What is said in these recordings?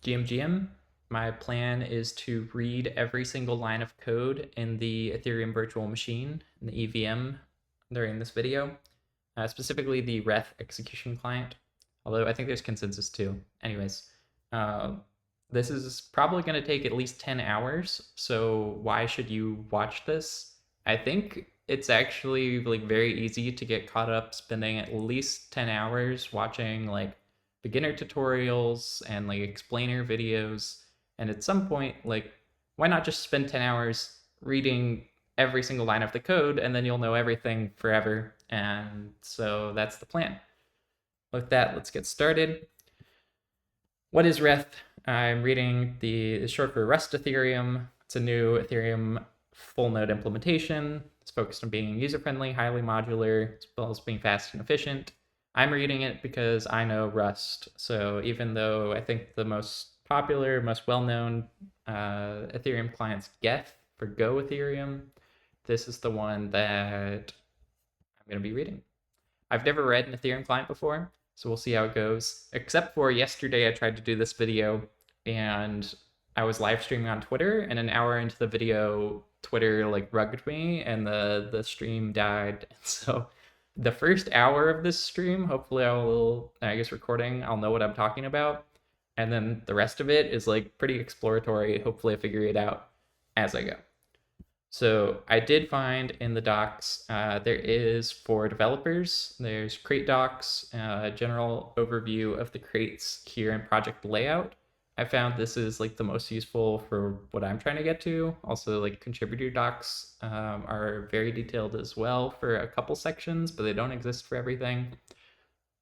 GMGM. My plan is to read every single line of code in the Ethereum virtual machine, in the EVM, during this video, specifically the Reth execution client, although I think there's consensus too. Anyways, this is probably going to take at least 10 hours, so why should you watch this? I think it's actually like very easy to get caught up spending at least 10 hours watching like beginner tutorials and like explainer videos. And at some point, like, why not just spend 10 hours reading every single line of the code and then you'll know everything forever? And so that's the plan. With that, let's get started. What is Reth? I'm reading the short for Rust Ethereum. It's a new Ethereum full node implementation. It's focused on being user-friendly, highly modular, as well as being fast and efficient. I'm reading it because I know Rust. So even though I think the most popular, most well-known Ethereum client's Geth for Go Ethereum, this is the one that I'm going to be reading. I've never read an Ethereum client before, so we'll see how it goes. Except for yesterday, I tried to do this video and I was live streaming on Twitter, and an hour into the video, Twitter like rugged me and the stream died. So the first hour of this stream, hopefully recording, I'll know what I'm talking about. And then the rest of it is like pretty exploratory. Hopefully I figure it out as I go. So I did find in the docs, there is for developers, there's crate docs, general overview of the crates here in project layout. I found this is like the most useful for what I'm trying to get to. Also, like contributor docs are very detailed as well for a couple sections, but they don't exist for everything.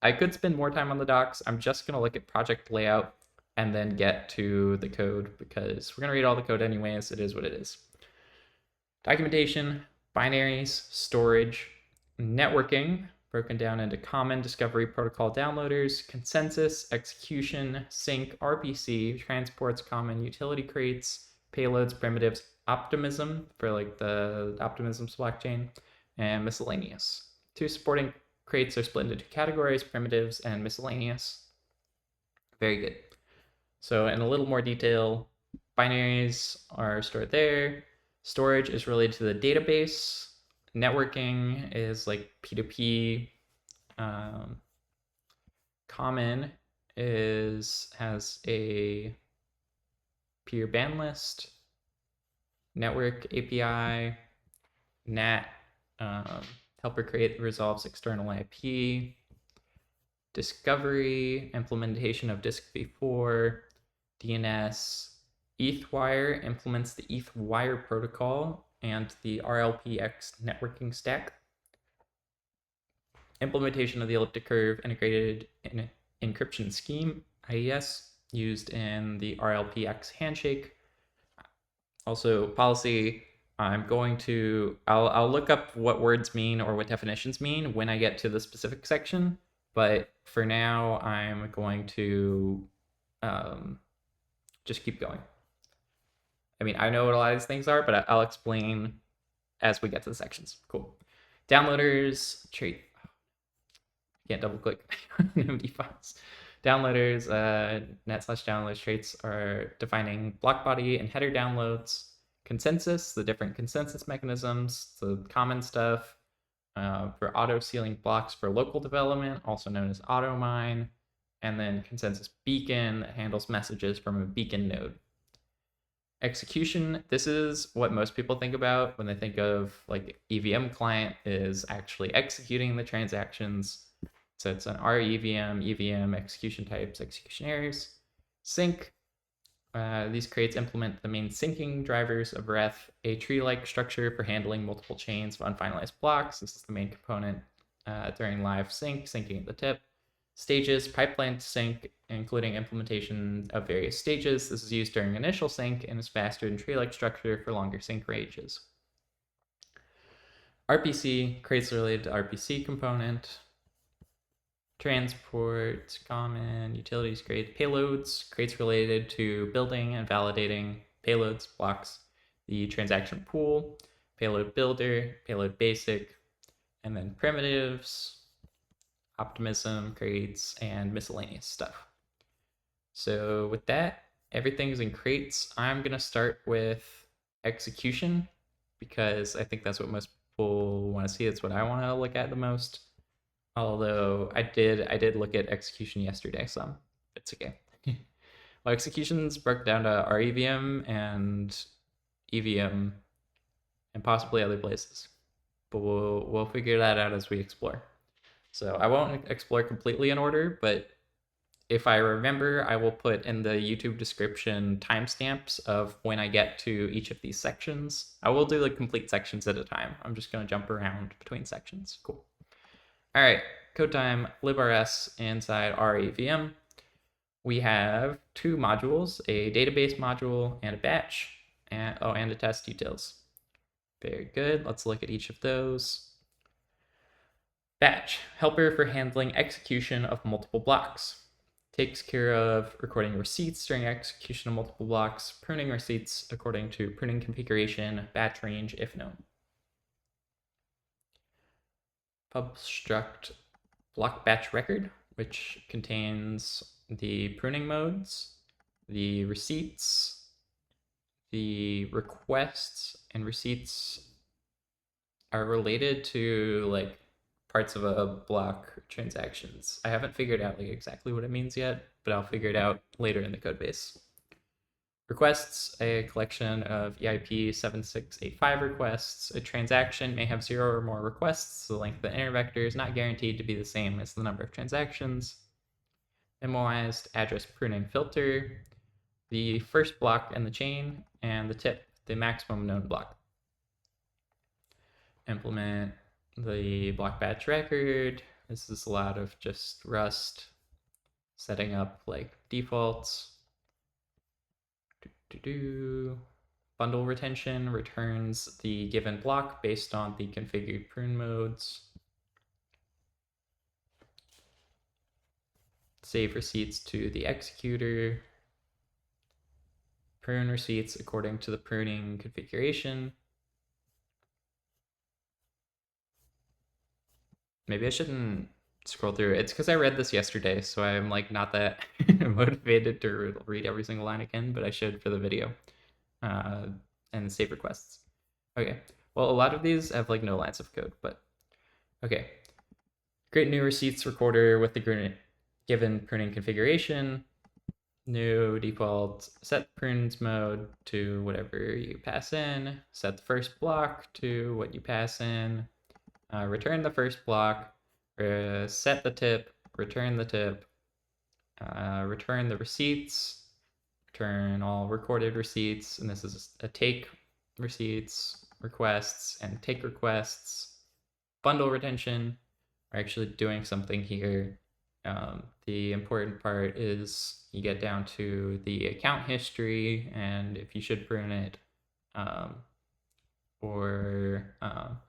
I could spend more time on the docs. I'm just gonna look at project layout and then get to the code because we're gonna read all the code anyways. It is what it is. Documentation, binaries, storage, networking, broken down into common discovery protocol downloaders, consensus, execution, sync, RPC, transports, common utility crates, payloads, primitives, optimism for like the optimism's blockchain, and miscellaneous. Two supporting crates are split into two categories, primitives and miscellaneous. Very good. So in a little more detail, binaries are stored there. Storage is related to the database. Networking is like P2P. Common has a peer ban list. Network API. NAT helper crate resolves external IP. Discovery, implementation of disk-v4, DNS. ETHWire implements the ETHWire protocol and the RLPX networking stack. Implementation of the elliptic curve integrated encryption scheme, IES, used in the RLPX handshake. Also, policy, I'll look up what words mean or what definitions mean when I get to the specific section, but for now, I'm going to just keep going. I mean, I know what a lot of these things are, but I'll explain as we get to the sections. Cool. Downloaders, trait. Can't double click empty files. Downloaders, net/downloads traits are defining block body and header downloads. Consensus, the different consensus mechanisms, the common stuff for auto sealing blocks for local development, also known as automine. And then consensus beacon that handles messages from a beacon node. Execution, this is what most people think about when they think of like EVM client, is actually executing the transactions. So it's an REVM, EVM, execution types, execution errors. Sync, these crates implement the main syncing drivers of Reth, a tree-like structure for handling multiple chains of unfinalized blocks. This is the main component during live sync, syncing at the tip. Stages, pipeline to sync, including implementation of various stages. This is used during initial sync and is faster than tree-like structure for longer sync ranges. RPC, crates related to RPC component. Transport, common, utilities crate, payloads, crates related to building and validating payloads, blocks, the transaction pool, payload builder, payload basic, and then primitives, optimism, crates, and miscellaneous stuff. So with that, everything's in crates. I'm gonna start with execution because I think that's what most people want to see. It's what I want to look at the most. Although I did look at execution yesterday, so it's okay. Well, executions broke down to REVM and EVM and possibly other places, but we'll figure that out as we explore. So I won't explore completely in order, but if I remember, I will put in the YouTube description timestamps of when I get to each of these sections. I will do the complete sections at a time. I'm just going to jump around between sections. Cool. All right, code time, librs inside REVM. We have two modules, a database module and a batch, and a test details. Very good. Let's look at each of those. Batch, helper for handling execution of multiple blocks. Takes care of recording receipts during execution of multiple blocks, pruning receipts according to pruning configuration, batch range if known. Pub struct block batch record, which contains the pruning modes, the receipts, the requests, and receipts are related to like parts of a block transactions. I haven't figured out like exactly what it means yet, but I'll figure it out later in the code base. Requests, a collection of EIP 7685 requests. A transaction may have 0 or more requests. The length of the inner vector is not guaranteed to be the same as the number of transactions. Memoized address pruning filter, the first block in the chain, and the tip, the maximum known block. Implement the block batch record. This is a lot of just Rust setting up like defaults. Bundle retention returns the given block based on the configured prune modes. Save receipts to the executor. Prune receipts according to the pruning configuration. Maybe I shouldn't scroll through. It's because I read this yesterday, so I'm like not that motivated to read every single line again, but I should for the video. And save requests. Okay, well, a lot of these have like no lines of code, but okay. Create new receipts recorder with the given pruning configuration. New default set prunes mode to whatever you pass in. Set the first block to what you pass in. Return the first block. Set the tip. Return the tip. Return the receipts. Return all recorded receipts. And this is a take receipts, requests, and take requests. Bundle retention. We're actually doing something here. The important part is you get down to the account history and if you should prune it,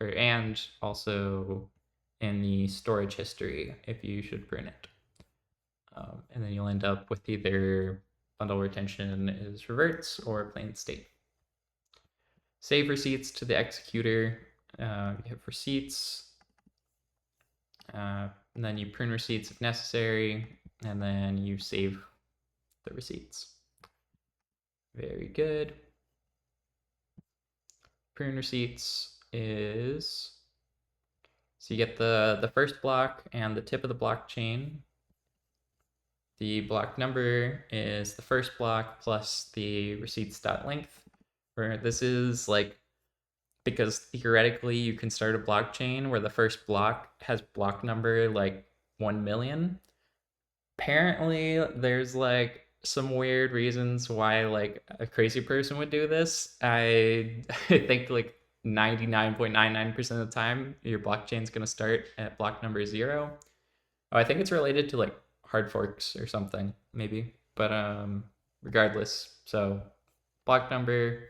and also in the storage history if you should prune it. And then you'll end up with either bundle retention is reverts or plain state. Save receipts to the executor. You have receipts. And then you prune receipts if necessary, and then you save the receipts. Very good. Prune receipts is, so you get the first block and the tip of the blockchain. The block number is the first block plus the receipts.length, where this is like, because theoretically you can start a blockchain where the first block has block number like 1 million. Apparently there's like some weird reasons why like a crazy person would do this. I think like 99.99% of the time your blockchain's going to start at block number 0. Oh, I think it's related to like hard forks or something maybe, but regardless, so block number,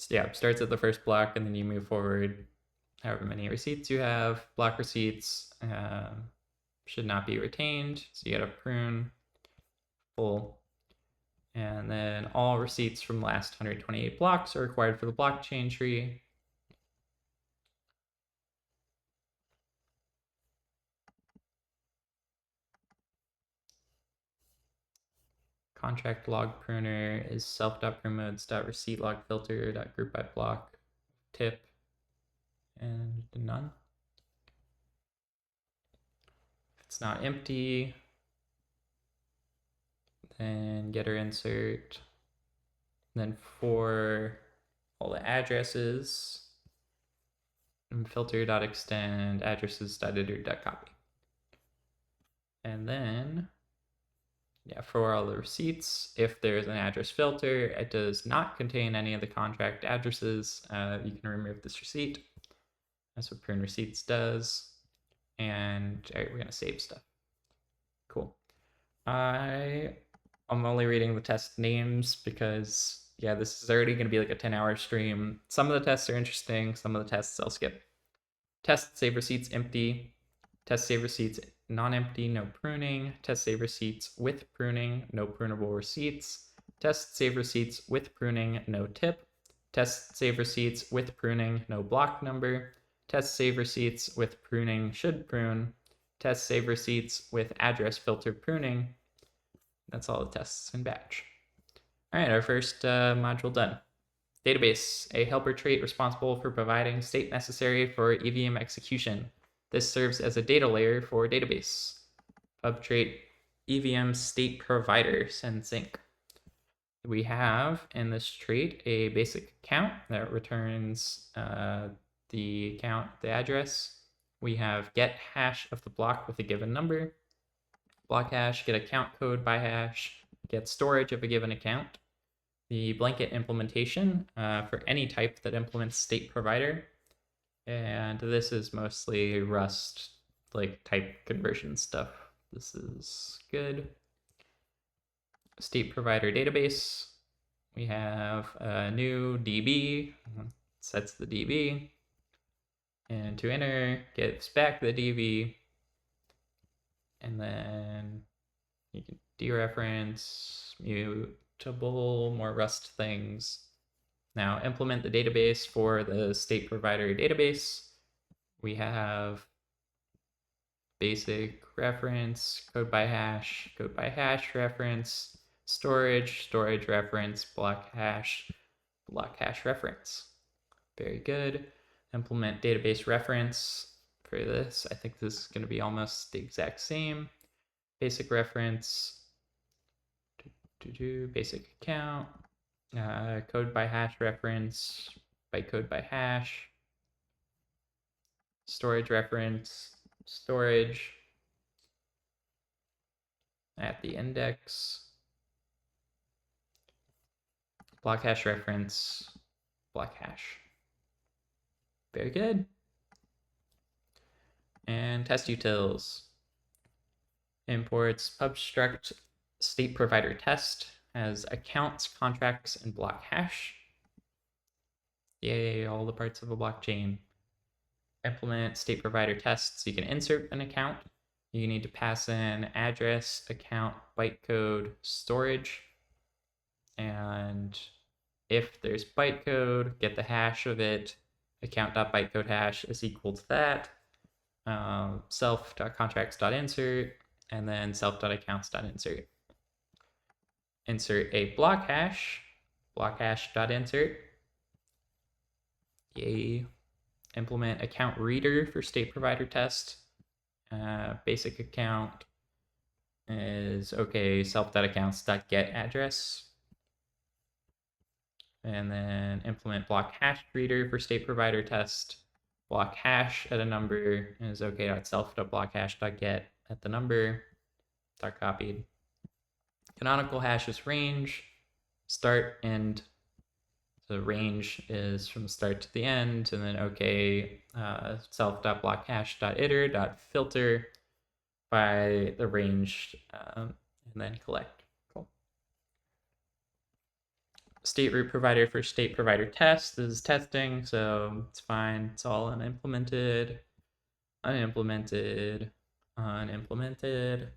starts at the first block and then you move forward however many receipts you have. Block receipts should not be retained, so you gotta prune full. And then all receipts from the last 128 blocks are required for the blockchain tree. contract log pruner is self.prunmodes.receipt log filter.group by block tip and none. If it's not empty, then getter insert. Then for all the addresses, filter.extend addresses.iter.copy. And then, yeah, for all the receipts, if there's an address filter, it does not contain any of the contract addresses, you can remove this receipt. That's what prune receipts does. And all right, we're gonna save stuff. Cool. I'm only reading the test names because, yeah, this is already going to be like a 10-hour stream. Some of the tests are interesting. Some of the tests I'll skip. Test save receipts empty. Test save receipts non-empty, no pruning. Test save receipts with pruning, no prunable receipts. Test save receipts with pruning, no tip. Test save receipts with pruning, no block number. Test save receipts with pruning, should prune. Test save receipts with address filter pruning. That's all the tests in batch. All right, our first module done. Database, a helper trait responsible for providing state necessary for EVM execution. This serves as a data layer for database. Pub trait EVM state provider send sync. We have in this trait a basic account that returns the account, the address. We have get hash of the block with a given number. Block hash, get account code by hash, get storage of a given account. The blanket implementation for any type that implements state provider. And this is mostly Rust, like type conversion stuff. This is good. State provider database. We have a new DB, sets the DB. And to enter, gives back the DB. And then you can dereference, mutable, more Rust things. Now implement the database for the state provider database. We have basic reference, code by hash reference, storage reference, block hash reference. Very good. Implement database reference for this. I think this is going to be almost the exact same. Basic reference, basic account, code by hash reference, bytecode by hash, storage reference, storage at the index, block hash reference, block hash. Very good. And test utils. Imports pubstruct state provider test as accounts, contracts, and block hash. Yay, all the parts of a blockchain. Implement state provider tests. You can insert an account. You need to pass in address, account, bytecode, storage. And if there's bytecode, get the hash of it. Account.bytecode hash is equal to that. Self.contracts.insert, and then self.accounts.insert. Insert a block hash, blockhash.insert. Yay. Implement account reader for state provider test. Basic account is okay, self.accounts.get address. And then implement block hash reader for state provider test. Block hash at a number is okay.self.blockhash.get at the number. Start copied. Canonical hash is range. Start, end. The range is from start to the end, and then okay, self.blockhash.iter.filter by the range, and then collect. Cool. State root provider for state provider test. This is testing, so it's fine. It's all unimplemented, unimplemented, unimplemented.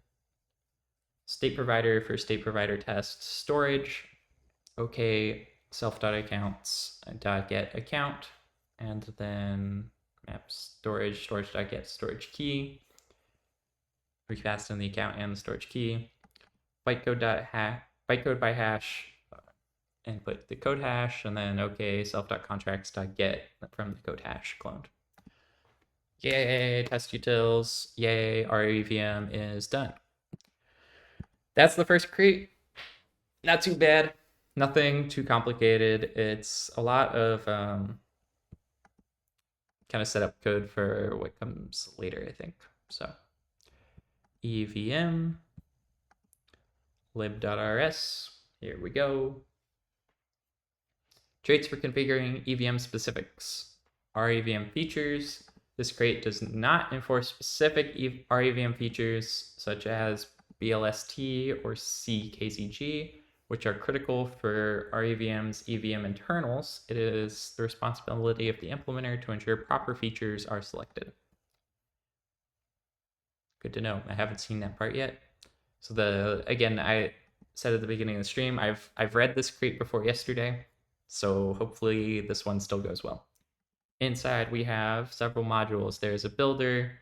State provider for state provider test. Storage. Okay, self.accounts.get account, and then map storage.get storage key. We pass in the account and the storage key. Bytecode.hash bytecode by hash, input the code hash, and then okay, self.contracts.get from the code hash cloned. Yay, test utils. Yay, our EVM is done. That's the first crate. Not too bad. Nothing too complicated. It's a lot of kind of setup code for what comes later, I think. So EVM lib.rs. Here we go. Traits for configuring EVM specifics. REVM features. This crate does not enforce specific REVM features such as BLST or CKZG, which are critical for REVM's EVM internals. It is the responsibility of the implementer to ensure proper features are selected. Good to know. I haven't seen that part yet. So again, I said at the beginning of the stream, I've read this crate before yesterday, so hopefully this one still goes well. Inside we have several modules. There's a builder,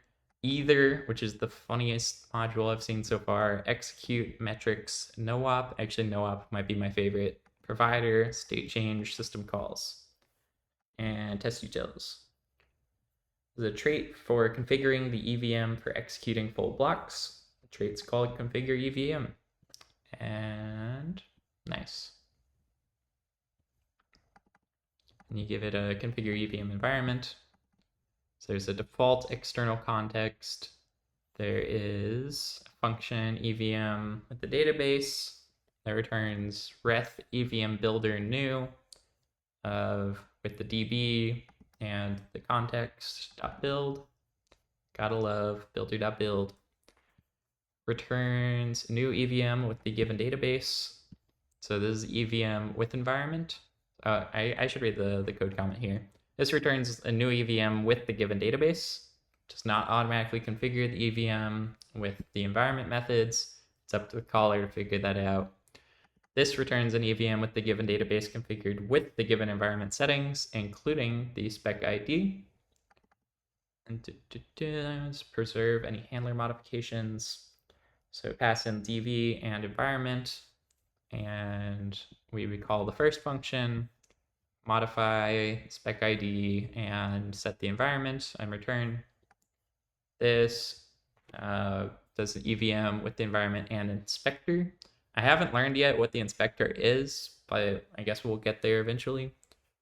either, which is the funniest module I've seen so far, execute, metrics, no-op, actually no-op might be my favorite, provider, state change, system calls, and test utils. There's a trait for configuring the EVM for executing full blocks. The trait's called configure EVM. And nice. And you give it a configure EVM environment. So there's a default external context. There is a function EVM with the database that returns ref EVM builder new with the DB and the context.build. Gotta love builder.build. Returns new EVM with the given database. So this is EVM with environment. I should read the code comment here. This returns a new EVM with the given database. Does not automatically configure the EVM with the environment methods. It's up to the caller to figure that out. This returns an EVM with the given database configured with the given environment settings, including the spec ID. And let's preserve any handler modifications. So pass in DB and environment, and we recall the first function, modify spec ID, and set the environment and return. This does an EVM with the environment and inspector. I haven't learned yet what the inspector is, but I guess we'll get there eventually.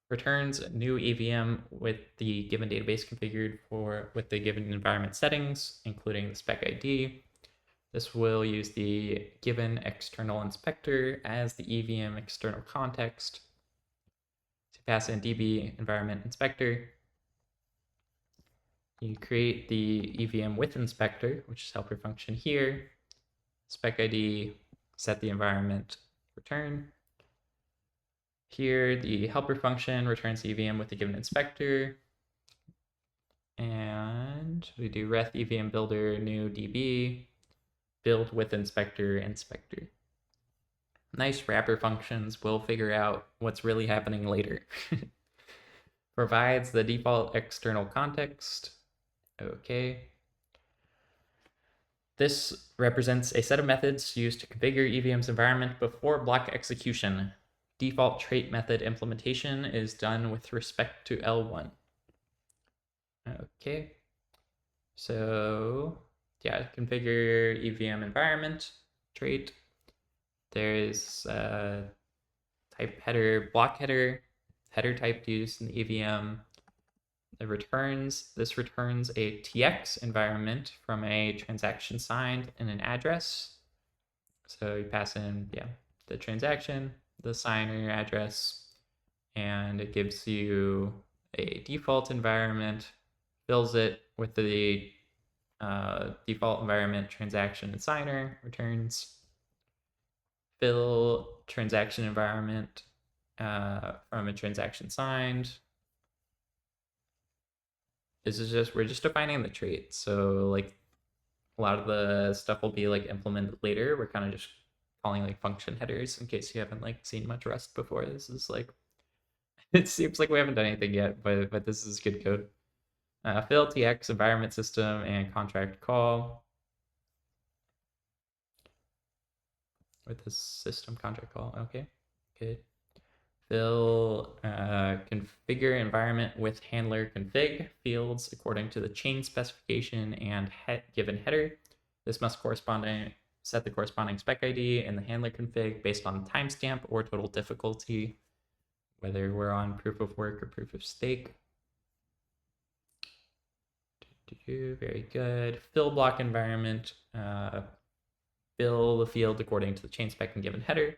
Returns a new EVM with the given database configured with the given environment settings, including the spec ID. This will use the given external inspector as the EVM external context to pass in DB environment inspector. You create the EVM with inspector, which is helper function here. Spec ID, set the environment, return. Here, the helper function returns the EVM with the given inspector. And we do ref EVM builder new DB, build with inspector, inspector. Nice wrapper functions. We'll figure out what's really happening later. Provides the default external context. Okay. This represents a set of methods used to configure EVM's environment before block execution. Default trait method implementation is done with respect to L1. Okay. So yeah, configure EVM environment trait. There is type header, block header type used in the EVM. This returns a TX environment from a transaction signed and an address. So you pass in, the transaction, the signer address, and it gives you a default environment, fills it with the default environment transaction and signer, returns fill transaction environment from a transaction signed. We're just defining the trait. So like a lot of the stuff will be like implemented later. We're kind of just calling like function headers in case you haven't like seen much Rust before. This is like, it seems like we haven't done anything yet, but this is good code. Fill TX environment system and contract call. with this system contract call. Okay, good. Fill configure environment with handler config fields according to the chain specification and given header. This must set the corresponding spec ID in the handler config based on timestamp or total difficulty, whether we're on proof of work or proof of stake. Very good. Fill block environment. Fill the field according to the chain spec and given header.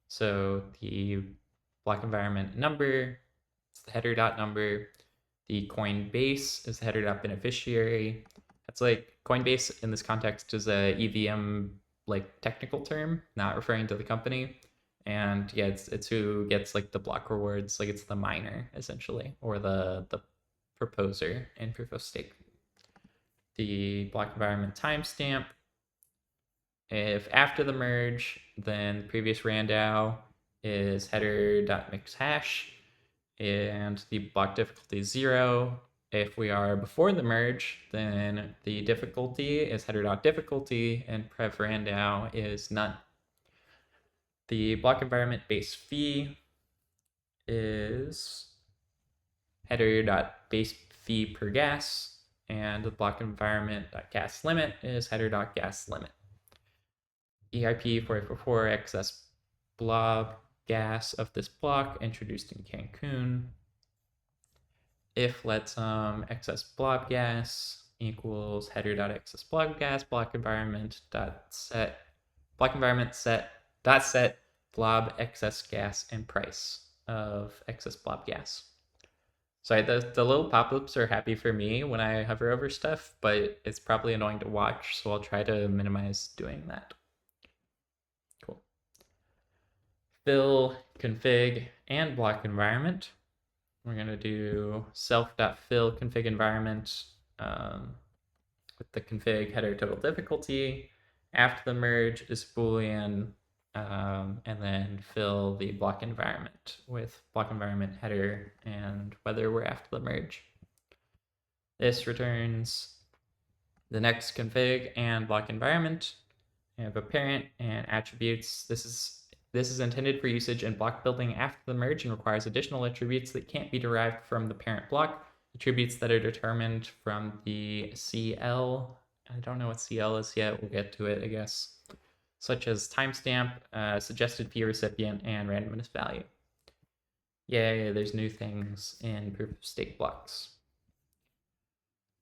So the block environment number is the header dot number. The coin base is the header dot beneficiary. That's like Coinbase in this context is a EVM like technical term, not referring to the company. And yeah, it's who gets like the block rewards, like it's the miner essentially, or the proposer in proof of stake. The block environment timestamp. If after the merge, then the previous RANDAO is header.mixhash, and the block difficulty is 0. If we are before the merge, then the difficulty is header.difficulty, and prev RANDAO is none. The block environment base fee is header.base fee per gas, and the block environment.gas limit is header.gas limit. EIP 4844 excess blob gas of this block introduced in Cancun. If let some excess blob gas equals header.excess blob gas block environment set blob excess gas and price of excess blob gas. Sorry, the little pop-ups are happy for me when I hover over stuff, but it's probably annoying to watch, so I'll try to minimize doing that. Cool. Fill, config, and block environment. We're going to do self.fill config environment with the config header total difficulty. After the merge is Boolean, and then fill the block environment with block environment header and whether we're after the merge. This returns the next config and block environment. We have a parent and attributes. This is intended for usage in block building after the merge and requires additional attributes that can't be derived from the parent block. Attributes that are determined from the CL. I don't know what CL is yet. We'll get to it, I guess. Such as timestamp, suggested fee recipient, and randomness value. Yay, there's new things in proof of stake blocks.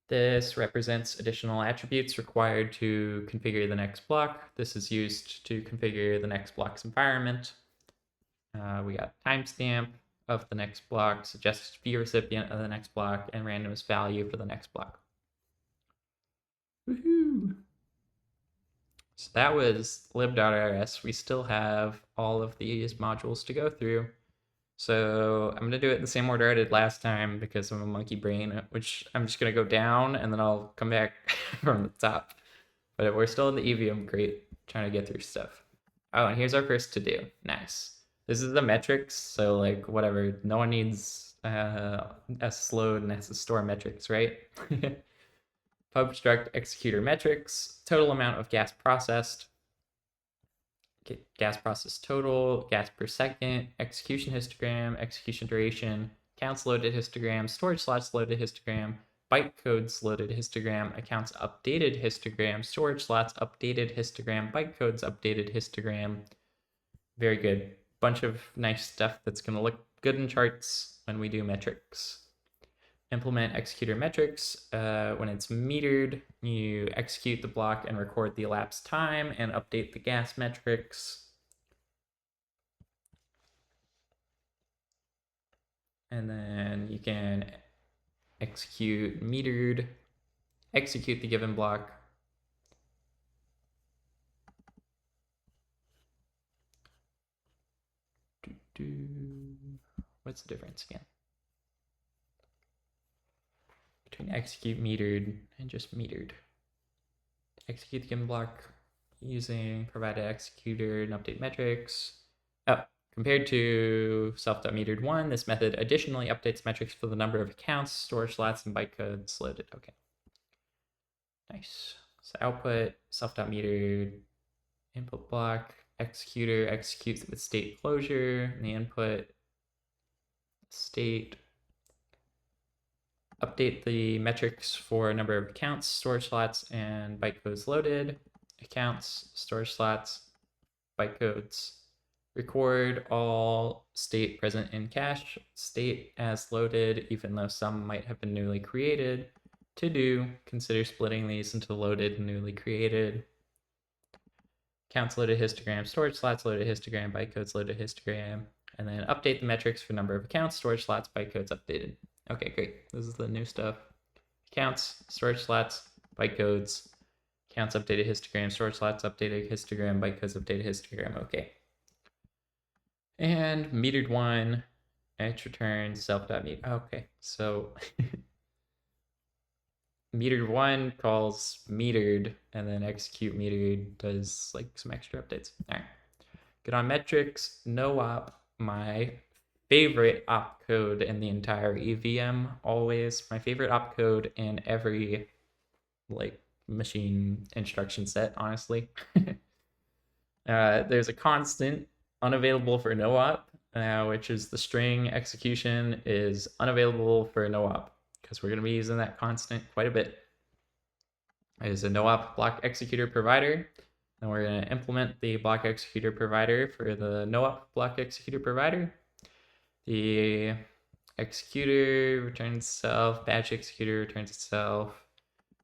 This represents additional attributes required to configure the next block. This is used to configure the next block's environment. We got timestamp of the next block, suggested fee recipient of the next block, and randomness value for the next block. Woohoo! So that was lib.rs. We still have all of these modules to go through. So I'm going to do it in the same order I did last time because I'm a monkey brain, which I'm just going to go down and then I'll come back from the top. But we're still in the EVM, great, trying to get through stuff. Oh, and here's our first to do. Nice. This is the metrics, so like whatever, no one needs slow and has to store metrics, right? Pubstruct executor metrics, total amount of gas processed, gas process total, gas per second, execution histogram, execution duration, counts loaded histogram, storage slots loaded histogram, byte codes loaded histogram, accounts updated histogram, storage slots updated histogram, byte codes updated histogram. Very good. Bunch of nice stuff that's going to look good in charts when we do metrics. Implement executor metrics. When it's metered, you execute the block and record the elapsed time and update the gas metrics. And then you can execute metered, execute the given block. What's the difference again between execute metered and just metered? Execute the given block using provided executor and update metrics. Oh, compared to self.metered 1, this method additionally updates metrics for the number of accounts, storage slots, and byte codes loaded. Okay. Nice. So output self.metered input block executor executes with state closure, and the input state. Update the metrics for number of accounts, storage slots, and bytecodes loaded. Accounts, storage slots, bytecodes. Record all state present in cache, state as loaded, even though some might have been newly created. To do, consider splitting these into loaded and newly created. Counts loaded histogram, storage slots loaded histogram, bytecodes loaded histogram, and then update the metrics for number of accounts, storage slots, bytecodes updated. Okay, great. This is the new stuff. Counts, storage slots, bytecodes, counts updated histogram, storage slots updated histogram, bytecodes updated histogram. Okay. And metered one, edge return self.meet. Okay, so metered one calls metered, and then execute metered does like some extra updates. All right. Good on metrics, no op, my favorite opcode in the entire EVM, always my favorite opcode in every like machine instruction set, honestly. There's a constant unavailable for no op, which is the string execution is unavailable for no op, because we're going to be using that constant quite a bit. Is a no op block executor provider, and we're going to implement the block executor provider for the no op block executor provider. The executor returns itself, batch executor returns itself,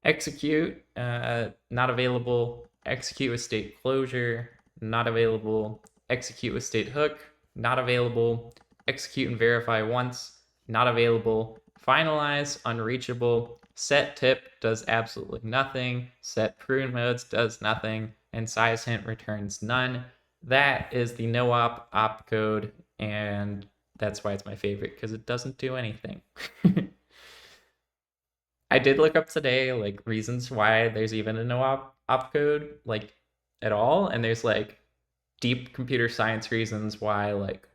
execute, not available, execute with state closure, not available, execute with state hook, not available, execute and verify once, not available, finalize, unreachable, set tip does absolutely nothing, set prune modes does nothing, and size hint returns none. That is the no op opcode, and that's why it's my favorite, because it doesn't do anything. I did look up today like reasons why there's even a no opcode like at all, and there's like deep computer science reasons why like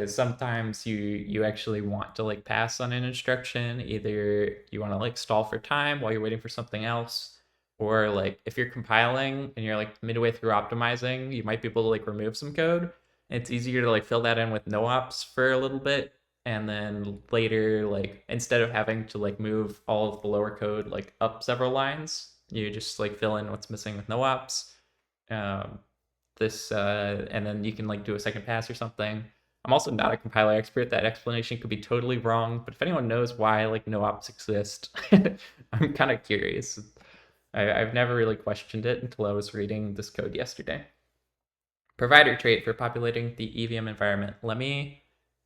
sometimes you actually want to like pass on an instruction. Either you want to like stall for time while you're waiting for something else, or like if you're compiling and you're like midway through optimizing, you might be able to like remove some code. It's easier to like fill that in with no ops for a little bit, and then later, like instead of having to like move all of the lower code like up several lines, you just like fill in what's missing with no ops. And then you can like do a second pass or something. I'm also not a compiler expert. That explanation could be totally wrong, but if anyone knows why like no ops exist, I'm kind of curious. I've never really questioned it until I was reading this code yesterday. Provider trait for populating the EVM environment. Let me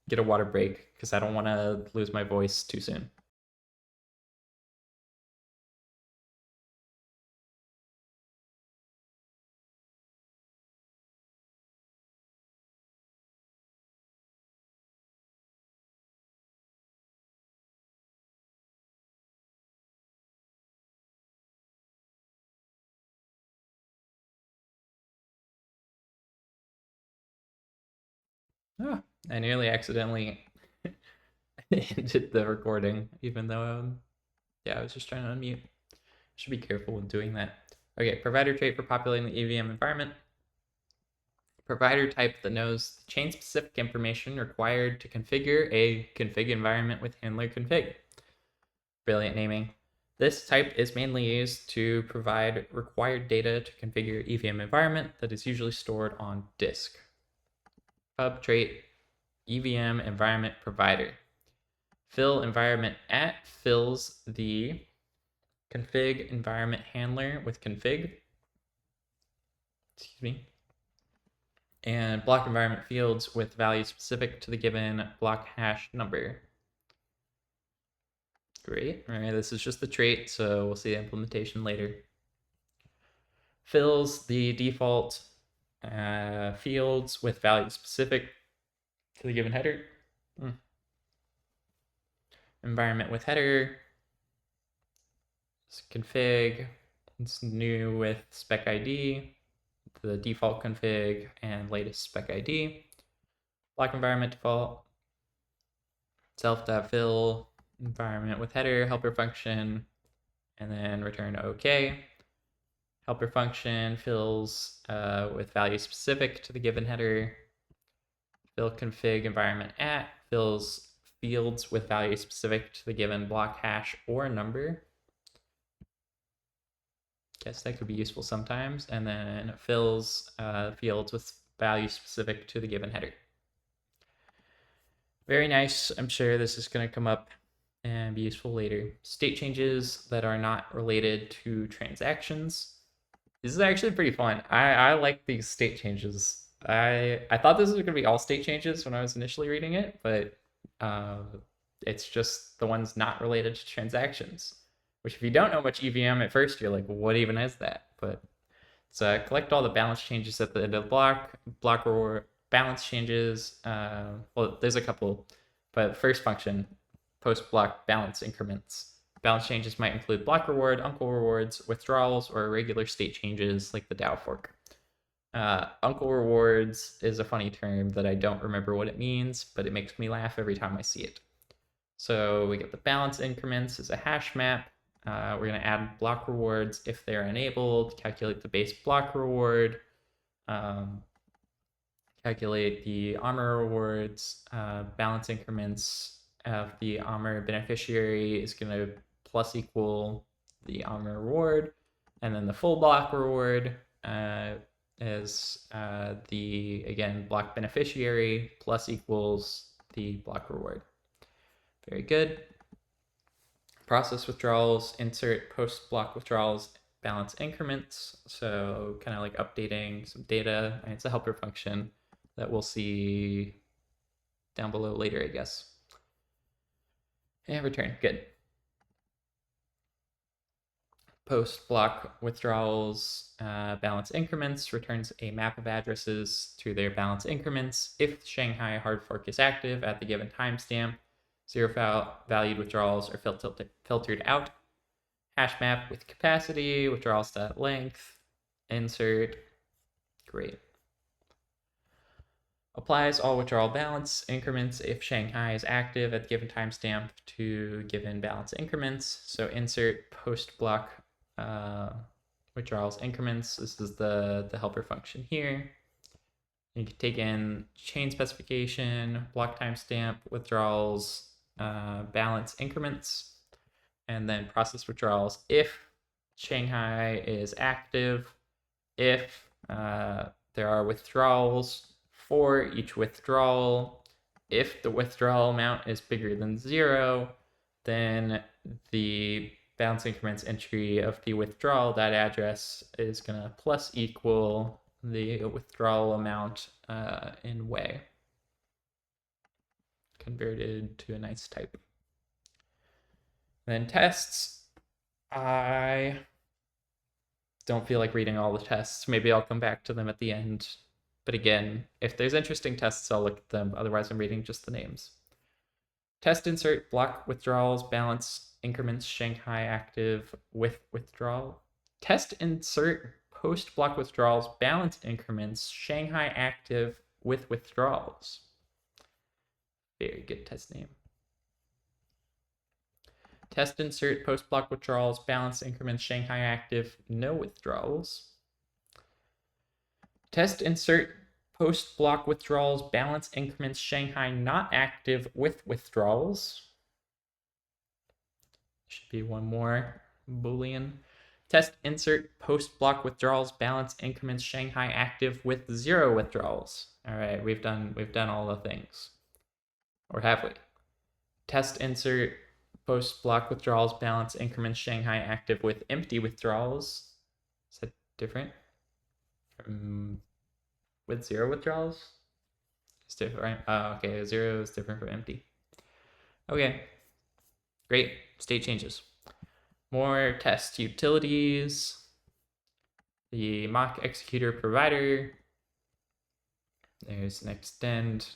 get a water break because I don't want to lose my voice too soon. Oh, I nearly accidentally ended the recording, even though, yeah, I was just trying to unmute. Should be careful with doing that. Okay, provider trait for populating the EVM environment. Provider type that knows the chain-specific information required to configure a config environment with handler config. Brilliant naming. This type is mainly used to provide required data to configure EVM environment that is usually stored on disk. Pub trait EVM environment provider. Fill environment at fills the config environment handler with config. Excuse me. And block environment fields with values specific to the given block hash number. Great. All right, this is just the trait, so we'll see the implementation later. Fills the default fields with values specific to the given header. Environment with header. Config. It's new with spec ID, the default config, and latest spec ID. Block environment default. Self.fill. Environment with header, helper function, and then return OK. Helper function fills with value specific to the given header. Fill config environment at fills fields with value specific to the given block hash or number. Guess that could be useful sometimes. And then fills fields with value specific to the given header. Very nice. I'm sure this is going to come up and be useful later. State changes that are not related to transactions. This is actually pretty fun. I like these state changes. I thought this was going to be all state changes when I was initially reading it, but it's just the ones not related to transactions. Which, if you don't know much EVM at first, you're like, what even is that? But it's collect all the balance changes at the end of the block reward balance changes. Well, there's a couple, but first function, post block balance increments. Balance changes might include block reward, uncle rewards, withdrawals, or irregular state changes like the DAO fork. Uncle rewards is a funny term that I don't remember what it means, but it makes me laugh every time I see it. So we get the balance increments as a hash map. We're going to add block rewards if they're enabled, calculate the base block reward, calculate the armor rewards, balance increments of the armor beneficiary is going to plus equal the armor reward, and then the full block reward is the, again, block beneficiary plus equals the block reward. Very good. Process withdrawals, insert post block withdrawals, balance increments. So kind of like updating some data. And it's a helper function that we'll see down below later, I guess. And return, good. Post block withdrawals, balance increments returns a map of addresses to their balance increments if Shanghai hard fork is active at the given timestamp. Zero valued withdrawals are filtered out. Hash map with capacity, withdrawals stat length, insert, great. Applies all withdrawal balance increments if Shanghai is active at the given timestamp to given balance increments. So insert post block withdrawals increments. This is the helper function here. You can take in chain specification, block timestamp, withdrawals, balance increments, and then process withdrawals if Shanghai is active, if there are withdrawals for each withdrawal. If the withdrawal amount is bigger than 0, then the balance increments entry of the withdrawal, that address is going to plus equal the withdrawal amount in way, converted to a nice type. Then tests. I don't feel like reading all the tests. Maybe I'll come back to them at the end. But again, if there's interesting tests, I'll look at them. Otherwise, I'm reading just the names. Test insert block withdrawals, balance increments, Shanghai active with withdrawal. Test insert post block withdrawals, balance increments, Shanghai active with withdrawals. Very good test name. Test insert post block withdrawals, balance increments, Shanghai active, no withdrawals. Test insert post block withdrawals, balance increments, Shanghai not active with withdrawals. Should be one more Boolean. Test insert post block withdrawals, balance increments, Shanghai active with 0 withdrawals. All right, we've done all the things. Or have we? Test insert post block withdrawals, balance increments, Shanghai active with empty withdrawals. Is that different from with 0 withdrawals? It's different, right? Oh, okay, 0 is different from empty. Okay, great. State changes. More test utilities. The mock executor provider. There's an extend.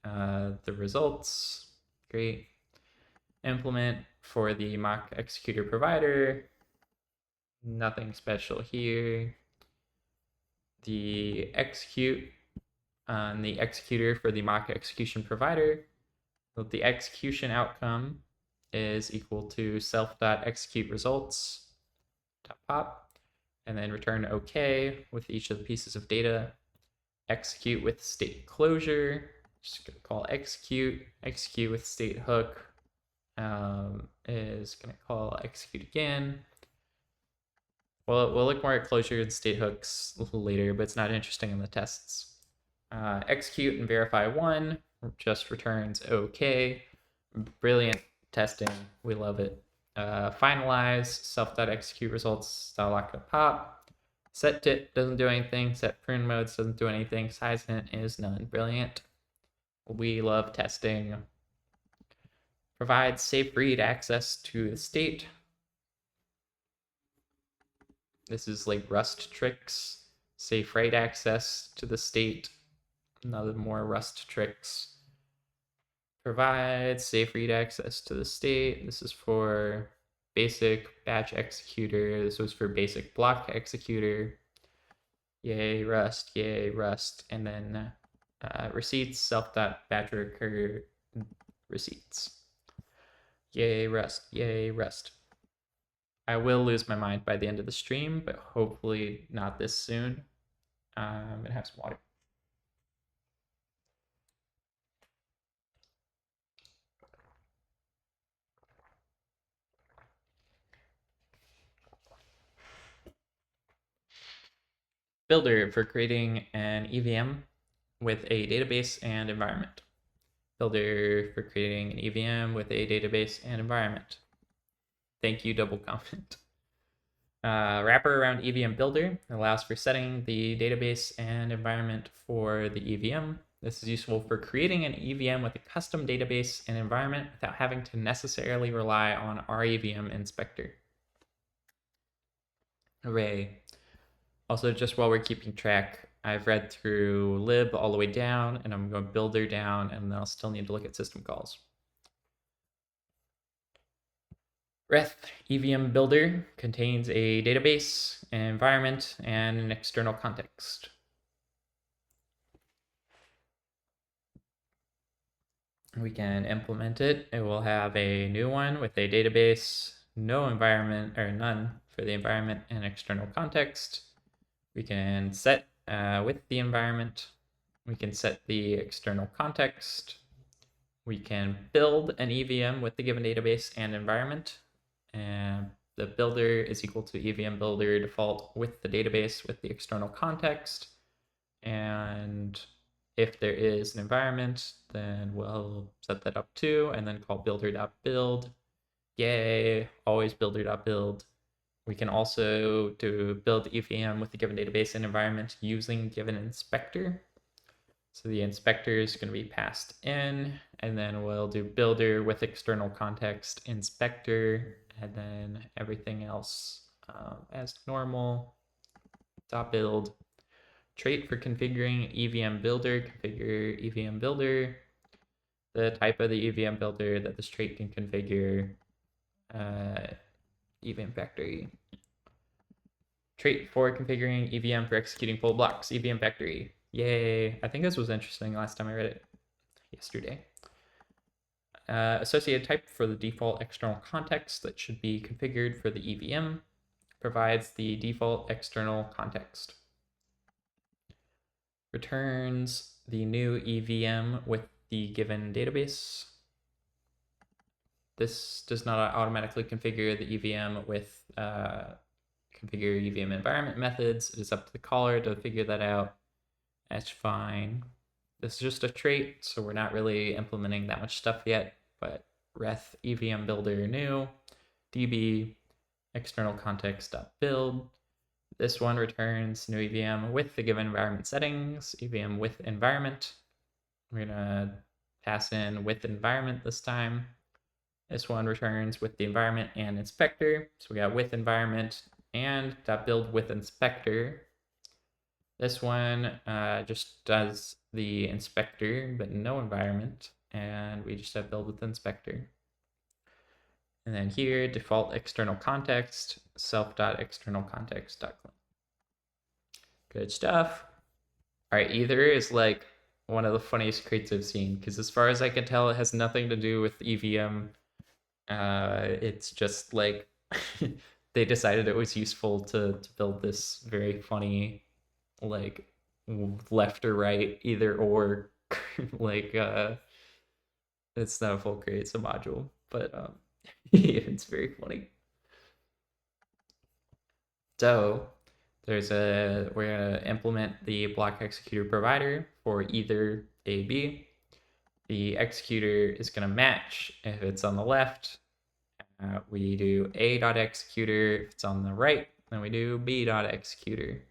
The results. Great. Implement for the mock executor provider. Nothing special here. The execute on the executor for the mock execution provider. So the execution outcome is equal to self.execute results. Pop. and then return OK with each of the pieces of data. Execute with state closure. Just gonna call execute. Execute with state hook. Is gonna call execute again. Well, we'll look more at closure and state hooks later, but it's not interesting in the tests. Execute and verify 1 just returns OK. Brilliant testing. We love it. Finalize self.execute results lock pop. Set tit doesn't do anything. Set prune modes doesn't do anything. Size hint is none. Brilliant. We love testing. Provide safe read access to the state. This is like Rust tricks. Safe write access to the state. Another more Rust tricks. Provide safe read access to the state. This is for basic batch executor. This was for basic block executor. Yay, Rust, yay, Rust. And then receipts, self.batch recur receipts. Yay, Rust, yay, Rust. I will lose my mind by the end of the stream, but hopefully not this soon. I'm gonna have some water. Builder for creating an EVM with a database and environment. Builder for creating an EVM with a database and environment. Thank you, double comment. Wrapper around EVM Builder allows for setting the database and environment for the EVM. This is useful for creating an EVM with a custom database and environment without having to necessarily rely on our EVM inspector. Hooray. Also, just while we're keeping track, I've read through lib all the way down, and I'm going builder down, and then I'll still need to look at system calls. Reth EVM Builder contains a database, an environment, and an external context. We can implement it. It will have a new one with a database, no environment, or none for the environment and external context. We can set with the environment. We can set the external context. We can build an EVM with the given database and environment. And the builder is equal to EVM builder default with the database with the external context. And if there is an environment, then we'll set that up too, and then call builder.build. Yay, always builder.build. We can also do build EVM with the given database and environment using given inspector. So the inspector is going to be passed in, and then we'll do builder with external context inspector, and then everything else as normal. .build. Trait for configuring EVM builder, configure EVM builder. The type of the EVM builder that this trait can configure. EVM factory. Trait for configuring EVM for executing full blocks, EVM factory. Yay. I think this was interesting last time I read it yesterday. Associated type for the default external context that should be configured for the EVM. Provides the default external context. Returns the new EVM with the given database. This does not automatically configure the EVM with configure EVM environment methods. It is up to the caller to figure that out. That's fine. This is just a trait, so we're not really implementing that much stuff yet, but reth EVM builder new, db external context.build. This one returns new EVM with the given environment settings, EVM with environment. We're gonna pass in with environment this time. This one returns with the environment and inspector. So we got with environment and .build with inspector. This one just does the inspector, but no environment. And we just have build with inspector. And then here, default external context, self.external context.clean. Good stuff. All right, Ether is like one of the funniest crates I've seen, because as far as I can tell, it has nothing to do with EVM. It's just like they decided it was useful to build this very funny, like, left or right, either or, like, it's not a full create, it's a module, but yeah, it's very funny. So we're gonna implement the block executor provider for either A, B. The executor is gonna match if it's on the left. We do A.executor. If it's on the right, then we do B.executor.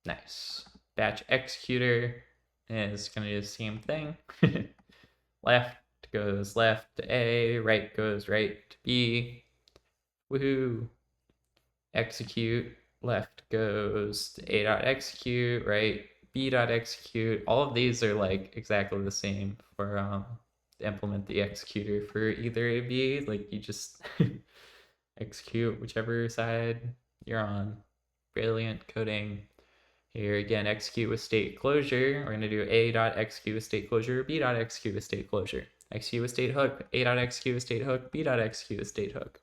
Nice. Batch executor is gonna do the same thing. Left goes left to A, right goes right to B. Woohoo. Execute, left goes to A.execute, right, B.execute. All of these are like exactly the same for to implement the executor for either A, B. Like you just execute whichever side you're on. Brilliant coding. Here again, execute with state closure. We're gonna do A.execute with state closure, B.execute with state closure. Execute with state hook, A.execute with state hook, B.execute with state hook.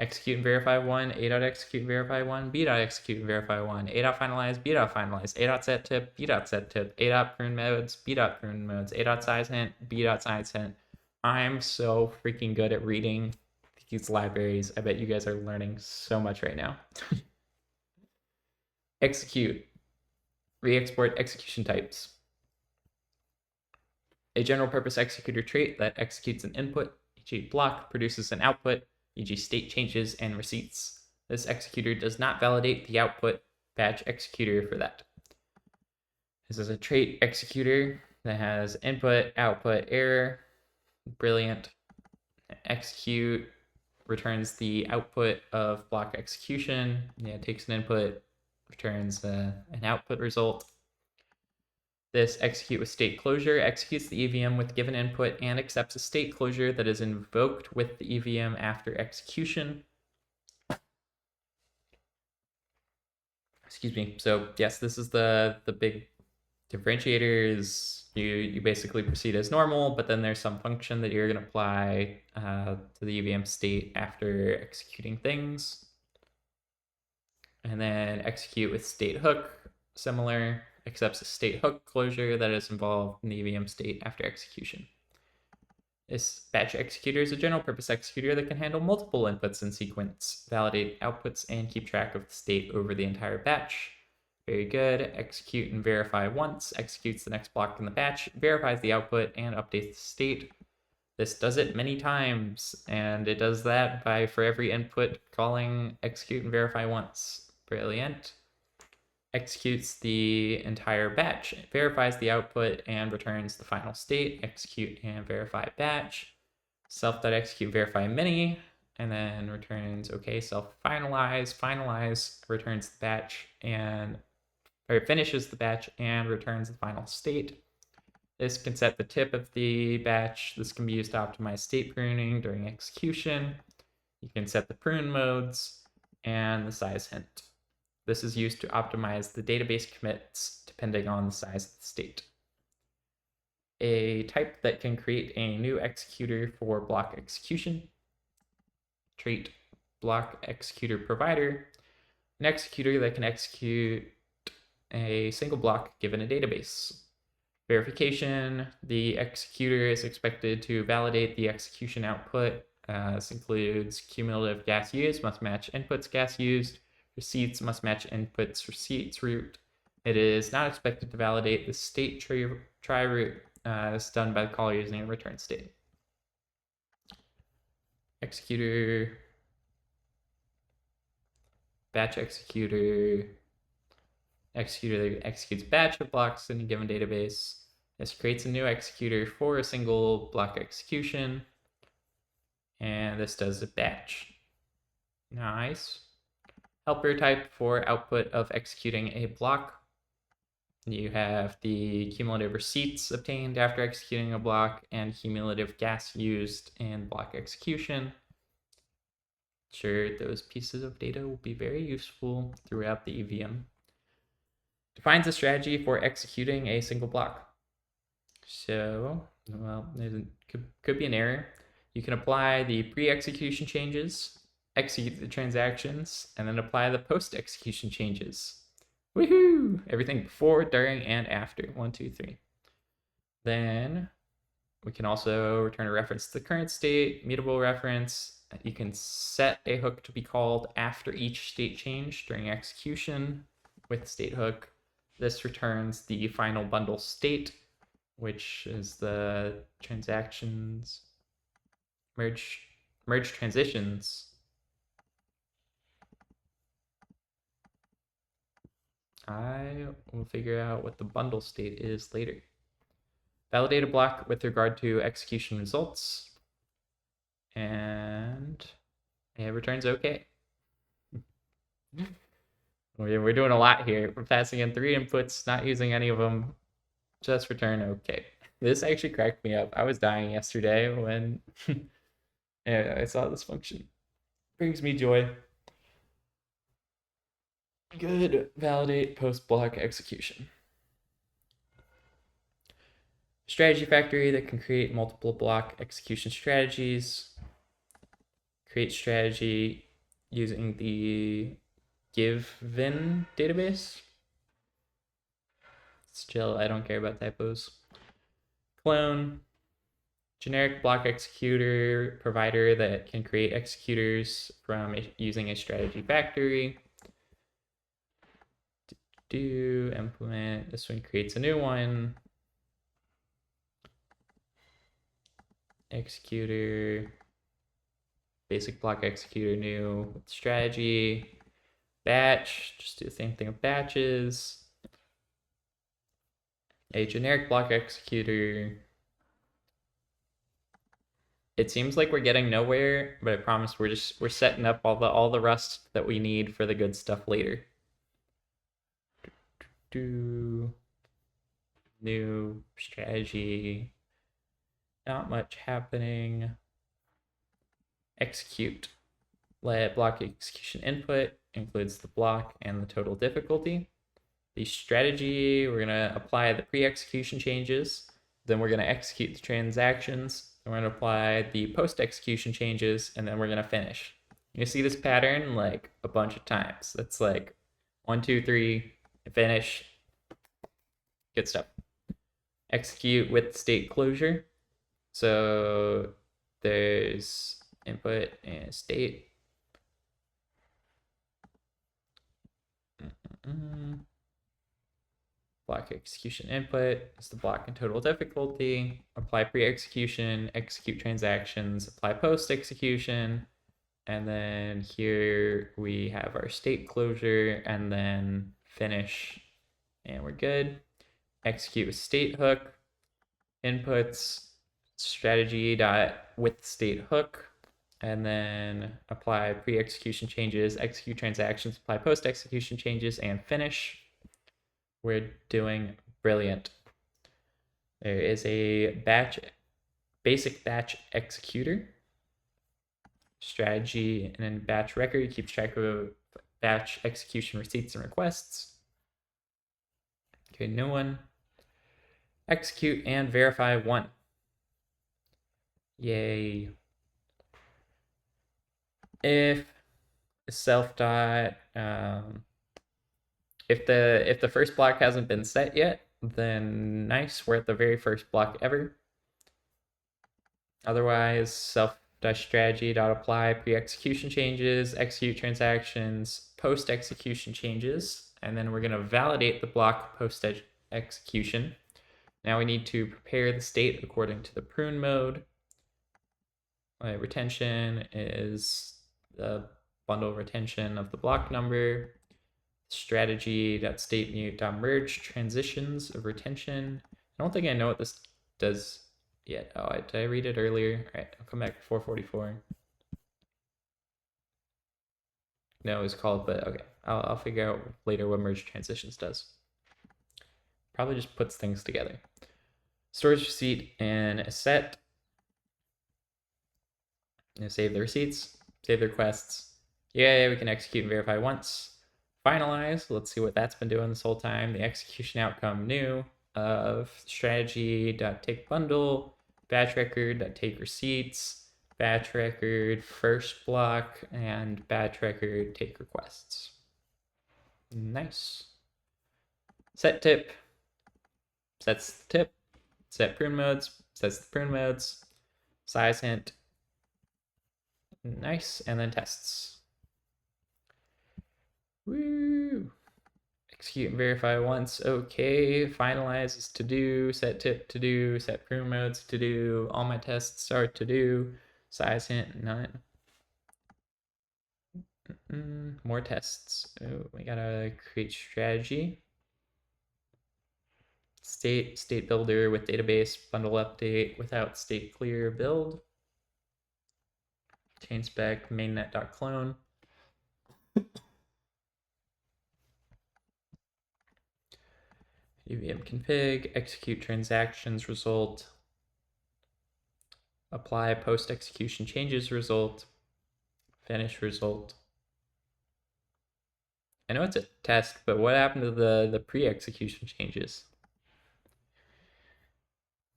Execute and verify one, A.execute and verify one, B.execute and verify one, A.finalize, B.finalize, A.set tip, B.set tip, A.prune modes, B.prune modes, A.size hint, B.size hint. I'm so freaking good at reading these libraries. I bet you guys are learning so much right now. Execute. Re-export execution types. A general purpose executor trait that executes an input, e.g. block, produces an output, e.g. state changes and receipts. This executor does not validate the output batch executor for that. This is a trait executor that has input, output, error. Brilliant. Execute returns the output of block execution. Yeah, it takes an input, returns an output result. This execute with state closure executes the EVM with given input and accepts a state closure that is invoked with the EVM after execution. Excuse me. So yes, this is the big differentiator is you basically proceed as normal, but then there's some function that you're going to apply to the EVM state after executing things. And then execute with state hook, similar, accepts a state hook closure that is involved in the EVM state after execution. This batch executor is a general purpose executor that can handle multiple inputs in sequence, validate outputs, and keep track of the state over the entire batch. Very good. Execute and verify once, executes the next block in the batch, verifies the output, and updates the state. This does it many times, and it does that by, for every input, calling execute and verify once. Brilliant. Executes the entire batch, verifies the output, and returns the final state. Execute and verify batch. Self.execute verify many, and then returns okay, self-finalize, finalize, returns the batch, or finishes the batch and returns the final state. This can set the tip of the batch. This can be used to optimize state pruning during execution. You can set the prune modes and the size hint. This is used to optimize the database commits depending on the size of the state. A type that can create a new executor for block execution. Trait block executor provider. An executor that can execute a single block given a database. Verification, the executor is expected to validate the execution output. This includes cumulative gas used must match inputs gas used. Receipts must match inputs receipts route. It is not expected to validate the state try route. This is done by the caller using a return state. Executor, batch executor that executes batch of blocks in a given database. This creates a new executor for a single block execution, and this does a batch. Nice. Helper type for output of executing a block. You have the cumulative receipts obtained after executing a block and cumulative gas used in block execution. Sure, those pieces of data will be very useful throughout the EVM. Defines a strategy for executing a single block. So, well, could be an error. You can apply the pre-execution changes, execute the transactions, and then apply the post-execution changes. Woohoo! Everything before, during, and after. 1, 2, 3. Then we can also return a reference to the current state, mutable reference. You can set a hook to be called after each state change during execution with state hook. This returns the final bundle state, which is the transactions, merge transitions. I will figure out what the bundle state is later. Validate a block with regard to execution results. And it returns okay. We're doing a lot here. We're passing in 3 inputs, not using any of them. Just return okay. This actually cracked me up. I was dying yesterday when I saw this function. Brings me joy. Good. Validate post-block execution. Strategy factory that can create multiple block execution strategies. Create strategy using the given database. Still, I don't care about typos. Clone. Generic block executor provider that can create executors from using a strategy factory. Do implement. This one creates a new one. Executor. Basic block executor new strategy. Batch. Just do the same thing with batches. A generic block executor. It seems like we're getting nowhere, but I promise we're setting up all the rust that we need for the good stuff later. Do new strategy. Not much happening. Execute. Let block execution input includes the block and the total difficulty. The strategy, we're gonna apply the pre-execution changes. Then we're gonna execute the transactions. Then we're gonna apply the post-execution changes, and then we're gonna finish. You see this pattern like a bunch of times. That's like 1, 2, 3, finish. Good stuff. Execute with state closure. So there's input and state. Block execution input is the block and total difficulty. Apply pre-execution, execute transactions, apply post-execution. And then here we have our state closure and then finish. And we're good. Execute with state hook. Inputs strategy dot with state hook. And then apply pre-execution changes, execute transactions, apply post-execution changes, and finish. We're doing brilliant. There is a basic batch executor. Strategy and then batch record keeps track of batch execution receipts and requests. Okay, new one. Execute and verify 1. Yay. If self dot if the first block hasn't been set yet, then nice, we're at the very first block ever. Otherwise, self-strategy.apply pre-execution changes, execute transactions, post-execution changes, and then we're gonna validate the block post-execution. Now we need to prepare the state according to the prune mode. Retention is the bundle retention of the block number. Strategy.stateMute.merge transitions of retention. I don't think I know what this does yet. Oh, did I read it earlier? All right, I'll come back to 444. No, it's called, but okay. I'll figure out later what merge transitions does. Probably just puts things together. Storage receipt and a set. Save the receipts, save the requests. Yay, we can execute and verify once. Finalize. Let's see what that's been doing this whole time. The execution outcome new of strategy.take bundle, batch record.take receipts, batch record first block, and batch record take requests. Nice. Set tip sets the tip. Set prune modes sets the prune modes. Size hint. Nice. And then tests. Woo! Execute and verify once. Okay. Finalize is to do. Set tip to do. Set prune modes to do. All my tests are to do. Size hint none. More tests. Oh, we gotta create strategy. State builder with database bundle update without state clear build. Chain spec mainnet.clone. UVM config, execute transactions result, apply post execution changes result, finish result. I know it's a test, but what happened to the pre-execution changes?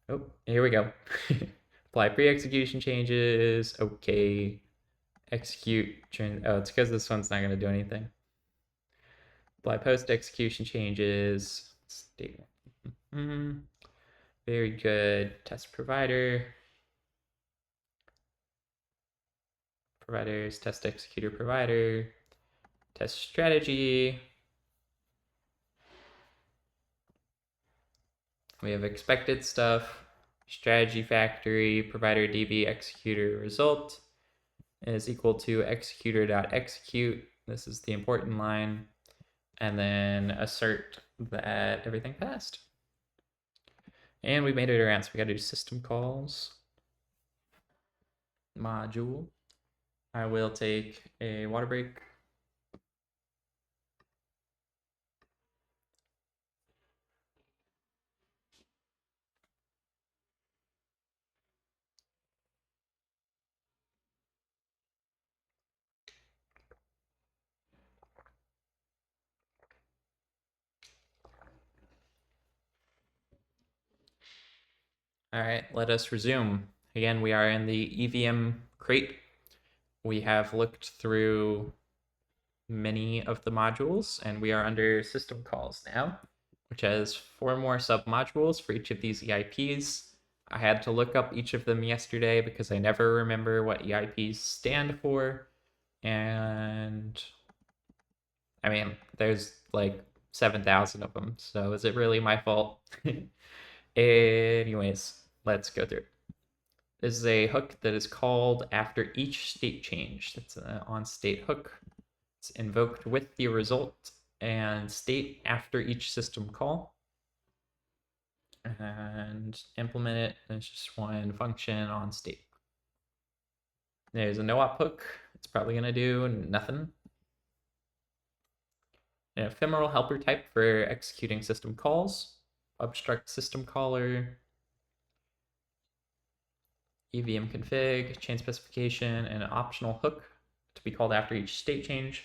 Oh, here we go. Apply pre-execution changes. Okay. Execute. Oh, it's because this one's not going to do anything. Apply post-execution changes. Statement. Very good. Test provider. Providers. Test executor provider. Test strategy. We have expected stuff. Strategy factory. Provider DB executor result is equal to executor.execute. This is the important line. And then assert that everything passed. And we made it around, so we gotta do system calls. Module. I will take a water break. All right, let us resume. Again, we are in the EVM crate. We have looked through many of the modules, and we are under system calls now, which has 4 more submodules for each of these EIPs. I had to look up each of them yesterday because I never remember what EIPs stand for. And I mean, there's like 7,000 of them, so is it really my fault? Anyways, let's go through. This is a hook that is called after each state change. That's an on-state hook. It's invoked with the result and state after each system call. And implement it. It's just one function on state. There's a no-op hook. It's probably going to do nothing. An ephemeral helper type for executing system calls. Obstruct system caller. EVM config, chain specification, and an optional hook to be called after each state change.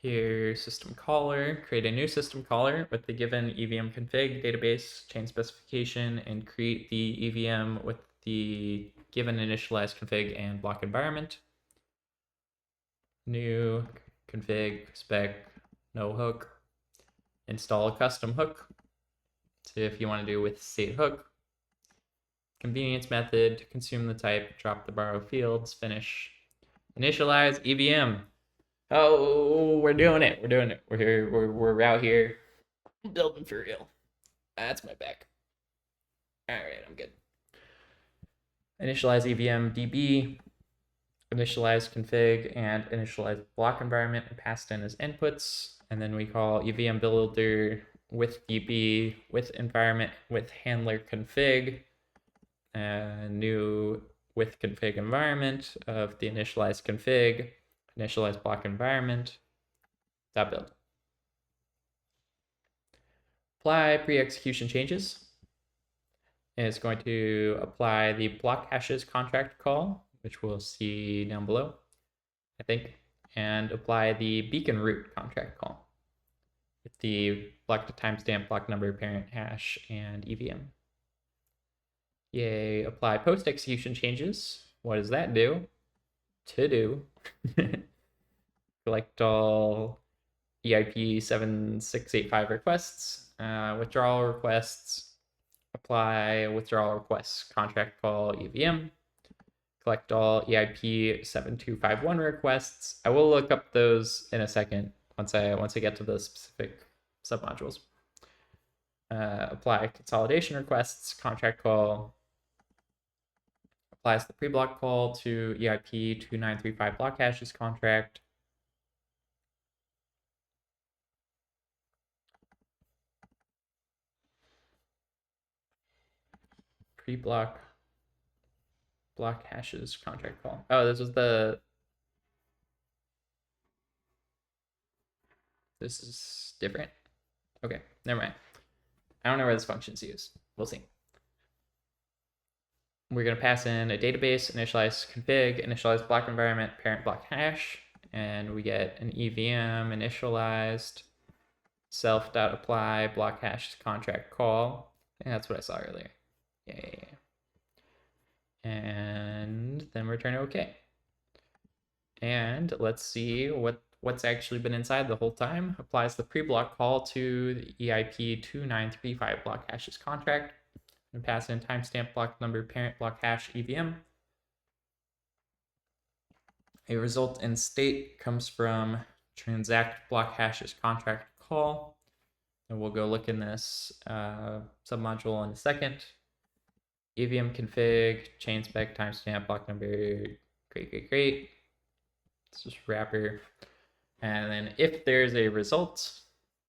Here, system caller, create a new system caller with the given EVM config, database, chain specification, and create the EVM with the given initialized config and block environment. New config, spec, no hook. Install a custom hook. So if you want to do with state hook. Convenience method, consume the type, drop the borrow fields, finish. Initialize EVM. Oh, we're doing it. We're doing it. We're here. We're out here building for real. That's my back. All right, I'm good. Initialize EVM DB, initialize config, and initialize block environment and passed in as inputs. And then we call EVM builder with DB, with environment, with handler config, new with config environment of the initialized config, initialize block environment, .build. Apply pre-execution changes. And it's going to apply the block hashes contract call, which we'll see down below, I think, and apply the beacon root contract call with the block to timestamp, block number, parent hash, and EVM. Yay, apply post-execution changes. What does that do? To do. Collect all EIP 7685 requests, withdrawal requests, apply withdrawal requests, contract call EVM, collect all EIP 7251 requests. I will look up those in a second once I get to the specific submodules. Apply consolidation requests, contract call, applies the pre-block call to EIP 2935 block hashes contract. Pre-block block hashes contract call. Oh, this is different. Okay, never mind. I don't know where this function is used. We'll see. We're going to pass in a database, initialize config, initialize block environment, parent block hash, and we get an EVM initialized self.apply block hash contract call. And that's what I saw earlier. Yay. And then return OK. And let's see what's actually been inside the whole time. Applies the pre-block call to the EIP 2935 block hashes contract. And pass in timestamp block number parent block hash EVM. A result in state comes from transact block hashes contract call. And we'll go look in this submodule in a second. EVM config, chain spec, timestamp, block number, great. It's just wrapper. And then if there's a result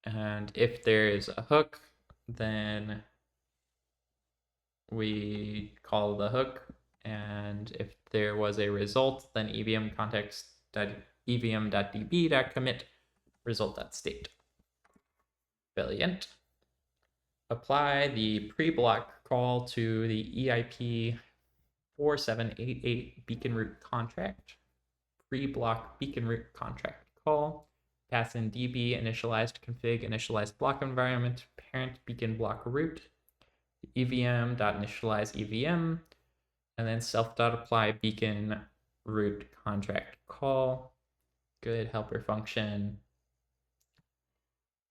and if there is a hook, then we call the hook. And if there was a result, then EVM context.evm.db.commit result.state. Brilliant. Apply the pre-block call to the EIP 4788 beacon root contract. Pre-block beacon root contract call. Pass in DB initialized config initialized block environment parent beacon block root. EVM.initialize EVM, and then self.apply beacon root contract call. Good helper function,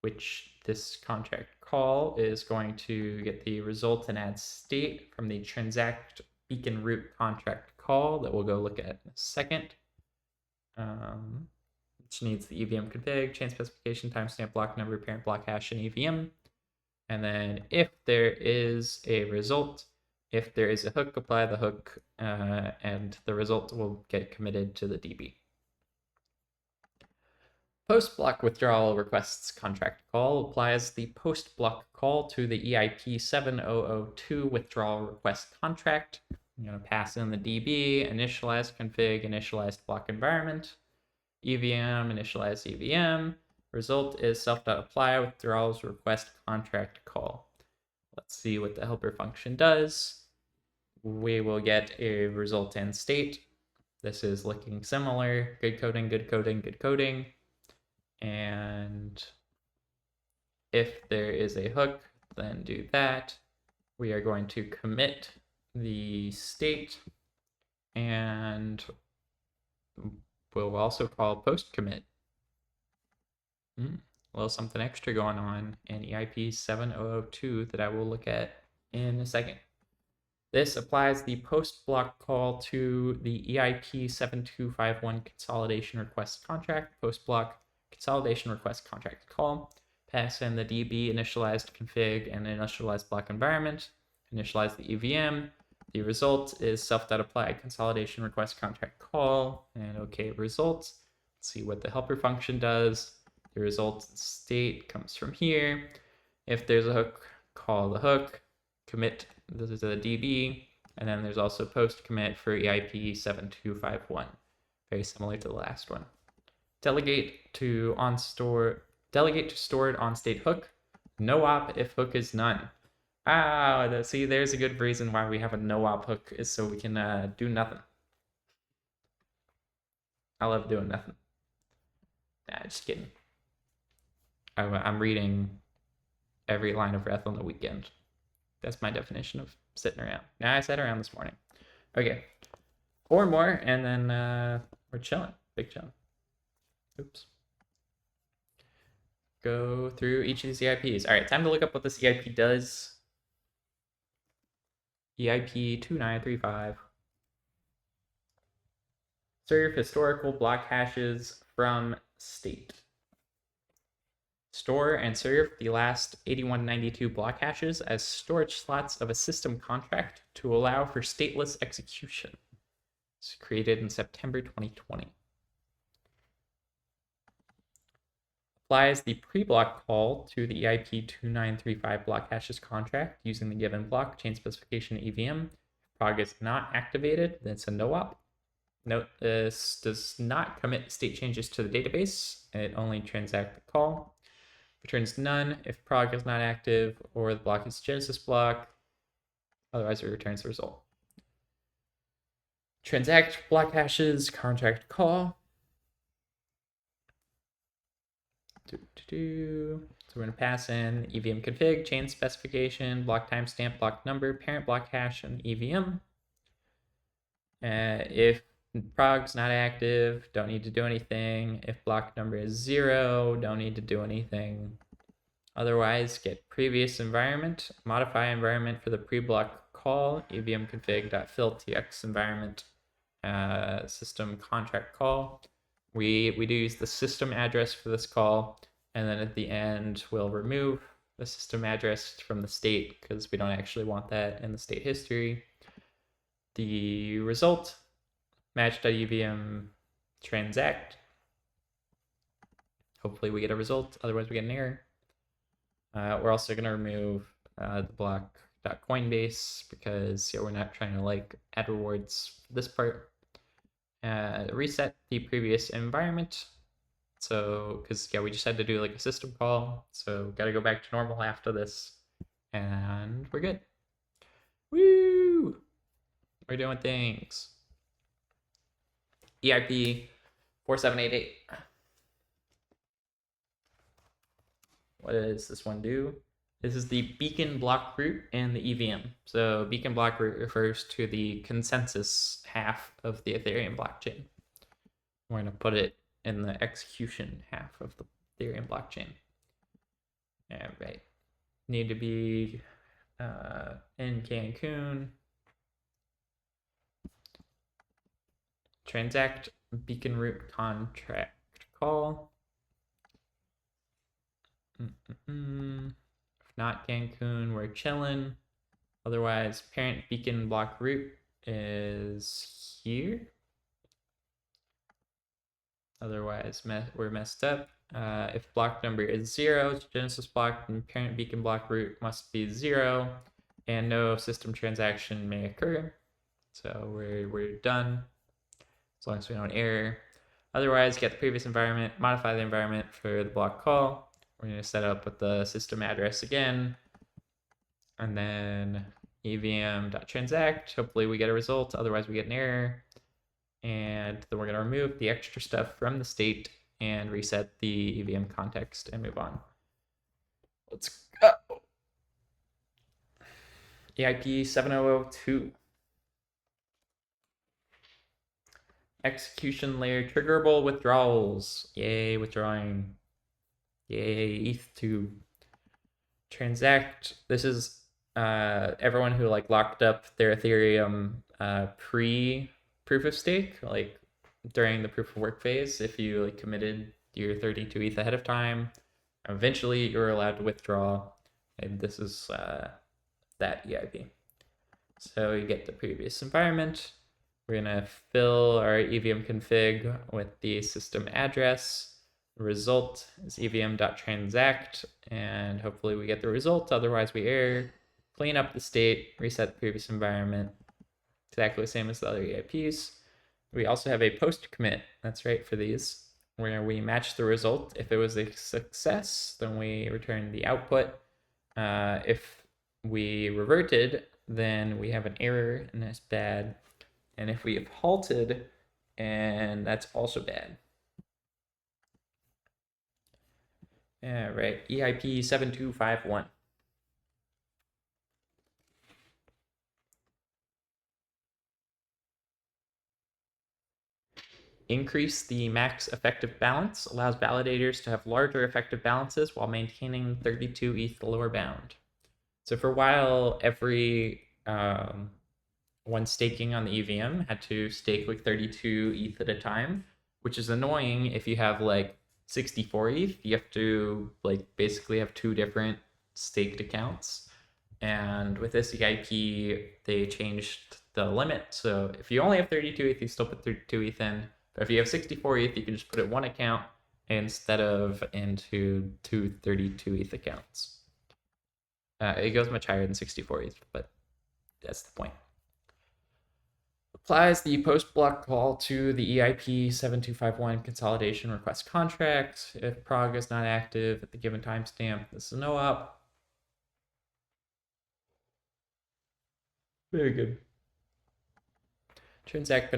which this contract call is going to get the result and add state from the transact beacon root contract call that we'll go look at in a second. Which needs the EVM config, chain specification, timestamp, block number, parent block hash, and EVM. And then if there is a result, if there is a hook, apply the hook, and the result will get committed to the DB. Post-block withdrawal requests contract call applies the post-block call to the EIP 7002 withdrawal request contract. I'm going to pass in the DB, initialize config, initialized block environment, EVM, initialize EVM. Result is self.apply withdrawals request contract call. Let's see what the helper function does. We will get a result and state. This is looking similar. Good coding, good coding, good coding. And if there is a hook, then do that. We are going to commit the state, and we'll also call post commit. A little something extra going on in EIP 7002 that I will look at in a second. This applies the post block call to the EIP 7251 consolidation request contract, post block consolidation request contract call. Pass in the DB initialized config and initialized block environment, initialize the EVM. The result is self.apply consolidation request contract call, and OK results. Let's see what the helper function does. The result state comes from here. If there's a hook, call the hook, commit this is a DB, and then there's also post commit for EIP 7251. Very similar to the last one. Delegate to stored on state hook. No op if hook is none. See, there's a good reason why we have a no op hook, is so we can do nothing. I love doing nothing. Nah, just kidding. I'm reading every line of Wrath on the weekend. That's my definition of sitting around. Now I sat around this morning. Okay, 4 more, and then we're chilling. Big chilling. Oops. Go through each of these EIPs. All right, time to look up what this EIP does. EIP 2935. Serve historical block hashes from state. Store and serve the last 8192 block hashes as storage slots of a system contract to allow for stateless execution. It's created in September 2020. Applies the pre-block call to the EIP 2935 block hashes contract using the given blockchain specification EVM. If PROG is not activated, then it's a no-op. Note this does not commit state changes to the database. It only transacts the call. Returns none if PROG is not active or the block is Genesis block. Otherwise, it returns the result. Transact block hashes, contract call. So we're going to pass in EVM config, chain specification, block timestamp, block number, parent block hash, and EVM. If PROG's not active, don't need to do anything. If block number is 0, don't need to do anything. Otherwise, get previous environment, modify environment for the pre-block call, EVM config.fill.tx environment, system contract call. We do use the system address for this call, and then at the end, we'll remove the system address from the state because we don't actually want that in the state history. The result, match.evm transact. Hopefully we get a result, otherwise we get an error. We're also going to remove the block.coinbase because we're not trying to like add rewards for this part. Reset the previous environment. So, because we just had to do like a system call. So, got to go back to normal after this. And we're good. Woo! We're doing things. EIP 4788. What does this one do? This is the beacon block root and the EVM. So beacon block root refers to the consensus half of the Ethereum blockchain. We're going to put it in the execution half of the Ethereum blockchain. All right. Need to be in Cancun. Transact beacon root contract call. If not Cancun, we're chilling. Otherwise, parent beacon block root is here. Otherwise, we're messed up. If block number is 0, it's Genesis block, then parent beacon block root must be 0, and no system transaction may occur. So we're done, as long as we don't error. Otherwise, get the previous environment, modify the environment for the block call. We're going to set up with the system address again, and then evm.transact. Hopefully we get a result, otherwise we get an error. And then we're going to remove the extra stuff from the state and reset the EVM context and move on. Let's go. EIP 7002. Execution layer triggerable withdrawals. Yay, withdrawing. Yay, ETH2. Transact. This is everyone who like locked up their Ethereum pre-proof of stake, like during the proof of work phase. If you like committed your 32 ETH ahead of time, eventually you're allowed to withdraw. And this is that EIP. So you get the previous environment. We're gonna fill our EVM config with the system address. Result is evm.transact, and hopefully we get the result, otherwise we error. Clean up the state, reset the previous environment. Exactly the same as the other EIPs. We also have a post commit, that's right, for these, where we match the result. If it was a success, then we return the output. If we reverted, then we have an error, and that's bad. And if we have halted, and that's also bad. All right, EIP 7251. increase the max effective balance, allows validators to have larger effective balances while maintaining 32 ETH lower bound. So for a while, every one staking on the EVM had to stake like 32 ETH at a time, which is annoying if you have like 64 ETH. You have to like basically have two different staked accounts. And with this EIP, they changed the limit. So if you only have 32 ETH, you still put 32 ETH in. But if you have 64 ETH, you can just put it in one account instead of into two 32 ETH accounts. It goes much higher than 64 ETH, but that's the point. Applies the post block call to the EIP 7251 consolidation request contract if prog is not active at the given timestamp. This is no op. Very good. Transact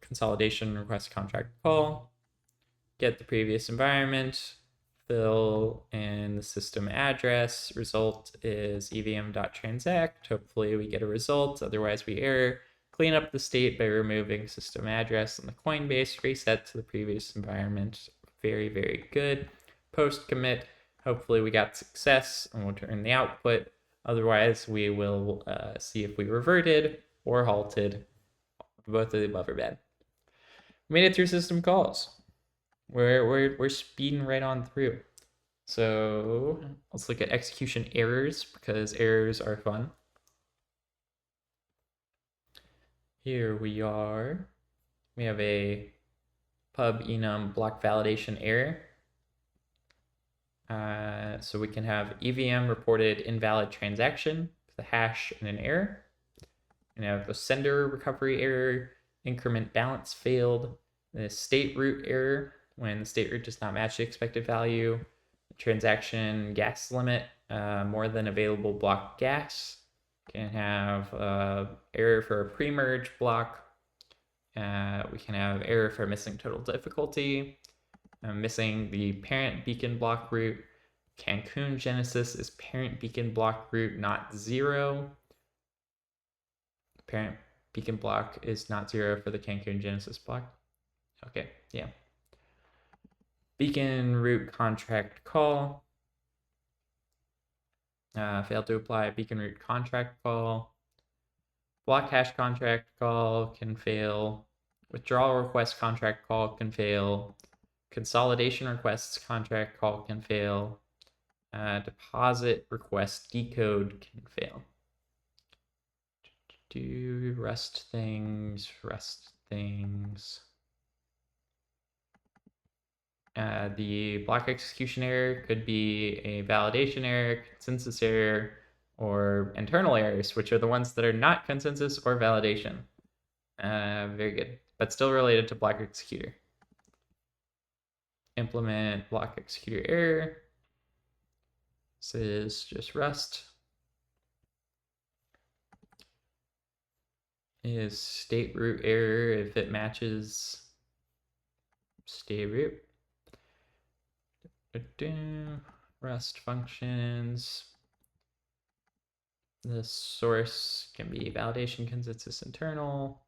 consolidation request contract call. Get the previous environment. Fill in the system address. Result is evm.transact. Hopefully we get a result. Otherwise we error. Clean up the state by removing system address on the Coinbase. Reset to the previous environment. Very, very good. Post commit. Hopefully we got success and we'll turn the output. Otherwise, we will see if we reverted or halted. Both of the above are bad. We made it through system calls. We're speeding right on through. So let's look at execution errors because errors are fun. Here we are. We have a pub enum block validation error. So we can have EVM reported invalid transaction, the hash and an error. And have a sender recovery error, increment balance failed, the state root error when the state root does not match the expected value, transaction gas limit more than available block gas. Can have error for a pre-merge block. We can have error for missing total difficulty. Missing the parent beacon block root. Cancun Genesis is parent beacon block root not 0. Parent beacon block is not 0 for the Cancun Genesis block. Okay, yeah. Beacon root contract call. Failed to apply beacon root contract call. Block hash contract call can fail. Withdrawal request contract call can fail. Consolidation requests contract call can fail. Deposit request decode can fail. Do rest things. The block execution error could be a validation error, consensus error, or internal errors, which are the ones that are not consensus or validation. Very good, but still related to block executor. Implement block executor error. This is just rust. Is state root error if it matches state root. Rust functions. The source can be validation, consensus, internal.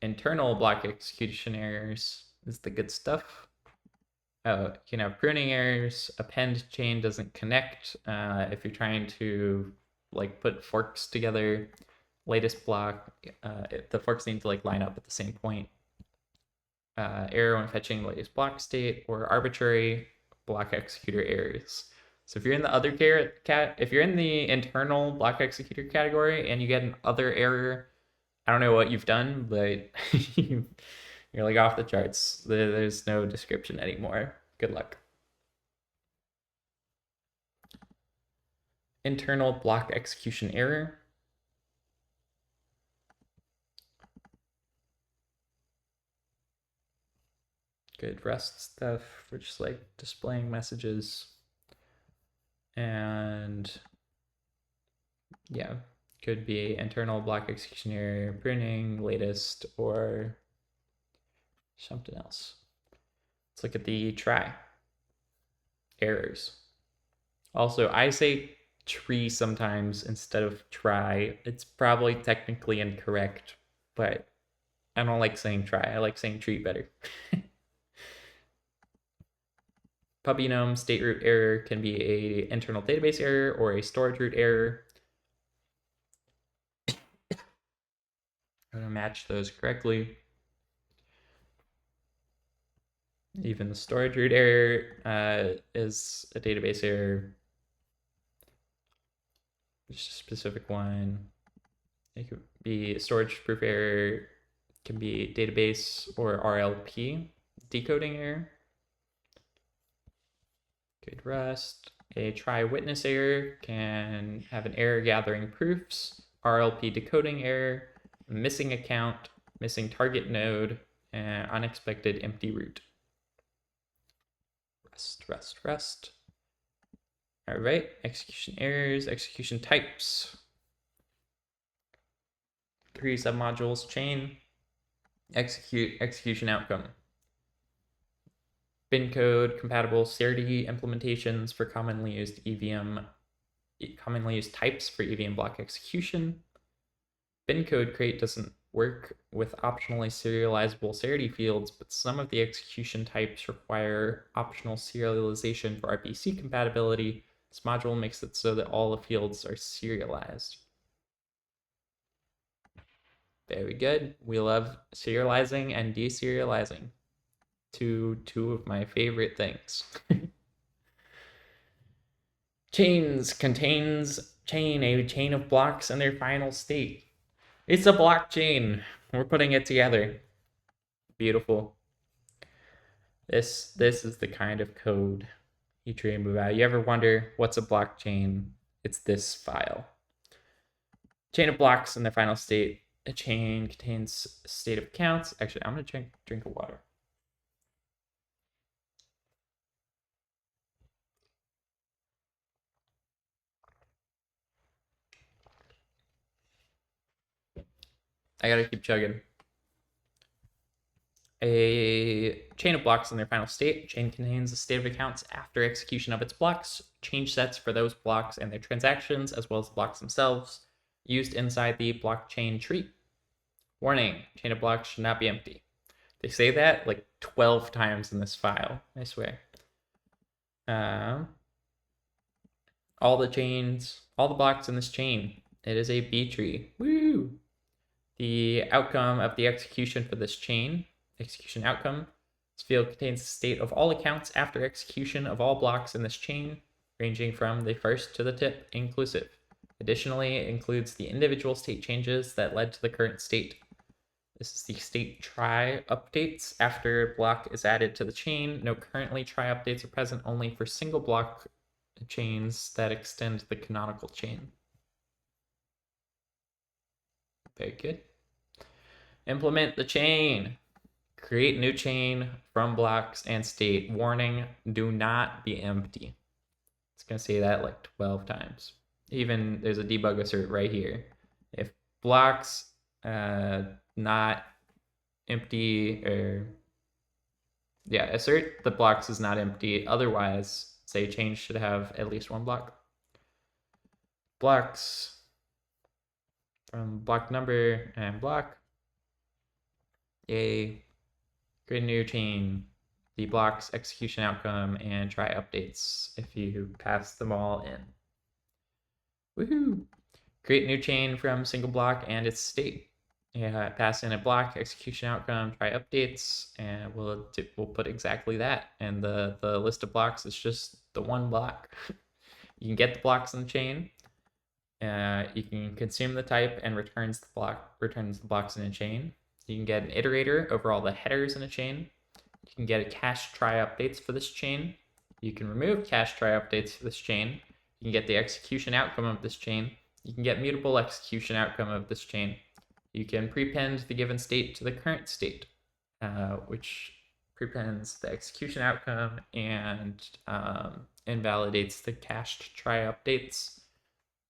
Internal block execution errors is the good stuff. You can have pruning errors. Append chain doesn't connect if you're trying to like put forks together. Latest block, the forks need to like line up at the same point. Error when fetching latest block state, or arbitrary block executor errors. So if you're in the other if you're in the internal block executor category and you get an other error, I don't know what you've done, but you're like off the charts. There's no description anymore. Good luck. Internal block execution error. Good Rust stuff for just like displaying messages. And yeah, could be internal block execution error, pruning, latest, or something else. Let's look at the try. Errors. Also, I say tree sometimes instead of try. It's probably technically incorrect, but I don't like saying try. I like saying treat better. Pubenome state root error can be a internal database error or a storage root error. I'm gonna match those correctly. Even the storage root error is a database error. Just a specific one. It could be a storage proof error, can be database or RLP decoding error. Good Rust. A try witness error can have an error gathering proofs, RLP decoding error, missing account, missing target node, and unexpected empty root. Rust. All right, execution errors, execution types. 3 submodules: chain, execute, execution outcome. Bin code compatible CRD implementations for commonly used types for EVM block execution. Bin code crate doesn't work with optionally serializable CRD fields, but some of the execution types require optional serialization for RPC compatibility. This module makes it so that all the fields are serialized. Very good. We love serializing and deserializing. Two of my favorite things. Chains contains a chain of blocks in their final state. It's a blockchain. We're putting it together. Beautiful. This is the kind of code you dream about. You ever wonder what's a blockchain? It's this file. Chain of blocks in their final state. A chain contains a state of counts. Actually, I'm gonna drink of water. I gotta keep chugging. A chain of blocks in their final state. Chain contains a state of accounts after execution of its blocks, change sets for those blocks and their transactions, as well as the blocks themselves, used inside the blockchain tree. Warning, chain of blocks should not be empty. They say that like 12 times in this file, I swear. All the blocks in this chain, it is a B tree. Woo! The outcome of the execution for this chain, execution outcome, this field contains the state of all accounts after execution of all blocks in this chain, ranging from the first to the tip inclusive. Additionally, it includes the individual state changes that led to the current state. This is the state try updates after a block is added to the chain. No currently try updates are present, only for single block chains that extend the canonical chain. Very good. Implement the chain. Create new chain from blocks and state. Warning, do not be empty. It's going to say that like 12 times. Even there's a debug assert right here. If blocks not empty, or yeah, assert the blocks is not empty. Otherwise, say chain should have at least one block. Blocks from block number and block. Create a new chain, the blocks, execution outcome, and try updates if you pass them all in. Woohoo! Create new chain from single block and its state. Yeah, pass in a block, execution outcome, try updates, and we'll put exactly that. And the list of blocks is just the one block. You can get the blocks in the chain. You can consume the type and returns the blocks in a chain. You can get an iterator over all the headers in a chain. You can get a cache try updates for this chain. You can remove cache try updates for this chain. You can get the execution outcome of this chain. You can get mutable execution outcome of this chain. You can prepend the given state to the current state, which prepends the execution outcome and invalidates the cached try updates.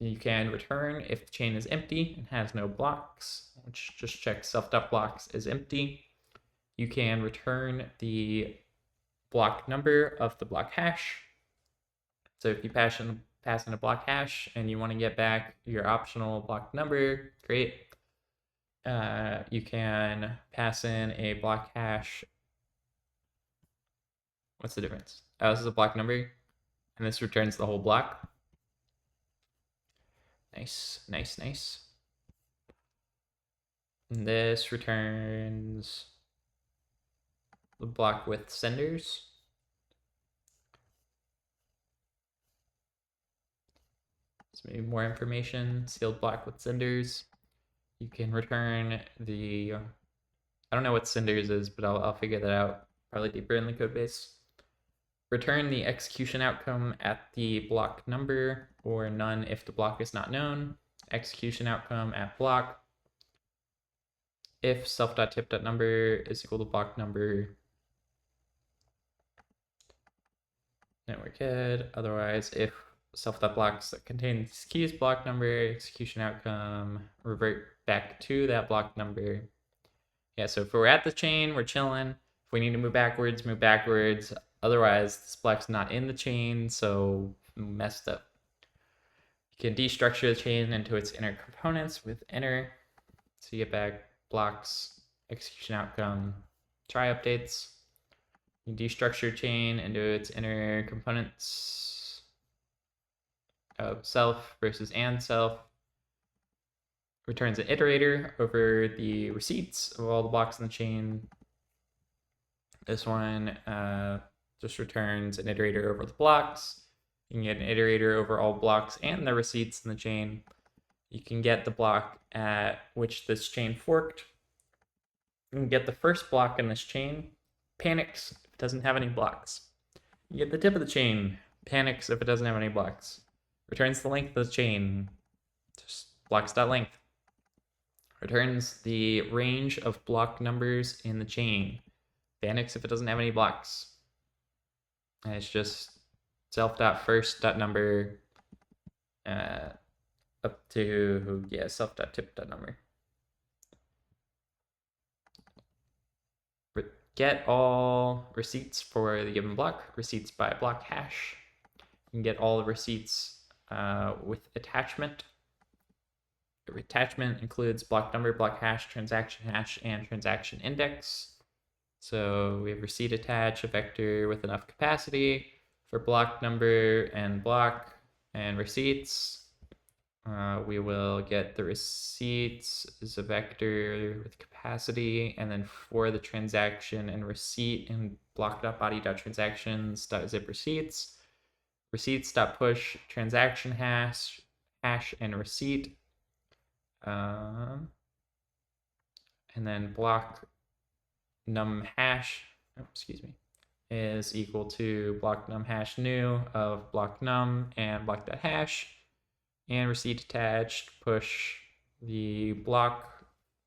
You can return if the chain is empty and has no blocks, which just checks self.blocks is empty. You can return the block number of the block hash. So if you pass in a block hash and you want to get back your optional block number, great. you can pass in a block hash. What's the difference? Oh, this is a block number, and this returns the whole block. Nice, nice, nice. And this returns the block with senders. So maybe more information, sealed block with senders. You can return the, I don't know what senders is, but I'll figure that out probably deeper in the code base. Return the execution outcome at the block number, or none if the block is not known. Execution outcome at block. If self.tip.number is equal to block number, then we're good. Otherwise, if self.blocks that contains keys block number, execution outcome, revert back to that block number. Yeah, so if we're at the chain, we're chilling. If we need to move backwards, move backwards. Otherwise, this block's not in the chain, so messed up. You can destructure the chain into its inner components with inner. So you get back blocks, execution outcome, try updates. You destructure chain into its inner components of self versus and self. Returns an iterator over the receipts of all the blocks in the chain. This one just returns an iterator over the blocks. You can get an iterator over all blocks and the receipts in the chain. You can get the block at which this chain forked. You can get the first block in this chain, panics if it doesn't have any blocks. You get the tip of the chain, panics if it doesn't have any blocks. Returns the length of the chain, just blocks.length. Returns the range of block numbers in the chain, panics if it doesn't have any blocks. And it's just self.first.number up to, yeah, self.tip.number. Get all receipts for the given block, receipts by block hash. You can get all the receipts with attachment. The attachment includes block number, block hash, transaction hash, and transaction index. So we have receipt attach, a vector with enough capacity for block number and block and receipts. We will get the receipts as a vector with capacity, and then for the transaction and receipt in block.body.transactions.zip receipts, receipts.push transaction hash and receipt, and then block num hash, is equal to block num hash new of block num and block.hash. And receipt attached, push the block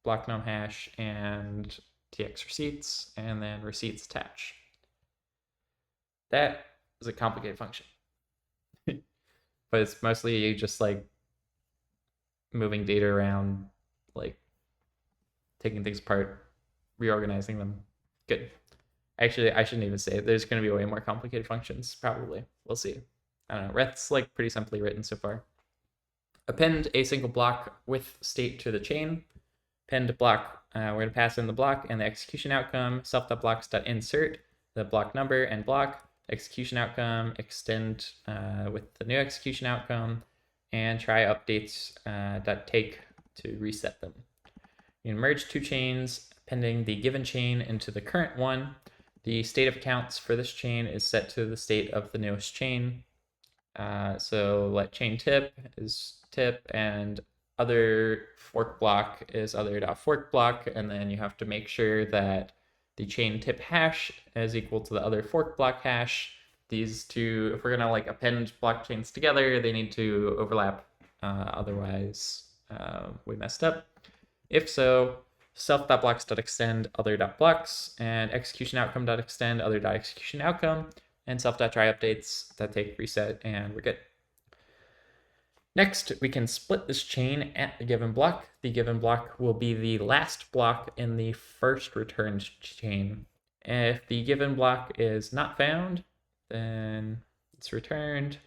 num hash, and tx receipts, and then receipts attach. That is a complicated function. But it's mostly just like moving data around, like taking things apart, reorganizing them. Good. Actually, I shouldn't even say it. There's going to be way more complicated functions, probably. We'll see. I don't know. Reth's like pretty simply written so far. Append a single block with state to the chain. Append block, we're going to pass in the block and the execution outcome, self.blocks.insert, the block number and block, execution outcome, extend with the new execution outcome, and try updates .take to reset them. You can merge two chains, appending the given chain into the current one. The state of counts for this chain is set to the state of the newest chain. So let chain tip is tip, and other fork block is other.fork block, and then you have to make sure that the chain tip hash is equal to the other fork block hash. These two, if we're gonna like append blockchains together, they need to overlap, otherwise we messed up. If so, self.blocks.extend other.blocks, and execution outcome.extend other.execution outcome, and self.try updates that take reset, and we're good. Next, we can split this chain at the given block. The given block will be the last block in the first returned chain. If the given block is not found, then it's returned.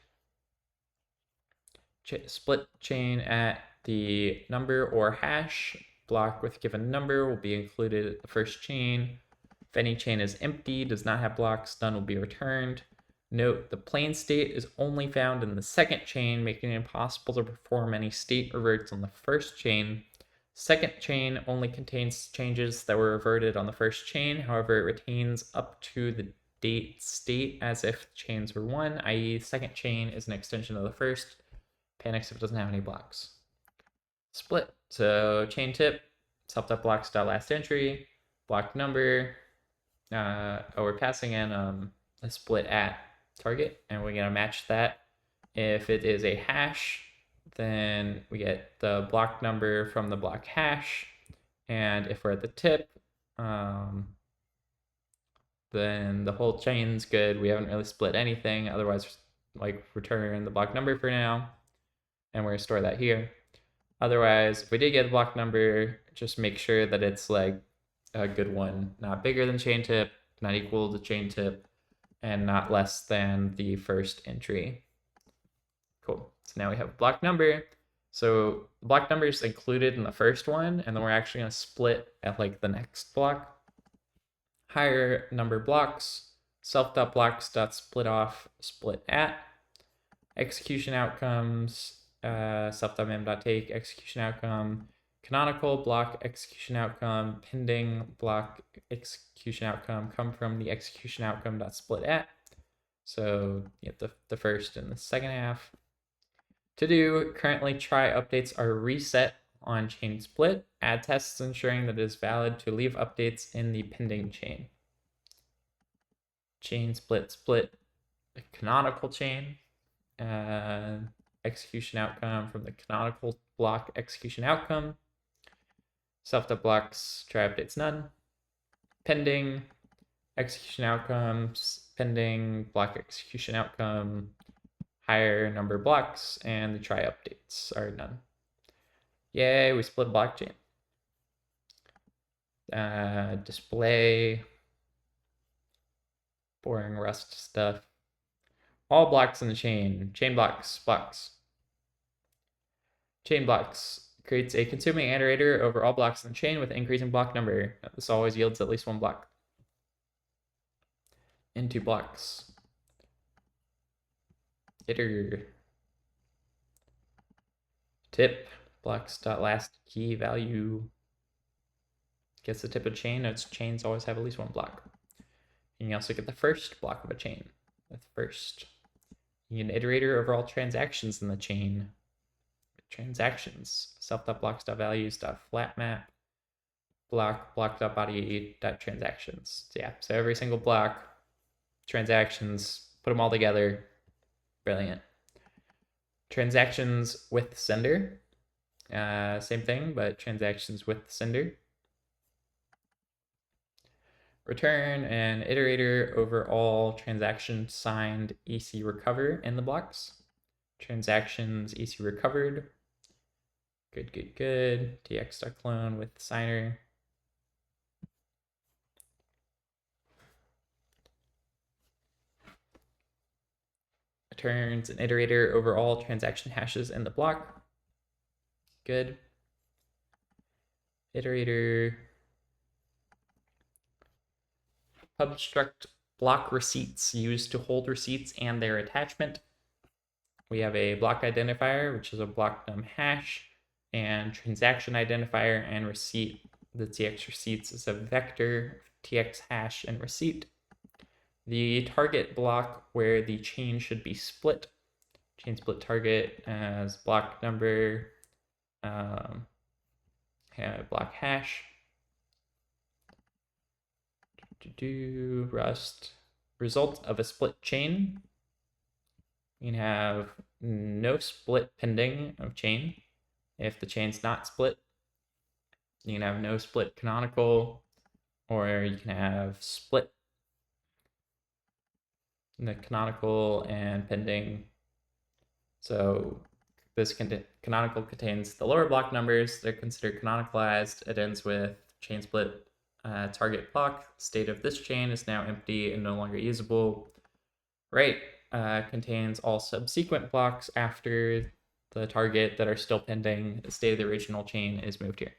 Split chain at the number or hash block with given number will be included at the first chain. If any chain is empty, does not have blocks, none will be returned. Note, the plain state is only found in the second chain, making it impossible to perform any state reverts on the first chain. Second chain only contains changes that were reverted on the first chain. However, it retains up to the date state as if chains were one, i.e. second chain is an extension of the first. Panics if it doesn't have any blocks. Split. So chain tip, self.blocks.last entry, block number. We're passing in a split at target, and we're gonna match that. If it is a hash, then we get the block number from the block hash, and if we're at the tip, then the whole chain's good. We haven't really split anything. Otherwise, like, return the block number for now, and we're gonna store that here. Otherwise, if we did get a block number, just make sure that it's like a good one, not bigger than chain tip, not equal to chain tip, and not less than the first entry. Cool. So now we have a block number. So the block number is included in the first one, and then we're actually going to split at like the next block. Higher number blocks, self.blocks.split off, split at. Execution outcomes, self.mem.take, execution outcome, canonical block execution outcome, pending block execution outcome come from the execution outcome.split at. So you have the first and the second half. To do, currently try updates are reset on chain split. Add tests ensuring that it is valid to leave updates in the pending chain. Chain split, the canonical chain. Execution outcome from the canonical block execution outcome. Self.blocks, try updates none. Pending execution outcomes, pending block execution outcome, higher number blocks, and the try updates are none. Yay, we split a blockchain. Display, boring Rust stuff. All blocks in the chain blocks. Chain blocks creates a consuming iterator over all blocks in the chain with increasing block number. This always yields at least one block. Into blocks. Iter. Tip, blocks.last key value. Gets the tip of chain. Notes chains always have at least one block. You can also get the first block of a chain with first. You get an iterator over all transactions in the chain. Transactions, self.blocks.values.flatmap, block.body.transactions. So yeah, so every single block, transactions, put them all together. Brilliant. Transactions with sender. Same thing, but transactions with sender. Return an iterator over all transactions signed EC recover in the blocks. Transactions EC recovered. Good. tx.clone with signer. Returns an iterator over all transaction hashes in the block. Good. Iterator. Pubstruct block receipts used to hold receipts and their attachment. We have a block identifier, which is a block num hash, and transaction identifier and receipt. The tx receipts is a vector, tx hash, and receipt. The target block where the chain should be split. Chain split target as block number, block hash. Rust. Result of a split chain. You can have no split pending of chain. If the chain's not split, you can have no split canonical, or you can have split in the canonical and pending. So this canonical contains the lower block numbers. They're considered canonicalized. It ends with chain split target block. State of this chain is now empty and no longer usable. Right. Contains all subsequent blocks after the target that are still pending. The state of the original chain is moved here.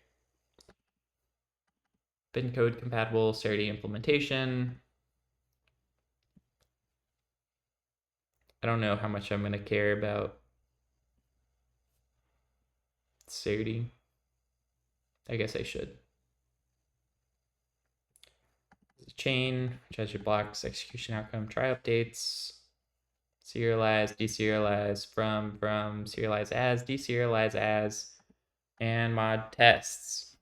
bin code compatible Serity implementation. I don't know how much I'm going to care about Serity. I guess I should. Chain, treasure blocks, execution outcome, try updates, serialize, deserialize, from, serialize as, deserialize as, and mod tests.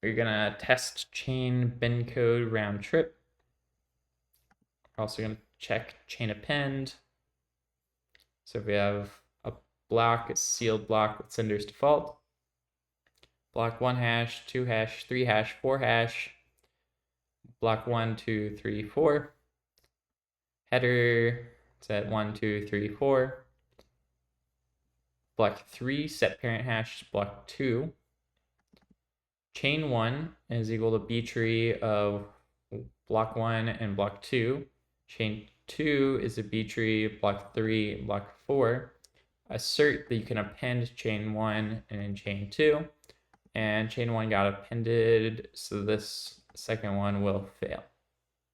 We're gonna test chain bin code round trip. We're also gonna check chain append. So if we have a block, a sealed block with sender's default, block 1 hash, 2 hash, 3 hash, 4 hash, block 1, 2, 3, 4. Header set 1, 2, 3, 4. Block 3, set parent hash block 2. Chain 1 is equal to B tree of block 1 and block 2. Chain 2 is a B tree, block 3, block 4. Assert that you can append chain 1 and chain 2. And chain 1 got appended, so this second one will fail.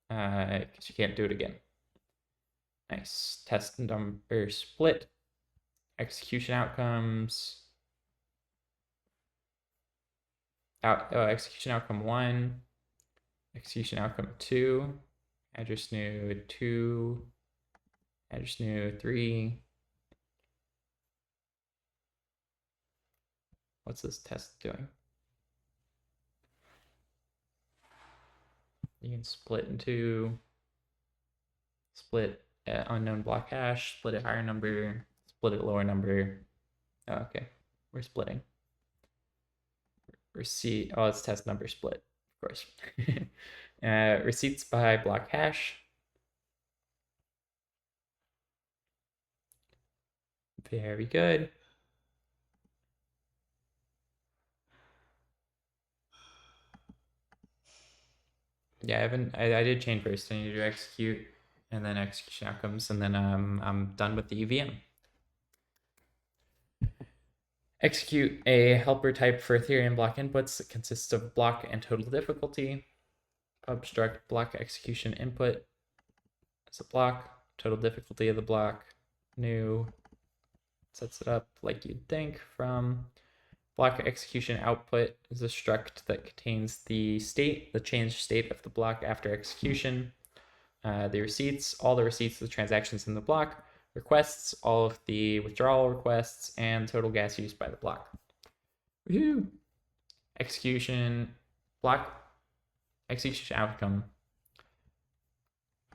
Because you can't do it again. Nice. Test number split. Execution outcomes. Execution outcome 1. Execution outcome 2. Address new 2. Address new 3. What's this test doing? You can split into split at unknown block hash, split at higher number, split at lower number. Oh, okay, we're splitting. Receipt, oh, it's test number split, of course. Receipts by block hash. Very good. Yeah, I did chain first. I need to execute and then execution outcomes, and then I'm done with the EVM. Execute a helper type for Ethereum block inputs that consists of block and total difficulty. Obstruct block execution input as a block, total difficulty of the block, new, sets it up like you'd think from block execution output is a struct that contains the state, the changed state of the block after execution, the receipts, all the receipts of the transactions in the block, requests, all of the withdrawal requests, and total gas used by the block. Woohoo! Execution block execution outcome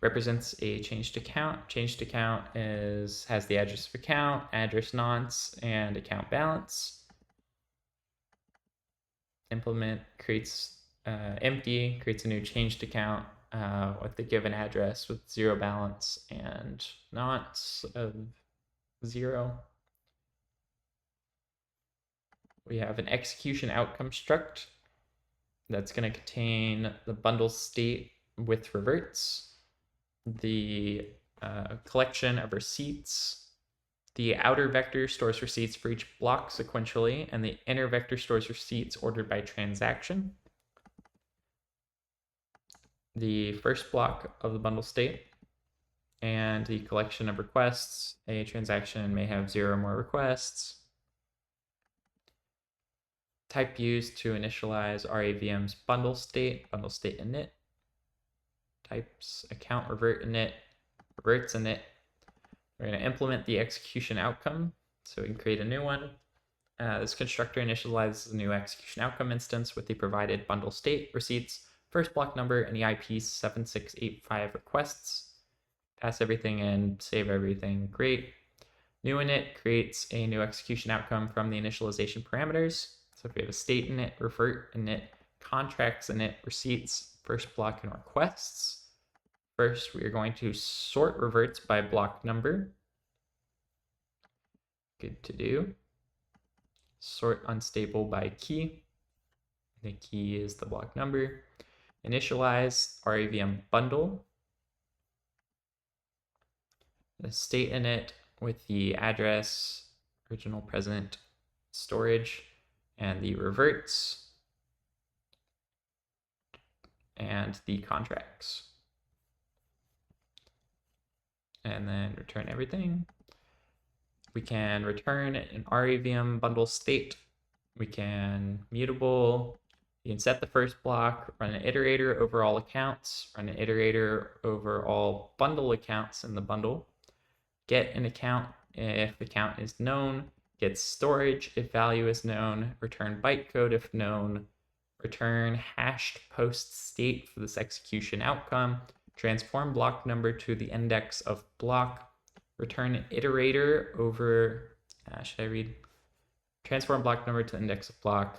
represents a changed account. Changed account has the address of account, address nonce, and account balance. Implement creates empty, creates a new changed account with the given address with 0 balance and nonce of 0. We have an execution outcome struct that's going to contain the bundle state with reverts, the collection of receipts. The outer vector stores receipts for each block sequentially, and the inner vector stores receipts ordered by transaction. The first block of the bundle state and the collection of requests. A transaction may have 0 or more requests. Type used to initialize RAVM's bundle state init. Types account revert init, reverts init. We're going to implement the execution outcome, so we can create a new one. This constructor initializes a new execution outcome instance with the provided bundle state, receipts, first block number, and the IP 7685 requests. Pass everything in, save everything, great. New init creates a new execution outcome from the initialization parameters. So if we have a state init, revert init, contracts init, receipts, first block, and requests. First, we are going to sort reverts by block number. Good to do. Sort unstable by key. The key is the block number. Initialize RAVM bundle. The state init with the address, original, present, storage, and the reverts. and the contracts. And then return everything. We can return an REVM bundle state. We can mutable. You can set the first block, run an iterator over all accounts, run an iterator over all bundle accounts in the bundle, get an account if the account is known, get storage if value is known, return bytecode if known, return hashed post state for this execution outcome, transform block number to the index of block, return an iterator over, should I read? Transform block number to index of block,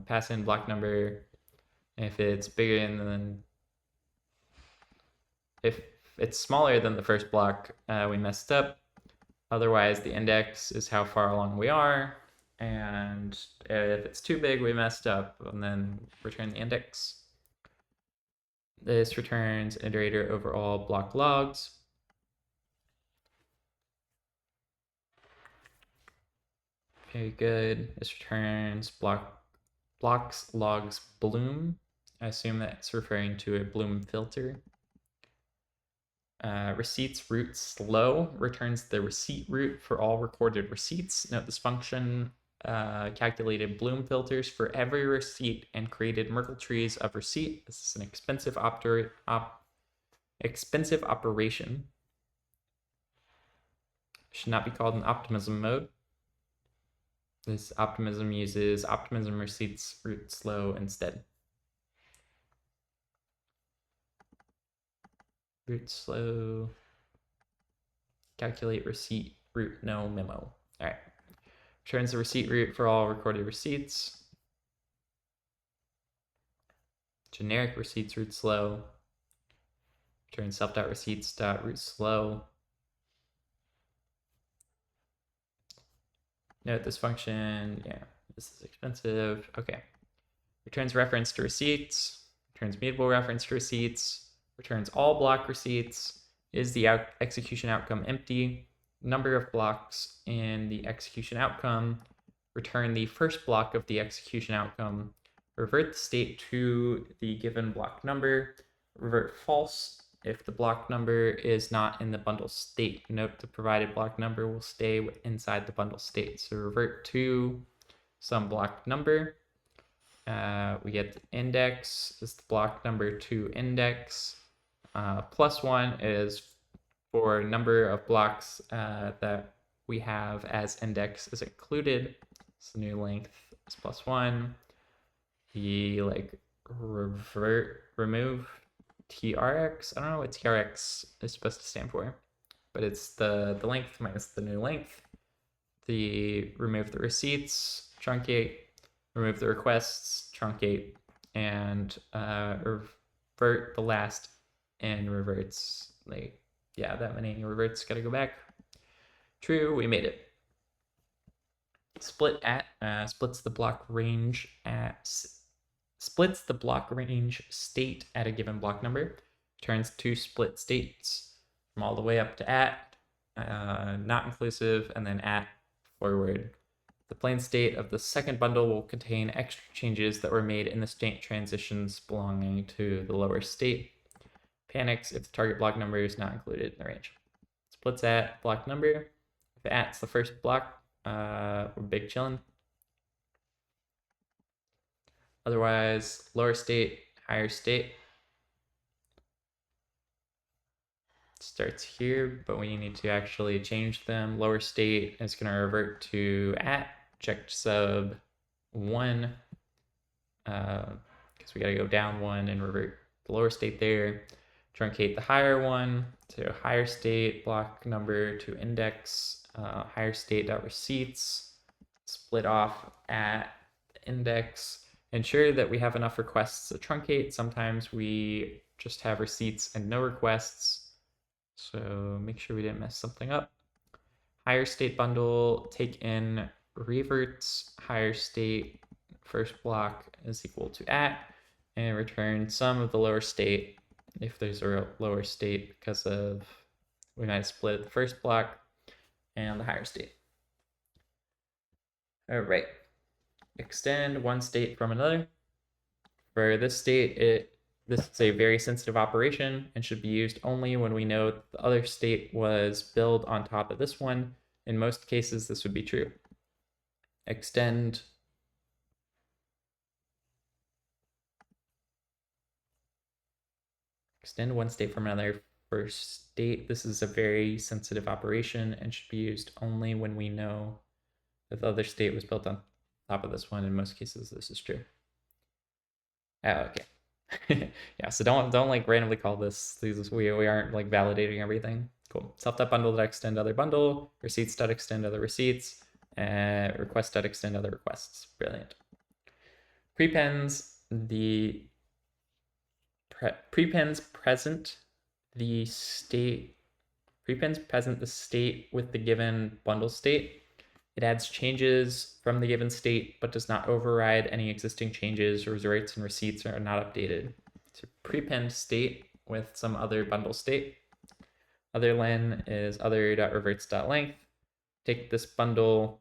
pass in block number if it's bigger than, if it's smaller than the first block, we messed up. Otherwise, the index is how far along we are. And if it's too big, we messed up, and then return the index. This returns iterator over all block logs. Very good. This returns blocks logs bloom. I assume that's referring to a bloom filter. Receipts root slow returns the receipt root for all recorded receipts. Note this function calculated bloom filters for every receipt and created Merkle trees of receipt. This is an expensive operation. Should not be called an optimism mode. This optimism uses optimism receipts root slow instead. Root slow. Calculate receipt root no memo. All right. Returns the receipt root for all recorded receipts. Generic receipts root slow. Returns self.receipts.root slow. Note this function, yeah, this is expensive. Okay. Returns reference to receipts. Returns mutable reference to receipts. Returns all block receipts. Is the execution outcome empty? Number of blocks in the execution outcome. Return the first block of the execution outcome. Revert the state to the given block number. Revert false if the block number is not in the bundle state. Note the provided block number will stay inside the bundle state. So revert to some block number. We get the index is the block number to index. +1 is for number of blocks that we have as index is included. So new length is +1. The remove TRX. I don't know what TRX is supposed to stand for, but it's the length minus the new length. The remove the receipts, truncate, remove the requests, truncate, and revert the last and reverts. Yeah, that many reverts gotta go back. True, we made it. Split at splits the block range state at a given block number. Turns two split states from all the way up to at, not inclusive, and then at forward. The plain state of the second bundle will contain extra changes that were made in the state transitions belonging to the lower state. Panics if the target block number is not included in the range. Splits at block number. If at's the first block, we're big chillin'. Otherwise, lower state, higher state. Starts here, but we need to actually change them. Lower state is going to revert to at checked sub 1 because we got to go down 1 and revert the lower state there. Truncate the higher one to higher state block number to index, higher state dot receipts, split off at the index. Ensure that we have enough requests to truncate. Sometimes we just have receipts and no requests, so make sure we didn't mess something up. Higher state bundle, take in reverts, higher state first block is equal to at, and return sum of the lower state if there's a lower state because of we might have split the first block and the higher state. All right, extend one state from another. For this state, it This is a very sensitive operation and should be used only when we know the other state was built on top of this one. In most cases, this would be true. Extend one state from another for state. This is a very sensitive operation and should be used only when we know that the other state was built on top of this one. In most cases, this is true. Okay. Yeah, so don't like randomly call this. We aren't like validating everything. Cool. Self.bundle.extend other bundle, receipts.extend other receipts, request.extend other requests. Brilliant. Prepends prepends present the state with the given bundle state. It adds changes from the given state, but does not override any existing changes. Resorts and receipts are not updated. So prepend state with some other bundle state. Other len is other.reverts.length. Take this bundle,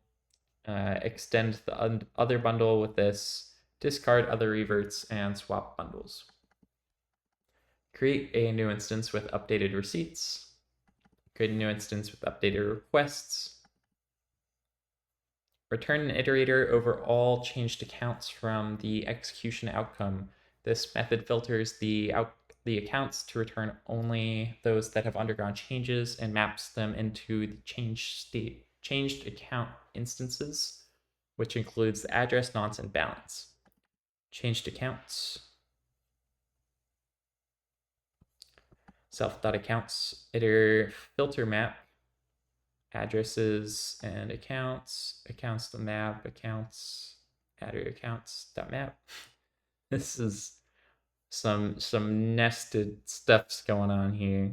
extend the other bundle with this, discard other reverts, and swap bundles. Create a new instance with updated receipts. Create a new instance with updated requests. Return an iterator over all changed accounts from the execution outcome. This method filters the accounts to return only those that have undergone changes and maps them into the changed account instances, which includes the address, nonce, and balance. Changed accounts. Self.accounts iter filter map addresses and accounts to map accounts accounts.map. This is some nested stuff's going on here.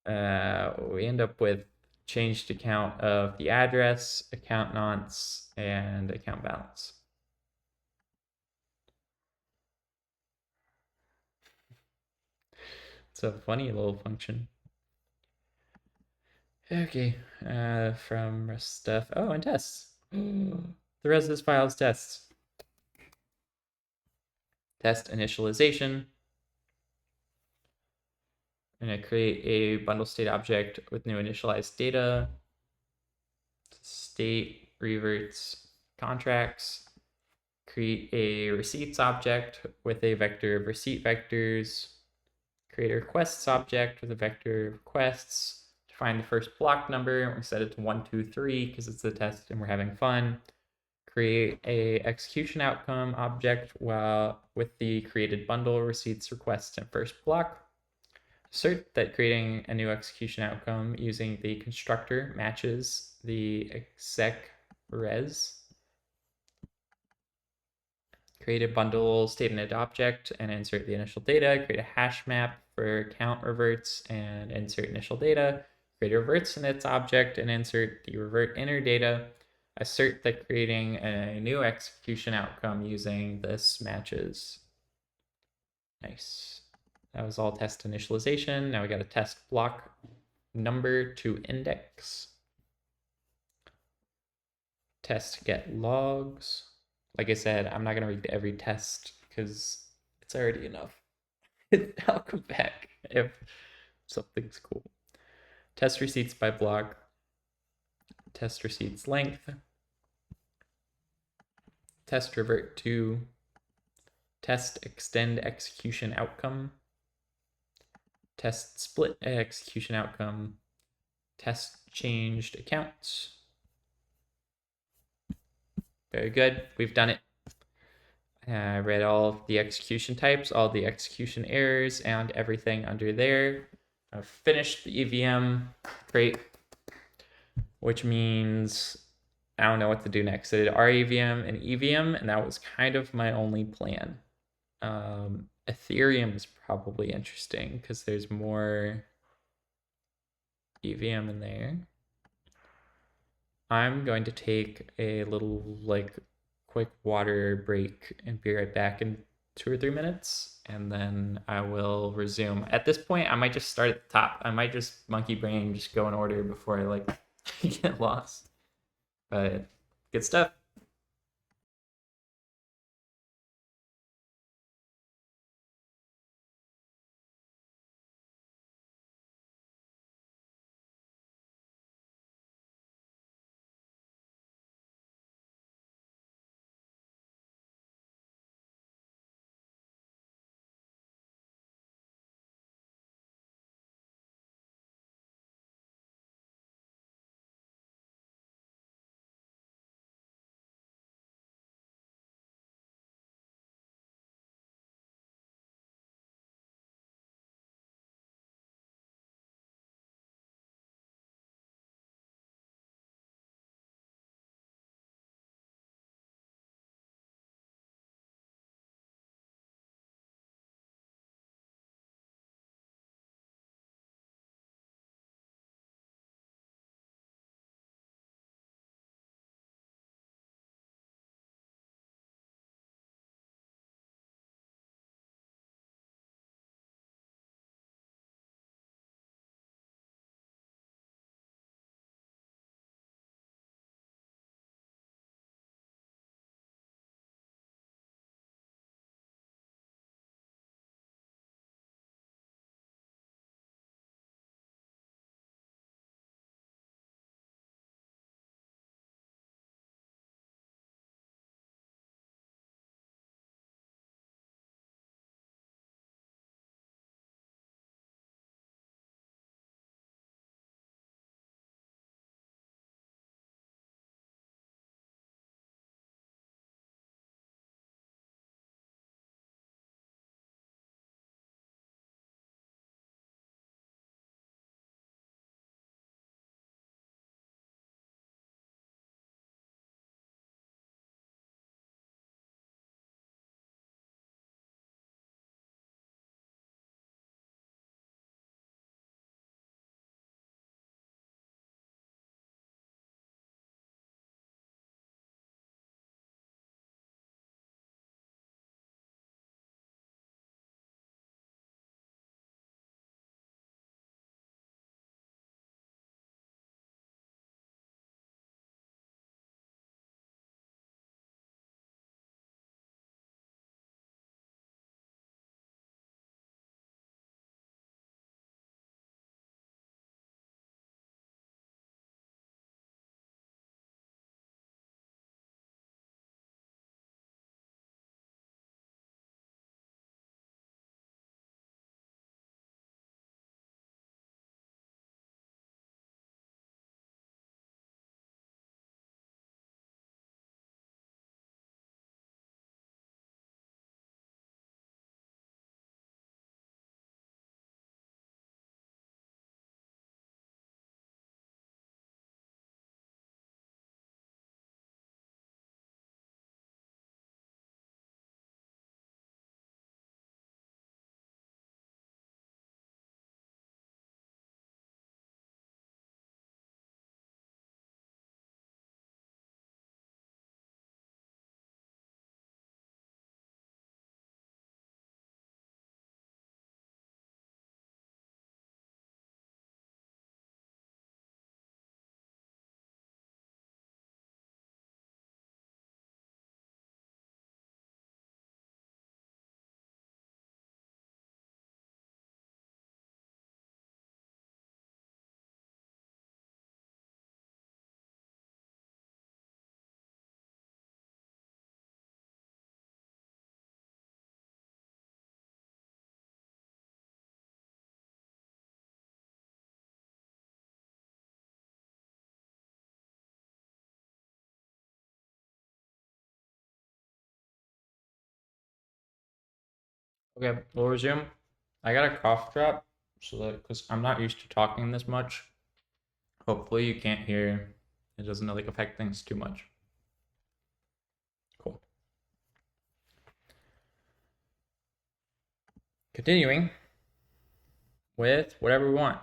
We end up with changed account of the address, account nonce, and account balance. It's a funny little function. Okay, from rest stuff. Oh, and tests. The rest of this file is tests. Test initialization. I'm going to create a bundle state object with new initialized data. State reverts contracts. Create a receipts object with a vector of receipt vectors. Create a requests object with a vector of requests. Find the first block number. We set it to 1, 2, 3 because it's a test and we're having fun. Create a execution outcome object with the created bundle, receipts, requests, and first block. Assert that creating a new execution outcome using the constructor matches the exec res. Create a bundle state init object and insert the initial data. Create a hash map for count reverts and insert initial data. Create a reverts inits object and insert the revert inner data. Assert that creating a new execution outcome using this matches. Nice. That was all test initialization. Now we got a test block number to index. Test get logs. Like I said, I'm not going to read every test because it's already enough. I'll come back if something's cool. Test receipts by block. Test receipts length. Test revert to. Test extend execution outcome. Test split execution outcome. Test changed accounts. Very good. We've done it. I read all of the execution types, all the execution errors, and everything under there. I've finished the EVM. Great. Which means I don't know what to do next. I did REVM and EVM, and that was kind of my only plan. Ethereum is probably interesting because there's more EVM in there. I'm going to take a little quick water break and be right back in 2 or 3 minutes, and then I will resume. At this point, I might just start at the top. I might just monkey brain, just go in order before I get lost. But good stuff. Okay, we'll resume. I got a cough drop, so that because I'm not used to talking this much. Hopefully you can't hear. It doesn't like affect things too much. Cool. Continuing with whatever we want.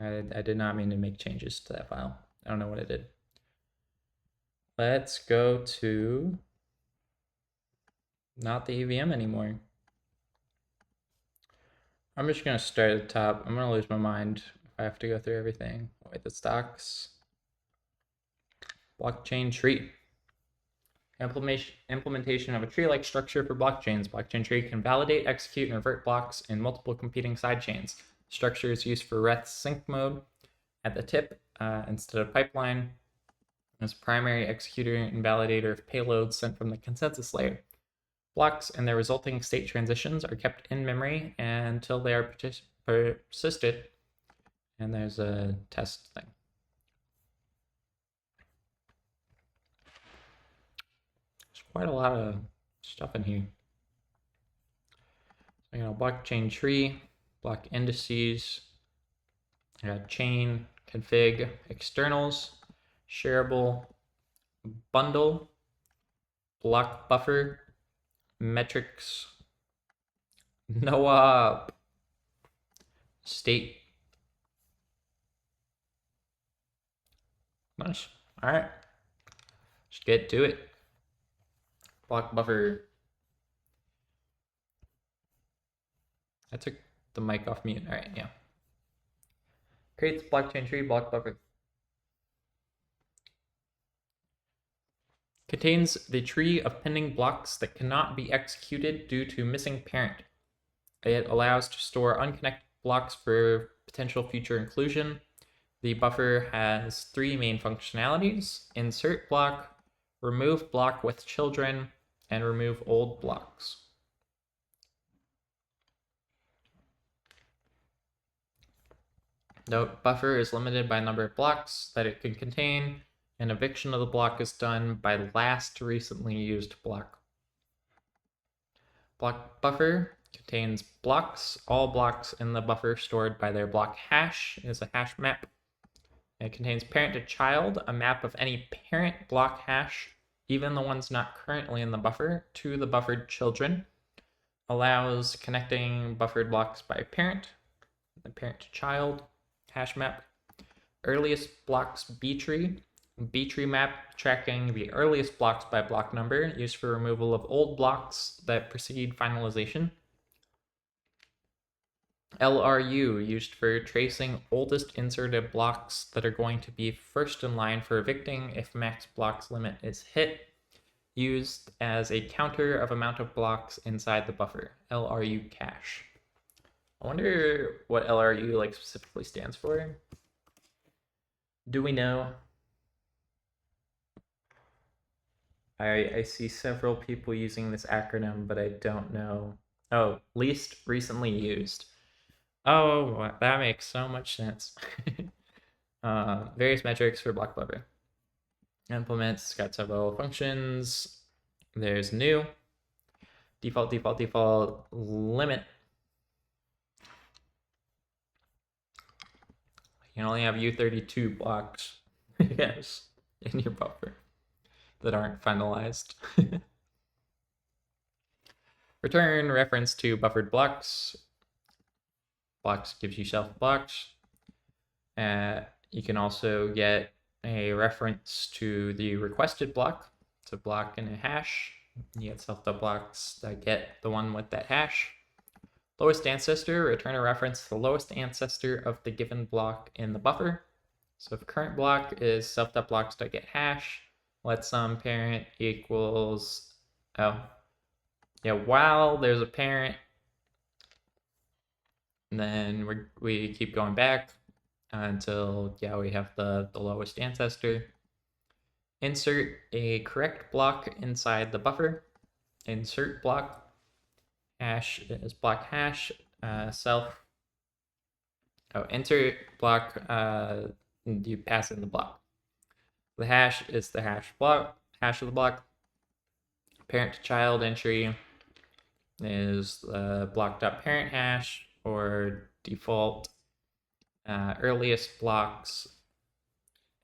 I did not mean to make changes to that file. I don't know what I did. Let's go to not the EVM anymore. I'm just gonna start at the top. I'm gonna lose my mind if I have to go through everything. Wait, the stocks. Blockchain tree. Implementation of a tree-like structure for blockchains. Blockchain tree can validate, execute, and revert blocks in multiple competing sidechains. The structure is used for RETH sync mode at the tip instead of pipeline as primary executor and validator of payloads sent from the consensus layer. Blocks and their resulting state transitions are kept in memory until they are persisted. And there's a test thing. There's quite a lot of stuff in here. So, blockchain tree, block indices, chain, config, externals, shareable, bundle, block buffer, metrics, no state. Nice. All right. Just get to it. Block buffer. I took the mic off mute. All right, yeah. Creates blockchain tree, block buffer. Contains the tree of pending blocks that cannot be executed due to missing parent. It allows to store unconnected blocks for potential future inclusion. The buffer has 3 main functionalities: insert block, remove block with children, and remove old blocks. Note, buffer is limited by number of blocks that it can contain, and eviction of the block is done by last recently used block. Block buffer contains blocks. All blocks in the buffer stored by their block hash is a hash map. It contains parent to child, a map of any parent block hash, even the ones not currently in the buffer, to the buffered children. Allows connecting buffered blocks by parent, the parent to child hash map. Earliest blocks B-tree. B-tree map tracking the earliest blocks by block number, used for removal of old blocks that precede finalization. LRU, used for tracing oldest inserted blocks that are going to be first in line for evicting if max blocks limit is hit. Used as a counter of amount of blocks inside the buffer. LRU cache. I wonder what LRU specifically stands for. Do we know? I see several people using this acronym, but I don't know. Oh, least recently used. Oh, that makes so much sense. Various metrics for block buffer. Implements, got several functions. There's new. Default, limit. You can only have U32 blocks, yes, in your buffer that aren't finalized. Return reference to buffered blocks. Blocks gives you self blocks. You can also get a reference to the requested block. It's a block in a hash. You get self blocks that get the one with that hash. Lowest ancestor, return a reference to the lowest ancestor of the given block in the buffer. So if current block is self.blocks.get hash, let some parent equals, while there's a parent, and then we keep going back until, we have the lowest ancestor. Insert a correct block inside the buffer. Insert block. Hash is block hash, self. Insert block, you pass in the block. The hash is the hash of the block. Parent to child entry is the block.parent hash, or default earliest blocks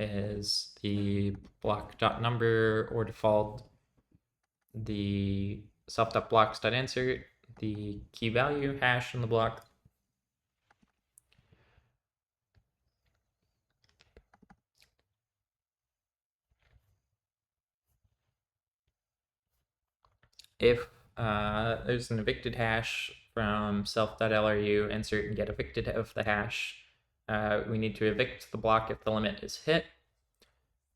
is the block.number, or default the self.blocks.insert, the key value hash in the block. If there's an evicted hash from self.lru insert and get evicted of the hash, we need to evict the block if the limit is hit.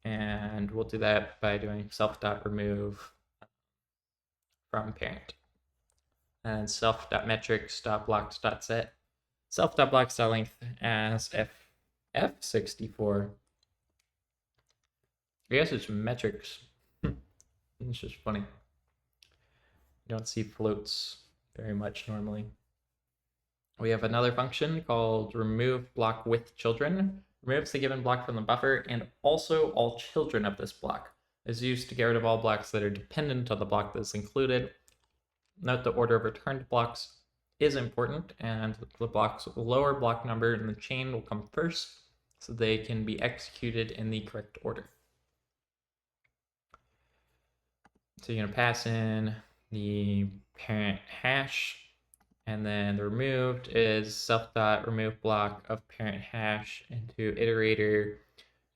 And we'll do that by doing self.remove from parent. And self.metrics.blocks.set self.blocks.length as f64. I guess it's metrics. It's just funny. You don't see floats very much normally. We have another function called remove block with children. Removes the given block from the buffer and also all children of this block. Is used to get rid of all blocks that are dependent on the block that's included. Note the order of returned blocks is important, and the block's lower block number in the chain will come first, so they can be executed in the correct order. So you're going to pass in the parent hash, and then the removed is self.remove block of parent hash into iterator,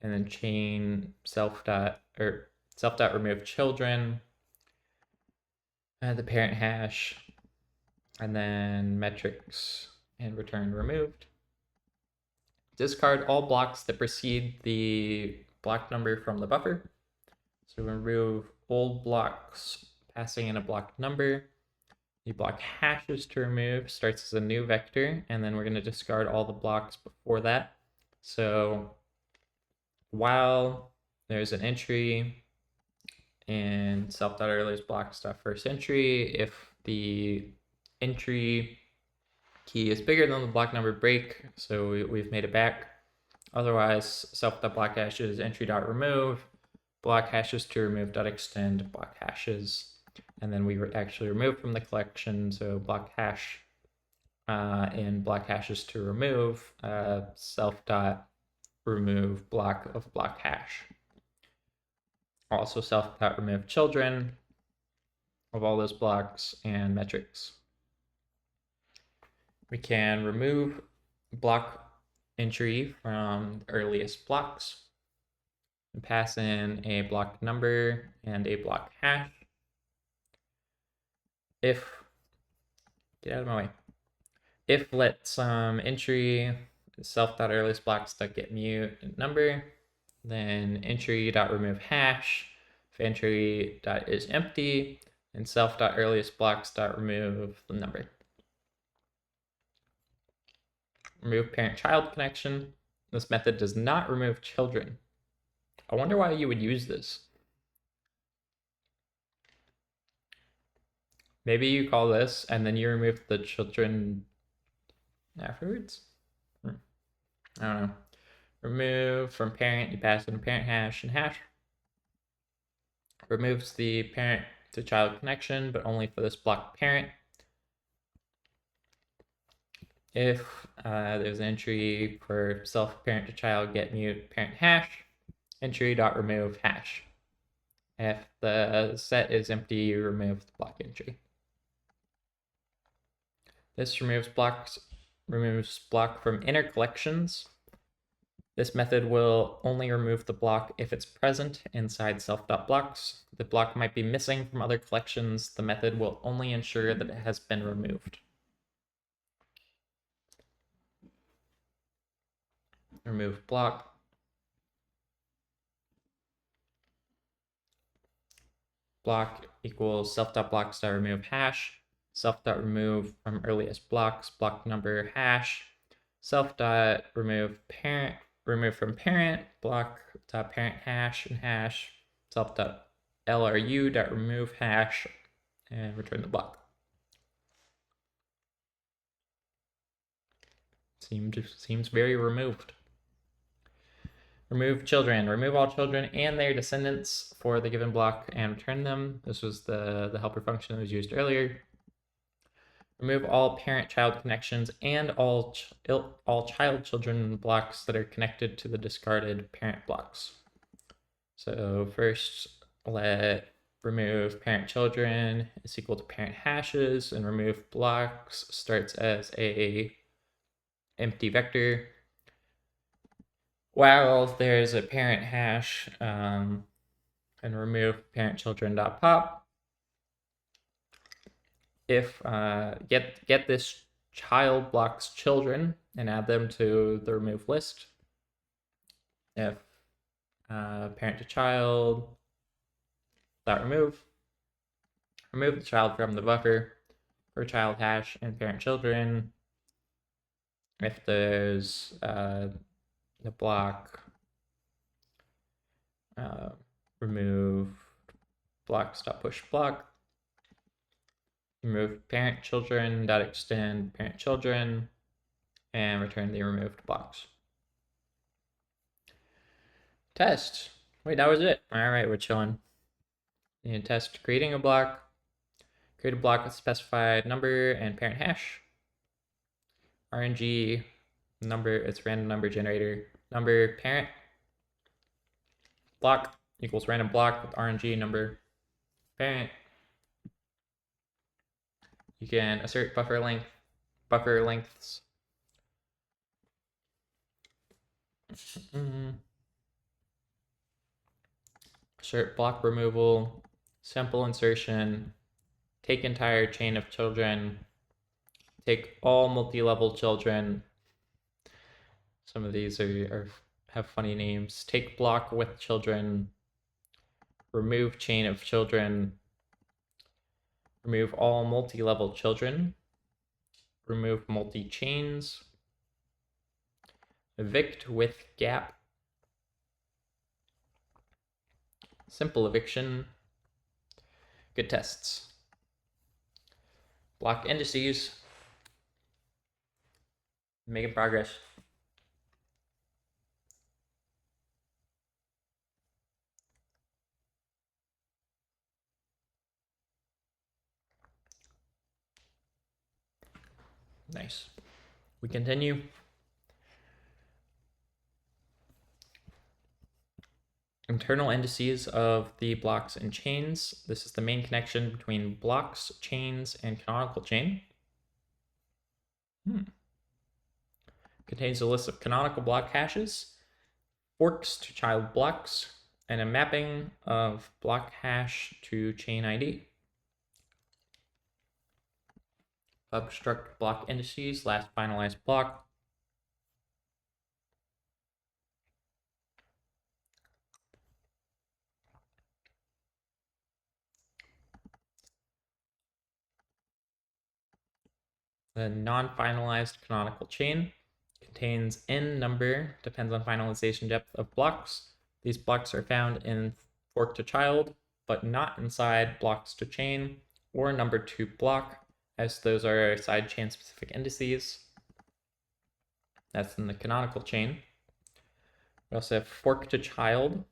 and then chain self.remove children, and the parent hash, and then metrics and return removed. Discard all blocks that precede the block number from the buffer. So remove old blocks passing in a block number. The block hashes to remove starts as a new vector, and then we're going to discard all the blocks before that. So while there's an entry in self.earliest blocks.first entry, if the entry key is bigger than the block number break, so we've made it back. Otherwise, self.block hashes entry.remove, block hashes to remove.extend, block hashes, and then we actually remove from the collection, so block hash in block hashes to remove, self.remove block of block hash. Also self.remove children of all those blocks and metrics. We can remove block entry from earliest blocks and pass in a block number and a block hash. If, get out of my way. If let some entry self.earliest blocks.getMute number, then entry.remove hash, if entry is empty, and self.earliest blocks.remove the number. Remove parent-child connection. This method does not remove children. I wonder why you would use this. Maybe you call this and then you remove the children afterwards? I don't know. Remove from parent, you pass in parent hash and hash. Removes the parent to child connection, but only for this block parent. If there's an entry for self parent to child get mute parent hash, entry.remove hash. If the set is empty, you remove the block entry. This removes block from inner collections. This method will only remove the block if it's present inside self.blocks. The block might be missing from other collections. The method will only ensure that it has been removed. Remove block. Block equals self.blocks.remove hash. Self.remove from earliest blocks, block number hash. Self.remove parent, remove from parent, block.parent hash and hash. Self.lru.remove hash and return the block. Seems very removed. Remove children. Remove all children and their descendants for the given block and return them. This was the helper function that was used earlier. Remove all parent-child connections and all child children blocks that are connected to the discarded parent blocks. So first, let remove parent children is equal to parent hashes, and remove blocks starts as a empty vector. While there's a parent hash, and remove parent children dot pop. If get this child blocks children and add them to the remove list. If parent to child dot remove the child from the buffer for child hash and parent children. If there's the block, remove blocks dot push block. Remove parent children dot extend parent children, and return the removed blocks. Test. Wait, that was it. All right, we're chilling. You test creating a block. Create a block with specified number and parent hash. RNG number, it's random number generator. Number parent block equals random block with RNG number parent. You can assert buffer lengths. Assert block removal, simple insertion, take entire chain of children, take all multi-level children. Some of these have funny names. Take block with children, remove chain of children, remove all multi-level children, remove multi-chains, evict with gap, simple eviction, good tests. Block indices, making progress. Nice. We continue. Internal indices of the blocks and chains. This is the main connection between blocks, chains, and canonical chain. Contains a list of canonical block hashes, forks to child blocks, and a mapping of block hash to chain ID. Obstruct block indices, last finalized block. The non-finalized canonical chain contains n number, depends on finalization depth of blocks. These blocks are found in fork to child, but not inside blocks to chain or number 2 block, as those are sidechain specific indices. That's in the canonical chain. We also have fork to child,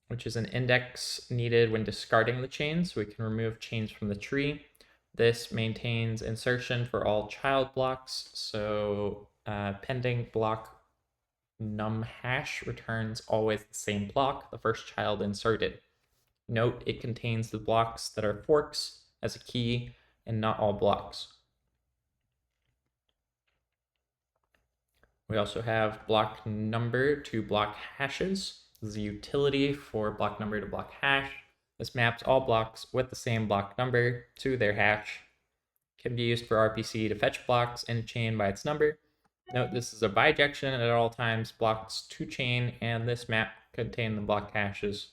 which is an index needed when discarding the chain, so we can remove chains from the tree. This maintains insertion for all child blocks, so pending block num hash returns always the same block, the first child inserted. Note it contains the blocks that are forks as a key and not all blocks. We also have block number to block hashes. This is a utility for block number to block hash. This maps all blocks with the same block number to their hash. Can be used for RPC to fetch blocks in a chain by its number. Note this is a bijection at all times. Blocks to chain and this map contain the block hashes.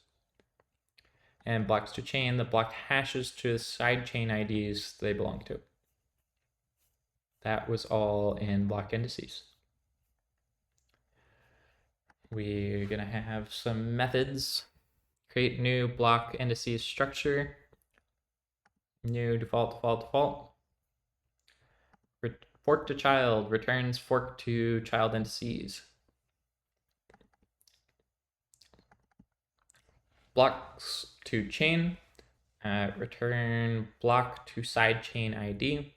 And blocks to chain, the block hashes to the side chain IDs they belong to. That was all in block indices. We're gonna have some methods. Create new block indices structure. New default. Fork to child returns fork to child indices. Blocks to chain, return block to side chain ID.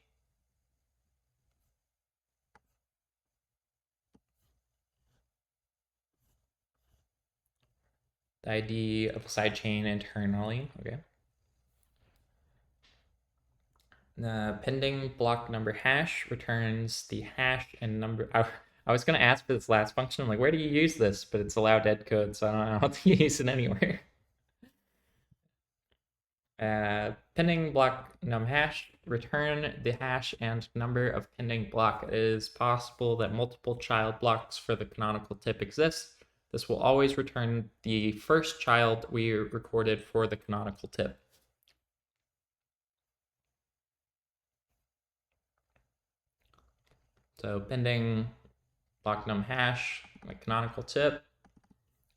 the ID of a sidechain internally. Okay. The pending block number hash returns the hash and number. I was going to ask for this last function. I'm like, where do you use this? But it's allowed dead code, so I don't know how to use it anywhere. Pending block num hash, return the hash and number of pending block. It is possible that multiple child blocks for the canonical tip exist. This will always return the first child we recorded for the canonical tip. So pending block num hash, my canonical tip,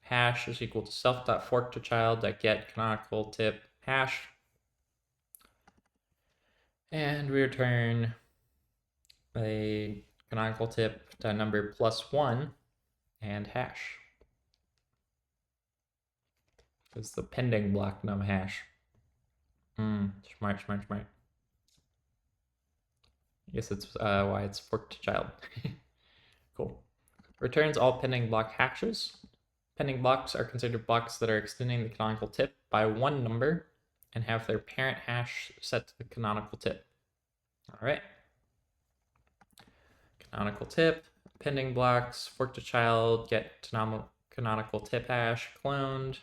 hash is equal to self.fork to child.get canonical tip hash. And we return a canonical tip number +1 and hash. It's the pending block num hash. Smart. I guess it's why it's forked to child. Cool. Returns all pending block hashes. Pending blocks are considered blocks that are extending the canonical tip by one number and have their parent hash set to the canonical tip. All right. Canonical tip, pending blocks, fork to child, get canonical tip hash, cloned.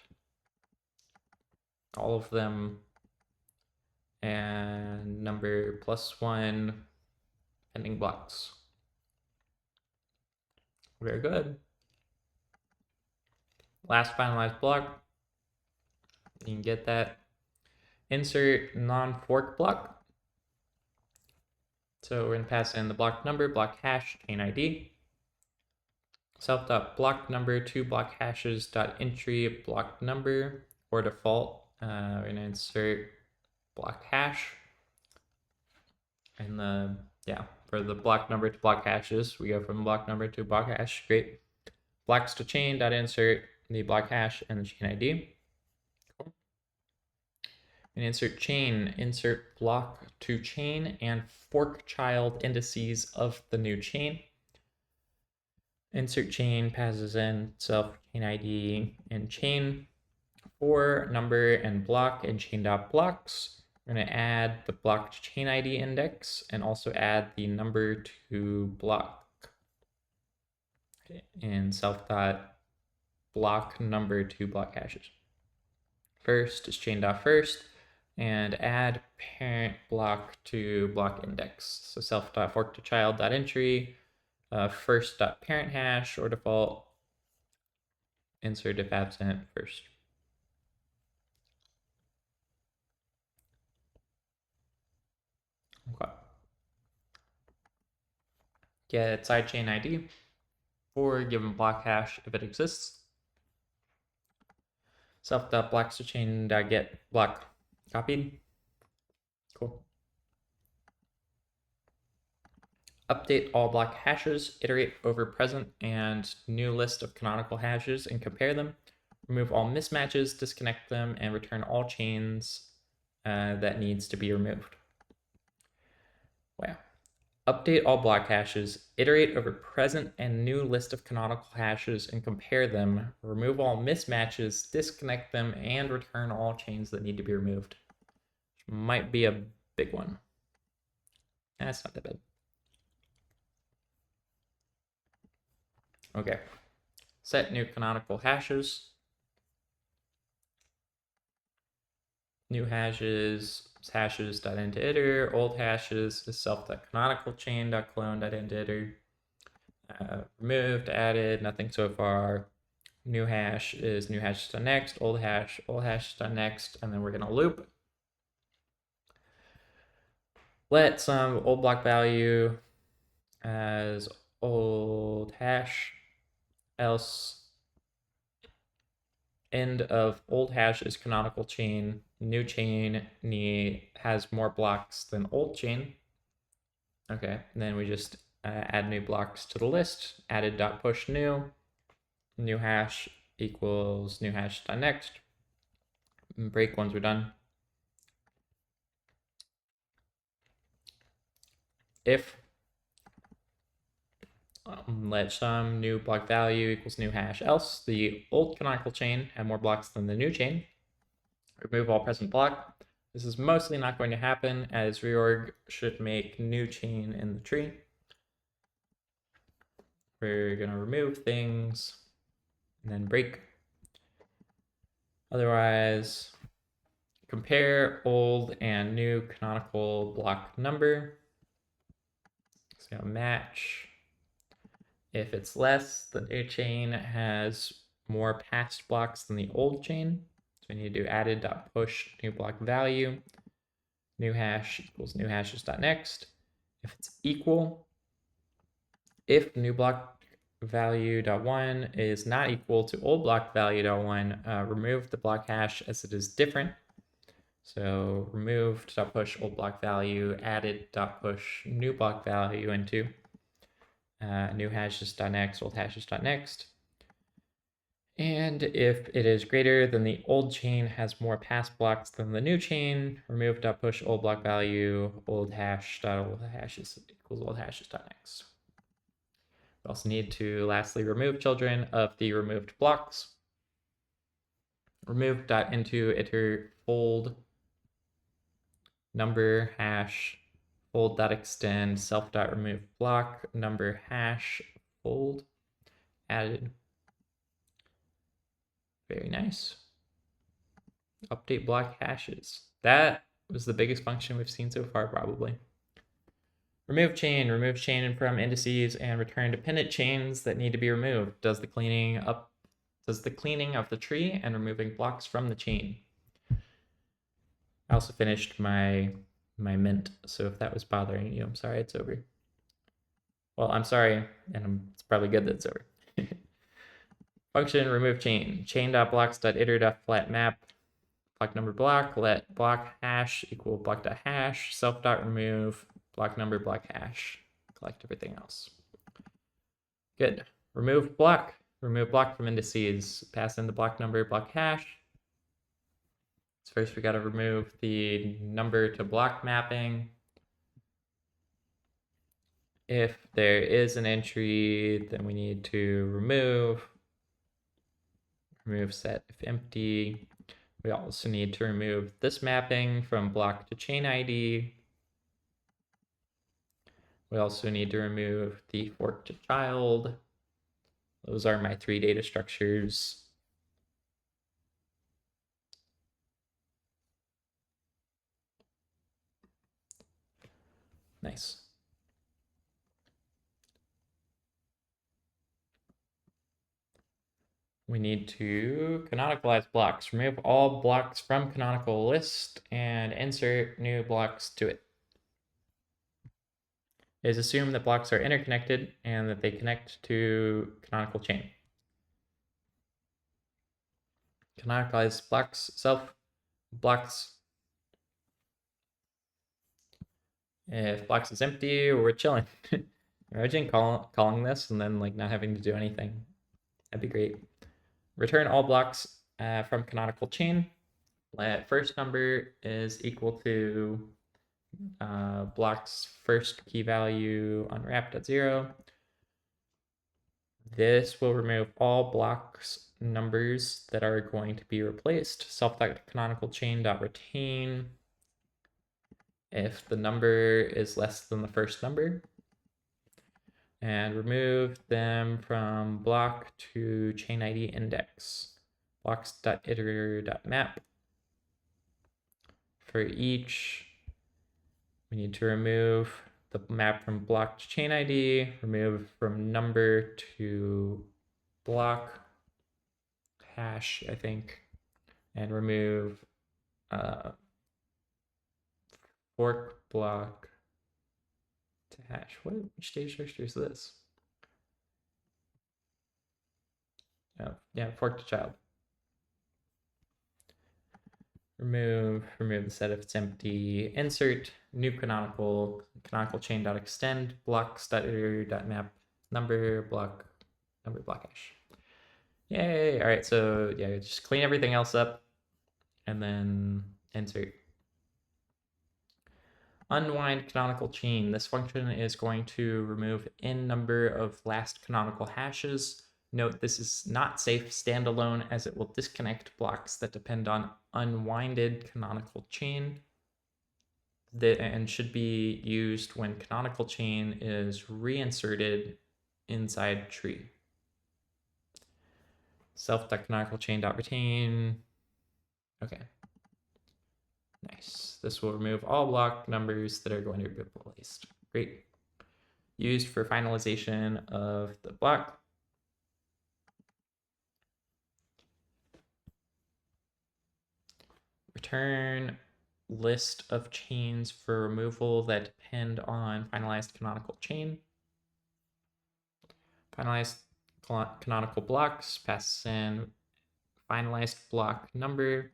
All of them. And number +1 pending blocks. Very good. Last finalized block. You can get that. Insert non-fork block. So we're going to pass in the block number, block hash, chain ID. Self.block number to block hashes dot entry block number or default. We're going to insert block hash. And for the block number to block hashes, we go from block number to block hash. Great. Blocks to chain dot insert the block hash and the chain ID. Cool. And insert chain, insert block to chain and fork child indices of the new chain. Insert chain passes in self chain ID and chain for number and block and chain dot blocks. We're going to add the block to chain ID index and also add the number to block. Okay. And self dot block number to block hashes. First is chain dot first and add parent block to block index. So self dot fork to child dot entry, first dot parent hash or default, insert if absent first. Okay. Get sidechain ID for given block hash if it exists. Self.blocks to chain.get block copied. Cool. Update all block hashes, iterate over present and new list of canonical hashes and compare them. Remove all mismatches, disconnect them, and return all chains that needs to be removed. Wow. Update all block hashes, iterate over present and new list of canonical hashes and compare them, remove all mismatches, disconnect them, and return all chains that need to be removed. Which might be a big one. That's not that bad. Okay. Set new canonical hashes. New hashes hashes.into old hashes is self.canonical chain.clone.into removed, added, nothing so far. New hash is new hash.next, old hash.next, and then we're going to loop. Let some old block value as old hash, else end of old hash is canonical chain, new chain has more blocks than old chain. Okay, and then we just add new blocks to the list, added dot push new hash equals new hash dot next. Break once we're done. If let some new block value equals new hash, else the old canonical chain had more blocks than the new chain. Remove all present block. This is mostly not going to happen, as reorg should make new chain in the tree. We're going to remove things and then break. Otherwise, compare old and new canonical block number. It's going to match. If it's less, the new chain has more past blocks than the old chain. So we need to do added.push new block value. New hash equals new hashes.next. If it's equal, if new block value.1 is not equal to old block value.1, remove the block hash as it is different. So removed.push old block value, added.push new block value into new hashes.next, old hashes.next. And if it is greater than the old chain has more past blocks than the new chain, remove.push old block value, old hash.old hashes equals old hashes.next. We also need to lastly remove children of the removed blocks. Remove.into iter fold number hash fold.extend self.remove block number hash fold added. Very nice. Update block hashes. That was the biggest function we've seen so far, probably. Remove chain from indices and return dependent chains that need to be removed. Does the cleaning of the tree and removing blocks from the chain. I also finished my mint, so if that was bothering you, I'm sorry it's over. Well, I'm sorry, and it's probably good that it's over. Function remove chain.blocks.iter.flatMap block number block, let block hash equal block.hash, self.remove block number block hash, collect everything else. Good. Remove block from indices, pass in the block number block hash. So first we got to remove the number to block mapping. If there is an entry, then we need to remove set if empty. We also need to remove this mapping from block to chain ID. We also need to remove the fork to child. Those are my 3 data structures. Nice. We need to canonicalize blocks. Remove all blocks from canonical list and insert new blocks to it. It is assumed that blocks are interconnected and that they connect to canonical chain. Canonicalize blocks, self blocks. If blocks is empty, we're chilling. Imagine calling this and then like not having to do anything. That'd be great. Return all blocks from canonical chain. Let first number is equal to block's first key value unwrap.0. This will remove all blocks numbers that are going to be replaced. Self.canonical chain.retain if the number is less than the first number. And remove them from block to chain ID index. Blocks.iter.map. For each, we need to remove the map from block to chain ID, remove from number to block hash, I think, and remove fork block to hash. Which data structure is this? Oh, yeah, fork to child. Remove the set if it's empty. Insert new canonical chain.extend blocks.iter.map number block hash. Yay! All right, so yeah, just clean everything else up and then insert. unwind canonical chain. This function is going to remove n number of last canonical hashes. Note this is not safe standalone as it will disconnect blocks that depend on unwinded canonical chain and should be used when canonical chain is reinserted inside tree. Self.canonical chain.retain. Okay. Nice. This will remove all block numbers that are going to be replaced. Great. Used for finalization of the block. Return list of chains for removal that depend on finalized canonical chain. Finalized canonical blocks passes in finalized block number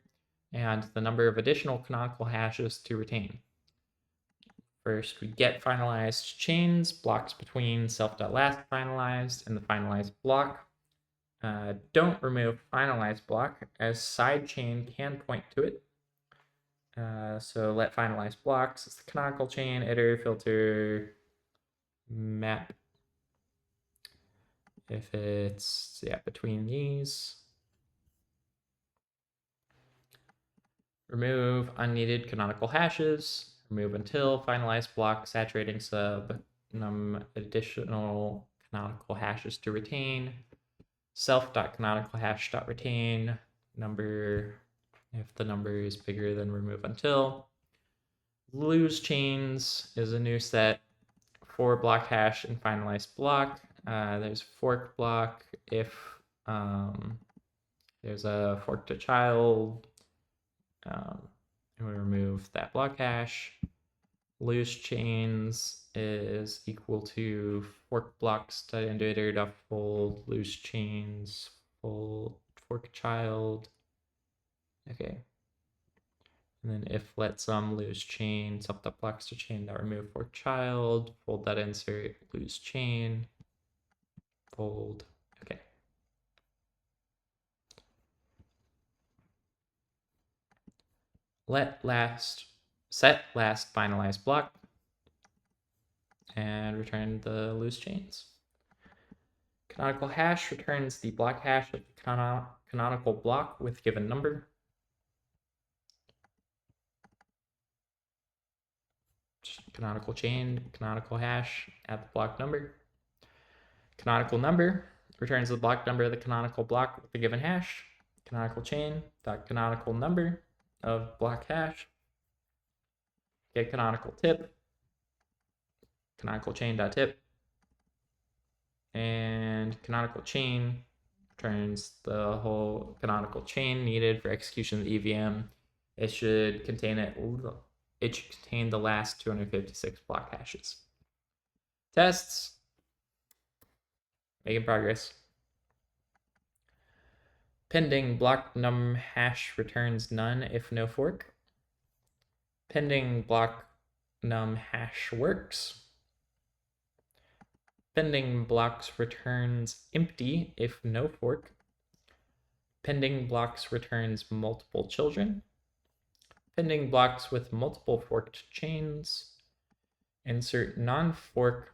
and the number of additional canonical hashes to retain. First, we get finalized chains, blocks between self.last finalized and the finalized block. Don't remove finalized block as side chain can point to it. So let finalized blocks, it's the canonical chain, iter, filter, map. If it's, between these. Remove unneeded canonical hashes. Remove until finalized block saturating sub num additional canonical hashes to retain. Self.canonical hash.retain number. If the number is bigger than remove until. Lose chains is a new set for block hash and finalized block. There's fork block if there's a fork to child. And we remove that block hash. Loose chains is equal to fork blocks .indicator.fold loose chains fold fork child. Okay. And then if let some loose chain self.blocks to chain remove fork child fold insert loose chain fold. Okay. Set last finalized block and return the loose chains. Canonical hash returns the block hash of the canonical block with given number. Canonical chain, canonical hash at the block number. Canonical number returns the block number of the canonical block with the given hash. Canonical chain dot canonical number of block hash. Get canonical tip. Canonical chain dot tip. And canonical chain returns the whole canonical chain needed for execution of the EVM. It should contain the last 256 block hashes. Tests. Making progress. Pending block num hash returns none if no fork. Pending block num hash works. Pending blocks returns empty if no fork. Pending blocks returns multiple children. Pending blocks with multiple forked chains. Insert non-fork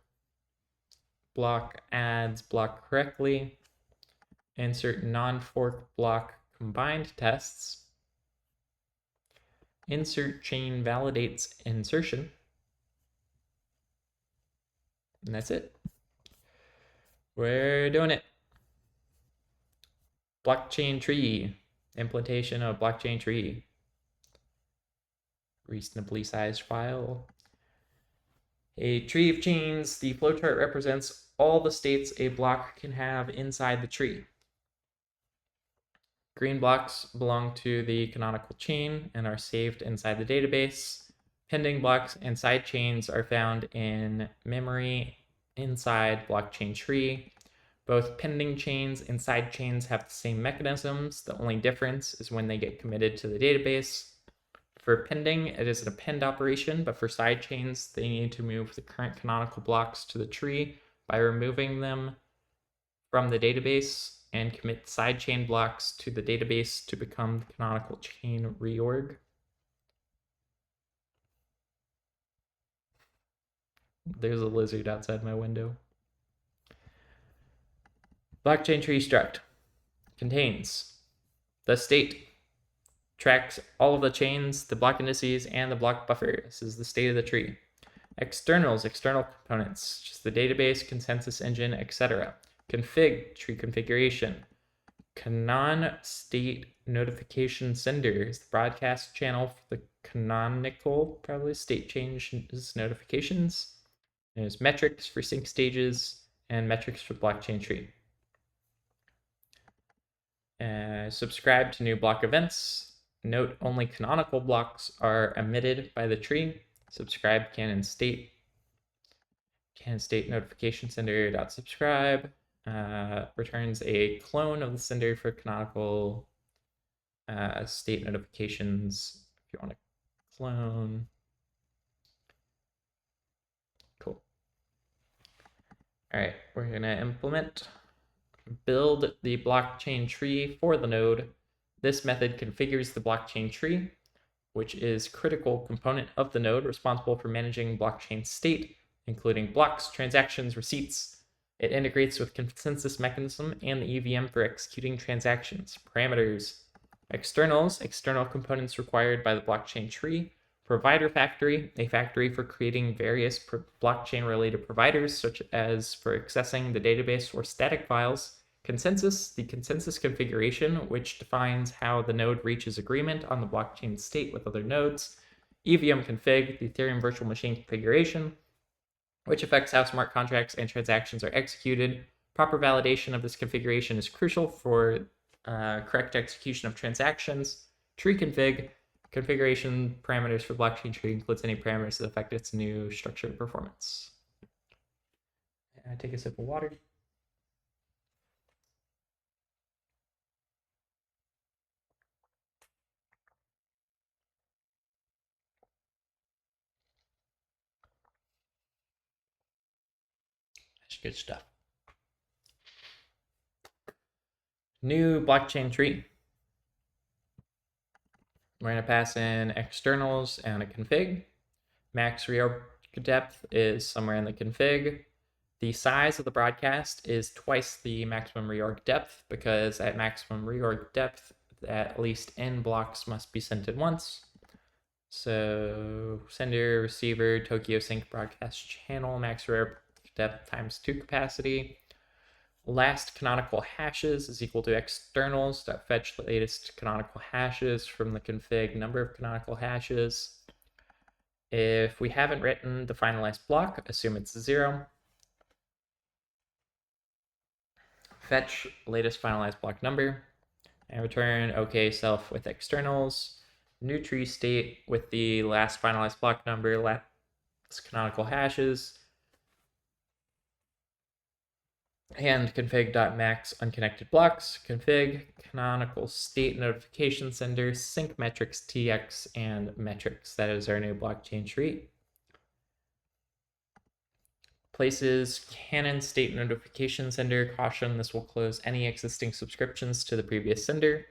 block adds block correctly. Insert non-fork block combined tests. Insert chain validates insertion. And that's it. We're doing it. Blockchain tree. Implementation of blockchain tree. Reasonably sized file. A tree of chains. The flowchart represents all the states a block can have inside the tree. Green blocks belong to the canonical chain and are saved inside the database. Pending blocks and side chains are found in memory inside blockchain tree. Both pending chains and side chains have the same mechanisms. The only difference is when they get committed to the database. For pending, it is an append operation, but for side chains, they need to move the current canonical blocks to the tree by removing them from the database and commit sidechain blocks to the database to become the canonical chain reorg. There's a lizard outside my window. Blockchain tree struct contains the state, tracks all of the chains, the block indices, and the block buffer. This is the state of the tree. Externals, external components, just the database, consensus engine, etc. Config, tree configuration. Canon state notification sender is the broadcast channel for the canonical, probably state changes notifications. There's metrics for sync stages and metrics for blockchain tree. Subscribe to new block events. Note only canonical blocks are emitted by the tree. Subscribe canon state notification sender dot subscribe. Returns a clone of the sender for canonical state notifications if you want to clone. Cool. All right, we're gonna build the blockchain tree for the node. This method configures the blockchain tree, which is a critical component of the node responsible for managing blockchain state, including blocks, transactions, receipts. It integrates with consensus mechanism and the EVM for executing transactions. Parameters. Externals, external components required by the blockchain tree. Provider factory, a factory for creating various blockchain-related providers, such as for accessing the database or static files. Consensus, the consensus configuration, which defines how the node reaches agreement on the blockchain state with other nodes. EVM config, the Ethereum virtual machine configuration, which affects how smart contracts and transactions are executed. Proper validation of this configuration is crucial for correct execution of transactions. Tree config, configuration parameters for blockchain tree includes any parameters that affect its new structure and performance. I take a sip of water. That's good stuff. New blockchain tree. We're going to pass in externals and a config. Max reorg depth is somewhere in the config. The size of the broadcast is twice the maximum reorg depth, because at maximum reorg depth, at least n blocks must be sent at once. So sender, receiver, Tokyo sync broadcast channel, max reorg depth times 2 capacity. Last canonical hashes is equal to externals that fetch the latest canonical hashes from the config number of canonical hashes. If we haven't written the finalized block, assume it's 0. Fetch latest finalized block number and return OK self with externals. New tree state with the last finalized block number, last canonical hashes. And config.max unconnected blocks, config, canonical state notification sender, sync metrics tx, and metrics. That is our new blockchain tree. Places canon state notification sender. Caution, this will close any existing subscriptions to the previous sender.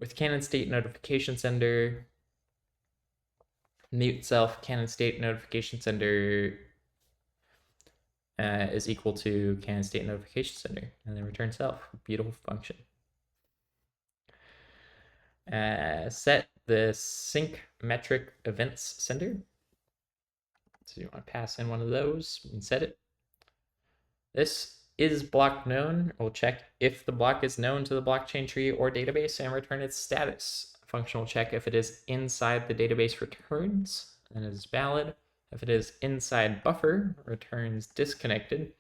With canon state notification sender, mute self canon state notification sender is equal to canon state notification sender, and then return self. Beautiful function. Set the sync metric events sender. So you want to pass in one of those and set it. This is block known. We'll check if the block is known to the blockchain tree or database and return its status. Function will check if it is inside the database returns, and it is valid. If it is inside buffer, returns disconnected.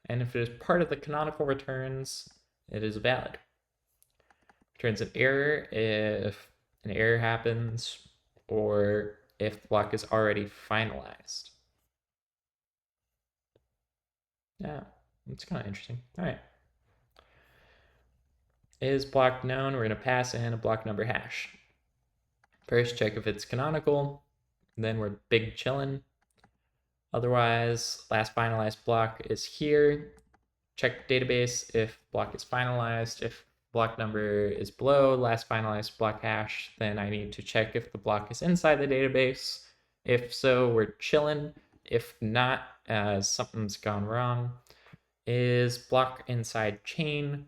And if it is part of the canonical returns, it is valid. Returns an error if an error happens or if the block is already finalized. Yeah, it's kind of interesting. All right. Is block known? We're going to pass in a block number hash. First, check if it's canonical. Then we're big chillin'. Otherwise, last finalized block is here. Check database if block is finalized. If block number is below last finalized block hash, then I need to check if the block is inside the database. If so, we're chilling. if not, something's gone wrong. Is block inside chain.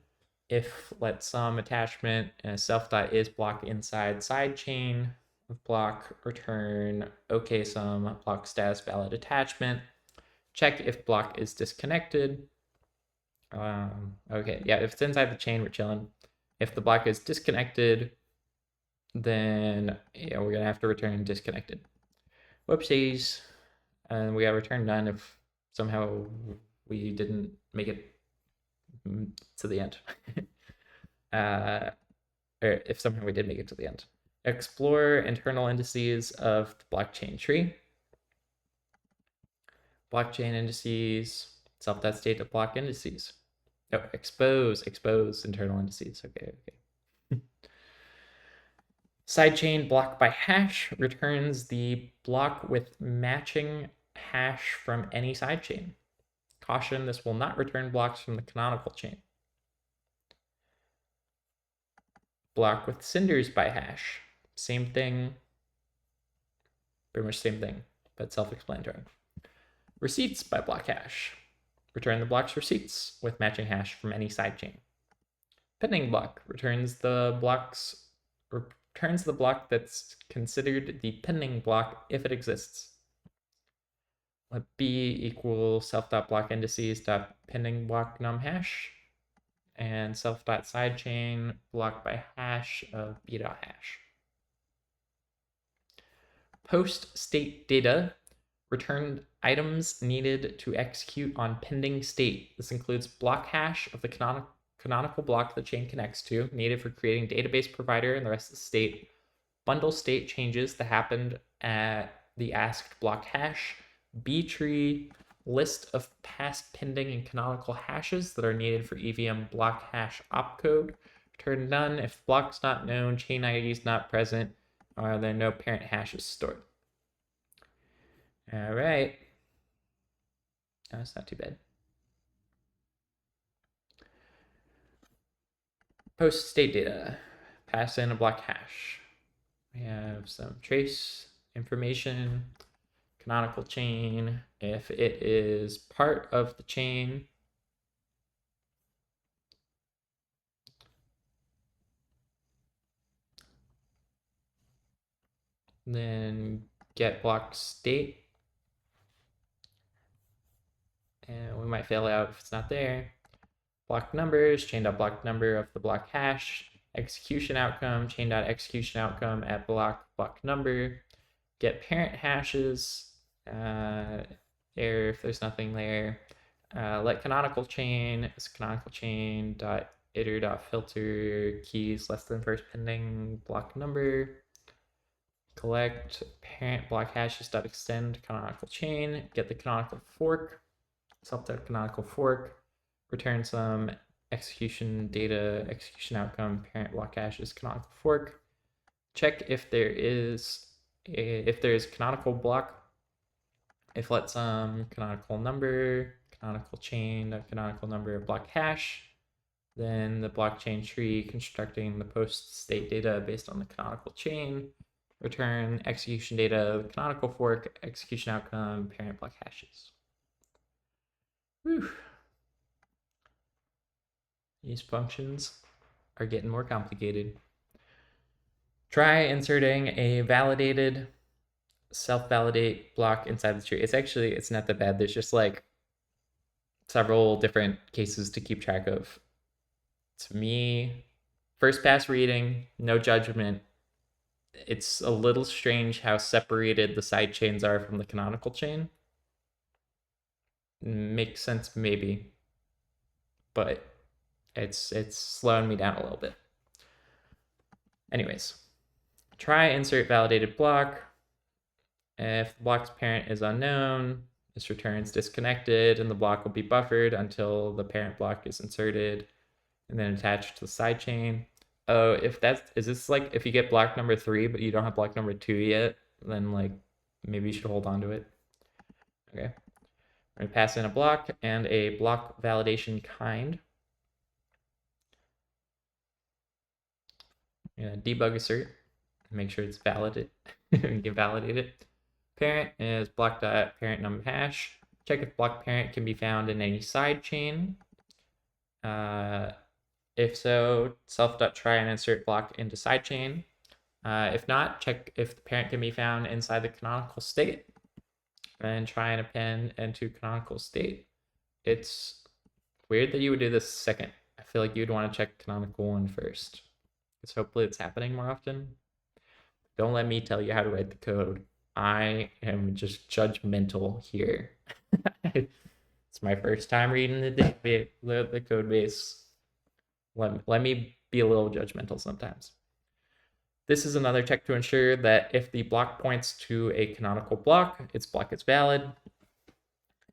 If let some attachment self dot is block inside side chain of block, return okay some block status valid attachment. Check if block is disconnected. Okay, yeah, if it's inside the chain, we're chilling. If the block is disconnected, then yeah, we're gonna have to return disconnected. Whoopsies. And we got return none if somehow we didn't make it to the end. Or if somehow we did make it to the end. Explore internal indices of the blockchain tree. Blockchain indices, self.state of block indices. Oh, expose internal indices. Okay. Sidechain block by hash returns the block with matching hash from any sidechain. Caution, this will not return blocks from the canonical chain. Block with cinders by hash. Same thing. Pretty much same thing, but self-explanatory. Receipts by block hash. Return the block's receipts with matching hash from any sidechain. Pending block returns the block that's considered the pending block if it exists. Let B equal self.block indices dot pending block num hash and self.sidechain block by hash of b dot hash. Post state data returned items needed to execute on pending state. This includes block hash of the canonical block the chain connects to, needed for creating database provider and the rest of the state, bundle state changes that happened at the asked block hash, B tree, list of past pending and canonical hashes that are needed for EVM block hash opcode, return none if block's not known, chain ID is not present, or there are no parent hashes stored. All right. Oh, that's not too bad. Post state data, pass in a block hash. We have some trace information, canonical chain. If it is part of the chain, then get block state. And we might fail out if it's not there. Block numbers, chain.block number of the block hash, execution outcome, chain.execution outcome at block number, get parent hashes, error if there's nothing there, let canonical chain is canonical chain dot iter dot filter keys less than first pending block number, collect parent block hashes dot extend canonical chain, get the canonical fork, self.canonical fork, return some execution data, execution outcome, parent block hashes, canonical fork. Check if there is canonical block. If let some canonical number, canonical chain, canonical number of block hash, then the blockchain tree constructing the post state data based on the canonical chain, return execution data, canonical fork, execution outcome, parent block hashes. Whew. These functions are getting more complicated. Try inserting a validated self-validate block inside the tree. It's not that bad. There's just like several different cases to keep track of. To me, first pass reading, no judgment. It's a little strange how separated the side chains are from the canonical chain. Makes sense maybe, but it's slowing me down a little bit. Anyways, try insert validated block. If the block's parent is unknown, this returns disconnected and the block will be buffered until the parent block is inserted and then attached to the sidechain. Oh, is this like if you get block number 3 but you don't have block number 2 yet, then like maybe you should hold on to it. Okay. We're gonna pass in a block and a block validation kind. I'm gonna debug assert, make sure it's valid. We can validate it. Parent is block.parent num hash. Check if block parent can be found in any side chain. If so, self.try and insert block into sidechain. If not, check if the parent can be found inside the canonical state and try and append into canonical state. It's weird that you would do this second. I feel like you'd want to check canonical one first, because hopefully it's happening more often. Don't let me tell you how to write the code. I am just judgmental here. It's my first time reading the code base. Let me be a little judgmental sometimes. This is another check to ensure that if the block points to a canonical block, its block is valid.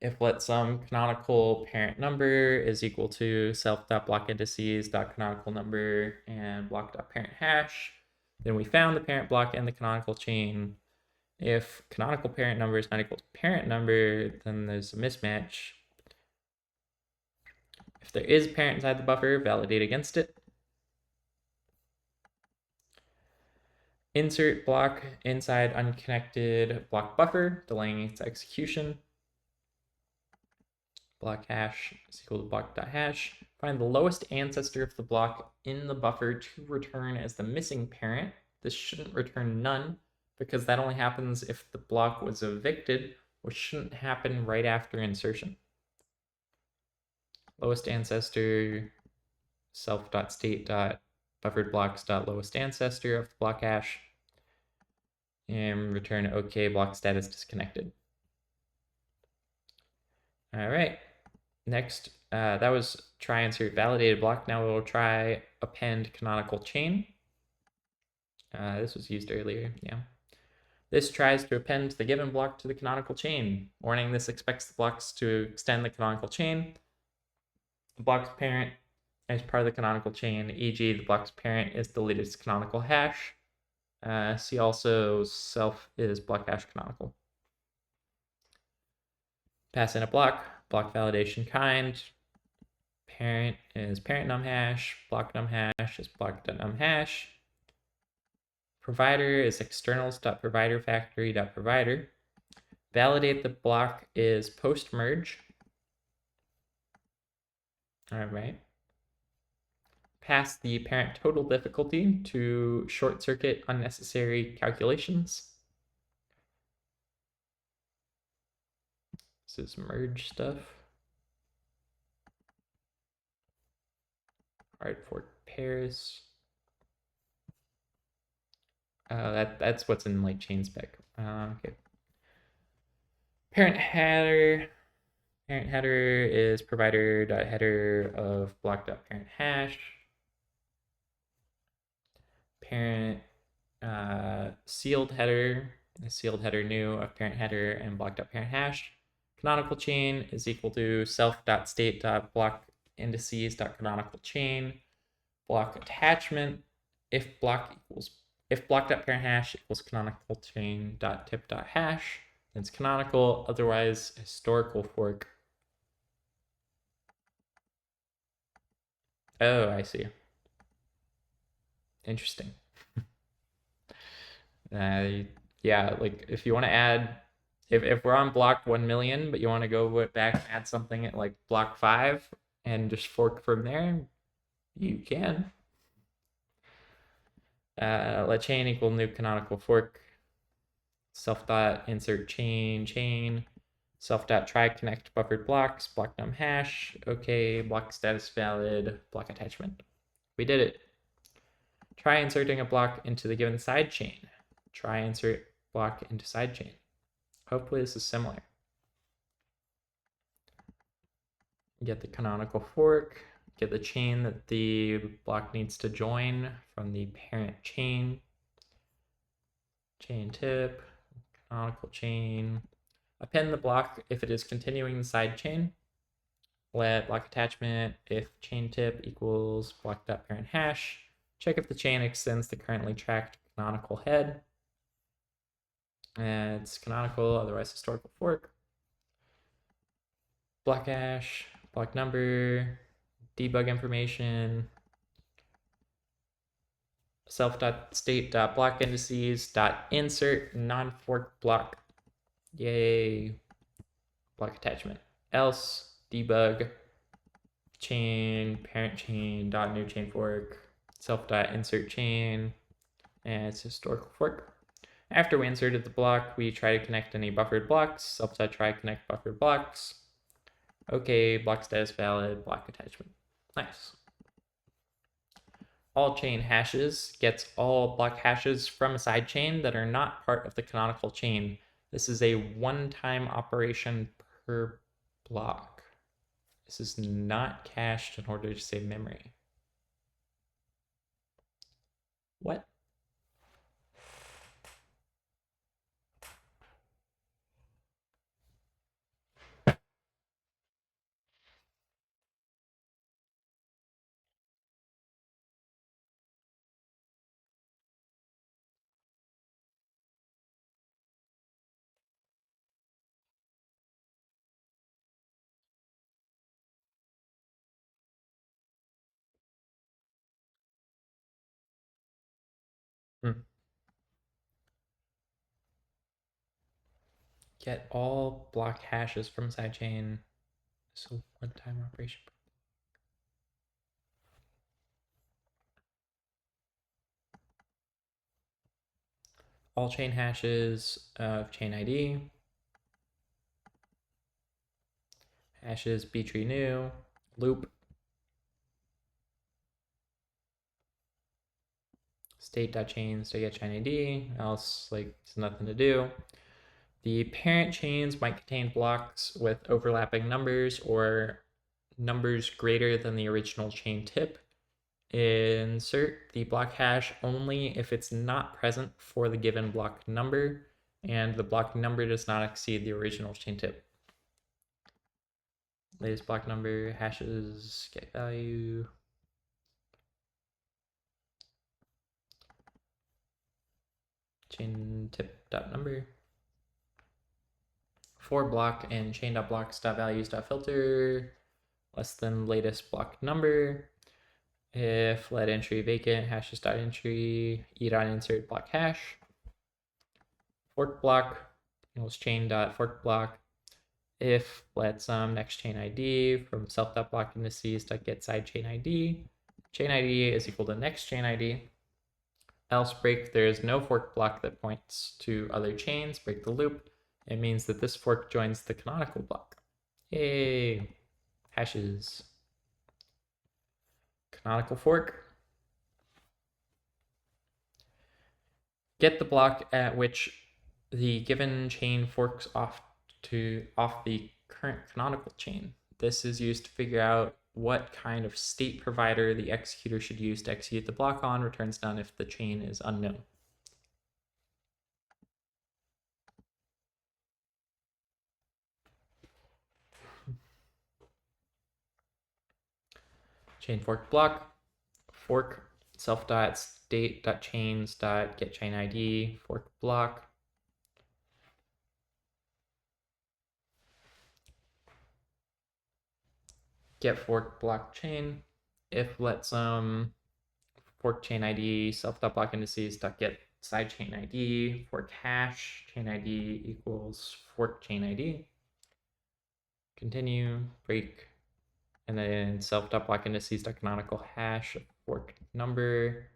If let some canonical parent number is equal to self.blockindices.canonical number and block.parent hash, then we found the parent block in the canonical chain. If canonical parent number is not equal to parent number, then there's a mismatch. If there is a parent inside the buffer, validate against it. Insert block inside unconnected block buffer, delaying its execution. Block hash is equal to block.hash. Find the lowest ancestor of the block in the buffer to return as the missing parent. This shouldn't return none, because that only happens if the block was evicted, which shouldn't happen right after insertion. Lowest ancestor, self.state.bufferedblocks.lowest ancestor of the block hash, and return OK, block status disconnected. All right, next, that was try insert validated block. Now we'll try append canonical chain. This was used earlier, yeah. This tries to append the given block to the canonical chain. Warning, this expects the blocks to extend the canonical chain. The block's parent is part of the canonical chain, e.g. the block's parent is deleted its canonical hash. See also self is block hash canonical. Pass in a block validation kind. Parent is parent num hash, block num hash is block.num hash. Provider is externals.provider_factory.provider. Validate the block is post merge. All right. Pass the parent total difficulty to short circuit unnecessary calculations. This is merge stuff. Hard fork pairs. That's what's in like chain spec. Okay. Parent header. Parent header is provider.header of block.parent hash. Parent sealed header, a sealed header new of parent header and block.parent hash. Canonical chain is equal to self.state.blockindices.canonical chain. Block attachment if block.parent hash equals canonical chain.tip.hash, then it's canonical, otherwise historical fork. Oh, I see. Interesting. Yeah, like if you want to add, if we're on block 1 million, but you want to go back and add something at like block 5 and just fork from there, you can. Let chain equal new canonical fork. Self.insert chain, self.try connect buffered blocks, block num hash, okay, block status valid, block attachment. We did it. Try inserting a block into the given sidechain. Try insert block into sidechain. Hopefully this is similar. Get the canonical fork, get the chain that the block needs to join from the parent chain. Chain tip, canonical chain. Append the block if it is continuing the side chain. Let block attachment if chain tip equals block.parent hash. Check if the chain extends the currently tracked canonical head. And it's canonical, otherwise historical fork. Block hash, block number, debug information, self.state.blockindices.insert non-fork block. Yay. Block attachment. Else, debug, chain, parent chain, dot new chain fork, self dot insert chain, and it's historical fork. After we inserted the block, we try to connect any buffered blocks, self dot try connect buffered blocks. Okay, block status valid, block attachment. Nice. All chain hashes gets all block hashes from a sidechain that are not part of the canonical chain. This is a one-time operation per block. This is not cached in order to save memory. What? Get all block hashes from sidechain. So one-time operation. All chain hashes of chain ID. Hashes B tree new. Loop. State.chains to get chain ID. Else, like, it's nothing to do. The parent chains might contain blocks with overlapping numbers or numbers greater than the original chain tip. Insert the block hash only if it's not present for the given block number and the block number does not exceed the original chain tip. Latest block number, hashes, get value. Chain tip dot number. For block and chain dot blocks dot values dot filter less than latest block number. If let entry vacant, hashes dot entry, e dot insert block hash. Fork block equals chain dot fork block. If let some next chain ID from self dot block indices dot get side chain ID. Chain ID is equal to next chain ID. Else break, there is no fork block that points to other chains. Break the loop. It means that this fork joins the canonical block. Yay! Hashes. Canonical fork. Get the block at which the given chain forks off the current canonical chain. This is used to figure out what kind of state provider the executor should use to execute the block on. Returns none if the chain is unknown. Chain fork block. Fork self dot state dot chains dot get chain ID fork block. Get fork block chain. If let some fork chain ID self dot block indices dot get side chain ID fork hash chain ID equals fork chain ID. Continue break, and then self dot block indices dot canonical hash fork number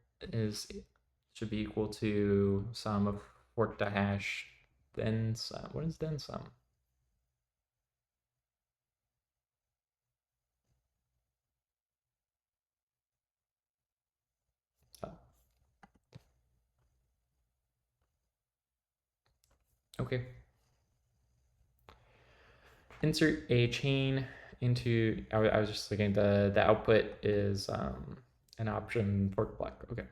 should be equal to sum of fork dot hash then sum. What is then sum? Oh. Okay. Insert a chain into, I was just looking, the output is an option fork block. Okay.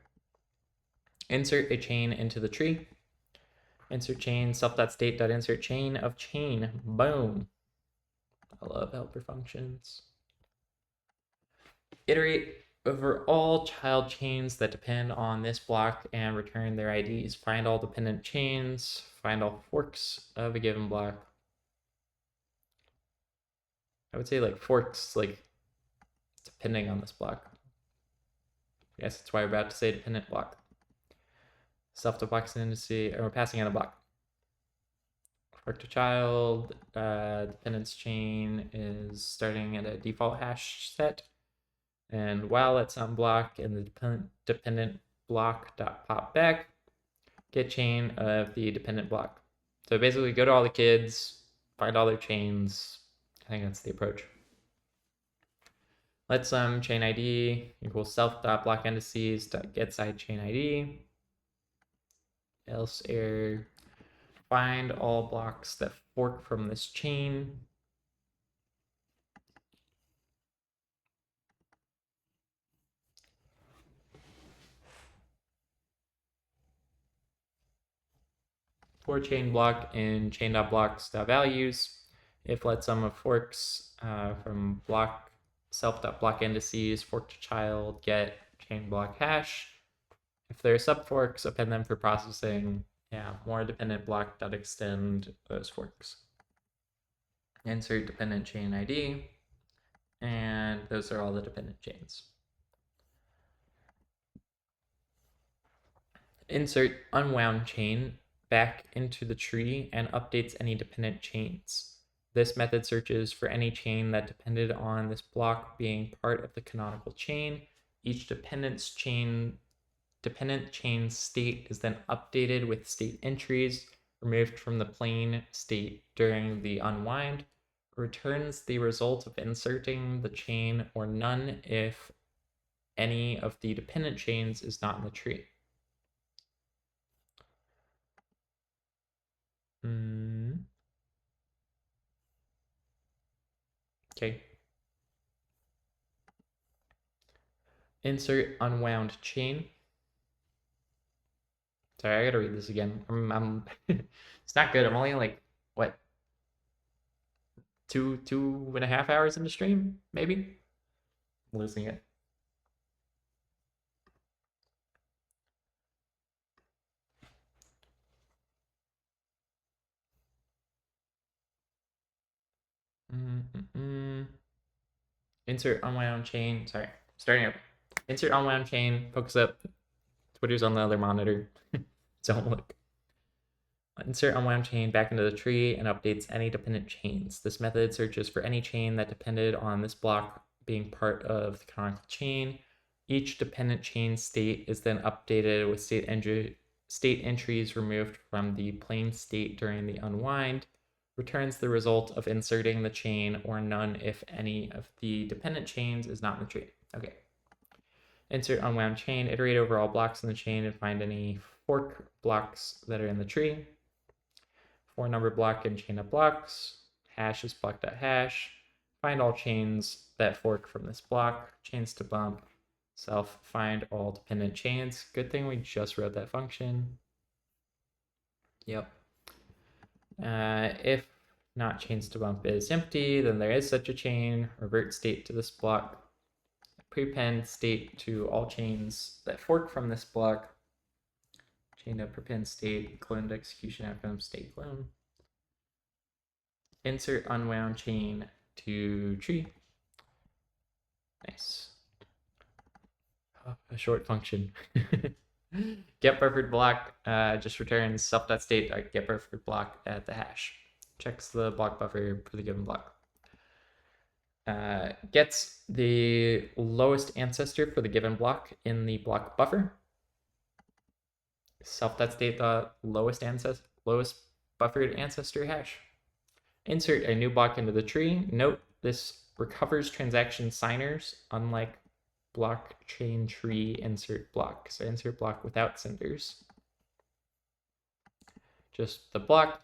Insert a chain into the tree. Insert chain self.state.insert chain of chain. Boom. I love helper functions. Iterate over all child chains that depend on this block and return their IDs. Find all dependent chains. Find all forks of a given block. I would say like forks, like depending on this block. I guess that's why we're about to say dependent block. Self-to-box indice, and we're passing in a block. fork to child, dependence chain is starting at a default hash set, and while it's on block and the dependent block dot pop back, get chain of the dependent block. So basically go to all the kids, find all their chains. I think that's the approach. Let's chain ID equals self.block indices dot get side chain ID. Else error. Find all blocks that fork from this chain. For chain block in chain.blocks.values. If let sum of forks from block self.block indices fork to child get chain block hash. If they're subforks, append them for processing. Yeah, more dependent block dot extend those forks. Insert dependent chain ID, and those are all the dependent chains. Insert unwound chain back into the tree and updates any dependent chains. This method searches for any chain that depended on this block being part of the canonical chain. Each dependent chain state is then updated with state entries removed from the plain state during the unwind. Returns the result of inserting the chain or none if any of the dependent chains is not in the tree. Okay. Insert unwound chain. Sorry, I gotta read this again. It's not good. I'm only like, what, 2.5 hours into stream, maybe? I'm losing it. Insert unwound chain. Sorry, starting over. Insert unwound chain. Focus up. Twitter's on the other monitor. Don't look. Insert unwound chain back into the tree and updates any dependent chains. This method searches for any chain that depended on this block being part of the canonical chain. Each dependent chain state is then updated with state entries removed from the plain state during the unwind. Returns the result of inserting the chain or none if any of the dependent chains is not in the tree. Okay. Insert unwound chain, iterate over all blocks in the chain and find any fork blocks that are in the tree. For number block and chain of blocks, hash is block.hash. Find all chains that fork from this block, chains to bump, self find all dependent chains. Good thing we just wrote that function. Yep. If not chains to bump is empty, then there is such a chain. Revert state to this block. Prepend state to all chains that fork from this block. Chain to prepend state, clone to execution outcome, state clone. Insert unwound chain to tree. Nice. Oh, a short function. Get buffered block just returns self.state get buffered block at the hash. Checks the block buffer for the given block. Gets the lowest ancestor for the given block in the block buffer. Self.state lowest buffered ancestor hash. Insert a new block into the tree. Note this recovers transaction signers, unlike blockchain tree insert block. So insert block without senders. Just the block.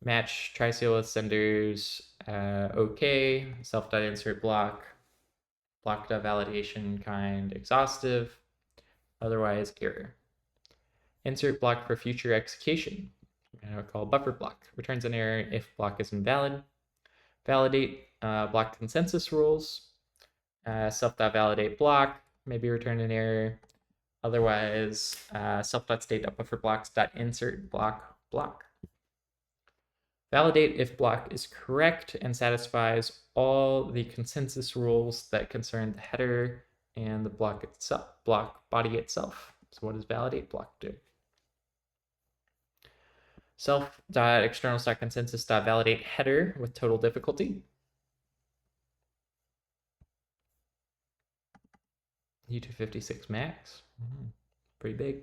Match triseal with senders. Okay. Self.insert block. Block.validation kind exhaustive. Otherwise error. Insert block for future execution. Call buffer block. Returns an error if block is invalid. Validate block consensus rules. Self.validate block, maybe return an error. Otherwise, self.state.bufferblocks.insert block. Validate if block is correct and satisfies all the consensus rules that concern the header and the block body itself. So what does validate block do? self.externals.consensus.validate header with total difficulty. U256 max. Pretty big.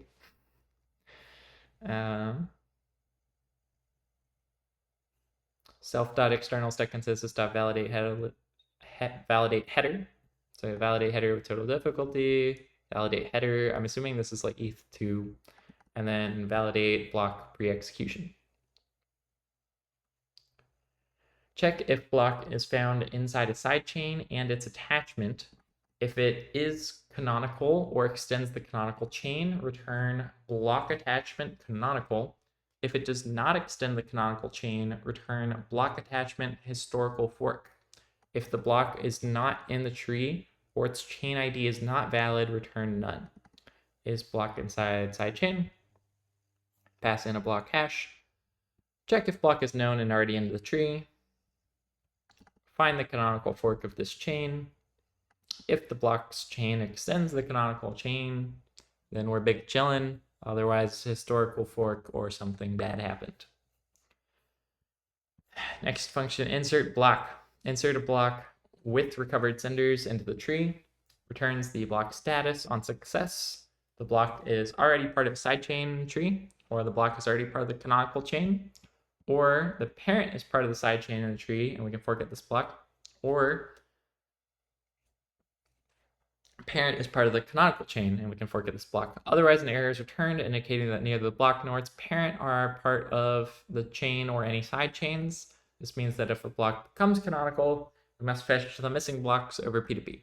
Self.externals.consensus.validate header. Validate header. So validate header with total difficulty. Validate header. I'm assuming this is like ETH2. And then validate block pre-execution. Check if block is found inside a sidechain and its attachment. If it is canonical or extends the canonical chain, return block attachment canonical. If it does not extend the canonical chain, return block attachment historical fork. If the block is not in the tree or its chain ID is not valid, return none. Is block inside sidechain? Pass in a block hash. Check if block is known and already into the tree. Find the canonical fork of this chain. If the block's chain extends the canonical chain, then we're big chillin'. Otherwise, historical fork or something bad happened. Next function, insert block. Insert a block with recovered senders into the tree. Returns the block status on success. The block is already part of a sidechain tree, or the block is already part of the canonical chain, or the parent is part of the sidechain in the tree, and we can forget this block, or parent is part of the canonical chain, and we can forget this block. Otherwise, an error is returned indicating that neither the block nor its parent are part of the chain or any side chains. This means that if a block becomes canonical, we must fetch the missing blocks over P2P.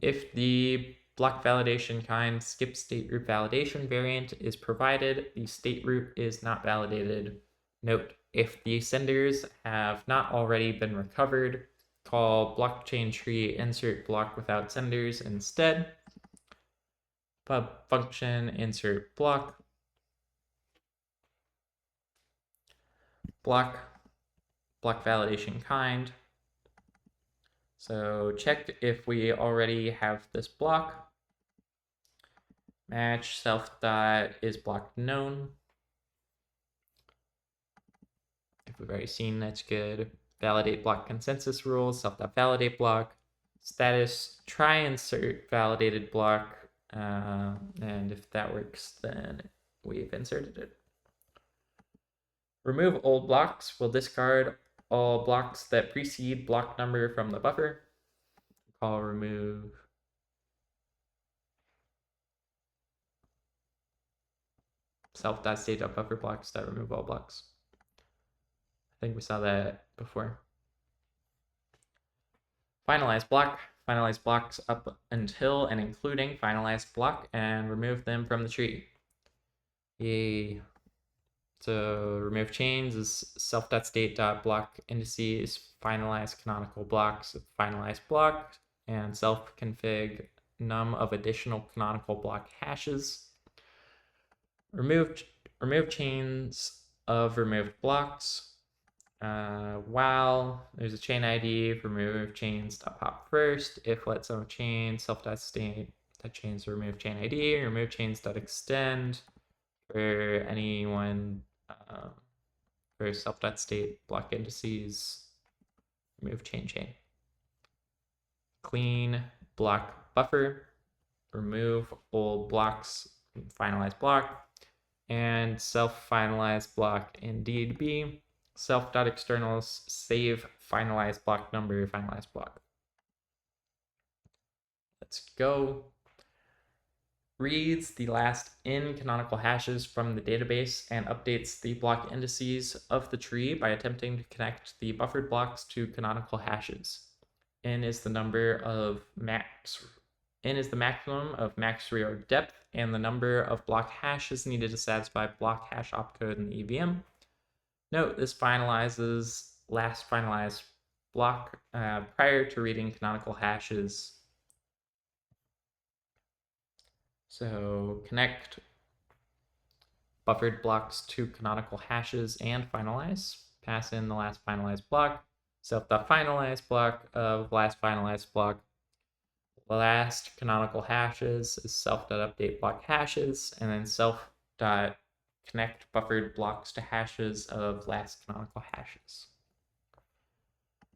If the block validation kind skip state root validation variant is provided, the state root is not validated. Note, if the senders have not already been recovered, call blockchain tree insert block without senders instead. Pub function insert block. Block validation kind. So check if we already have this block. Match self dot is block known. If we've already seen, that's good. Validate block consensus rules, self.validate block. Status, try insert validated block. And if that works, then we've inserted it. Remove old blocks. We'll discard all blocks that precede block number from the buffer. Call remove. Self.state.buffer blocks that remove all blocks. I think we saw that before. Finalize block. Finalize blocks up until and including finalized block and remove them from the tree. Yay. So remove chains is self.state.block indices, finalize canonical blocks, finalize block, and self-config num of additional canonical block hashes. Remove chains of removed blocks. While there's a chain ID, remove chains.pop first. If let some chain self.state that chains remove chain ID, remove chains.extend for anyone for self.state block indices, remove chain. Clean block buffer, remove old blocks, finalize block, and self-finalize block indeed be. Self.externals save finalized block number, finalized block. Let's go. Reads the last in canonical hashes from the database and updates the block indices of the tree by attempting to connect the buffered blocks to canonical hashes. N is the number of N is the maximum of max reorg depth and the number of block hashes needed to satisfy block hash opcode in the EVM. Note, this finalizes last finalized block prior to reading canonical hashes. So connect buffered blocks to canonical hashes and finalize. Pass in the last finalized block. Self.finalize block of last finalized block. Last canonical hashes is self.update block hashes, and then self. connect buffered blocks to hashes of last canonical hashes.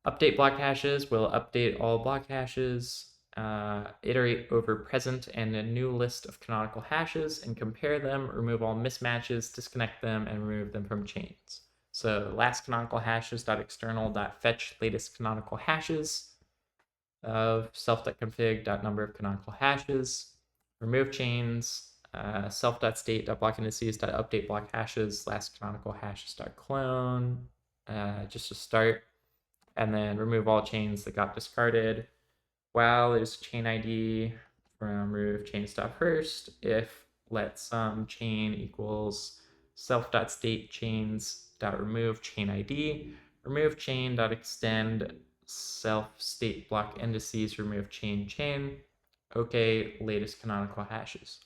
Update block hashes will update all block hashes, iterate over present and a new list of canonical hashes and compare them, remove all mismatches, disconnect them, and remove them from chains. So last canonical hashes.external.fetch latest canonical hashes of self.config.number of canonical hashes, remove chains, self.state.blockindices.update block hashes, last canonical hashes.clone, just to start, and then remove all chains that got discarded. While there's chain ID from remove chain stuff first, if let sum chain equals self.state chains.remove chain ID, remove chain.extend self state block indices, remove chain. Okay, latest canonical hashes.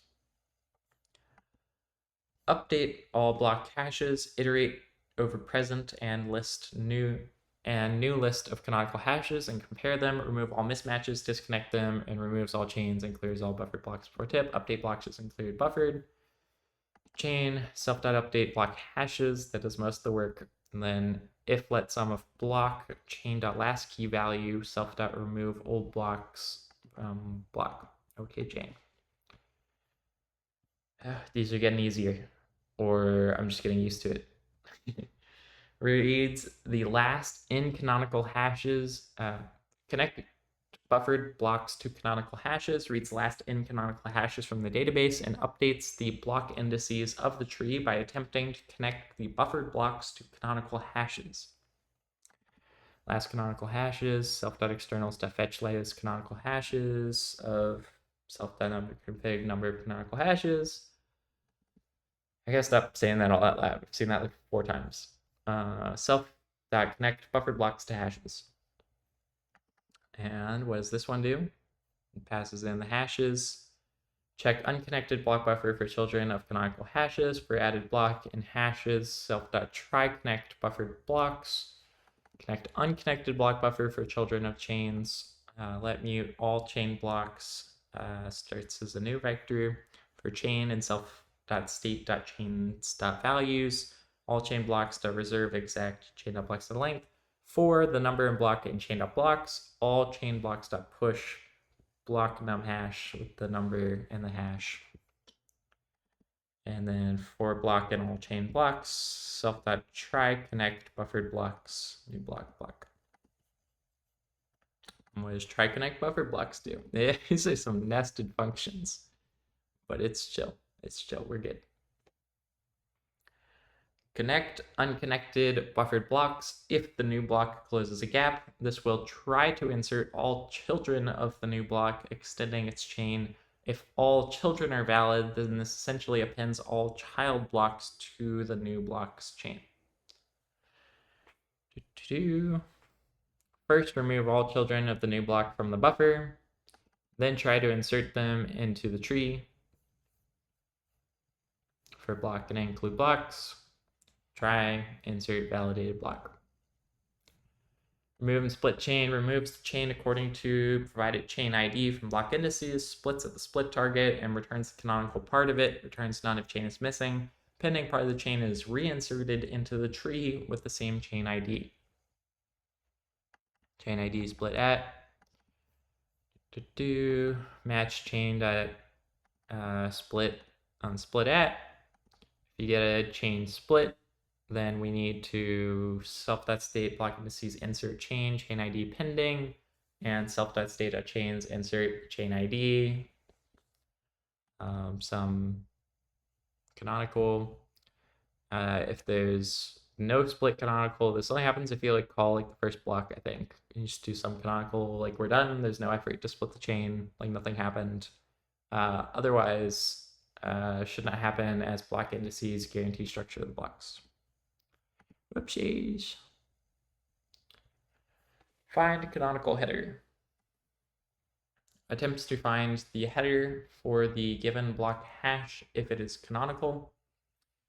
Update all block hashes, iterate over present and list new list of canonical hashes and compare them, remove all mismatches, disconnect them, and removes all chains and clears all buffered blocks before tip. Update blocks is included buffered. Chain self.update block hashes, that does most of the work. And then if let sum of block chain.last key value self.remove old blocks from block. Okay, chain. These are getting easier, or I'm just getting used to it. Reads the last in canonical hashes, connect buffered blocks to canonical hashes, reads last in canonical hashes from the database, and updates the block indices of the tree by attempting to connect the buffered blocks to canonical hashes. Last canonical hashes, self.externals.fetch latest canonical hashes of self.config number of canonical hashes. I gotta stop saying that all out loud. I've seen that like 4 times. Self.connect buffered blocks to hashes. And what does this one do? It passes in the hashes. Check unconnected block buffer for children of canonical hashes. For added block in hashes, self.try connect buffered blocks. Connect unconnected block buffer for children of chains. Let mute all chain blocks. Starts as a new vector for chain and self.state.chains.values. All chain blocks to reserve exact chain.blocks and length. For the number and block in chain.blocks, all chain blocks.push block num hash with the number and the hash. And then for block and all chain blocks, self.try connect buffered blocks, new block. And what does try connect buffered blocks do? These are some nested functions, but it's chill. It's chill. We're good. Connect unconnected buffered blocks. If the new block closes a gap, this will try to insert all children of the new block, extending its chain. If all children are valid, then this essentially appends all child blocks to the new block's chain. First, remove all children of the new block from the buffer, then try to insert them into the tree. For block and include blocks, try insert validated block. Remove and split chain removes the chain according to provided chain ID from block indices, splits at the split target, and returns the canonical part of it, returns none if chain is missing. Pending part of the chain is reinserted into the tree with the same chain ID. Chain ID split at match chain split on split at. If you get a chain split, then we need to self.state block indices insert chain ID pending, and self.state.chains insert chain ID, some canonical. If there's no split canonical, this only happens if you like call like the first block, I think. You just do some canonical, like we're done, there's no effort to split the chain, like nothing happened. Otherwise, should not happen as block indices guarantee structure of the blocks. Whoopsies. Find canonical header. Attempts to find the header for the given block hash if it is canonical.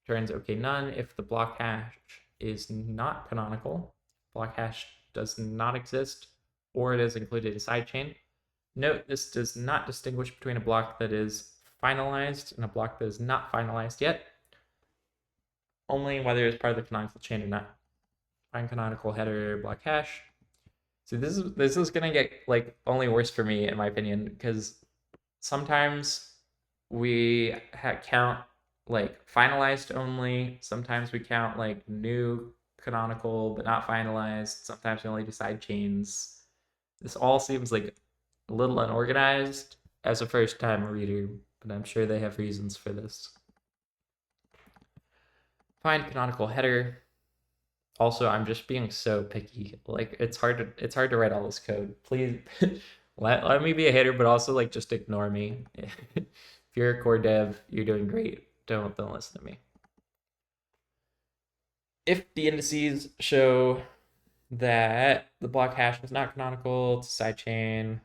Turns okay none if the block hash is not canonical. Block hash does not exist, or it is included as sidechain. Note this does not distinguish between a block that is finalized and a block that is not finalized yet. only whether it's part of the canonical chain or not. Find canonical header block hash. So this is gonna get like only worse for me in my opinion, because sometimes we count like finalized only. Sometimes we count like new canonical but not finalized. Sometimes we only do side chains. This all seems like a little unorganized as a first time reader, but I'm sure they have reasons for this. Find canonical header. Also, I'm just being so picky. Like it's hard to write all this code. Please let me be a hater, but also like just ignore me. If you're a core dev, you're doing great. Don't listen to me. If the indices show that the block hash is not canonical, it's a sidechain,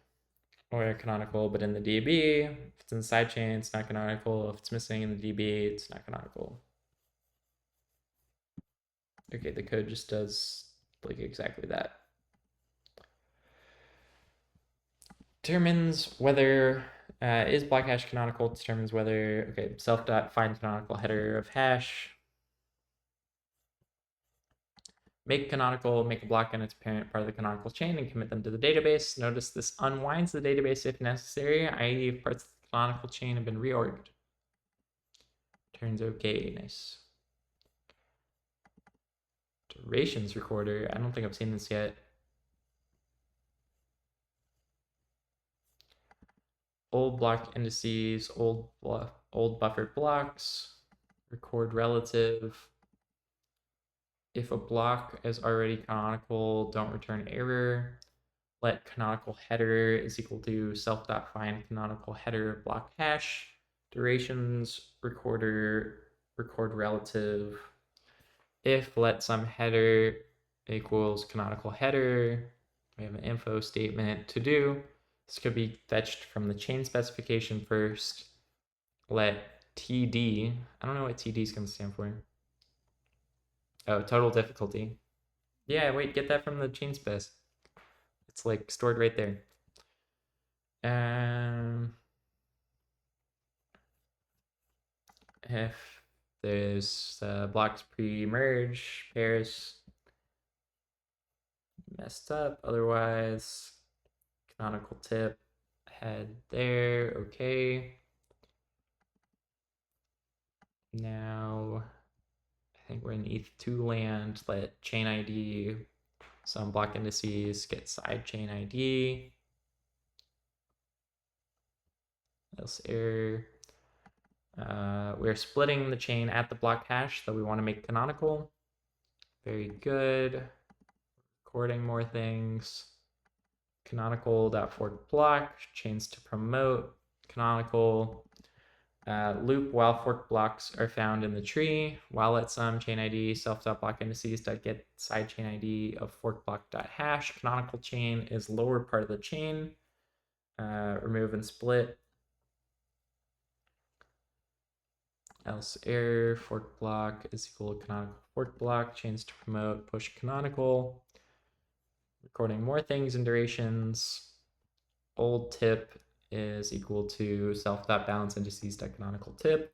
or canonical but in the DB. If it's in the sidechain, it's not canonical. If it's missing in the DB, it's not canonical. Okay, the code just does like exactly that. Determines whether is block hash canonical, determines whether, okay, self.find canonical header of hash. Make canonical, make a block and its parent part of the canonical chain and commit them to the database. Notice this unwinds the database if necessary, i.e. if parts of the canonical chain have been reorged. Turns okay, nice. Durations recorder, I don't think I've seen this yet. Old block indices, old buffered blocks, record relative. If a block is already canonical, don't return error. Let canonical header is equal to self.find canonical header block hash. Durations recorder record relative. If let some header equals canonical header, we have an info statement to do. This could be fetched from the chain specification first. Let TD, I don't know what TD is going to stand for. Oh, total difficulty. Yeah, wait, get that from the chain spec. It's like stored right there. If there's blocks pre-merge pairs messed up, otherwise canonical tip head there, okay. Now I think we're in ETH2 land. Let chain ID, some block indices get side chain ID. Else error. We're splitting the chain at the block hash that we want to make canonical. Very good. Recording more things. Canonical.fork block, chains to promote, canonical. Loop while fork blocks are found in the tree. While at some chain ID self.block indices get side chain ID of fork block.hash. Canonical chain is lower part of the chain. Remove and split. Else error fork block is equal to canonical fork block. Chains to promote push canonical. Recording more things and durations. Old tip is equal to self.balance indices canonical tip.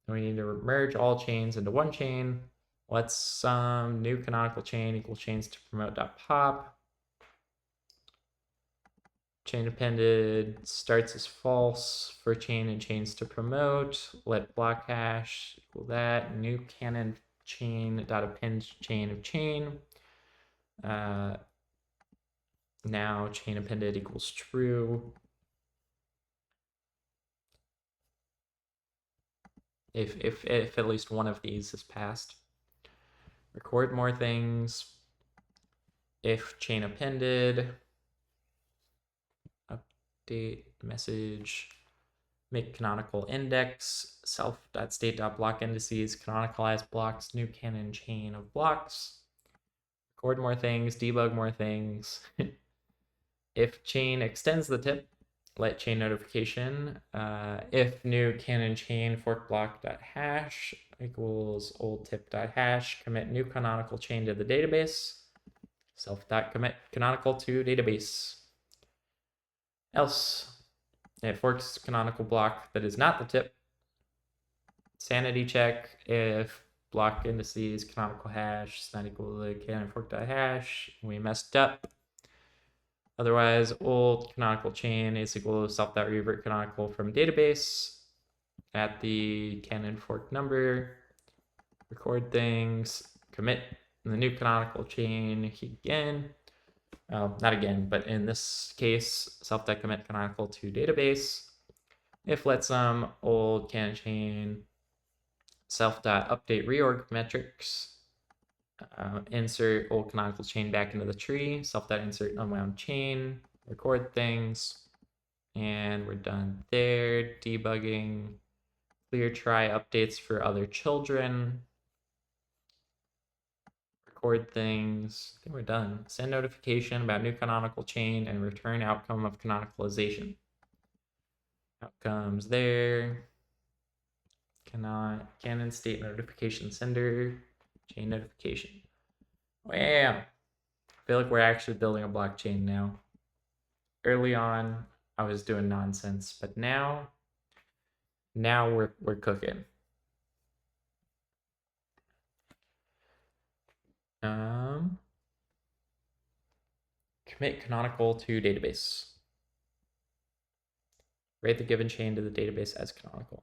And we need to merge all chains into one chain. Let's some new canonical chain equal chains to promote.pop. Chain appended starts as false for chain and chains to promote. Let block hash equal that. New canon chain dot append chain of chain. Now chain appended equals true. If at least one of these is passed. Record more things. If chain appended, update message, make canonical index, self.state.block indices, canonicalize blocks, new canon chain of blocks. Record more things, debug more things. If chain extends the tip, let chain notification. If new canon chain fork block.hash equals old tip.hash, commit new canonical chain to the database. Self.commit canonical to database. Else, it forks canonical block that is not the tip. Sanity check if block indices canonical hash is not equal to canon fork.hash. We messed up. Otherwise, old canonical chain is equal to self.revert canonical from database at the canon fork number. Record things, commit the new canonical chain again. Not again, but in this case, self.commit canonical to database. If let some old canon chain self.update reorg metrics, insert old canonical chain back into the tree, self.insert unwound chain, record things, and we're done there. Debugging, clear try updates for other children, record things. I think we're done. Send notification about new canonical chain and return outcome of canonicalization. Outcomes there. Canon state notification sender, chain notification. Wow. I feel like we're actually building a blockchain now. Early on, I was doing nonsense, but now we're cooking. Commit canonical to database. Write the given chain to the database as canonical.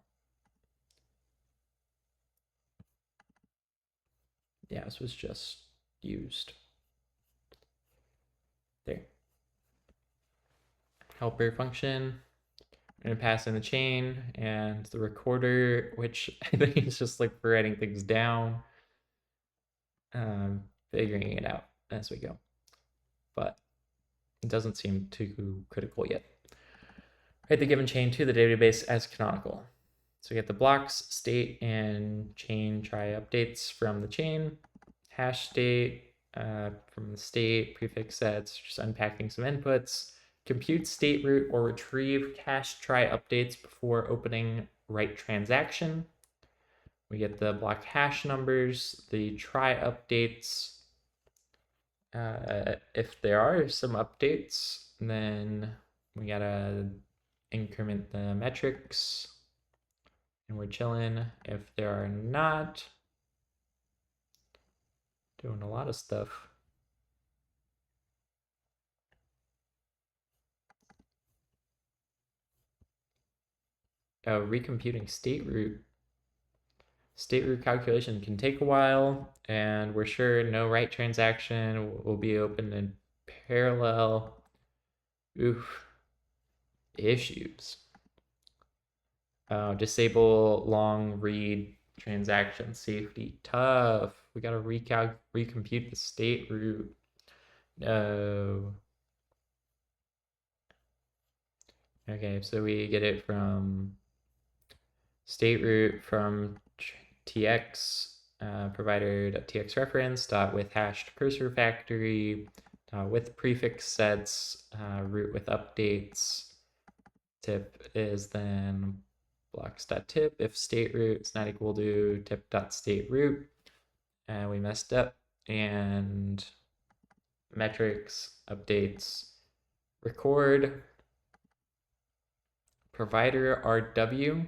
Yeah, this was just used. There. Helper function. I'm gonna pass in the chain and the recorder, which I think is just like for writing things down. Figuring it out as we go. But it doesn't seem too critical yet. Write the given chain to the database as canonical. So we get the blocks, state, and chain try updates from the chain, hash state from the state, prefix sets, just unpacking some inputs, compute state root or retrieve cache try updates before opening write transaction. We get the block hash numbers, the try updates. If there are some updates, then we gotta increment the metrics and we're chilling. If there are not, doing a lot of stuff. Recomputing state root. State root calculation can take a while, and we're sure no write transaction will be opened in parallel. Oof. Issues. Disable long read transaction safety. Tough. We gotta recompute the state root. No. Okay, so we get it from state root from tx provider.tx reference with hashed cursor factory with prefix sets root with updates. Tip is then blocks.tip if state root is not equal to tip.state root. And we messed up, and metrics updates record provider RW.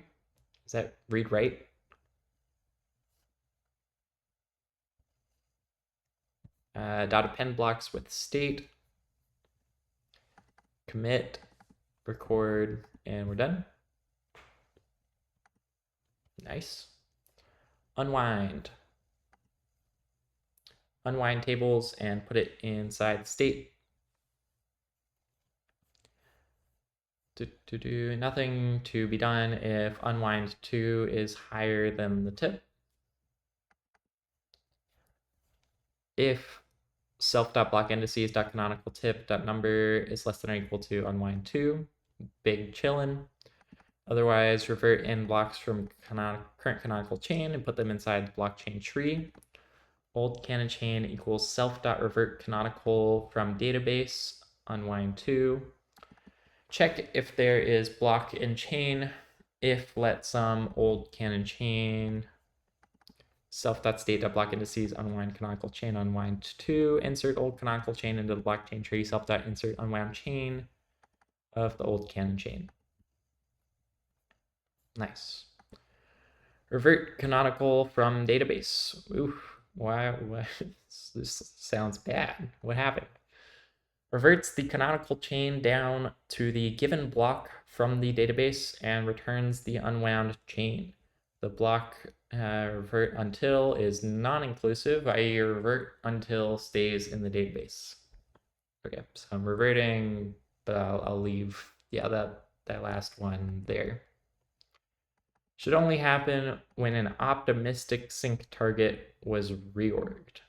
Is that read write? Dot append blocks with state, commit, record, and we're done. Nice. Unwind. Unwind tables and put it inside the state. Nothing to be done if unwind 2 is higher than the tip. If self.blockindices.canonical tip.number is less than or equal to unwind 2, big chillin'. Otherwise, revert in blocks from current canonical chain and put them inside the blockchain tree. Old canon chain equals self.revert canonical from database, unwind 2. Check if there is block in chain. If let some old canon chain self.state.block indices unwind canonical chain unwind 2. Insert old canonical chain into the blockchain tree self.insert unwound chain of the old canon chain. Nice. Revert canonical from database. Oof, why this sounds bad. What happened? Reverts the canonical chain down to the given block from the database and returns the unwound chain. The block revert until is non-inclusive, i.e. revert until stays in the database. Okay, so I'm reverting, but I'll leave, yeah, that last one there. Should only happen when an optimistic sync target was reorged.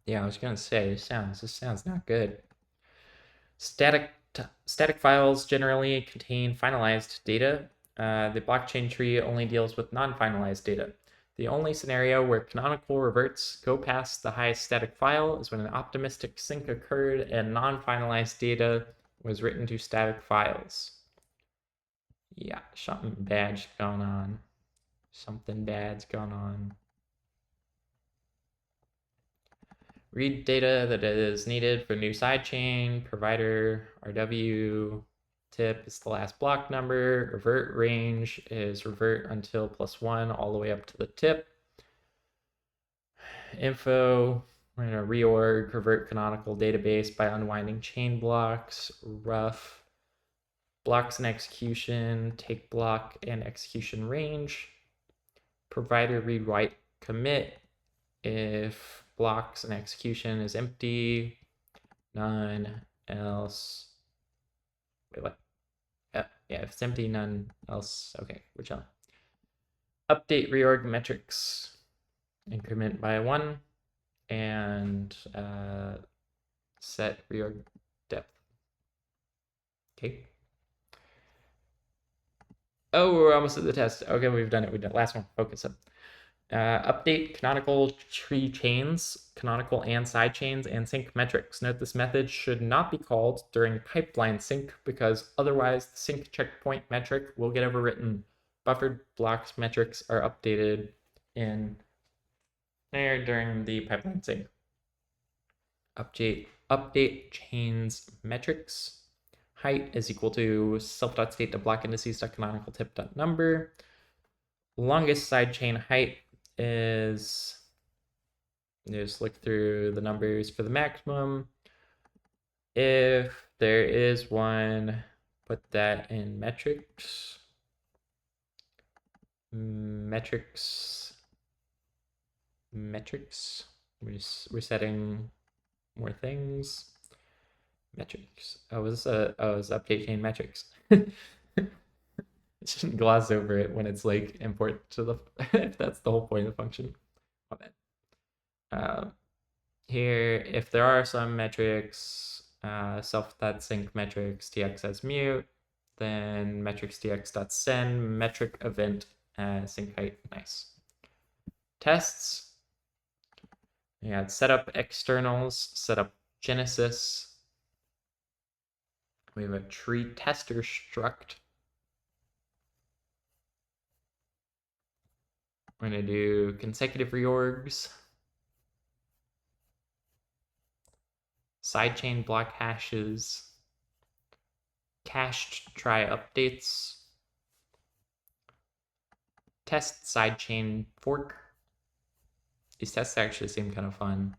Yeah, I was gonna say, this sounds not good. Static files generally contain finalized data. The blockchain tree only deals with non-finalized data. The only scenario where canonical reverts go past the highest static file is when an optimistic sync occurred and non-finalized data was written to static files. Yeah, something bad's going on. Something bad's going on. Read data that is needed for new sidechain, provider, RW, tip is the last block number, revert range is revert until +1 all the way up to the tip. Info, we're gonna reorg, revert canonical database by unwinding chain blocks, rough, blocks and execution, take block and execution range, provider read write commit, if blocks and execution is empty, none else. Wait, what? Yeah, if it's empty, none else. Okay, we're chilling. Update reorg metrics, increment by 1, and set reorg depth. Okay. Oh, we're almost at the test. Okay, we've done it. Last one. Focus up. Update canonical tree chains, canonical and side chains, and sync metrics. Note this method should not be called during pipeline sync because otherwise the sync checkpoint metric will get overwritten. Buffered blocks metrics are updated in there during the pipeline sync. Update chains metrics. Height is equal to self.state.block indices.canonical tip.number. Longest sidechain height is, just look through the numbers for the maximum. If there is one, put that in metrics. Metrics. We're setting more things. Metrics. Oh, it's update chain metrics. Shouldn't gloss over it when it's like import to the if that's the whole point of the function. Here, if there are some metrics, self.sync metrics tx as mute, then metrics tx.send metric event sync height. Nice. Tests. Yeah, setup externals, setup genesis. We have a tree tester struct. We're going to do consecutive reorgs, sidechain block hashes, cached try updates, test sidechain fork. These tests actually seem kind of fun.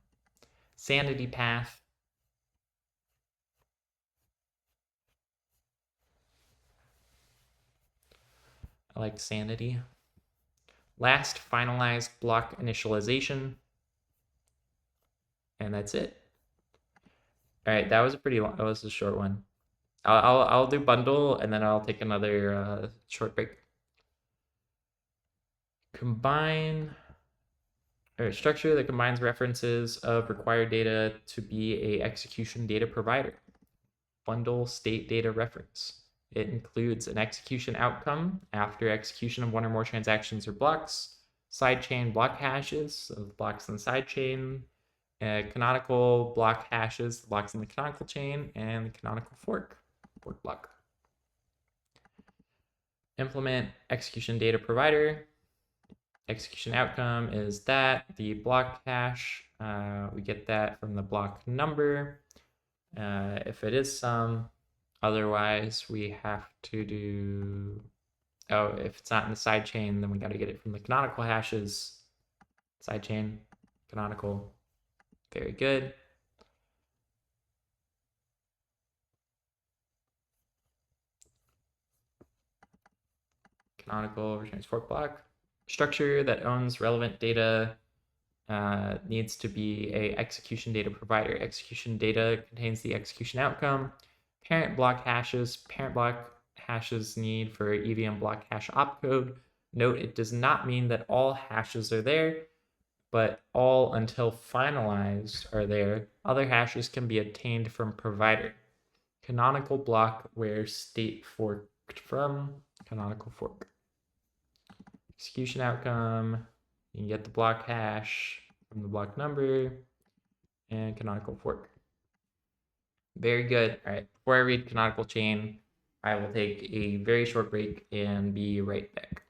Sanity path. I like sanity. Last finalized block initialization. And that's it. All right, that was a short one. I'll do bundle and then I'll take another short break. Combine or structure that combines references of required data to be a execution data provider. Bundle state data reference. It includes an execution outcome after execution of one or more transactions or blocks, sidechain block hashes of blocks in the sidechain, canonical block hashes, blocks in the canonical chain, and the canonical fork block. Implement execution data provider. Execution outcome is that the block hash, we get that from the block number. If it is some, otherwise we have to do Oh, if it's not in the sidechain, then we got to get it from the canonical hashes. Sidechain, canonical. Very good. Canonical returns fork block. Structure that owns relevant data needs to be a execution data provider. Execution data contains the execution outcome. Parent block hashes need for EVM block hash opcode. Note, it does not mean that all hashes are there, but all until finalized are there. Other hashes can be obtained from provider. Canonical block where state forked from. Canonical fork. Execution outcome. You can get the block hash from the block number and canonical fork. Very good. All right, before I read canonical chain, I will take a very short break and be right back.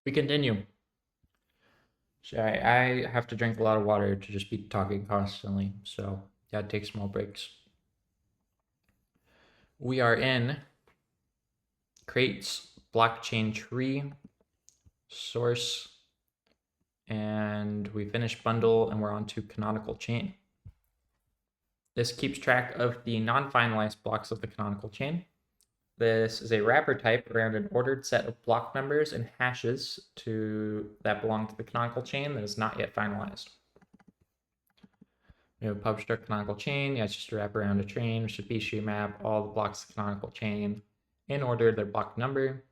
We continue. So I have to drink a lot of water to just be talking constantly, so yeah, take small breaks. We are in crates, blockchain tree, source, and we finished bundle and we're on to canonical chain. This keeps track of the non-finalized blocks of the canonical chain. This is a wrapper type around an ordered set of block numbers and hashes that belong to the canonical chain that is not yet finalized. Pub struct canonical chain. Yeah, it's just a wrap around a train. Should be stream map all the blocks of the canonical chain in order their block number.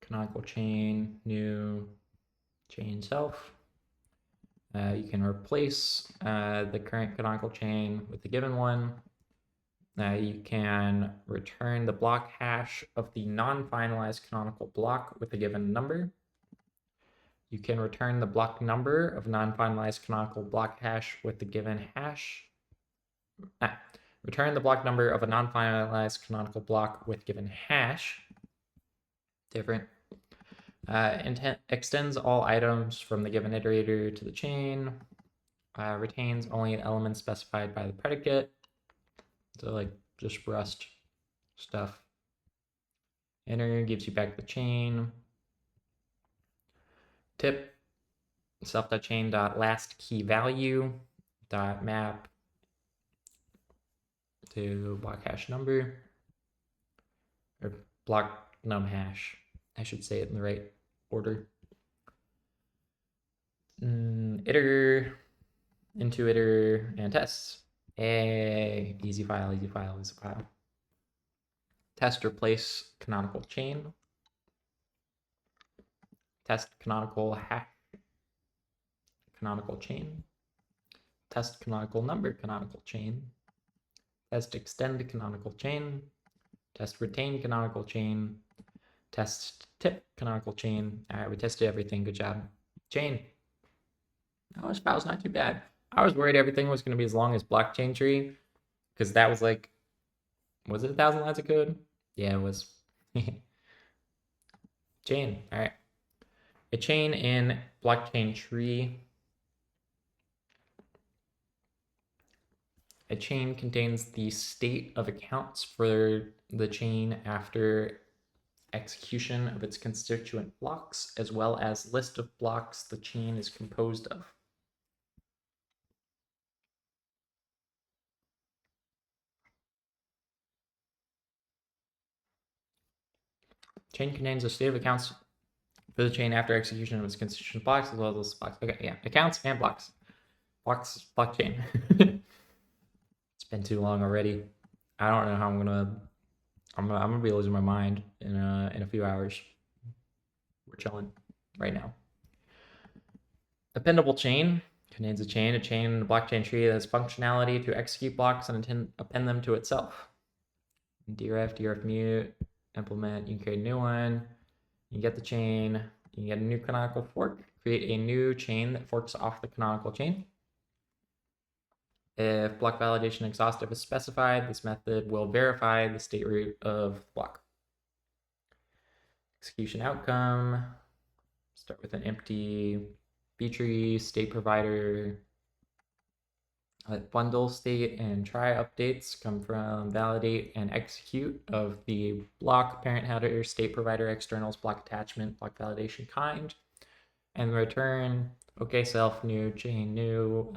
Canonical chain, new chain self. You can replace the current canonical chain with the given one. You can return the block hash of the non-finalized canonical block with a given number. You can return the block number of non-finalized canonical block hash with the given hash. Return the block number of a non-finalized canonical block with given hash. Different. Extends all items from the given iterator to the chain. Retains only elements specified by the predicate. So like just Rust stuff. Enter gives you back the chain. Tip self.chain.last key value dot map to block hash number or block num hash. I should say it in the right order. Iter, into iter, and tests. Easy file, easy file, easy file. Test replace canonical chain. Test canonical hash. Canonical chain. Test canonical number canonical chain. Test extend canonical chain. Test retain canonical chain. Test tip canonical chain. All right, we tested everything. Good job. Chain. Oh, this file's not too bad. I was worried everything was going to be as long as blockchain tree because that was like, was it 1,000 lines of code? Yeah, it was. Chain. All right. A chain in blockchain tree. A chain contains the state of accounts for the chain after execution of its constituent blocks, as well as list of blocks the chain is composed of. Chain contains a state of accounts for the chain after execution of its constituent blocks, as well as list of blocks. Okay, yeah, accounts and blocks. Blocks, blockchain. It's been too long already. I don't know how I'm gonna be losing my mind in a few hours. We're chilling right now. Appendable chain contains a chain in a blockchain tree that has functionality to execute blocks and append them to itself. Deref mute, implement, you can create a new one, you can get the chain, you can get a new canonical fork, create a new chain that forks off the canonical chain. If block validation exhaustive is specified, this method will verify the state root of the block. Execution outcome, start with an empty B-tree, state provider. Bundle state and try updates come from validate and execute of the block, parent header, state provider, externals, block attachment, block validation kind, and return okay self new chain new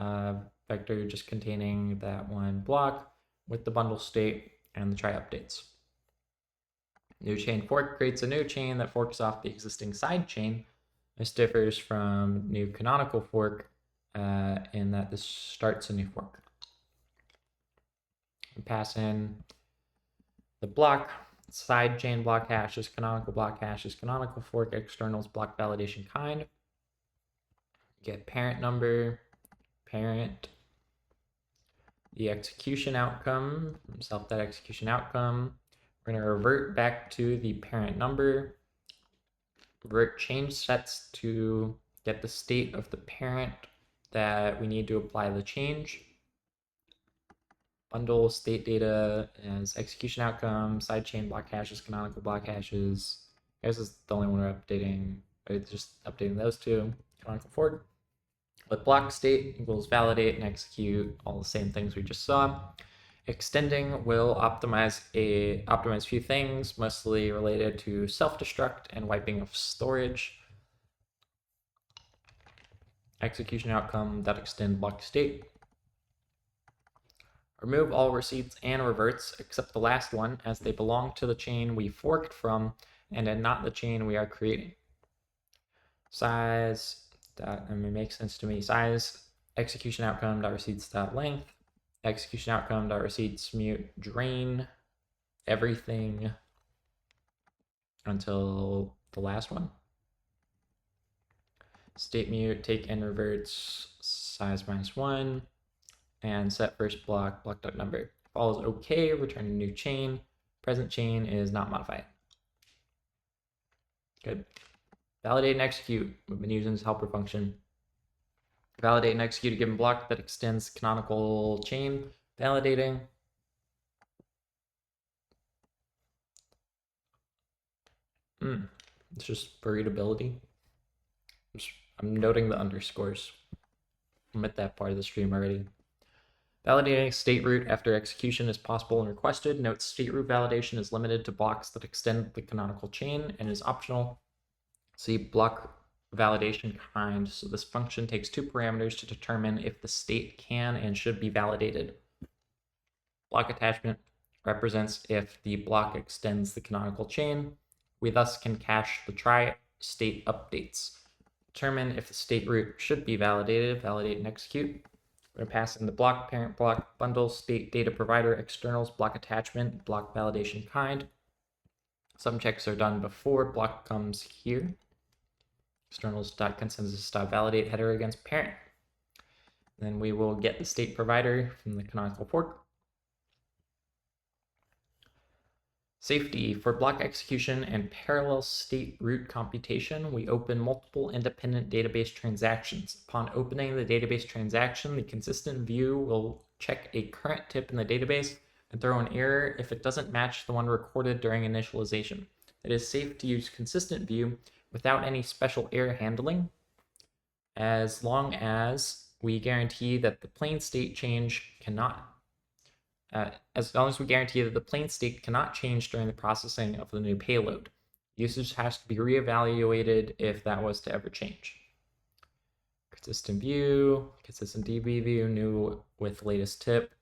vector just containing that one block with the bundle state and the try updates. New chain fork creates a new chain that forks off the existing side chain. This differs from new canonical fork in that this starts a new fork. We pass in the block, side chain block hashes, canonical block hashes, canonical fork, externals, block validation kind. Get parent number, parent, the execution outcome, self.execution outcome. We're going to revert back to the parent number, revert change sets to get the state of the parent that we need to apply the change. Bundle state data as execution outcome, sidechain block hashes, canonical block hashes. This is the only one we're updating. It's just updating those two. Canonical fork. With block state equals validate and execute, all the same things we just saw. Extending will optimize a few things, mostly related to self-destruct and wiping of storage. Execution outcome that extend block state. Remove all receipts and reverts except the last one, as they belong to the chain we forked from and not the chain we are creating. size dot, I mean, makes sense to me. Size execution outcome dot receipts dot length, execution outcome dot receipts mute drain everything until the last one. State mute take and reverts size -1 and set first block duck number. If all is okay, return a new chain. Present chain is not modified. Good. Validate and execute. We've been using this helper function. Validate and execute a given block that extends canonical chain. Validating. It's just for readability. I'm noting the underscores. I'm at that part of the stream already. Validating state root after execution is possible and requested. Note state root validation is limited to blocks that extend the canonical chain and is optional. See block validation kind. So this function takes two parameters to determine if the state can and should be validated. Block attachment represents if the block extends the canonical chain. We thus can cache the try state updates. Determine if the state root should be validated. Validate and execute. We're going to pass in the block, parent block, bundle, state, data provider, externals, block attachment, block validation kind. Some checks are done before block comes here. Externals.consensus.validate header against parent. Then we will get the state provider from the canonical fork. Safety. For block execution and parallel state root computation, we open multiple independent database transactions. Upon opening the database transaction, the consistent view will check a current tip in the database and throw an error if it doesn't match the one recorded during initialization. It is safe to use consistent view without any special error handling, as long as we guarantee that the plain state change cannot as long as we guarantee that the plain state cannot change during the processing of the new payload. Usage has to be reevaluated if that was to ever change. Consistent view, consistent DB view, new with latest tip,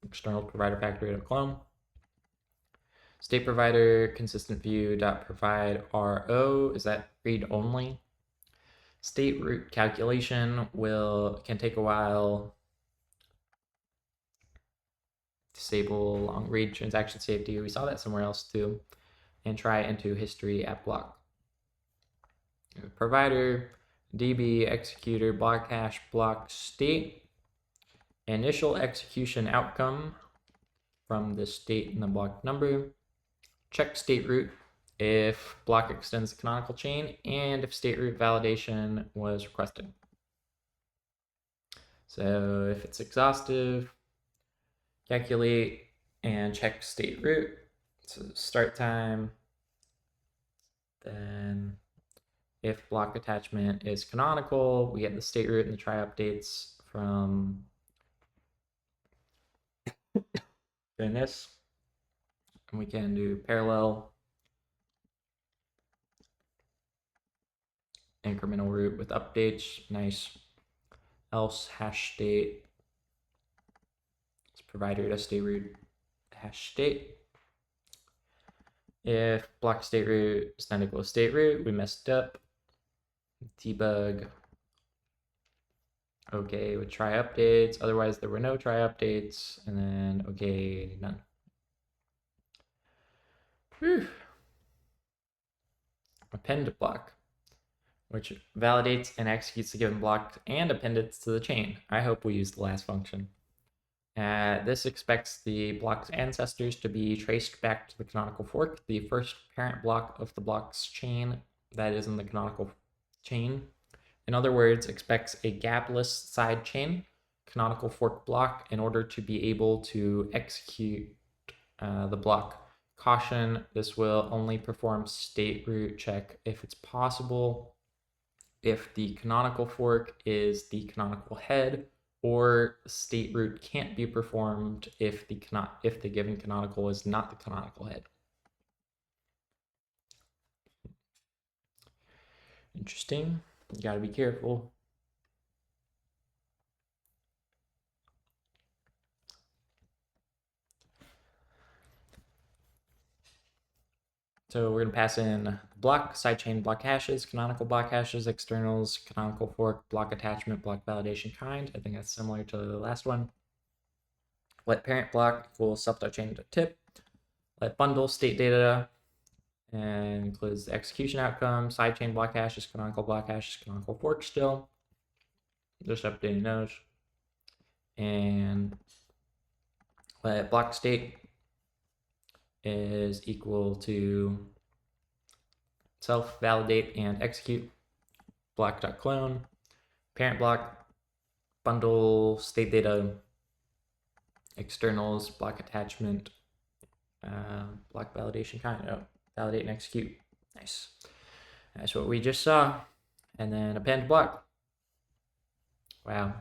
external provider factory clone. State provider consistent view dot provide RO, is that read only? State root calculation can take a while. Disable long read transaction safety. We saw that somewhere else too. And try into history at block. Provider, DB, executor, block hash, block state. Initial execution outcome from the state and the block number. Check state root if block extends the canonical chain and if state root validation was requested. So if it's exhaustive, calculate and check state root. So start time. Then if block attachment is canonical, we get the state root and the try updates from this. And we can do parallel incremental root with updates. Nice. Else hash state. Provider to state root hash state. If block state root is not equal to state root, we messed up. Debug. Okay, with try updates. Otherwise, there were no try updates. And then, okay, none. Whew. Append block, which validates and executes the given block and append it to the chain. I hope we use the last function. This expects the block's ancestors to be traced back to the canonical fork, the first parent block of the block's chain that is in the canonical chain. In other words, expects a gapless side chain canonical fork block in order to be able to execute the block. Caution, this will only perform state root check if it's possible, if the canonical fork is the canonical head, or state root can't be performed if the given canonical is not the canonical head. Interesting. You gotta be careful. So we're gonna pass in block, sidechain block hashes, canonical block hashes, externals, canonical fork, block attachment, block validation kind. I think that's similar to the last one. Let parent block equals self.chain to tip. Let bundle state data and includes the execution outcome, sidechain block hashes, canonical fork still. Just updating those. And let block state is equal to self validate and execute block.clone, parent block, bundle state data, externals, block attachment, block validation kind. Oh, validate and execute. Nice. That's what we just saw. And then append block. Wow.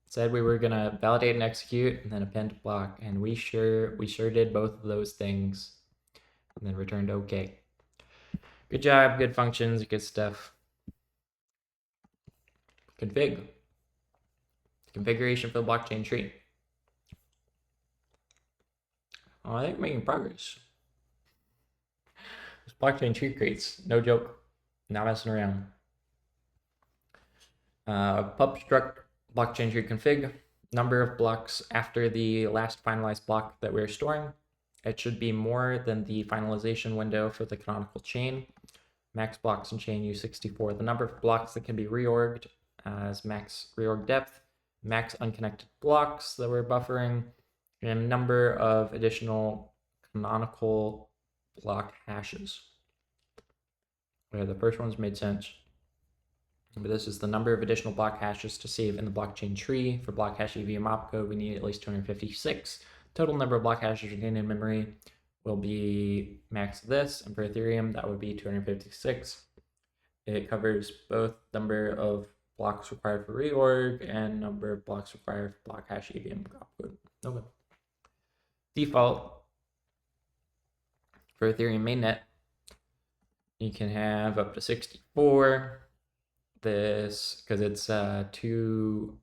Said we were gonna validate and execute and then append block, and we sure did both of those things. And then returned okay. Good job, good functions, good stuff. Config. Configuration for the blockchain tree. Oh, I think we're making progress. This blockchain tree creates, no joke, not messing around. Pub struct blockchain tree config, number of blocks after the last finalized block that we're storing. It should be more than the finalization window for the canonical chain. Max blocks in chain U64. The number of blocks that can be reorged as max reorg depth, max unconnected blocks that we're buffering, and number of additional canonical block hashes. Okay, the first one's made sense. But this is the number of additional block hashes to save in the blockchain tree. For block hash EVM opcode, we need at least 256. Total number of block hashes retained in memory will be max this, and for Ethereum, that would be 256. It covers both number of blocks required for reorg and number of blocks required for block hash EVM opcode. Okay. Default for Ethereum mainnet, you can have up to 64. This, because it's 2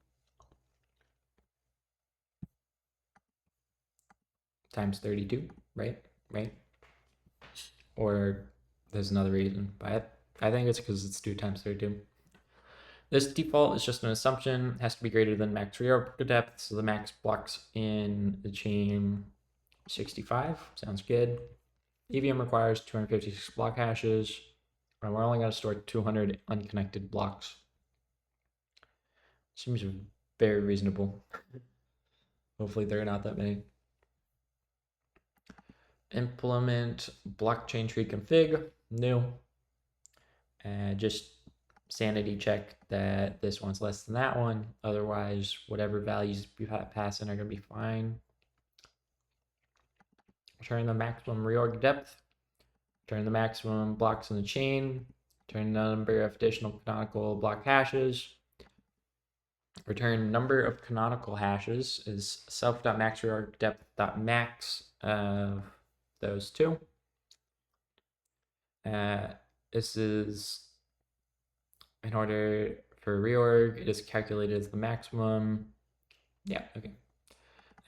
times 32, right? Or there's another reason, but I think it's because it's 2 times 32. This default is just an assumption. It has to be greater than max reorg depth, so the max blocks in the chain 65. Sounds good. EVM requires 256 block hashes, and we're only going to store 200 unconnected blocks. Seems very reasonable. Hopefully there are not that many. Implement blockchain tree config, new. And just sanity check that this one's less than that one. Otherwise, whatever values you pass in are going to be fine. Turn the maximum reorg depth. Turn the maximum blocks in the chain. Turn the number of additional canonical block hashes. Return number of canonical hashes is self.maxReorgDepth.max of those two. This is in order for reorg, it is calculated as the maximum. Yeah, okay.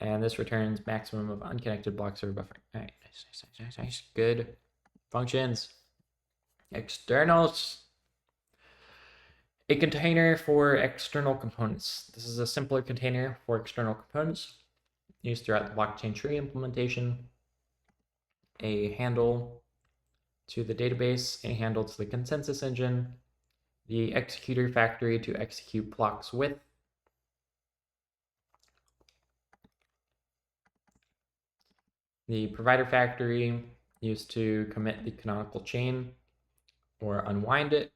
And this returns maximum of unconnected blocks or buffering. All right, nice. Good functions. Externals. A container for external components. This is a simpler container for external components used throughout the blockchain tree implementation. A handle to the database, a handle to the consensus engine, the executor factory to execute blocks with, the provider factory used to commit the canonical chain or unwind it,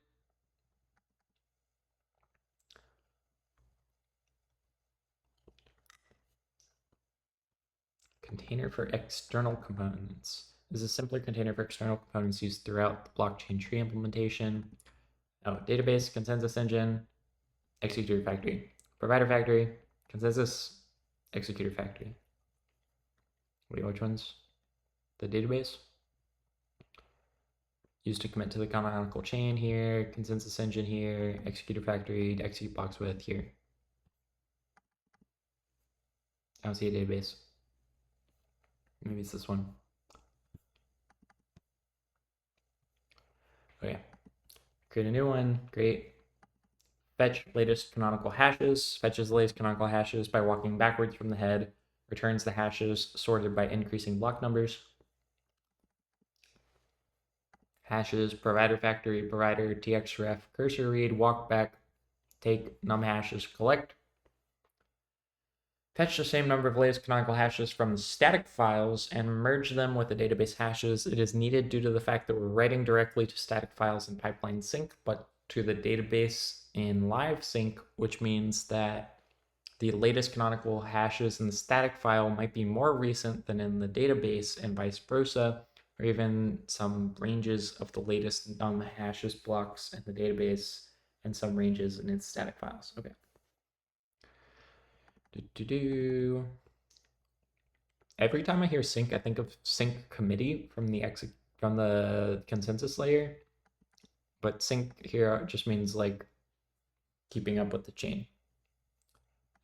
container for external components. This is a simpler container for external components used throughout the blockchain tree implementation. Oh, database, consensus engine, executor factory, provider factory, consensus, executor factory. Wait, which ones? The database used to commit to the canonical chain here, consensus engine here, executor factory, execute blocks with here. I don't see a database. Maybe it's this one. Okay, create a new one. Great. Fetch latest canonical hashes. Fetches the latest canonical hashes by walking backwards from the head. Returns the hashes sorted by increasing block numbers. Hashes, provider factory, provider, txref, cursor read, walk back, take num hashes, collect. Fetch the same number of latest canonical hashes from the static files and merge them with the database hashes. It is needed due to the fact that we're writing directly to static files in pipeline sync, but to the database in live sync, which means that the latest canonical hashes in the static file might be more recent than in the database and vice versa, or even some ranges of the latest num hashes blocks in the database and some ranges in its static files. Okay. Every time I hear sync, I think of sync committee from the consensus layer, but sync here just means like keeping up with the chain.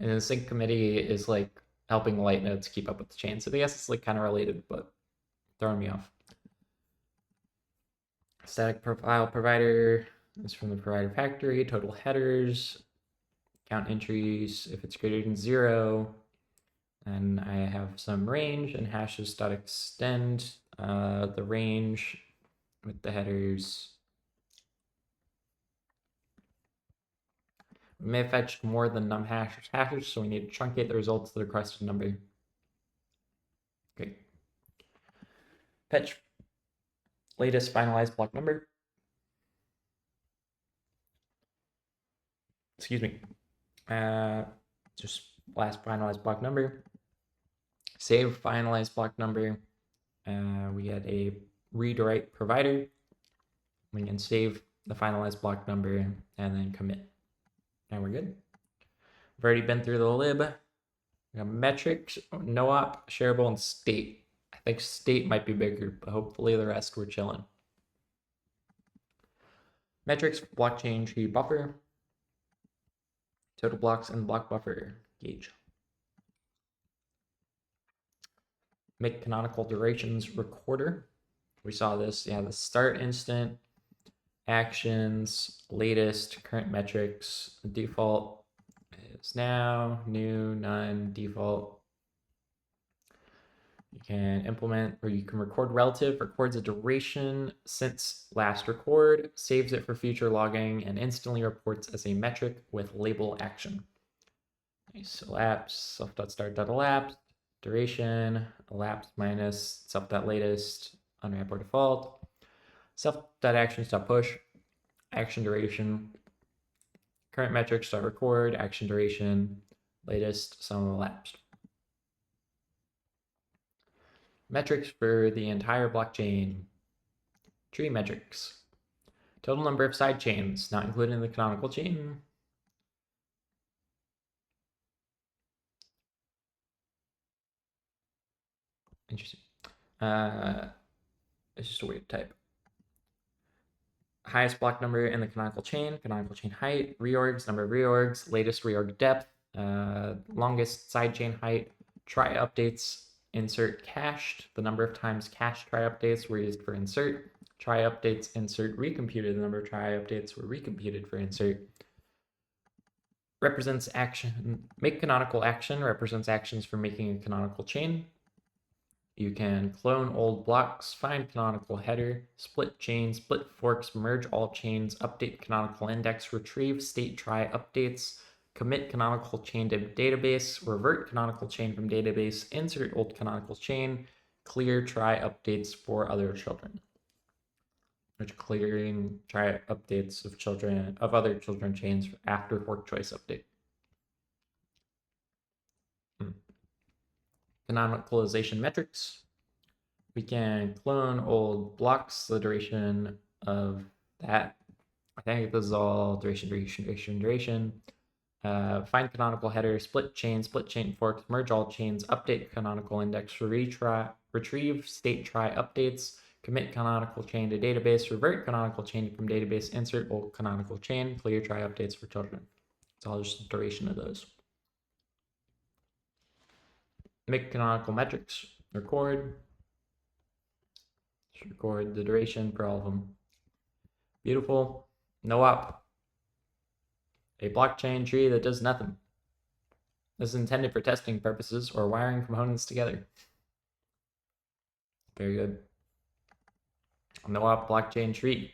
And the sync committee is like helping light nodes keep up with the chain. So I guess it's like kind of related, but throwing me off. Static profile provider is from the provider factory. Total headers, count entries if it's greater than 0. And I have some range and hashes.extend the range with the headers. We may have fetched more than num hashes, so we need to truncate the results to the requested number. Okay. Fetch latest finalized block number. Excuse me. Just last finalized block number. Save finalized block number. We get a read write provider. We can save the finalized block number and then commit. And we're good. We've already been through the lib. We got metrics, no op, shareable, and state. I think state might be bigger, but hopefully the rest we're chilling. Metrics, blockchain tree buffer, total blocks and block buffer gauge. Make canonical durations recorder. We saw this, yeah, the start instant, actions, latest, current metrics, default is now, new, none, default. You can implement, or you can record relative, records a duration since last record, saves it for future logging, and instantly reports as a metric with label action. Nice. Elapsed, self.start.elapsed, duration, elapsed minus self.latest, unwrap or default, self.actions.push, action duration, current metrics.record, action duration, latest, sum elapsed. Metrics for the entire blockchain. Tree metrics. Total number of side chains, not including the canonical chain. Interesting. It's just a weird type. Highest block number in the canonical chain height, reorgs, number of reorgs, latest reorg depth, longest sidechain height, try updates, insert cached, the number of times cached try updates were used for insert, try updates, insert recomputed, the number of try updates were recomputed for insert. Represents action, make canonical action represents actions for making a canonical chain. You can clone old blocks, find canonical header, split chain, split forks, merge all chains, update canonical index, retrieve state try updates, commit canonical chain to database, revert canonical chain from database, insert old canonical chain, clear try updates for other children. Which clearing try updates of other children chains after fork choice update. Canonicalization metrics. We can clone old blocks, the duration of that. I think this is all duration. Find canonical header, split chain forks, merge all chains, update canonical index, retrieve state try updates, commit canonical chain to database, revert canonical chain from database, insert old canonical chain, clear try updates for children. It's all just the duration of those. Make canonical metrics, record the duration for all of them. Beautiful. No op. A blockchain tree that does nothing. This is intended for testing purposes or wiring components together. Very good. No op blockchain tree.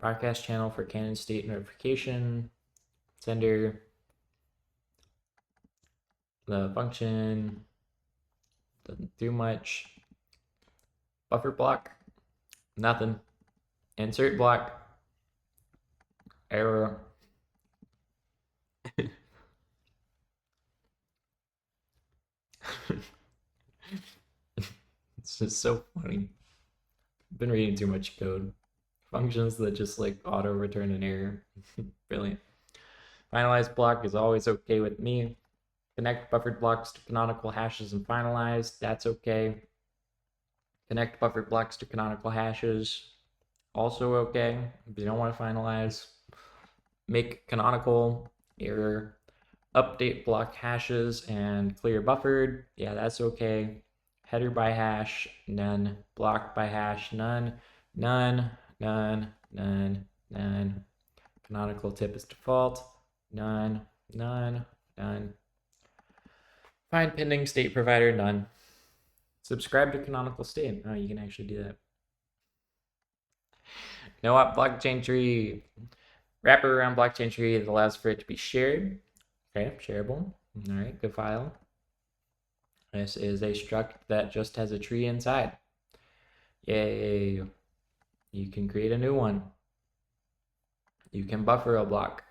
Broadcast channel for Canon state notification. Sender. The function doesn't do much. Buffer block. Nothing. Insert block. Error. It's just so funny. I've been reading too much code. Functions that just like auto return an error. Brilliant. Finalize block is always okay with me. Connect buffered blocks to canonical hashes and finalize. That's okay. Connect buffered blocks to canonical hashes. Also okay. If you don't want to finalize. Make canonical. Error. Update block hashes and clear buffered. Yeah, that's okay. Header by hash. None. Block by hash. None. None. None. None. None. Canonical tip is default. None. None. None. Find pending state provider. None. Subscribe to canonical state. Oh, you can actually do that. No op blockchain tree. Wrapper around blockchain tree that allows for it to be shared. Okay, shareable. All right, good file. This is a struct that just has a tree inside. Yay. You can create a new one. You can buffer a block.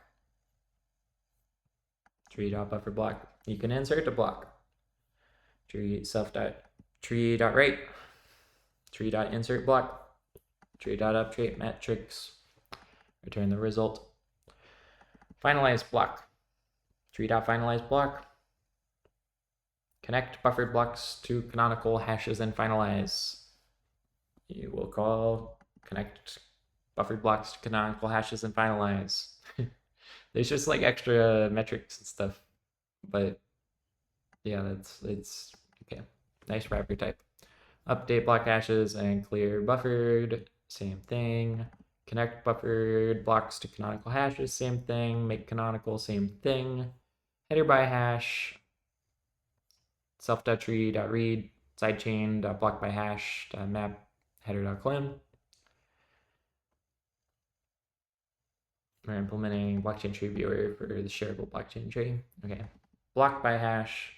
Tree.buffer block. You can insert a block. Tree self.tree.write. Tree.insert block. Tree.update metrics. Return the result. Finalize block. Tree.finalize block. Connect buffered blocks to canonical hashes and finalize. You will call connect buffered blocks to canonical hashes and finalize. There's just like extra metrics and stuff, but yeah, it's okay. Nice wrapper type. Update block hashes and clear buffered, same thing. Connect buffered blocks to canonical hashes, same thing. Make canonical, same thing. Header by hash, self.tree.read, sidechain.block by hash, map header.clim. We're implementing blockchain tree viewer for the shareable blockchain tree. Okay. Block by hash,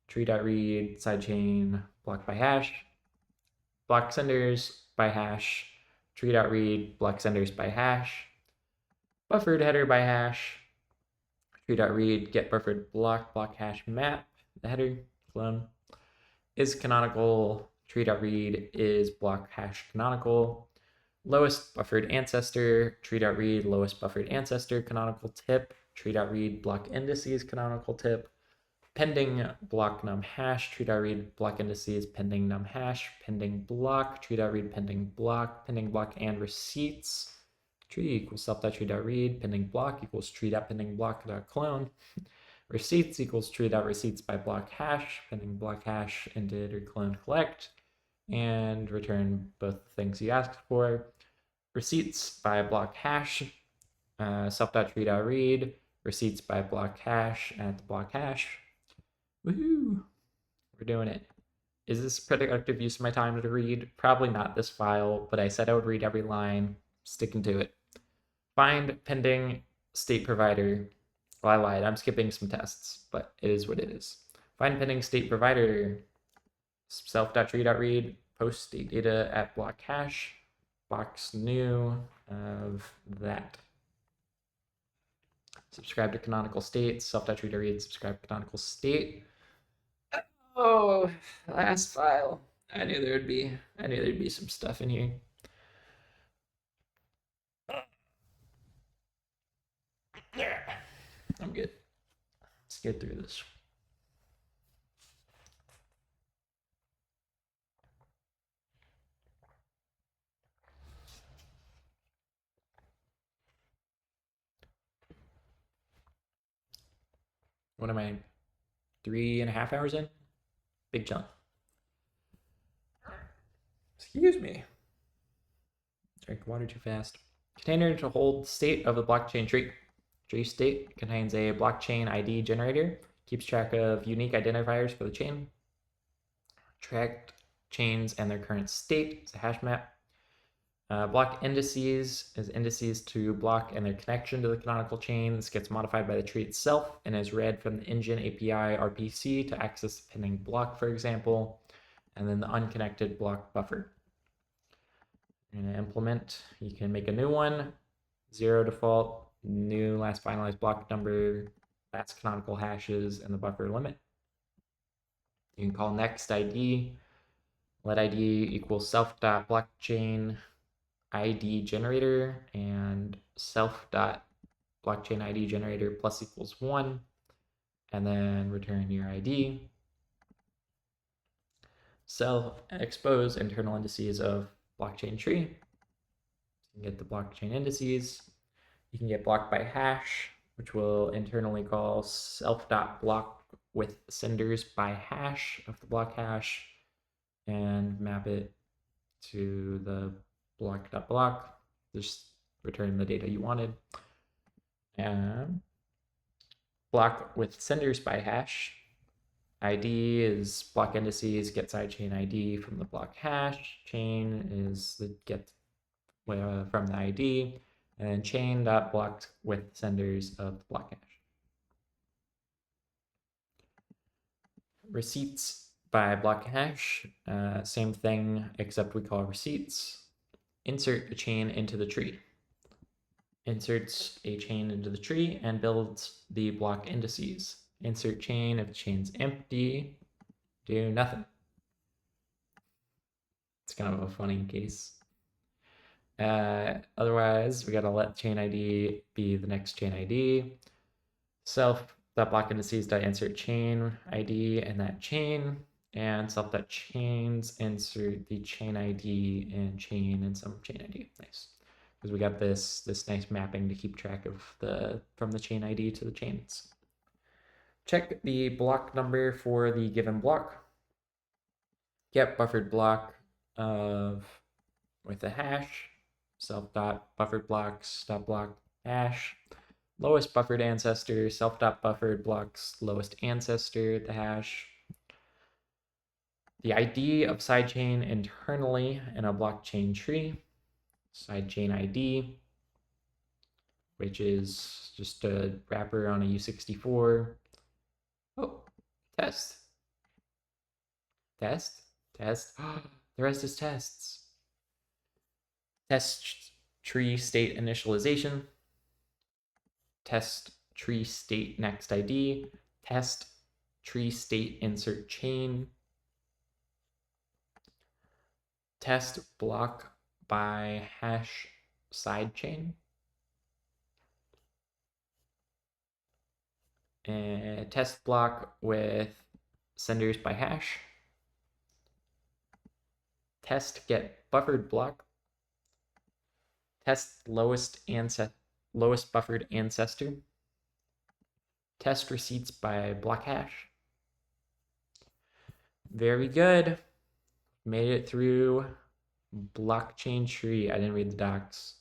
tree.read, sidechain, block by hash. Block senders by hash, tree.read, block senders by hash. Buffered header by hash, tree.read, get buffered block hash map. The header, clone. Is canonical, tree.read is block hash canonical. Lowest buffered ancestor, tree.read, lowest buffered ancestor, canonical tip, tree.read, block indices, canonical tip, pending block num hash, tree.read, block indices, pending num hash, pending block, tree.read, pending block and receipts, tree equals self.tree.read, pending block equals tree.pending block.clone, receipts equals tree.receipts by block hash, pending block hash, ended or clone collect, and return both things you asked for. Receipts by block hash, self.tree.read, receipts by block hash at the block hash. Woohoo! We're doing it. Is this productive use of my time to read? Probably not this file, but I said I would read every line, sticking to it. Find pending state provider. Well, I lied. I'm skipping some tests, but it is what it is. Find pending state provider. Self.tree.read, post state data at block hash, box new of that. Subscribe to canonical state, self.tree.read, subscribe to canonical state. Oh, last file. I knew there'd be some stuff in here. Yeah, I'm good. Let's get through this. What am I, 3.5 hours in? Big chunk. Excuse me. Drank water too fast. Container to hold state of the blockchain tree. Tree state contains a blockchain ID generator, keeps track of unique identifiers for the chain. Tracked chains and their current state is a hash map. Block indices is indices to block and their connection to the canonical chain. This gets modified by the tree itself and is read from the engine API RPC to access the pending block, for example, and then the unconnected block buffer. You're going to implement, you can make a new one, 0 default, new last finalized block number, last canonical hashes, and the buffer limit. You can call next ID, let ID equals self.blockchain ID generator and self.blockchain ID generator plus equals 1, and then return your ID. Expose internal indices of blockchain tree. You can get the blockchain indices. You can get block by hash, which will internally call self.block with senders by hash of the block hash and map it to the block.block. Just return the data you wanted. And block with senders by hash. ID is block indices, get sidechain ID from the block hash. Chain is the get from the ID. And then chain.blocked with senders of the block hash. Receipts by block hash, same thing, except we call receipts. Insert a chain into the tree. Inserts a chain into the tree and builds the block indices. Insert chain if the chain's empty, do nothing. It's kind of a funny case. Otherwise, we gotta let chain ID be the next chain ID. Self.block indices.insert chain ID in that chain, and self.chains insert the chain ID and chain and some chain ID. Nice. Because we got this nice mapping to keep track of from the chain ID to the chains. Check the block number for the given block. Get buffered block with a hash, self.buffered blocks.block hash, lowest buffered ancestor, self.buffered blocks lowest ancestor, the hash, the ID of sidechain internally in a blockchain tree, sidechain ID, which is just a wrapper on a U64. Oh, test. The rest is tests. Test tree state initialization. Test tree state next ID. Test tree state insert chain. Test block by hash sidechain. And test block with senders by hash. Test get buffered block. Test lowest buffered ancestor. Test receipts by block hash. Very good. Made it through blockchain tree. I didn't read the docs.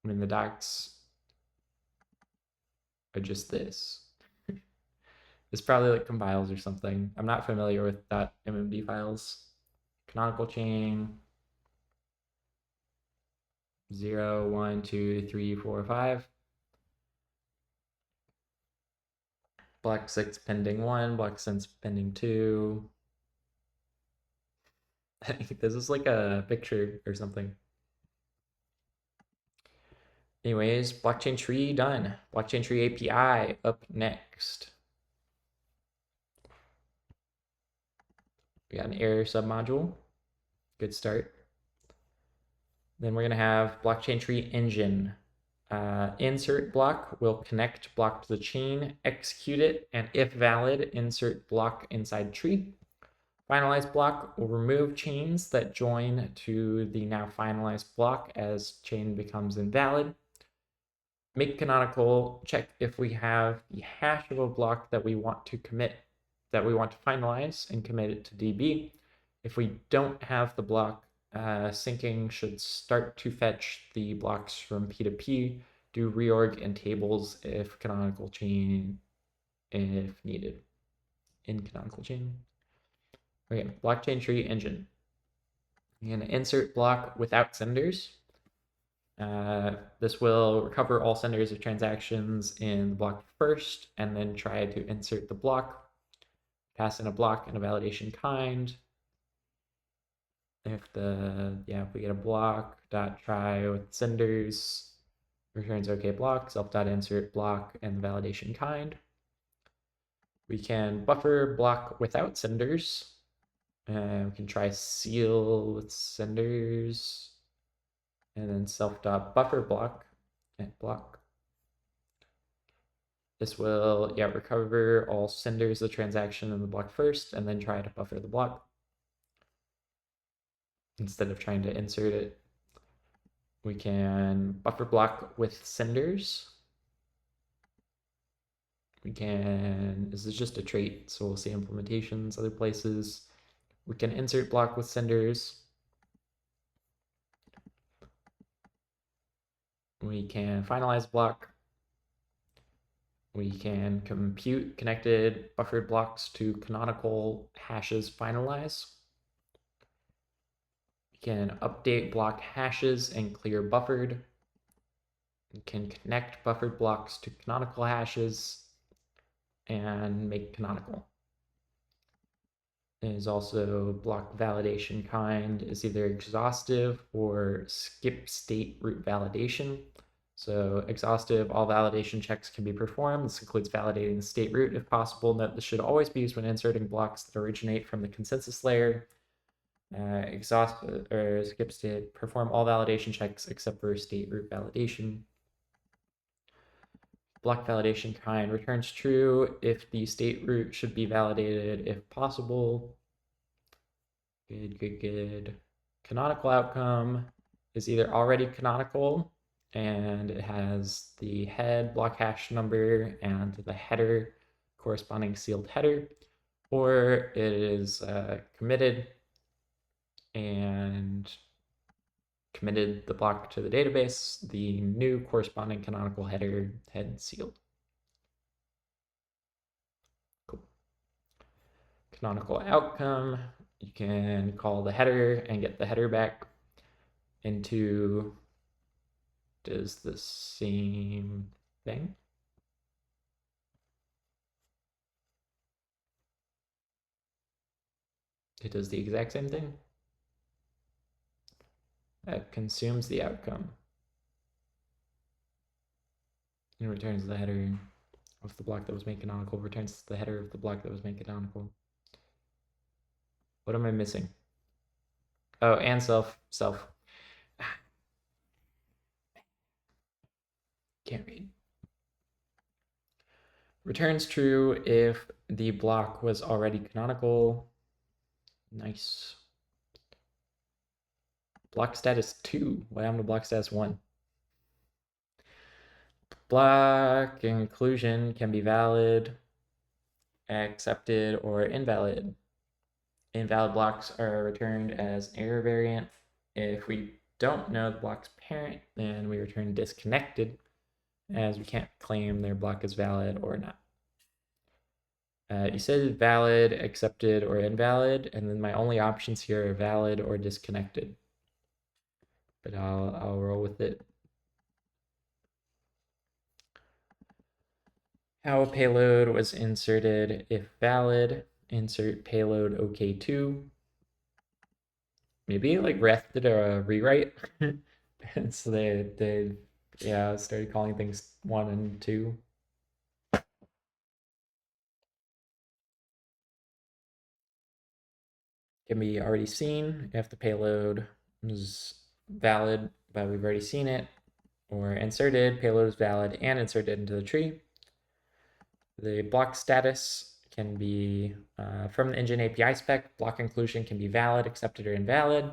I mean, the docs are just this. It's probably like compiles or something. I'm not familiar with .mmd files. Canonical chain 0, 1, 2, 3, 4, 5. Block 6 pending 1, block 6 pending 2. I think this is like a picture or something. Anyways, blockchain tree done. Blockchain tree API up next. We got an error submodule. Good start. Then we're going to have blockchain tree engine. Insert block will connect block to the chain, execute it, and if valid, insert block inside tree. Finalize block will remove chains that join to the now finalized block as chain becomes invalid. Make canonical, check if we have the hash of a block that we want to finalize and commit it to DB. If we don't have the block, syncing should start to fetch the blocks from P to P, do reorg and tables if canonical chain, if needed, in canonical chain. Okay, blockchain tree engine. You're going to insert block without senders. This will recover all senders of transactions in the block first, and then try to insert the block, pass in a block and a validation kind. If we get a block dot try with senders, returns okay block, self dot insert block and the validation kind. We can buffer block without senders. We can try seal with senders, and then self dot buffer block and block. This will recover all senders of the transaction in the block first, and then try to buffer the block instead of trying to insert it. We can buffer block with senders. This is just a trait, so we'll see implementations other places. We can insert block with senders. We can finalize block. We can compute connected buffered blocks to canonical hashes finalize. We can update block hashes and clear buffered. We can connect buffered blocks to canonical hashes and make canonical. There's also block validation kind is either exhaustive or skip state root validation. So exhaustive, all validation checks can be performed. This includes validating the state root if possible. Note this should always be used when inserting blocks that originate from the consensus layer. Exhaust or skip state, perform all validation checks except for state root validation. Block validation kind returns true if the state root should be validated if possible. Good. Canonical outcome is either already canonical and it has the head block hash number and the header corresponding sealed header, or it is committed and committed the block to the database, the new corresponding canonical header head sealed. Cool. Canonical outcome, you can call the header and get the header back into does the same thing. It does the exact same thing. That consumes the outcome. And returns the header of the block that was made canonical, returns the header of the block that was made canonical. What am I missing? Oh, and self. Can't read. Returns true if the block was already canonical. Nice. Block status 2. What happened to block status 1? Block inclusion can be valid, accepted, or invalid. Invalid blocks are returned as error variant. If we don't know the block's parent, then we return disconnected, as we can't claim their block is valid or not. You said valid, accepted, or invalid, and then my only options here are valid or disconnected. But I'll roll with it. How a payload was inserted if valid, insert payload OK2. Maybe like Reth did a rewrite. And so they started calling things 1 and 2. Can be already seen if the payload is valid, but we've already seen it, or inserted, payload is valid and inserted into the tree. The block status can be from the engine API spec. Block inclusion can be valid, accepted, or invalid.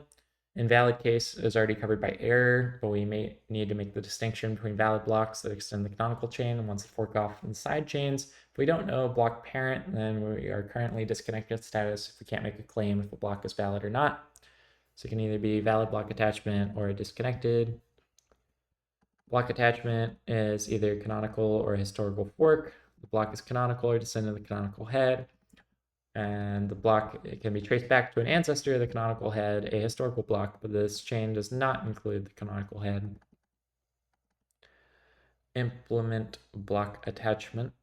Invalid case is already covered by error, but we may need to make the distinction between valid blocks that extend the canonical chain and ones that fork off in the side chains. If we don't know block parent, then we are currently disconnected status if we can't make a claim if the block is valid or not. So it can either be valid block attachment or disconnected. Block attachment is either canonical or a historical fork. The block is canonical or descendant of the canonical head. And the block, it can be traced back to an ancestor of the canonical head, a historical block, but this chain does not include the canonical head. Implement block attachment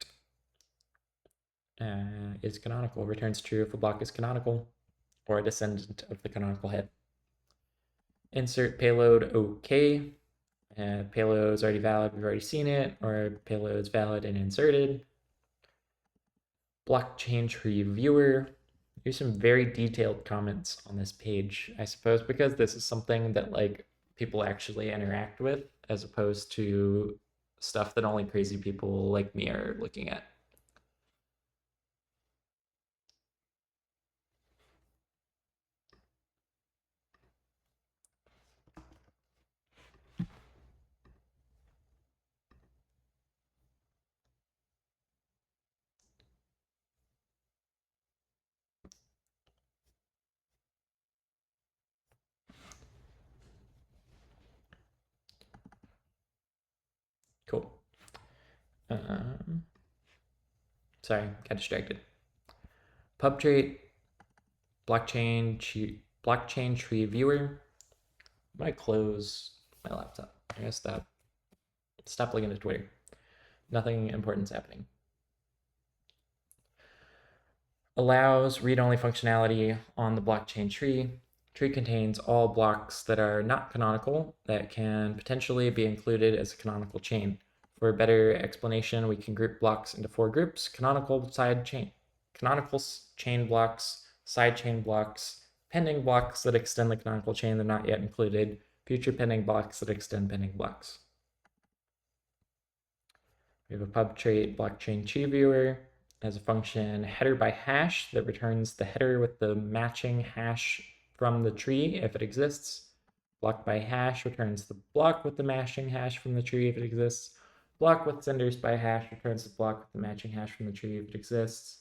is canonical, returns true if a block is canonical or a descendant of the canonical head. Insert payload OK. Payload is already valid, we've already seen it, or payload is valid and inserted. Blockchain tree viewer. Here's some very detailed comments on this page, I suppose, because this is something that like people actually interact with as opposed to stuff that only crazy people like me are looking at. Cool. Sorry, got distracted. Pub trait, blockchain tree viewer. I might close my laptop. I gotta stop looking at Twitter. Nothing important's happening. Allows read-only functionality on the blockchain tree. Tree contains all blocks that are not canonical that can potentially be included as a canonical chain. For a better explanation, we can group blocks into 4 groups: canonical chain blocks, side chain blocks, pending blocks that extend the canonical chain that are not yet included, future pending blocks that extend pending blocks. We have a pub trait blockchain tree viewer as a function header by hash that returns the header with the matching hash from the tree if it exists. Block by hash returns the block with the matching hash from the tree if it exists. Block with senders by hash returns the block with the matching hash from the tree if it exists.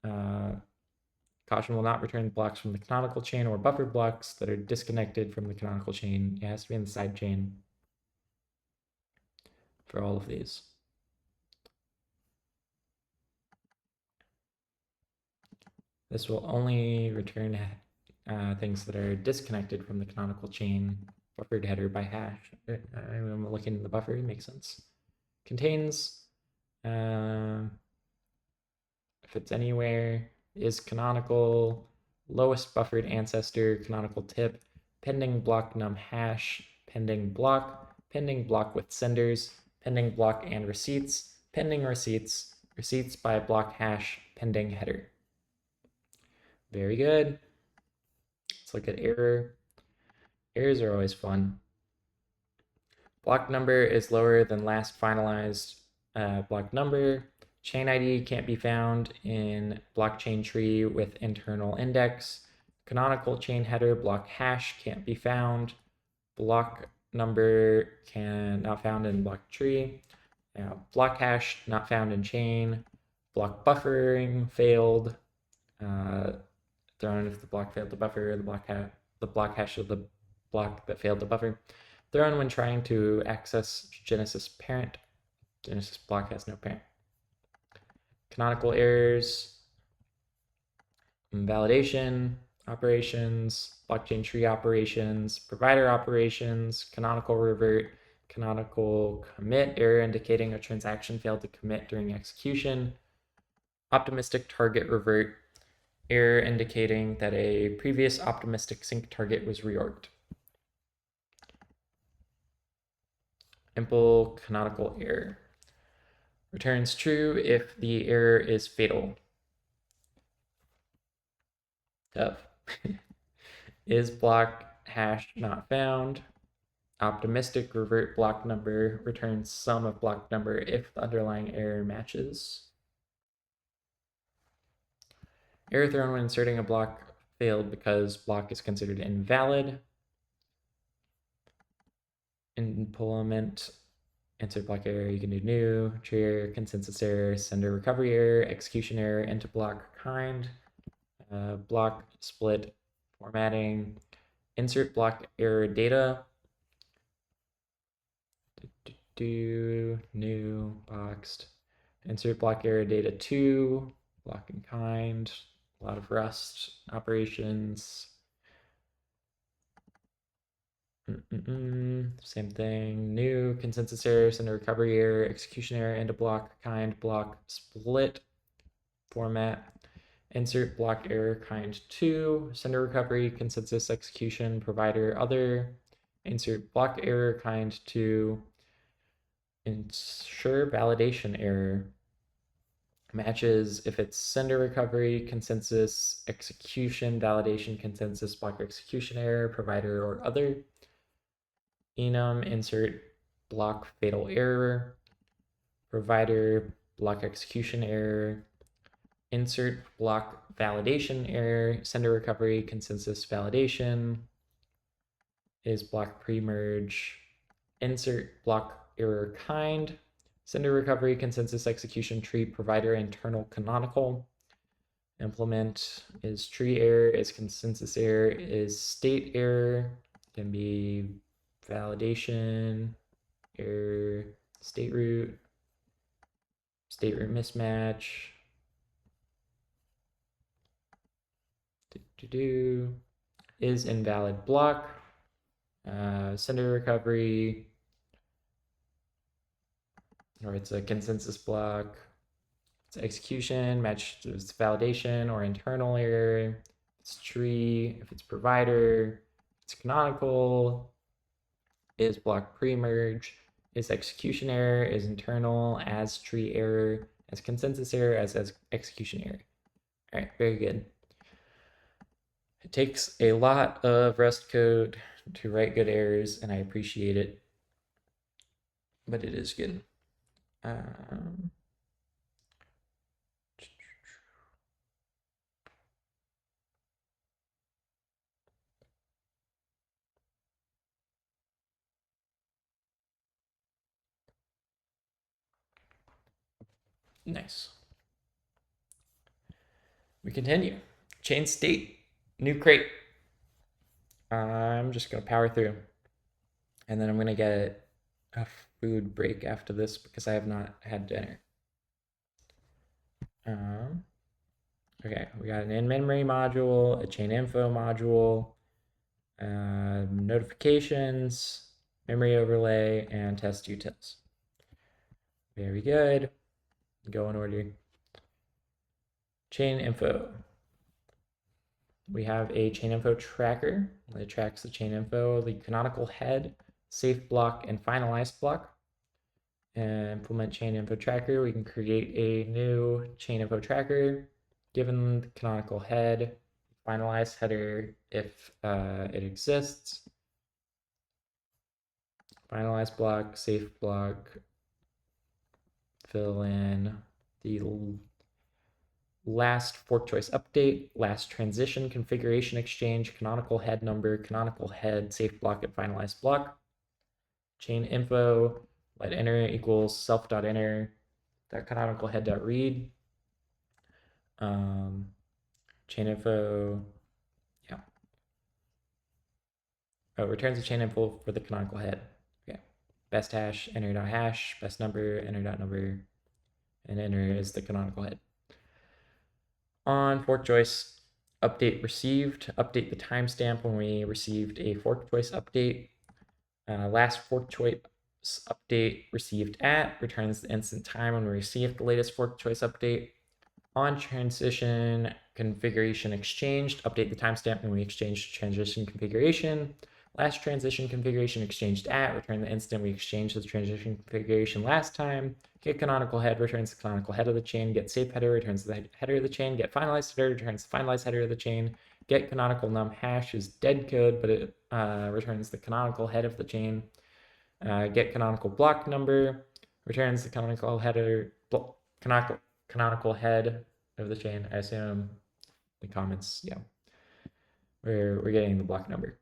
Caution will not return blocks from the canonical chain or buffer blocks that are disconnected from the canonical chain. It has to be in the side chain for all of these. This will only return things that are disconnected from the canonical chain, buffered header by hash. I'm looking in the buffer, it makes sense. Contains, if it's anywhere, is canonical, lowest buffered ancestor, canonical tip, pending block num hash, pending block with senders, pending block and receipts, pending receipts, receipts by block hash, pending header. Very good. Let's look at error. Errors are always fun. Block number is lower than last finalized block number. Chain ID can't be found in blockchain tree with internal index. Canonical chain header block hash can't be found. Block number not found in block tree. Block hash not found in chain. Block buffering failed. Thrown if the block failed to buffer, the block hash of the block that failed to buffer. Thrown when trying to access Genesis parent. Genesis block has no parent. Canonical errors, validation operations, blockchain tree operations, provider operations, canonical revert, canonical commit, error indicating a transaction failed to commit during execution, optimistic target revert, error indicating that a previous optimistic sync target was reorged. Impl canonical error. Returns true if the error is fatal. Tough. Is block hash not found? Optimistic revert block number returns sum of block number if the underlying error matches. Error thrown when inserting a block failed because block is considered invalid. Implement insert block error, you can do new, tree error, consensus error, sender recovery error, execution error, into block kind, block split, formatting, insert block error data, new boxed, insert block error data 2, block in kind, a lot of Rust operations. Same thing, new consensus error, sender recovery error, execution error, and a block kind, block split format. Insert block error kind 2, sender recovery, consensus execution, provider other. Insert block error kind 2, ensure validation error. Matches if it's sender recovery, consensus execution, validation, consensus, block execution error, provider or other. Enum, insert block fatal error, provider, block execution error, insert block validation error, sender recovery, consensus validation is block pre-merge, insert block error kind, sender recovery, consensus execution tree, provider internal canonical, implement is tree error, is consensus error, is state error, can be validation error, state root mismatch, is invalid block, sender recovery, or it's a consensus block, it's execution, match it's validation or internal error, it's tree, if it's provider, it's canonical, is block pre-merge, is execution error, is internal, as tree error, as consensus error, as execution error. All right, very good. It takes a lot of Rust code to write good errors, and I appreciate it, but it is good. Nice. We continue. Chain state, new crate. I'm just going to power through. And then I'm going to get a food break after this because I have not had dinner. Okay, we got an in-memory module, a chain info module, notifications, memory overlay, and test utils. Very good. Go in order. Chain info. We have a chain info tracker that tracks the chain info, the canonical head, safe block, and finalized block. And implement chain info tracker. We can create a new chain info tracker given the canonical head, finalized header if it exists, finalized block, safe block, fill in the last fork choice update, last transition configuration exchange, canonical head number, canonical head, safe block, and finalized block. Chain info, let enter equals self.enter, that canonical head.read. Chain info, yeah. Oh, returns the chain info for the canonical head. Okay. Best hash, enter.hash, best number, enter.number, and enter is the canonical head. On fork choice, update received, update the timestamp when we received a fork choice update. Last fork choice update received at returns the instant time when we received the latest fork choice update. On transition configuration exchanged, update the timestamp when we exchanged transition configuration. Last transition configuration exchanged at, return the instant we exchanged the transition configuration last time. Get canonical head returns the canonical head of the chain. Get safe header returns the header of the chain. Get finalized header returns the finalized header of the chain. Get canonical num hash is dead code, but it returns the canonical head of the chain. Get canonical block number returns the canonical header, canonical head of the chain. I assume the comments, yeah. We're getting the block number.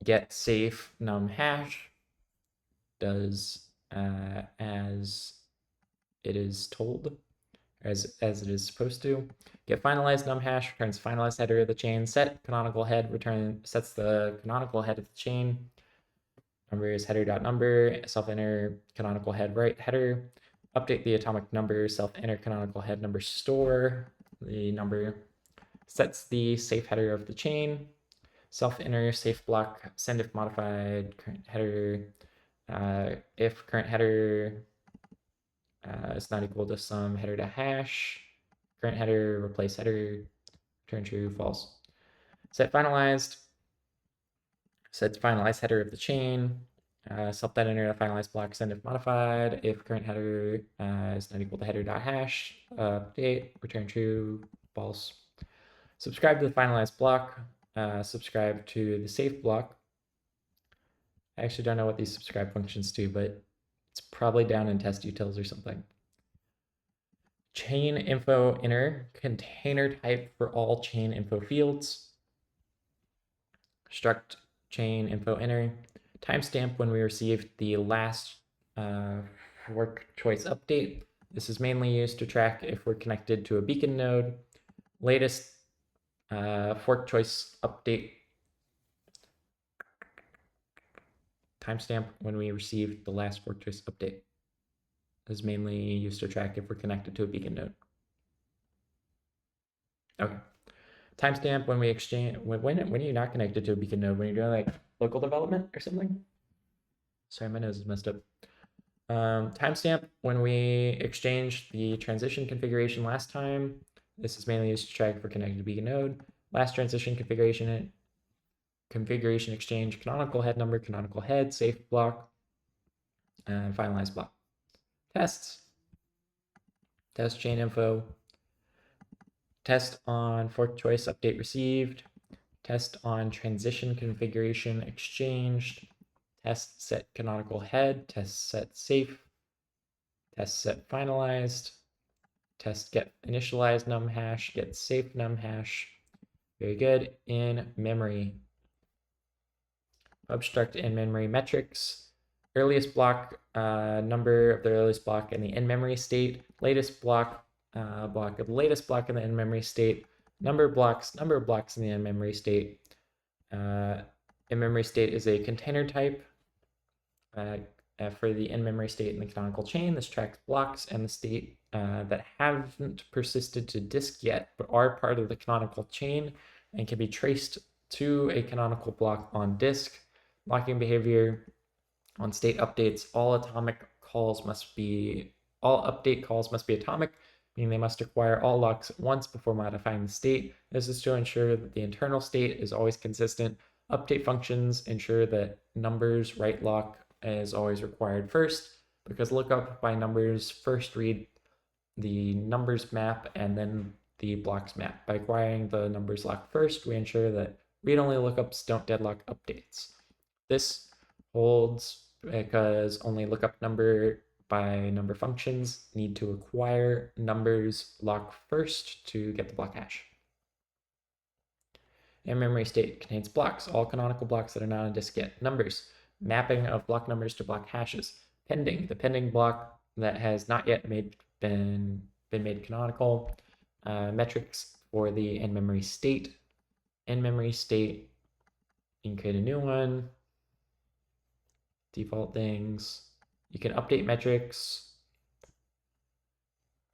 Get safe num hash does as it is told. as it is supposed to. Get finalized num hash returns finalized header of the chain. Set canonical head sets the canonical head of the chain. Number is header.number, self-enter canonical head right header. Update the atomic number, self-enter canonical head number store. The number sets the safe header of the chain. Self-enter safe block, send if modified, current header. If current header is not equal to some header to hash, current header, replace header, return true, false. Set finalized, sets finalized header of the chain. Self-that enter the finalized block, send if modified. If current header is not equal to header.hash, update, return true, false. Subscribe to the finalized block, subscribe to the safe block. I actually don't know what these subscribe functions do, but it's probably down in test utils or something. Chain info inner, container type for all chain info fields. Struct chain info inner. Timestamp when we received the last fork choice update. This is mainly used to track if we're connected to a beacon node. Latest fork choice update. Timestamp when we received the last fork choice update. This is mainly used to track if we're connected to a beacon node. Okay. Timestamp when we exchange, when are you not connected to a beacon node? When you're doing like local development or something? Sorry, my nose is messed up. Timestamp when we exchanged the transition configuration last time. This is mainly used to track for connected to beacon node. Last transition configuration exchange, canonical head number, canonical head, safe block, and finalized block. Tests. Test chain info. Test on fork choice update received. Test on transition configuration exchanged. Test set canonical head. Test set safe. Test set finalized. Test get initialized num hash. Get safe num hash. Very good. In memory. Obstruct in memory metrics. Earliest block, number of the earliest block in the in-memory state. Latest block, block of the latest block in the in-memory state. Number of blocks in the in-memory state. In-memory state is a container type. For the in-memory state in the canonical chain, this tracks blocks and the state that haven't persisted to disk yet, but are part of the canonical chain and can be traced to a canonical block on disk. Locking behavior on state updates, all update calls must be atomic, meaning they must acquire all locks at once before modifying the state. This is to ensure that the internal state is always consistent. Update functions ensure that numbers write lock is always required first, because lookup by numbers first read the numbers map and then the blocks map. By acquiring the numbers lock first, we ensure that read-only lookups don't deadlock updates. This holds because only lookup number by number functions need to acquire numbers lock first to get the block hash. In-memory state contains blocks, all canonical blocks that are not on disk yet. Numbers, mapping of block numbers to block hashes. Pending, the pending block that has not yet been made canonical. Metrics for the in-memory state. In-memory state, you can create a new one. Default things. You can update metrics.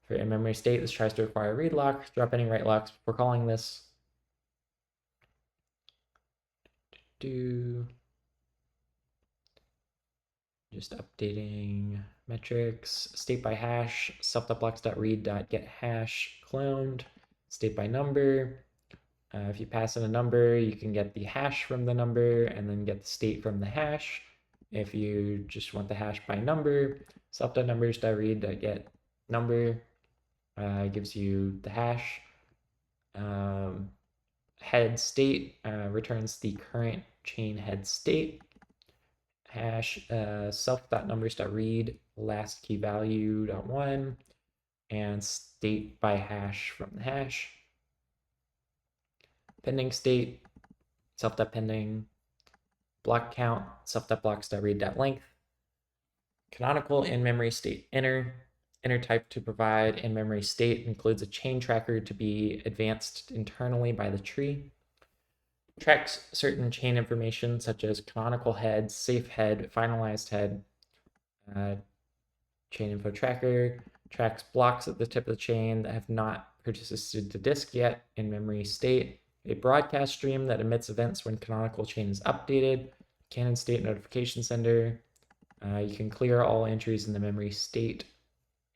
For in-memory state, this tries to acquire read lock, drop any write locks before calling this. Just updating metrics. State by hash, self.blocks.read.getHash cloned. State by number. If you pass in a number, you can get the hash from the number and then get the state from the hash. If you just want the hash by number, self.numbers.read.getNumber gives you the hash. Head state returns the current chain head state. Hash self.numbers.read last key value.1 and state by hash from the hash. Pending state, self.pending, block count, self.blocks.read.length. Canonical in-memory state inner. Inner type to provide in-memory state includes a chain tracker to be advanced internally by the tree. Tracks certain chain information such as canonical head, safe head, finalized head. Chain info tracker tracks blocks at the tip of the chain that have not persisted to disk yet in memory state. A broadcast stream that emits events when canonical chain is updated. Canon state notification sender. You can clear all entries in the memory state.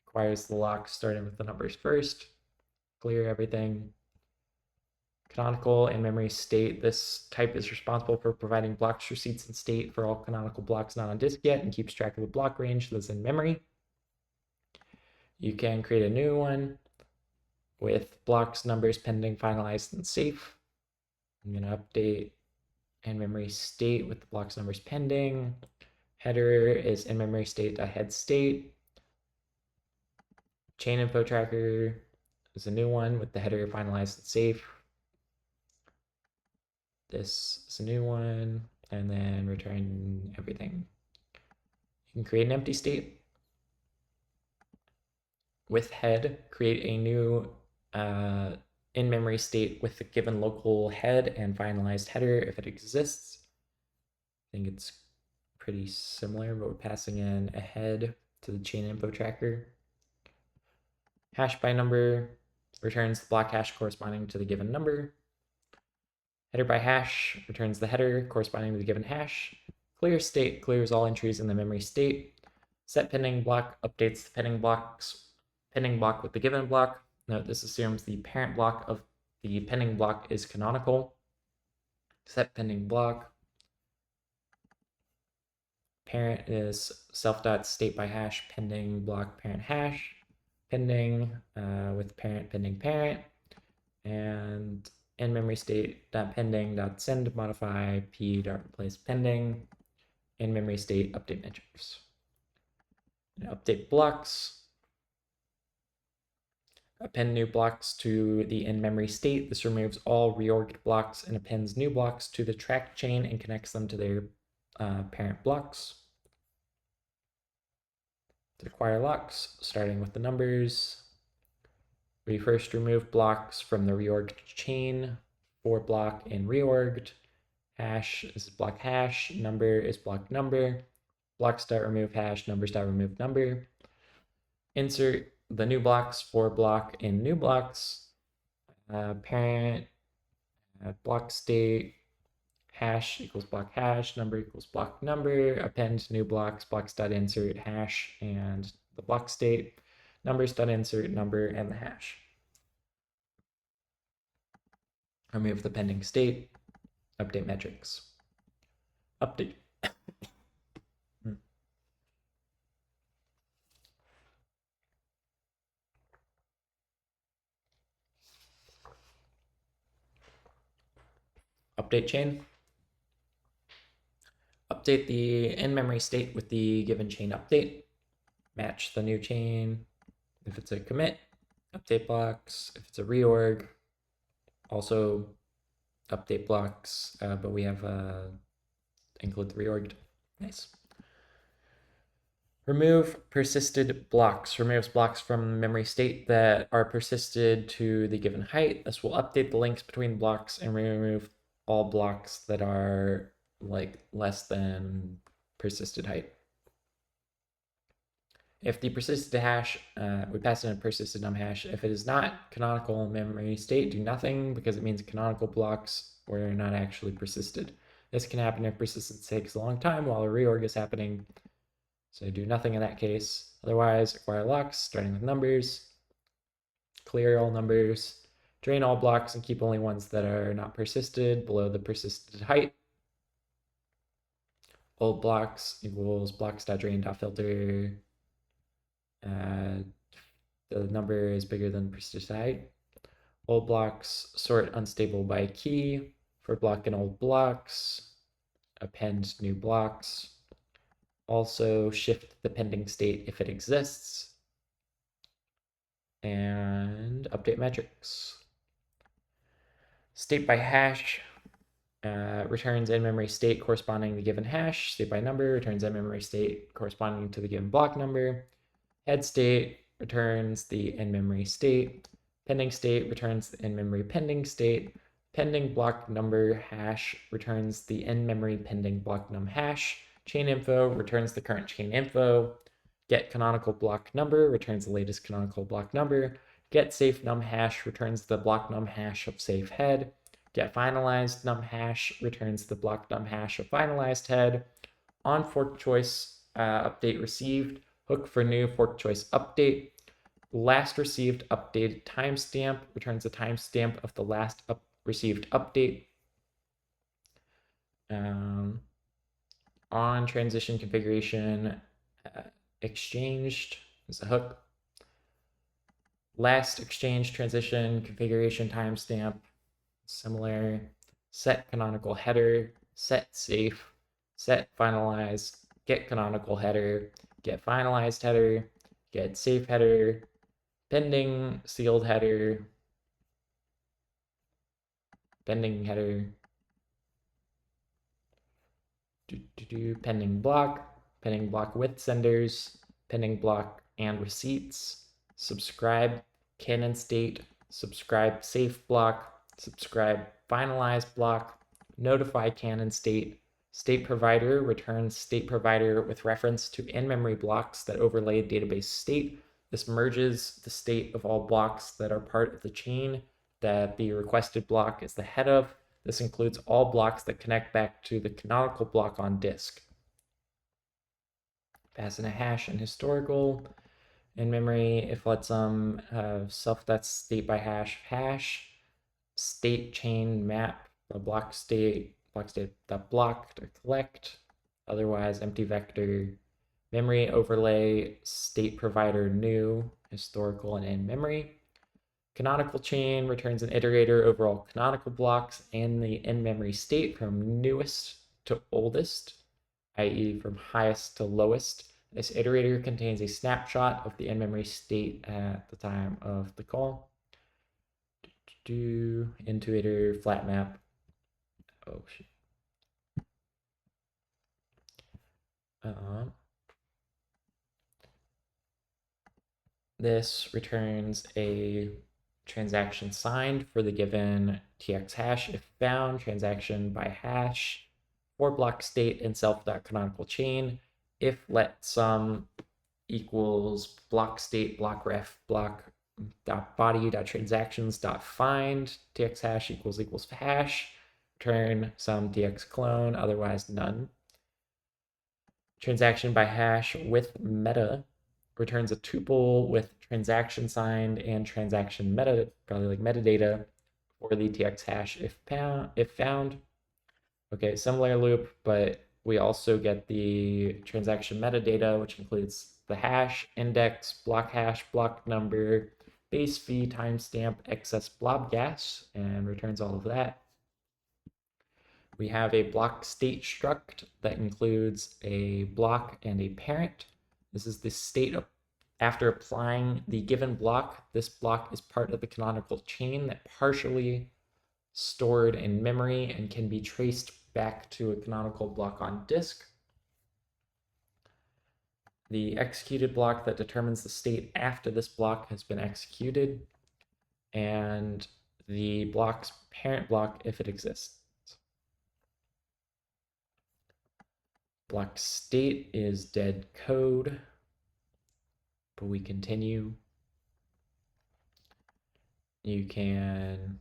Requires the lock starting with the numbers first. Clear everything. Canonical and memory state. This type is responsible for providing blocks receipts and state for all canonical blocks not on disk yet and keeps track of the block range that's in memory. You can create a new one with blocks, numbers, pending, finalized, and safe. I'm going to update in-memory state with the blocks, numbers, pending. Header is in-memory state.head state. Chain info tracker is a new one with the header finalized and safe. This is a new one, and then return everything. You can create an empty state. With head, create a new in-memory state with the given local head and finalized header if it exists. I think it's pretty similar, but we're passing in a head to the chain info tracker. Hash by number returns the block hash corresponding to the given number. Header by hash returns the header corresponding to the given hash. Clear state clears all entries in the memory state. Set pending block updates the pending block with the given block. Note this assumes the parent block of the pending block is canonical. Set pending block. Parent is self.state by hash pending block parent hash. Pending with parent pending parent. And in memory state pending send modify p replace pending. In memory state update metrics. Update blocks. Append new blocks to the in-memory state. This removes all reorged blocks and appends new blocks to the track chain and connects them to their parent blocks. To acquire locks, starting with the numbers. We first remove blocks from the reorged chain. For block and reorged. Hash is block hash. Number is block number. Blocks.remove hash. Numbers.remove number. Insert the new blocks for block and new blocks. Parent block state hash equals block hash, number equals block number. Append new blocks, blocks.insert hash and the block state, numbers.insert number and the hash. Remove the pending state. Update metrics. Update. Update chain. Update the in-memory state with the given chain update. Match the new chain. If it's a commit, update blocks. If it's a reorg, also update blocks, but we have include the reorged. Nice. Remove persisted blocks. Removes blocks from memory state that are persisted to the given height. This will update the links between blocks and remove all blocks that are like less than persisted height. If the persisted hash, we pass in a persisted num hash. If it is not canonical memory state, do nothing because it means canonical blocks were not actually persisted. This can happen if persistence takes a long time while a reorg is happening. So do nothing in that case. Otherwise, acquire locks, starting with numbers. Clear all numbers. Drain all blocks and keep only ones that are not persisted below the persisted height. Old blocks equals blocks.drain.filter. The number is bigger than persisted height. Old blocks sort unstable by key for block and old blocks. Append new blocks. Also shift the pending state if it exists. And update metrics. State by hash returns in-memory state corresponding to the given hash. State by number returns in-memory state corresponding to the given block number. Head state returns the in-memory state. Pending state returns the in-memory pending state. Pending block number hash returns the in-memory pending block num hash. Chain info returns the current chain info. Get canonical block number returns the latest canonical block number. Get safe num hash returns the block num hash of safe head. Get finalized num hash returns the block num hash of finalized head. On fork choice update received, hook for new fork choice update. Last received updated timestamp returns the timestamp of the last received update. On transition configuration exchanged is a hook. Last exchange transition configuration timestamp, similar. Set canonical header, set safe, set finalize, get canonical header, get finalized header, get safe header, pending sealed header, pending header, pending block with senders, pending block and receipts, subscribe canon state, subscribe safe block, subscribe finalized block, notify canon state, state provider returns state provider with reference to in-memory blocks that overlay database state. This merges the state of all blocks that are part of the chain that the requested block is the head of. This includes all blocks that connect back to the canonical block on disk. Pass in a hash and historical. In memory, if let some self-that's state by hash, state chain map, the block state that block to collect, otherwise empty vector, memory overlay, state provider new, historical and in memory. Canonical chain returns an iterator over all canonical blocks and the in-memory state from newest to oldest, i.e. from highest to lowest. This iterator contains a snapshot of the in-memory state at the time of the call. Intuiter flat map. Oh, shit. This returns a transaction signed for the given TX hash if found, transaction by hash for block state in self.canonical chain. If let sum equals block state block ref block dot body dot transactions dot find TX hash equals hash, return some TX clone, otherwise none. Transaction by hash with meta returns a tuple with transaction signed and transaction meta, probably like metadata for the TX hash if found. Okay, similar loop, but we also get the transaction metadata, which includes the hash, index, block hash, block number, base fee, timestamp, excess blob gas, and returns all of that. We have a block state struct that includes a block and a parent. This is the state of, after applying the given block. This block is part of the canonical chain that partially stored in memory and can be traced back to a canonical block on disk. The executed block that determines the state after this block has been executed, and the block's parent block if it exists. Block state is dead code, but we continue. You can,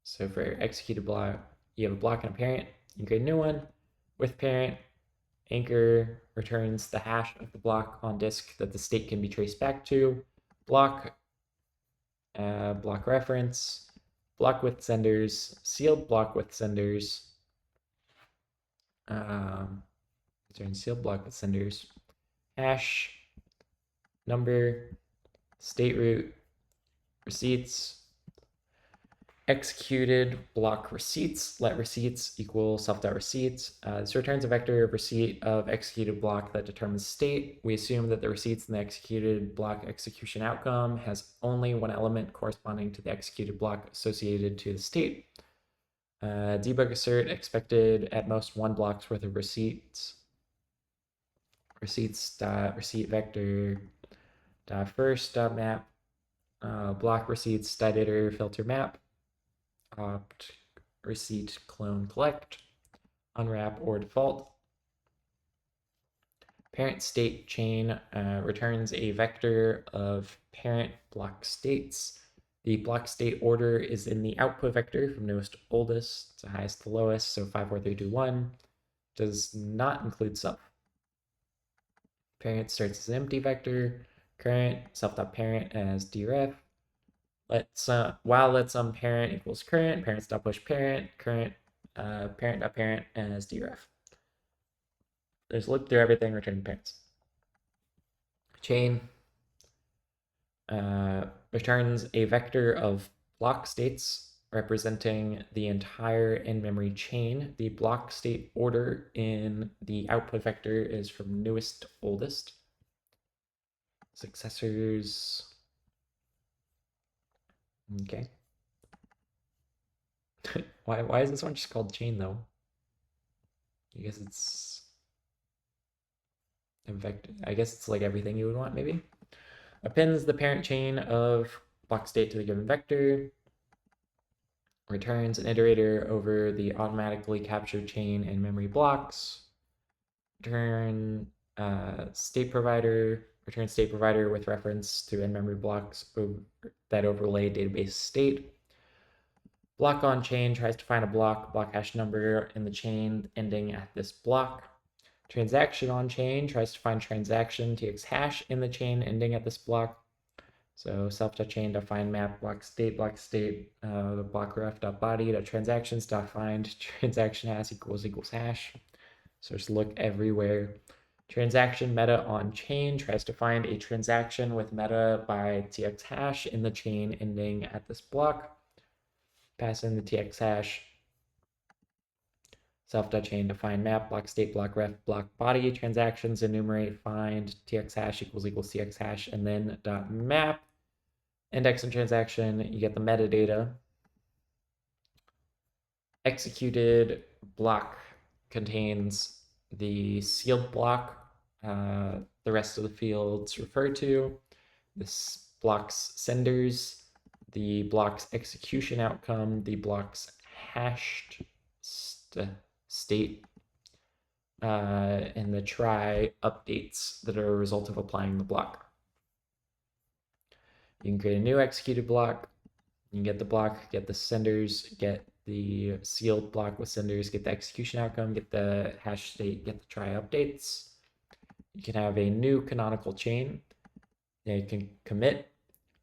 so for executed block, you have a block and a parent, you create a new one with parent. Anchor returns the hash of the block on disk that the state can be traced back to. Block, block reference, block with senders, sealed block with senders, sealed block with senders, hash, number, state root, receipts, executed block receipts, let receipts equal self.receipts. This returns a vector of receipt of executed block that determines state. We assume that the receipts in the executed block execution outcome has only one element corresponding to the executed block associated to the state. Debug assert expected at most one block's worth of receipts. Receipts.receipt vector First map, block receipts, editor, filter map, opt, receipt, clone, collect, unwrap or default. Parent state chain returns a vector of parent block states. The block state order is in the output vector from newest to oldest to highest to lowest, so 5, 4, 3, 2, 1. Does not include self. Parent starts as an empty vector. Current self.parent as dref. While let some parent equals current, parents.push parent, current parent.parent as dref. There's loop through everything, return parents. Chain returns a vector of block states representing the entire in-memory chain. The block state order in the output vector is from newest to oldest. Successors. Okay. Why is this one just called chain though? I guess it's a vector. I guess it's like everything you would want maybe. Appends the parent chain of block state to the given vector. Returns an iterator over the automatically captured chain and memory blocks. Return state provider. Return state provider with reference to in-memory blocks that overlay database state. Block on chain tries to find a block hash number in the chain ending at this block. Transaction on chain tries to find transaction tx hash in the chain ending at this block. So self.chain find map block state the block ref.body transactions find transaction hash equals hash. So just look everywhere. Transaction meta on chain tries to find a transaction with meta by tx hash in the chain ending at this block. Pass in the tx hash. Self.chain find map block state block ref block body transactions enumerate find tx hash equals tx hash and then map index and transaction. You get the metadata. Executed block contains the sealed block, the rest of the fields referred to. This block's senders, the block's execution outcome, the block's hashed state, and the try updates that are a result of applying the block. You can create a new executed block. You can get the block, get the senders, get the sealed block with senders, get the execution outcome, get the hash state, get the try updates. You can have a new canonical chain. You can commit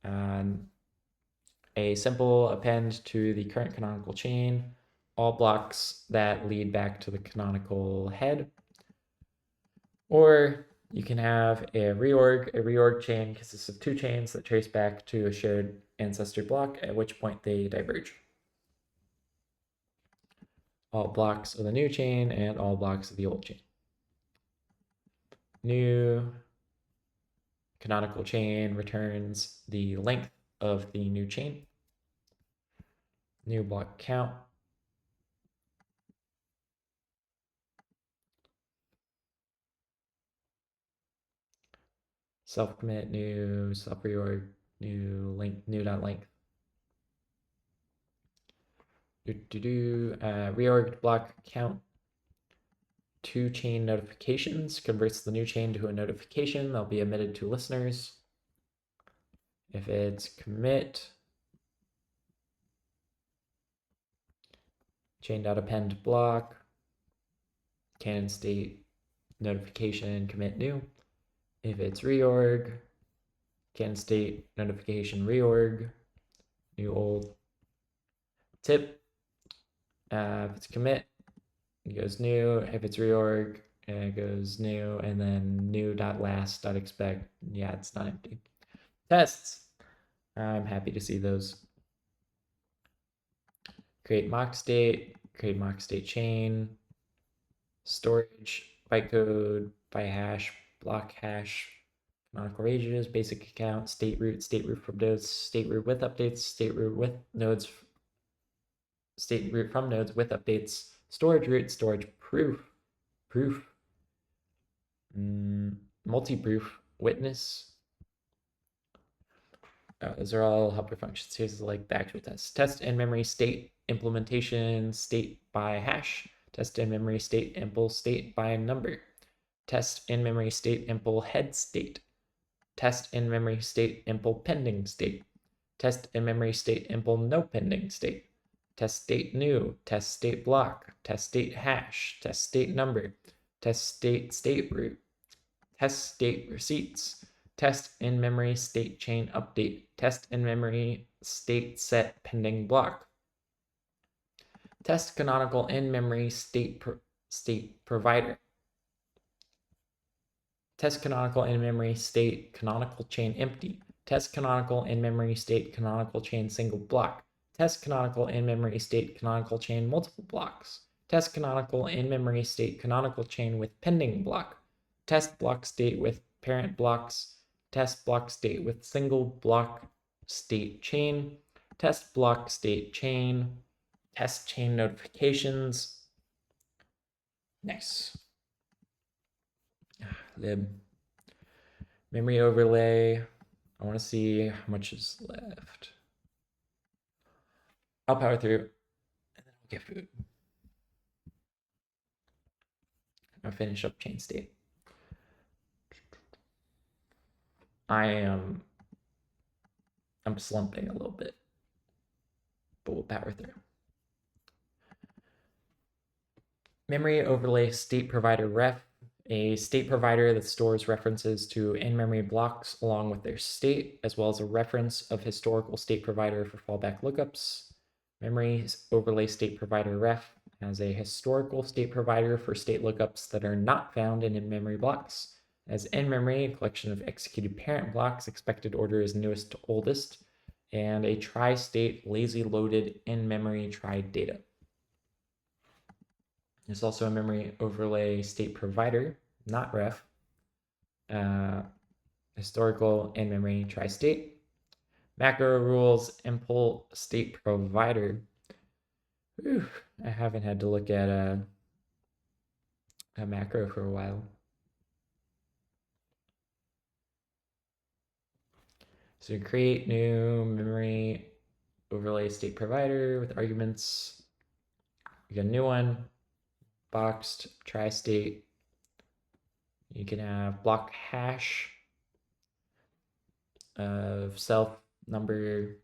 a simple append to the current canonical chain, all blocks that lead back to the canonical head. Or you can have a reorg. A reorg chain consists of two chains that trace back to a shared ancestor block, at which point they diverge. All blocks of the new chain and all blocks of the old chain. New canonical chain returns the length of the new chain. New block count. Self commit, new, self reorg, new length, new.length. Reorg block count. Two chain notifications converts the new chain to a notification that'll be emitted to listeners. If it's commit, chain.append block, canon state, notification, commit new. If it's reorg, canon state, notification, reorg, new old. Tip, if it's commit, it goes new. If it's reorg, it goes new, and then new.last.expect. Yeah, it's not empty. Tests. I'm happy to see those. Create mock state chain, storage, bytecode, byhash, block hash, canonical ranges, basic account, state root from nodes, state root with updates, state root with nodes, state root from nodes with updates, storage root, storage proof, multi-proof, witness, Those are all helper functions. Here's like the actual test. Test in-memory state implementation state by hash. Test in-memory state impl state by number. Test in-memory state impl head state. Test in-memory state impl pending state. Test in-memory state impl no pending state. Test state new. Test state block. Test state hash. Test state number. Test state root. Test state receipts. Test in-memory state chain update. Test in-memory state set pending block. Test canonical in-memory state provider. Test canonical in-memory state canonical chain empty. Test canonical in-memory state canonical chain single block. Test canonical in-memory state canonical chain multiple blocks. Test canonical in-memory state canonical chain with pending block. Test block state with parent blocks. Test block state with single block state chain. Test block state chain. Test chain notifications. Nice. Lib. Memory overlay. I want to see how much is left. I'll power through and then I'll get food. I'll finish up chain state. I'm slumping a little bit, but we'll power through. Memory overlay state provider ref, a state provider that stores references to in-memory blocks along with their state, as well as a reference of historical state provider for fallback lookups. Memory overlay state provider ref has a historical state provider for state lookups that are not found in in-memory blocks. As in-memory, a collection of executed parent blocks, expected order is newest to oldest, and a tri-state lazy loaded in-memory try data. There's also a memory overlay state provider, not ref, historical in-memory tri-state, macro rules impl state provider. Whew, I haven't had to look at a macro for a while. So create new memory overlay state provider with arguments. You get a new one, boxed tri-state. You can have block hash of self number,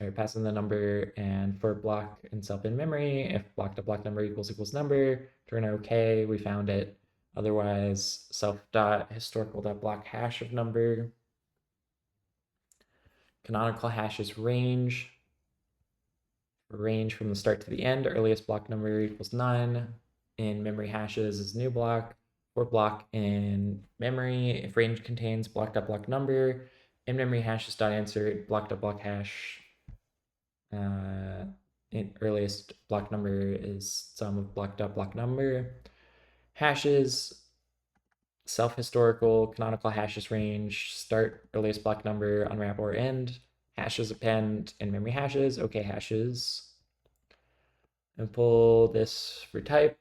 or passing the number, and for block and self in memory, if block to block number equals number, turn OK, we found it. Otherwise, self dot historical dot block hash of number. Canonical hash is range. Range from the start to the end, earliest block number equals none. In memory hashes is new block. For block in memory, if range contains block dot block number, in memory hashes dot insert block dot block hash. In earliest block number is sum of block dot block number. Hashes, self historical, canonical hashes range, start, earliest block number, unwrap or end. Hashes append in memory hashes, okay hashes. And pull this for type.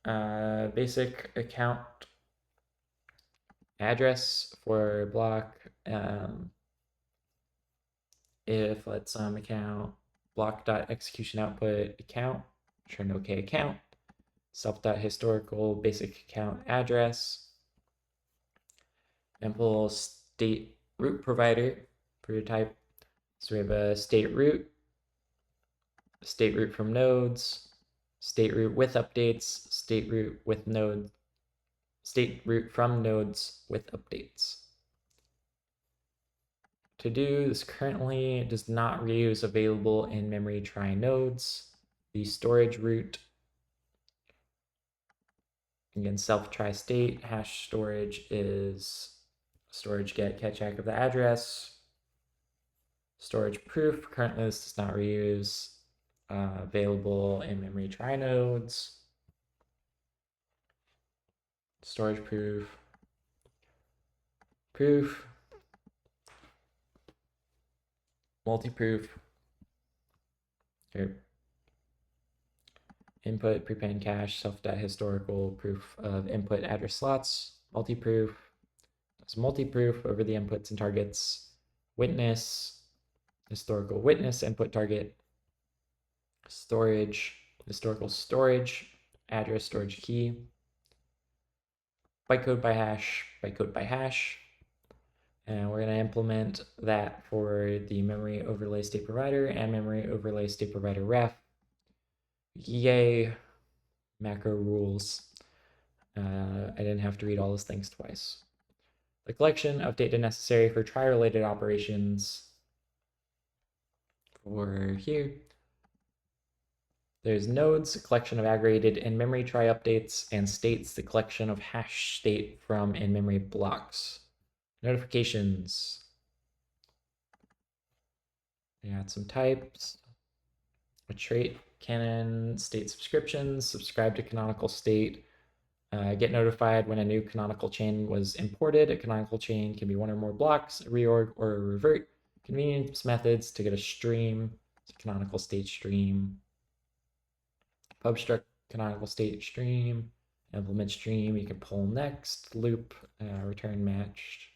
Basic account address for block. If let's account block.execution output account, turn OK account. Self.historical basic account address. And pull state root provider for your type. So we have a state root from nodes, state root with updates, state root with nodes, state root from nodes with updates. To do this currently does not reuse available in memory try nodes. The storage root, again, self try state, hash storage is storage get catch of the address. Storage proof, currently this does not reuse available in memory try nodes. Storage proof, multi-proof, here. Input, prepend cache, self.historical proof of input address slots, multi-proof. It's multi-proof over the inputs and targets. Witness, historical witness input target, storage, historical storage, address storage key, bytecode by hash, bytecode by hash. And we're going to implement that for the memory overlay state provider and memory overlay state provider ref. Yay, macro rules. I didn't have to read all those things twice. The collection of data necessary for trie-related operations for here. There's nodes, a collection of aggregated in-memory trie updates, and states, the collection of hash state from in-memory blocks. Notifications. We got some types. A trait, canon, state subscriptions, subscribe to canonical state, get notified when a new canonical chain was imported. A canonical chain can be one or more blocks, a reorg, or a revert. Convenience methods to get a stream, canonical state stream. Pubstruct canonical state stream, implement stream, you can pull next, loop, return matched.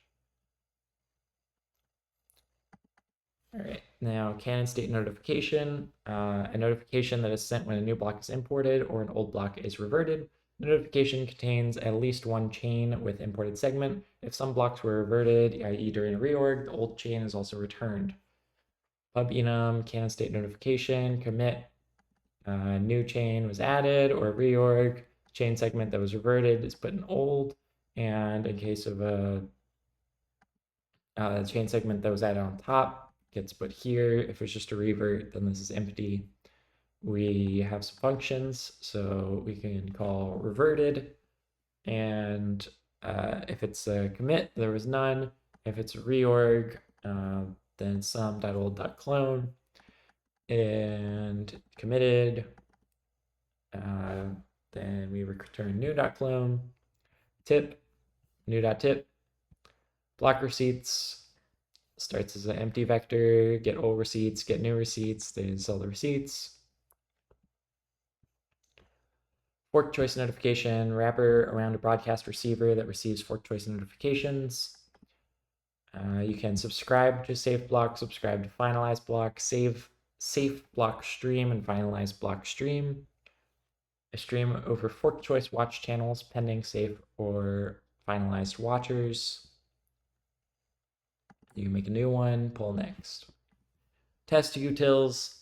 All right, now canon state notification, a notification that is sent when a new block is imported or an old block is reverted. The notification contains at least one chain with imported segment. If some blocks were reverted, i.e. during a reorg, the old chain is also returned. Pub enum, canon state notification, commit, new chain was added or reorg, chain segment that was reverted is put in old, and in case of a chain segment that was added on top gets put here. If it's just a revert, then this is empty. We have some functions, so we can call reverted, and if it's a commit, there was none. If it's a reorg, then sum.old.clone, and committed, then we return new.clone, tip, new.tip, block receipts, starts as an empty vector, get old receipts, get new receipts, then sell the receipts. Fork choice notification, wrapper around a broadcast receiver that receives fork choice notifications. You can subscribe to safe block, subscribe to finalize block, save safe block stream, and finalize block stream. A stream over fork choice watch channels pending safe or finalized watchers. You can make a new one, pull next. Test utils,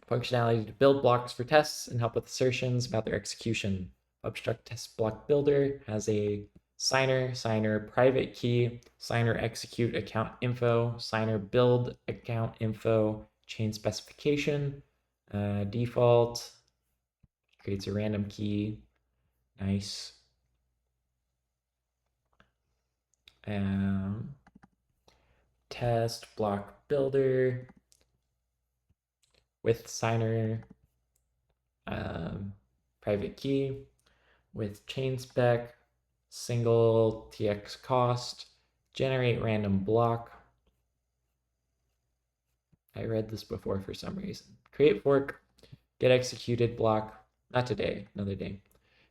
functionality to build blocks for tests and help with assertions about their execution. Obstruct test block builder has a signer private key, signer execute account info, signer build account info, chain specification, default, creates a random key. Nice. Test block builder with signer private key with chain spec, single tx cost, generate random block. I read this before for some reason. Create fork, get executed block, not today, another day.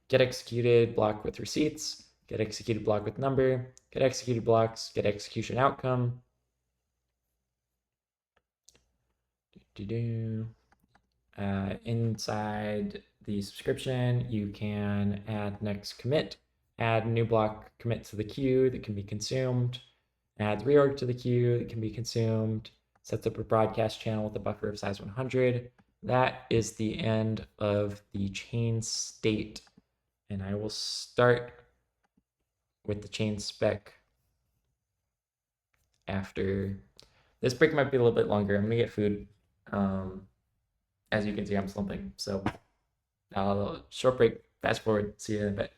Get executed block with receipts, get executed block with number, get executed blocks, get execution outcome. Inside the subscription, you can add next commit, add new block commit to the queue that can be consumed, add reorg to the queue that can be consumed, sets up a broadcast channel with a buffer of size 100. That is the end of the chain state. And I will start with the chain spec after. This break might be a little bit longer. I'm gonna get food. As you can see, I'm slumping. So short break, fast forward, see you in a bit.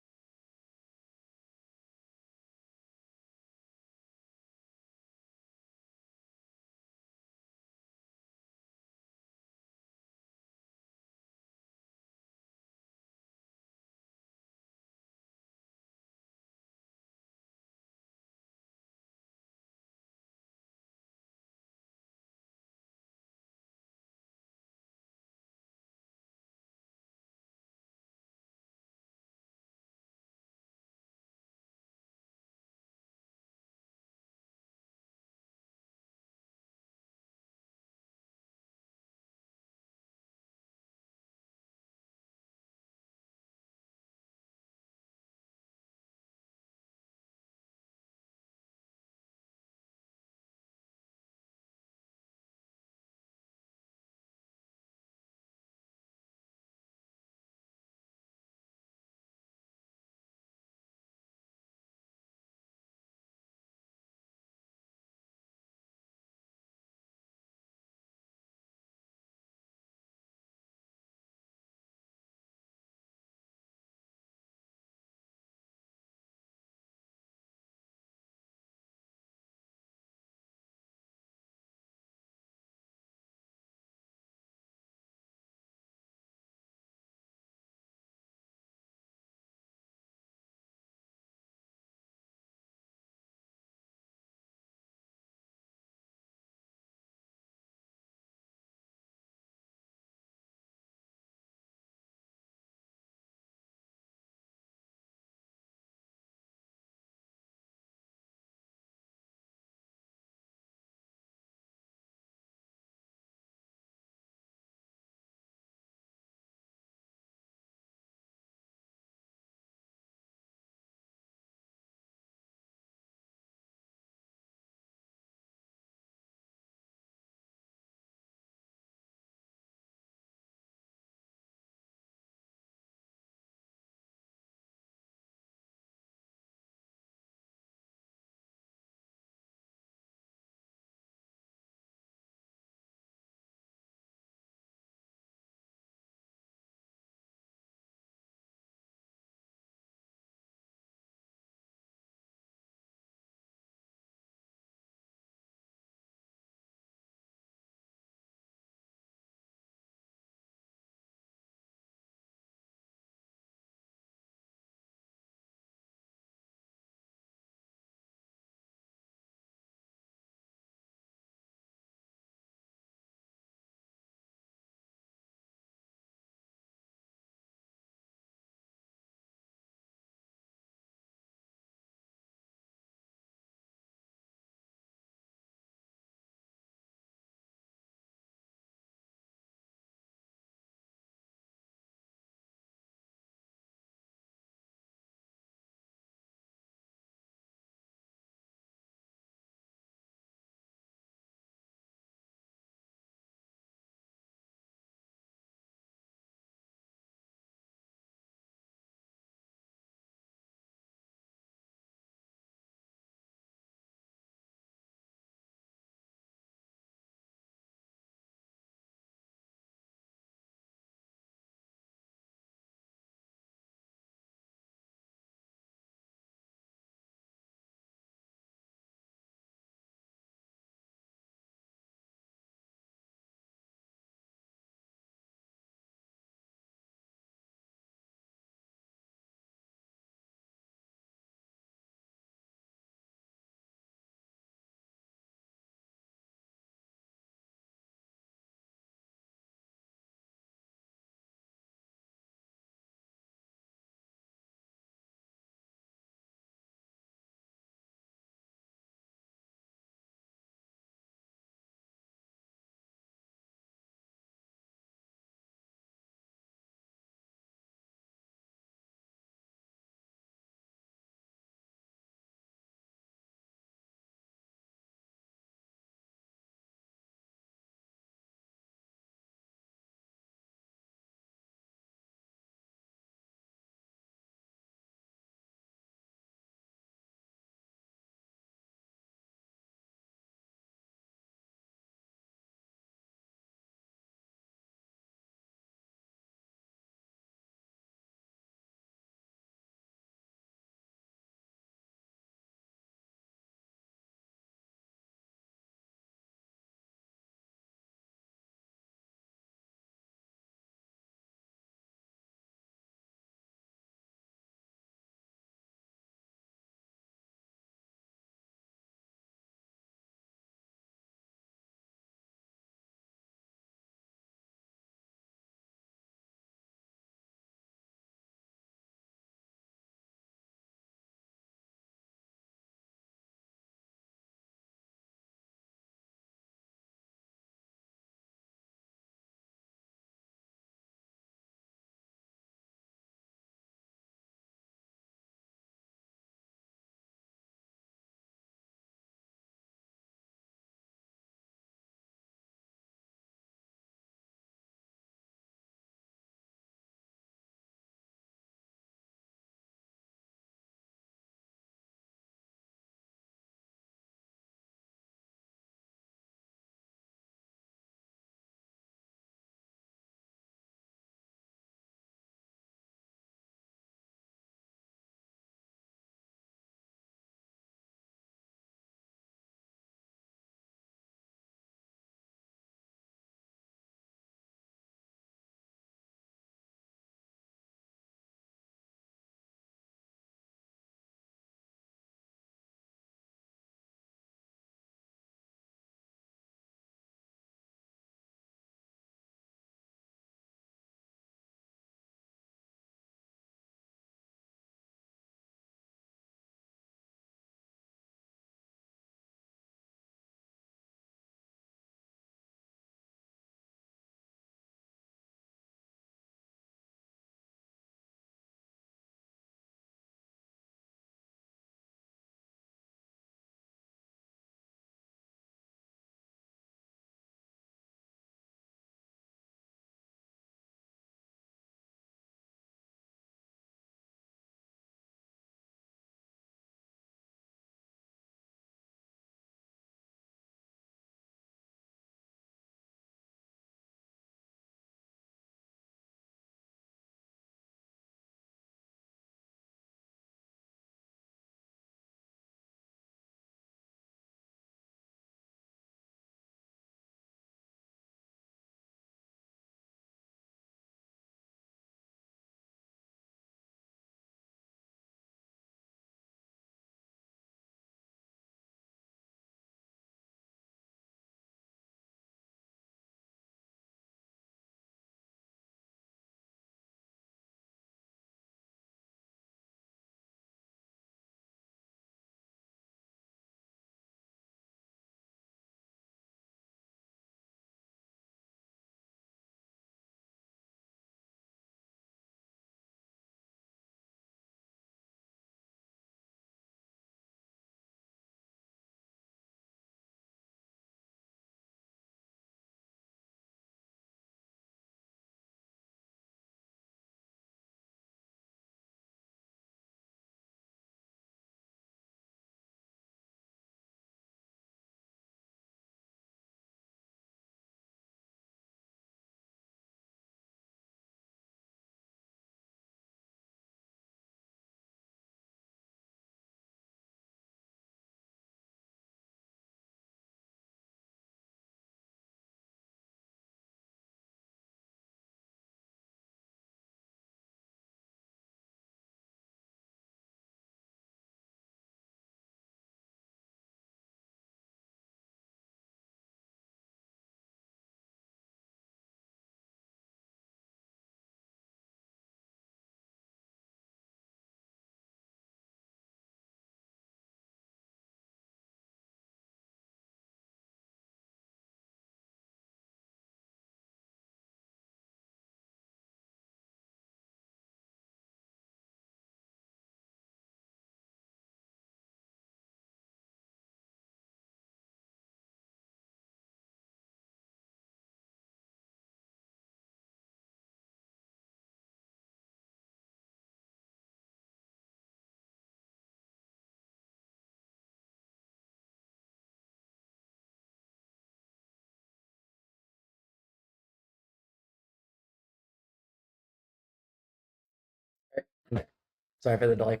Sorry for the delay.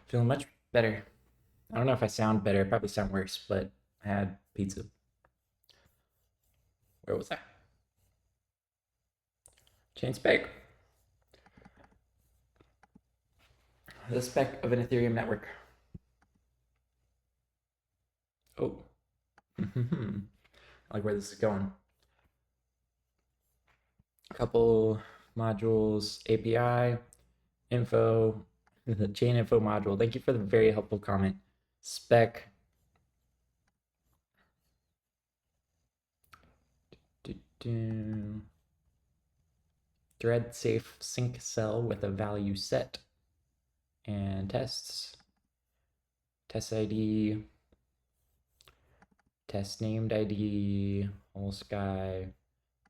Feeling much better. I don't know if I sound better. I probably sound worse, but I had pizza. Where was I? Chain spec. The spec of an Ethereum network. Oh. I like where this is going. A couple modules, API, info, the chain info module. Thank you for the very helpful comment. Spec. Thread safe sync cell with a value set. And tests. Test ID. Test named ID. Whole sky.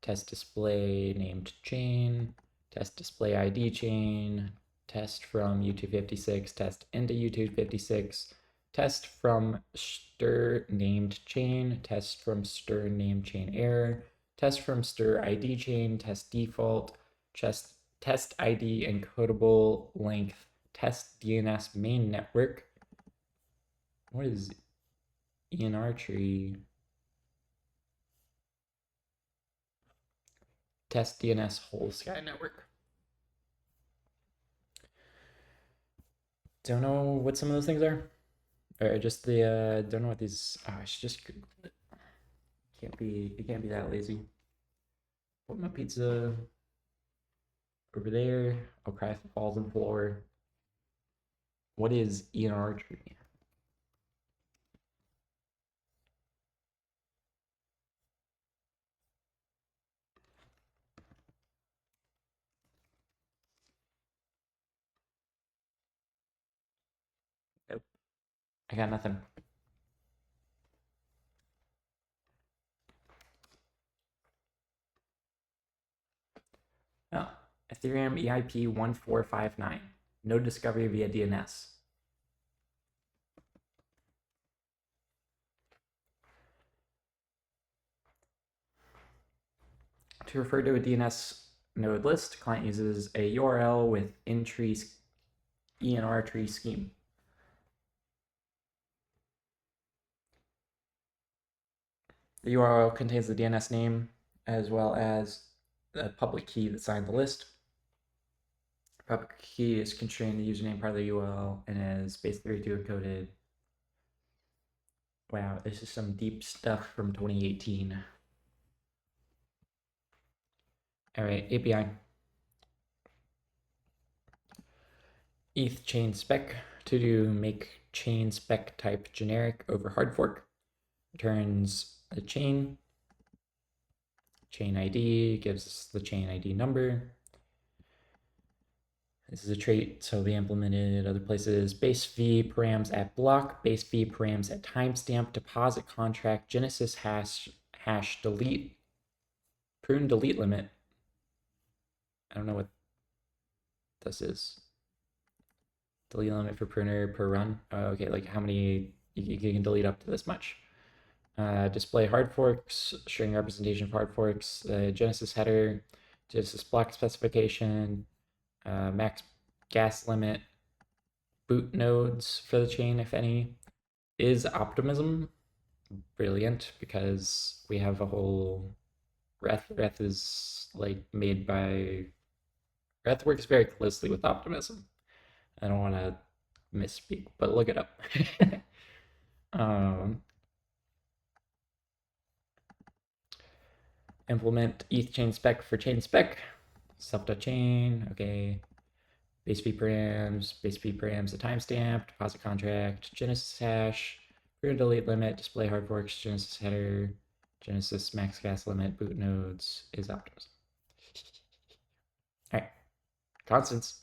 Test display named chain. Test display ID chain. Test from U256. Test into U256. Test from stir named chain. Test from stir named chain error. Test from stir ID chain. Test default. Test ID encodable length. Test DNS main network. What is ENR tree? Test DNS whole sky network. Don't know what some of those things are. Or just the don't know what these. Oh, I should just. It can't be that lazy. Put my pizza over there. I'll cry if it falls on the floor. What is ENR tree? Nope. I got nothing. Oh, Ethereum EIP 1459. No discovery via DNS. To refer to a DNS node list, client uses a URL with in-tree ENR tree scheme. The URL contains the DNS name as well as the public key that signed the list. Public key is constrained the username part of the URL and is base32 encoded. Wow, this is some deep stuff from 2018. All right, API. ETH chain spec to do make chain spec type generic over hard fork. Returns the chain ID, gives us the chain ID number. This is a trait, so we implemented other places. Base v params at block, base v params at timestamp, deposit contract, genesis hash delete, prune delete limit. I don't know what this is. Delete limit for pruner per run. Okay, like how many you can delete up to this much. Display hard forks, string representation of hard forks, Genesis header, Genesis block specification, max gas limit, boot nodes for the chain, if any. Is optimism brilliant because we have a whole Reth. Reth is like made by Reth works very closely with optimism. I don't want to misspeak, but look it up. Implement ETH chain spec for chain spec. Self.chain, okay. Base v params, a timestamp, deposit contract, Genesis hash, prune delete limit, display hard forks, Genesis header, Genesis max gas limit, boot nodes is optimism. All right, constants.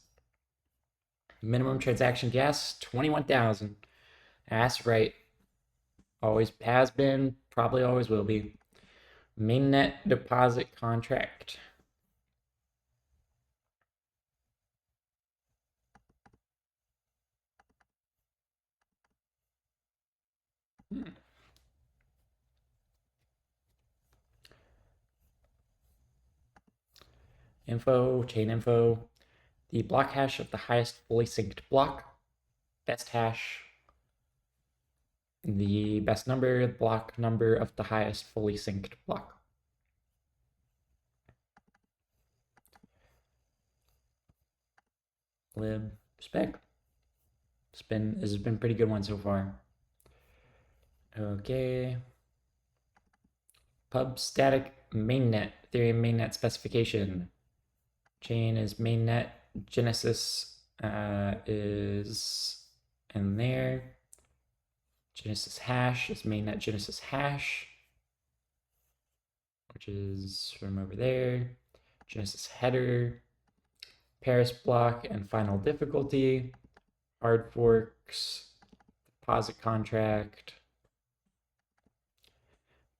Minimum transaction gas 21,000. That's right. Always has been, probably always will be. Mainnet deposit contract. info, chain info, the block hash of the highest fully synced block, best hash, the best number, block number of the highest fully synced block. Lib spec. This has been a pretty good one so far. Okay. Pub static mainnet, Ethereum mainnet specification. Chain is mainnet, Genesis is in there. Genesis hash is mainnet Genesis hash, which is from over there. Genesis header, Paris block, and final difficulty. Hard forks, deposit contract,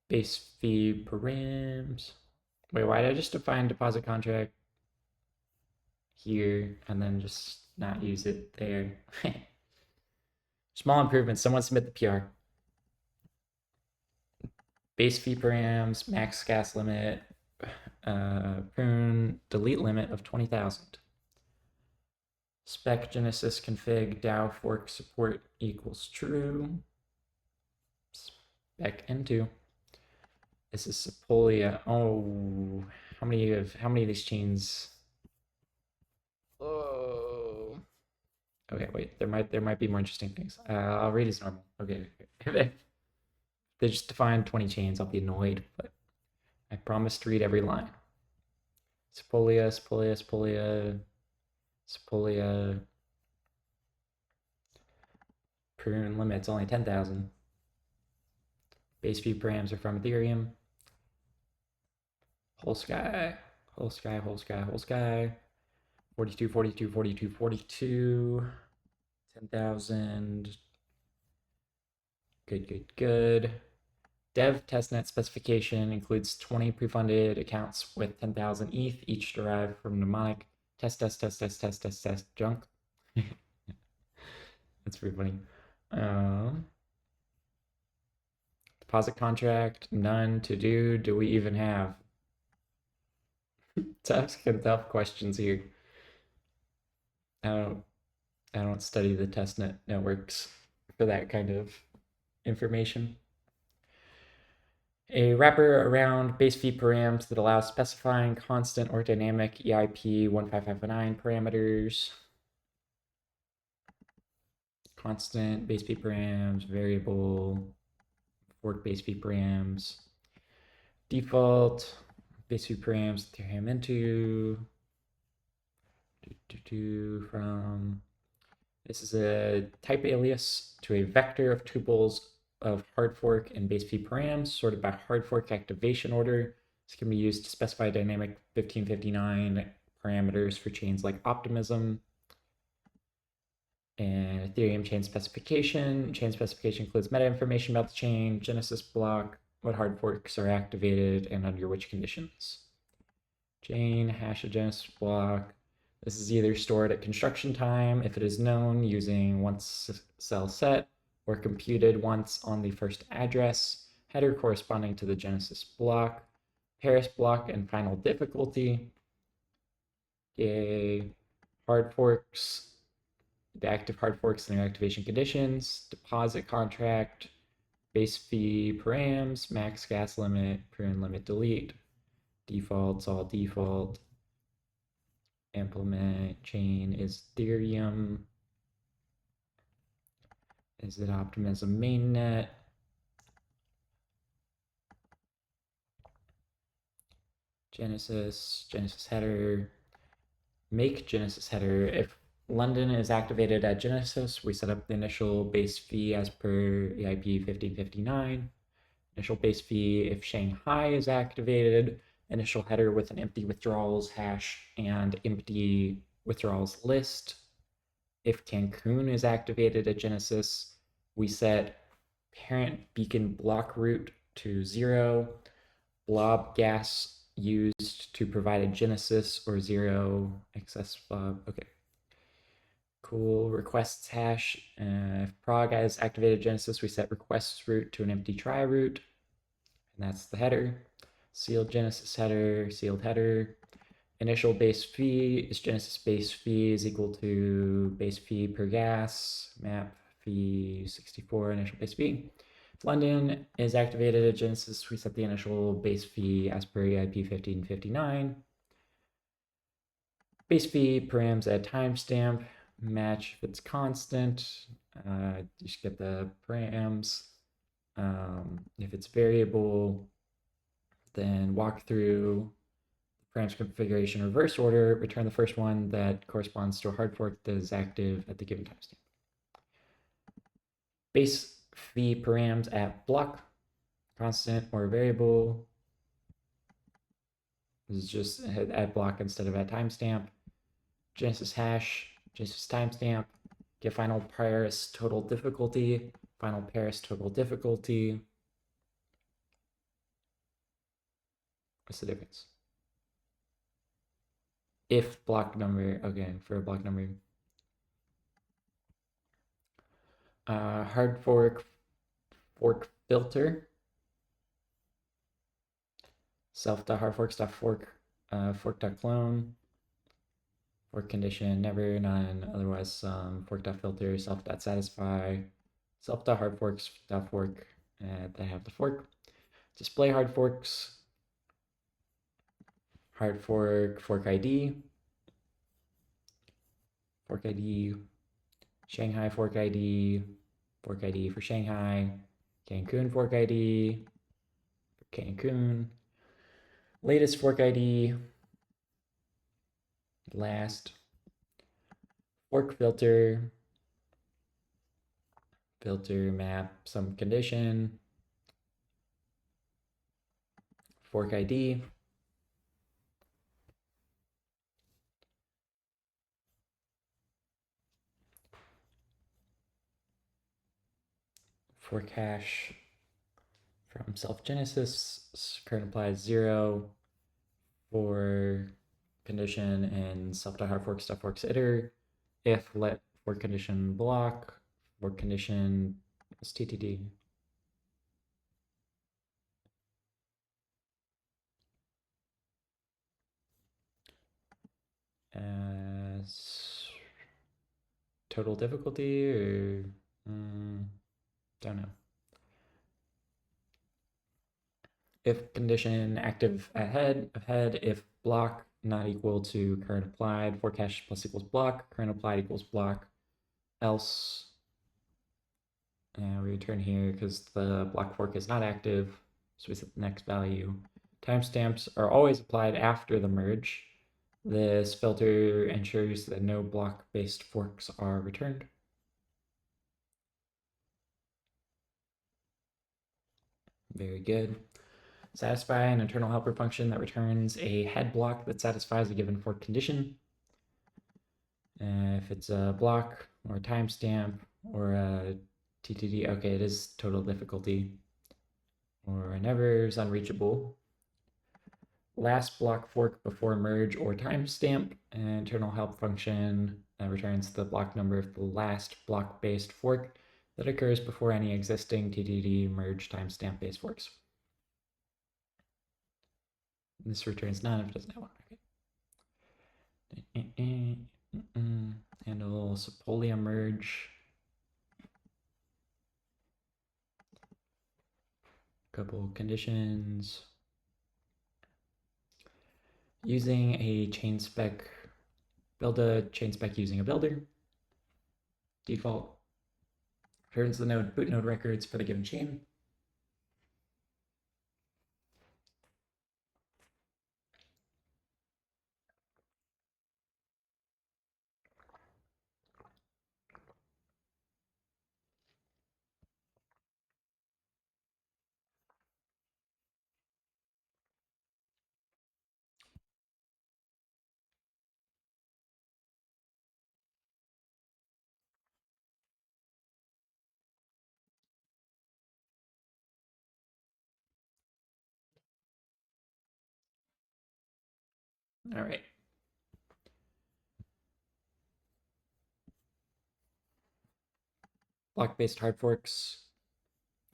base fee params. Wait, why did I just define deposit contract here and then just not use it there? Small improvements. Someone submit the PR. Base fee params, max gas limit, prune delete limit of 20,000. Spec Genesis config DAO fork support equals true. Spec N2. This is Sepolia. Oh, how many of these chains? Oh. Okay, wait. There might be more interesting things. I'll read as normal. Okay. They just defined 20 chains. I'll be annoyed, but I promise to read every line. Sepolia, Sepolia, Sepolia, Sepolia. Prune limit's only 10,000. Base fee params are from Ethereum. Whole sky, whole sky, whole sky, whole sky. 42, 42, 42, 42. 10,000. Good, good, good. Dev testnet specification includes 20 pre-funded accounts with 10,000 ETH, each derived from mnemonic test, junk. That's pretty funny. Deposit contract, none. To do, do we even have? Tough questions here. I don't study the testnet networks for that kind of information. A wrapper around base fee params that allows specifying constant or dynamic EIP 15559 parameters. Constant base fee params, variable, fork base fee params, default base fee params, Ethereum into from. This is a type alias to a vector of tuples of hard fork and base fee params sorted by hard fork activation order. This can be used to specify dynamic 1559 parameters for chains like Optimism. And Ethereum chain specification. Chain specification includes meta information about the chain, Genesis block, what hard forks are activated, and under which conditions. Chain, hash of Genesis block. This is either stored at construction time if it is known using once cell set, or computed once on the first address, header corresponding to the Genesis block, Paris block, and final difficulty. Yay. Hard forks, the active hard forks and their activation conditions, deposit contract, base fee params, max gas limit, prune limit delete, defaults, all default, implement chain is Ethereum. Is it Optimism mainnet? Genesis header, make Genesis header. If London is activated at Genesis, we set up the initial base fee as per EIP 1559. Initial base fee if Shanghai is activated, initial header with an empty withdrawals hash and empty withdrawals list. If Cancun is activated at Genesis, we set parent beacon block root to 0, blob gas used to provide a Genesis or 0 excess blob. Okay. Cool. Requests hash. If Prague has activated Genesis, we set requests root to an empty try root. And that's the header. Sealed Genesis header, sealed header. initial base fee is Genesis base fee is equal to base fee per gas, map fee 64, initial base fee. If London is activated at Genesis, we set the initial base fee as per EIP 1559. Base fee params at timestamp, match if it's constant, just get the params. If it's variable, then walk through params configuration reverse order, return the first one that corresponds to a hard fork that is active at the given timestamp. Base fee params at block, constant or variable. This is just at block instead of at timestamp. Genesis hash, Genesis timestamp, get final Paris total difficulty, final Paris total difficulty. What's the difference? If block number, okay, for a block number. Hard fork filter, self.hardforks.fork, fork.clone, fork condition, never, none, otherwise fork.filter, self.satisfy, self.hardforks.fork, they have the fork. Display hard forks, hard fork ID, Shanghai fork ID for Shanghai, Cancun fork ID for Cancun, latest fork ID, last fork filter map some condition, fork ID, fork hash from self Genesis, current applies 0 for condition and self.hardforks.forks iter, if let fork condition block, fork condition is TTD. As total difficulty or don't know. If condition active ahead, if block not equal to current applied, fork hash plus equals block, current applied equals block, else we return here because the block fork is not active, so we set the next value. Timestamps are always applied after the merge. This filter ensures that no block-based forks are returned. Very good. Satisfy an internal helper function that returns a head block that satisfies a given fork condition. If it's a block or a timestamp or a TTD, okay, it is total difficulty. Or never is unreachable. Last block fork before merge or timestamp, an internal help function that returns the block number of the last block-based fork that occurs before any existing TTD merge timestamp-based forks. This returns none if it doesn't have one. Okay. Handle Sepolia merge. Couple conditions. Using a chain spec, build a chain spec using a builder. Default returns the node boot node records for the given chain. All right. Block-based hard forks.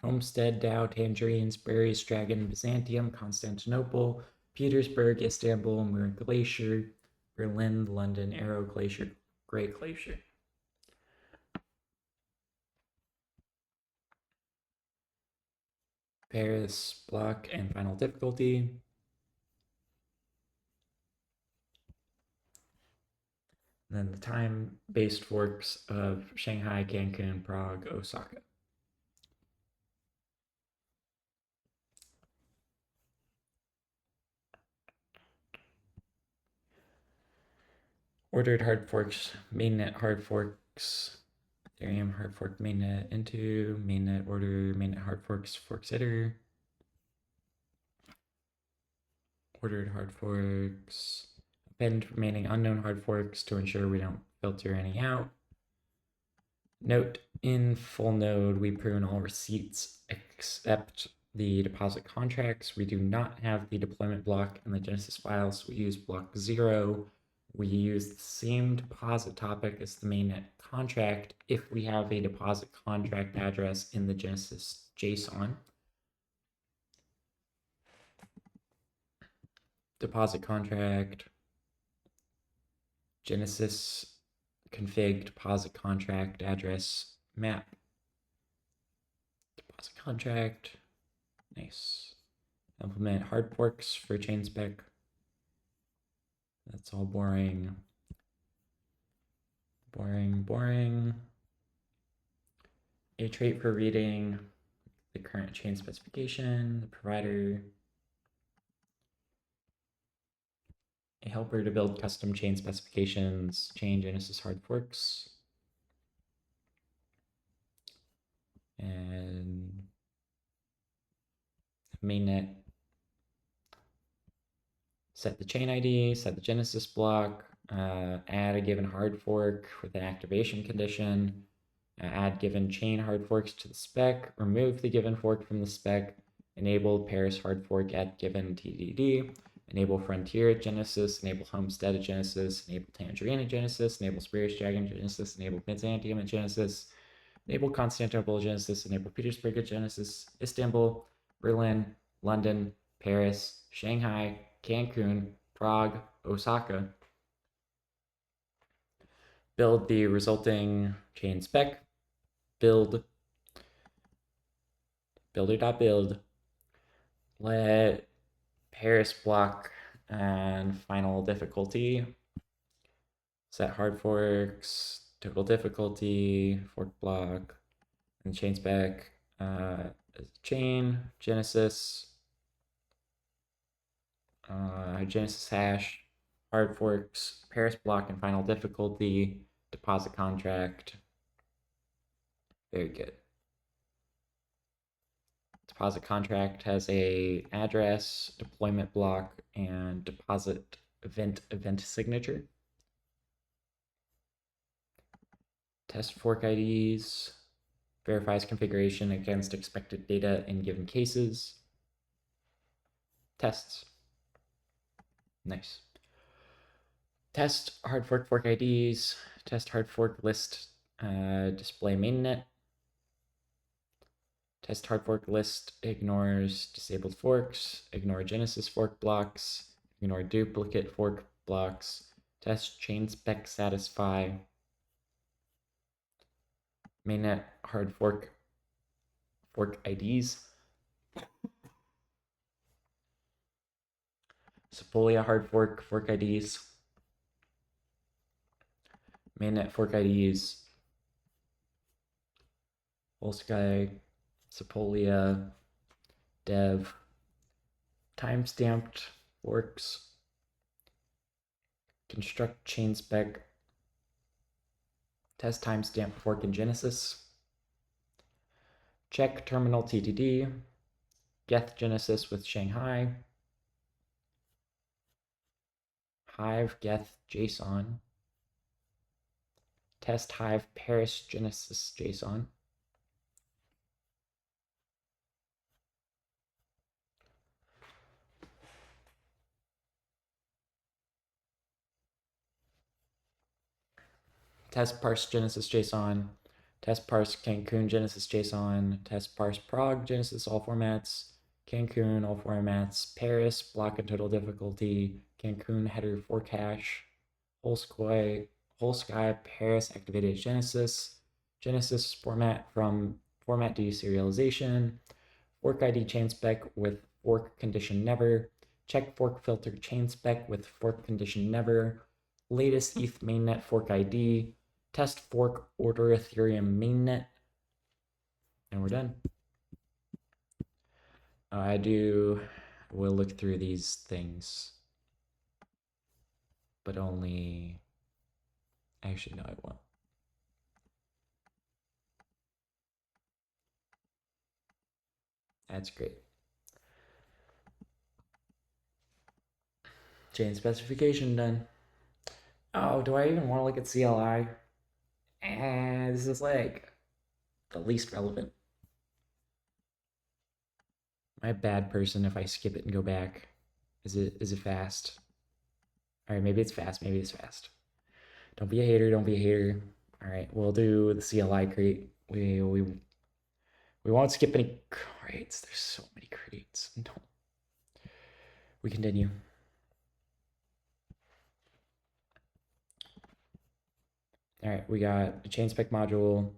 Homestead, Dow, Tangerines, Berries, Dragon, Byzantium, Constantinople, Petersburg, Istanbul, Muir Glacier, Berlin, London, Arrow Glacier, Great Glacier. Paris, block, and final difficulty. And then the time-based forks of Shanghai, Cancun, Prague, Osaka. Ordered hard forks, mainnet hard forks, Ethereum hard fork mainnet into, mainnet order, mainnet hard forks, forks iter. Ordered hard forks, append remaining unknown hard forks to ensure we don't filter any out. Note, in full node, we prune all receipts except the deposit contracts. We do not have the deployment block in the Genesis files. We use block 0. We use the same deposit topic as the mainnet contract if we have a deposit contract address in the Genesis JSON. Deposit contract, Genesis config deposit contract address map. Deposit contract, nice. Implement hard forks for chain spec. That's all boring. Boring. A trait for reading the current chain specification, the provider. A helper to build custom chain specifications, chain Genesis hard forks. And mainnet. Set the chain ID, set the Genesis block, add a given hard fork with an activation condition, add given chain hard forks to the spec, remove the given fork from the spec, enable Paris hard fork at given TDD, enable Frontier at Genesis, enable Homestead at Genesis, enable Tangerine at Genesis, enable Spurious Dragon at Genesis, enable Byzantium at Genesis, enable Constantinople at Genesis, enable Petersburg at Genesis, Istanbul, Berlin, London, Paris, Shanghai, Cancun, Prague, Osaka. Build the resulting chain spec, build, builder.build, let Paris block and final difficulty, set hard forks, total difficulty, fork block, and chain spec, chain, Genesis, Genesis hash, hard forks, Paris block, and final difficulty, deposit contract. Very good. Deposit contract has a address, deployment block, and deposit event signature. Test fork IDs, verifies configuration against expected data in given cases. Tests. Nice. Test hard fork IDs, test hard fork list, display mainnet. Test hard fork list ignores disabled forks, ignore Genesis fork blocks, ignore duplicate fork blocks. Test chain spec satisfy. Mainnet hard fork IDs. Sepolia hard fork IDs. Mainnet fork IDs. Volsky, Sepolia, dev, timestamped forks, construct chain spec, test timestamp fork in Genesis, check terminal TTD, geth Genesis with Shanghai, hive geth JSON, test hive Paris Genesis JSON, test parse Genesis JSON, test parse Cancun Genesis JSON, test parse Prague Genesis all formats, Cancun, all formats. Paris, block and total difficulty. Cancun, header 4 cache. Whole sky, Paris, activated Genesis. Genesis format from format deserialization. Fork ID chain spec with fork condition never. Check fork filter chain spec with fork condition never. Latest ETH mainnet fork ID. Test fork order Ethereum mainnet. And we're done. We'll look through these things, but only, actually, no, I won't. That's great. Chain specification done. Oh, do I even want to look at CLI? This is like the least relevant. Am I a bad person if I skip it and go back? Is it fast? All right, maybe it's fast. Maybe it's fast. Don't be a hater. Don't be a hater. All right, we'll do the CLI crate. We won't skip any crates. There's so many crates. No. We continue. All right, we got a chain spec module,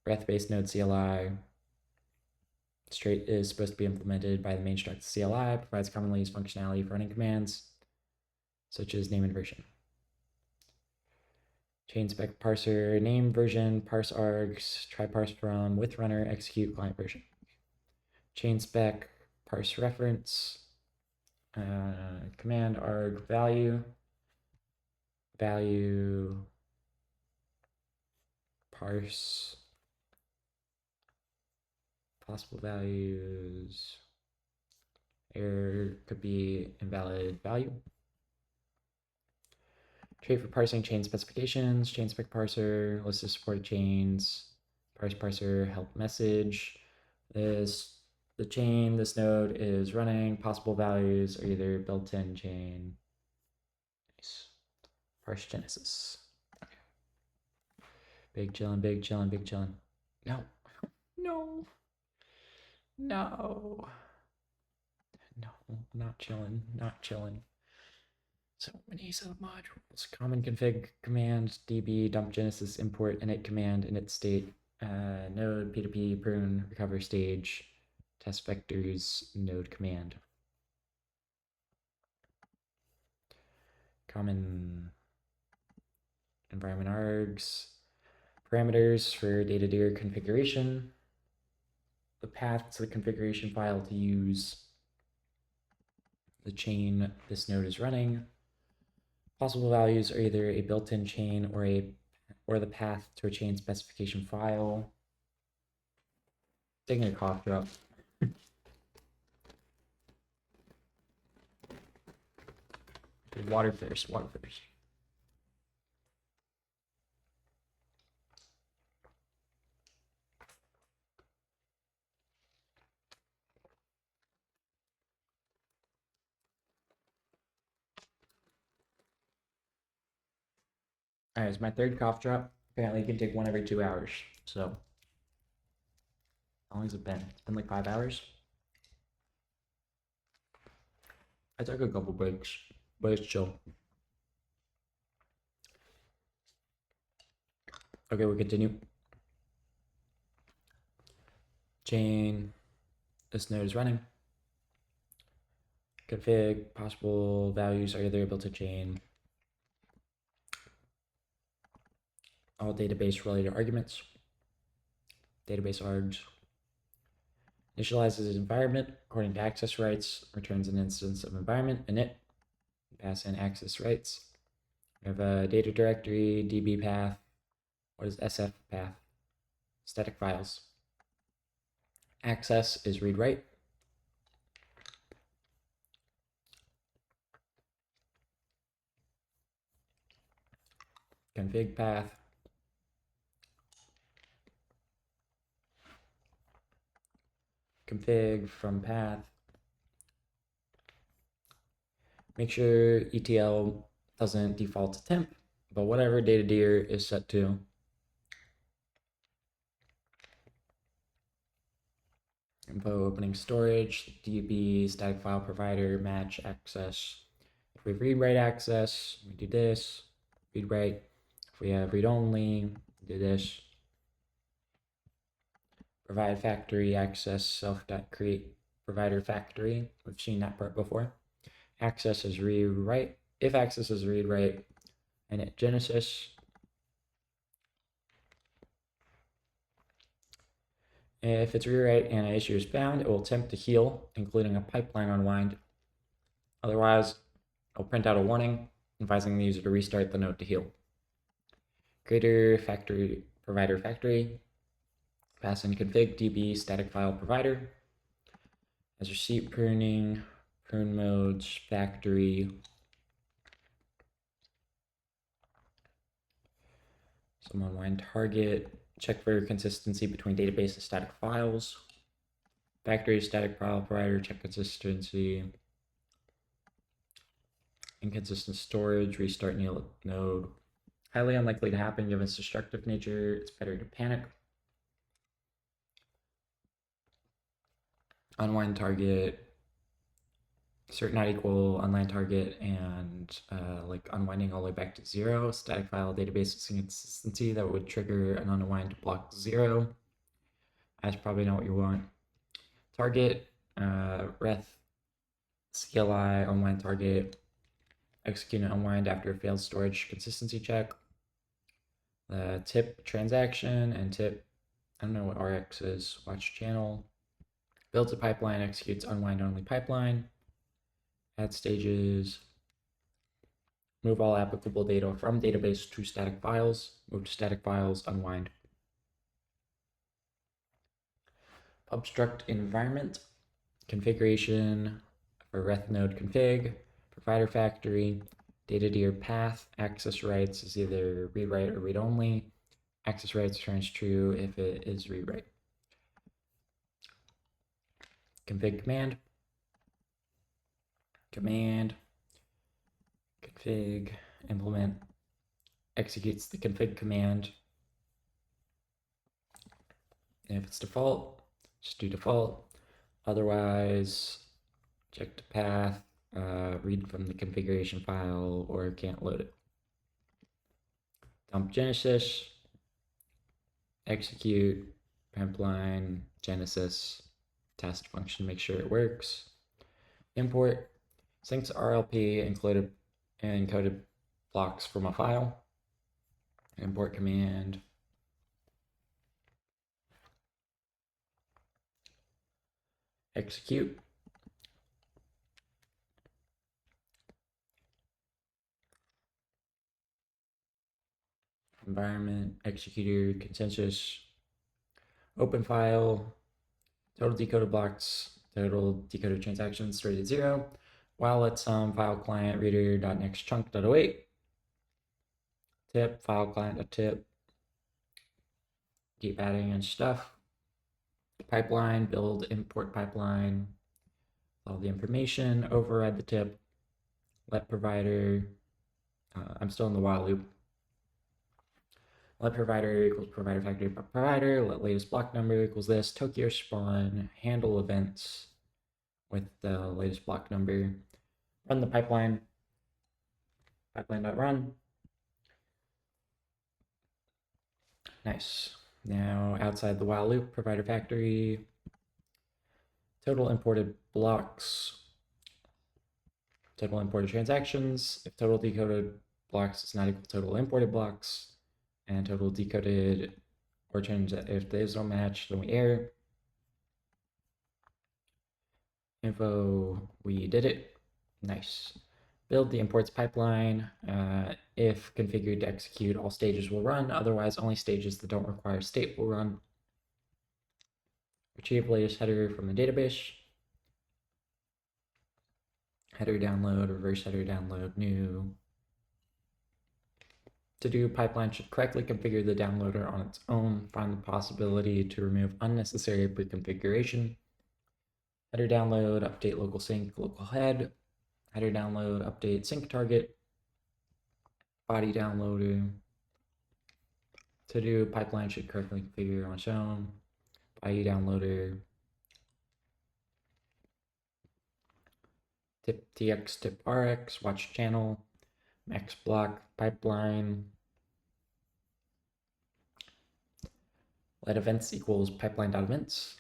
breath-based node CLI. Straight is supposed to be implemented by the main struct CLI, provides commonly used functionality for running commands, such as name and version. Chain spec parser, name version, parse args, try parse from, with runner, execute client version. Chain spec, parse reference, command arg value, parse, possible values, error could be invalid value. Trait for parsing chain specifications, chain spec parser, list of supported chains, parse parser, help message. This node is running, possible values are either built-in chain. Nice. Parse Genesis. Okay. Big chillin', big chillin', big chillin'. No. No. No. No, not chillin', not chillin'. So many submodules. Common config command, db, dump genesis, import, init command, init state, node, p2p, prune, recover stage, test vectors, node command. Common environment args, parameters for data-dir configuration, the path to the configuration file to use, the chain this node is running. Possible values are either a built-in chain or the path to a chain specification file. Taking a cough drop. Water first, water first. All right, it's my third cough drop. Apparently, you can take one every 2 hours. So, how long has it been? It's been like 5 hours. I took a couple breaks, but it's chill. Okay, we continue. Chain. This node is running. Config. Possible values are either built-in chain. All database related arguments. Database args. Initializes environment according to access rights. Returns an instance of environment init. Pass in access rights. We have a data directory, db path. What is SF path? Static files. Access is read write. Config path. Config from path. Make sure ETL doesn't default to temp, but whatever data dir is set to. info opening storage, DB, static file provider, match access. If we have read write access, we do this, read write. If we have read only, do this. Provide factory access, self.create provider factory. We've seen that part before. Access is read write. If access is read write, and at Genesis. If it's rewrite and an issue is found, it will attempt to heal, including a pipeline unwind. Otherwise, it will print out a warning advising the user to restart the node to heal. Creator factory provider factory. Pass in config db static file provider. As receipt pruning, prune modes, factory. Some unwind target. Check for consistency between database and static files. Factory static file provider, check consistency. Inconsistent storage, restart node. Highly unlikely to happen given its destructive nature. It's better to panic. Unwind target, cert not equal, unwind target, and like unwinding all the way back to 0. Static file database inconsistency that would trigger an unwind to block 0. That's probably not what you want. Target, ref, CLI, unwind target, execute an unwind after a failed storage consistency check. Tip transaction and tip, I don't know what RX is, watch channel. Builds a pipeline, executes unwind only pipeline. Add stages. Move all applicable data from database to static files. Move to static files, unwind. Obstruct environment. Configuration for ref node config. Provider factory. Data to your path. Access rights is either read write or read only. Access rights turns true if it is read write. Config command. Command. Config. Implement. Executes the config command. And if it's default, just do default. Otherwise, check the path, read from the configuration file, or can't load it. Dump Genesis, execute, pipeline, Genesis, test function, make sure it works. Import, syncs RLP included and encoded blocks from a file. Import command. Execute. Environment, executor, consensus, open file, total decoded blocks, total decoded transactions started at 0, while at some file client reader.nextchunk.08, tip, file client.tip, keep adding and stuff, pipeline, build import pipeline, all the information, override the tip, let provider, I'm still in the while loop, let provider equals provider factory provider, let latest block number equals this, Tokyo spawn, handle events with the latest block number, run the pipeline, pipeline.run. Nice. Now outside the while loop, provider factory, total imported blocks, total imported transactions. If total decoded blocks is not equal to total imported blocks, and total decoded or change that if there's no match, then we error. Info, we did it. Nice. Build the imports pipeline. If configured to execute, all stages will run. Otherwise, only stages that don't require state will run. Retrieve latest header from the database. Header download, reverse header download, new. To do, pipeline should correctly configure the downloader on its own. Find the possibility to remove unnecessary preconfiguration. Header download, update local sync, local head. Header download, update sync target. Body downloader. To do, pipeline should correctly configure on its own. Body downloader. tip TX, tip RX, watch channel, max block, pipeline. Let events equals pipeline.events.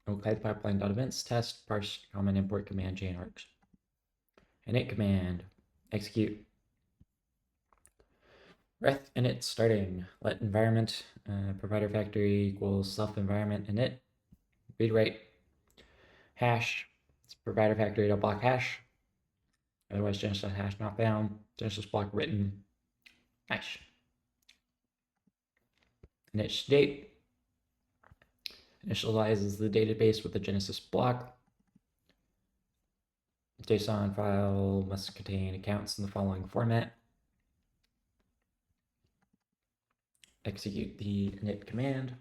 Okay, pipeline.events, test, parse, comment, import, command, chain args. Init command, execute. Reth init starting. Let environment provider factory equals self environment init. Read write. Hash. It's provider factory to block hash. Otherwise, Genesis hash not found. Genesis block written. Hash. Init state. Initializes the database with the Genesis block. JSON file must contain accounts in the following format. Execute the init command.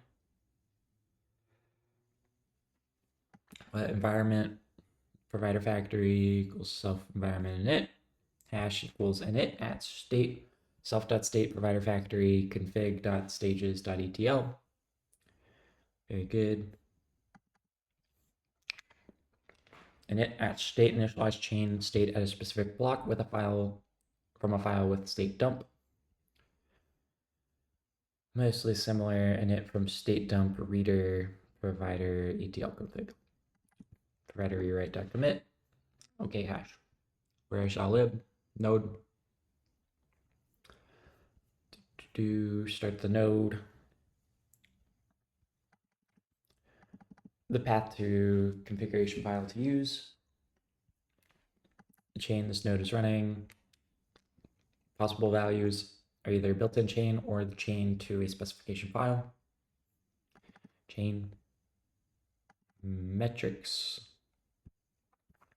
Let environment provider factory equals self environment init. Hash equals init at state self.state provider factory config.stages.etl. Very good. Init at state initialize chain state at a specific block with a file from a file with state dump. Mostly similar. Init from state dump reader provider etl config. Provider rewrite.commit. Okay, hash. Where shall lib node. To start the node. The path to configuration file to use. The chain this node is running. Possible values are either built-in chain or the chain to a specification file. Chain metrics.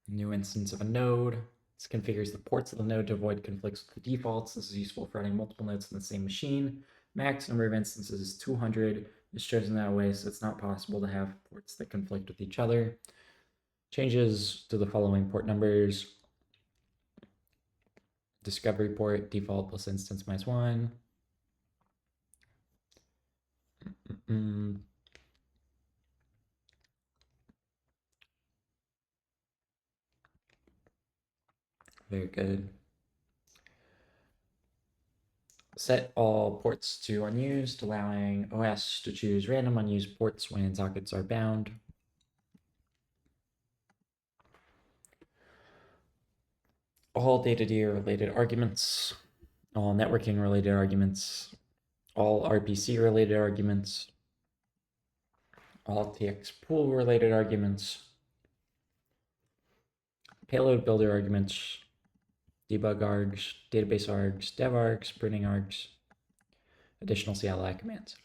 New instance of a node. This configures the ports of the node to avoid conflicts with the defaults. This is useful for running multiple nodes on the same machine. Max number of instances is 200. It's chosen that way, so it's not possible to have ports that conflict with each other. Changes to the following port numbers. Discovery port, default plus instance -1. Very good. Set all ports to unused, allowing OS to choose random unused ports when sockets are bound. All data related arguments, all networking related arguments, all RPC related arguments, all TX pool related arguments, payload builder arguments, debug args, database args, dev args, pruning args, additional CLI commands.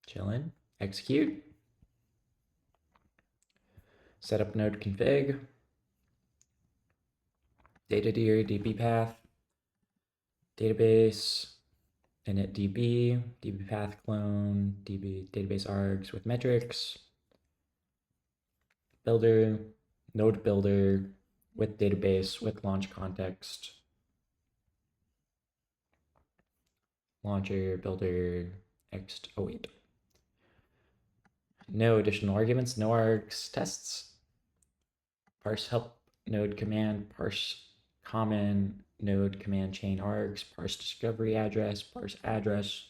Chillin', execute, set up node config, data dir db path, database, init db path clone, db database args with metrics, builder, node builder with database with launch context, launcher builder ext08. No additional arguments, no args tests. Parse help node command, parse common node command chain args, parse discovery address, parse address.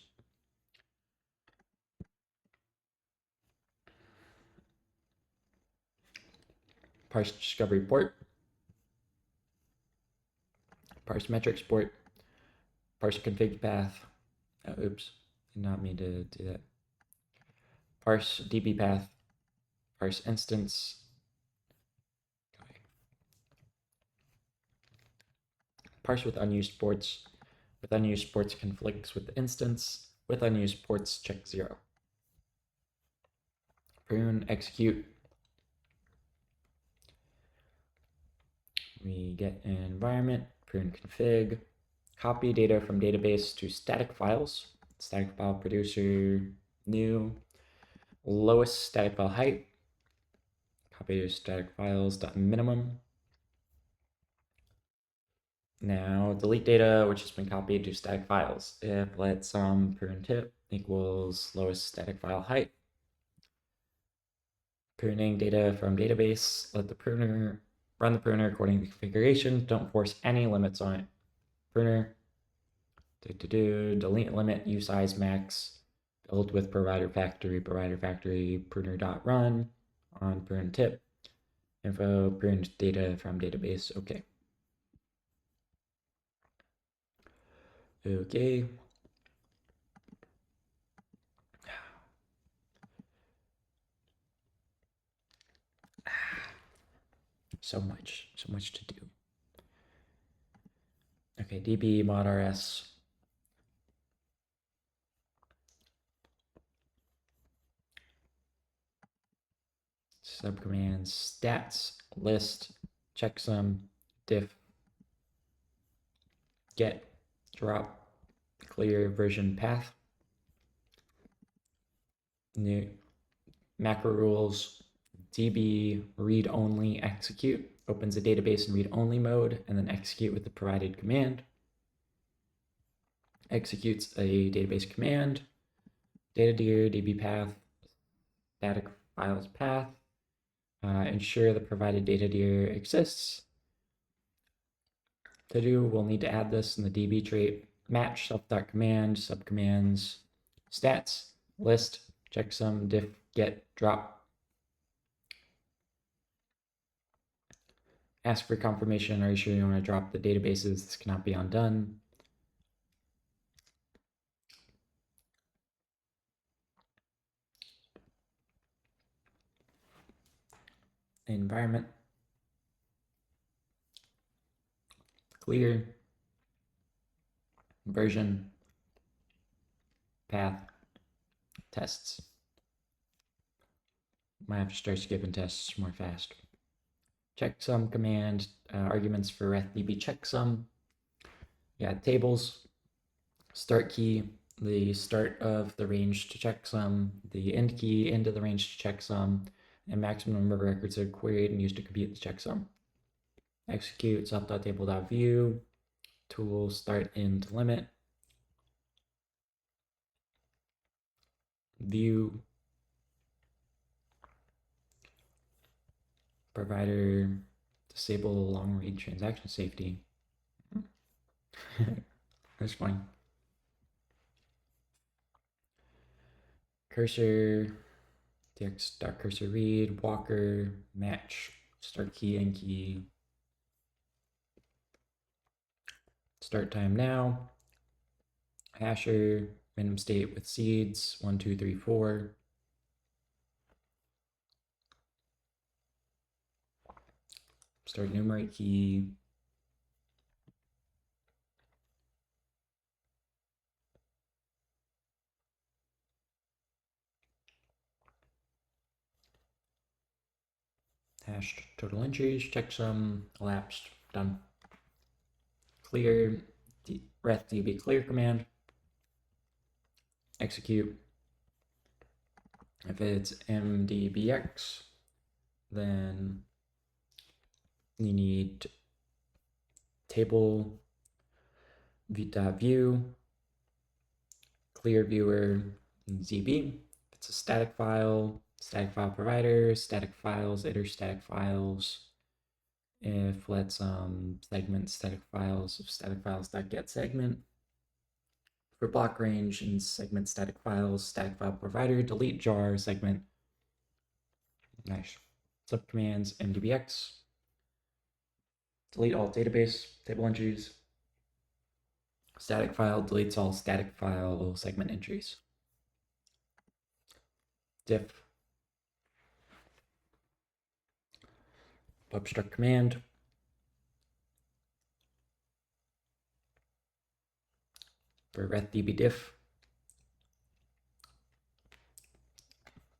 Parse discovery port, parse metrics port, parse config path. Oh, oops, did not mean to do that. Parse db path, parse instance. Okay. Parse with unused ports. With unused ports conflicts with the instance. With unused ports, check 0. Prune, execute. We get an environment, prune config, copy data from database to static files. Static file producer, new, lowest static file height, copy to static files dot minimum. Now delete data which has been copied to static files. If let sum prune tip equals lowest static file height, Pruning data from database. Let the pruner run the pruner according to the configuration. Don't force any limits on it. Pruner. Delete limit usize max. Build with provider factory pruner.run on prune tip. Info pruned data from database. Okay. Okay. So much to do. Okay, db mod rs. Subcommands, stats, list, checksum, diff, get, drop, clear version path, new macro rules, db read only execute, opens a database in read only mode, and then execute with the provided command. Executes a database command, datadir, db path, static files path, ensure the provided datadir exists. To do, we'll need to add this in the db trait, match self.command, subcommands, stats, list, checksum, diff, get, drop. Ask for confirmation. Are you sure you want to drop the databases? This cannot be undone. Environment. Clear. Version. Path. Tests. Might have to start skipping tests more fast. Checksum command, arguments for rethdb checksum. Yeah, tables. Start key, the start of the range to checksum, the end key into the range to checksum, and maximum number of records are queried and used to compute the checksum. Execute self.table.view, tool start end limit, view, provider, disable long read transaction safety. That's fine. Cursor, tx.cursor read, walker, match, start key, end key. Start time now. Hasher, random state with seeds, 1, 2, 3, 4. Start enumerate key. Hashed total entries, checksum, elapsed, done. Clear, rethdb clear command. Execute. If it's mdbx, then you need table view, clear viewer, zb. If it's a static file provider, static files, iter static files. If let's segment static files, if static files.get segment. For block range and segment static files, static file provider, delete jar segment. Nice. Subcommands mdbx. Delete all database table entries. Static file deletes all static file segment entries. Diff. Obstruct command. For rethdb diff.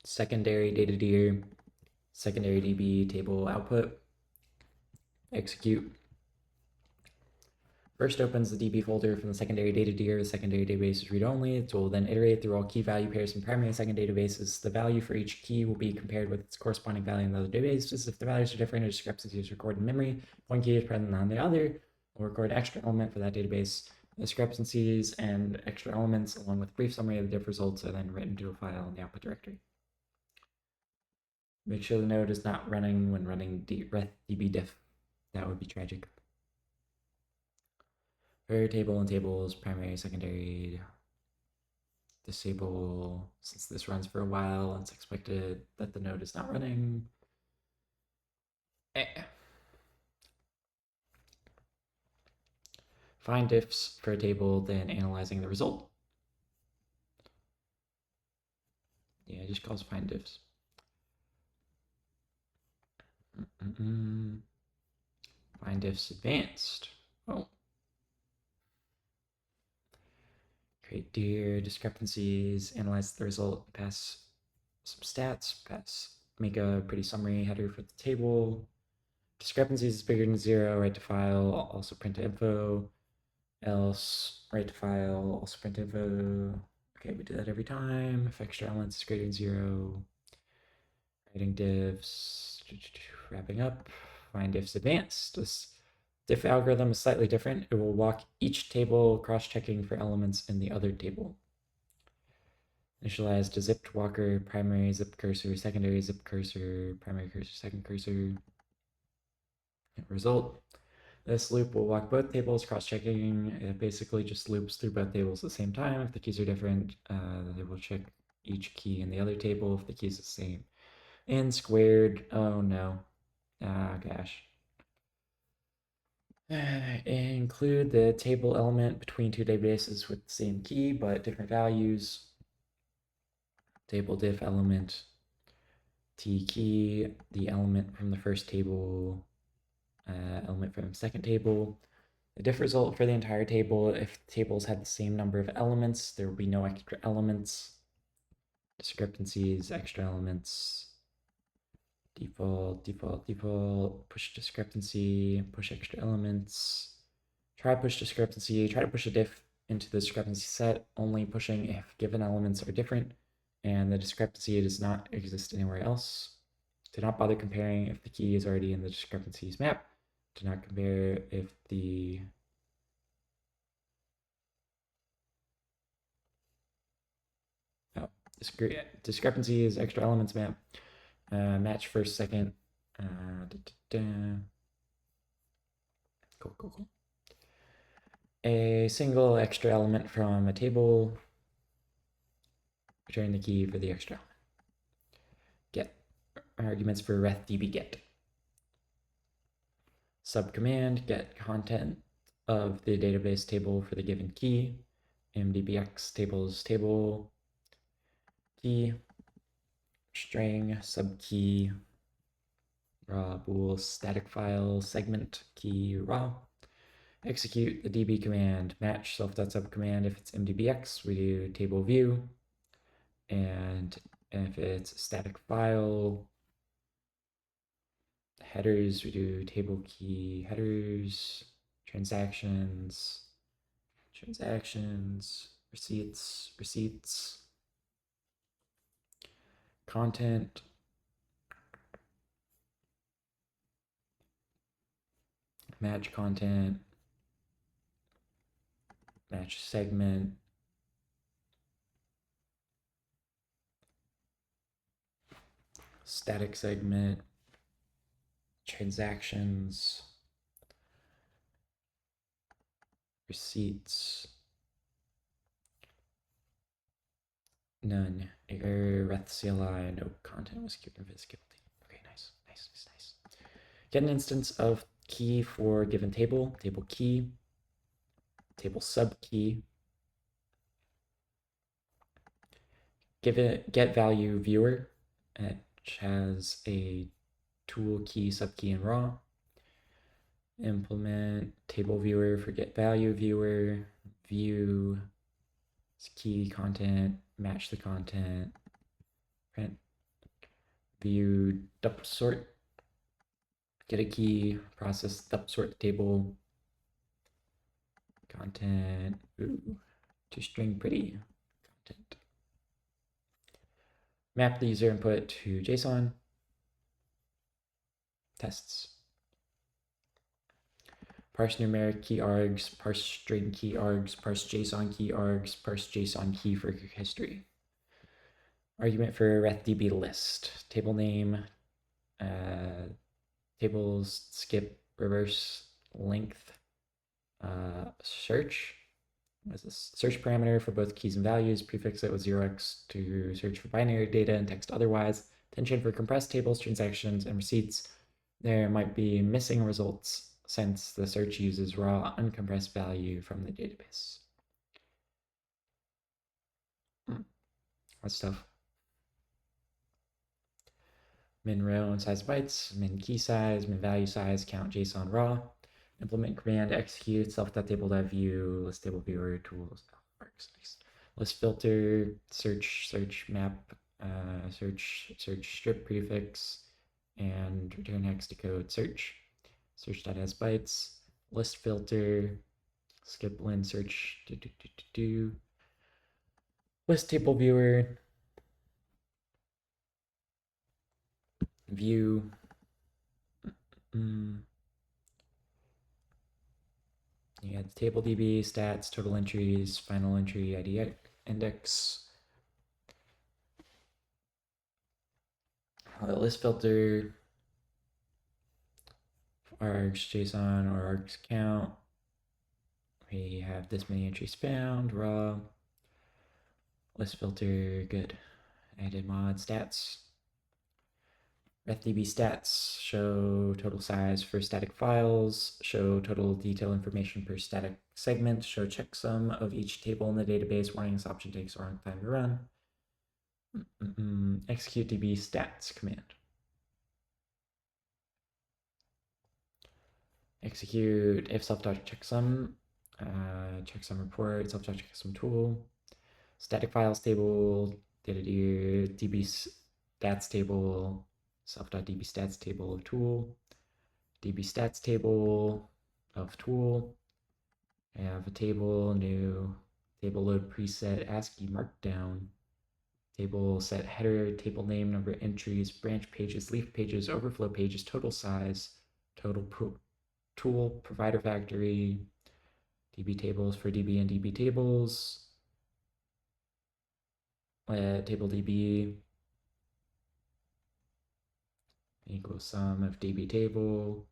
Secondary datadir, secondary db table output. Execute. First opens the db folder from the secondary datadir. The secondary database is read-only. It will then iterate through all key value pairs from primary and second databases. The value for each key will be compared with its corresponding value in the other databases. If the values are different, a discrepancy is recorded in memory. If one key is present on the other, we'll record an extra element for that database. Discrepancies and extra elements, along with a brief summary of the diff results, are then written to a file in the output directory. Make sure the node is not running when running db_diff. That would be tragic. For table and tables, primary, secondary, disable, since this runs for a while, it's expected that the node is not running. Find diffs for a table, then analyzing the result. Yeah, it just calls find diffs. Find diffs advanced. Oh. Create dir discrepancies, analyze the result, pass some stats, make a pretty summary header for the table. Discrepancies is bigger than 0, write to file, also print info. Else, write to file, also print info. Okay, we do that every time. If extra elements is greater than 0. Writing diffs, wrapping up. Find diffs advanced. This diff algorithm is slightly different. It will walk each table, cross-checking for elements in the other table. Initialize to zipped walker, primary zip cursor, secondary zip cursor, primary cursor, second cursor. Result. This loop will walk both tables, cross-checking. It basically just loops through both tables at the same time. If the keys are different, it will check each key in the other table if the key is the same. And squared, oh no. Ah, gosh. Include the table element between two databases with the same key but different values. Table diff element t key, the element from the first table, element from the second table. The diff result for the entire table, if tables have the same number of elements, there will be no extra elements. Discrepancies, extra elements. Default, default, default, push discrepancy, push extra elements. Try push discrepancy, try to push a diff into the discrepancy set, only pushing if given elements are different and the discrepancy does not exist anywhere else. Do not bother comparing if the key is already in the discrepancies map. Do not compare if the discrepancy is extra elements map. Match first, second. Cool. A single extra element from a table. Return the key for the extra element. Get arguments for rethdb get. Subcommand get content of the database table for the given key. mdbx tables table key string subkey raw bool static file segment key raw. Execute the db command match self.sub command. If it's mdbx, we do table view, and if it's static file headers, we do table key headers, transactions, receipts, content, match content, match segment, static segment, transactions, receipts, none, error, reth CLI, no content was given visibility. Okay, nice. Get an instance of key for given table, table key, table subkey, give it get value viewer, which has a tool key, subkey, and raw. Implement table viewer for get value viewer, view key content, match the content, print, view dup sort, get a key, process dup sort table, content, to string pretty content. Map the user input to JSON. Tests. Parse numeric key args, parse string key args, parse JSON key args, parse JSON key for history. argument for RethDB list. Table name, tables, skip, reverse, length, search. What is this? Search parameter for both keys and values. Prefix it with 0x to search for binary data and text otherwise. Attention for compressed tables, transactions, and receipts. There might be missing results since the search uses raw uncompressed value from the database. That's tough. Min row and size bytes, min key size, min value size, count JSON raw. Implement command execute self.table.view, list table viewer tools. List filter, search map, search strip prefix, and return hex decode search. Search.as bytes, list filter, skip lin search, list table viewer, view. You had table DB, stats, total entries, final entry, ID index. List filter, args JSON or args count. We have this many entries found, raw. List filter, good. Added mod stats. RethDB stats show total size for static files, show total detail information per static segment, show checksum of each table in the database. Warning, this option takes a long time to run. Execute db stats command. Execute if self.checksum, checksum report, self.checksum tool, static files table, db stats table, self.db stats table of tool, db stats table of tool. I have a table, new table load preset ASCII markdown, table set header, table name, number of entries, branch pages, leaf pages, overflow pages, total size, total tool, provider factory, db tables for db and db tables, table db equals sum of db table,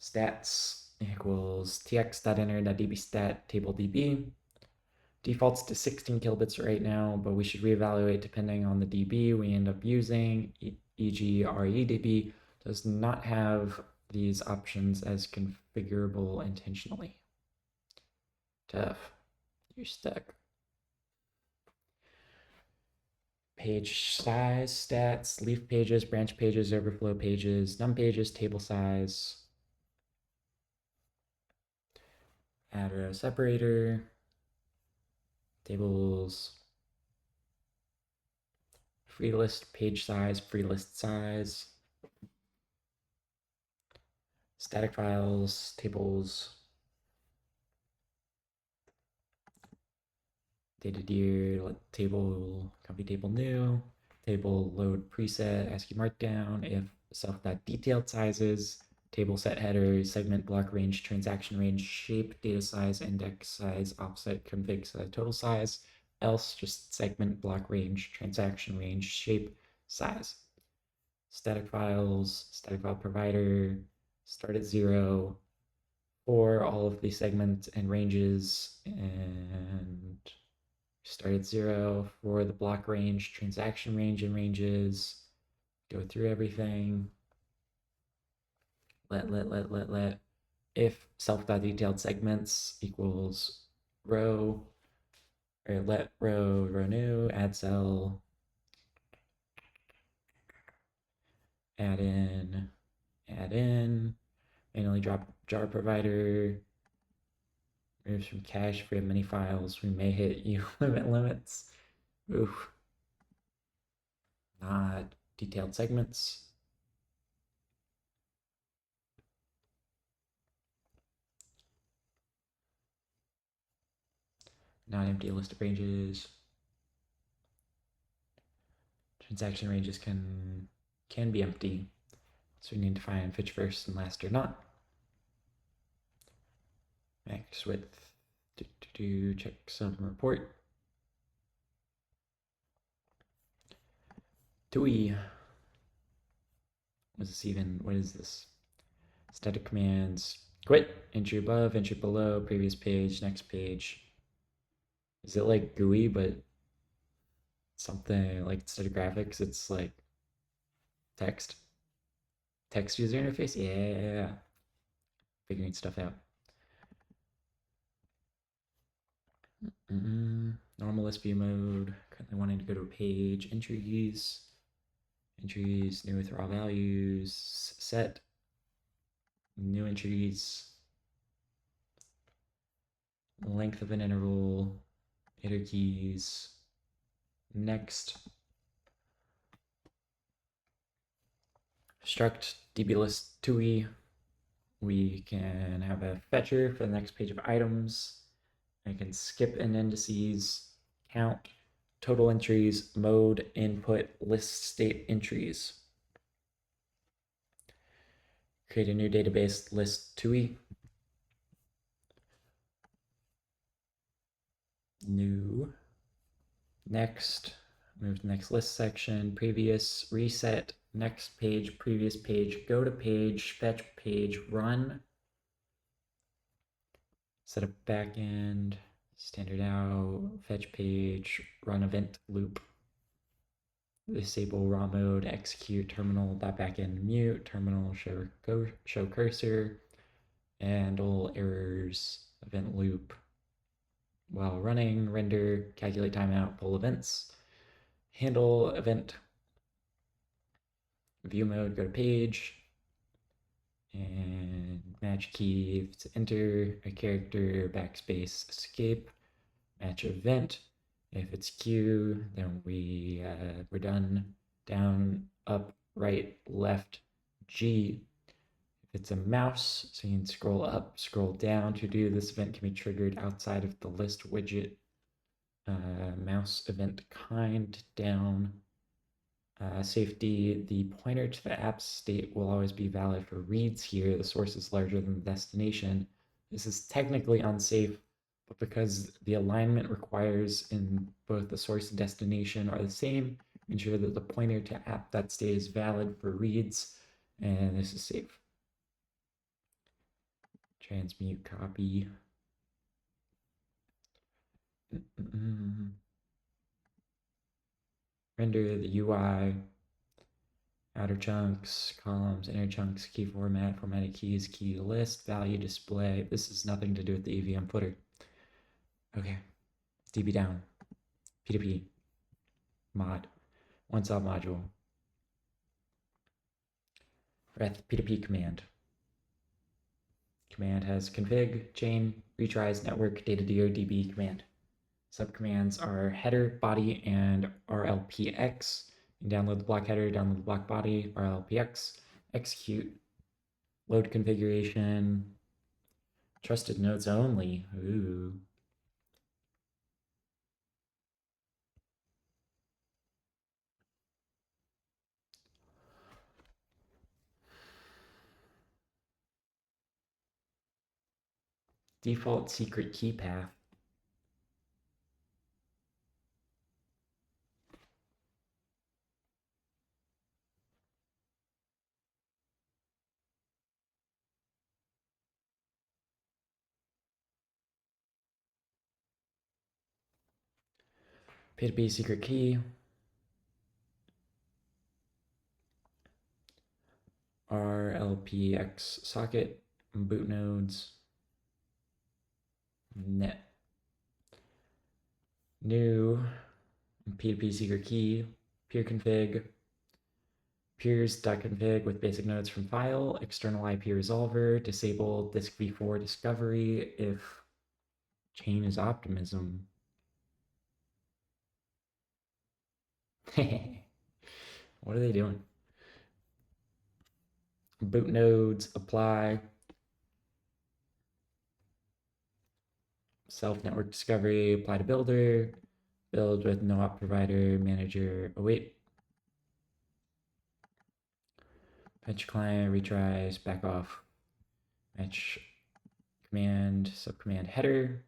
stats equals tx.enter.dbstat table db. Defaults to 16 kilobits right now, but we should reevaluate depending on the db we end up using, e.g. redb does not have these options as configurable intentionally. Tough. You're stuck. Page size, stats, leaf pages, branch pages, overflow pages, num pages, table size. Add row separator, tables, free list page size, free list size, static files, tables, data dir, table, copy table new, table load preset, ASCII markdown, if self.detailed sizes, table set header, segment block range, transaction range, shape, data size, index size, offset, config size, total size, else just segment block range, transaction range, shape, size. Static files, static file provider, start at 0 for all of the segments and ranges, and start at 0 for the block range, transaction range, and ranges. Go through everything. Let. If self.detailed segments equals row, or let row new, add cell, add in, manually drop jar provider, moves from cache if we have many files, we may hit U limits. Oof. Not detailed segments. Not empty list of ranges. Transaction ranges can be empty. So we need to find fetch first and last or not. Max width, checksum report. TUI. What is this even? What is this? Static commands. Quit. Entry above, entry below, previous page, next page. Is it like GUI, but something like instead of graphics, it's like text? Text user interface? Yeah. Figuring stuff out. Normal list view mode. Currently wanting to go to a page. Entries. Entries, new with raw values. Set. New entries. Length of an interval. Iter keys. Next. Struct dblist TUI. We can have a fetcher for the next page of items. I can skip in indices, count, total entries, mode, input, list state entries. Create a new database list TUI. New. Next. Move to the next list section. Previous. Reset. Next page. Previous page. Go to page. Fetch page. Run. Set up backend. Standard out. Fetch page. Run event loop. Disable raw mode, execute terminal.backend mute, terminal show cursor, handle errors, event loop while running, render, calculate timeout, pull events, handle event, view mode, go to page, and match key to enter a character, backspace, escape, match event. If it's Q, then we're done. Down, up, right, left, G. If it's a mouse, so you can scroll up, scroll down to do this event can be triggered outside of the list widget. Mouse event kind down. Safety, the pointer to the app state will always be valid for reads here. The source is larger than the destination. This is technically unsafe, but because the alignment requires in both the source and destination are the same, ensure that the pointer to app.state is valid for reads, and this is safe. Transmute copy. Render the UI, outer chunks, columns, inner chunks, key format, formatted keys, key list, value display. This has nothing to do with the EVM footer. Okay, DB down, P2P, mod, one sub module, reth P2P command. Command has config, chain, retries, network, datadir, db command. Subcommands are header, body, and rlpx. You can download the block header, download the block body, rlpx, execute, load configuration, trusted nodes only. Ooh. Default secret key path. P2P secret key. RLPX socket, boot nodes, net. New P2P secret key, peer config, peers.config with basic nodes from file, external IP resolver, disable disk v4 discovery if chain is optimism. What are they doing? Boot nodes, apply, self network discovery, apply to builder, build with no op provider, manager, await. Fetch client, retries, back off. Match command, subcommand header.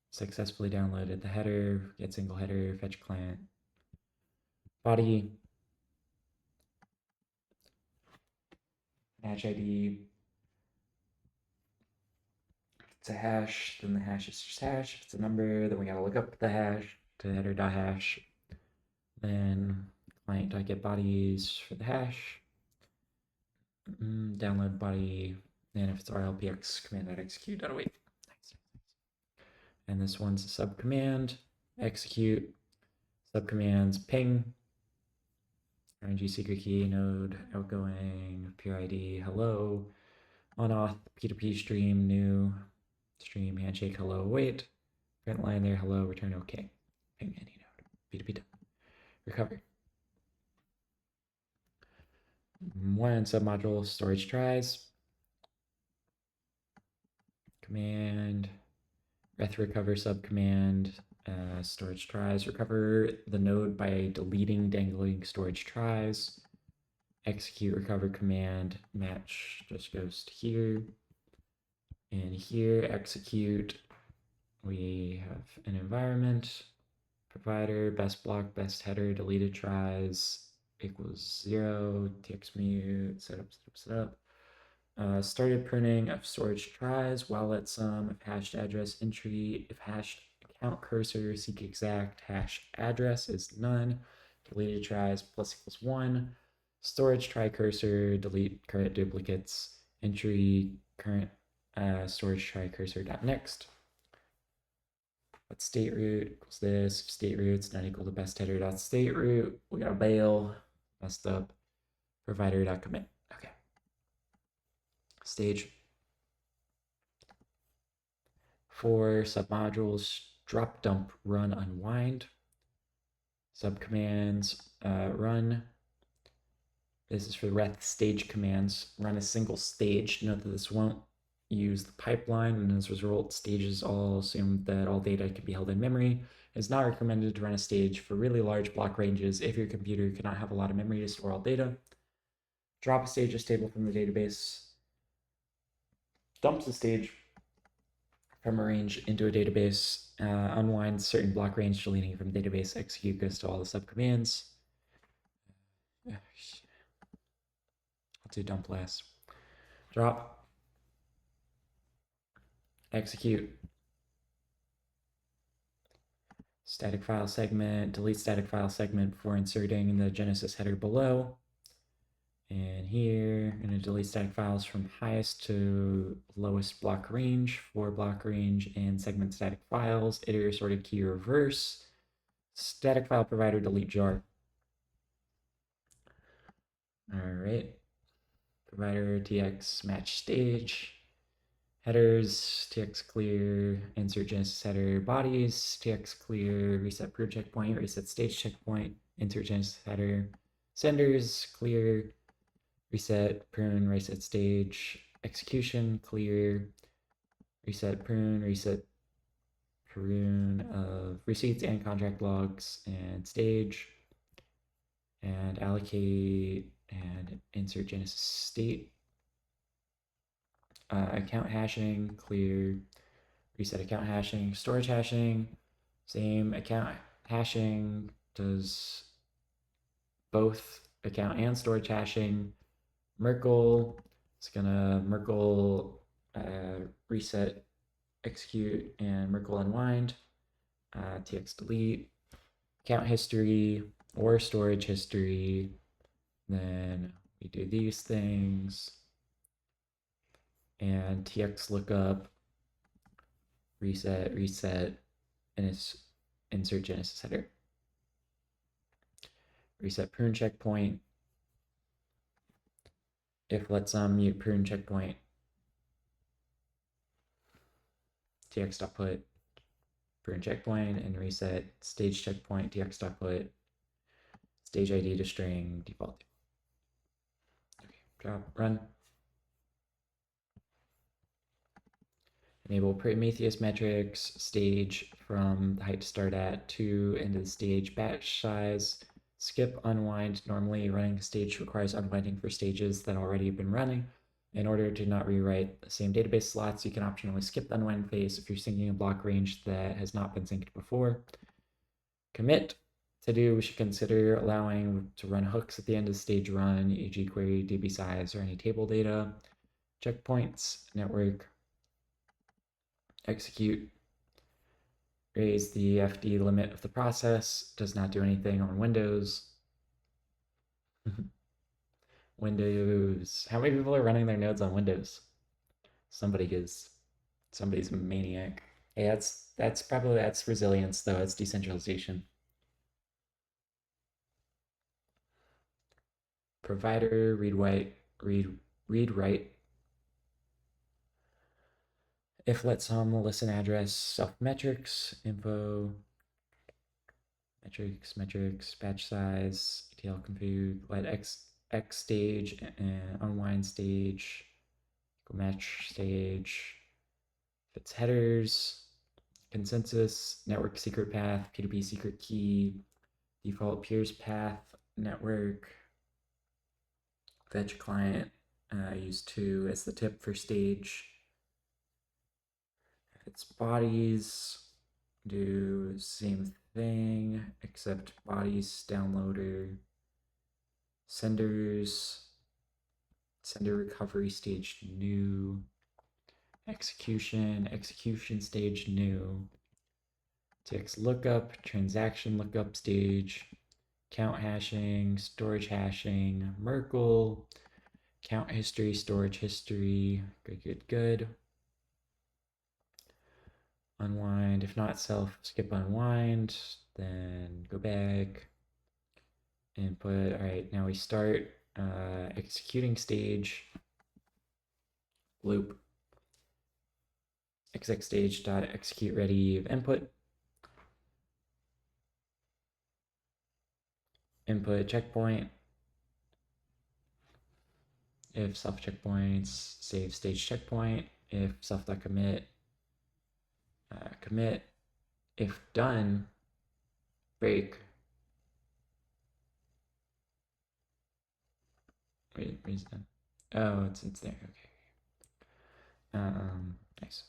Successfully downloaded the header, get single header, fetch client. body, match ID. If it's a hash, then the hash is just hash. If it's a number, then we gotta look up the hash to header.hash. Then client.getBodies for the hash. Download body. And if it's rlpx, command.execute.await. Nice. And this one's a subcommand. Execute. Subcommands ping. RNG secret key, node, outgoing, peer ID, hello, on auth, P2P stream, new, stream, handshake, hello, wait, print line there, hello, return OK. Ping any node, P2P done. Recover. One submodule, storage tries. Command, reth recover subcommand, storage tries. Recover the node by deleting dangling storage tries. Execute recover command, match just goes to here. And here, execute, we have an environment, provider, best block, best header, deleted tries, equals 0, txmute, setup. Started pruning of storage tries, while at sum, if hashed address entry, if hashed account cursor, seek exact, hash address is none, deleted tries plus equals 1, storage try cursor, delete current duplicates, entry current storage try cursor dot next. But state root equals this. If state root's not equal to best header dot state root, we got a bail, messed up, provider dot commit. Okay. Stage. For submodules, drop, dump, run, unwind. Subcommands, run. This is for the reth stage commands. Run a single stage. Note that this won't use the pipeline, and as a result, stages all assume that all data can be held in memory. It is not recommended to run a stage for really large block ranges if your computer cannot have a lot of memory to store all data. Drop a stages table from the database. Dumps a stage from a range into a database. Unwinds certain block range, deleting from database. Execute goes to all the subcommands. I'll do dump last. Drop. Execute. Static file segment, delete static file segment before inserting the Genesis header below. And here, I'm going to delete static files from highest to lowest block range, for block range, and segment static files, iterator sorted key reverse, static file provider delete jar. All right, provider tx match stage. Headers, tx clear, insert Genesis header, bodies, tx clear, reset prune checkpoint, reset stage checkpoint, insert Genesis header, senders, clear, reset prune, reset stage, execution, clear, reset prune of receipts and contract logs, and stage, and allocate and insert Genesis state. Account hashing, clear, reset account hashing, storage hashing, same account hashing, does both account and storage hashing. Merkle, it's gonna Merkle reset, execute, and Merkle unwind, tx delete, account history or storage history, then we do these things, and tx lookup, reset, and it's insert Genesis header. Reset prune checkpoint. If let's mute prune checkpoint, tx.put prune checkpoint, and reset stage checkpoint, tx.put stage ID to string default. Okay, drop, run. Enable Prometheus metrics, stage from the height to start at 2 into the stage batch size. Skip unwind. Normally running a stage requires unwinding for stages that already have been running. In order to not rewrite the same database slots, you can optionally skip the unwind phase if you're syncing a block range that has not been synced before. Commit. To do, we should consider allowing to run hooks at the end of the stage run, e.g. query db size or any table data, checkpoints, network, execute, raise the FD limit of the process, does not do anything on Windows. Windows. How many people are running their nodes on Windows? Somebody is. Somebody's a maniac. Hey, that's resilience though. It's decentralization. Provider read write. If let some listen address self metrics info metrics batch size ETL config let x stage and unwind stage match stage. If it's headers, consensus, network secret path, P2P secret key, default peers path, network, fetch client, use 2 as the tip for stage. If it's bodies, do same thing, except bodies downloader, senders, sender recovery stage new, execution stage new, TX lookup, transaction lookup stage, count hashing, storage hashing, Merkle, count history, storage history, good. Unwind, if not self, skip unwind, then go back, input. All right, now we start executing stage, loop, exec stage dot execute ready input, checkpoint. If self checkpoints, save stage checkpoint. If self.commit, commit. If done, break. Where's done? Oh, it's there. Okay. Nice.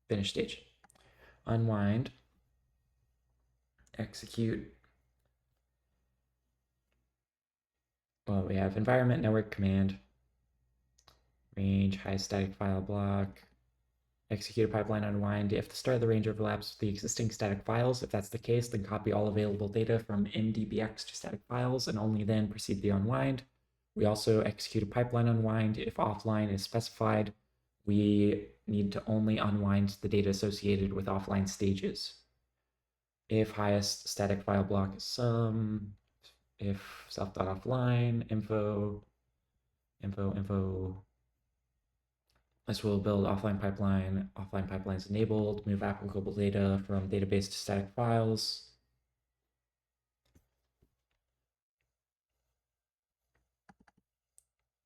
Finish stage. Unwind. Execute. Well, we have environment network command. Range high static file block. Execute a pipeline unwind. If the start of the range overlaps with the existing static files, if that's the case, then copy all available data from mdbx to static files and only then proceed the unwind. We also execute a pipeline unwind. If offline is specified, we need to only unwind the data associated with offline stages. If highest static file block is sum, if self.offline, info, this will build offline pipeline. Offline pipeline is enabled. Move applicable data from database to static files.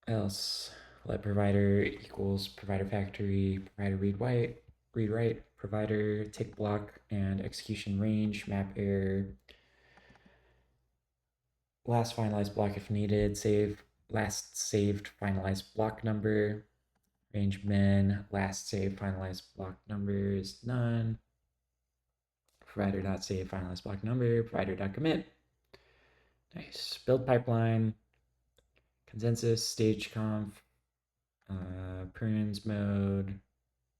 Else, let provider equals provider factory, provider read write, provider tick block and execution range, map error. Last finalized block if needed. Save last saved finalized block number. Range min, last save finalized block number is none. Provider.save finalized block number, provider.commit. Nice. Build pipeline, consensus, stage conf, prunes mode,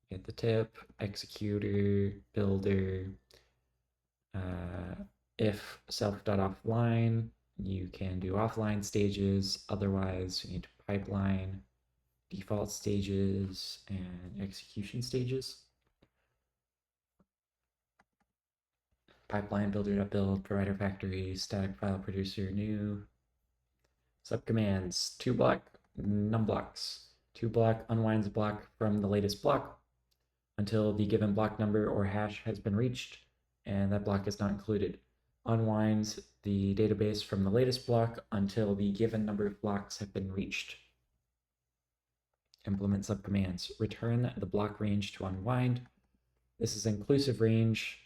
get the tip, executor, builder. If self.offline, you can do offline stages. Otherwise, you need to pipeline default stages and execution stages. Pipeline builder.build, provider factory, static file producer, new. Subcommands, 2 block, num blocks. 2 block unwinds a block from the latest block until the given block number or hash has been reached, and that block is not included. Unwinds the database from the latest block until the given number of blocks have been reached. Implement subcommands. Return the block range to unwind. This is inclusive range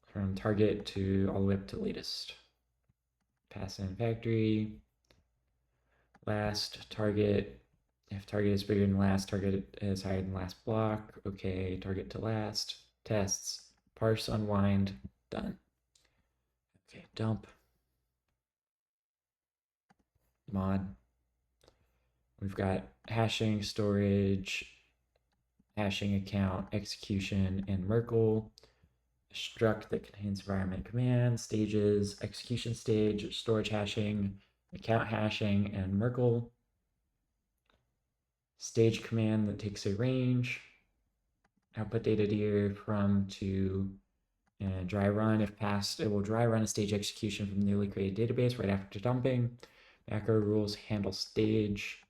from target to all the way up to latest. Pass in factory. Last target. If target is bigger than last, target is higher than last block. Okay, target to last. Tests. parse, unwind, done. Okay, dump, mod. We've got hashing, storage, hashing account, execution, and Merkle. A struct that contains environment commands, stages, execution stage, storage hashing, account hashing, and Merkle. Stage command that takes a range, output data dir from to, and dry run. If passed, it will dry run a stage execution from the newly created database right after dumping. Macro rules handle stage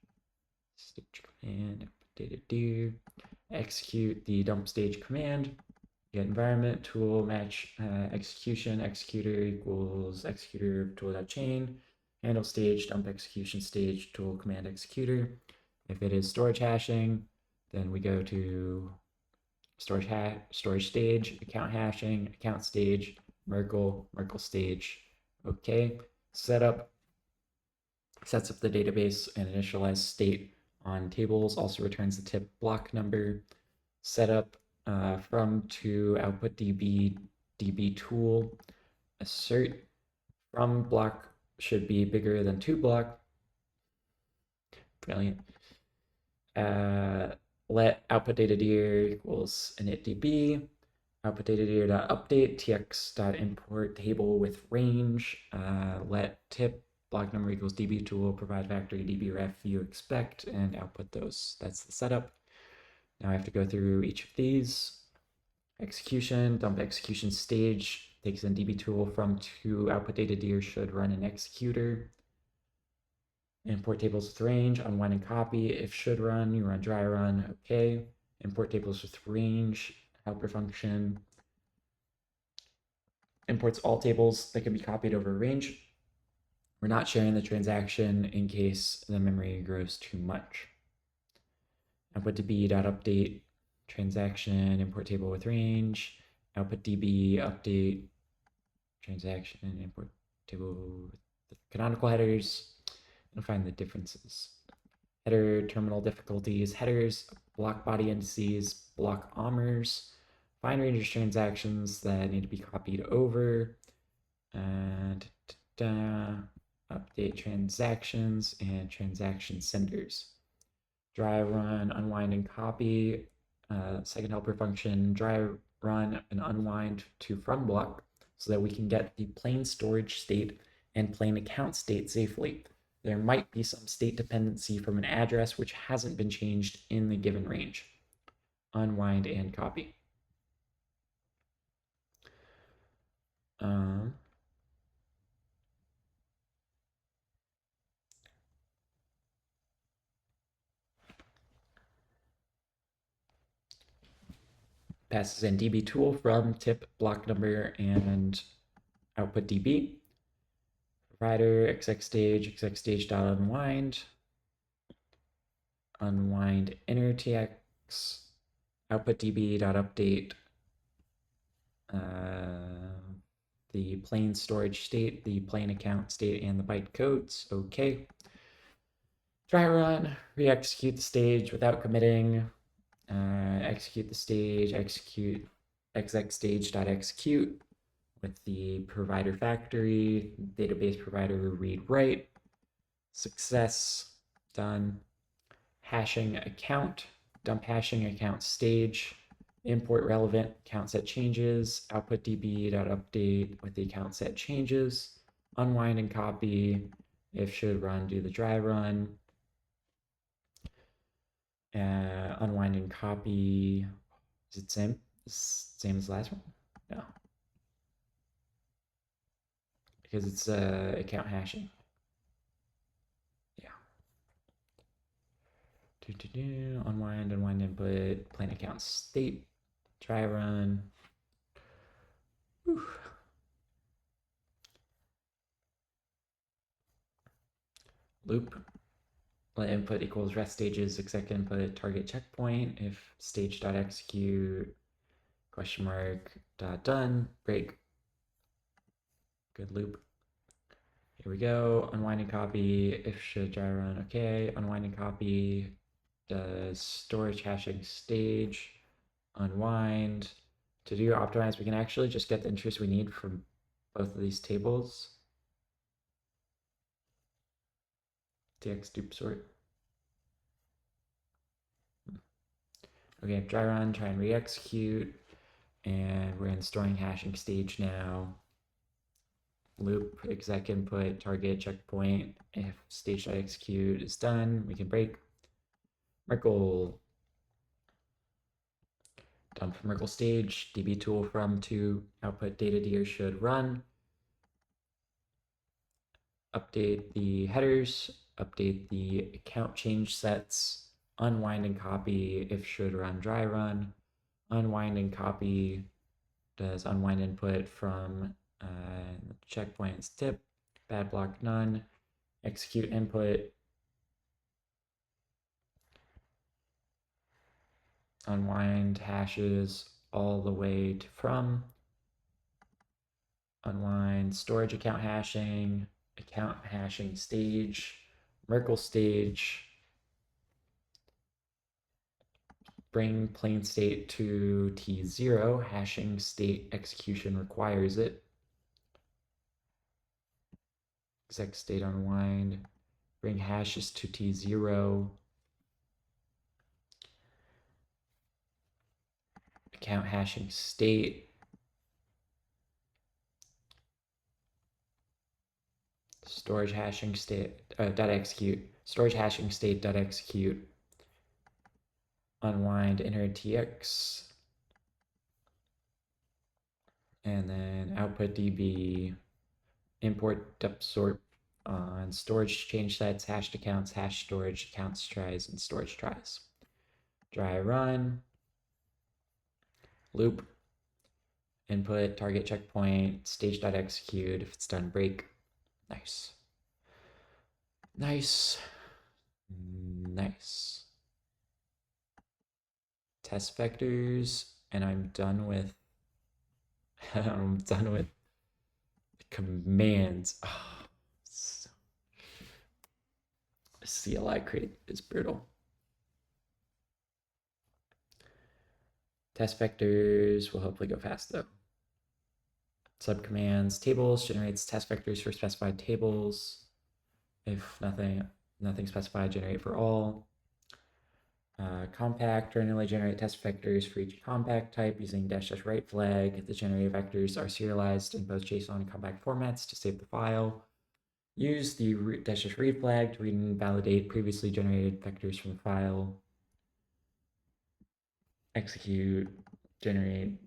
command, data dir, execute the dump stage command, get environment, tool, match, execution, executor equals executor tool.chain, handle stage, dump execution stage, tool command executor. If it is storage hashing, then we go to storage stage, account hashing, account stage, Merkle stage. Okay, setup sets up the database and initialize state on tables, also returns the tip block number. Setup from to output db tool, assert from block should be bigger than to block. Brilliant. Let output data dir equals initdb, output data dir.update tx.import table with range, let tip block number equals db tool, provide factory db ref view expect, and output those. That's the setup. Now I have to go through each of these. Execution, dump execution stage, takes in db tool from to output data dir should run an executor. Import tables with range, unwind and copy. If should run, you run dry run, okay. Import tables with range, helper function. Imports all tables that can be copied over range. We're not sharing the transaction in case the memory grows too much. Output db.update transaction, import table with range, output db update transaction, import table with the canonical headers, and find the differences. Header terminal difficulties, headers, block body indices, block omers, find range transactions that need to be copied over, and update transactions and transaction senders. Dry run, unwind, and copy. Second helper function, dry run and unwind to from block so that we can get the plain storage state and plain account state safely. There might be some state dependency from an address which hasn't been changed in the given range. Unwind and copy. Passes in db tool from tip block number and output db. Provider exec stage dot unwind, unwind inner tx, output db dot update the plain storage state, the plain account state, and the byte codes. Okay. Dry run, re-execute the stage without committing, execute the stage, execute exec stage dot execute with the provider factory, database provider read write, success, done. Hashing account, dump hashing account stage, import relevant account set changes, output db.update with the account set changes, unwind and copy, if should run, do the dry run, unwind and copy, is it same as the last one? No. Because it's account hashing. Yeah. Unwind input, plain account state, dry run. Whew. Loop, let input equals rest stages, exec input, target checkpoint, if stage.execute, question mark, done, break. Good loop. Here we go, unwind and copy, if should dry run, okay, unwind and copy, does storage hashing stage, unwind, To do optimize, we can actually just get the interest we need from both of these tables. TX dupe sort. Okay, dry run, try and re-execute. And we're in storing hashing stage now. Loop, exec input, target, checkpoint. If stage.execute is done, we can break. Merkle. Dump Merkle stage, db tool from to output data dir should run. Update the headers, update the account change sets, unwind and copy if should run dry run, unwind and copy does unwind input from checkpoints tip, bad block none, execute input, unwind hashes all the way to from, unwind storage account hashing stage, Merkle stage, bring plain state to T0, hashing state execution requires it. Exec state unwind, bring hashes to T0. Account hashing state. Storage hashing state dot execute. Storage hashing state dot execute. Unwind enter tx. And then output db import depth sort on storage change sets, hashed accounts, hash storage, accounts tries, and storage tries. Dry run, loop, input, target checkpoint, stage.execute. If it's done, break. Nice. Nice. Nice. Test vectors, and I'm done with the commands. Oh, CLI create is brutal. Test vectors will hopefully go fast though. Subcommands, tables generates test vectors for specified tables. If nothing specified, generate for all. Compact randomly generate test vectors for each compact type using --right flag. The generated vectors are serialized in both JSON and compact formats to save the file. Use the --read flag to read and validate previously generated vectors from the file. Execute, generate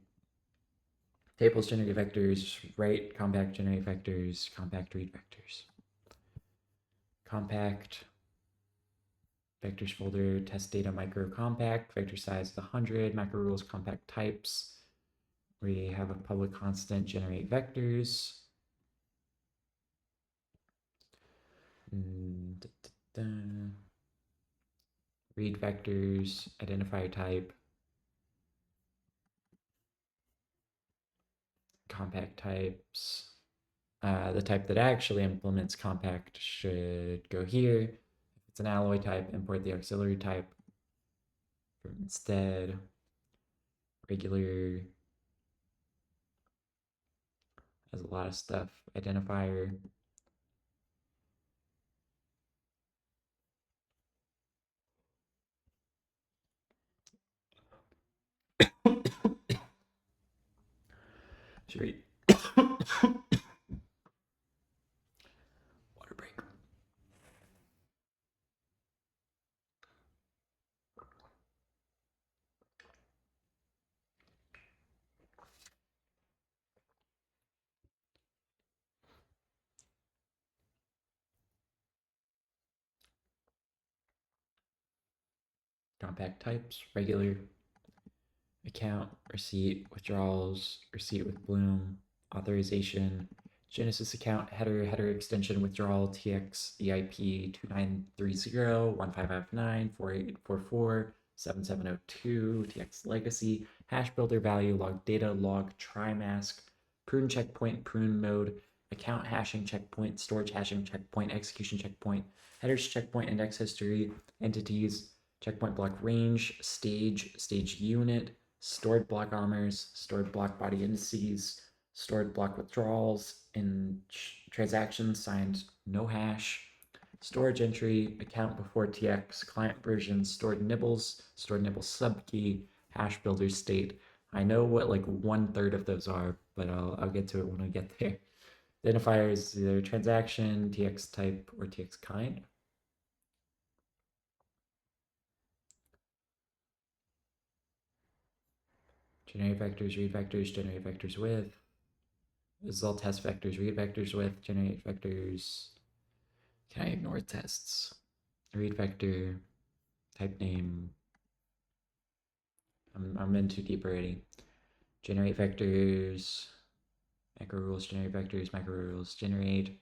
tables, generate vectors, write compact generate vectors, compact read vectors. Compact vectors folder, test data micro compact, vector size is 100, macro rules compact types. We have a public constant generate vectors. Read vectors, identifier type, compact types. The type that actually implements compact should go here. If it's an alloy type, import the auxiliary type from instead. Regular has a lot of stuff. Identifier. Should we water break? Compact types, regular, account, receipt, withdrawals, receipt with Bloom, authorization, Genesis account, header extension, withdrawal, TX, EIP 2930-1559-4844-7702, TX legacy, hash builder value, log data, log trimask, prune checkpoint, prune mode, account hashing checkpoint, storage hashing checkpoint, execution checkpoint, headers checkpoint, index history, entities, checkpoint block range, stage unit, stored block armors, stored block body indices, stored block withdrawals in transactions signed no hash, storage entry, account before TX, client version, stored nibbles subkey, hash builder state. I know what like 1/3 of those are, but I'll get to it when I get there. Identifiers either transaction, TX type, or TX kind. Generate vectors, read vectors, generate vectors with. This is all test vectors, read vectors with, generate vectors. Can I ignore tests? Read vector, type name. I'm in too deep already. Generate vectors, macro rules, generate vectors, macro rules, generate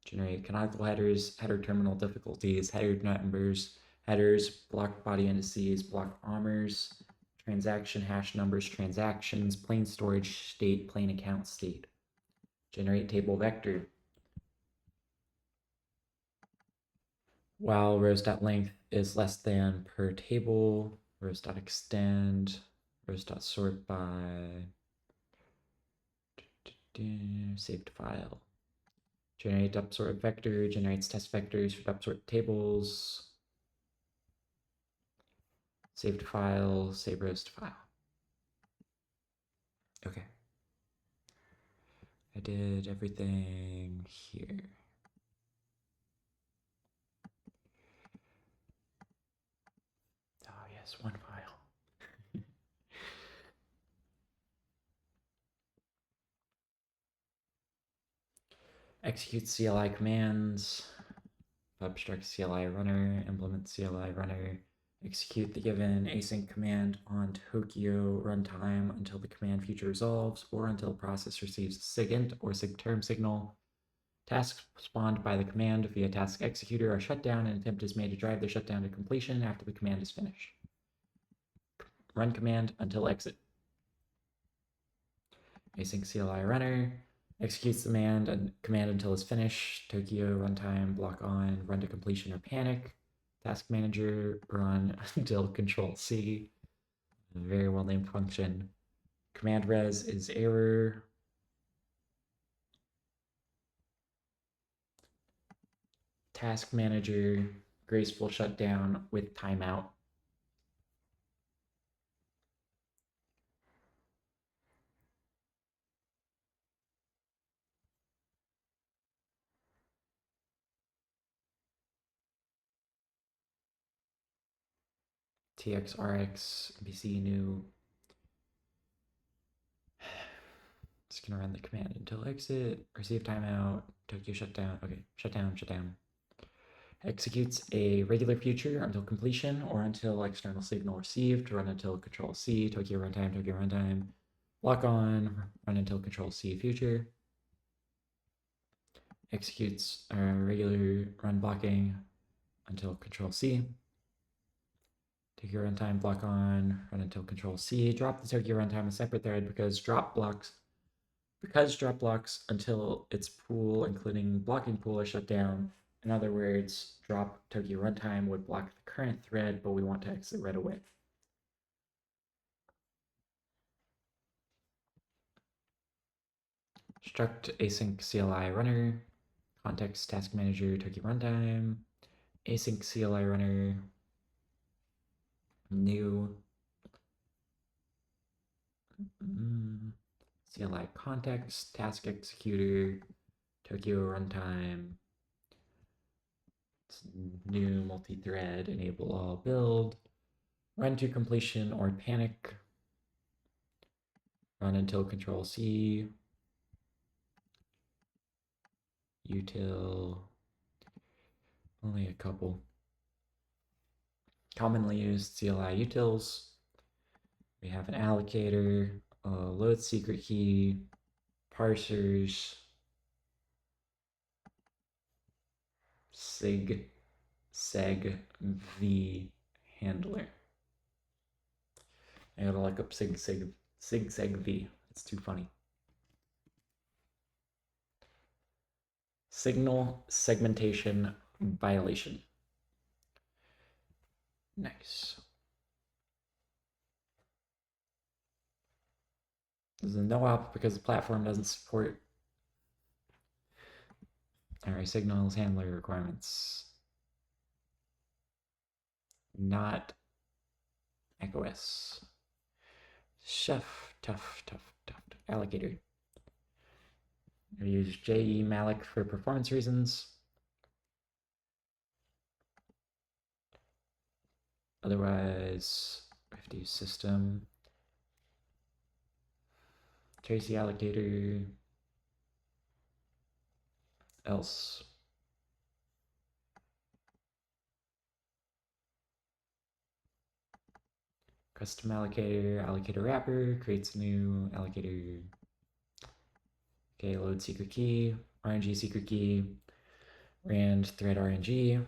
canonical headers, header terminal difficulties, header numbers, headers, block body indices, block armors, transaction hash numbers, transactions, plain storage state, plain account state. Generate table vector. While rows.length is less than per table, rows.extend, rows.sort by saved file. Generate upsort vector, generates test vectors for upsort tables. Saved file, save rows to file. Okay. I did everything here. Oh yes, one file. Execute CLI commands. Abstract CLI runner, implement CLI runner, execute the given async command on Tokyo runtime until the command feature resolves or until the process receives a SIGINT or SIGTERM signal. Tasks spawned by the command via task executor are shut down and an attempt is made to drive the shutdown to completion after the command is finished. Run command until exit. Async CLI runner executes the command until it's finished. Tokyo runtime block on, run to completion or panic. Task manager run until control C. A very well named function. Command res is error. Task manager graceful shutdown with timeout. TXRX BC new. Just gonna run the command until exit. Receive timeout. Tokyo shutdown. Okay, shutdown. Executes a regular future until completion or until external signal received. Run until control C. Tokyo runtime. Lock on. Run until control C future. Executes a regular run blocking until control C. Tokyo runtime block on. Run until control C. Drop the Tokyo runtime a separate thread because drop blocks until its pool, including blocking pool, is shut down. In other words, drop Tokyo runtime would block the current thread, but we want to exit right away. Struct async CLI runner, context task manager Tokyo runtime, async CLI runner, new CLI context task executor Tokyo runtime, new multi-thread enable all build, run to completion or panic, run until control C, util, only a couple. Commonly used CLI utils. We have an allocator, a load secret key, parsers, seg v handler. I gotta look up seg v. It's too funny. Signal segmentation violation. Nice. This is a no-op because the platform doesn't support array signals handler requirements. Not macOS. Chef, tough. Alligator. I use JE Malloc for performance reasons. Otherwise, I have to use system. Tracy alligator. Else. Custom allocator wrapper, creates a new allocator. Okay, load secret key, RNG secret key, rand thread RNG,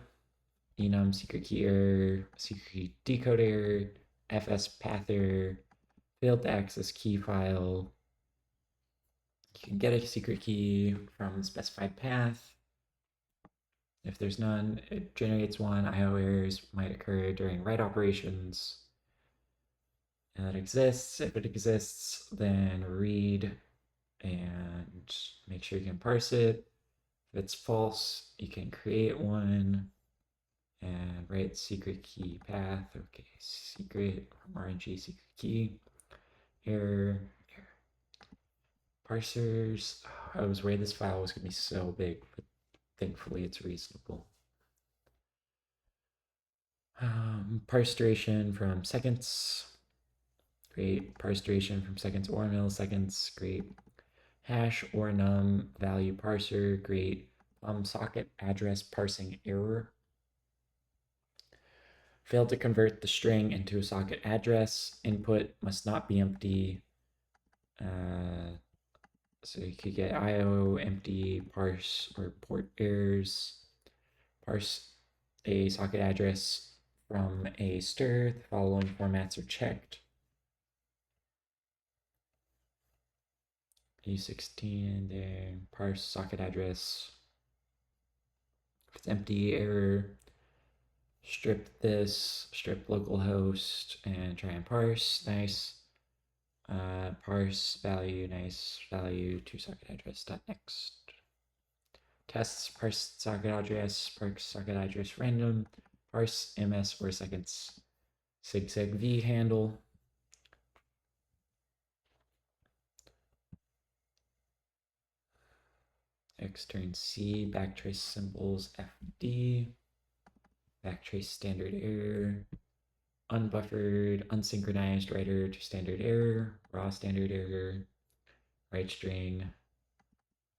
enum secret key error, secret key decoder, fs path error, failed to access key file. You can get a secret key from the specified path. If there's none, it generates one. IO errors might occur during write operations. And that exists. If it exists, then read and make sure you can parse it. If it's false, you can create one and write secret key path. Okay, secret from RNG secret key. Error. Parsers. Oh, I was worried this file was going to be so big, but thankfully it's reasonable. Parse duration from seconds. Great. Parse duration from seconds or milliseconds. Great. Hash or num value parser. Great. Socket address parsing error. Failed to convert the string into a socket address. Input must not be empty. So you could get IO, empty, parse, or port errors. Parse a socket address from a stir. The following formats are checked. E16, then parse socket address. If it's empty, error. Strip this, strip localhost, and try and parse. Nice. Parse value, nice value to socket address. Next. Tests parse socket address, parse socket address random, parse ms or seconds. Sig v handle. Extern C, backtrace symbols fd, backtrace standard error, unbuffered, unsynchronized writer to standard error, raw standard error, write string,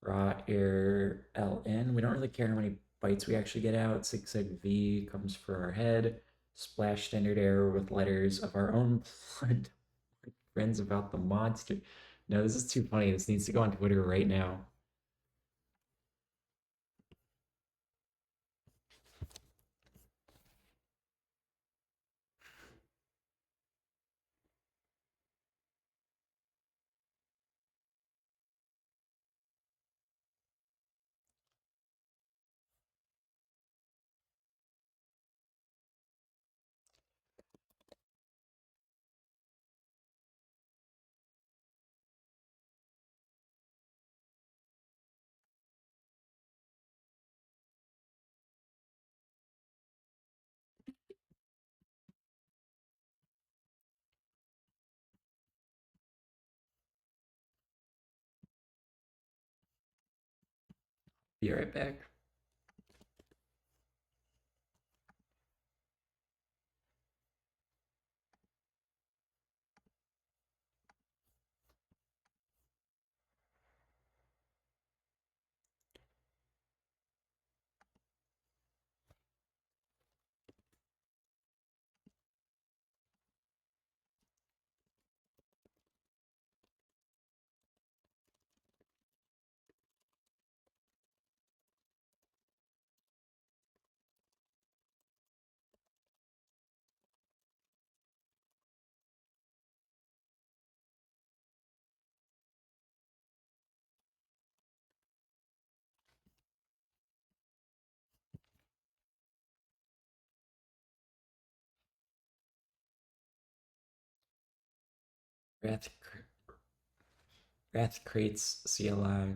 raw error ln. We don't really care how many bytes we actually get out. Sig v comes for our head. Splash standard error with letters of our own blood. Friends about the monster. No, this is too funny. This needs to go on Twitter right now. Be right back. Wrath Reth creates CLI.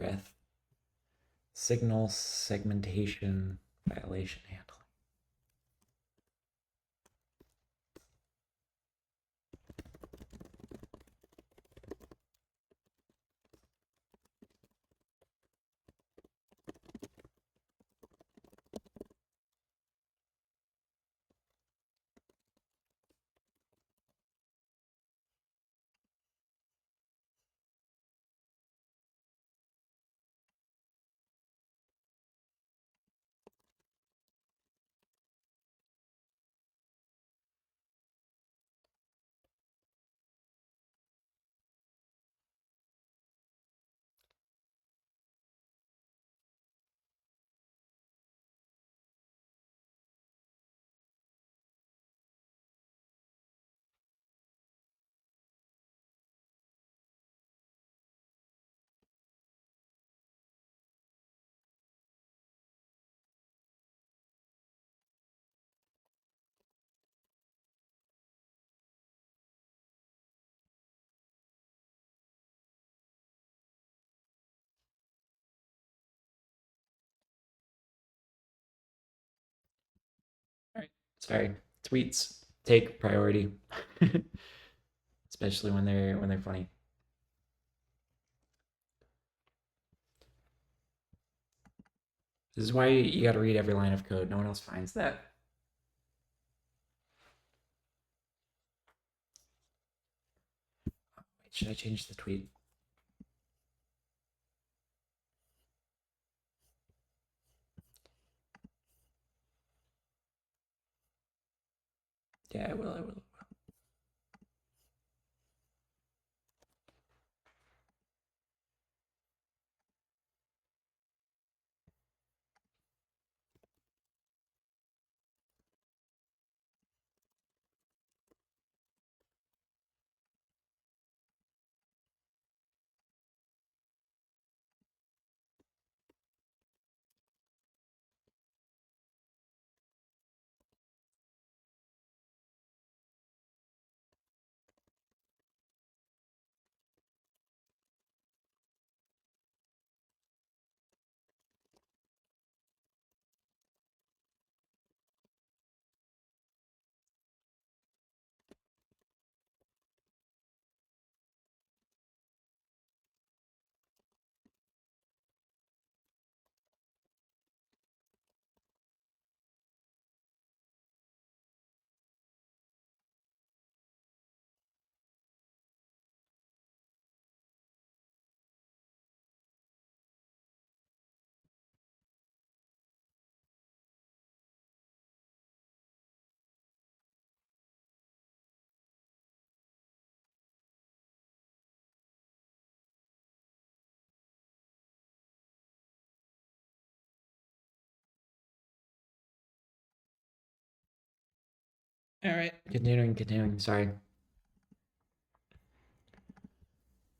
Reth signal segmentation violation handling. All right. Sorry. Tweets take priority, especially when they're funny. This is why you got to read every line of code. No one else finds that. Wait, should I change the tweet? Yeah, I will. I will. All right. Continuing. Sorry.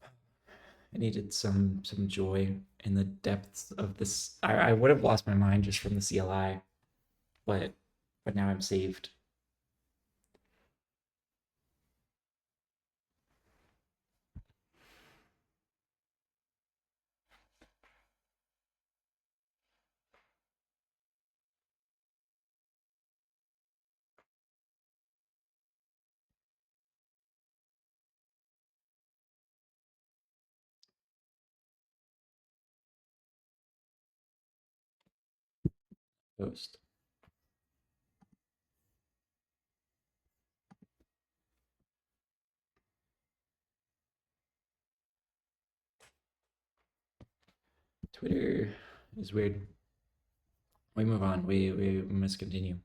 I needed some joy in the depths of this. I would have lost my mind just from the CLI, but now I'm saved. Post. Twitter is weird. We move on. We must continue.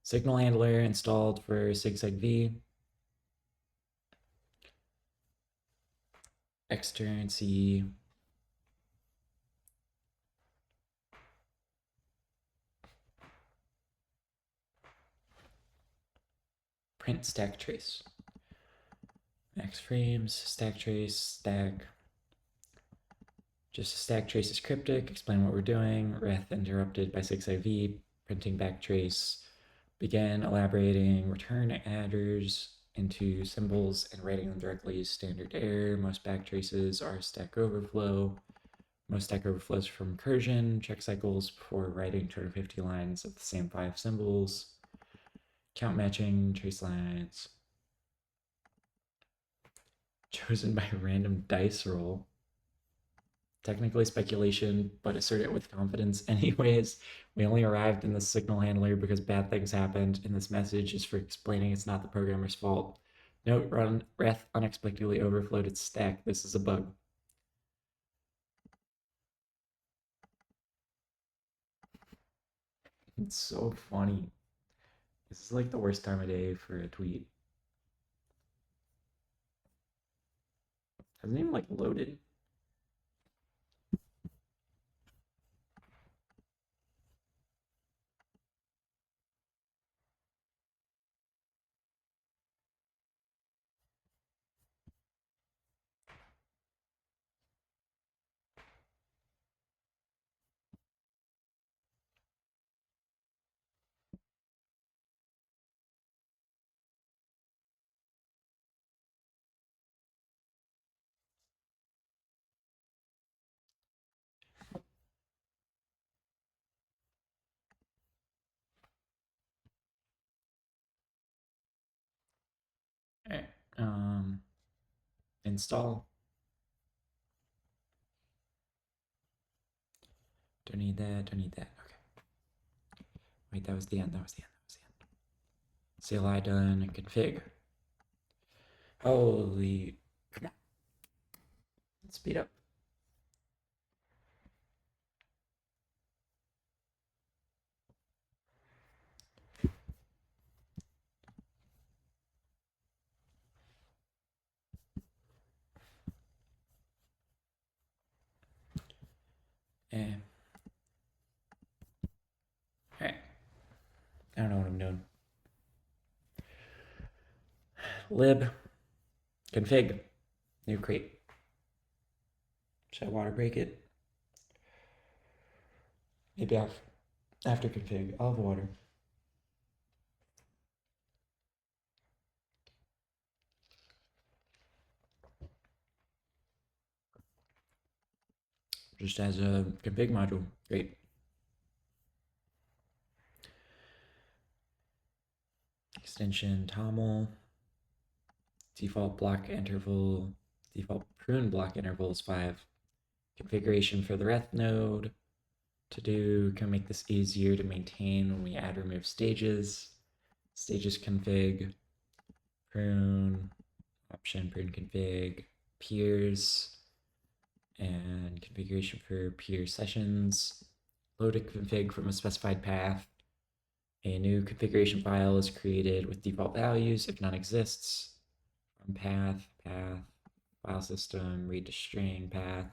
Signal handler installed for SigSegV. Externcy. Print stack trace. X frames, stack trace, stack. Just a stack trace is cryptic. Explain what we're doing. Reth interrupted by 6IV. Printing backtrace. Begin elaborating. Return adders. into symbols and writing them directly is standard error. Most backtraces are Stack Overflow. Most Stack Overflows from recursion. Check cycles before writing 250 lines of the same 5 symbols. Count matching, trace lines. Chosen by random dice roll. Technically speculation, but assert it with confidence anyways. We only arrived in the signal handler because bad things happened, and this message is for explaining it's not the programmer's fault. Note, Reth unexpectedly overflowed its stack. This is a bug. It's so funny. This is like the worst time of day for a tweet. Hasn't even like loaded. Alright. Install. Don't need that, don't need that. Okay. Wait, that was the end, that was the end, that was the end. CLI done, config. Holy, come on. Let's speed up. And all right, I don't know what I'm doing. Lib, config, new crate. Should I water break it? Maybe after config, I'll have water. Just as a config module, great. Extension toml, default block interval, default prune block interval is 5. Configuration for the reth node. To do, can make this easier to maintain when we add remove stages. Stages config, prune, option prune config, peers, and configuration for peer sessions. Load a config from a specified path. A new configuration file is created with default values if none exists. From path, file system, read to string, path.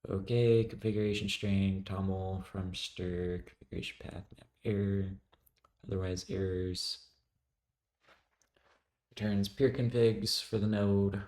Okay, configuration string, toml from stir, configuration path, error, otherwise errors. Returns peer configs for the node.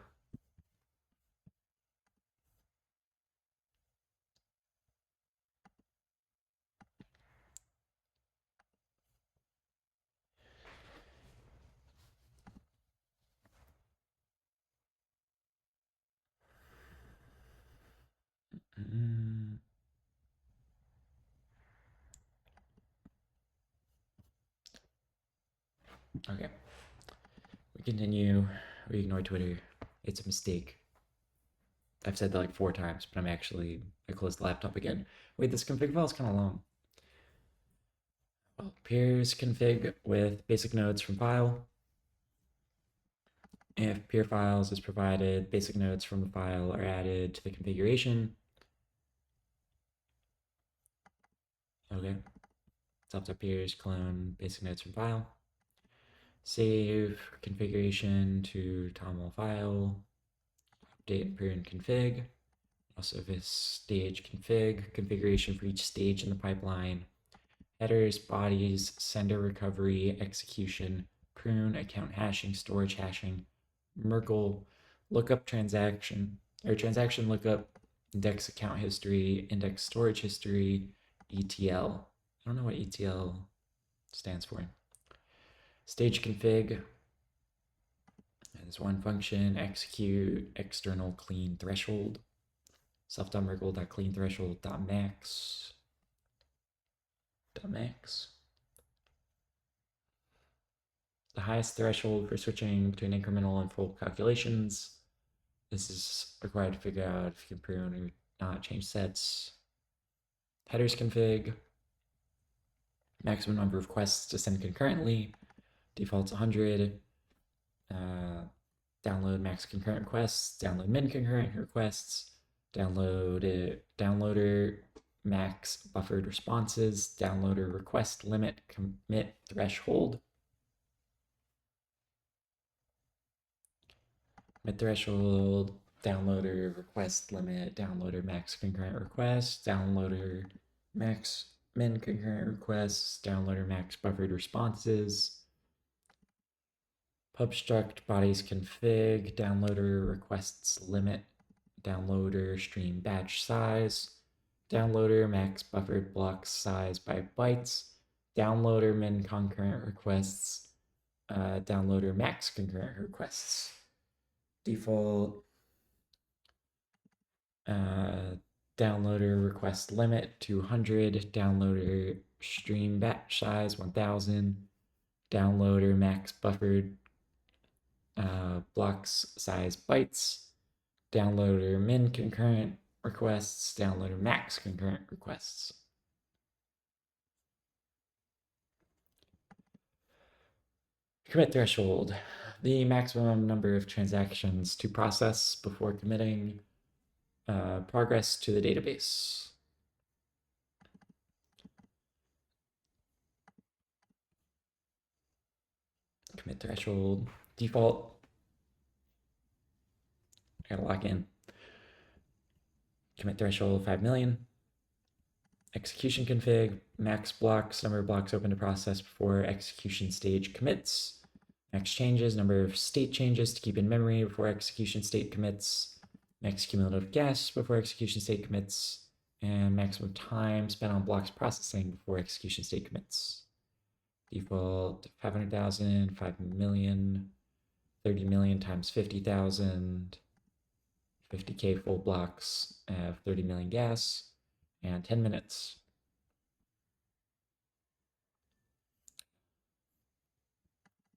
Okay. We continue. We ignore Twitter. It's a mistake. I've said that like 4 times, but I closed the laptop again. Wait, this config file is kind of long. Well, peers config with basic nodes from file. If peer files is provided, basic nodes from the file are added to the configuration. Okay. Self peers clone basic nodes from file. Save configuration to toml file. Update and prune config. Also this stage config, configuration for each stage in the pipeline. Headers, bodies, sender recovery, execution, prune, account hashing, storage hashing, Merkle, lookup transaction, or transaction lookup, index account history, index storage history, ETL. I don't know what ETL stands for. Stage config, There's one function, execute external clean threshold, self.merkle.clean threshold.max. .max. The highest threshold for switching between incremental and full calculations. This is required to figure out if you can prune or not change sets. Headers config. Maximum number of requests to send concurrently. Default's 100. Download max concurrent requests. Download min concurrent requests. Downloader max buffered responses. Downloader request limit commit threshold. Commit threshold, downloader request limit, downloader max concurrent requests, downloader max min concurrent requests, downloader max buffered responses, pub struct bodies config, downloader requests limit, downloader stream batch size, downloader max buffered block size by bytes, downloader min concurrent requests, downloader max concurrent requests. Default downloader request limit 200, downloader stream batch size 1000, downloader max buffered blocks size bytes, downloader min concurrent requests, downloader max concurrent requests. Commit threshold. The maximum number of transactions to process before committing progress to the database. Commit threshold. Default. I gotta lock in. Commit threshold 5 million. Execution config. Max blocks, number of blocks open to process before execution stage commits. Max changes, number of state changes to keep in memory before execution state commits. Max cumulative guess before execution state commits. And maximum time spent on blocks processing before execution state commits. Default 500,000, 5 million, 30 million times 50,000, 50K full blocks of 30 million gas, and 10 minutes.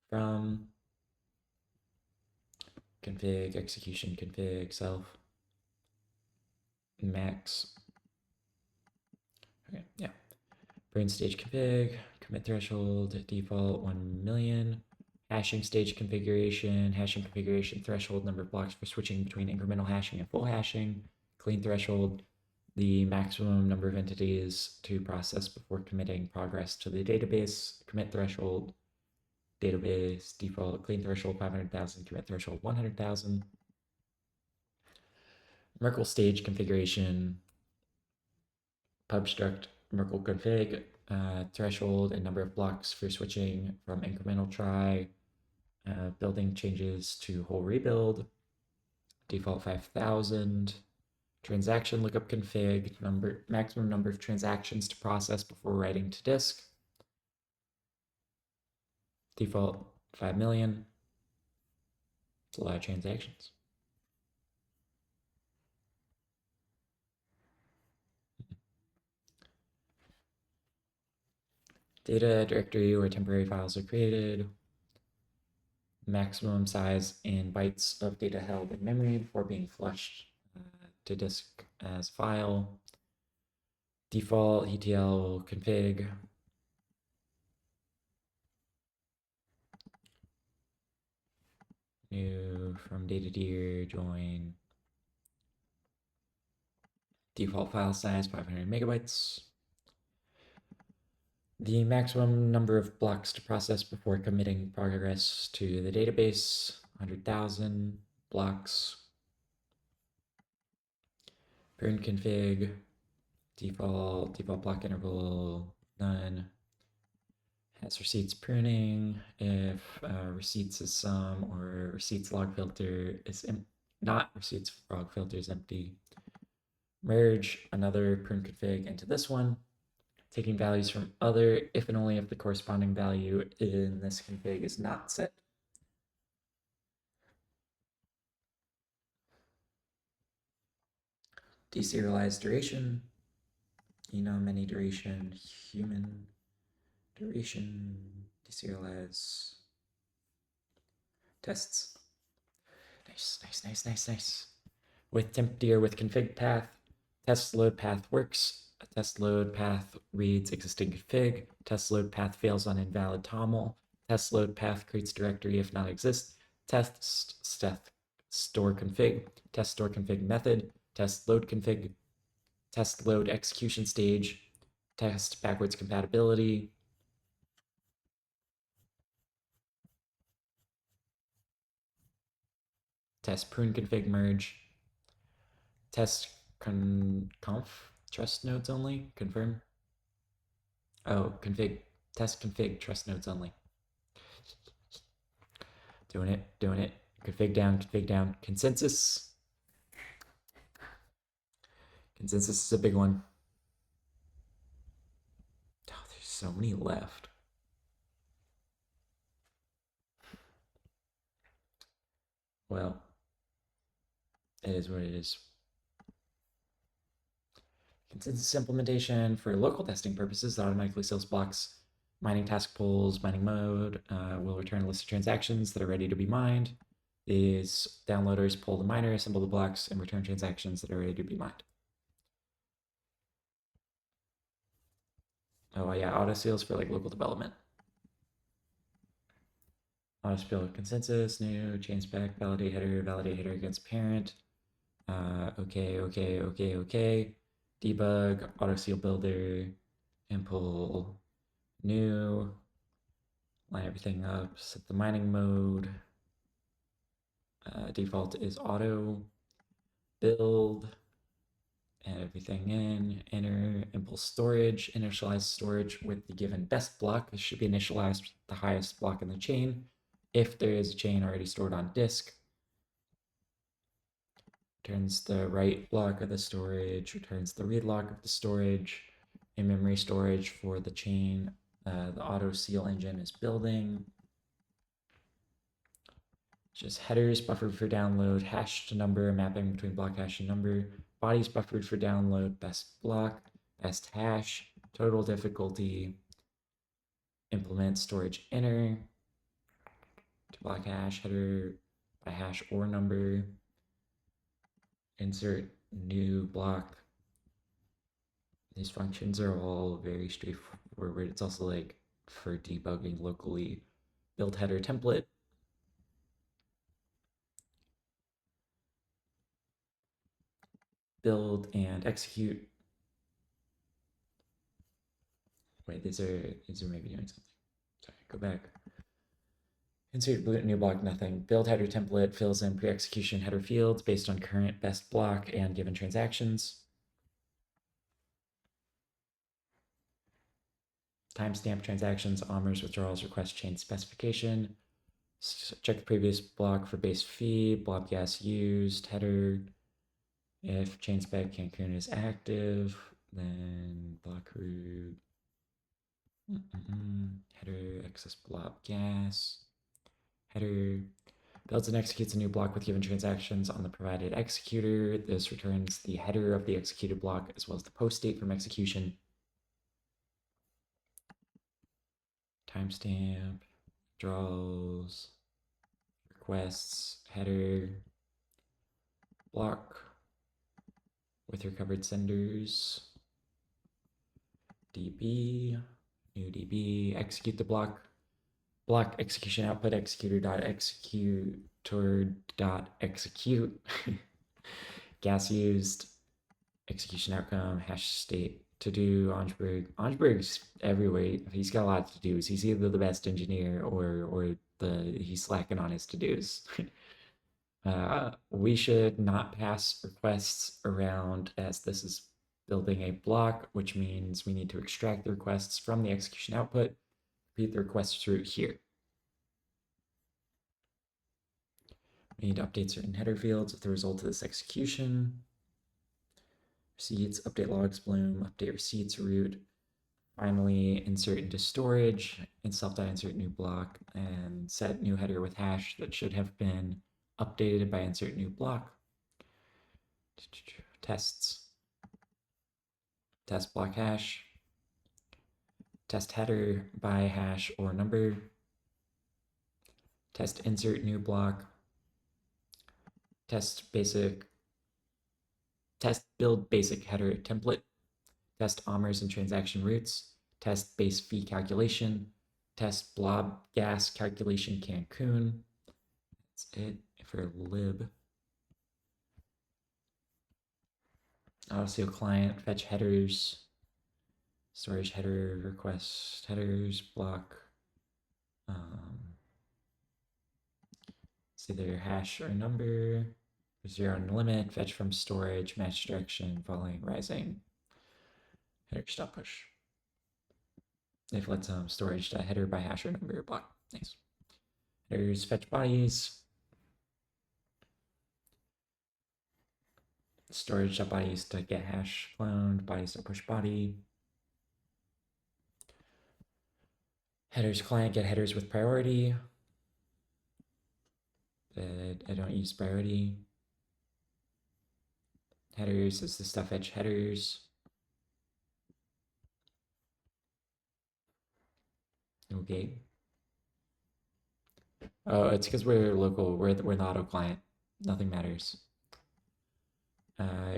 From config, execution config, self, max. Okay, yeah. Burn stage config, commit threshold, default 1 million. Hashing stage configuration, hashing configuration threshold, number of blocks for switching between incremental hashing and full hashing. Clean threshold, the maximum number of entities to process before committing progress to the database. Commit threshold, database, default, clean threshold 500,000, commit threshold 100,000. Merkle stage configuration, pub struct Merkle config, threshold and number of blocks for switching from incremental try, building changes to whole rebuild, default 5,000, transaction lookup config, maximum number of transactions to process before writing to disk, default 5 million. It's a lot of transactions. Data directory where temporary files are created. Maximum size in bytes of data held in memory before being flushed to disk as file. Default ETL config. New from data dir join. Default file size 500 megabytes. The maximum number of blocks to process before committing progress to the database, 100,000 blocks. Burn config, default block interval, none. Has receipts pruning. If receipts is sum or receipts log filter is not receipts log filter is empty. Merge another prune config into this one, taking values from other if and only if the corresponding value in this config is not set. Deserialize duration, enum any duration, human duration, deserialize tests. Nice. With tempdir with config path, test load path works. A test load path reads existing config. Test load path fails on invalid toml. Test load path creates directory if not exist. Test store config. Test store config method. Test load config. Test load execution stage. Test backwards compatibility. Test prune config merge. Test conf trust nodes only. Confirm. Oh, config. Test config trust nodes only. Doing it. Config down. Consensus. Consensus is a big one. Oh, there's so many left. Well, it is what it is. Consensus implementation for local testing purposes that automatically sells blocks. Mining task pools, mining mode will return a list of transactions that are ready to be mined. These downloaders pull the miner, assemble the blocks, and return transactions that are ready to be mined. Oh yeah, auto seals for like local development. Auto seal consensus, new, chain spec, validate header against parent. Okay. Debug, auto seal builder, and pull new, line everything up, set the mining mode. Default is auto, build, add everything in, enter impulse storage, initialize storage with the given best block. This should be initialized with the highest block in the chain. If there is a chain already stored on disk, returns the write block of the storage, returns the read block of the storage, in-memory storage for the chain. The auto seal engine is building. Just headers buffered for download, hash to number, mapping between block hash and number, bodies buffered for download, best block, best hash, total difficulty, implement storage inner, to block hash, header by hash or number, insert new block. These functions are all very straightforward. It's also like for debugging locally. Build header template. Build and execute. Wait, these are maybe doing something. Sorry, go back. Insert new block, nothing. Build header template fills in pre-execution header fields based on current best block and given transactions. Timestamp transactions, OMRs, withdrawals, request chain specification. Check the previous block for base fee, blob gas used, header. If chain spec Cancun is active, then block root. Header, excess blob gas. Header builds and executes a new block with given transactions on the provided executor. This returns the header of the executed block as well as the post date from execution. Timestamp, draws, requests, header, block with recovered senders, DB, new DB, execute the block, block execution output executor.execute, gas used, execution outcome, hash state, to do, Orangeburg's everywhere. He's got a lot to do. He's either the best engineer or he's slacking on his to-dos. We should not pass requests around as this is building a block, which means we need to extract the requests from the execution output, repeat the requests route here. We need to update certain header fields with the result of this execution. Receipts, update logs, bloom, update receipts, route. Finally, insert into storage, in self-die insert new block, and set new header with hash that should have been updated by insert new block. tests, test block hash, test header by hash or number, test insert new block, test build basic header template, test OMRs and transaction roots, test base fee calculation, test blob gas calculation Cancun. That's it for lib. Autoseo client, fetch headers, storage header, request headers, block. It's either hash or number, zero and limit, fetch from storage, match direction, following, rising, header stop push. If let's storage header by hash or number block. Nice. Headers fetch bodies. Storage.bodies to get hash cloned, bodies to push body. Headers client, get headers with priority. I don't use priority. Headers is the stuff fetch headers. Okay. Oh, it's because we're local. We're the auto client. Nothing matters.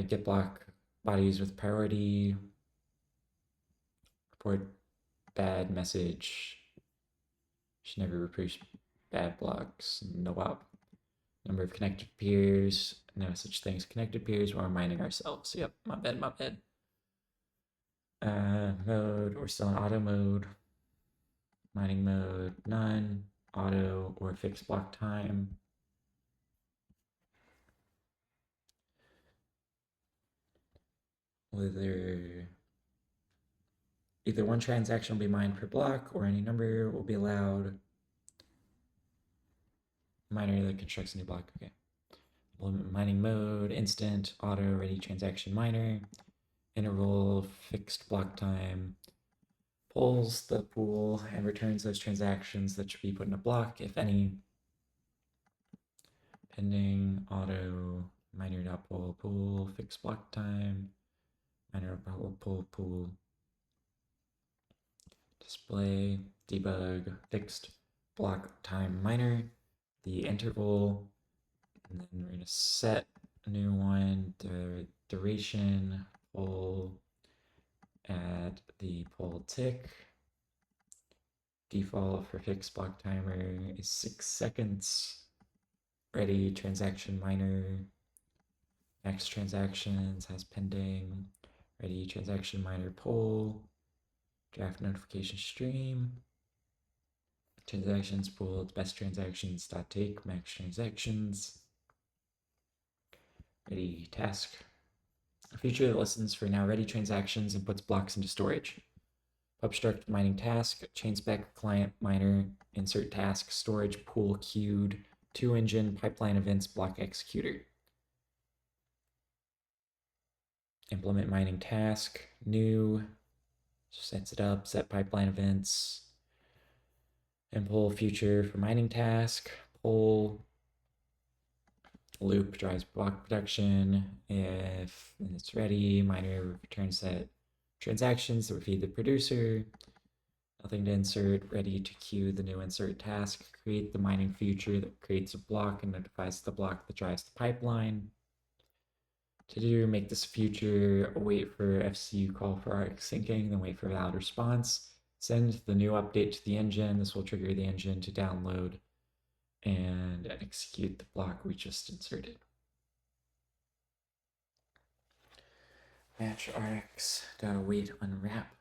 Get block bodies with priority. Report bad message. Should never report bad blocks. No op. Number of connected peers. No such thing as connected peers. We're mining ourselves. Yep, my bad. Mode. We're still in auto mode. Mining mode, none. Auto or fixed block time. Either one transaction will be mined per block or any number will be allowed. Miner that constructs a new block. Okay. Mining mode, instant, auto, ready transaction miner. Interval, fixed block time. Pulls the pool and returns those transactions that should be put in a block, if any. Pending, auto, miner.pull, pool, fixed block time. Miner.pull, pool. Display, debug, fixed block time miner, the interval, and then we're going to set a new one, the duration, pull, add the pull tick. Default for fixed block timer is 6 seconds. Ready transaction miner, max transactions has pending, ready transaction miner poll, draft notification stream, transactions pooled, best transactions dot take, max transactions, ready task, a feature that listens for now ready transactions and puts blocks into storage. Obstruct mining task, chain spec client miner, insert task, storage pool queued, 2 engine, pipeline events, block executor. Implement mining task, new, sets it up, set pipeline events, and pull future for mining task, pull loop drives block production. If it's ready, miner returns set transactions that would feed the producer. Nothing to insert, ready to queue the new insert task, create the mining future that creates a block and notifies the block that drives the pipeline. To do, make this future, wait for FCU call for arc syncing, then wait for valid response. Send the new update to the engine. This will trigger the engine to download and execute the block we just inserted. Match RX, wait unwrap.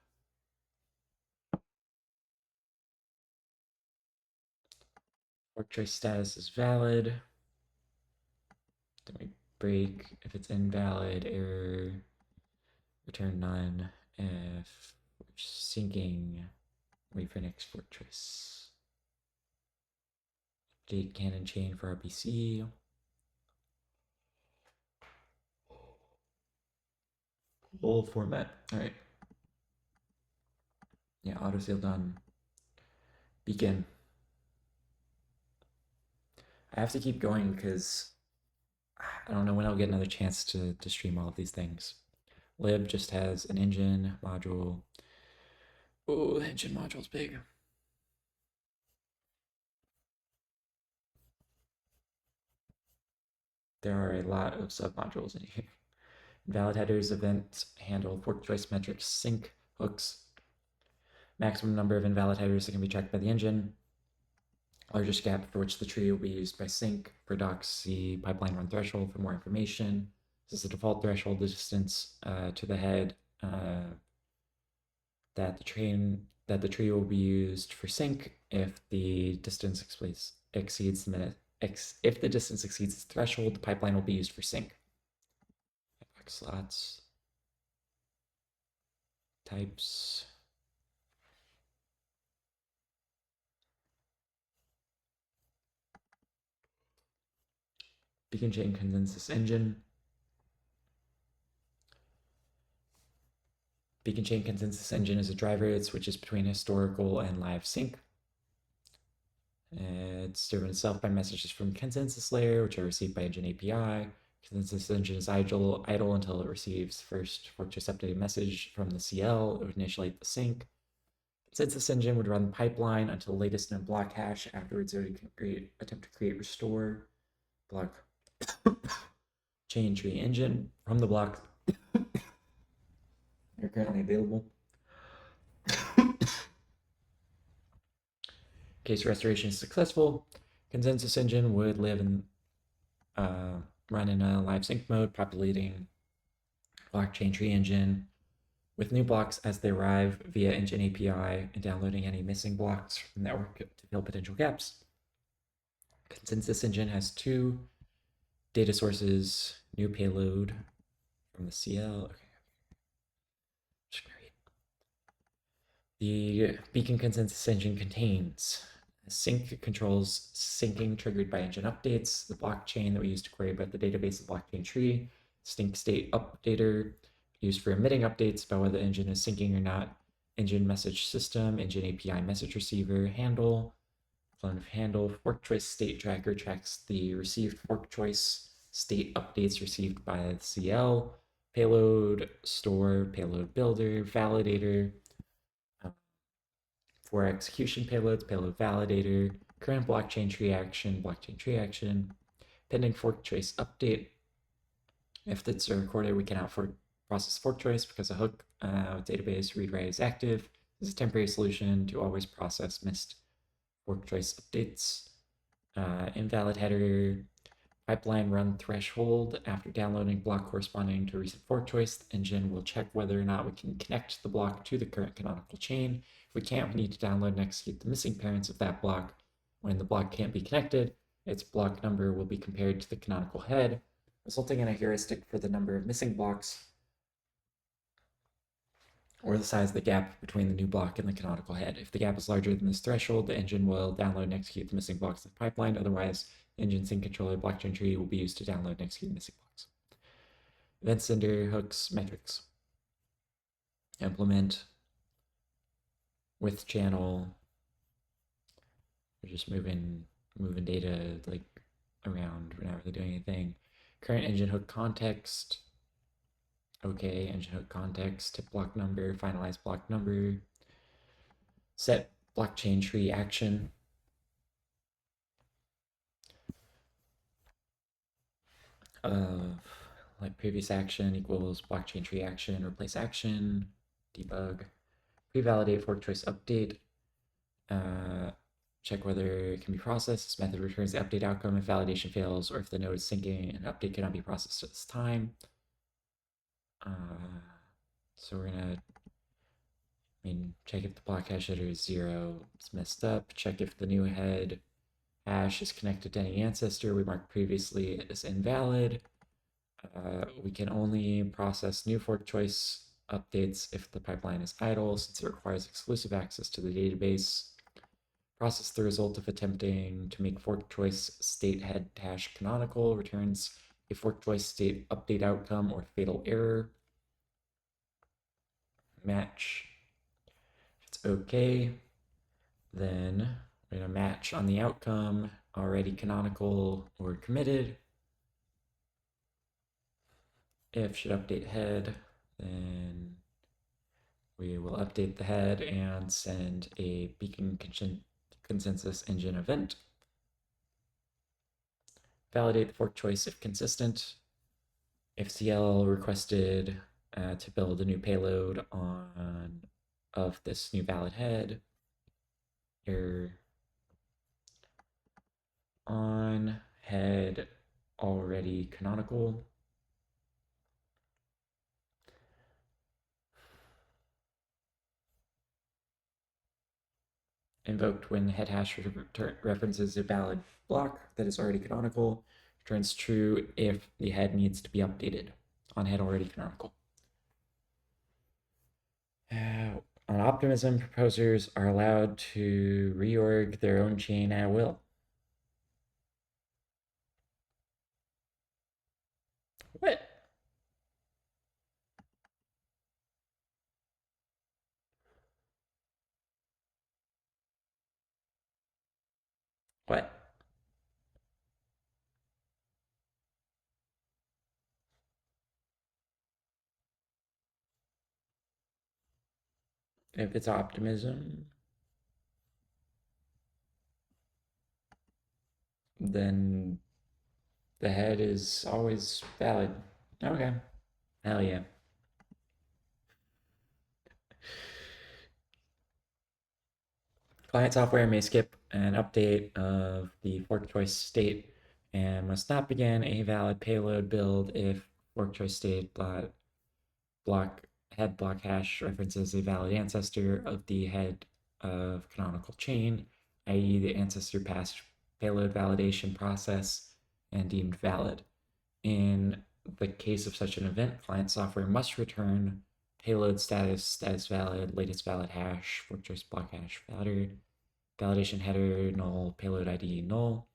Fork trace status is valid. Then we break. If it's invalid, error, return none. If we're syncing, wait for next fork trace. Update canon chain for RPC. Full format. All right. Yeah, auto seal done. Beacon. I have to keep going because I don't know when I'll get another chance to stream all of these things. Lib just has an engine module. Oh, the engine module's big. There are a lot of submodules in here. Valid headers, event handle, fork choice metrics, sync, hooks, maximum number of invalid headers that can be tracked by the engine, largest gap for which the tree will be used by sync. For docs, see pipeline run threshold for more information. This is the default threshold, the distance to the head that the tree will be used for sync if the distance exceeds the minute. If the distance exceeds its threshold, the pipeline will be used for sync. Slots, types. Beacon chain consensus engine. Beacon chain consensus engine is a driver that switches between historical and live sync. It's driven itself by messages from consensus layer, which are received by engine API. Consensus engine is idle until it receives first fork choice updated message from the CL. It would initiate the sync. Consensus engine would run the pipeline until the latest known block hash. Afterwards, it would attempt to create restore block chain tree engine from the blocks that are currently available. In case restoration is successful, consensus engine would run in a live sync mode, populating blockchain tree engine with new blocks as they arrive via engine API and downloading any missing blocks from the network to fill potential gaps. Consensus engine has two data sources, new payload from the CL. Okay. Just gonna read. The Beacon consensus engine contains sync controls syncing triggered by engine updates, the blockchain that we use to query about the database of the blockchain tree, sync state updater used for emitting updates about whether the engine is syncing or not, engine message system, engine API message receiver, handle, clone of handle, fork choice state tracker tracks the received fork choice state updates received by the CL, payload store, payload builder, validator, for execution payloads, payload validator, current blockchain tree action, pending fork choice update. If that's recorded, we cannot process fork choice because a hook database read write is active. This is a temporary solution to always process missed fork choice updates. Invalid header, pipeline run threshold. After downloading block corresponding to a recent fork choice, the engine will check whether or not we can connect the block to the current canonical chain. If we can't, we need to download and execute the missing parents of that block. When the block can't be connected, its block number will be compared to the canonical head, resulting in a heuristic for the number of missing blocks or the size of the gap between the new block and the canonical head. If the gap is larger than this threshold, the engine will download and execute the missing blocks in the pipeline. Otherwise, the engine sync controller blockchain tree will be used to download and execute the missing blocks. Event sender, hooks, metrics. Implement with channel. We're just moving data like around. We're not really doing anything. Current engine hook context. Okay, engine hook context, tip block number, finalize block number, set blockchain tree action. Like previous action equals blockchain tree action, replace action, debug, pre-validate fork choice update, check whether it can be processed. This method returns the update outcome if validation fails or if the node is syncing and update cannot be processed at this time. So we're gonna check if the block hash header is 0, it's messed up. Check if the new head hash is connected to any ancestor we marked previously as invalid. We can only process new fork choice updates if the pipeline is idle, since it requires exclusive access to the database. Process the result of attempting to make fork choice state head hash canonical, returns a fork choice state update outcome or fatal error. Match. If it's okay, then we're going to match on the outcome already canonical or committed. If should update head, then we will update the head and send a beacon consensus engine event. Validate the fork choice if consistent. If CL requested to build a new payload of this new valid head, error on head already canonical. Invoked when head hash references a valid block that is already canonical. Returns true if the head needs to be updated on head already canonical. On optimism, proposers are allowed to reorg their own chain at will. What? What? If it's optimism, then the head is always valid. Okay. Hell yeah. Client software may skip an update of the fork choice state and must not begin a valid payload build if fork choice state head block hash references a valid ancestor of the head of canonical chain, i.e. the ancestor passed payload validation process and deemed valid. In the case of such an event, client software must return payload status valid, latest valid hash, fork choice block hash validation header null, payload ID null.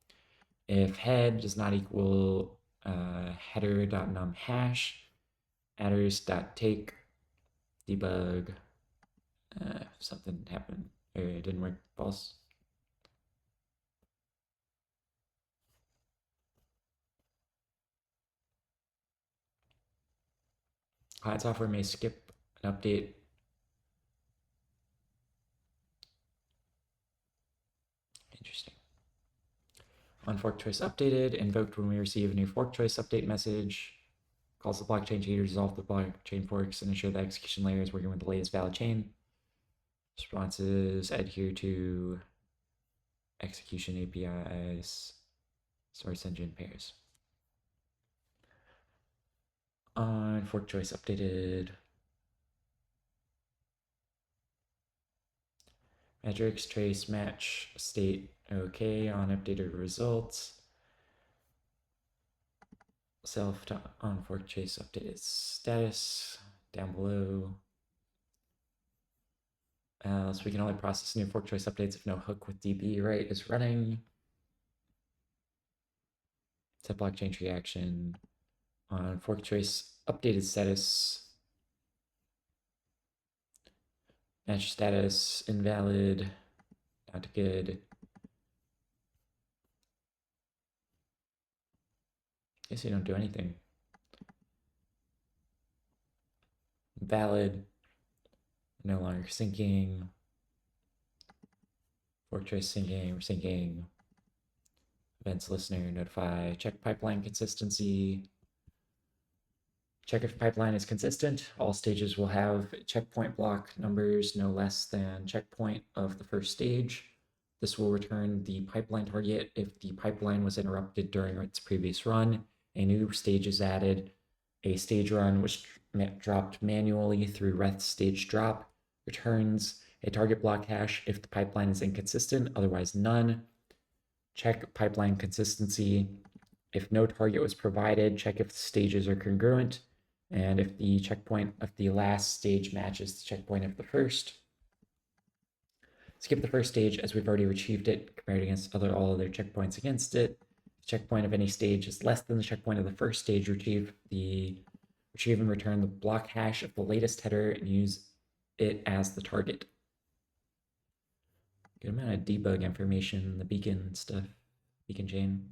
If head does not equal header.num hash, adders.take debug something happened or it didn't work, false. Client software may skip an update. Interesting. On fork choice updated, invoked when we receive a new fork choice update message. Calls the blockchain chain to resolve the blockchain forks and ensure the execution layer is working with the latest valid chain. Responses adhere to execution APIs, source engine pairs. On fork choice updated, metrics trace match state okay on updated results. Self on fork choice updated status down below. So we can only process new fork choice updates if no hook with DB write is running. Set blockchain tree action on fork choice updated status. Match status invalid, not good. Guess you don't do anything. Valid, no longer syncing. Fork choice syncing, we're syncing. Events listener, notify, check pipeline consistency. Check if pipeline is consistent. All stages will have checkpoint block numbers no less than checkpoint of the first stage. This will return the pipeline target if the pipeline was interrupted during its previous run. A new stage is added. A stage run was dropped manually through reth stage drop returns a target block hash if the pipeline is inconsistent, otherwise none. Check pipeline consistency. If no target was provided, check if the stages are congruent, and if the checkpoint of the last stage matches the checkpoint of the first. Skip the first stage as we've already retrieved it compared against all other checkpoints against it. The checkpoint of any stage is less than the checkpoint of the first stage. Retrieve and return the block hash of the latest header and use it as the target. Good amount of debug information, the beacon stuff, beacon chain.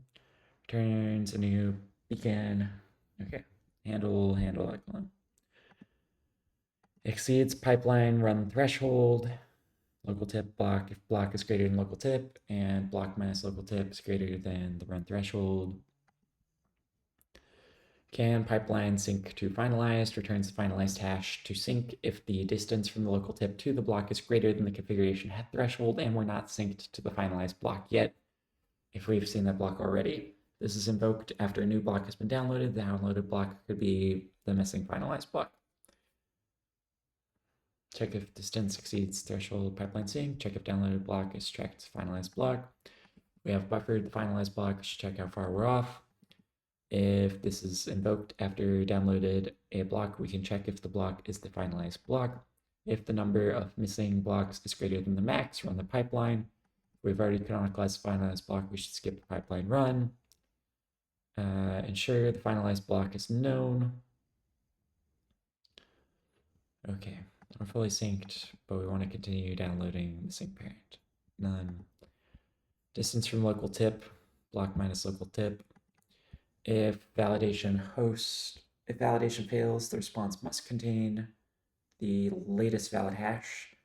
Returns a new beacon. Okay. handle, echelon. Exceeds pipeline run threshold, local tip block if block is greater than local tip, and block minus local tip is greater than the run threshold. Can pipeline sync to finalized, returns the finalized hash to sync if the distance from the local tip to the block is greater than the configuration head threshold and we're not synced to the finalized block yet. If we've seen that block already, this is invoked after a new block has been downloaded. The downloaded block could be the missing finalized block. Check if distance exceeds threshold pipeline sync. Check if downloaded block is tracked to finalized block. We have buffered the finalized block. We should check how far we're off. If this is invoked after downloaded a block, we can check if the block is the finalized block. If the number of missing blocks is greater than the max, run the pipeline. If we've already canonicalized the finalized block, we should skip the pipeline run. Ensure the finalized block is known. Okay, we're fully synced, but we want to continue downloading the sync parent. None. Distance from local tip, block minus local tip. If validation fails, the response must contain the latest valid hash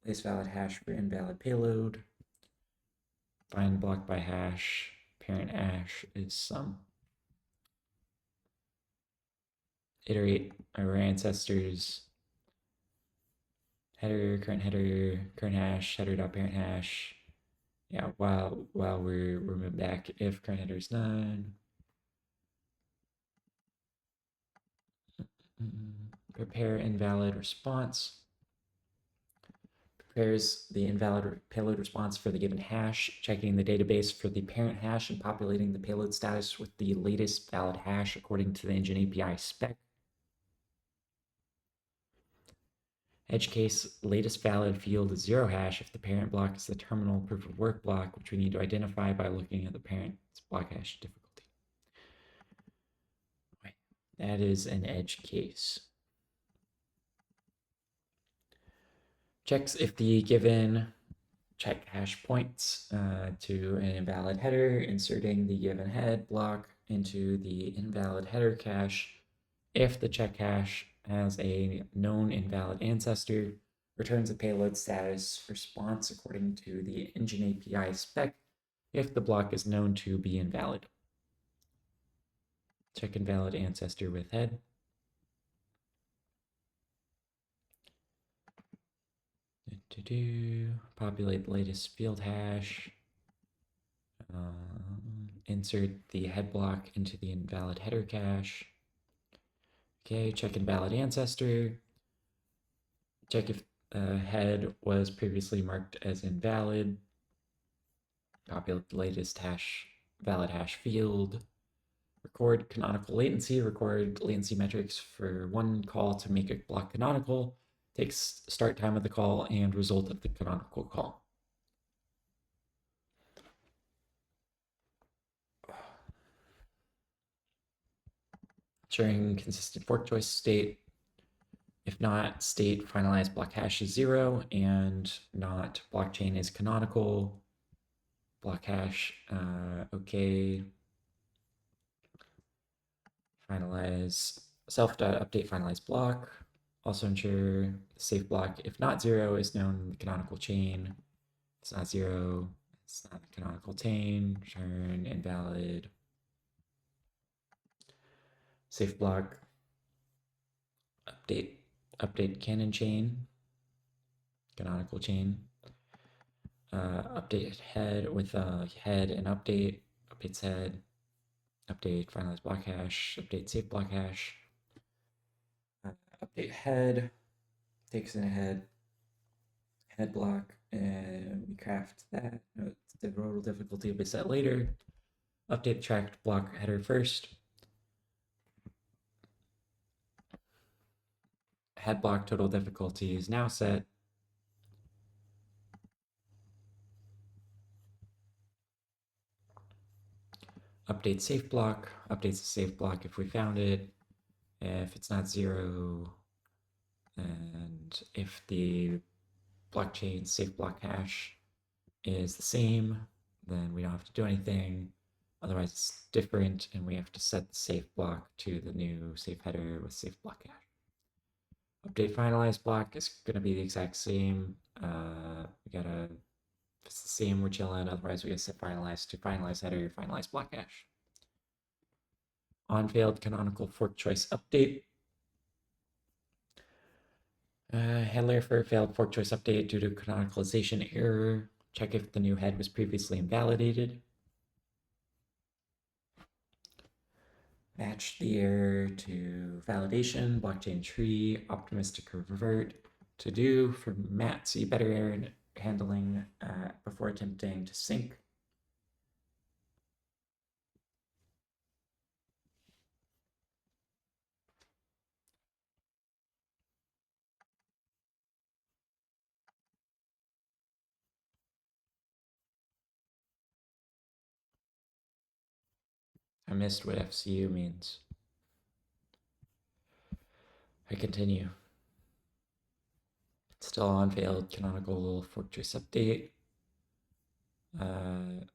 for invalid payload. Find block by hash, parent hash is sum. Iterate our ancestors. Header, current hash, header.parent hash. Yeah, while we're moving back, if current header is none. Prepare invalid response. Prepares the invalid payload response for the given hash, checking the database for the parent hash and populating the payload status with the latest valid hash according to the Engine API spec. Edge case, latest valid field is 0 hash if the parent block is the terminal proof of work block, which we need to identify by looking at the parent's block hash difficulty. That is an edge case. Checks if the given check hash points to an invalid header, inserting the given head block into the invalid header cache. If the check hash has a known invalid ancestor, returns a payload status response according to the Engine API spec if the block is known to be invalid. Check invalid ancestor with head. Populate the latest field hash. Insert the head block into the invalid header cache. Okay, check invalid ancestor. Check if head was previously marked as invalid. Populate the latest valid hash field. Record canonical latency. Record latency metrics for one call to make a block canonical. Takes start time of the call and result of the canonical call. Ensuring consistent fork choice state. If not, state finalized block hash is 0 and not blockchain is canonical. Block hash, okay. Finalize self.update finalized block. Also ensure the safe block, if not 0, is known in the canonical chain. If it's not 0, it's not the canonical chain. Return invalid. Safe block. Update canon chain. Canonical chain. Update head with head and update. Updates head. Update finalized block hash. Update safe block hash. Update head. Takes in a head block, and we craft that. The total difficulty will be set later. Update tracked block header first. Head block total difficulty is now set. Update safe block. Updates the safe block if we found it. If it's not 0, and if the blockchain safe block hash is the same, then we don't have to do anything. Otherwise, it's different, and we have to set the safe block to the new safe header with safe block hash. Update finalize block is going to be the exact same. We gotta, if it's the same, we're chilling. Otherwise, we gotta set finalize to finalize header, finalize block hash. On failed canonical fork choice update. Handler for failed fork choice update due to canonicalization error. Check if the new head was previously invalidated. Match the error to validation, blockchain tree, optimistic revert. To do for Matt, see better error handling before attempting to sync. I missed what FCU means. I continue. Still on failed canonical fork choice update. Find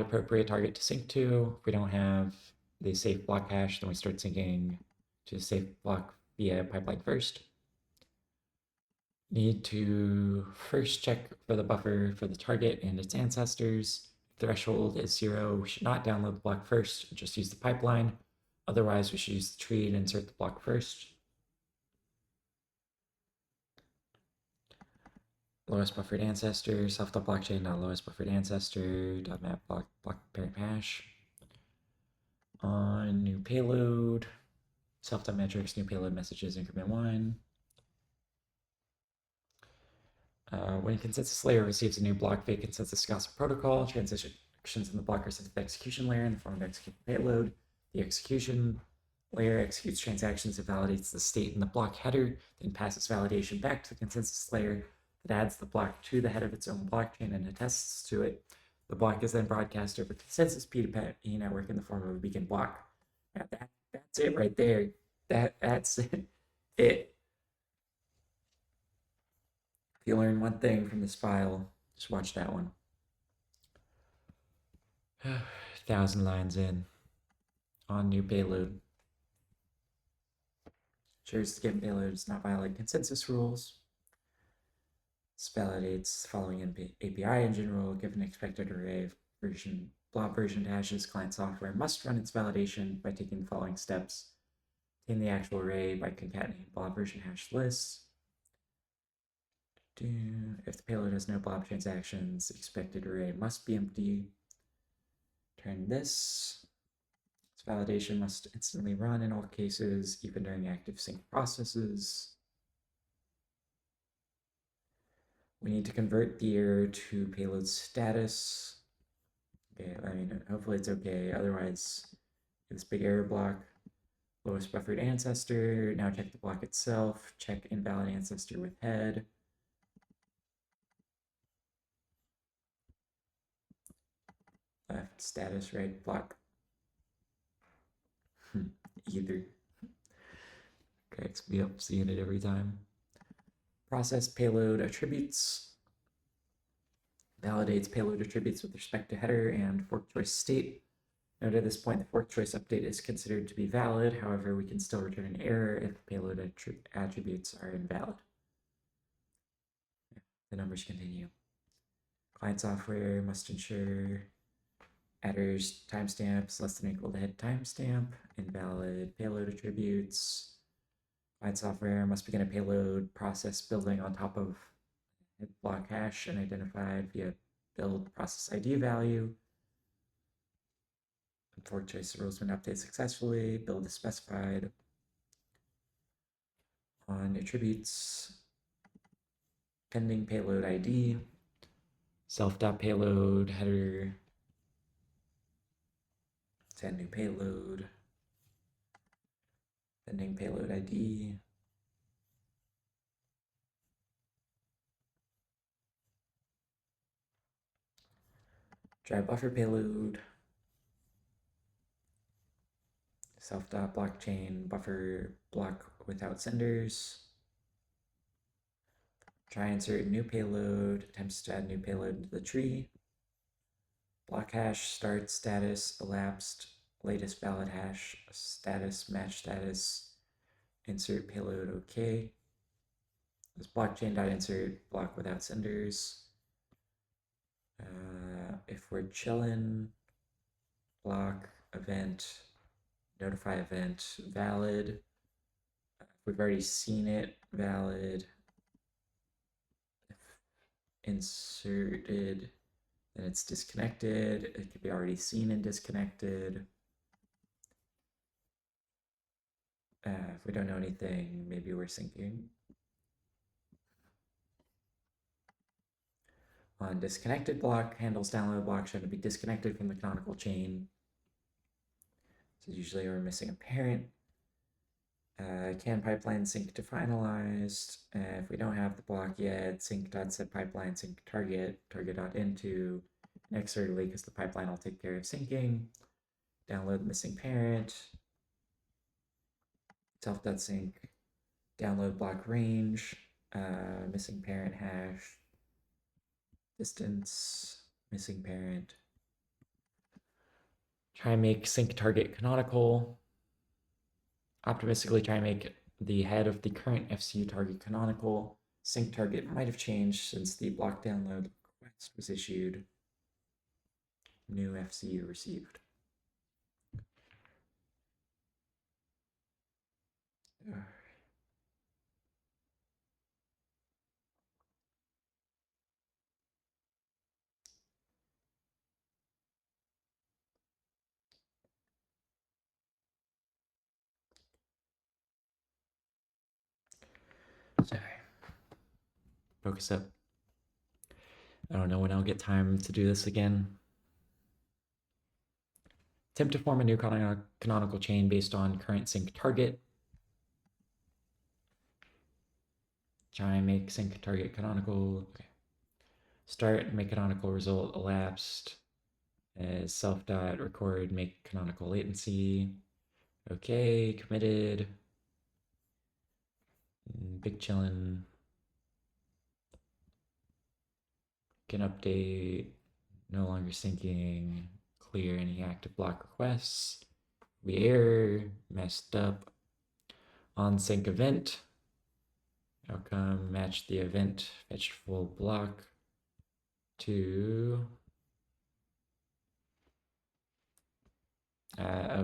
appropriate target to sync to. If we don't have the safe block hash, then we start syncing to the safe block via pipeline first. Need to first check for the buffer for the target and its ancestors. If threshold is 0, we should not download the block first, just use the pipeline. Otherwise, we should use the tree and insert the block first. Lowest buffered ancestor, self.blockchain, lowest buffered ancestor, .map block parent hash. On new payload, self.metrics, new payload messages, increment 1. When consensus layer receives a new block via consensus gossip protocol, transitions in the block are sent to the execution layer in the form of executable payload. The execution layer executes transactions and validates the state in the block header, then passes validation back to the consensus layer that adds the block to the head of its own blockchain and attests to it. The block is then broadcast over consensus P2P network in the form of a beacon block. That's it right there. That's it. If you learn one thing from this file, just watch that one. 1,000 lines in on new payload. Shares the given payload does not violate consensus rules. This validates the following API engine rule. Given expected array of blob version hashes, client software must run its validation by taking the following steps. Obtain the actual array by concatenating blob version hash lists. If the payload has no blob transactions, the expected array must be empty. Turn this. This validation must instantly run in all cases, even during active sync processes. We need to convert the error to payload status. Okay, I mean, hopefully it's okay. Otherwise, this big error block. Lowest buffered ancestor. Now check the block itself. Check invalid ancestor with head. Left status, right block. Either. Cracks me up seeing it every time. Process payload attributes. Validates payload attributes with respect to header and fork choice state. Note at this point, the fork choice update is considered to be valid. However, we can still return an error if payload attributes are invalid. The numbers continue. Client software must ensure headers timestamps less than or equal to head timestamp. Invalid payload attributes. Client software must begin a payload process building on top of head block hash and identified via build process ID value. Fork choice rules been updated successfully. Build is specified. On attributes, pending payload ID, self.payload header, send new payload, pending payload ID, dry buffer payload, self.blockchain buffer block without senders, try insert new payload, attempts to add new payload into the tree, block hash, start status, elapsed, latest valid hash, status, match status, insert payload, okay. This blockchain.insert block without senders. If we're chilling, block event, notify event, valid. If we've already seen it, valid. If inserted, then it's disconnected. It could be already seen and disconnected. If we don't know anything, maybe we're syncing. On disconnected block, handles download block should be disconnected from the canonical chain. So usually we're missing a parent. Can pipeline sync to finalized? If we don't have the block yet, sync.set pipeline sync target, target.into, next early because the pipeline will take care of syncing. Download missing parent, self.sync, download block range, missing parent hash, distance, missing parent. Try and make sync target canonical. Optimistically try and make the head of the current FCU target canonical. Sync target might have changed since the block download request was issued. New FCU received. Sorry. Focus up. I don't know when I'll get time to do this again. Attempt to form a new canonical chain based on current sync target. Try and make sync target canonical. Okay. Start, make canonical result elapsed as self.record, make canonical latency. Okay, committed. Big chillin'. Can update. No longer syncing. Clear any active block requests. We error. Messed up. On sync event. Outcome match the event. Fetch full block to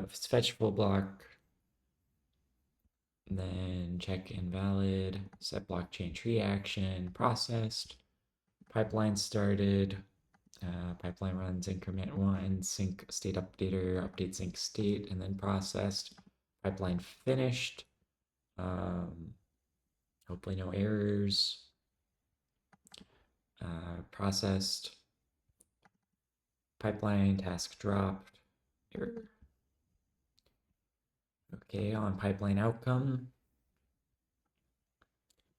fetch full block. Then check invalid. Set blockchain tree action processed. Pipeline started. Pipeline runs increment 1, sync state updater, update sync state, and then processed. Pipeline finished. Hopefully no errors. Processed. Pipeline task dropped. Error. Okay, on pipeline outcome.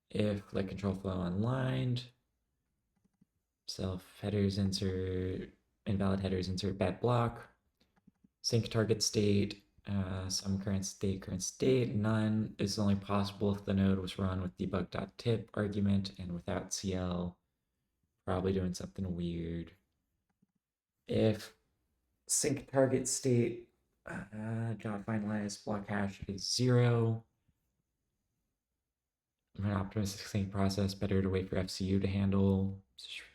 If let control flow unlined, self headers insert, invalid headers insert bad block, sync target state, some current state, none is only possible if the node was run with debug.tip argument and without CL, probably doing something weird. If sync target state, job finalized, block hash is 0, an optimistic sync process, better to wait for FCU to handle.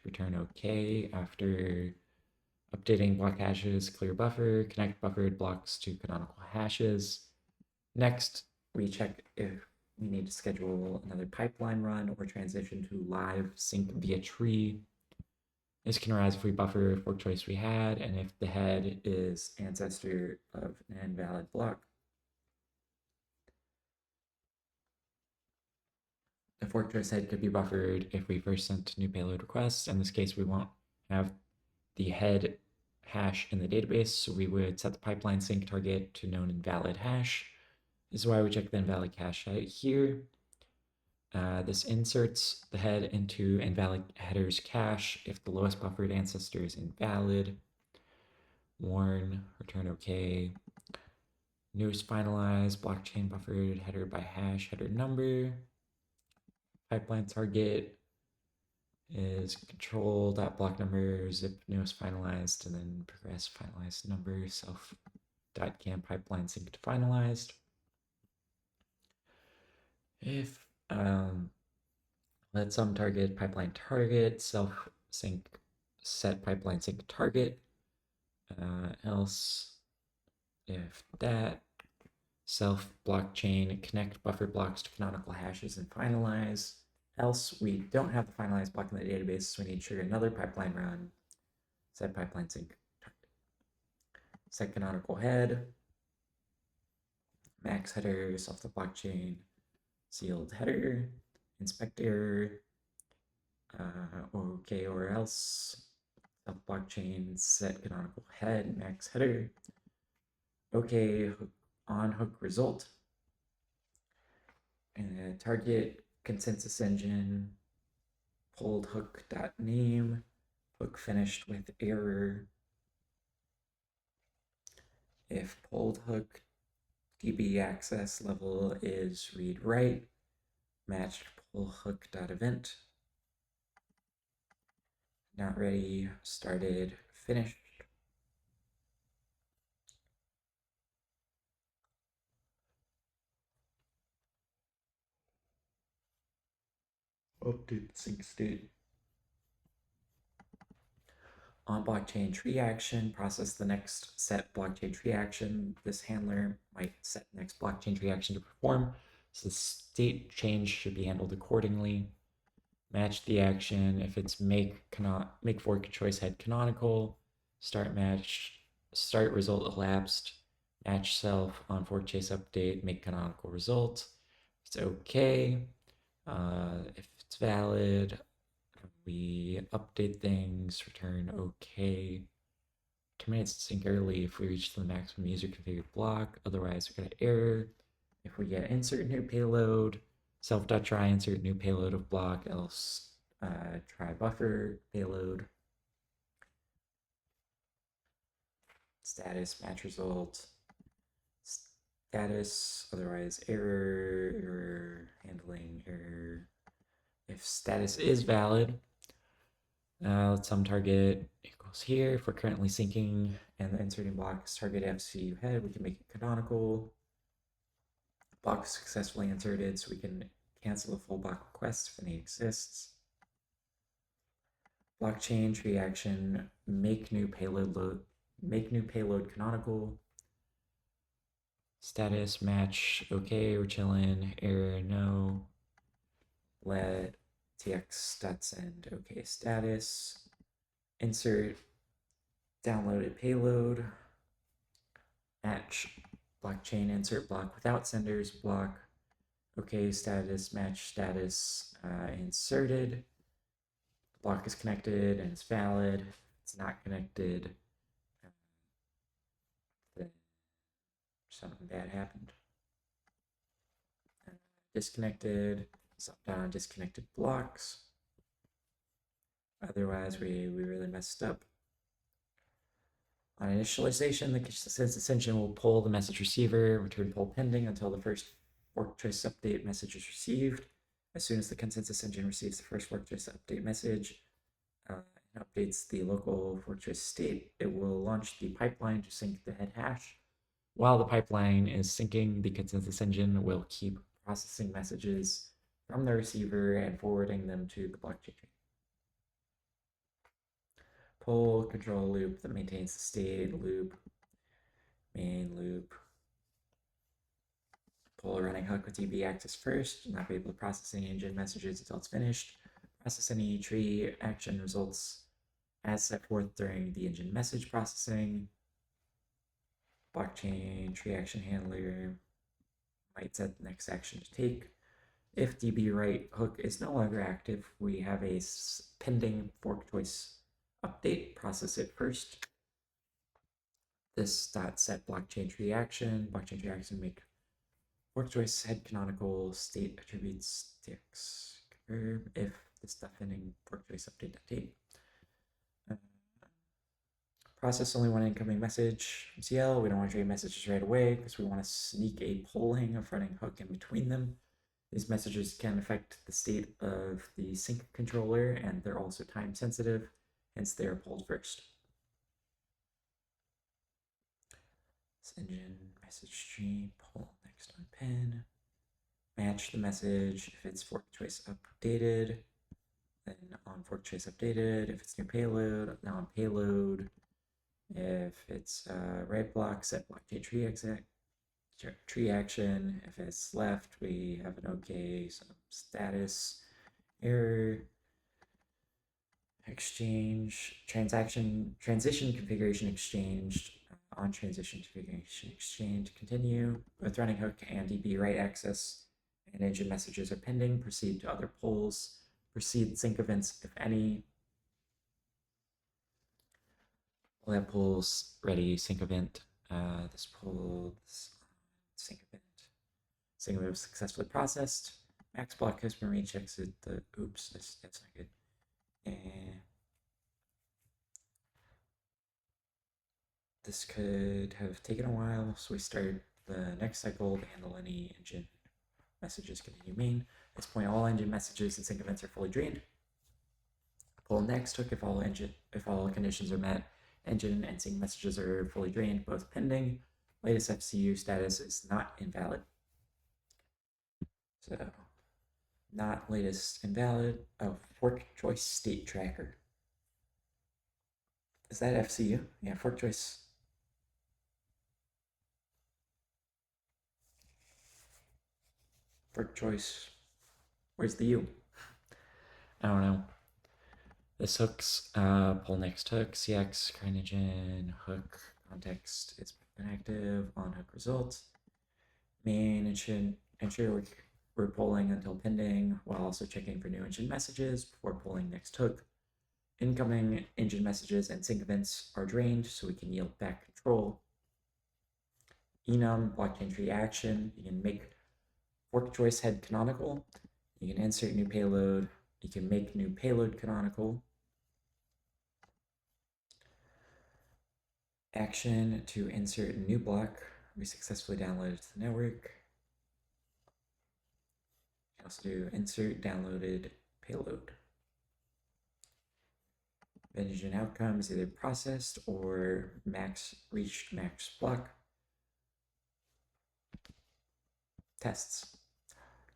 Return OK after updating block hashes, clear buffer, connect buffered blocks to canonical hashes. Next, we check if we need to schedule another pipeline run or transition to live sync via tree. This can arise if we buffer fork choice we had and if the head is ancestor of an invalid block. The fork choice head could be buffered if we first sent new payload requests. In this case, we won't have the head hash in the database, so we would set the pipeline sync target to known invalid hash. This is why we check the invalid cache here. This inserts the head into invalid headers cache if the lowest buffered ancestor is invalid. Warn, return OK. Newest finalized, blockchain buffered, header by hash, header number. Pipeline target is control dot block number zip newest finalized and then progress finalized number self dot cam pipeline sync to finalized. If let some target pipeline target self sync set pipeline sync target else if that self blockchain connect buffer blocks to canonical hashes and finalize. Else we don't have the finalized block in the database, so we need to trigger another pipeline run. Set pipeline sync target. Set canonical head. Max header, self the blockchain, sealed header, inspector, okay or else, self blockchain, set canonical head, max header, okay hook, on hook result, and target consensus engine, pulled hook dot name, hook finished with error. If pulled hook DB access level is read write, matched pull hook dot event, not ready, started, finished. Update sync state. On blockchain tree action, process the next set blockchain tree action. This handler might set the next blockchain tree action to perform, so the state change should be handled accordingly. Match the action. If it's make fork choice head canonical, start match, start result elapsed, match self on fork chase update, make canonical result. It's okay. If it's valid, we update things, return okay. Terminate sync early if we reach the maximum user configured block. Otherwise, we're going to error. If we get insert new payload, self.try insert new payload of block, else try buffer payload. Status match result. Status, otherwise error, handling error. If status is valid, let some target equals here. If we're currently syncing and the inserting block is target FCU head, we can make it canonical. Block successfully inserted, so we can cancel the full block request if any exists. Blockchain tree action, make new payload canonical. Status match okay, we're chilling. Error no. Let tx.send okay status. Insert downloaded payload. Match blockchain insert block without senders block. Okay status match status inserted. Block is connected and it's valid. It's not connected. Then something bad happened. Disconnected, down disconnected blocks. Otherwise, we really messed up. On initialization, the consensus engine will pull the message receiver, return poll pending until the first fork choice update message is received. As soon as the consensus engine receives the first fork choice update message and updates the local fork choice state, it will launch the pipeline to sync the head hash. While the pipeline is syncing, the consensus engine will keep processing messages from the receiver and forwarding them to the blockchain. Pull control loop that maintains the state loop, main loop. Pull running hook with DB access first, not be able to process any engine messages until it's finished. Process any tree action results as set forth during the engine message processing. Blockchain tree action handler might set the next action to take. If DB write hook is no longer active, we have a pending fork choice update. Process it first. This dot set blockchain tree action. Blockchain tree action make fork choice head canonical state attributes tx confirm if this defining fork choice update date. Process only one incoming message from CL. We don't want to trade messages right away because we want to sneak a polling of running hook in between them. These messages can affect the state of the sync controller, and they're also time sensitive, hence they are pulled first. This engine message tree, pull next on pin, match the message if it's fork choice updated, then on fork choice updated, if it's new payload, now on payload, if it's right block, set blockchain tree action. If it's left, we have an OK, some status, error, exchange, transition configuration exchanged, on transition configuration exchange, continue. With running hook and DB write access and engine messages are pending, proceed to other polls, proceed sync events if any. We'll have polls ready, sync event. This poll, this sync event. Sync event was successfully processed. Max block has been reached. Exit the. Oops, that's not good. And this could have taken a while, so we start the next cycle to handle any engine messages. Continue main. At this point, all engine messages and sync events are fully drained. Pull next hook if all conditions are met. Engine and sync messages are fully drained, both pending. Latest FCU status is not invalid. So, not latest invalid. Oh, fork choice state tracker. Is that FCU? Yeah, fork choice. Fork choice. Where's the U? I don't know. This hooks, pull next hook, CX, current engine, hook, context is inactive, on hook results. Main ensure we're polling until pending while also checking for new engine messages before pulling next hook. Incoming engine messages and sync events are drained so we can yield back control. Enum, blockchain tree action, you can make fork choice head canonical. You can insert new payload. You can make new payload canonical. Action to insert a new block. We successfully downloaded to the network. You can also do insert downloaded payload. Engine outcome is either processed or reached max block. Tests.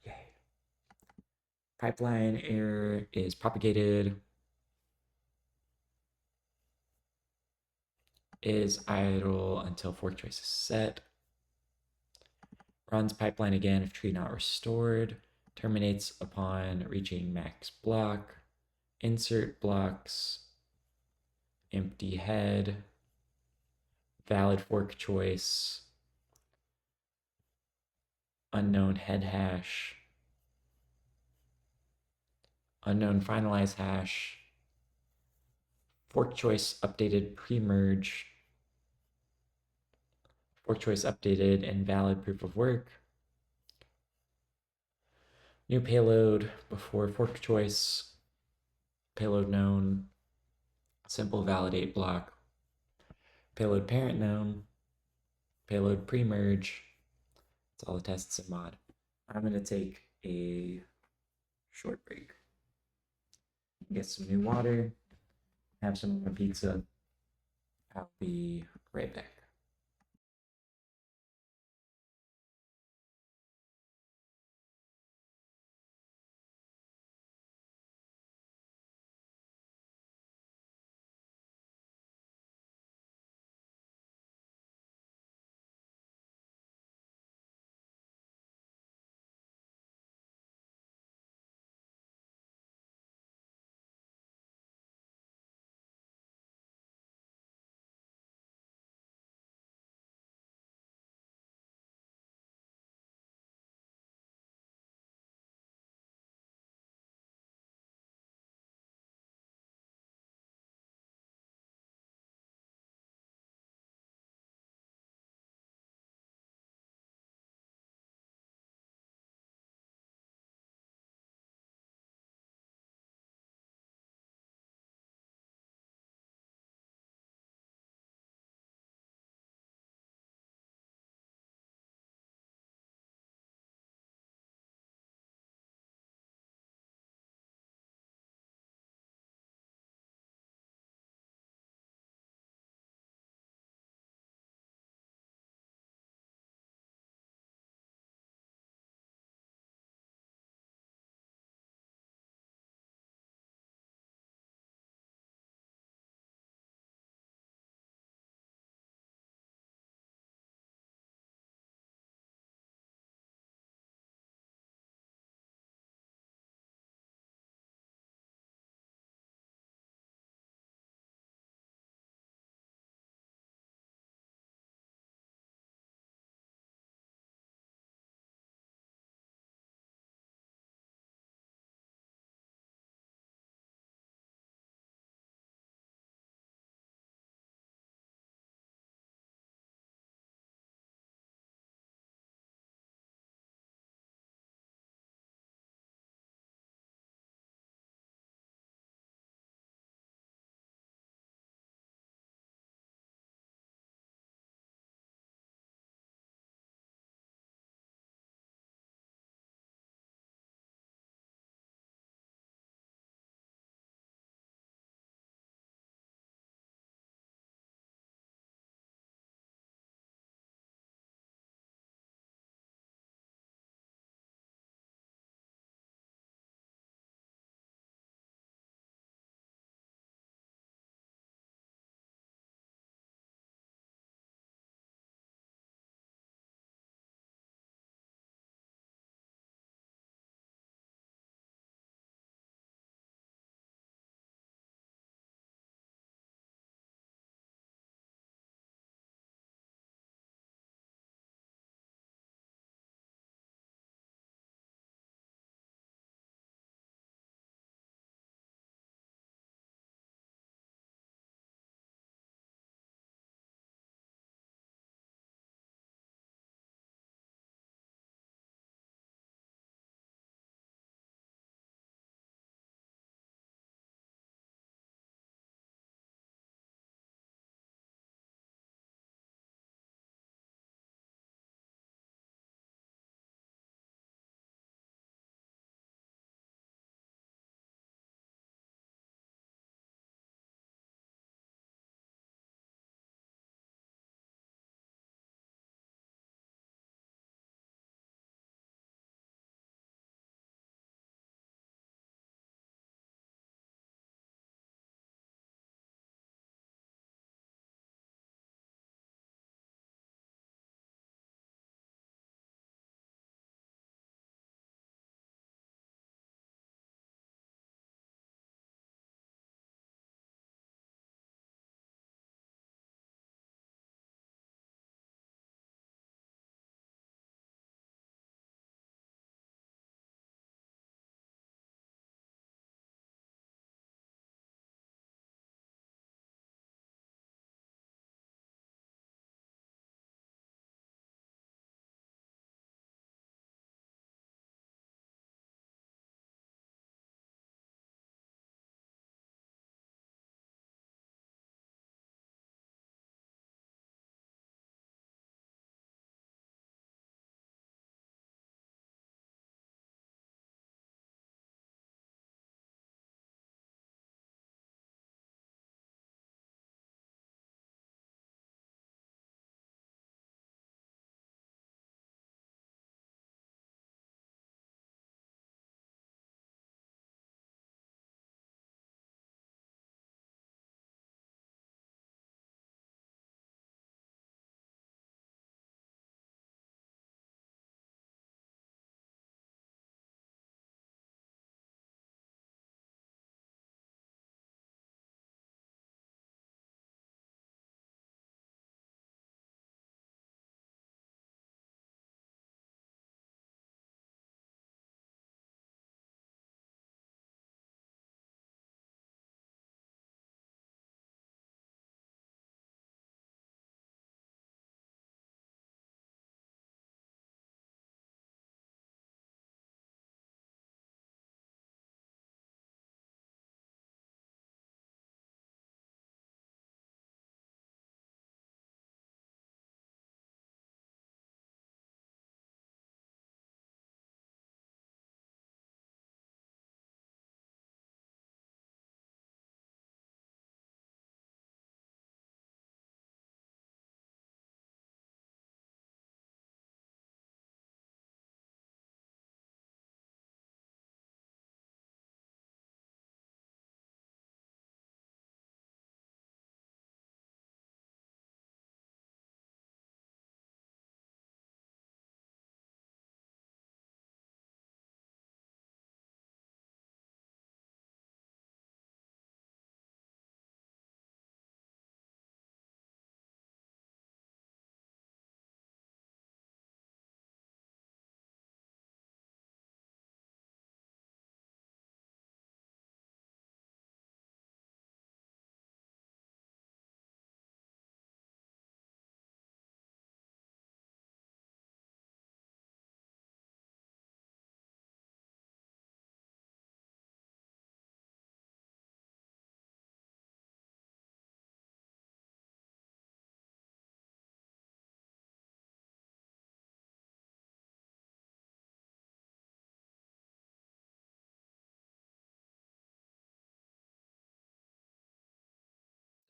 Yay. Pipeline error is propagated. Is idle until fork choice is set. Runs pipeline again if tree not restored. Terminates upon reaching max block. Insert blocks. Empty head. Valid fork choice. Unknown head hash. Unknown finalize hash. Fork choice updated pre-merge. Fork choice updated invalid proof of work. New payload before fork choice. Payload known. Simple validate block. Payload parent known. Payload pre-merge. That's all the tests in mod. I'm going to take a short break. Get some new water. Have some of my pizza. I'll be right back.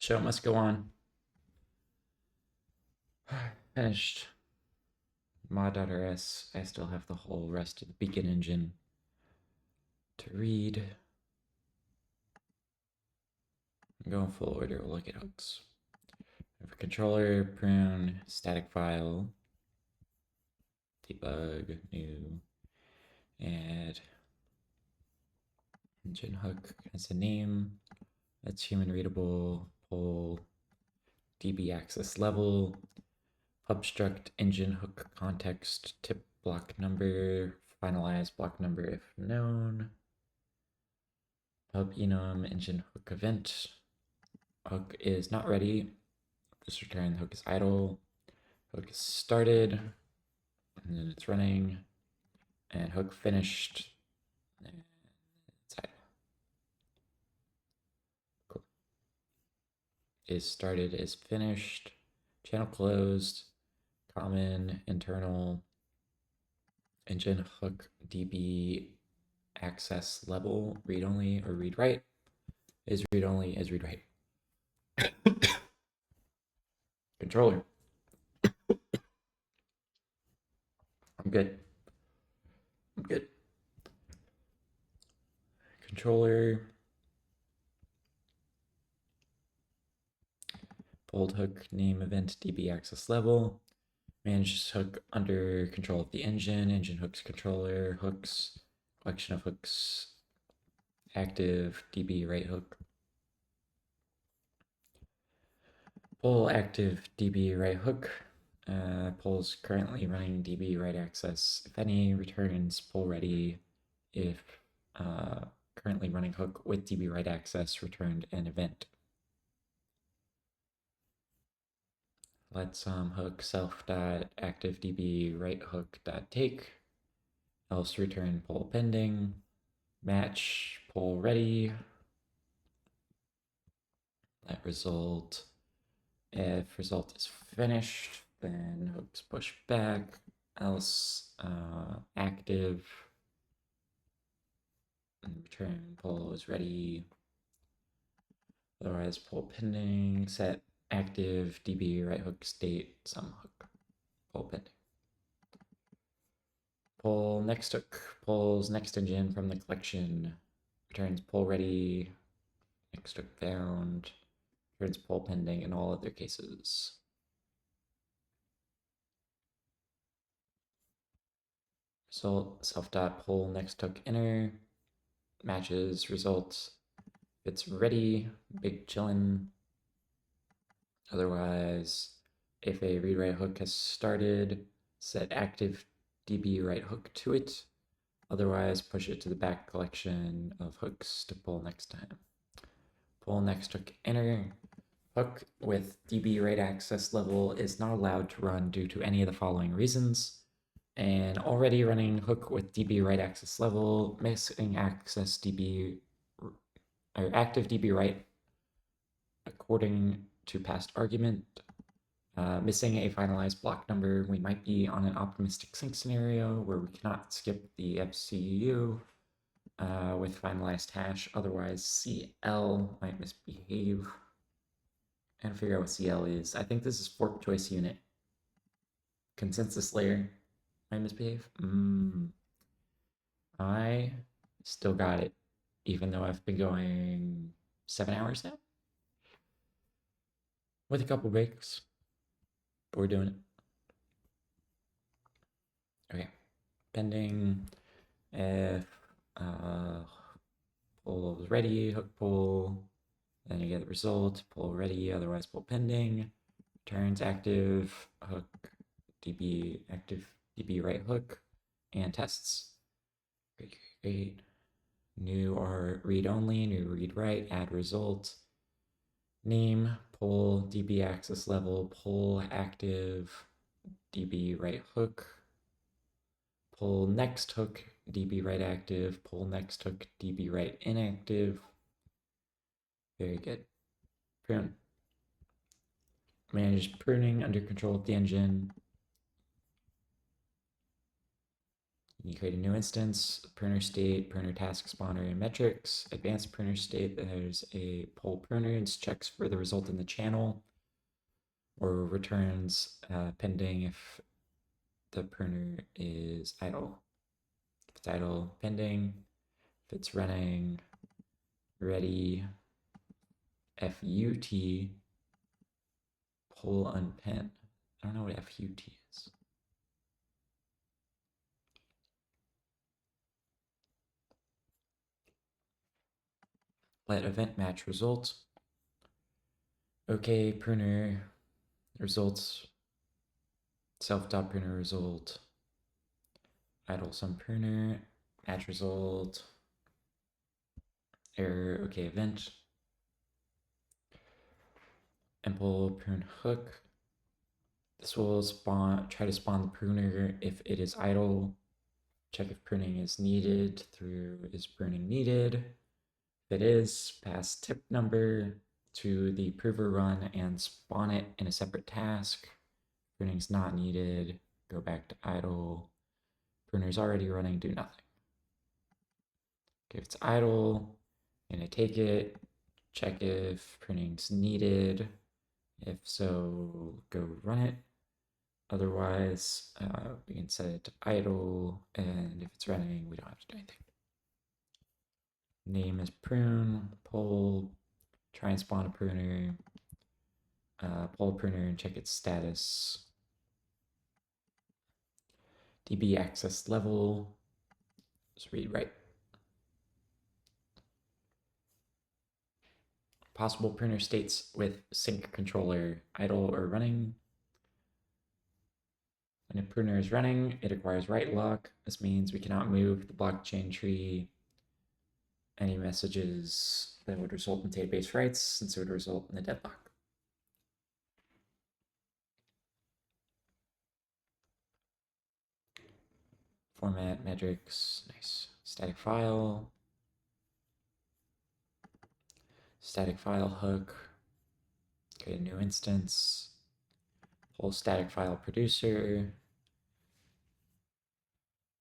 Show must go on. Finished. Mod.rs. I still have the whole rest of the beacon engine to read. I'm going full order. We'll look at hooks. For controller, prune, static file, debug, new, add, engine hook as a name. That's human readable, pull, DB access level, obstruct engine hook context, tip block number, finalize block number if known, pub enum engine hook event. Hook is not ready. Just return the hook is idle. Hook is started, and then it's running, and hook finished, and it's idle. Cool. Is started, is finished, channel closed, common, internal, engine hook DB access level, read only or read write, is read only, is read write. Controller. I'm good. I'm good. Controller. Pulled hook name event DB access level. Manage hook under control of the engine. Engine hooks controller. Hooks. Collection of hooks. Active DB right hook. Pull active DB right hook. Pulls currently running DB right access. If any, returns pull ready. If currently running hook with DB right access returned an event. Let's hook self dot active DB right hook dot take. Else return pull pending. Match pull ready. Let result. If result is finished, then hooks push back. Else active. And return pull is ready. Otherwise pull pending. Set active DB right hook state some hook. Pull pending. Pull next hook, pulls next engine from the collection, returns pull ready, next hook found, returns pull pending in all other cases. Result self dot pull next hook inner, matches results. If it's ready, big chillin'. Otherwise, if a read write hook has started, set active DB write hook to it. Otherwise, push it to the back collection of hooks to pull next time. Pull next hook enter. Hook with DB write access level is not allowed to run due to any of the following reasons. And already running hook with DB write access level, missing access DB or active DB write according to past argument. Missing a finalized block number, we might be on an optimistic sync scenario where we cannot skip the FCU with finalized hash. Otherwise, CL might misbehave. And figure out what CL is. I think this is fork choice unit. Consensus layer might misbehave. I still got it, even though I've been going 7 hours now. With a couple breaks. But we're doing it. Okay. Pending. If pull is ready, hook pull. Then you get the result, pull ready, otherwise pull pending. Returns active, hook, DB, active DB right hook, and tests. Great, great. New or read only, new read write, add result. Name, pull, DB access level, pull active, DB right hook. Pull next hook, DB right active, pull next hook, DB right inactive. Very good. Prune. Manage pruning under control of the engine. You create a new instance, pruner state, pruner task spawner, and metrics. Advanced pruner state, there's a poll pruner, and checks for the result in the channel, or returns pending if the pruner is idle. If it's idle, pending. If it's running, ready, FUT, pull unpin. I don't know what FUT is. Let event match result. Okay, pruner results, self.pruner result, idle sum pruner, match result, error, okay, event, impl prune hook. This will try to spawn the pruner if it is idle. Check if pruning is needed through is pruning needed. If it is, pass tip number to the prover run and spawn it in a separate task. Pruning is not needed, go back to idle. Pruner is already running, do nothing. Okay, if it's idle, I'm gonna take it, check if pruning's needed. If so, go run it. Otherwise, we can set it to idle, and if it's running, we don't have to do anything. Name is prune, pull, try and spawn a pruner, pull a pruner and check its status. DB access level, just read write. Possible pruner states with sync controller, idle or running. When a pruner is running, it requires write lock. This means we cannot move the blockchain tree any messages that would result in database writes, since it would result in a deadlock. Format, metrics, nice. Static file hook, create a new instance, pull static file producer,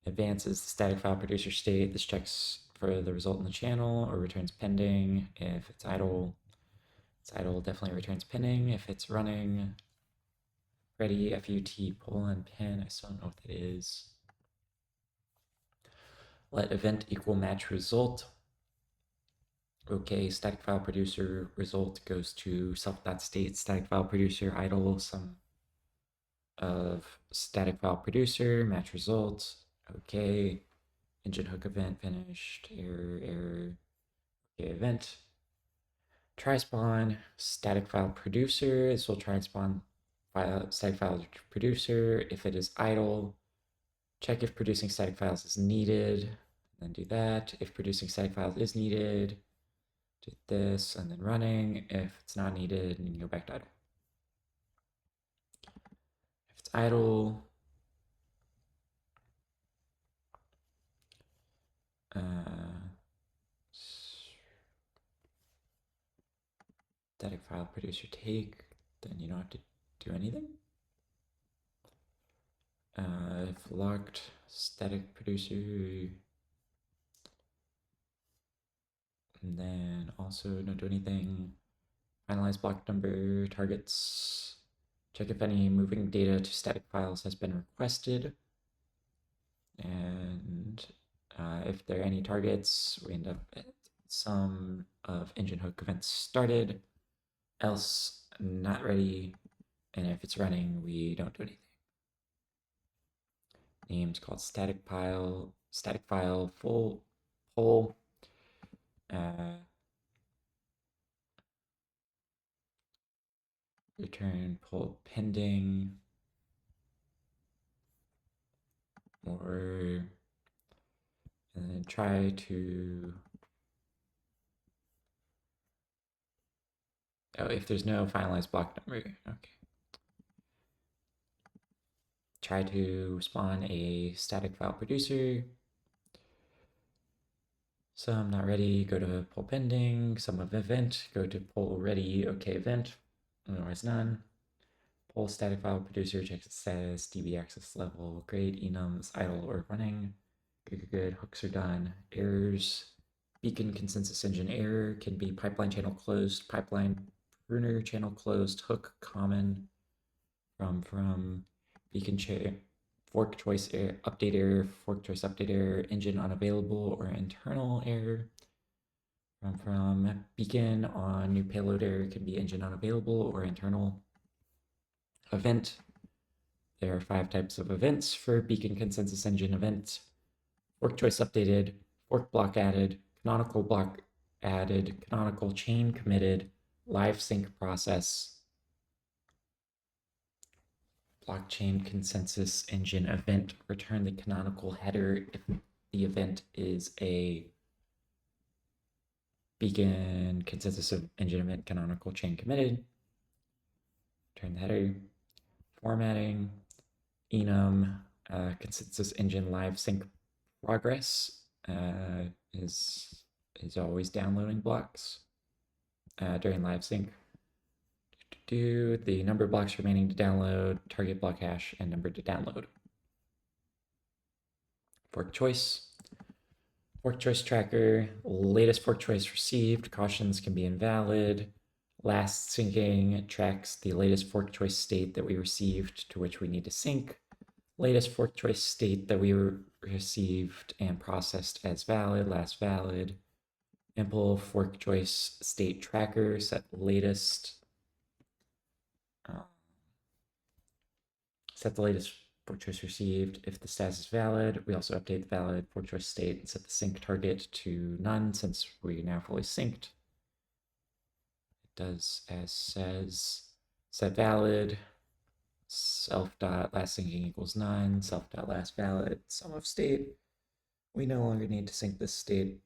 advances the static file producer state. This checks for the result in the channel or returns pending. If it's idle, definitely returns pending. If it's running, ready, FUT, pull and pin. I still don't know what that is. Let event equal match result. Okay, static file producer result goes to self.state static file producer idle sum of static file producer match result. Okay, engine hook event finished, error, okay, event. Try spawn static file producer. This will try and spawn static file producer. If it is idle, check if producing static files is needed, then do that. If producing static files is needed, do this, and then running. If it's not needed, you can go back to idle. If it's idle, static file producer take, then you don't have to do anything. If locked static producer, and then also don't do anything. Finalize block number targets. Check if any moving data to static files has been requested. And if there are any targets, we end up at sum of engine hook events started, else not ready. And if it's running, we don't do anything. Name's called static file full pull. Return pull pending, or and then try to, oh, if there's no finalized block number, okay. Try to spawn a static file producer. Some not ready, go to pull pending. Some of event, go to pull ready, okay event. Otherwise none. Pull static file producer, checks its status, DB access level, great, enums, idle or running. Good. Hooks are done. Errors. Beacon consensus engine error can be pipeline channel closed, pipeline pruner channel closed, hook common from beacon fork choice error, update error, fork choice update error, engine unavailable or internal error. From beacon on new payload error can be engine unavailable or internal event. There are 5 types of events for beacon consensus engine event. Fork choice updated, fork block added, canonical block added, canonical chain committed, live sync process, blockchain consensus engine event, return the canonical header if the event is a beacon consensus engine event canonical chain committed, return the header, formatting, enum, consensus engine live sync progress is always downloading blocks during live sync. Do the number of blocks remaining to download, target block hash, and number to download. Fork choice. Fork choice tracker. Latest fork choice received. Cautions can be invalid. Last syncing tracks the latest fork choice state that we received to which we need to sync. Latest fork choice state that we received and processed as valid. Last valid. Impl fork choice state tracker. Set latest. Set the latest fork choice received. If the status is valid, we also update the valid fork choice state and set the sync target to none since we are now fully synced. It does as says. Set valid. Self dot last syncing equals none. Self dot last valid. Sum of state. We no longer need to sync this state.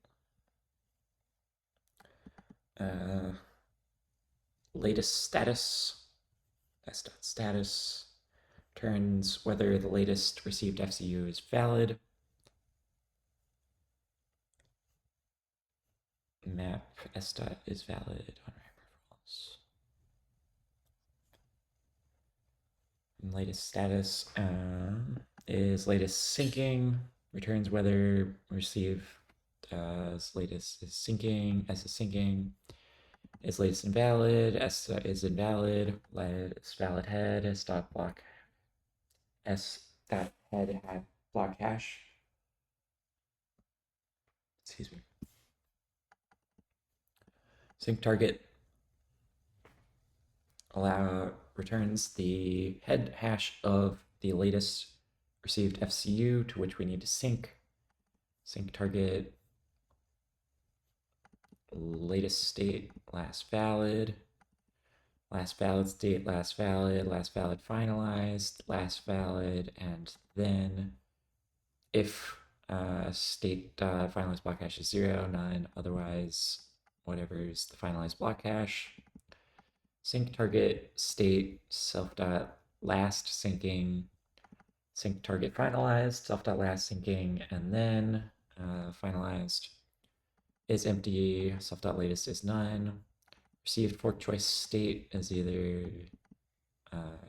Latest status. S.status turns whether the latest received FCU is valid. Map S dot is valid on peripherals. And latest status is latest syncing. Returns whether received latest is syncing, S is syncing. Is latest invalid, S is invalid, latest valid head, S dot block, S dot head block hash. Excuse me. Sync target returns the head hash of the latest received FCU to which we need to sync. Sync target latest state last valid state last valid finalized last valid, and then if state finalized block hash is 0, none, otherwise whatever is the finalized block hash. Sync target state self dot last syncing, sync target finalized, self dot last syncing, and then finalized is empty, self dot latest is none. Received fork choice state is either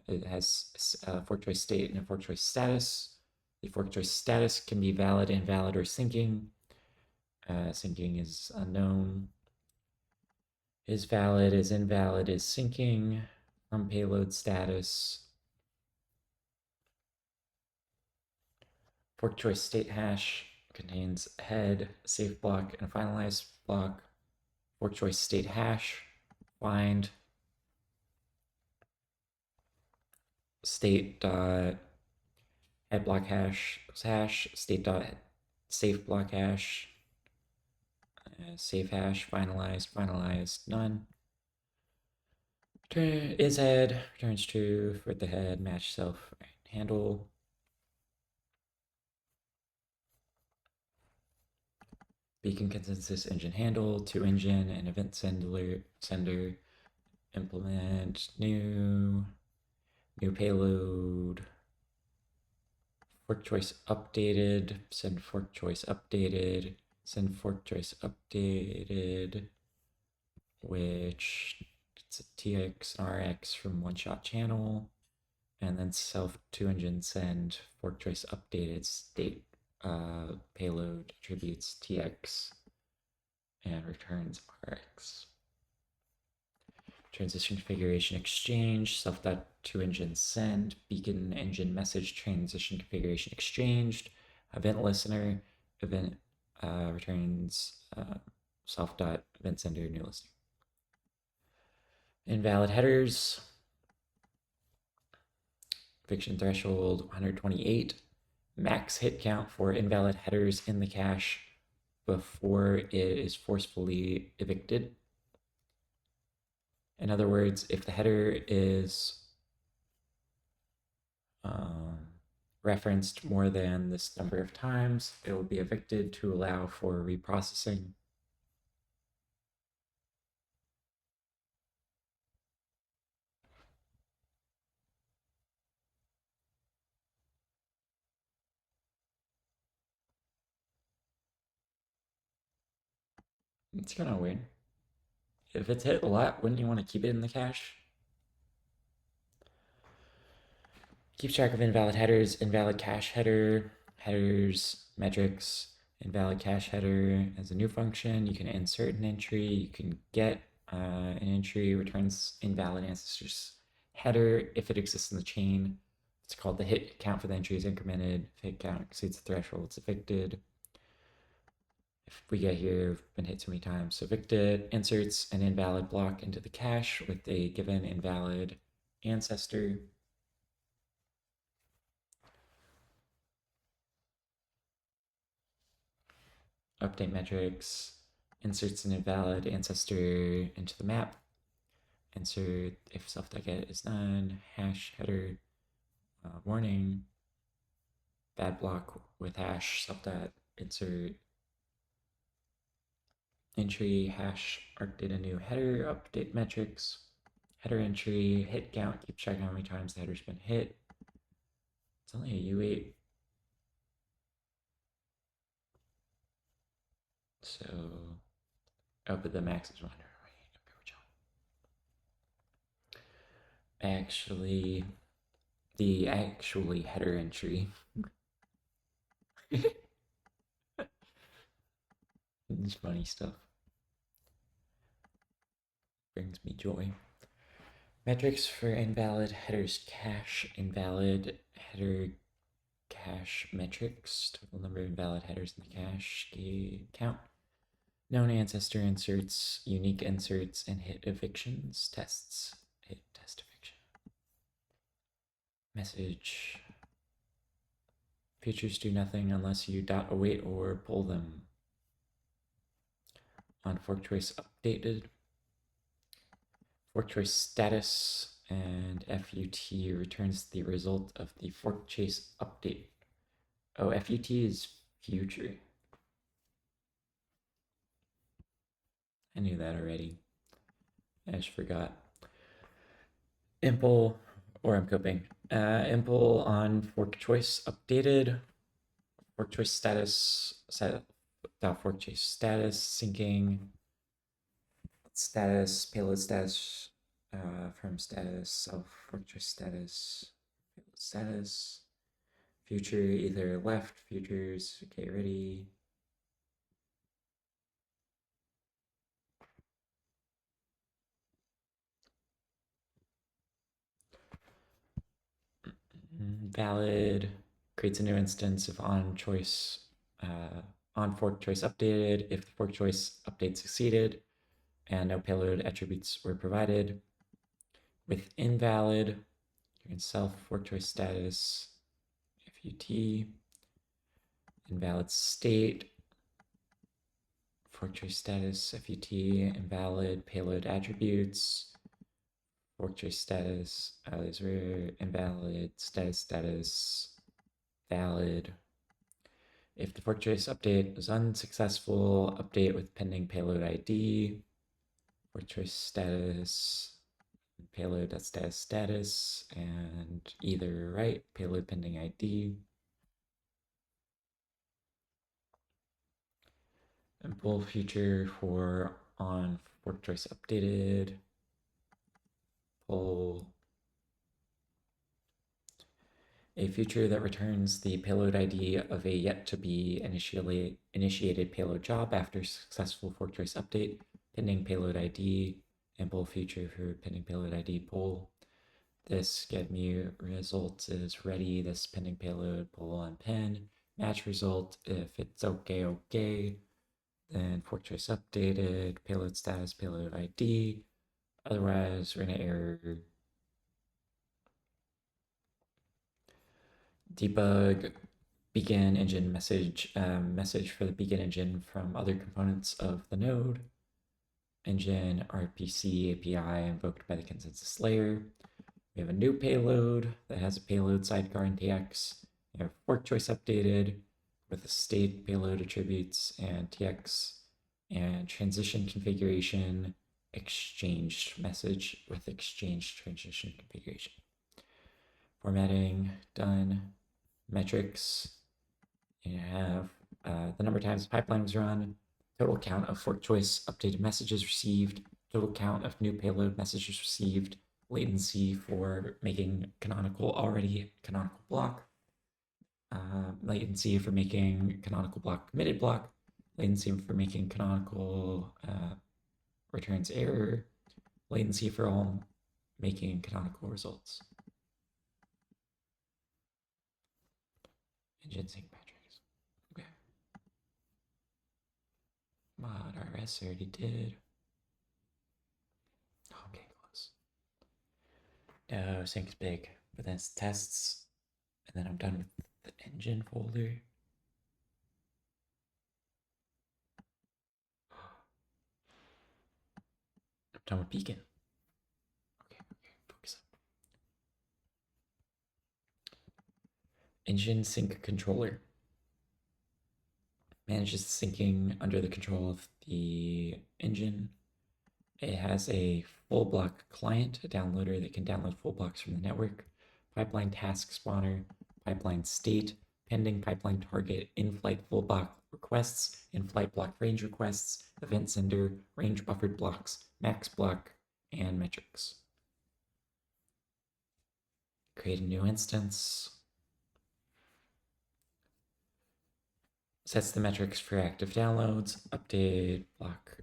it has a fork choice state and a fork choice status. The fork choice status can be valid, invalid, or syncing. Syncing is unknown. Is valid, is invalid, is syncing. From payload status. Fork choice state hash contains head, safe block, and a finalized block. Fork choice state hash, find state dot head block hash state dot safe block hash, safe hash, finalized, none. Is head, returns true for the head, match self handle. Beacon consensus engine handle, to engine and event sender, implement new payload, fork choice updated, send fork choice updated, which it's a TX and RX from one shot channel, and then self to engine send fork choice updated state. payload attributes tx and returns rx. Transition configuration exchange, self.toEngine send, beacon engine message transition configuration exchanged, event listener, event returns self.event sender new listener. Invalid headers, eviction threshold 128, max hit count for invalid headers in the cache before it is forcefully evicted. In other words, if the header is referenced more than this number of times, it will be evicted to allow for reprocessing. It's kind of weird. If it's hit a lot, wouldn't you want to keep it in the cache? Keeps track of invalid headers, invalid cache header, headers, metrics, invalid cache header as a new function. You can insert an entry, you can get an entry, returns invalid ancestors header if it exists in the chain. It's called the hit count for the entry is incremented. If hit count exceeds the threshold, it's evicted. If we get here, we've been hit too many times. So evicted inserts an invalid block into the cache with a given invalid ancestor. Update metrics, inserts an invalid ancestor into the map. Insert if self.get is none, hash header, warning, bad block with hash self.insert entry hash arc data new header, update metrics, header entry, hit count, keep track how many times the header's been hit. It's only a U8. So, oh, but the max is 100. Actually, the actually header entry. It's funny stuff. Brings me joy. Metrics for invalid headers cache, invalid header cache metrics, total number of invalid headers in the cache count, known ancestor inserts, unique inserts, and hit evictions, tests, hit test eviction. Message. Features do nothing unless you .await or pull them. On fork choice updated. Fork choice status and FUT returns the result of the fork choice update. Oh, FUT is future. I knew that already. I just forgot. Impl, or I'm coping. Impl on fork choice updated. Fork choice status, fork choice status, syncing, status, payload status, from status, self fork choice status, payload status, future either left, futures, okay, ready. Valid creates a new instance of on choice, on fork choice updated if the fork choice update succeeded and no payload attributes were provided. With invalid, you can self fork choice status, FUT, invalid state, fork choice status, FUT, invalid payload attributes, fork choice status, these were invalid, status, valid. If the fork choice update was unsuccessful, update with pending payload ID, fork choice status, payload status, and either right, payload pending ID. And pull feature for on fork choice updated, pull a feature that returns the payload ID of a yet to be initiated payload job after successful fork choice update, pending payload ID, and pull feature for pending payload ID pull. This get me results is ready. This pending payload pull on pen. Match result if it's okay. Then fork choice updated, payload status, payload ID. Otherwise, we're gonna error. Debug begin engine message for the begin engine from other components of the node. Engine RPC API invoked by the consensus layer. We have a new payload that has a payload sidecar in TX. We have fork choice updated with the state payload attributes and TX, and transition configuration exchange message with exchange transition configuration. Formatting done. Metrics. You have the number of times the pipeline was run, total count of fork choice updated messages received, total count of new payload messages received, latency for making already canonical block, latency for making canonical block committed block, latency for making canonical returns error, latency for all making canonical results. Engine sync metrics. Okay. Mod RS already did. Okay, close. No, sync's big, but then it's tests, and then I'm done with the engine folder. I'm done with beacon. Okay, focus up. Engine sync controller manages syncing under the control of the engine. It has a full block client, a downloader that can download full blocks from the network, pipeline task spawner, pipeline state, pending pipeline target, in-flight full block requests, in-flight block range requests, event sender, range buffered blocks, max block, and metrics. Create a new instance. Sets the metrics for active downloads, update block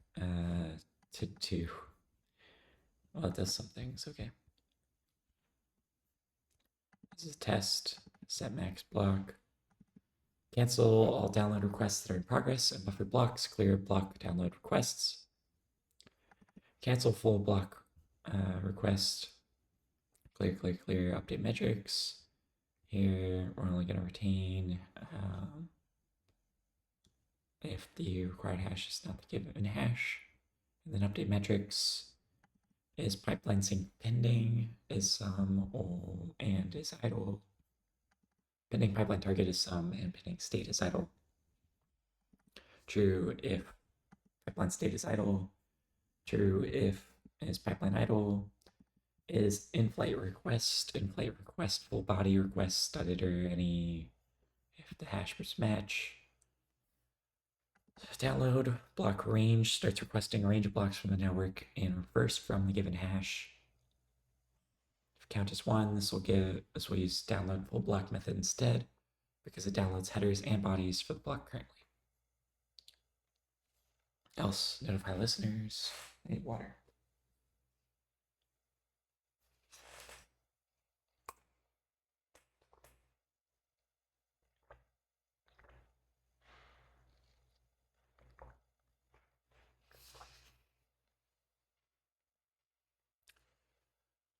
to 2. Well, it does some things, okay. This is a test, set max block. Cancel all download requests that are in progress and buffer blocks, clear block download requests. Cancel full block request, clear, update metrics. Here, we're only going to retain if the required hash is not the given hash. And then update metrics is pipeline sync pending, is some, and is idle. Pending pipeline target is some, and pending state is idle. True if pipeline state is idle. True if is pipeline idle. Is in-flight request full body request editor any if the hash must match. Download block range starts requesting a range of blocks from the network in reverse from the given hash. If count is 1, this will use download full block method instead because it downloads headers and bodies for the block currently. Else, notify listeners. I need water.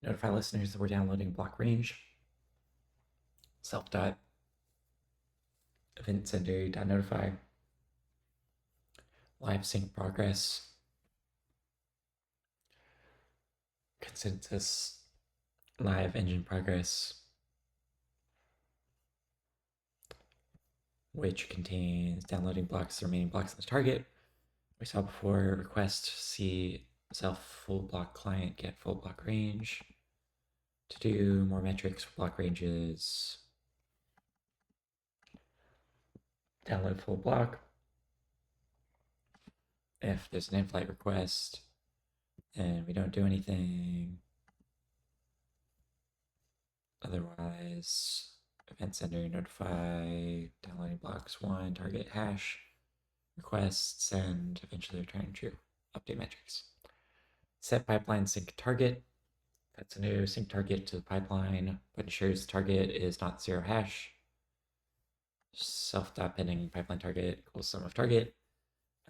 Notify listeners that we're downloading block range. Self dot event sender dot notify. Live sync progress. Consensus live engine progress, which contains downloading blocks, the remaining blocks in the target. We saw before request see self full block client get full block range. To do more metrics for block ranges, download full block. If there's an in-flight request and we don't do anything, otherwise event sender notify, downloading blocks 1, target hash, request, send, eventually return true. Update metrics. Set pipeline sync target. That's a new sync target to the pipeline, but ensures the target is not 0 hash. Self.pending pipeline target equals sum of target.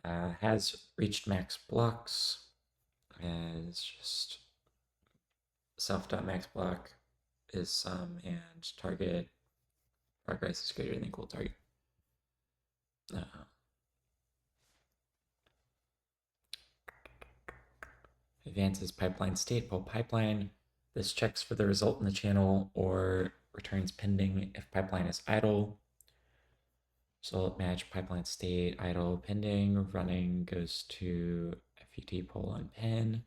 Has reached max blocks. As just self.max block is sum and target progress is greater than equal target. Advances pipeline state while pipeline. This checks for the result in the channel or returns pending if pipeline is idle. Result match pipeline state idle pending. Running goes to FUT poll on pen.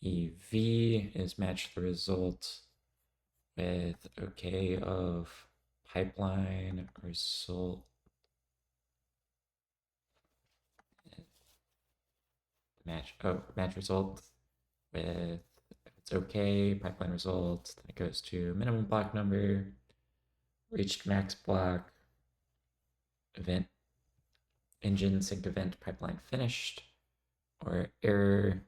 EV is match the result with OK of pipeline result. Match result with if it's OK, pipeline result, then it goes to minimum block number, reached max block, event, engine sync event pipeline finished, or error,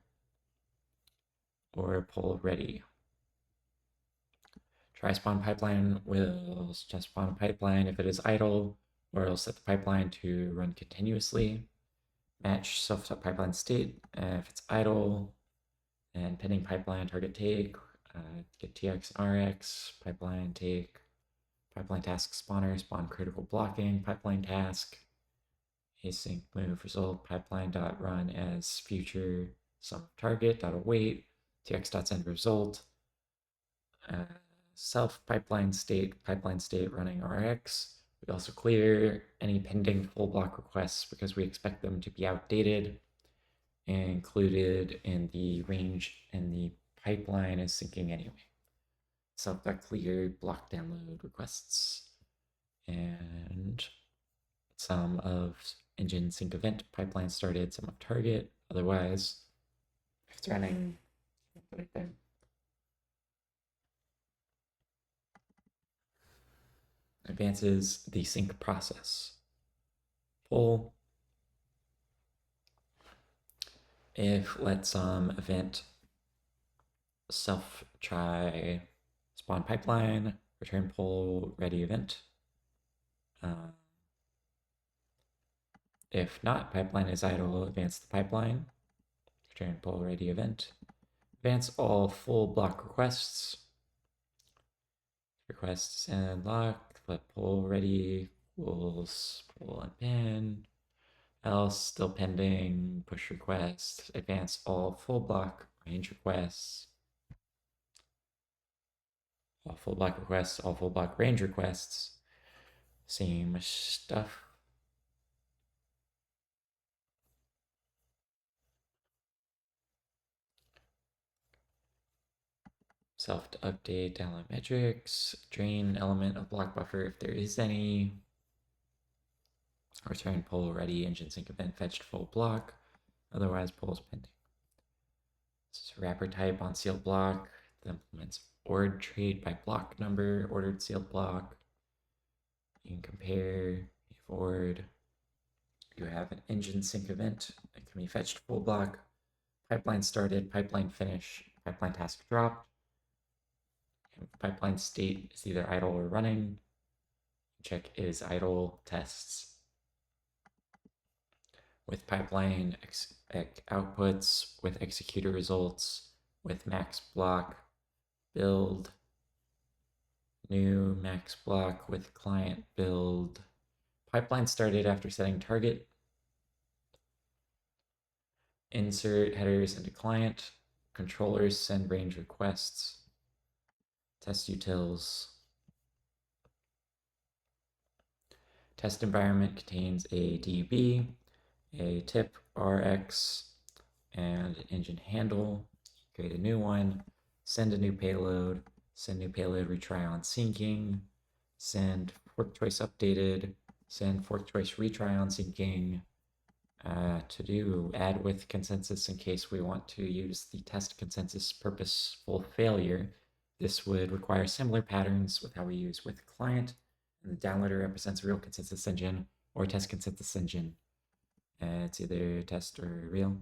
or poll ready. Try spawn pipeline will just spawn a pipeline if it is idle, or it'll set the pipeline to run continuously. Match self-pipeline state if it's idle, and pending pipeline target take, get TX and RX, pipeline take, pipeline task spawner, spawn critical blocking, pipeline task, async move result, pipeline dot run as future sum target dot await, TX dot send result, self pipeline state running RX. We also clear any pending full block requests because we expect them to be outdated and included in the range, and the pipeline is syncing anyway. Self.clear block download requests, and some of engine sync event pipeline started, some of target. Otherwise, if it's running, right there. Advances the sync process. Pull. If let some event self try spawn pipeline, return pull ready event. If not, pipeline is idle, advance the pipeline, return pull ready event. Advance all full block requests. Requests and lock, let pull ready equals pull and pin. Else still pending, push request, advance all full block range requests. All full block requests, all full block range requests. Same stuff. Self to update download metrics, drain element of block buffer if there is any. Return pull ready engine sync event fetched full block, otherwise pull is pending. This is wrapper type on sealed block that implements ord trait by block number, ordered sealed block. You can compare if ord. You have an engine sync event that can be fetched full block, pipeline started, pipeline finish, pipeline task dropped. Pipeline state is either idle or running. Check is idle tests. With pipeline outputs, with executor results, with max block, build, new max block with client build. Pipeline started after setting target. Insert headers into client. Controllers send range requests. Test utils. Test environment contains a DB, a tip RX, and an engine handle. Create a new one. Send a new payload. Send new payload retry on syncing. Send fork choice updated. Send fork choice retry on syncing. To do add with consensus in case we want to use the test consensus purposeful failure This would require similar patterns with how we use with client, and the downloader represents a real consensus engine or test consensus engine. It's either test or real.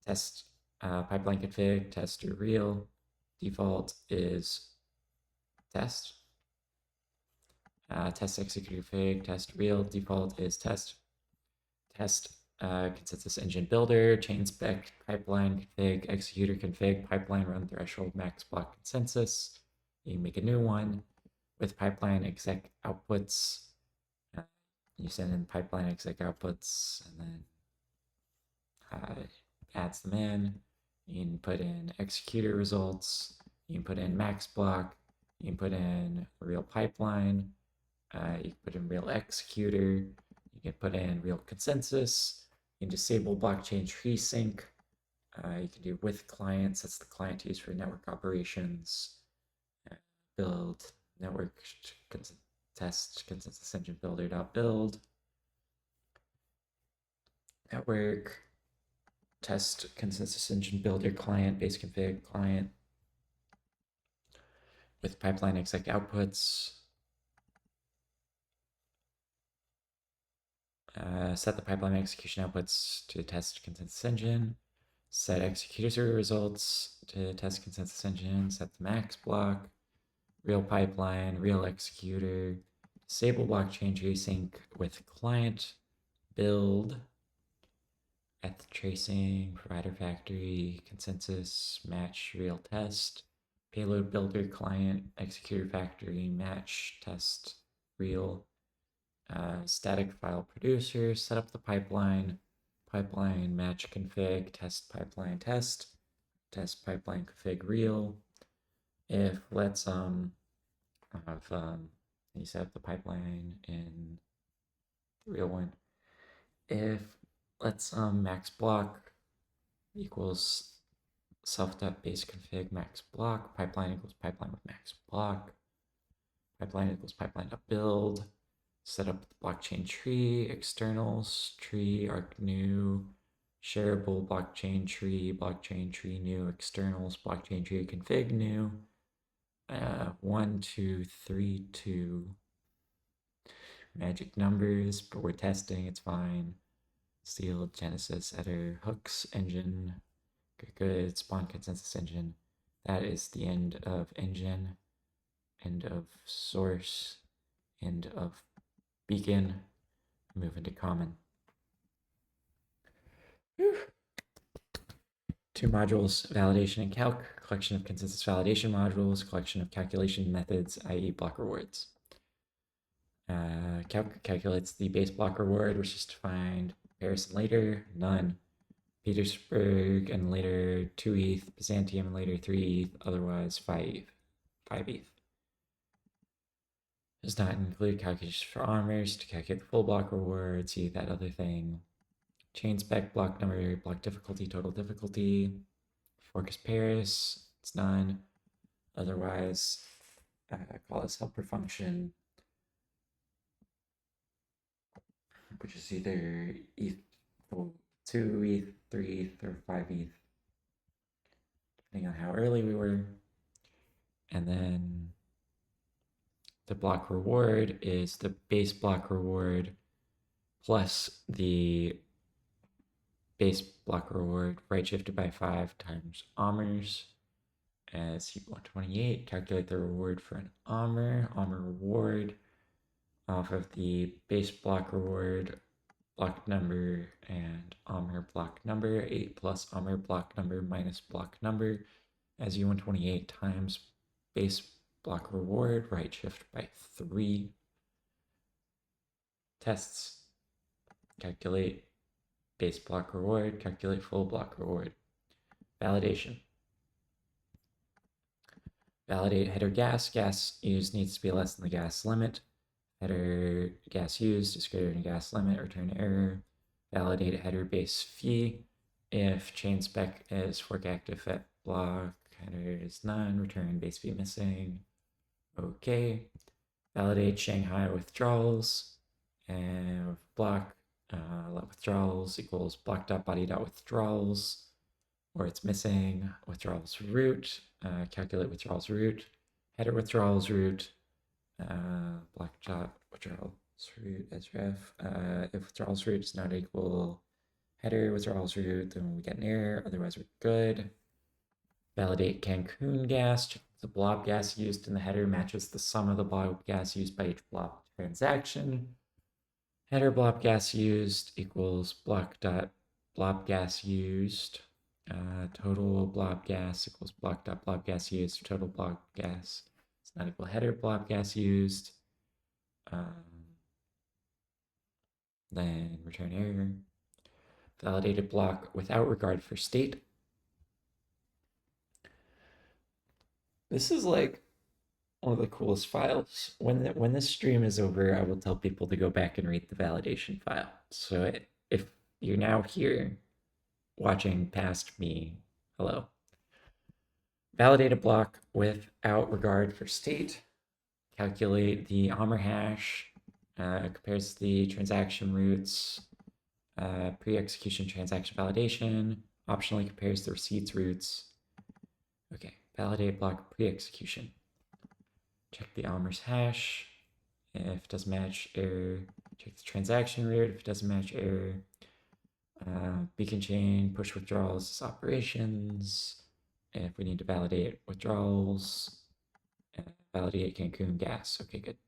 Test pipeline config, test or real. Default is test. Test execute config, test real. Default is test. Test consensus engine builder, chain spec, pipeline config, executor config, pipeline run threshold, max block consensus. You make a new one with pipeline exec outputs. You send in pipeline exec outputs and then adds them in. You can put in executor results. You can put in max block. You can put in real pipeline. You can put in real executor. You can put in real consensus. You can disable blockchain tree sync. You can do with clients. That's the client used for network operations. Build network test consensus engine builder.build. Network test consensus engine builder client base config client with pipeline exec outputs. Set the pipeline execution outputs to test consensus engine. Set executor results to test consensus engine. Set the max block. Real pipeline, real executor. Disable blockchain tree sync with client. Build. Eth tracing, provider factory, consensus, match, real test. Payload builder, client, executor factory, match, test, real. Static file producer, set up the pipeline, pipeline match config, test pipeline test pipeline config real. If let's have you set up the pipeline in the real one. If let's max block equals self.base config max block, pipeline equals pipeline with max block, pipeline equals pipeline.build. Set up the blockchain tree, externals, tree, arc new, shareable blockchain tree new, externals, blockchain tree config new. 1, 2, 3, 2. Magic numbers, but we're testing, it's fine. Seal, Genesis, header, hooks, engine, good, spawn consensus engine. That is the end of engine, end of source, end of beacon, move into common. Whew. 2 modules, validation and calc, collection of consensus validation modules, collection of calculation methods, i.e. block rewards. Calc calculates the base block reward, which is defined comparison later, none. Petersburg and later 2 ETH, Byzantium and later 3 ETH, otherwise 5 ETH. 5 ETH. Does not include calculations for armors to calculate the full block reward, see that other thing. Chain spec, block number, block difficulty, total difficulty. Fork Paris, it's none. Otherwise, call this helper function, which is either ETH 2 ETH, 3 ETH, or 5 ETH, depending on how early we were. And then the block reward is the base block reward plus the base block reward right shifted by 5 times armors as 128. Calculate the reward for an armor reward off of the base block reward block number and armor block number. 8 plus armor block number minus block number as U128 times base block reward right shift by 3. Tests. Calculate base block reward, calculate full block reward. Validation. Validate header gas. Gas used needs to be less than the gas limit. Header gas used is greater than gas limit, return error. Validate header base fee. If chain spec is fork active at block, header is none, return base fee missing. Okay. Validate Shanghai withdrawals. And block withdrawals equals block.body.withdrawals. or it's missing withdrawals root, calculate withdrawals root, header withdrawals root, block dot withdrawals root as ref. If withdrawals root is not equal header withdrawals root, then we get an error, otherwise we're good. Validate Cancun gas, check the blob gas used in the header matches the sum of the blob gas used by each blob transaction. Header blob gas used equals block dot blob gas used. Total blob gas equals block dot blob gas used. Total blob gas is not equal header blob gas used. Then return error. Validated block without regard for state. This is like one of the coolest files. When this stream is over, I will tell people to go back and read the validation file. So if you're now here watching past me, hello. Validate a block without regard for state. Calculate the Amr hash. Compares the transaction roots. Pre-execution transaction validation. Optionally compares the receipts roots. Okay, validate block pre-execution. Check the Amr's hash. If it doesn't match, error. Check the transaction root. If it doesn't match, error. Beacon chain, push withdrawals, operations. If we need to validate withdrawals, validate Cancun gas. Okay, good.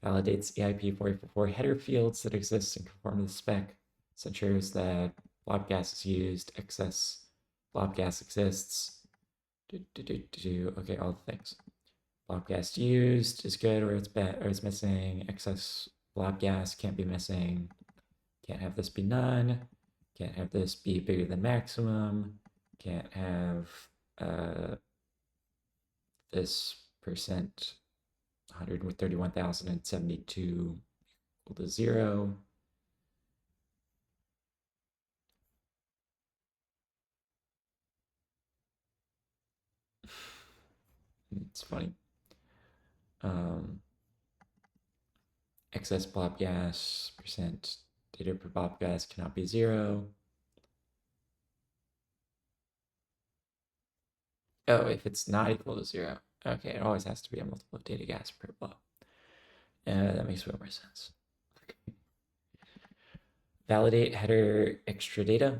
Validates EIP 444 header fields that exist and conform to the spec. So ensures that blob gas is used, excess blob gas exists. Okay, all the things. Blob gas used is good, or it's bad, or it's missing. Excess blob gas can't be missing. Can't have this be none. Can't have this be bigger than maximum. Can't have this percent 131,072 equal to 0. It's funny. Excess blob gas percent data per blob gas cannot be 0. Oh, if it's not equal to 0. Okay, it always has to be a multiple of data gas per blob. That makes way more sense. Okay. Validate header extra data.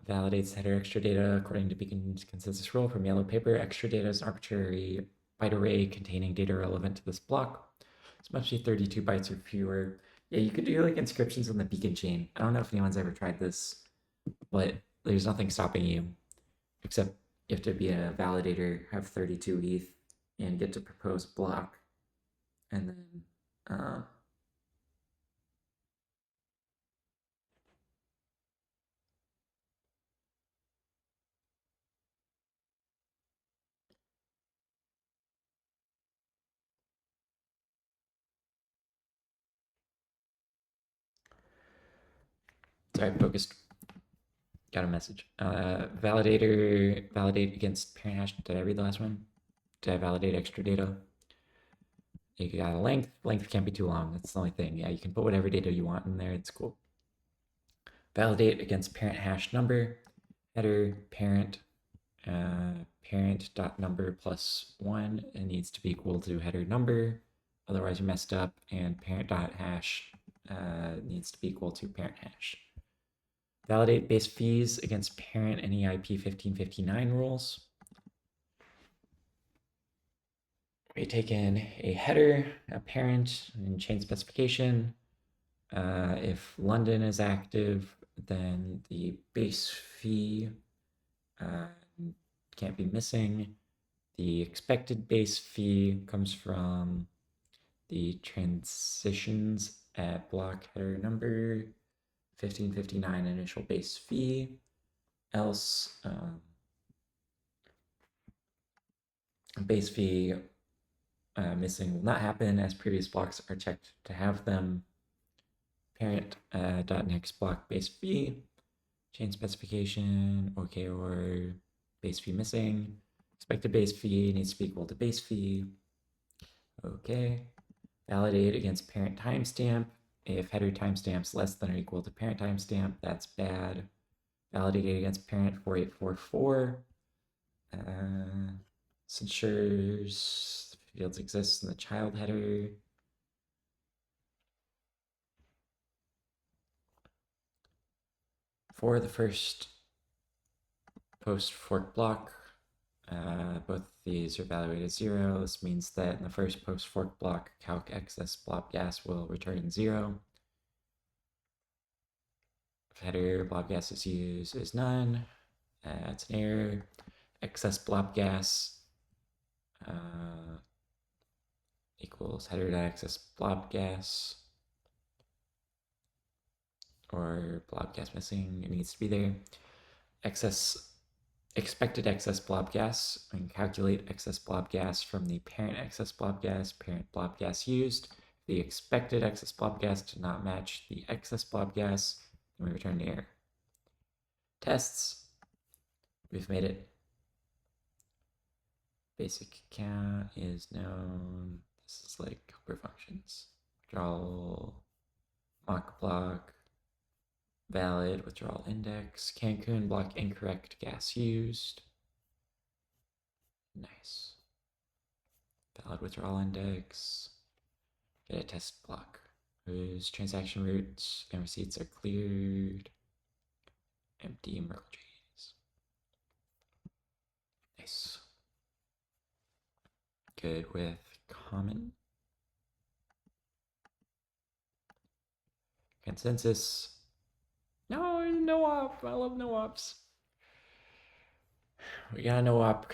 Validates header extra data according to Beacon's consensus rule from yellow paper. Extra data is an arbitrary byte array containing data relevant to this block. This must be 32 bytes or fewer. Yeah, you could do like inscriptions on the Beacon chain. I don't know if anyone's ever tried this, but there's nothing stopping you except you have to be a validator, have 32 ETH, and get to propose a block. And then sorry, focused. Got a message. Validator, validate against parent hash. Did I read the last one? Did I validate extra data? You got a length. Length can't be too long. That's the only thing. Yeah, you can put whatever data you want in there. It's cool. Validate against parent hash number. Header parent parent dot number plus 1. It needs to be equal to header number. Otherwise, you messed up. And parent dot hash needs to be equal to parent hash. Validate base fees against parent and EIP 1559 rules. We take in a header, a parent, and chain specification. If London is active, then the base fee can't be missing. The expected base fee comes from the transitions at block header number 1559 initial base fee. Else, base fee missing will not happen as previous blocks are checked to have them. Parent dot next block base fee, chain specification, okay, or base fee missing. Expected base fee needs to be equal to base fee. Okay. Validate against parent timestamp. If header timestamp's less than or equal to parent timestamp, that's bad. validated against parent 4844. This ensures fields exist in the child header. For the first post fork block, both these are evaluated as 0. This means that in the first post fork block, calc excess blob gas will return 0. If header blob gas is used is none, it's an error. Excess blob gas equals header.excess blob gas, or blob gas missing, it needs to be there. Expected excess blob gas, we can calculate excess blob gas from the parent excess blob gas, parent blob gas used. The expected excess blob gas did not match the excess blob gas, and we return the error. Tests, we've made it. Basic count is known. This is like helper functions. Withdrawal, mock block, valid withdrawal index, Cancun block incorrect gas used. Nice. Valid withdrawal index. Get a test block whose transaction routes and receipts are cleared. Empty Merkle trees. Nice. Good with common. Consensus. No op. I love no ops. We got a no op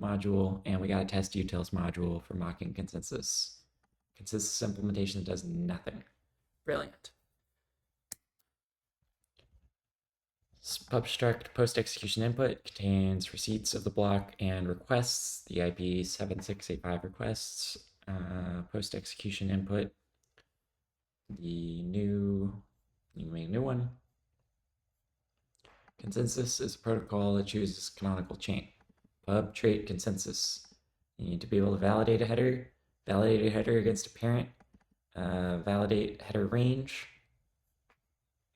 module, and we got a test utils module for mocking consensus. Consensus implementation does nothing. Brilliant. Pubstruct post-execution input contains receipts of the block and requests, the IP 7685 requests. Post-execution input, you make a new one. Consensus is a protocol that chooses canonical chain. Pub trait consensus. You need to be able to validate a header against a parent, validate header range,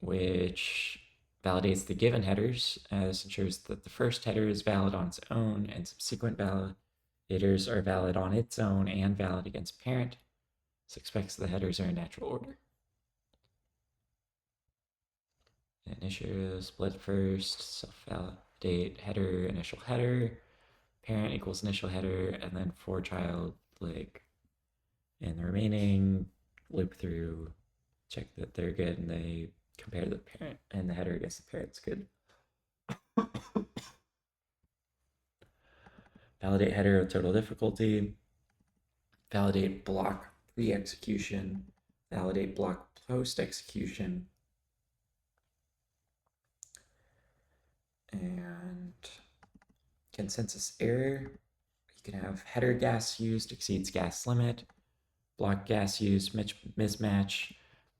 which validates the given headers, as ensures that the first header is valid on its own and subsequent validators are valid on its own and valid against parent. This expects the headers are in natural order. Initial split first, self-validate header, initial header, parent equals initial header, and then for child, like, and the remaining loop through, check that they're good, and they compare the parent and the header against the parent's good. Validate header of total difficulty, validate block pre-execution, validate block post-execution, and consensus error. You can have header gas used exceeds gas limit, block gas used mismatch,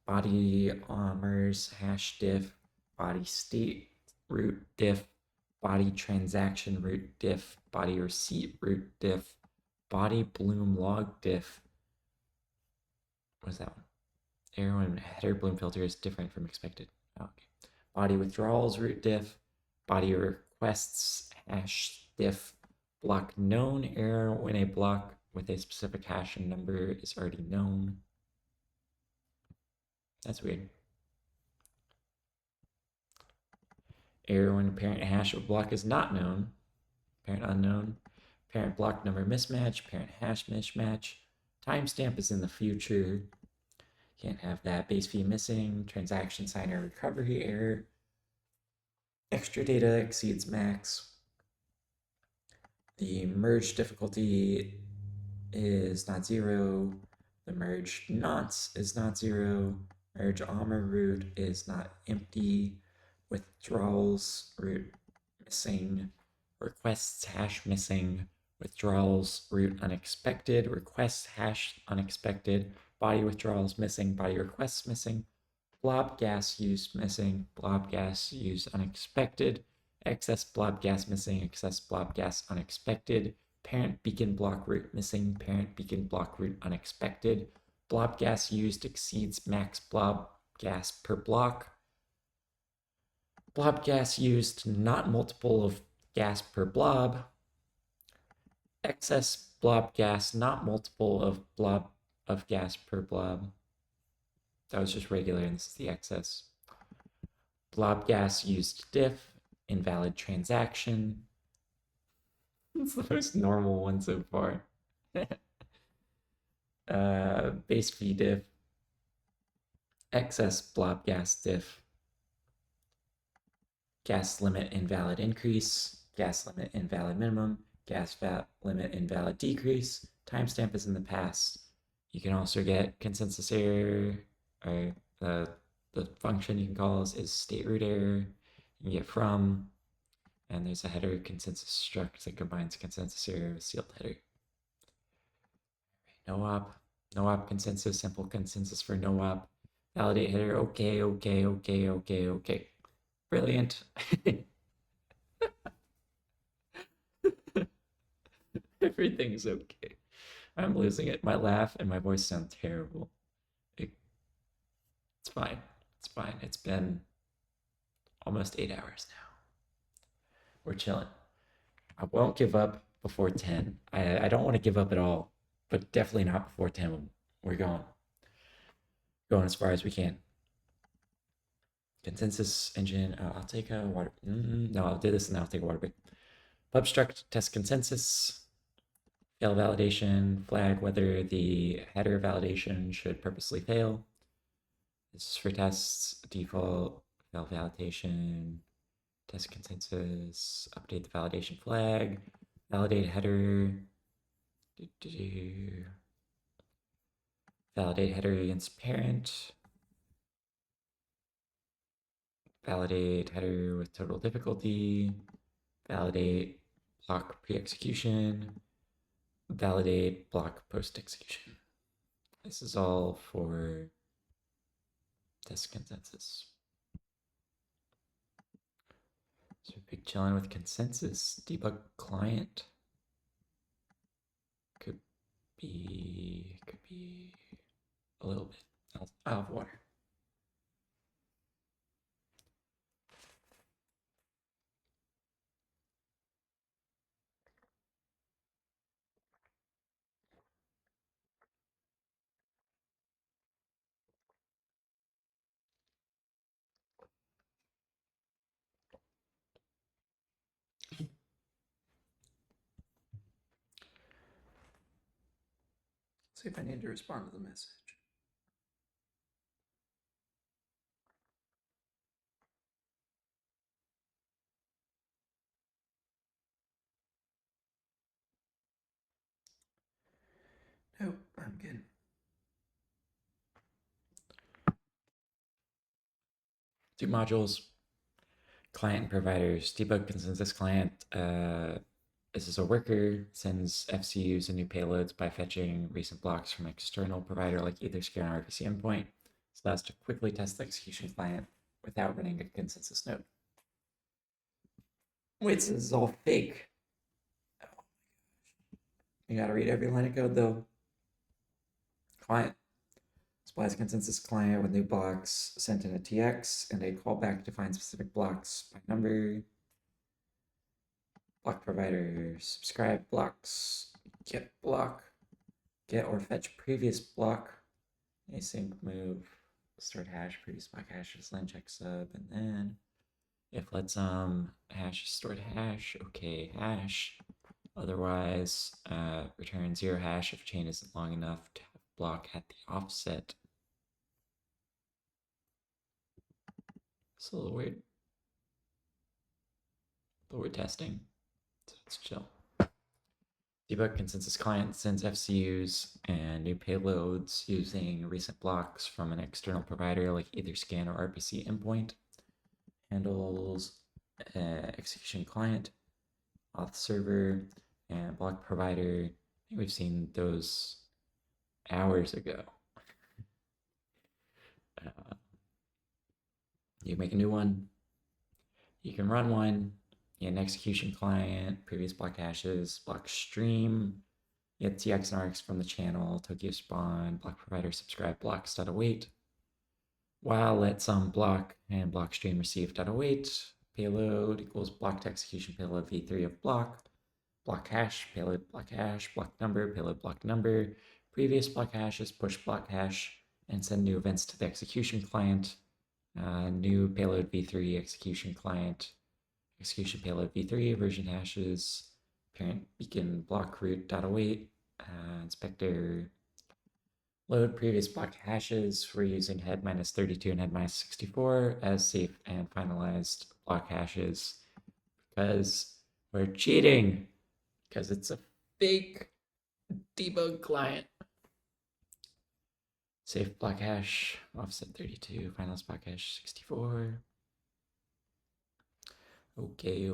body merge hash diff, body state root diff, body transaction root diff, body receipt root diff, body bloom log diff. What is that one? Error when header bloom filter is different from expected. Oh, okay. Body withdrawals root diff, body requests hash diff, block known error when a block with a specific hash and number is already known. That's weird. Error when parent hash of block is not known, parent unknown, parent block number mismatch, parent hash mismatch, timestamp is in the future. Can't have that. Base fee missing, transaction signer recovery error, extra data exceeds max. The merge difficulty is not 0. The merge nonce is not 0. Merge almer root is not empty. Withdrawals root missing. Requests hash missing. Withdrawals root unexpected. Requests hash unexpected. Body withdrawals missing. Body requests missing. Blob gas use missing. Blob gas use unexpected. Excess blob gas missing. Excess blob gas unexpected. Parent beacon block root missing. Parent beacon block root unexpected. Blob gas used exceeds max blob gas per block. Blob gas used, not multiple of gas per blob. Excess blob gas, not multiple of blob of gas per blob. That was just regular, and this is the excess. Blob gas used diff, invalid transaction. It's the most normal one so far. Base fee diff, excess blob gas diff, gas limit invalid increase, gas limit invalid minimum, gas limit invalid decrease. Timestamp is in the past. You can also get consensus error, or the function you can call is state root error. You can get from, and there's a header consensus struct that combines consensus error with sealed header. No op consensus, simple consensus for no op. Validate header, okay. Brilliant. Everything's okay. I'm losing it. My laugh and my voice sound terrible. It's fine. It's fine. It's been almost 8 hours now. We're chilling. I won't give up before 10. I don't want to give up at all, but definitely not before 10. We're going as far as we can. Consensus engine. I'll take a water. No, I'll do this and then I'll take a water break. Pubstruct test consensus. Fail validation. Flag whether the header validation should purposely fail. This is for tests. Default. Fail validation. Test consensus. Update the validation flag. Validate header. Validate header against parent. Validate header with total difficulty. Validate block pre-execution. Validate block post-execution. This is all for test consensus. So big chilling with consensus. Debug client. Could be a little bit. I'll have water. See if I need to respond to the message. Nope, I'm good. Two modules, client and providers. Debug consensus client. This is a worker, sends FCUs and new payloads by fetching recent blocks from external provider like Etherscan or RPC endpoint. So that's to quickly test the execution client without running a consensus node. Wait, this is all fake. Oh my gosh. You gotta read every line of code though. Client. Supplies consensus client with new blocks sent in a TX and a callback to find specific blocks by number. Block provider, subscribe blocks, get block, get or fetch previous block, async move, start hash, previous block hashes, line check sub, and then if let's hash stored hash, okay, hash. Otherwise, return 0 hash if chain isn't long enough to have block at the offset. It's a little weird. But we're testing, so it's chill. Debug consensus client sends FCUs and new payloads using recent blocks from an external provider like Etherscan or RPC endpoint. Handles execution client, auth server, and block provider. I think we've seen those hours ago. You make a new one. You can run one. You get an execution client, previous block hashes, block stream. You get TX and RX from the channel, Tokyo spawn, block provider, subscribe, blocks.await. while let some block and block stream receive.await payload equals block to execution payload v3 of block hash payload block hash block number payload block number previous block hash is push block hash and send new events to the execution client. New payload v3 execution client execution payload v3 version hashes parent beacon block root.await inspector load previous block hashes. We're using head minus 32 and head minus 64 as safe and finalized block hashes because we're cheating because it's a fake debug client. Safe block hash, offset 32, finalized block hash 64. Okay.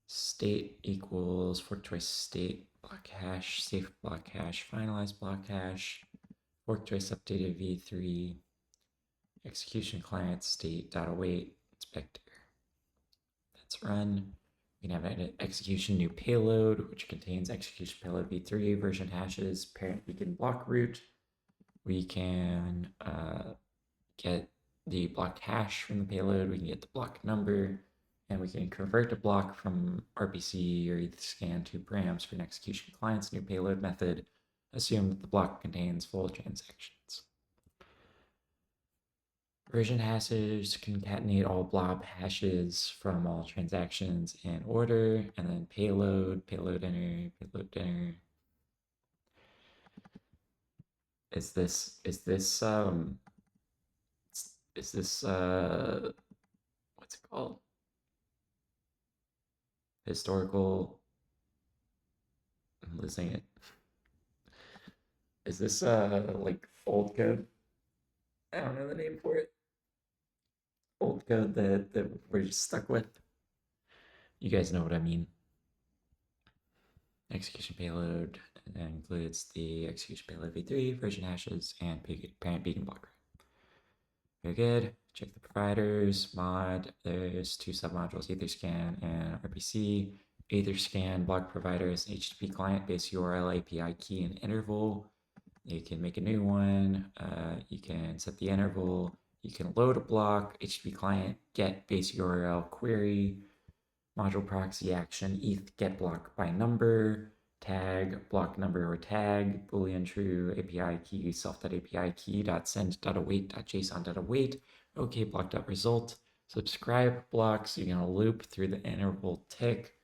State equals fork choice state block hash, safe block hash, finalized block hash, fork choice updated v3, execution client state.await inspector. Let's run. We can have an execution new payload, which contains execution payload v3 version hashes, parent beacon block root. We can get the block hash from the payload. We can get the block number, and we can convert a block from RPC or Etherscan to params for an execution client's new payload method. Assume that the block contains full transactions. Version hashes concatenate all blob hashes from all transactions in order, and then payload inner. Is this what's it called? Historical. I'm losing it. Is this like old code? I don't know the name for it. Old code that we're just stuck with. You guys know what I mean. Execution payload includes the execution payload v3 version hashes and parent beacon block. Very good. Check the providers mod. There's two submodules, Etherscan and RPC. Etherscan block providers, HTTP client base URL API key and interval. You can make a new one. You can set the interval. You can load a block, HTTP client, get base URL query, module proxy action, eth get block by number, tag block number or tag, boolean true, API key, self.api key, .send.await.json.await, okay block.result, subscribe block, so you're gonna loop through the interval tick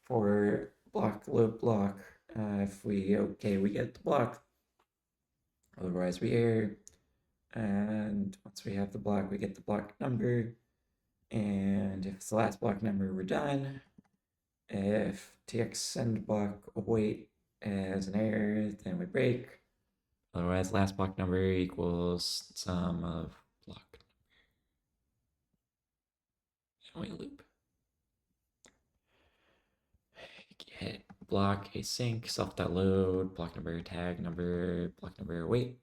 for block loop block. If we get the block. Otherwise we error. And once we have the block, we get the block number. And if it's the last block number, we're done. If tx send block await as an error, then we break. Otherwise, last block number equals sum of block number. And we loop. Get block async, self.load, block number, tag number, block number, await,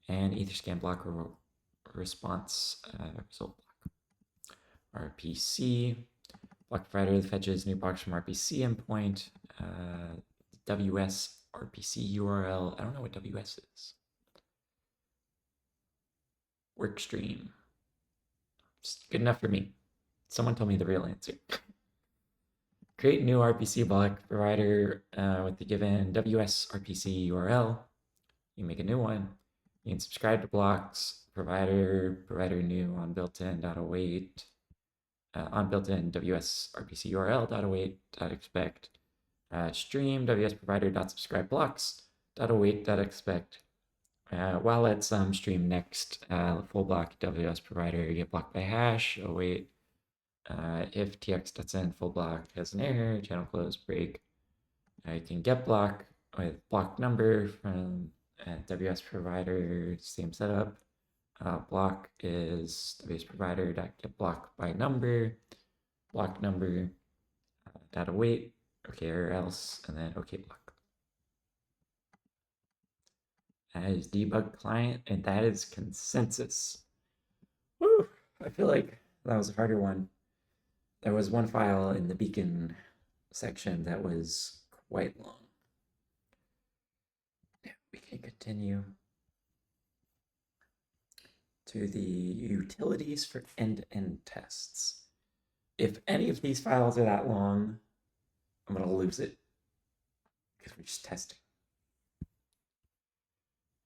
and Etherscan block response result block. RPC block provider fetches new blocks from RPC endpoint. WS RPC URL. I don't know what WS is. Workstream. It's good enough for me. Someone told me the real answer. Create new RPC block provider with the given WS RPC URL. You make a new one. You can subscribe to blocks, provider new on built-in.await, on built-in WS RPC URL.await.expect, stream WS provider.subscribe blocks.await.expect. While at some stream next full block WS provider get blocked by hash, await. If tx.send full block has an error, channel close, break. You can get block with block number from WS provider, same setup. Block is WS provider get block by number, block number dot await, okay or else, and then okay block. That is debug client, and that is consensus. Woo! I feel like that was a harder one. There was one file in the beacon section that was quite long. Yeah, we can continue. to the utilities for end-to-end tests. If any of these files are that long, I'm going to lose it because we're just testing.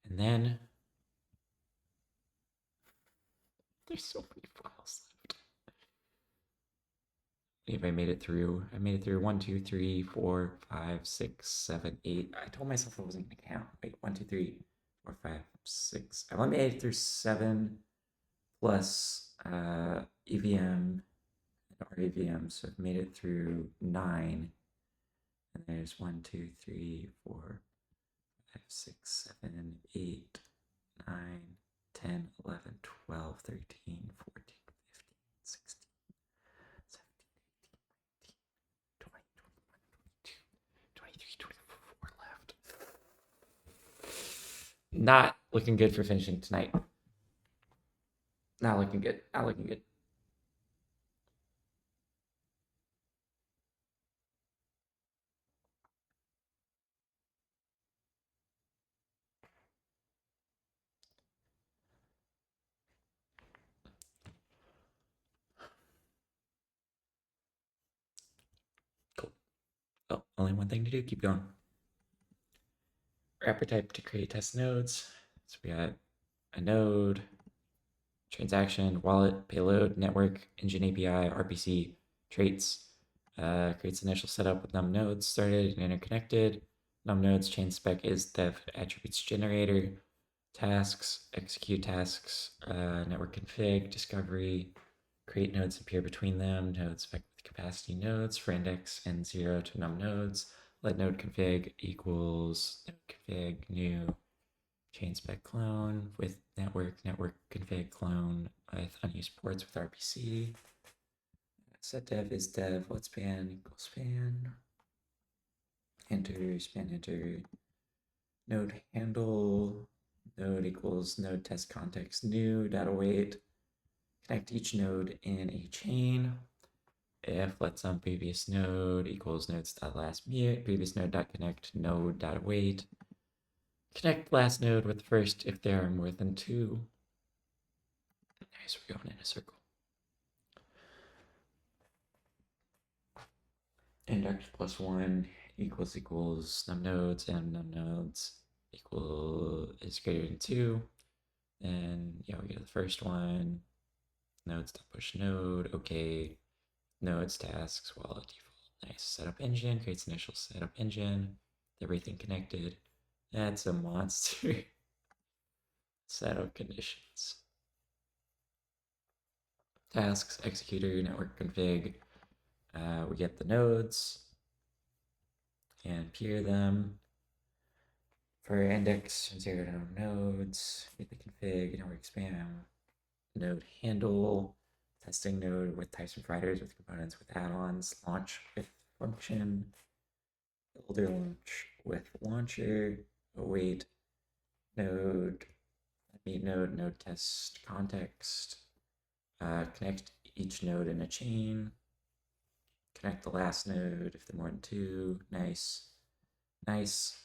And then there's so many files left. If I made it through, 1, 2, 3, 4, 5, 6, 7, 8. I told myself I wasn't going to count. Wait, 1, 2, 3, 4, 5, 6. I only made it through 7 plus EVM and REVM, so I've made it through 9. And there's 1, 2, 3, 4, 5, 6, 7, 8, 9, 10, 11, 12, 13, 14, 15, 16, 17, 18, 19, 20, 21, 22, 23, 24 left. Not looking good for finishing tonight. Not looking good. Not looking good. Cool. Oh, only one thing to do. Keep going. Wrapper type to create test nodes. So we got a node, transaction, wallet, payload, network, engine API, RPC, traits. Creates initial setup with num nodes started and interconnected. Num nodes chain spec is dev attributes generator. Tasks, execute tasks, network config, discovery, create nodes appear between them, nodes spec with capacity nodes for index and 0 to num nodes. Let node config equals node config new chain spec clone with network config clone with unused ports with RPC. Set dev is dev, let span equals span. Enter, span enter. Node handle, node equals node test context new, data weight. Connect each node in a chain. If let some previous node equals nodes.last mute, previous node.connect node data weight. Connect last node with the first if there are more than 2. Nice, we're going in a circle. Index plus 1 equals num nodes, and num nodes is greater than 2. And yeah, we get the first one. Nodes.push node, okay. Nodes, tasks, wallet, default. Nice. Setup engine, creates initial setup engine. Everything connected. That's a monster. Setup conditions. Tasks, executor, network config. We get the nodes and peer them. For index 0 to nodes, get the config, network spam, node handle, testing node with types and providers, with components, with add-ons, launch with function, builder launch with launcher, await node, meet node, node test context, connect each node in a chain, connect the last node if they're more than 2, nice, nice,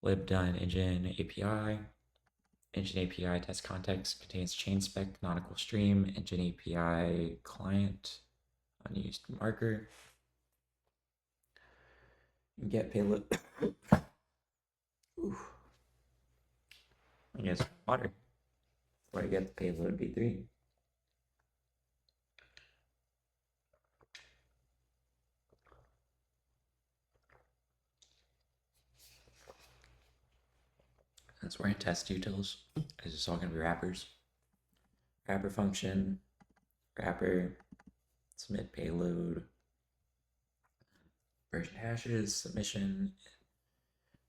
lib done engine API, engine API test context contains chain spec canonical stream, engine API client, unused marker, get payload. Ooh. I guess water. Before I get the payload v3. That's where I test utils. Is this all going to be wrappers? Wrapper function, wrapper, submit payload, version hashes, submission.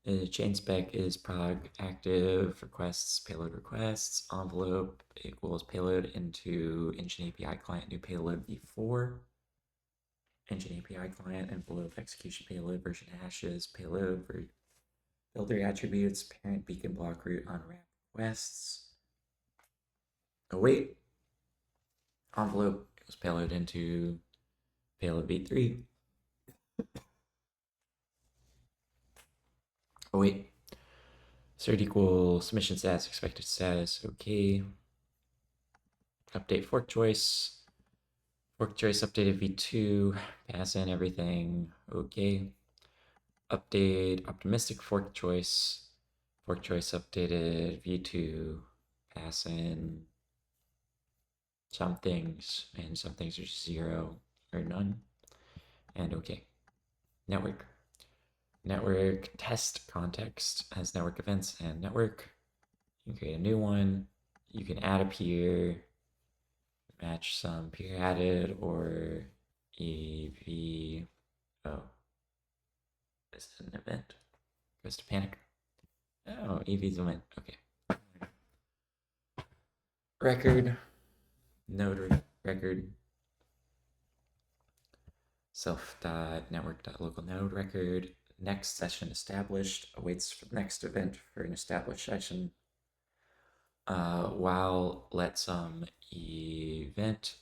The chain spec is prog active requests, payload requests, envelope equals payload into engine API client, new payload v4. Engine API client, envelope, execution payload, version hashes, payload, builder attributes, parent beacon block root on wrap requests. Await. Envelope equals payload into payload v3. Await. Cert equals submission status, expected status, okay. update fork choice. Fork choice updated v2. Pass in everything. Okay. Update optimistic fork choice. Fork choice updated v2. Pass in some things, and some things are 0 or none. And okay. Network. Network test context has network events and network. You can create a new one. You can add a peer, match some peer added, or EV. Oh, is it an event? Goes to panic. Oh, EV's an event. Okay. Record. Node record. Self.network.local node record. Next session established. Awaits for the next event for an established session. While let some event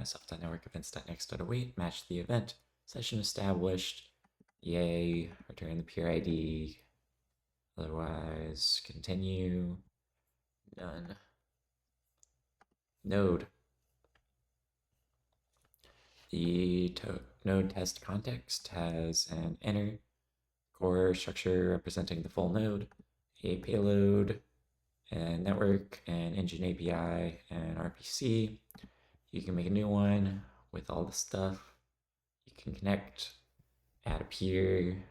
self.network events.next.await match the event session established. Yay, return the peer ID. Otherwise, continue. None. Node. The node test context has an inner core structure representing the full node, a payload, and network, and engine API, and RPC. You can make a new one with all the stuff. You can connect, add a peer,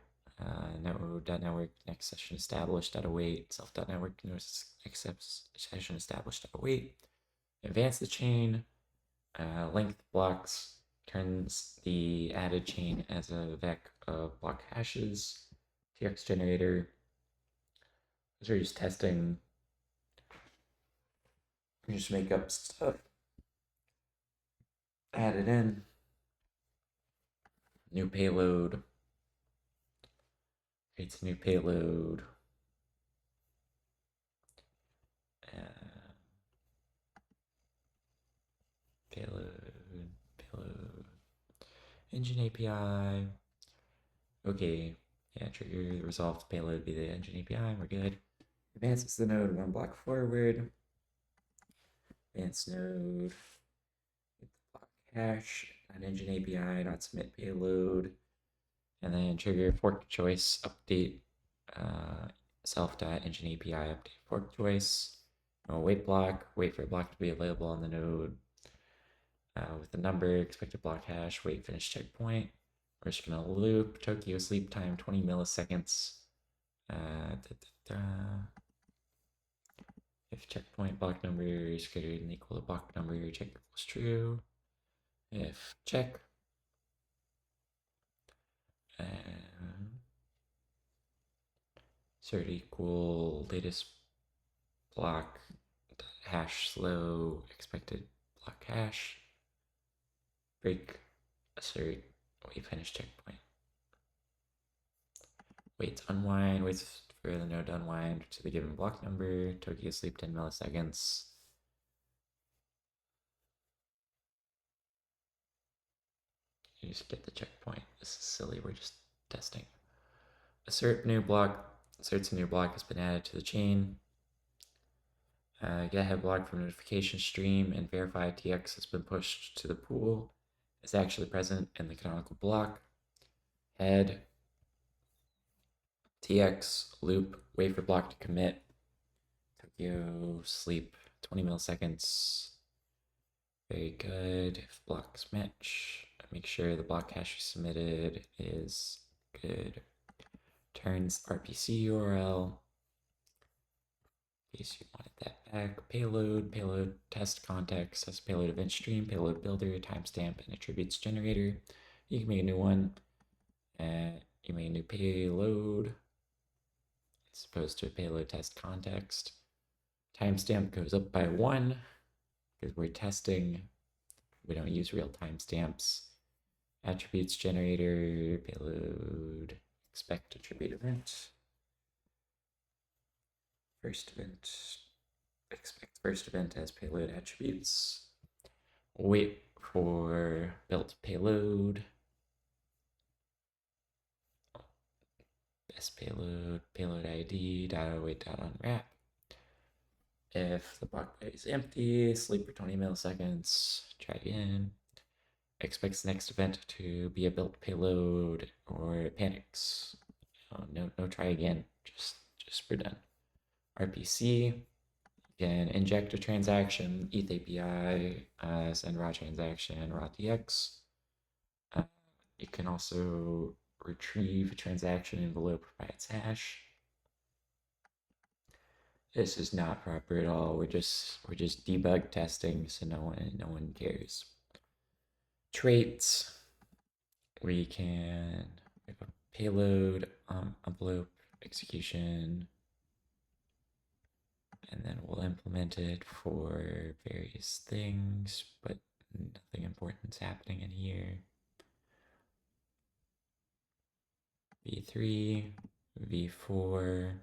node.network, next session established, await, self.network, next session established, await. Advance the chain, length blocks, turns the added chain as a vec of block hashes, TX generator. Those are just testing. You just make up stuff, add it in, new payload, creates a new payload, payload, engine API. Okay, yeah, trigger the resolved payload via the engine API. We're good. Advances the node one block forward. Advance node. Block hash. An engine API. Not submit payload. And then trigger fork choice update. Self.engine API update fork choice. Wait block. Wait for a block to be available on the node. With the number, expected block hash, wait finish checkpoint. We're just gonna loop Tokyo sleep time 20 milliseconds. If checkpoint block number is greater than equal to block number, check equals true. If check, assert equal latest block hash slow expected block hash. Break assert wait finish checkpoint. Waits unwind, waits for the node to unwind to the given block number. Tokyo sleep 10 milliseconds. You just get the checkpoint. This is silly, we're just testing. Assert new block. Asserts a new block has been added to the chain. Get head block from notification stream and verify TX has been pushed to the pool. Is actually present in the canonical block. Head TX loop, wait for block to commit. Tokyo sleep 20 milliseconds. Very good. If blocks match, make sure the block hash submitted is good. Turns RPC URL. In case you wanted that back. Payload test context, has payload event stream, payload builder, timestamp, and attributes generator. You can make a new one. You make a new payload as opposed to a payload test context. Timestamp goes up by 1 because we're testing. We don't use real timestamps. Attributes generator, payload, expect attribute event. First event, expect first event as payload attributes. Wait for built payload. Best payload, payload ID, data wait dot unwrap. If the block is empty, sleep for 20 milliseconds, try again. Expects the next event to be a built payload or panics. Oh, no, try again. Just we're done. RPC can inject a transaction, ETH API, send raw transaction, raw TX. You can also retrieve a transaction envelope by its hash. This is not proper at all. We're just debug testing, so no one cares. Traits. We have a payload, envelope, execution, and then we'll implement it for various things, but nothing important is happening in here. V3, V4.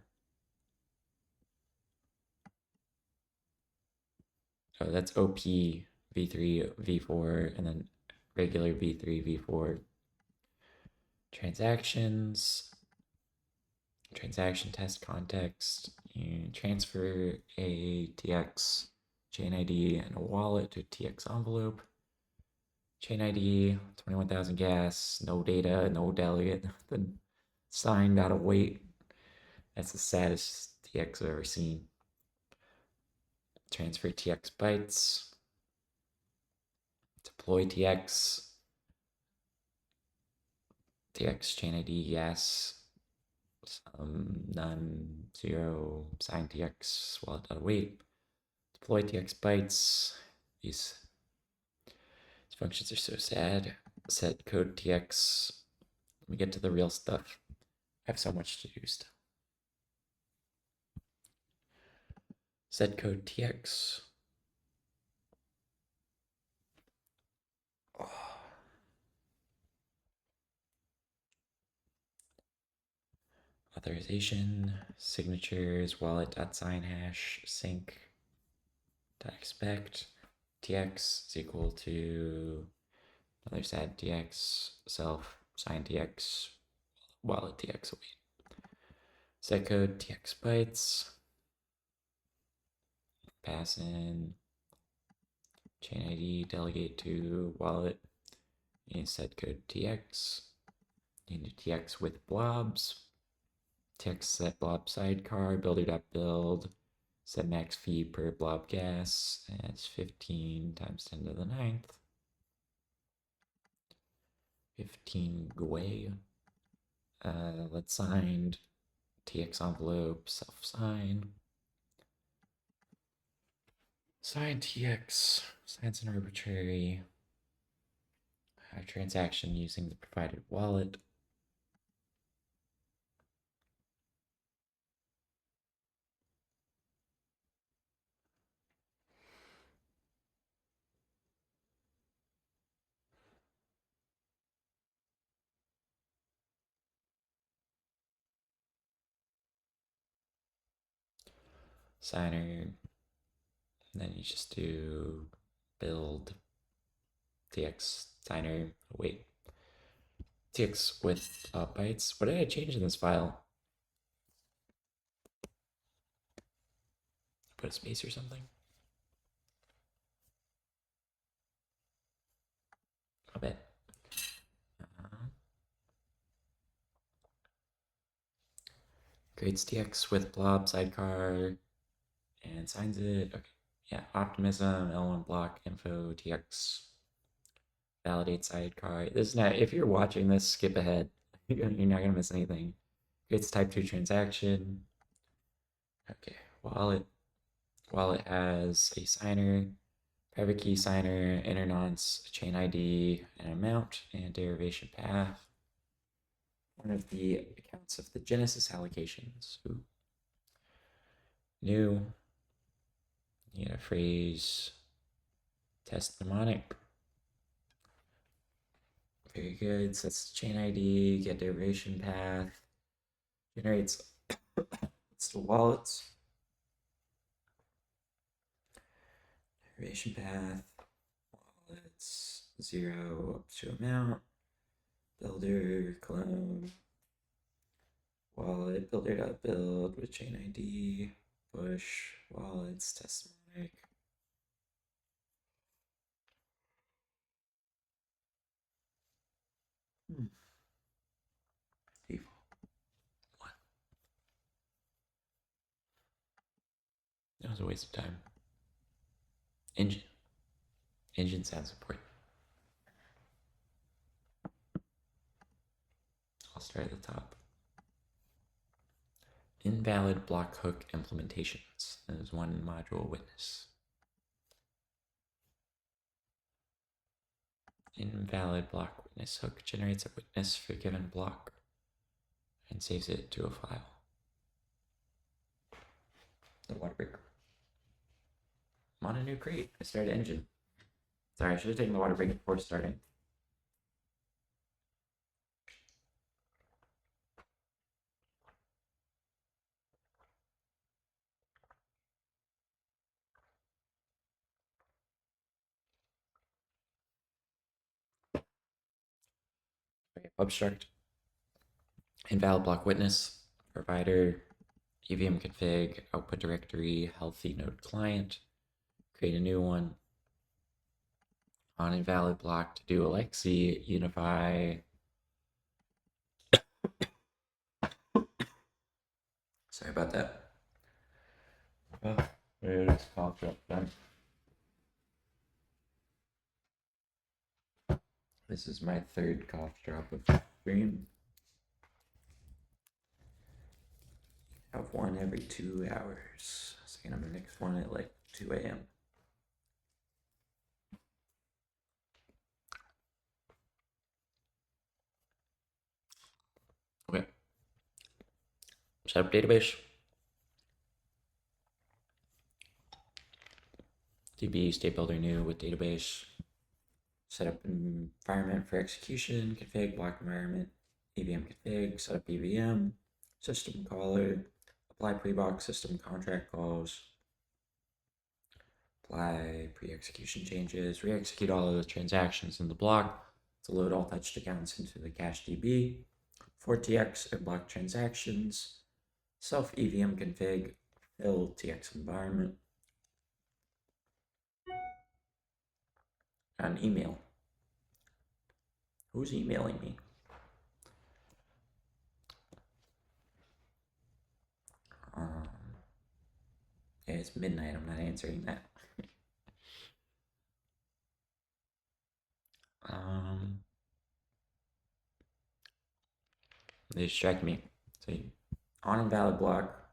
Oh, that's OP, V3, V4, and then regular V3, V4. Transactions, transaction test context. You transfer a TX chain ID and a wallet to a TX envelope. Chain ID, 21,000 gas, no data, no delegate, nothing. Sign, gotta wait. That's the saddest TX I've ever seen. Transfer TX bytes. Deploy TX. TX chain ID, yes. None, 0, sign TX, wallet, gotta wait. Deploy TX bytes. These functions are so sad. Set code TX. Let me get to the real stuff. I have so much to do still. Set code TX. Oh. Authorization, signatures, wallet.sign hash, sync, .expect, TX is equal to another sad TX, self, sign TX, wallet TX await. Set code TX bytes, pass in chain ID, delegate to wallet, and set code TX, into TX with blobs, TX set blob sidecar, builder.build, set max fee per blob gas, and it's 15 times 10 to the 9th. 15 Gwei. Let's sign TX envelope, self-sign. Sign TX, signs an arbitrary transaction using the provided wallet. Signer, and then you just do build TX signer, wait, TX with bytes. What did I change in this file? Put a space or something? I bet. Creates TX with blob sidecar and signs it. Okay. Yeah, optimism, L1 block, info, TX, validate sidecar. This is not, if you're watching this, skip ahead. You're not gonna miss anything. Creates type 2 transaction. Okay, wallet. Wallet has a signer, private key signer, inner nonce, chain ID, an amount, and derivation path. One of the accounts of the Genesis allocations. Ooh. New. Need a phrase. Test mnemonic. Very good. Sets the chain ID, get derivation path. Generates it's the wallets. Derivation path. Wallets. 0 up to amount. Builder, clone. Wallet, builder.build with chain ID. push wallets, testimonic. Default. What? That was a waste of time. Engine. Engine sounds important. I'll start at the top. Invalid block hook implementations. There's one module witness. Invalid block witness hook generates a witness for a given block and saves it to a file. The water breaker. I'm on a new crate. I started engine. Sorry, I should have taken the water break before starting. Okay, obstruct. Invalid block witness. Provider. EVM config. Output directory. Healthy node client. Create a new one. On invalid block to do Alexi. Unify. Sorry about that. Oh, it is cough drop done. This is my third cough drop of the stream. I have one every 2 hours. So I'm gonna next one at like 2 a.m. Okay. Set up database. DB state builder new with database. Set up environment for execution, config block environment, EVM config, set up EVM, system caller, apply pre-box system contract calls, apply pre-execution changes, re-execute all of the transactions in the block to load all touched accounts into the cache DB, for TX and block transactions, self EVM config, fill TX environment, and email. Who's emailing me? Yeah, it's midnight. I'm not answering that. They distract me. So on invalid block,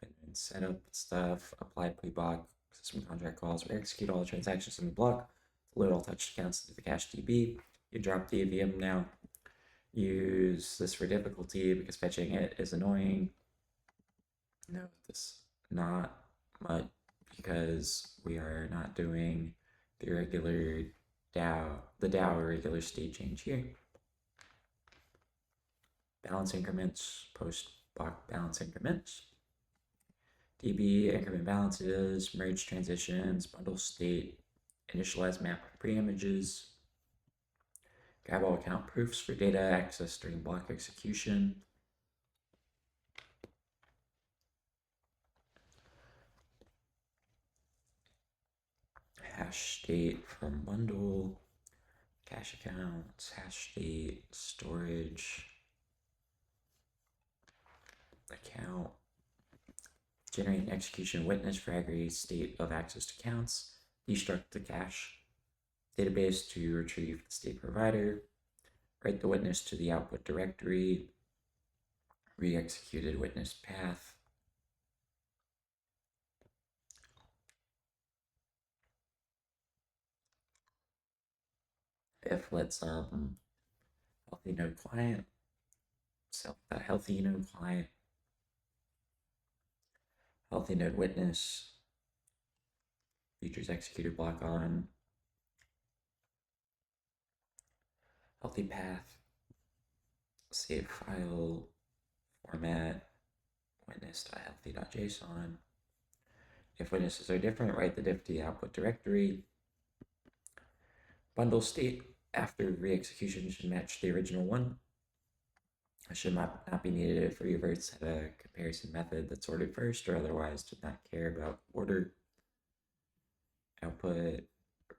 and set up stuff, apply pre-block, system contract calls, or execute all the transactions in the block, load all touched accounts into the cache DB. You drop the EVM now. Use this for difficulty because fetching it is annoying. No, this not much because we are not doing the regular DAO regular state change here. Balance increments, post block balance increments. DB increment balances, merge transitions, bundle state, initialize map pre-images, grab all account proofs for data access during block execution. Hash state from bundle, cache accounts, hash state, storage, account, generate an execution witness for aggregate state of access to accounts, destruct the cache database to retrieve the state provider, write the witness to the output directory, re-executed witness path, if let's healthy node client, healthy node client, healthy node witness, features executed block on, healthy path, save file, format, witness.healthy.json. If witnesses are different, write the diff to the output directory. Bundle state after re-execution should match the original one. should not be needed if reverts had a comparison method that's ordered first or otherwise did not care about order. Output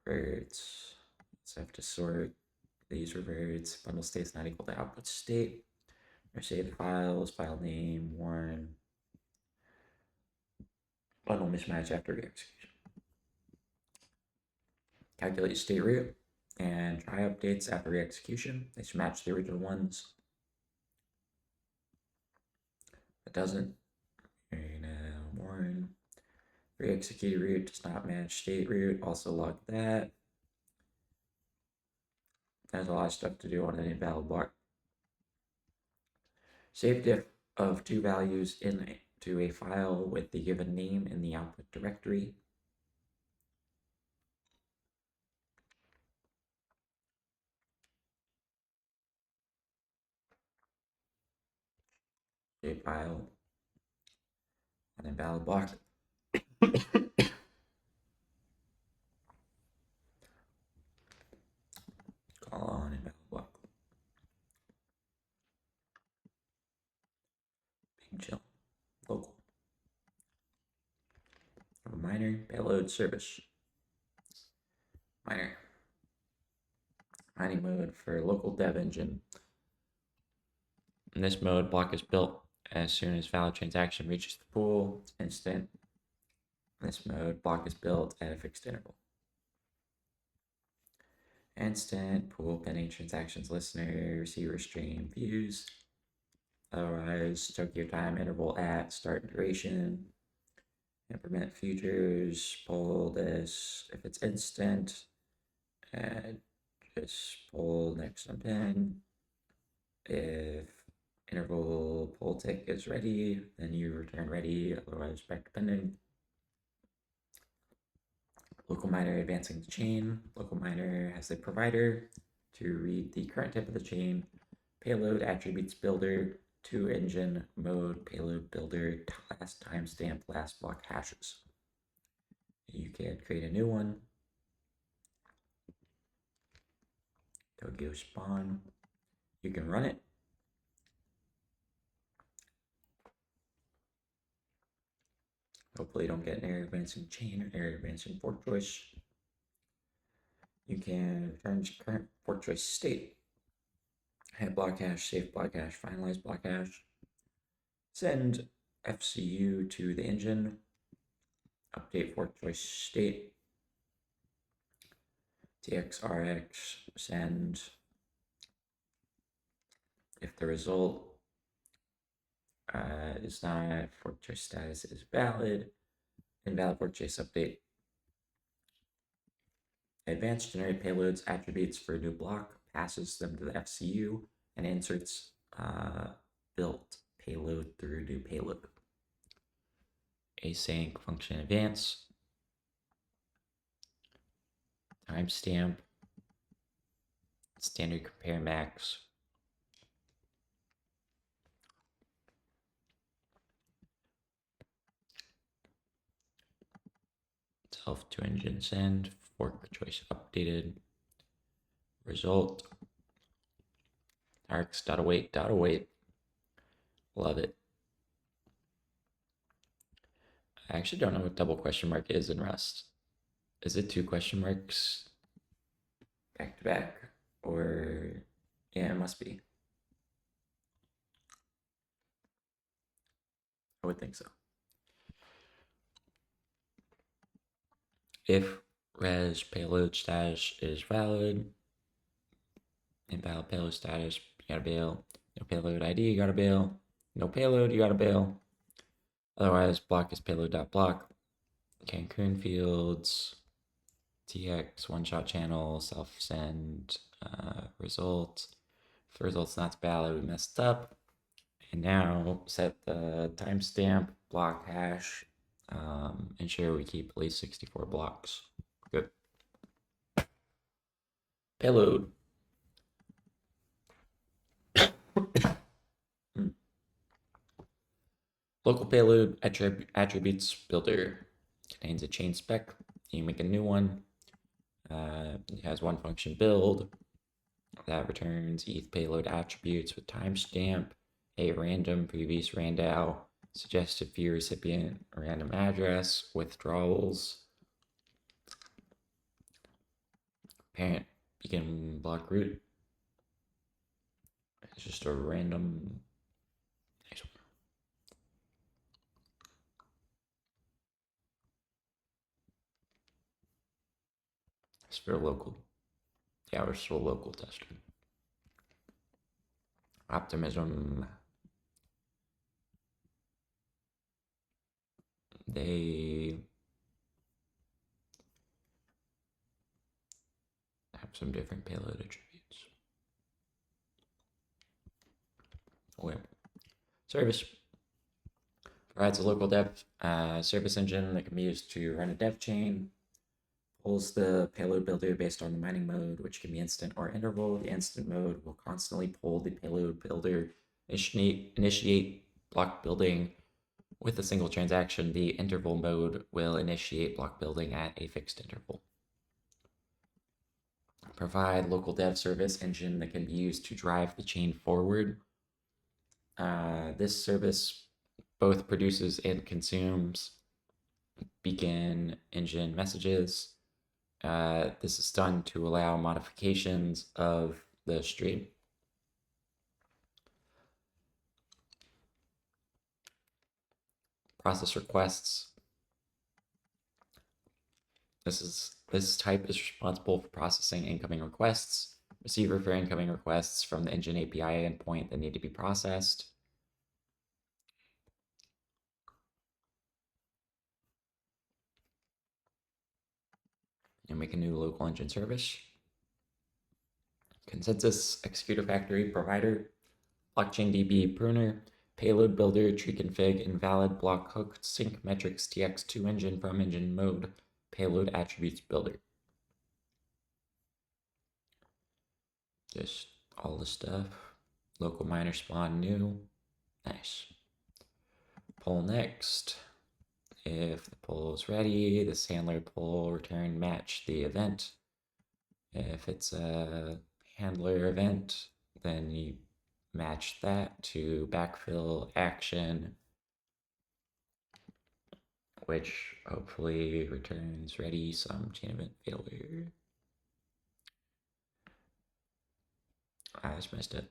reverts, so I have to sort these reverts. Bundle state's not equal to output state. Or save files, file name, warn, bundle mismatch after execution. Calculate state root and try updates after re-execution. They should match the original ones. If it doesn't, warn. Re-executed root does not match state root. Also log that. There's a lot of stuff to do on an invalid block. Save diff of two values into a file with the given name in the output directory. Save file on invalid block. Call on invalid block. Big chill. Local. Miner, payload service. Miner. Mining mode for local dev engine. In this mode, block is built as soon as valid transaction reaches the pool. It's instant. In this mode, block is built at a fixed interval. Instant, pool pending transactions listener, receiver stream views. Otherwise, Tokyo time interval at start duration. Implement futures, pull this if it's instant, and just pull next unpin. If interval pull tick is ready, then you return ready, otherwise back to pending. Local miner advancing the chain. Local miner has the provider to read the current type of the chain, payload attributes builder, to engine mode payload builder, last timestamp, last block hashes. You can create a new one. Tokyo spawn. You can run it. Hopefully you don't get an error advancing chain or error advancing fork choice. You can return current fork choice state. Head block hash, save block hash, finalize block hash. Send FCU to the engine. Update fork choice state. TXRX, send. If the result is not fork choice status is valid, invalid fork choice update. Advanced generate payloads attributes for a new block, passes them to the FCU, and inserts built payload through new payload. Async function advance. Timestamp. Standard compare max. Self to engine send. Fork choice updated. Result. Arcs.await. Love it. I actually don't know what double question mark is in Rust. Is it two question marks back to back? Or, yeah, it must be. I would think so. If res payload status is valid, invalid payload status, you gotta bail. No payload ID, you gotta bail. No payload, you gotta bail. Otherwise, block is payload.block. Cancun fields, TX, one-shot channel, self-send, result. If the result's not valid, we messed up. And now set the timestamp, block hash, ensure we keep at least 64 blocks. Good. Payload. Local payload attributes builder contains a chain spec. You make a new one. It has one function build that returns ETH payload attributes with timestamp, a random previous random, suggested view recipient, random address, withdrawals, parent begin block root. It's just a random. It's for local. Yeah, we're still local tester. Optimism. They have some different payload attributes. Okay. Service provides a local dev service engine that can be used to run a dev chain. Pulls the payload builder based on the mining mode, which can be instant or interval. The instant mode will constantly pull the payload builder, initiate block building with a single transaction. The interval mode will initiate block building at a fixed interval. Provide local dev service engine that can be used to drive the chain forward. This service both produces and consumes beacon engine messages. This is done to allow modifications of the stream. Process requests. This type is responsible for processing incoming requests. Receiver for incoming requests from the engine API endpoint that need to be processed. And make a new local engine service. Consensus executor factory provider, blockchain DB pruner, payload builder, tree config, invalid block hook, sync metrics tx2 engine from engine mode, payload attributes builder. Just all the stuff. Local miner spawn new. Nice. Poll next. If the poll is ready, this handler poll return match the event. If it's a handler event, then you match that to backfill action, which hopefully returns ready some chain event failure. I just missed it.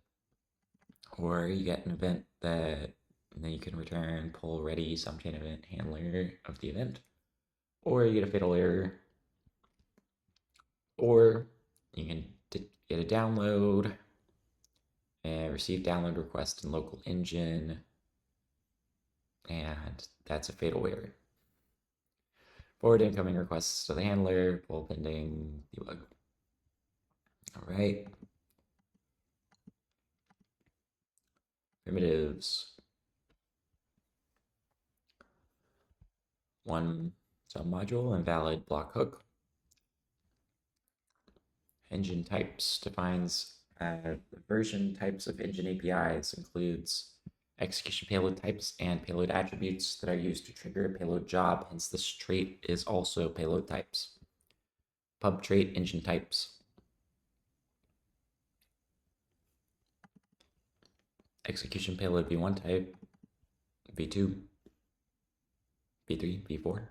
Or you get an event that then you can return pull ready some chain event handler of the event. Or you get a fatal error. Or you can get a download and receive download request in local engine. And that's a fatal error. Forward incoming requests to the handler, pull pending, debug. All right. Primitives. One submodule, invalid block hook. Engine types defines the version types of engine APIs, includes execution payload types and payload attributes that are used to trigger a payload job. Hence, this trait is also payload types. Pub trait engine types. Execution payload v1 type, v2, v3, v4.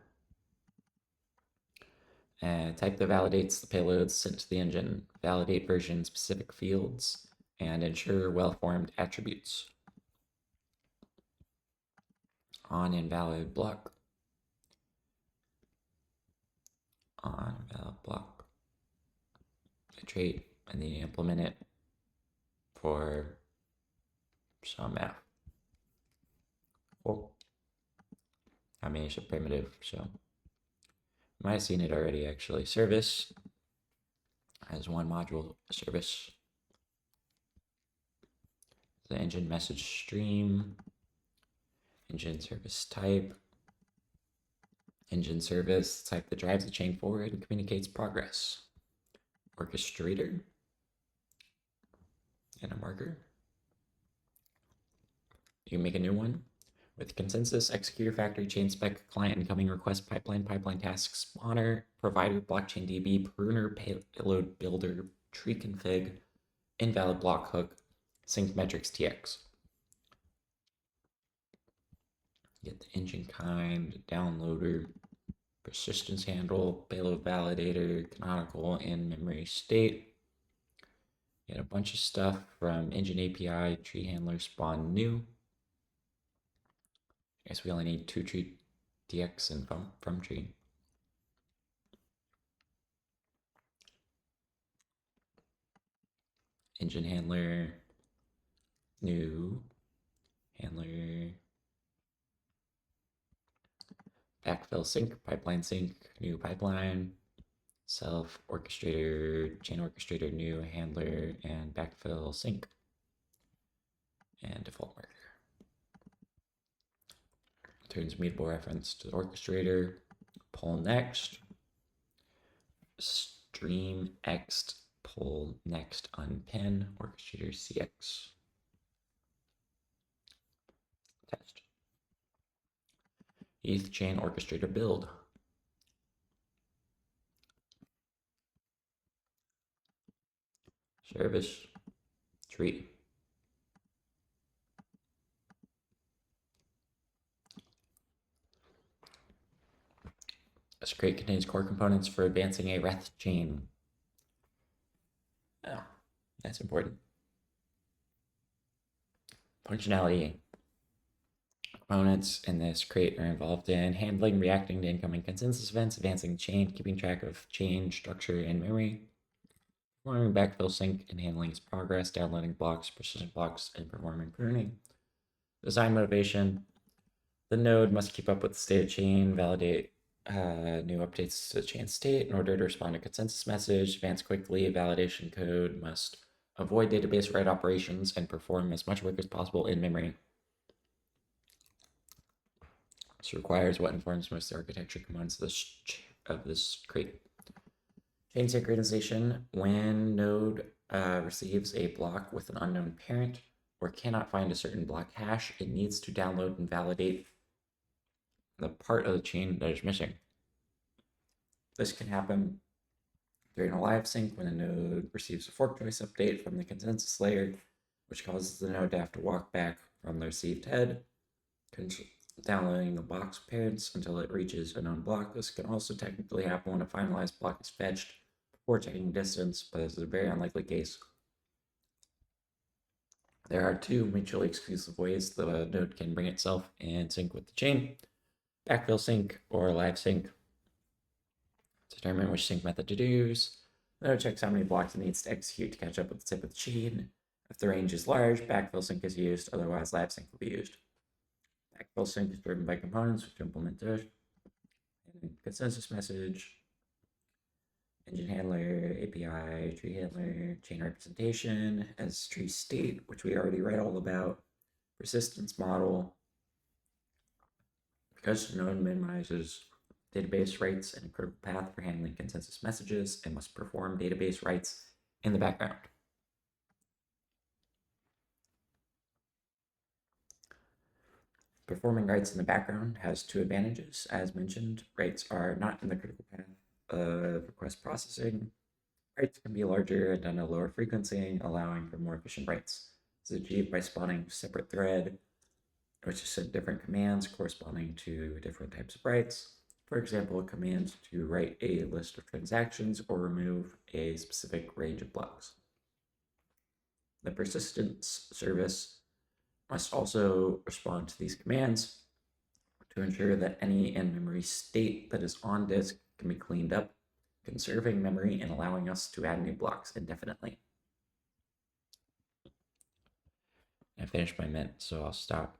Type that validates the payloads sent to the engine. Validate version specific fields and ensure well-formed attributes. On invalid block. On invalid block. A trait and then you implement it for some F. Cool. I mean, it's a primitive, so might have seen it already actually. Service has one module service. The engine message stream, engine service type, engine service type that drives the chain forward and communicates progress. Orchestrator and a marker. You can make a new one with consensus, executor factory, chain spec, client incoming request, pipeline tasks, spawner, provider, blockchain DB, pruner, payload builder, tree config, invalid block hook, sync metrics tx. get the engine kind, downloader, persistence handle, payload validator, canonical, and memory state. Get a bunch of stuff from engine API, tree handler, spawn new. I guess we only need 2 tree DX and from tree. Engine handler, new handler, backfill sync, pipeline sync, new pipeline, self orchestrator, chain orchestrator, new handler, and backfill sync, and default marker. Returns mutable reference to the orchestrator, pull next, stream ext, pull next unpin, orchestrator CX. Test. ETH chain orchestrator build. Service tree. This crate contains core components for advancing a Reth chain. Oh, that's important. Functionality. Components in this crate are involved in handling, reacting to incoming consensus events, advancing the chain, keeping track of chain structure and memory, performing backfill sync and handling its progress, downloading blocks, precision blocks, and performing pruning. Design motivation. The node must keep up with the state of chain, validate new updates to the chain state in order to respond to consensus message, advance quickly. Validation code must avoid database write operations and perform as much work as possible in memory. This requires what informs most of the architecture components of this crate. Chain synchronization. When node receives a block with an unknown parent or cannot find a certain block hash, it needs to download and validate the part of the chain that is missing. This can happen during a live sync when a node receives a fork choice update from the consensus layer, which causes the node to have to walk back from the received head, downloading the block's parents until it reaches a known block. This can also technically happen when a finalized block is fetched before checking distance, but this is a very unlikely case. There are 2 mutually exclusive ways that a node can bring itself and sync with the chain: backfill sync or live sync. Determine which sync method to use. The node checks how many blocks it needs to execute to catch up with the tip of the chain. If the range is large, backfill sync is used, otherwise live sync will be used. Backfill sync is driven by components which implement it. Consensus message, engine handler, API, tree handler, chain representation as tree state, which we already read all about, persistence model. Because the node minimizes database writes and a critical path for handling consensus messages, it must perform database writes in the background. Performing writes in the background has 2 advantages. As mentioned, writes are not in the critical path of request processing. Writes can be larger and done at a lower frequency, allowing for more efficient writes. This is achieved by spawning a separate thread, which is sent different commands corresponding to different types of writes. For example, a command to write a list of transactions or remove a specific range of blocks. The persistence service must also respond to these commands to ensure that any in-memory state that is on disk can be cleaned up, conserving memory and allowing us to add new blocks indefinitely. I finished my mint, so I'll stop.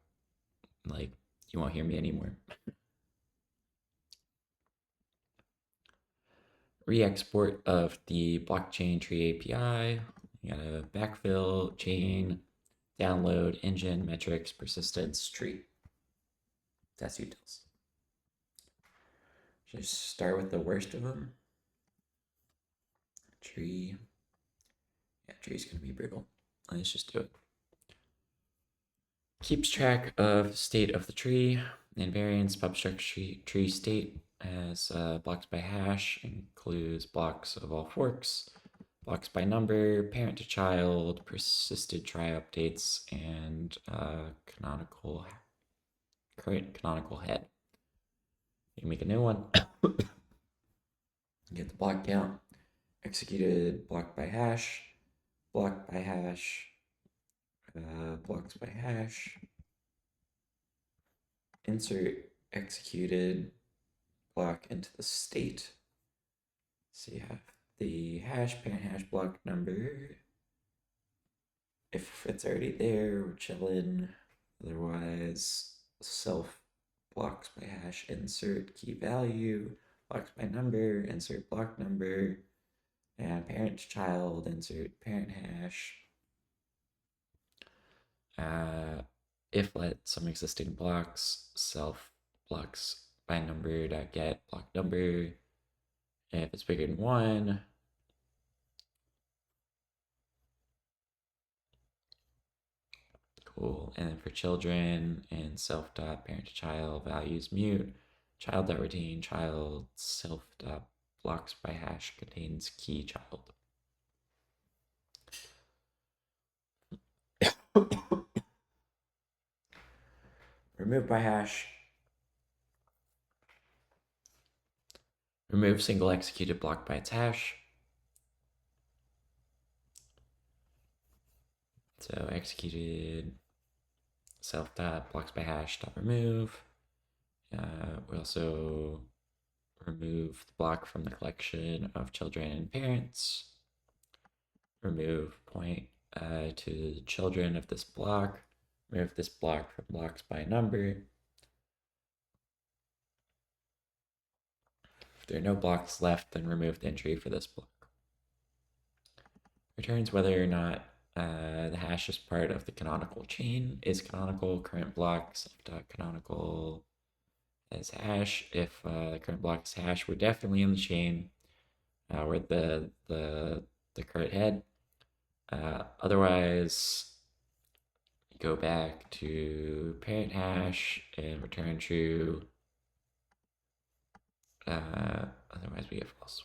You won't hear me anymore. Re-export of the blockchain tree API. You got a backfill, chain, download, engine, metrics, persistence, tree. That's utils. Just start with the worst of them. Tree. Yeah, tree's gonna be brutal. Let's just do it. Keeps track of state of the tree, invariance, pub structure tree state as blocks by hash, includes blocks of all forks, blocks by number, parent to child, persisted try updates, and canonical current canonical head. You can make a new one. Get the block count. Executed block by hash. Block by hash. Blocks by hash. Insert executed block into the state. So you have the hash, parent hash block number. If it's already there, we're chilling. Otherwise, self blocks by hash, insert key value, blocks by number, insert block number, and parent to child, insert parent hash. If let some existing blocks, self blocks by number dot get block number. If it's bigger than 1, cool. And then for children and self dot parent to child values mute, child dot retain child, self dot blocks by hash contains key child. Remove by hash. Remove single executed block by its hash. So executed self dot blocks by hash dot remove. We also remove the block from the collection of children and parents. Remove point to the children of this block. Remove this block from blocks by number. If there are no blocks left, then remove the entry for this block. Returns whether or not the hash is part of the canonical chain. Is canonical current block self.canonical as hash. If the current block is hash, we're definitely in the chain. We're the current head. Otherwise, go back to parent hash and return true. Otherwise, we get false.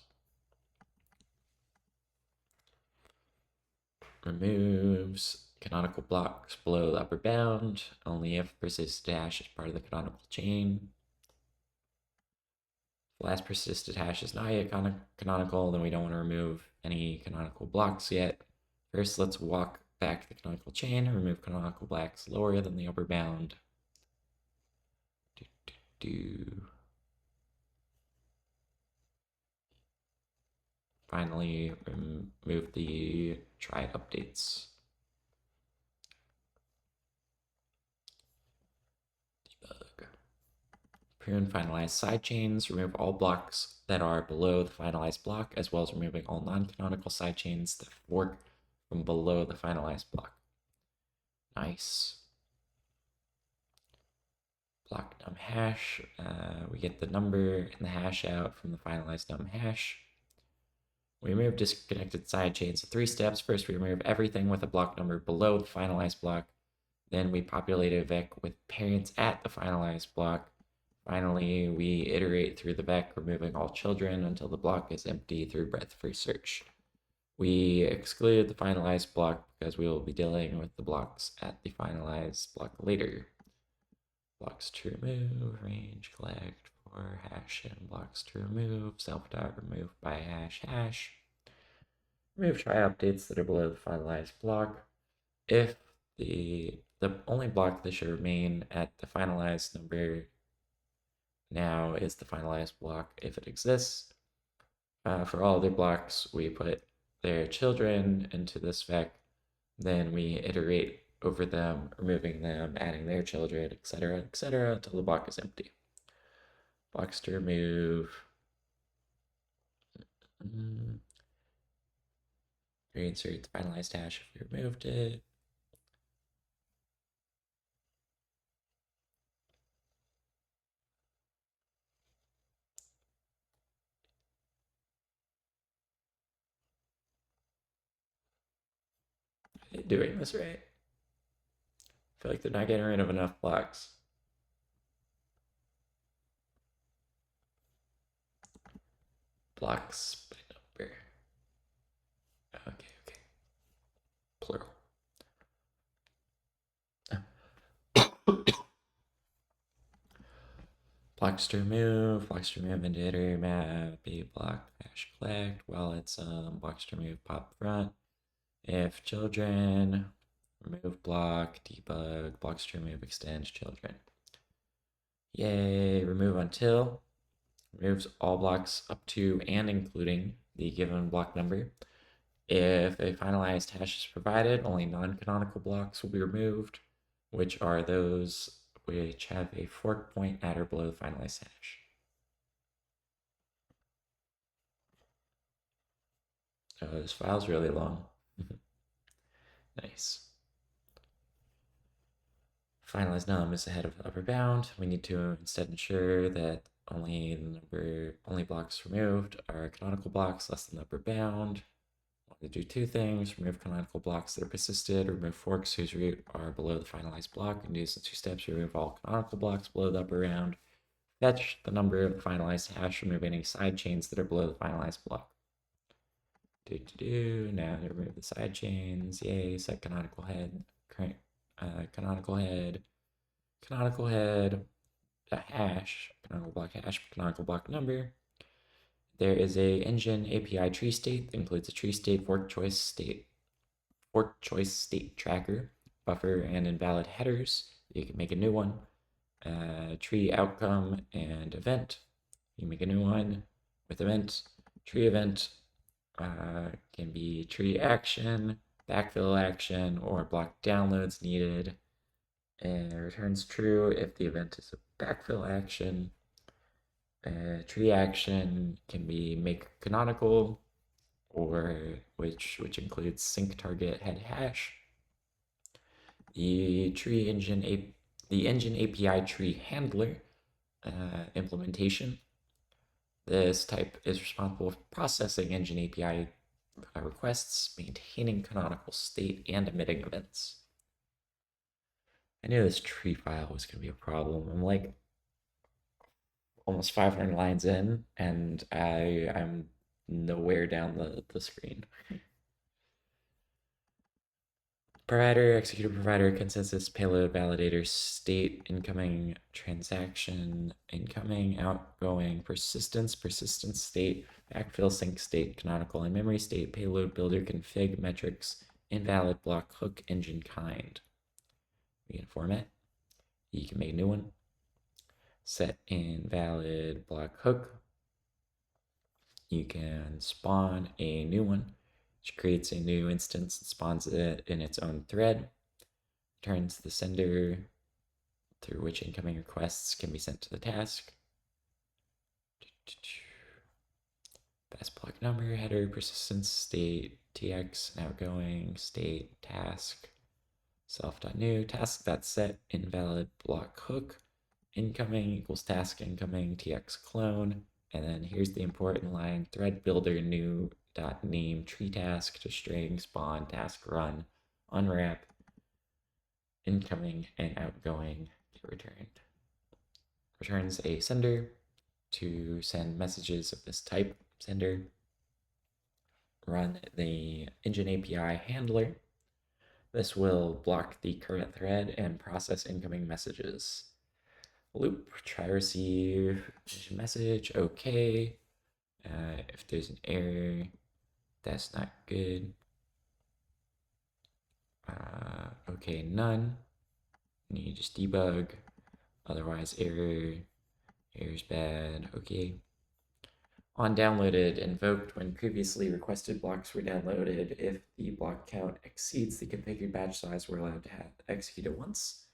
Removes canonical blocks below the upper bound only if persisted hash is part of the canonical chain. If the last persisted hash is not yet canonical, then we don't want to remove any canonical blocks yet. First, let's walk back the canonical chain and remove canonical blocks lower than the upper bound. Finally, remove the try updates. Debug. Prune finalized sidechains. Remove all blocks that are below the finalized block, as well as removing all non-canonical sidechains that fork from below the finalized block. Nice. Block num hash. We get the number and the hash out from the finalized num hash. We remove disconnected sidechains in 3 steps. First, we remove everything with a block number below the finalized block. Then we populate a vec with parents at the finalized block. Finally, we iterate through the vec, removing all children until the block is empty through breadth-first search. We exclude the finalized block because we will be dealing with the blocks at the finalized block later. Blocks to remove, range collect for hash and blocks to remove, self.remove by hash. Remove try updates that are below the finalized block. If the only block that should remain at the finalized number now is the finalized block if it exists. For all other blocks, we put their children into this vec, then we iterate over them, removing them, adding their children, etc., until the block is empty. Blocks to remove. Reinsert the finalized hash if we removed it. Doing this right. I feel like they're not getting rid of enough blocks. Blocks by number. Okay. Plural. blocks to remove into iter map, a block hash collect, while it's blocks to remove pop front. If children, remove block, debug, blocks to remove extends children. Yay, remove until removes all blocks up to and including the given block number. If a finalized hash is provided, only non-canonical blocks will be removed, which are those which have a fork point at or below the finalized hash. Oh, this file's really long. Nice. Finalized num is ahead of the upper bound. We need to instead ensure that only blocks removed are canonical blocks less than the upper bound. To do two things: remove canonical blocks that are persisted, remove forks whose root are below the finalized block, and use the two steps to remove all canonical blocks below the upper bound. Fetch the number of the finalized hash, remove any side chains that are below the finalized block. Now to remove the side chains. Yay, set canonical head, canonical head, a hash, canonical block number. There is a engine API tree state that includes a tree state, fork choice state tracker, buffer, and invalid headers. You can make a new one. Tree outcome and event. You make a new one with event. Tree event can be tree action, backfill action, or block downloads needed. And returns true if the event is a backfill action. Tree action can be make canonical, or which includes sync target head hash. The engine API tree handler implementation. This type is responsible for processing engine API requests, maintaining canonical state, and emitting events. I knew this tree file was going to be a problem. I'm like almost 500 lines in, and I'm nowhere down the screen. Provider, executor provider, consensus, payload, validator, state, incoming, transaction, incoming, outgoing, persistence, persistent state, backfill, sync state, canonical and memory state, payload, builder, config, metrics, invalid, block, hook, engine, kind. We can format. You can make a new one. Set invalid block hook. You can spawn a new one, which creates a new instance and spawns it in its own thread. Turns the sender through which incoming requests can be sent to the task. Pass block number, header, persistence, state, tx, outgoing, state, task, self.new, task.set, invalid block hook, incoming equals task incoming, tx clone, and then here's the important line: thread builder new dot name tree task to string spawn task run unwrap incoming and outgoing get returned. Returns a sender to send messages of this type. Sender. Run the engine API handler. This will block the current thread and process incoming messages. Loop, try receive message, okay. If there's an error, that's not good. Okay, none. You just debug. Otherwise, error's bad. Okay. On downloaded, invoked when previously requested blocks were downloaded. If the block count exceeds the configured batch size, we're allowed to execute it once.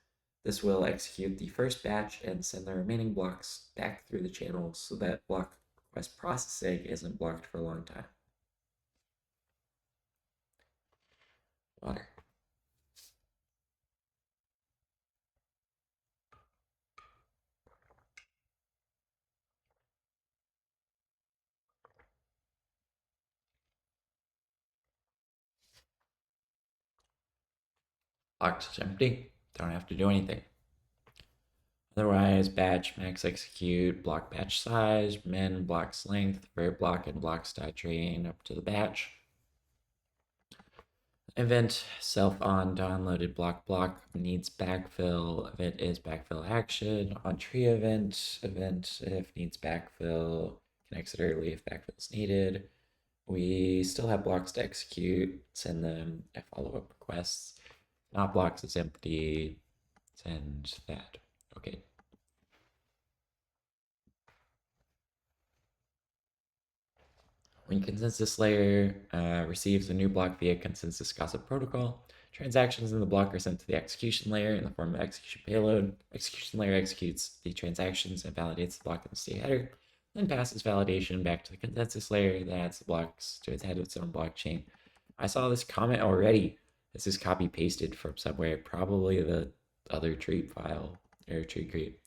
This will execute the first batch and send the remaining blocks back through the channel so that block request processing isn't blocked for a long time. Water. Blocked is empty. Don't have to do anything. Otherwise, batch, max execute, block batch size, min, block's length, var block, and blocks.train up to the batch. Event self on downloaded block needs backfill. Event is backfill action. On tree event if needs backfill can exit early if backfill is needed. We still have blocks to execute. Send them a follow-up requests. Not blocks is empty. Send that. Okay. When consensus layer receives a new block via consensus gossip protocol, transactions in the block are sent to the execution layer in the form of execution payload. Execution layer executes the transactions and validates the block in the state header, then passes validation back to the consensus layer that adds the blocks to its head of its own blockchain. I saw this comment already. This is copy pasted from somewhere, probably the other tree file or tree create.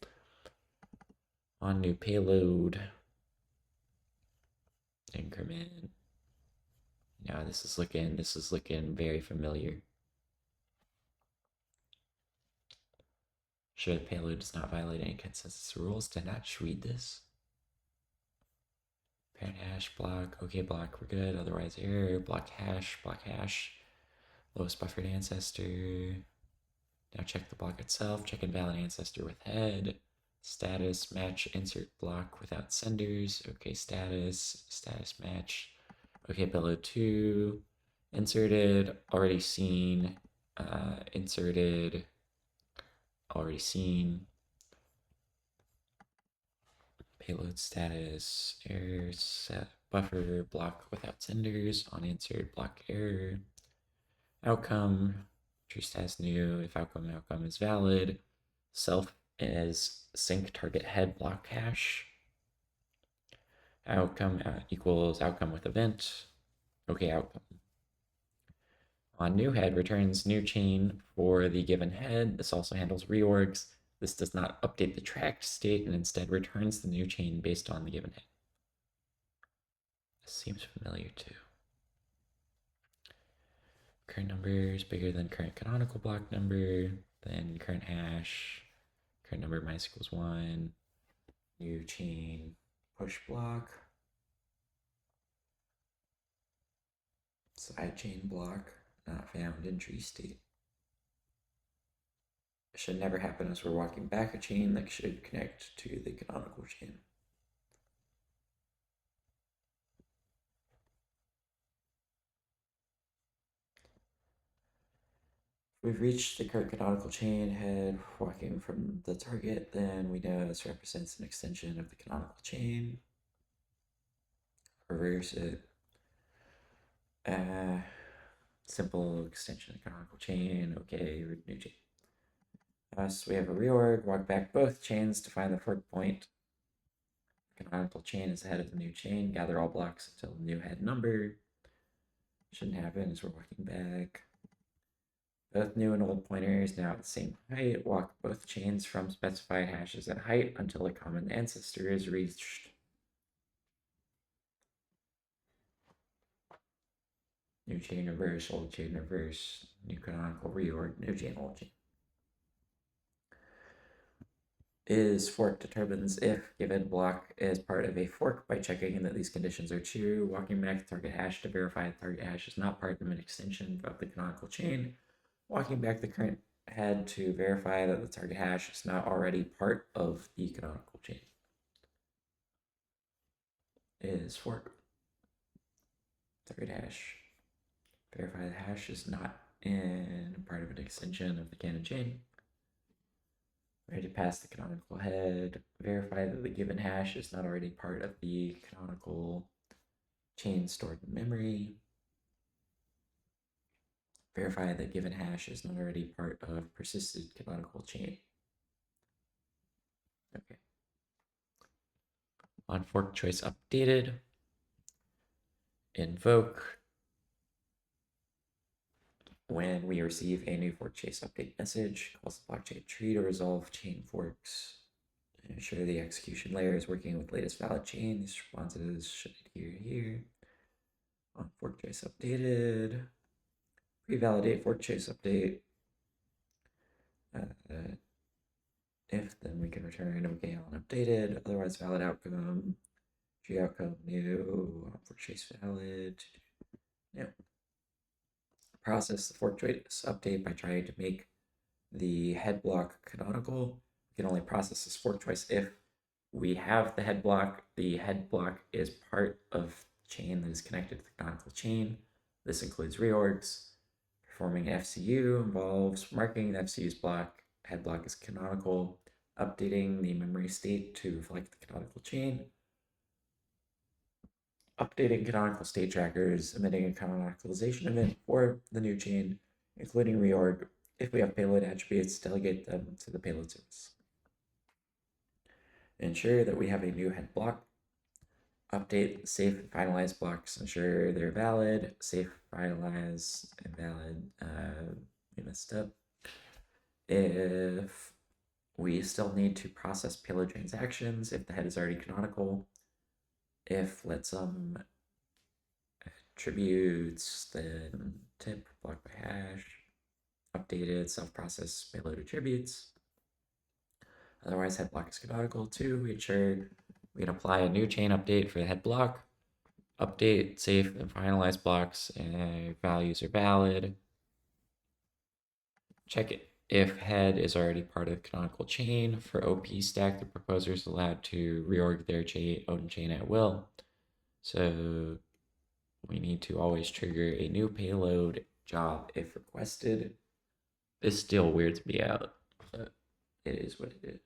On new payload. Increment. Now this is looking very familiar. Sure, the payload does not violate any consensus rules. Did I not just read this? Parent hash block, okay block, we're good. Otherwise error, block hash, lowest buffered ancestor. Now check the block itself, check invalid ancestor with head. Status match insert block without senders. Okay, status match. Okay, payload 2. Inserted, already seen. Inserted, already seen. Payload status, error set, buffer, block without senders, on insert, block error. Outcome, true status new, if outcome is valid. Self is sync target head block hash. Outcome equals outcome with event. Okay, outcome. On new head returns new chain for the given head. This also handles reorgs. This does not update the tracked state and instead returns the new chain based on the given head. This seems familiar too. Current number is bigger than current canonical block number, then current hash, current number minus equals 1, new chain, push block, side chain block, not found in tree state. It should never happen as we're walking back a chain that should connect to the canonical chain. We've reached the current canonical chain head walking from the target, then we know this represents an extension of the canonical chain. Reverse it. Simple extension of canonical chain. Okay, new chain. So we have a reorg, walk back both chains to find the fork point. Canonical chain is ahead of the new chain. Gather all blocks until the new head number. Shouldn't happen as we're walking back. Both new and old pointers now at the same height. Walk both chains from specified hashes at height until a common ancestor is reached. New chain reverse, old chain reverse, new canonical reorg, new chain, old chain. Is fork determines if given block is part of a fork by checking that these conditions are true. Walking back the target hash to verify the target hash is not part of an extension of the canonical chain. Walking back the current head to verify that the target hash is not already part of the canonical chain. Is fork. Target hash. Verify the hash is not in part of an extension of the canon chain. Ready to pass the canonical head. Verify that the given hash is not already part of the canonical chain stored in memory. Verify that given hash is not already part of persisted canonical chain. Okay. On fork choice updated. Invoke. When we receive a new fork choice update message, calls the blockchain tree to resolve chain forks. Ensure the execution layer is working with latest valid chain. These responses should adhere here. On fork choice updated. Pre-validate fork choice update. If then we can return okay on updated, otherwise valid outcome. Tree outcome new. Fork choice valid. No. process the fork choice update by trying to make the head block canonical. We can only process this fork choice if we have the head block. The head block is part of the chain that is connected to the canonical chain. This includes reorgs. Performing FCU involves marking the FCU's head block is canonical, updating the memory state to reflect the canonical chain, updating canonical state trackers, emitting a canonicalization event for the new chain, including reorg. If we have payload attributes, delegate them to the payload service. Ensure that we have a new head block. Update safe and finalize blocks. Ensure they're valid. Safe, finalize, and valid. We messed up. If we still need to process payload transactions, if the head is already canonical, if let some attributes, then tip, block by hash, updated, self-process payload attributes. Otherwise, head block is canonical. 2, we ensure we can apply a new chain update for the head block. Update, safe, and finalize blocks, and values are valid. Check it if head is already part of the canonical chain. For OP stack, the proposer is allowed to reorg their own chain at will. So we need to always trigger a new payload job if requested. This still weirds me out, but it is what it is.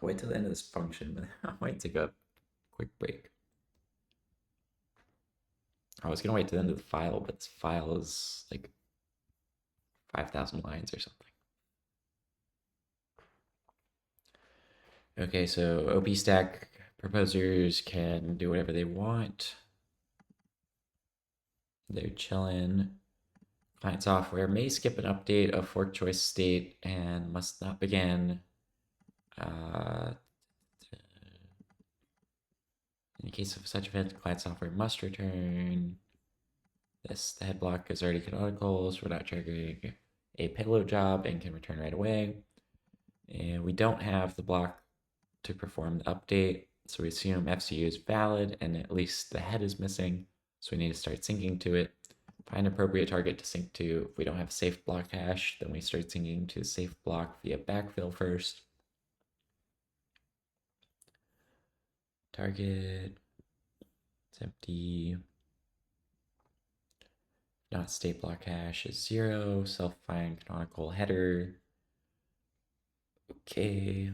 I'll wait till the end of this function, but I might take a quick break. I was gonna wait till the end of the file, but this file is like 5,000 lines or something. Okay, so OP stack proposers can do whatever they want. They're chilling. Client software may skip an update of fork choice state and must not begin. In case of such event, client software must return. This, the head block is already canonical, so we're not triggering a payload job and can return right away. And we don't have the block to perform the update, so we assume FCU is valid and at least the head is missing, so we need to start syncing to it. Find appropriate target to sync to. If we don't have a safe block hash, then we start syncing to safe block via backfill first. Target, it's empty. Not state block hash is 0. Self-find canonical header. Okay.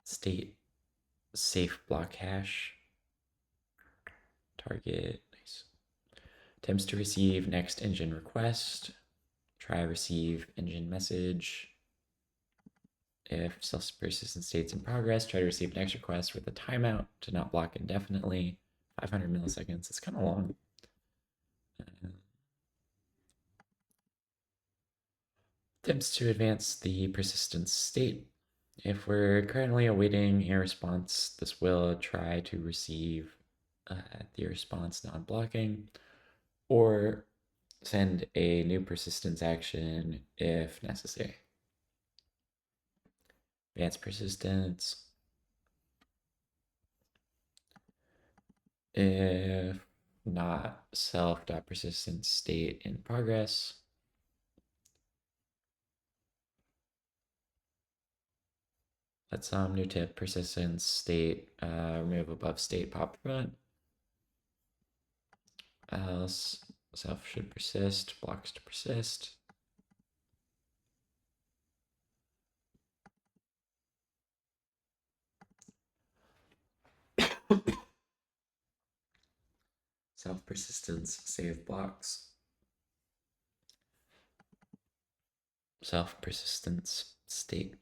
State safe block hash. Target, nice. Attempts to receive next engine request. Try receive engine message. If self-persistent state's in progress, try to receive next request with a timeout to not block indefinitely. 500 milliseconds, it's kind of long. Attempts to advance the persistence state. If we're currently awaiting a response, this will try to receive the response non-blocking, or send a new persistence action if necessary. Advanced persistence. If not self.persistence state in progress. Let's new tip persistence state, remove above state pop front. Else self should persist, blocks to persist. Self persistence save blocks. Self persistence state.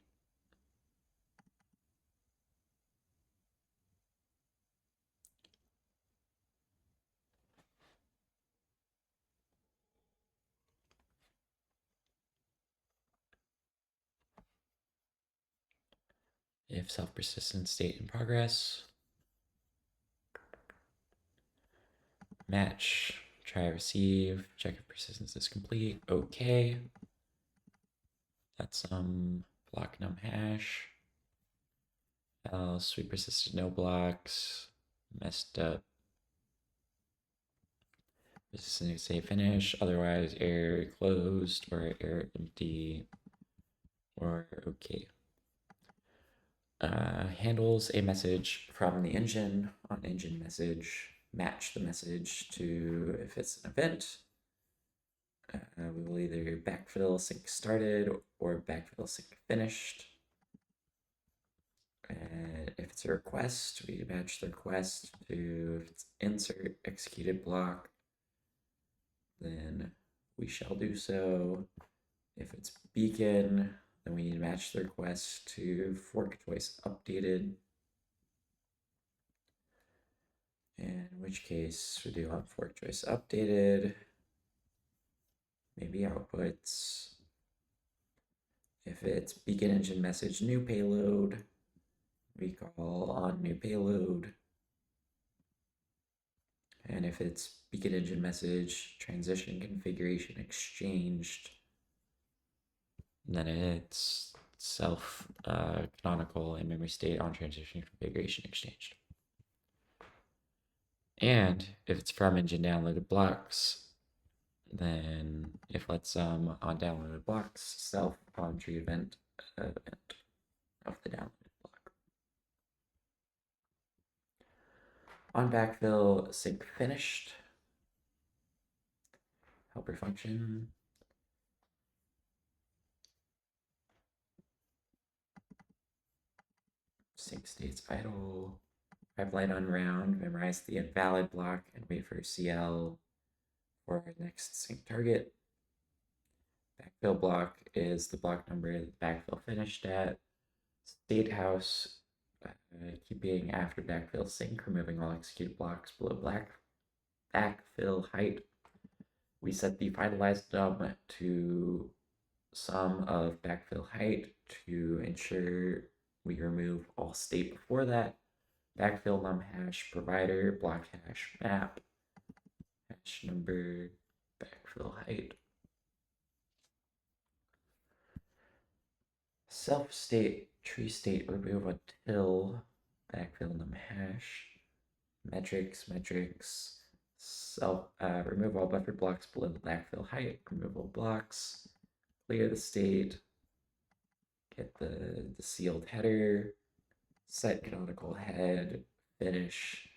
if self-persistent state in progress. Match, try receive, check if persistence is complete. Okay. That's block num hash. Else we persisted no blocks. Messed up. Persistent say finish, otherwise error closed or error empty or okay. Handles a message from the engine on engine message. Match the message to if it's an event. We will either backfill sync started or backfill sync finished. And if it's a request, we match the request to if it's insert executed block, then we shall do so. If it's beacon, then we need to match the request to fork choice updated. In which case we do want fork choice updated. Maybe outputs. If it's beacon engine message new payload, we call on new payload. And if it's beacon engine message transition configuration exchanged, then it's self canonical and memory state on transition configuration exchanged. And if it's from engine downloaded blocks, then if let's on downloaded blocks, self on tree event of the downloaded block. On backfill sync finished. Helper function. Sync states idle. Pipeline unround, memorize the invalid block and wait for CL for our next sync target. Backfill block is the block number that backfill finished at. State house, keeping after backfill sync, removing all executed blocks below backfill height. We set the finalized num to sum of backfill height to ensure we remove all state before that. Backfill num hash provider, block hash map, hash number, backfill height. Self state, tree state, remove until backfill num hash, metrics, self, remove all buffered blocks below the backfill height, remove all blocks, clear the state, get the sealed header, set canonical head, finish,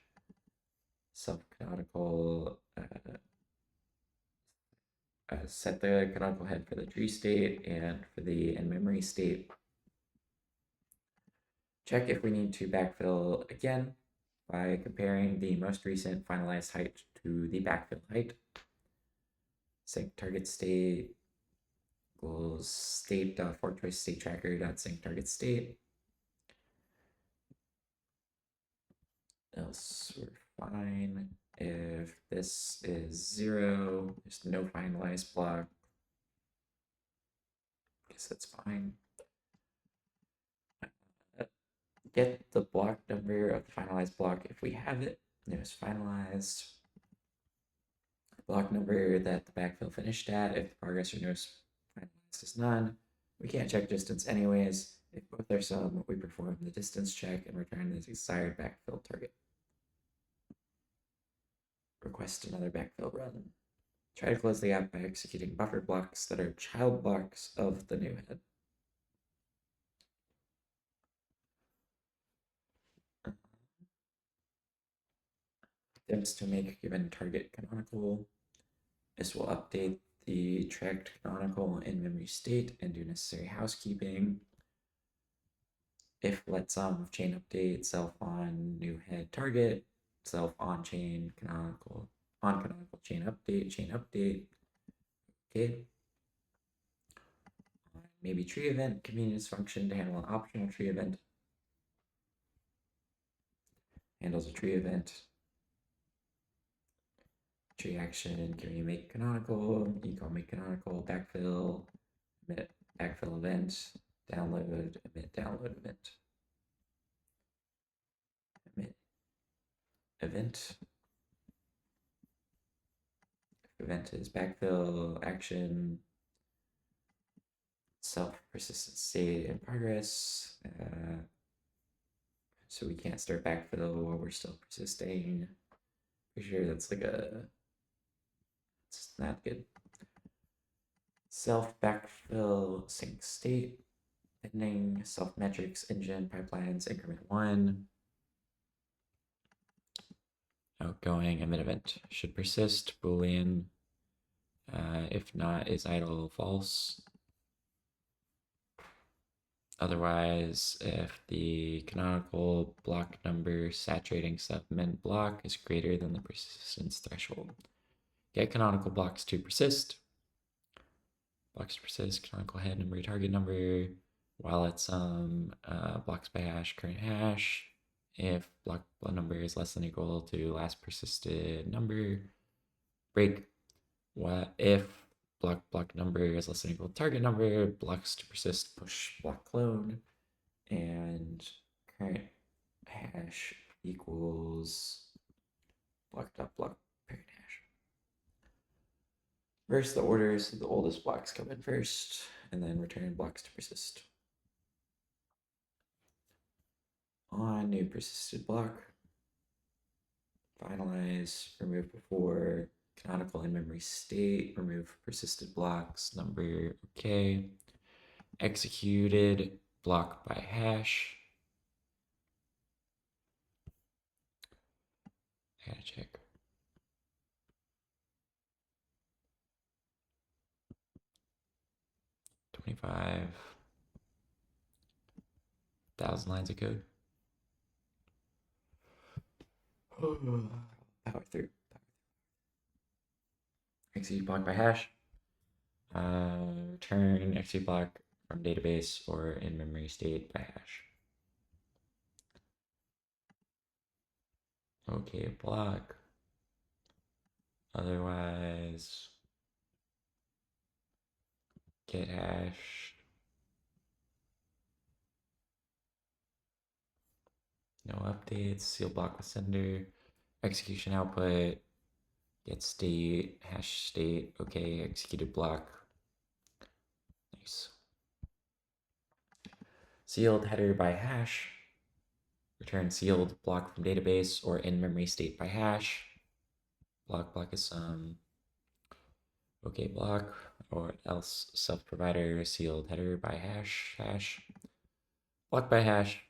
self canonical, set the canonical head for the tree state and for the in-memory state. Check if we need to backfill again by comparing the most recent finalized height to the backfill height. Sync target state equals state fork choice state tracker dot sync target state. Else we're fine. If this is 0, there's no finalized block. Guess that's fine. Get the block number of the finalized block if we have it. There's finalized. Block number that the backfill finished at. If the progress or no's finalized is none, we can't check distance anyways. If both are sum, we perform the distance check and return the desired backfill target. Request another backfill run. Try to close the app by executing buffer blocks that are child blocks of the new head. Attempts to make a given target canonical. This will update the tracked canonical in memory state and do necessary housekeeping. If let sum of chain update, self on new head target, self on chain canonical, on canonical chain update. Okay. Maybe tree event, convenience function to handle an optional tree event. Handles a tree event. Tree action, can we make canonical? You can make canonical, backfill, emit backfill event, download, emit download event. event. Event is backfill, action, self-persistent state in progress. So we can't start backfill while we're still persisting. Pretty sure that's like it's not good. Self backfill sync state, ending, self metrics, engine, pipelines, increment 1. Outgoing emit event should persist, boolean. If not, is idle false. Otherwise, if the canonical block number saturating submint block is greater than the persistence threshold, get canonical blocks to persist. Blocks to persist, canonical head number, target number, while at some blocks by hash, current hash. If block number is less than or equal to last persisted number, break. What if block number is less than or equal to target number, blocks to persist, push block clone, and current hash equals block parent hash. Reverse the order so the oldest blocks come in first, and then return blocks to persist. On new persisted block, finalize, remove before, canonical in memory state, remove persisted blocks, number, okay. Executed block by hash. I gotta check. $25,000 lines of code. Power through. Execute block by hash. Return execute block from database or in memory state by hash. Okay, block. Otherwise, get hash. No updates. Seal block with sender. Execution output. Get state. Hash state. Okay, executed block. Nice. Sealed header by hash. Return sealed block from database or in memory state by hash. Block is some. Okay, block or else self provider sealed header by hash. Block by hash.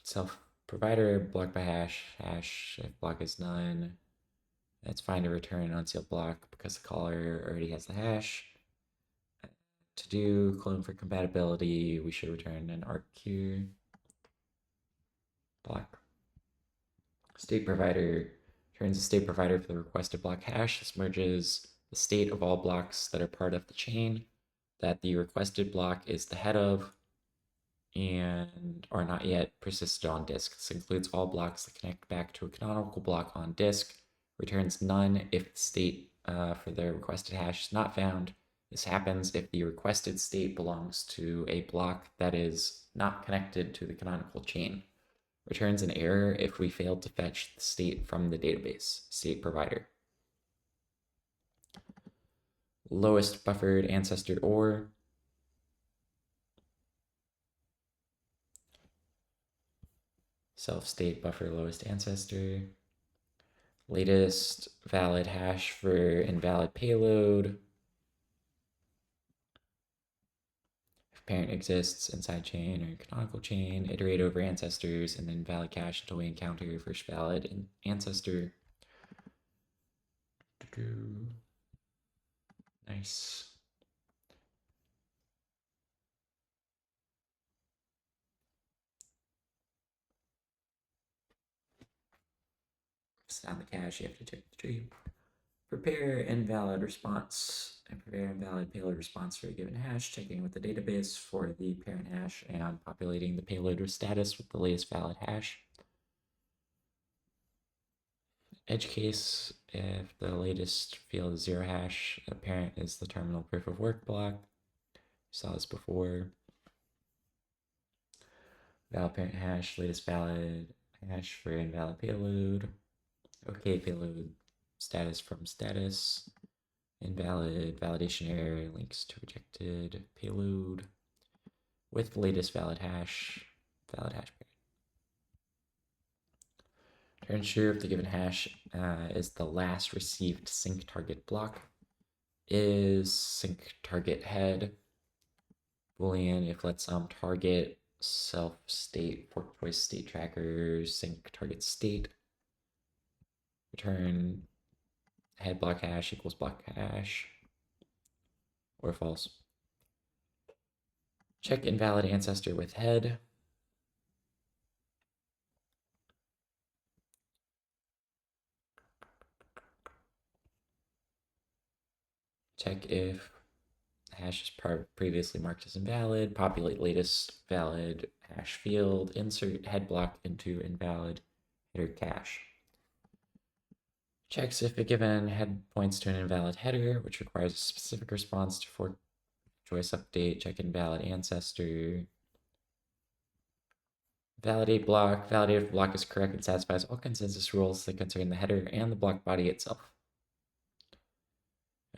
Self provider block by hash. If block is none, it's fine to return an unsealed block because the caller already has the hash. To do clone for compatibility, we should return an arq block. State provider turns the state provider for the requested block hash. This merges the state of all blocks that are part of the chain that the requested block is the head of and are not yet persisted on disk. This includes all blocks that connect back to a canonical block on disk. Returns none if the state for the requested hash is not found. This happens if the requested state belongs to a block that is not connected to the canonical chain. Returns an error if we failed to fetch the state from the database, state provider. Lowest buffered ancestor or self state buffer lowest ancestor. Latest valid hash for invalid payload. If parent exists inside chain or canonical chain, iterate over ancestors and then valid cache until we encounter your first valid ancestor. Nice. It's not the cache, you have to check the tree. Prepare invalid response and prepare invalid payload response for a given hash, checking with the database for the parent hash and populating the payload status with the latest valid hash. Edge case, if the latest field is 0 hash, the parent is the terminal proof of work block. We saw this before. Valid parent hash, latest valid hash for invalid payload. Okay, payload status from status. Invalid validation error links to rejected payload with latest valid hash parent. To ensure if the given hash is the last received sync target block, is sync target head boolean if let some target self state fork choice state tracker sync target state return head block hash equals block hash or false. Check invalid ancestor with head. Check if hash is previously marked as invalid. Populate latest valid hash field. Insert head block into invalid header cache. Checks if a given head points to an invalid header, which requires a specific response to fork choice update. Check invalid ancestor. Validate block. Validate if the block is correct and satisfies all consensus rules that concern the header and the block body itself.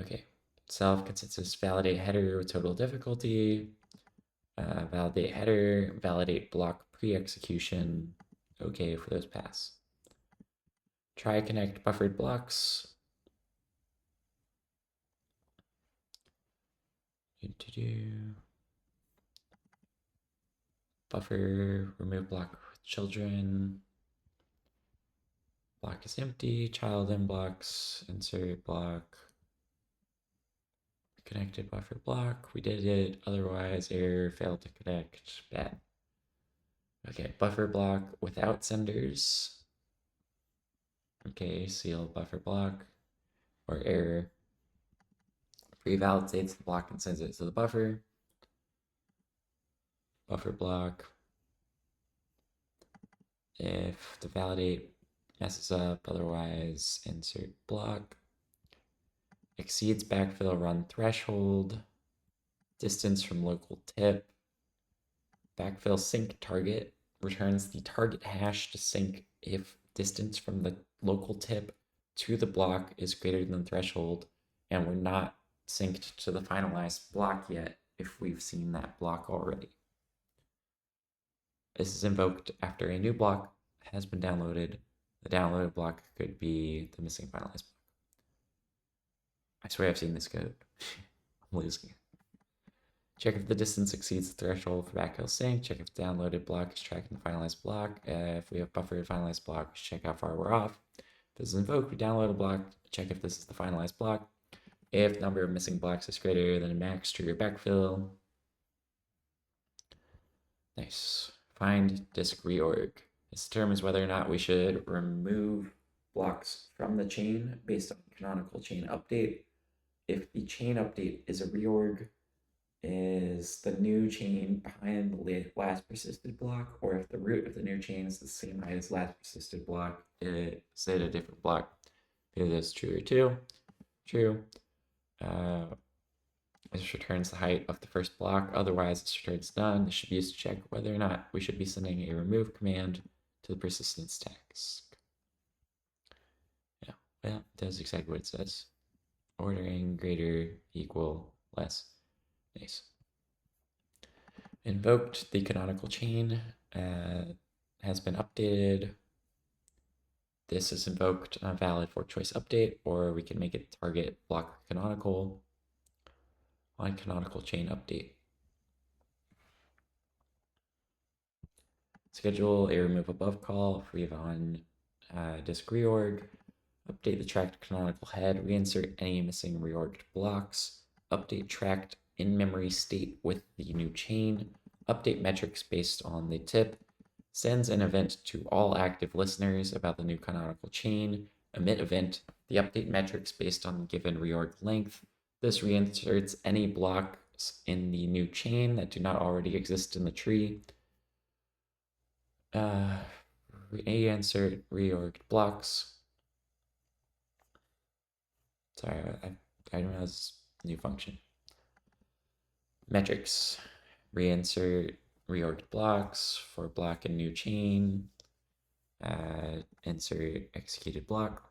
Okay. Self consensus validate header with total difficulty. Validate header. Validate block pre-execution. Okay for those pass. Try connect buffered blocks. Buffer, remove block with children. Block is empty, child in blocks, insert block. Connected buffer block, we did it, otherwise error, failed to connect, bad. Okay, buffer block without senders. Okay, seal buffer block, or error. Pre-validates the block and sends it to the buffer. Buffer block. If the validate messes up, otherwise insert block. Exceeds backfill run threshold. Distance from local tip. Backfill sync target returns the target hash to sync if distance from the local tip to the block is greater than threshold, and we're not synced to the finalized block yet if we've seen that block already. This is invoked after a new block has been downloaded. The downloaded block could be the missing finalized block. I swear I've seen this code. I'm losing it. Check if the distance exceeds the threshold for backfill sync. Check if the downloaded block is tracking the finalized block. If we have buffered finalized block, check how far we're off. If this is invoked, we download a block. Check if this is the finalized block. If the number of missing blocks is greater than a max, trigger backfill. Nice. Find disk reorg. This determines whether or not we should remove blocks from the chain based on canonical chain update. If the chain update is a reorg, is the new chain behind the last persisted block, or if the root of the new chain is the same height as last persisted block, is it a different block? If that's true or true. This returns the height of the first block. Otherwise, this returns none. This should be used to check whether or not we should be sending a remove command to the persistence task. Yeah, well, it does exactly what it says. Ordering greater, equal, less. Nice. Invoked the canonical chain has been updated. This is invoked on valid for choice update, or we can make it target block canonical on canonical chain update. Schedule a remove above call if we have on disk reorg. Update the tracked canonical head. Reinsert any missing reorged blocks. Update tracked in-memory state with the new chain. Update metrics based on the tip. Sends an event to all active listeners about the new canonical chain. Emit event. The update metrics based on given reorg length. This reinserts any blocks in the new chain that do not already exist in the tree. Reinsert reorged blocks. Sorry, I don't know this new function. Metrics. Reinsert reorged blocks for block and new chain. Insert executed block.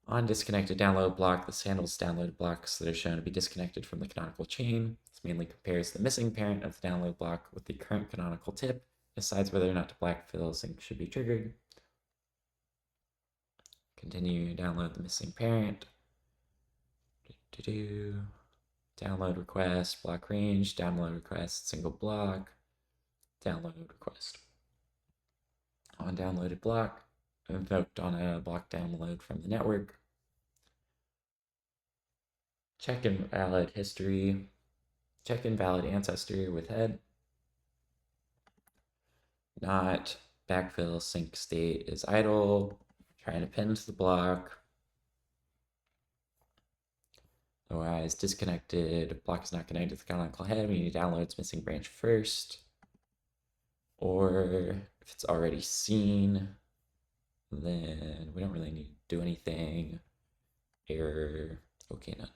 On disconnected download block, this handles downloaded blocks that are shown to be disconnected from the canonical chain. This mainly compares the missing parent of the download block with the current canonical tip, decides whether or not to blackfill sync should be triggered. Continue, download the missing parent. Download request, block range, download request, single block, download request. On downloaded block, invoked on a block download from the network. Check invalid history. Check invalid ancestry with head. Not backfill sync state is idle. Trying to pin to the block. Otherwise, disconnected. Block is not connected to the canonical head. We need to download its missing branch first. Or if it's already seen, then we don't really need to do anything. Error. Okay, none.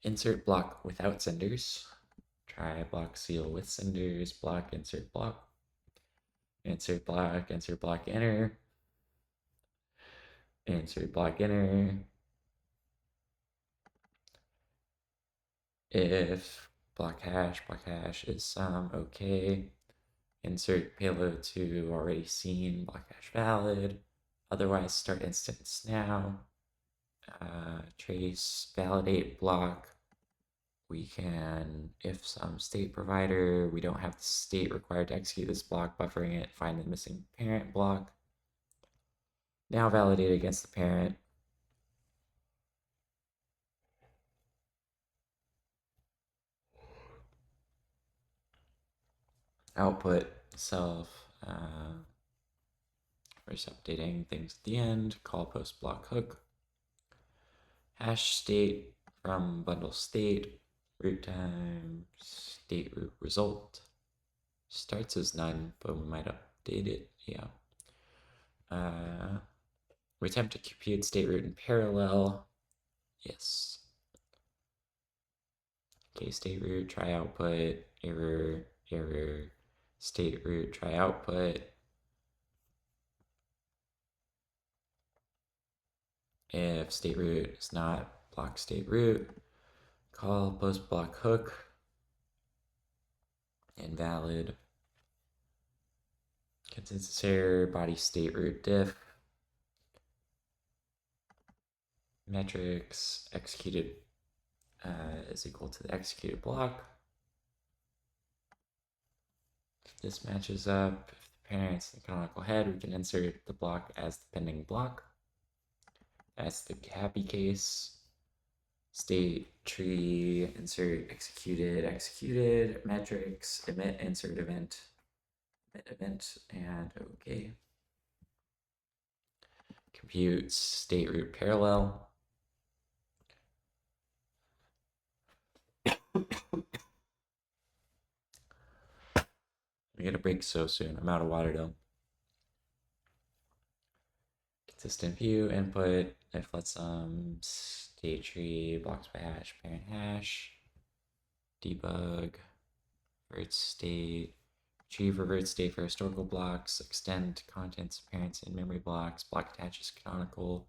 Insert block without senders. Try block seal with senders. Block, insert block. Insert block, enter. Insert block, enter. If block hash is some, okay. Insert payload to already seen, block hash valid. Otherwise, start instance now. Trace, validate block. We can, if some state provider, we don't have the state required to execute this block, buffering it, find the missing parent block. Now validate against the parent. Output self. First updating things at the end. Call post block hook. Hash state from bundle state. Root time. State root result. Starts as none, but we might update it. Yeah. We attempt to compute state root in parallel. Yes. Okay, state root, try output, error, state root, try output. If state root is not block state root, call post block hook, invalid. Consensus error, body state root diff. Metrics executed is equal to the executed block. If this matches up, if the parent's the canonical head, we can insert the block as the pending block. That's the happy case. State tree, insert executed, metrics, emit, insert event, and okay. Compute state root parallel. I'm gonna break so soon. I'm out of water though. Consistent view, input, if let's state tree, blocks by hash, parent hash, debug, revert state, retrieve revert state for historical blocks, extend contents of parents in memory blocks, block attaches canonical,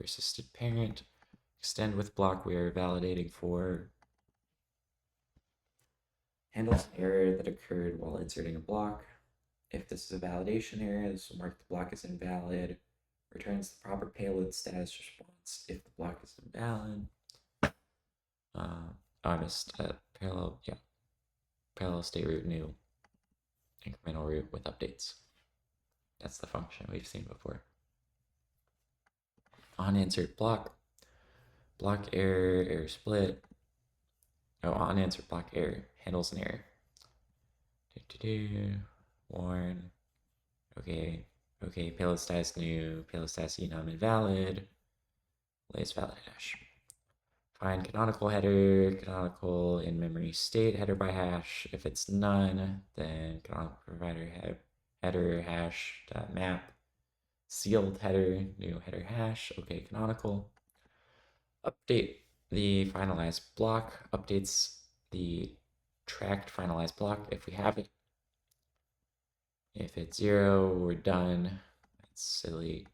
persisted parent, extend with block we are validating for, handles an error that occurred while inserting a block. If this is a validation error, this will mark the block as invalid. Returns the proper payload status response if the block is invalid. I missed parallel, yeah. Parallel state root new. Incremental root with updates. That's the function we've seen before. On insert block. Block error, error split. Oh, on insert block error. Handles an error. Warn. Okay. Okay, payload status new, payload status enum invalid, latest valid hash. Find canonical header, canonical in memory state header by hash. If it's none, then canonical provider header hash map. Sealed header, new header hash. Okay, canonical. Update the finalized block, updates the tracked finalized block if we have it. If it's 0, we're done. That's silly.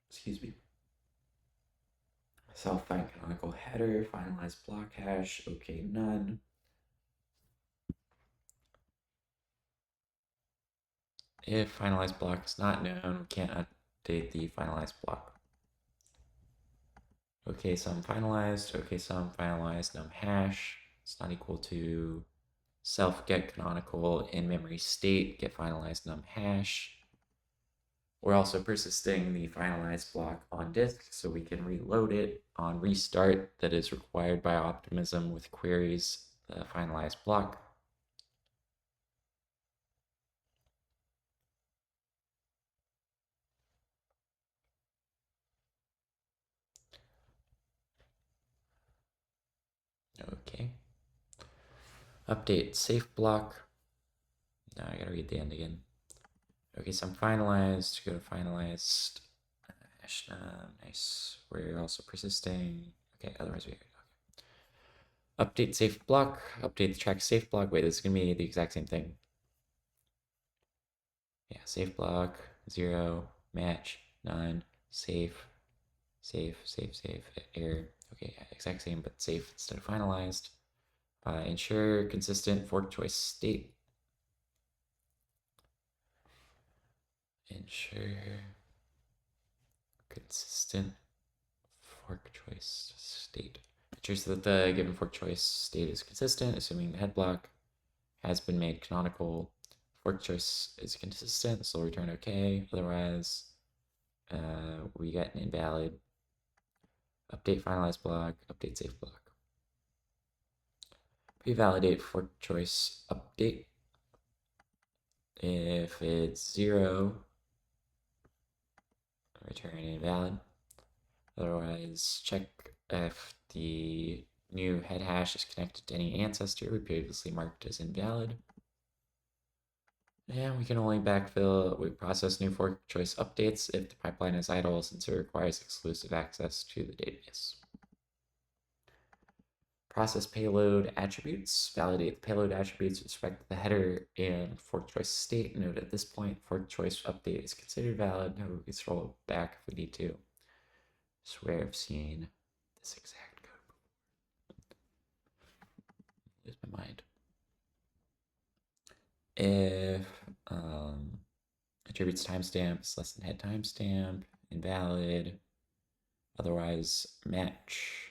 Excuse me. Self find canonical header, finalized block hash, okay, none. If finalized block is not known, we can't update the finalized block. Okay, sum finalized, okay, sum finalized, num hash. It's not equal to self get canonical in memory state, get finalized num hash. We're also persisting the finalized block on disk so we can reload it on restart that is required by Optimism with queries the finalized block. Okay. Update safe block. Now I gotta read the end again. Okay, so I'm finalized. Go to finalized. Hash nice. We're also persisting. Okay, otherwise we. Okay. Update safe block. Update the track safe block. Wait, this is gonna be the exact same thing. Yeah, safe block 0 match none safe error. Okay, yeah, exact same but safe instead of finalized. Ensure consistent fork choice state. Ensure consistent fork choice state. Ensures that the given fork choice state is consistent, assuming the head block has been made canonical. Fork choice is consistent, this will return okay. Otherwise, we get an invalid. Update finalized block, update safe block. Pre-validate fork choice update. If it's 0, return invalid. Otherwise, check if the new head hash is connected to any ancestor we previously marked as invalid. And we can only backfill, we process new fork choice updates if the pipeline is idle since it requires exclusive access to the database. Process payload attributes. Validate the payload attributes with respect to the header and fork choice state. Note at this point, fork choice update is considered valid. However, we can scroll back if we need to. I swear I've seen this exact code before. Lose my mind. If attributes timestamp is less than head timestamp, invalid. Otherwise, match.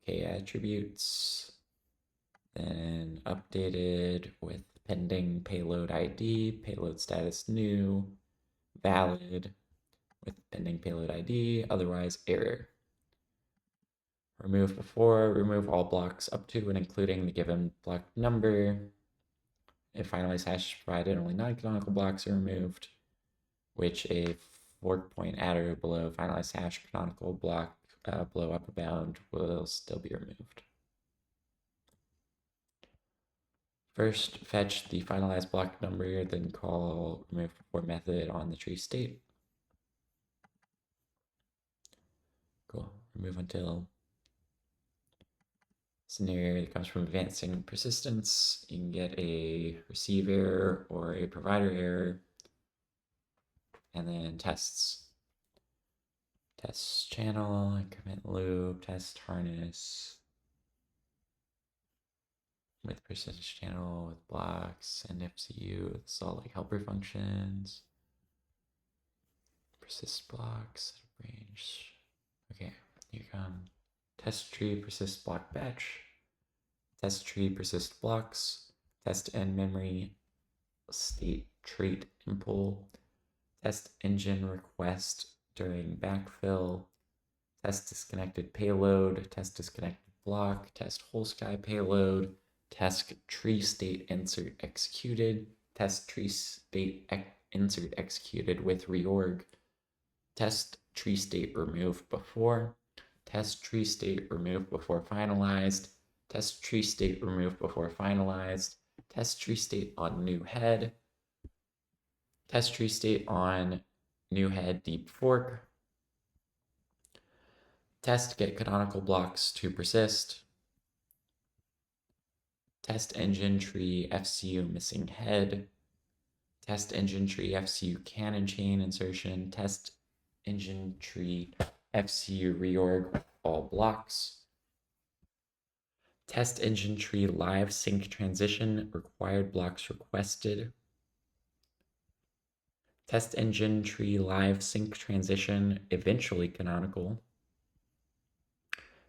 Okay, attributes. Then updated with pending payload ID, payload status new, valid with pending payload ID, otherwise error. Remove before, remove all blocks up to and including the given block number. If finalized hash is provided, only non-canonical blocks are removed, which a fork point adder below finalized hash canonical block below upper bound will still be removed. First, fetch the finalized block number, then call remove before method on the tree state. Cool. Remove until scenario that comes from advancing persistence. You can get a receive error or a provider error. And then tests. Test channel, increment loop, test harness. With persistence channel, with blocks, and FCU, it's all like helper functions. Persist blocks, range. Okay, here come. Test tree, persist block batch. Test tree, persist blocks. Test end memory, state trait impl. Test engine request during backfill. Test disconnected payload. Test disconnected block. Test whole sky payload. Test tree state insert executed. Test tree state insert executed with reorg. Test tree state removed before. Test tree state removed before finalized. Test tree state removed before finalized. Test tree state on new head. Test tree state on new head deep fork. Test get canonical blocks to persist. Test engine tree FCU missing head. Test engine tree FCU cannon chain insertion. Test engine tree FCU reorg all blocks. Test engine tree live sync transition required blocks requested. Test engine tree live sync transition eventually canonical.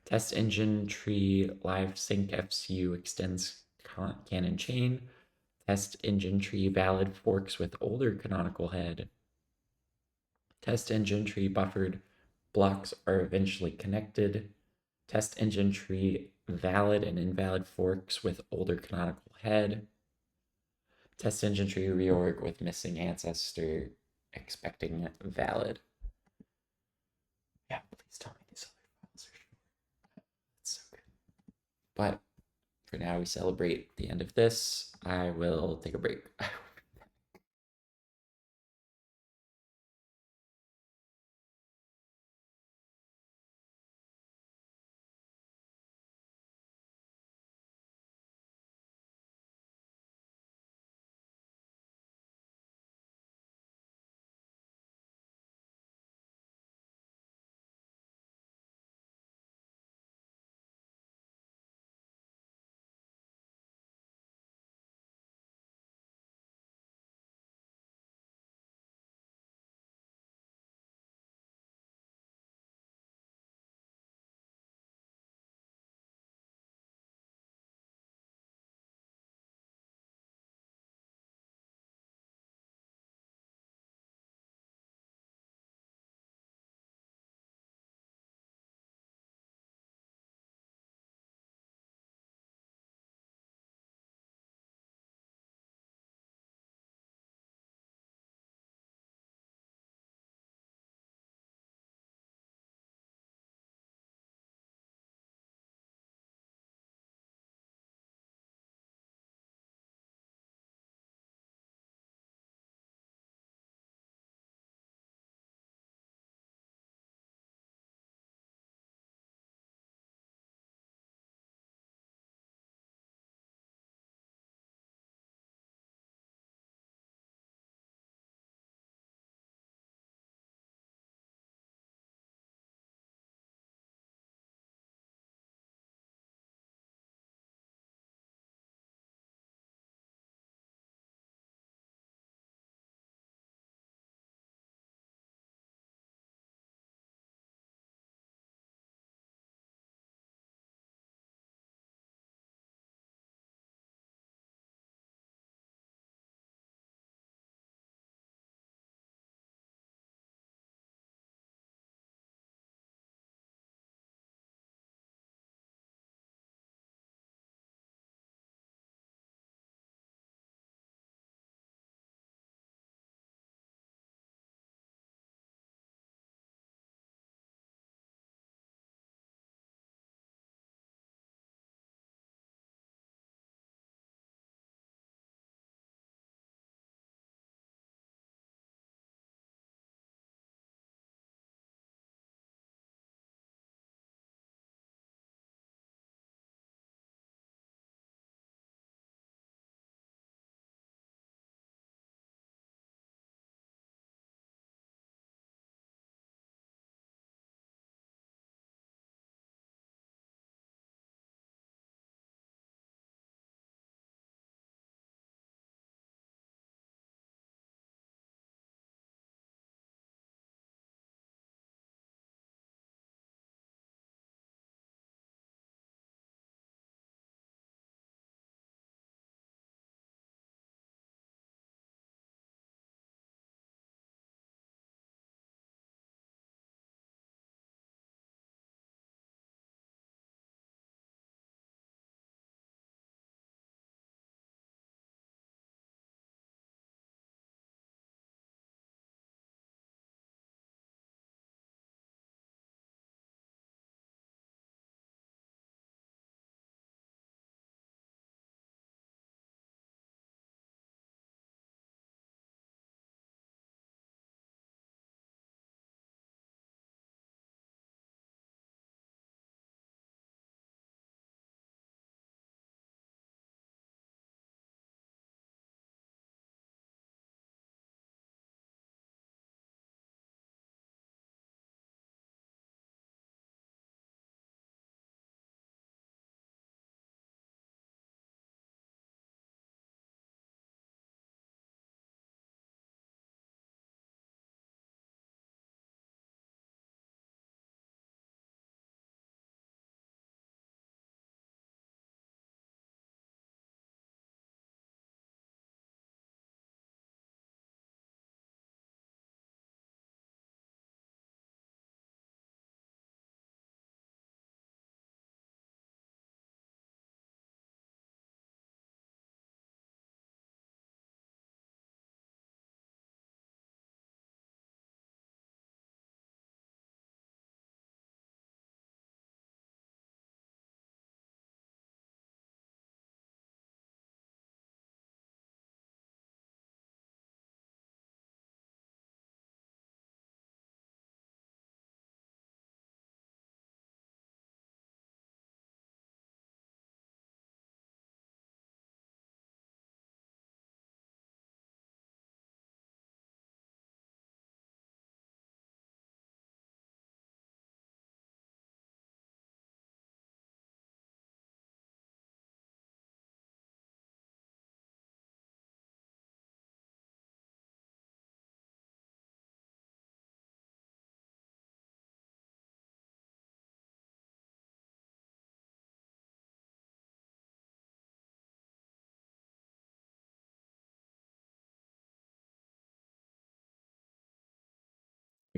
Test engine tree live sync FCU extends cannon chain. Test engine tree valid forks with older canonical head. Test engine tree buffered blocks are eventually connected. Test engine tree valid and invalid forks with older canonical head. Test engine tree reorg with missing ancestor expecting valid. Yeah, please tell me these other files are short. That's so good. But for now, we celebrate the end of this. I will take a break.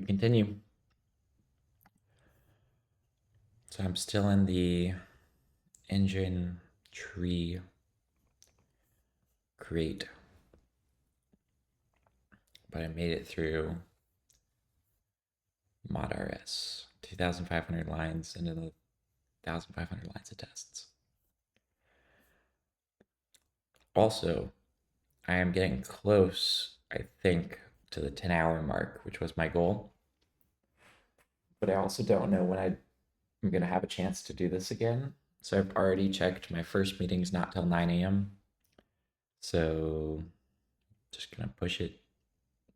we continue. So I'm still in the engine tree create, but I made it through ModRS, 2,500 lines into the 1,500 lines of tests. Also, I am getting close, I think, to the 10-hour mark, which was my goal. But I also don't know when I'm going to have a chance to do this again. So I've already checked my first meeting's not till 9 a.m. So just going to push it,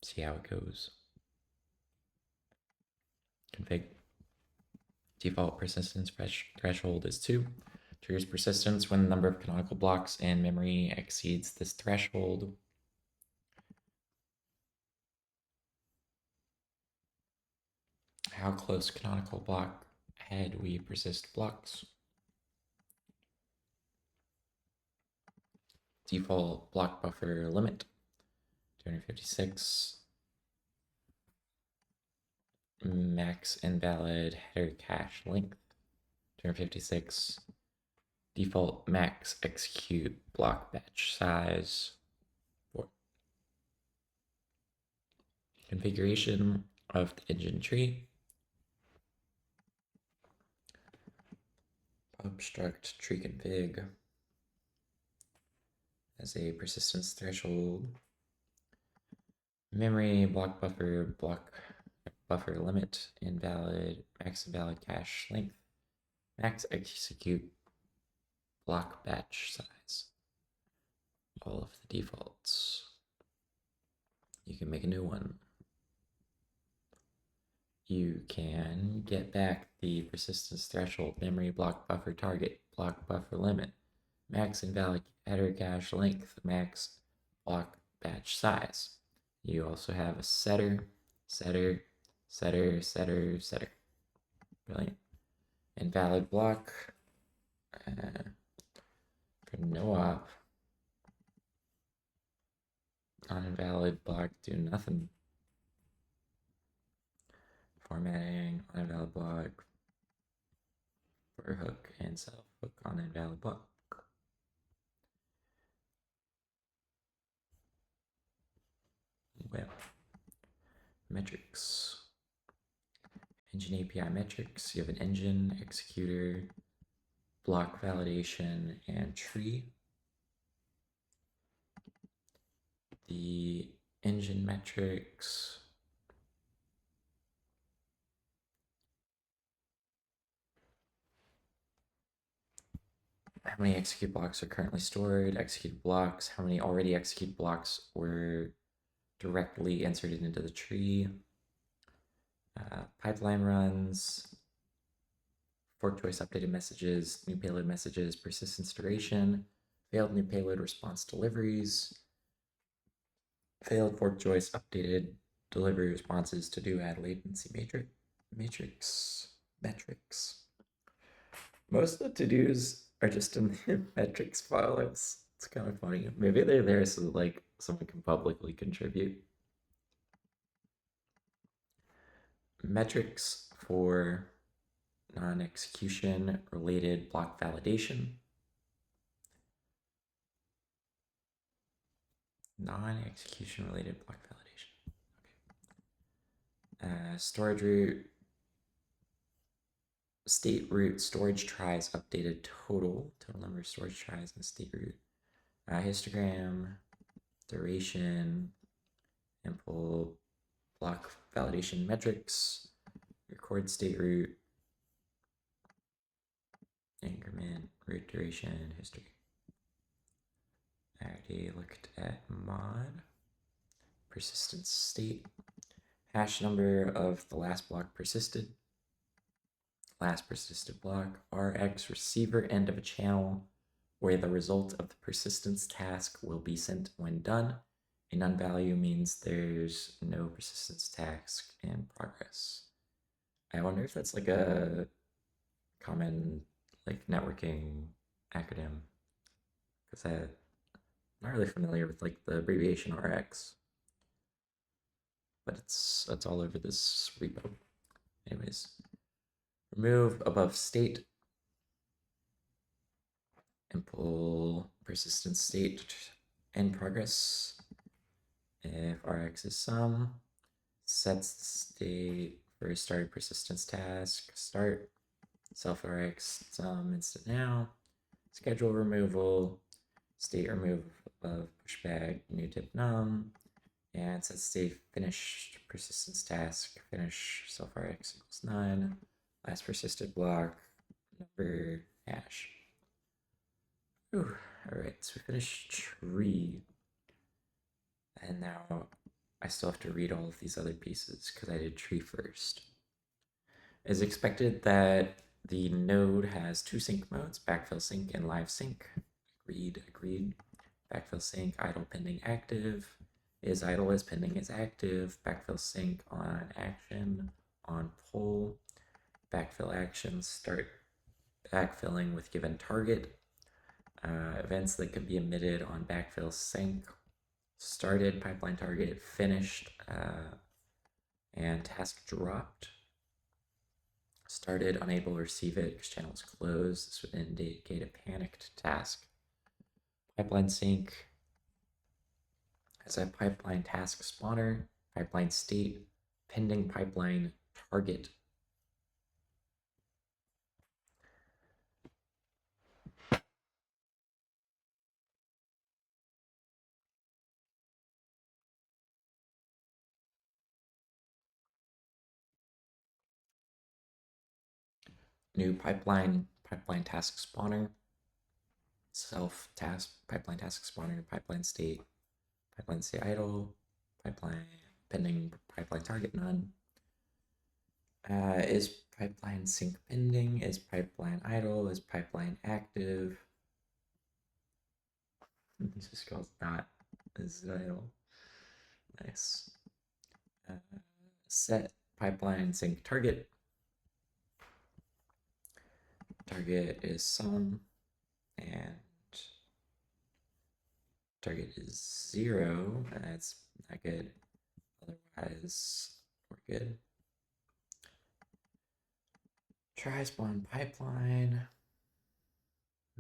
see how it goes. Config. Default persistence threshold is 2. Triggers persistence when the number of canonical blocks in memory exceeds this threshold. How close canonical block ahead we persist blocks. Default block buffer limit 256. Max invalid header cache length 256. Default max execute block batch size 4. Configuration of the engine tree. Obstruct tree config as a persistence threshold. Memory block buffer limit invalid, max invalid cache length, max execute block batch size. All of the defaults. You can make a new one. You can get back the persistence threshold, memory block buffer target, block buffer limit, max invalid header cache length, max block batch size. You also have a setter. Brilliant. Invalid block for no op. Uninvalid block, do nothing. Formatting, uninvalid block for hook and self hook on invalid block. Web metrics. Engine API metrics. You have an engine, executor, block validation, and tree. The engine metrics. How many execute blocks are currently stored? Execute blocks. How many already execute blocks were directly inserted into the tree? Pipeline runs, fork choice updated messages, new payload messages, persistence duration, failed new payload response deliveries, failed fork choice updated delivery responses to do add latency metrics. Most of the to-dos are just in the metrics file. It's kind of funny. Maybe they're there so that, like, someone can publicly contribute. Metrics for non-execution related block validation. Non-execution related block validation. Okay. Storage root. State root storage tries updated total number of storage tries in state root. Histogram, duration, impl block validation metrics, record state root, increment, root duration, history. I already looked at mod, persistence state, hash number of the last block persisted, last persisted block, Rx receiver end of a channel where the result of the persistence task will be sent when done. A none value means there's no persistence task in progress. I wonder if that's like a common like networking acronym, because I'm not really familiar with like the abbreviation RX. but it's all over this repo. Anyways, remove above state and pull persistent state in progress. If Rx is sum, sets the state for a started persistence task, start, self Rx sum instant now, schedule removal, state remove above pushback, new tip num, and sets state finished persistence task, finish self Rx equals 9, last persisted block, number hash. Ooh, all right, so we finished tree. And now I still have to read all of these other pieces because I did tree first. It's expected that the node has two sync modes, backfill sync and live sync. Agreed, agreed. Backfill sync, idle, pending, active. Is idle as pending is active. Backfill sync on action, on pull. Backfill actions start backfilling with given target. Events that can be emitted on backfill sync started, pipeline target, finished, and task dropped. Started, unable to receive it because channel is closed. This would indicate a panicked task. Pipeline sync has a pipeline task spawner, pipeline state, pending pipeline target. New pipeline task spawner, self task, pipeline task spawner, pipeline state idle, pipeline pending, pipeline target none. Is pipeline sync pending? Is pipeline idle? Is pipeline active? This is called not is idle. Nice. Set pipeline sync target. Target is sum, and target is 0. That's not good. Otherwise, we're good. Try spawn pipeline.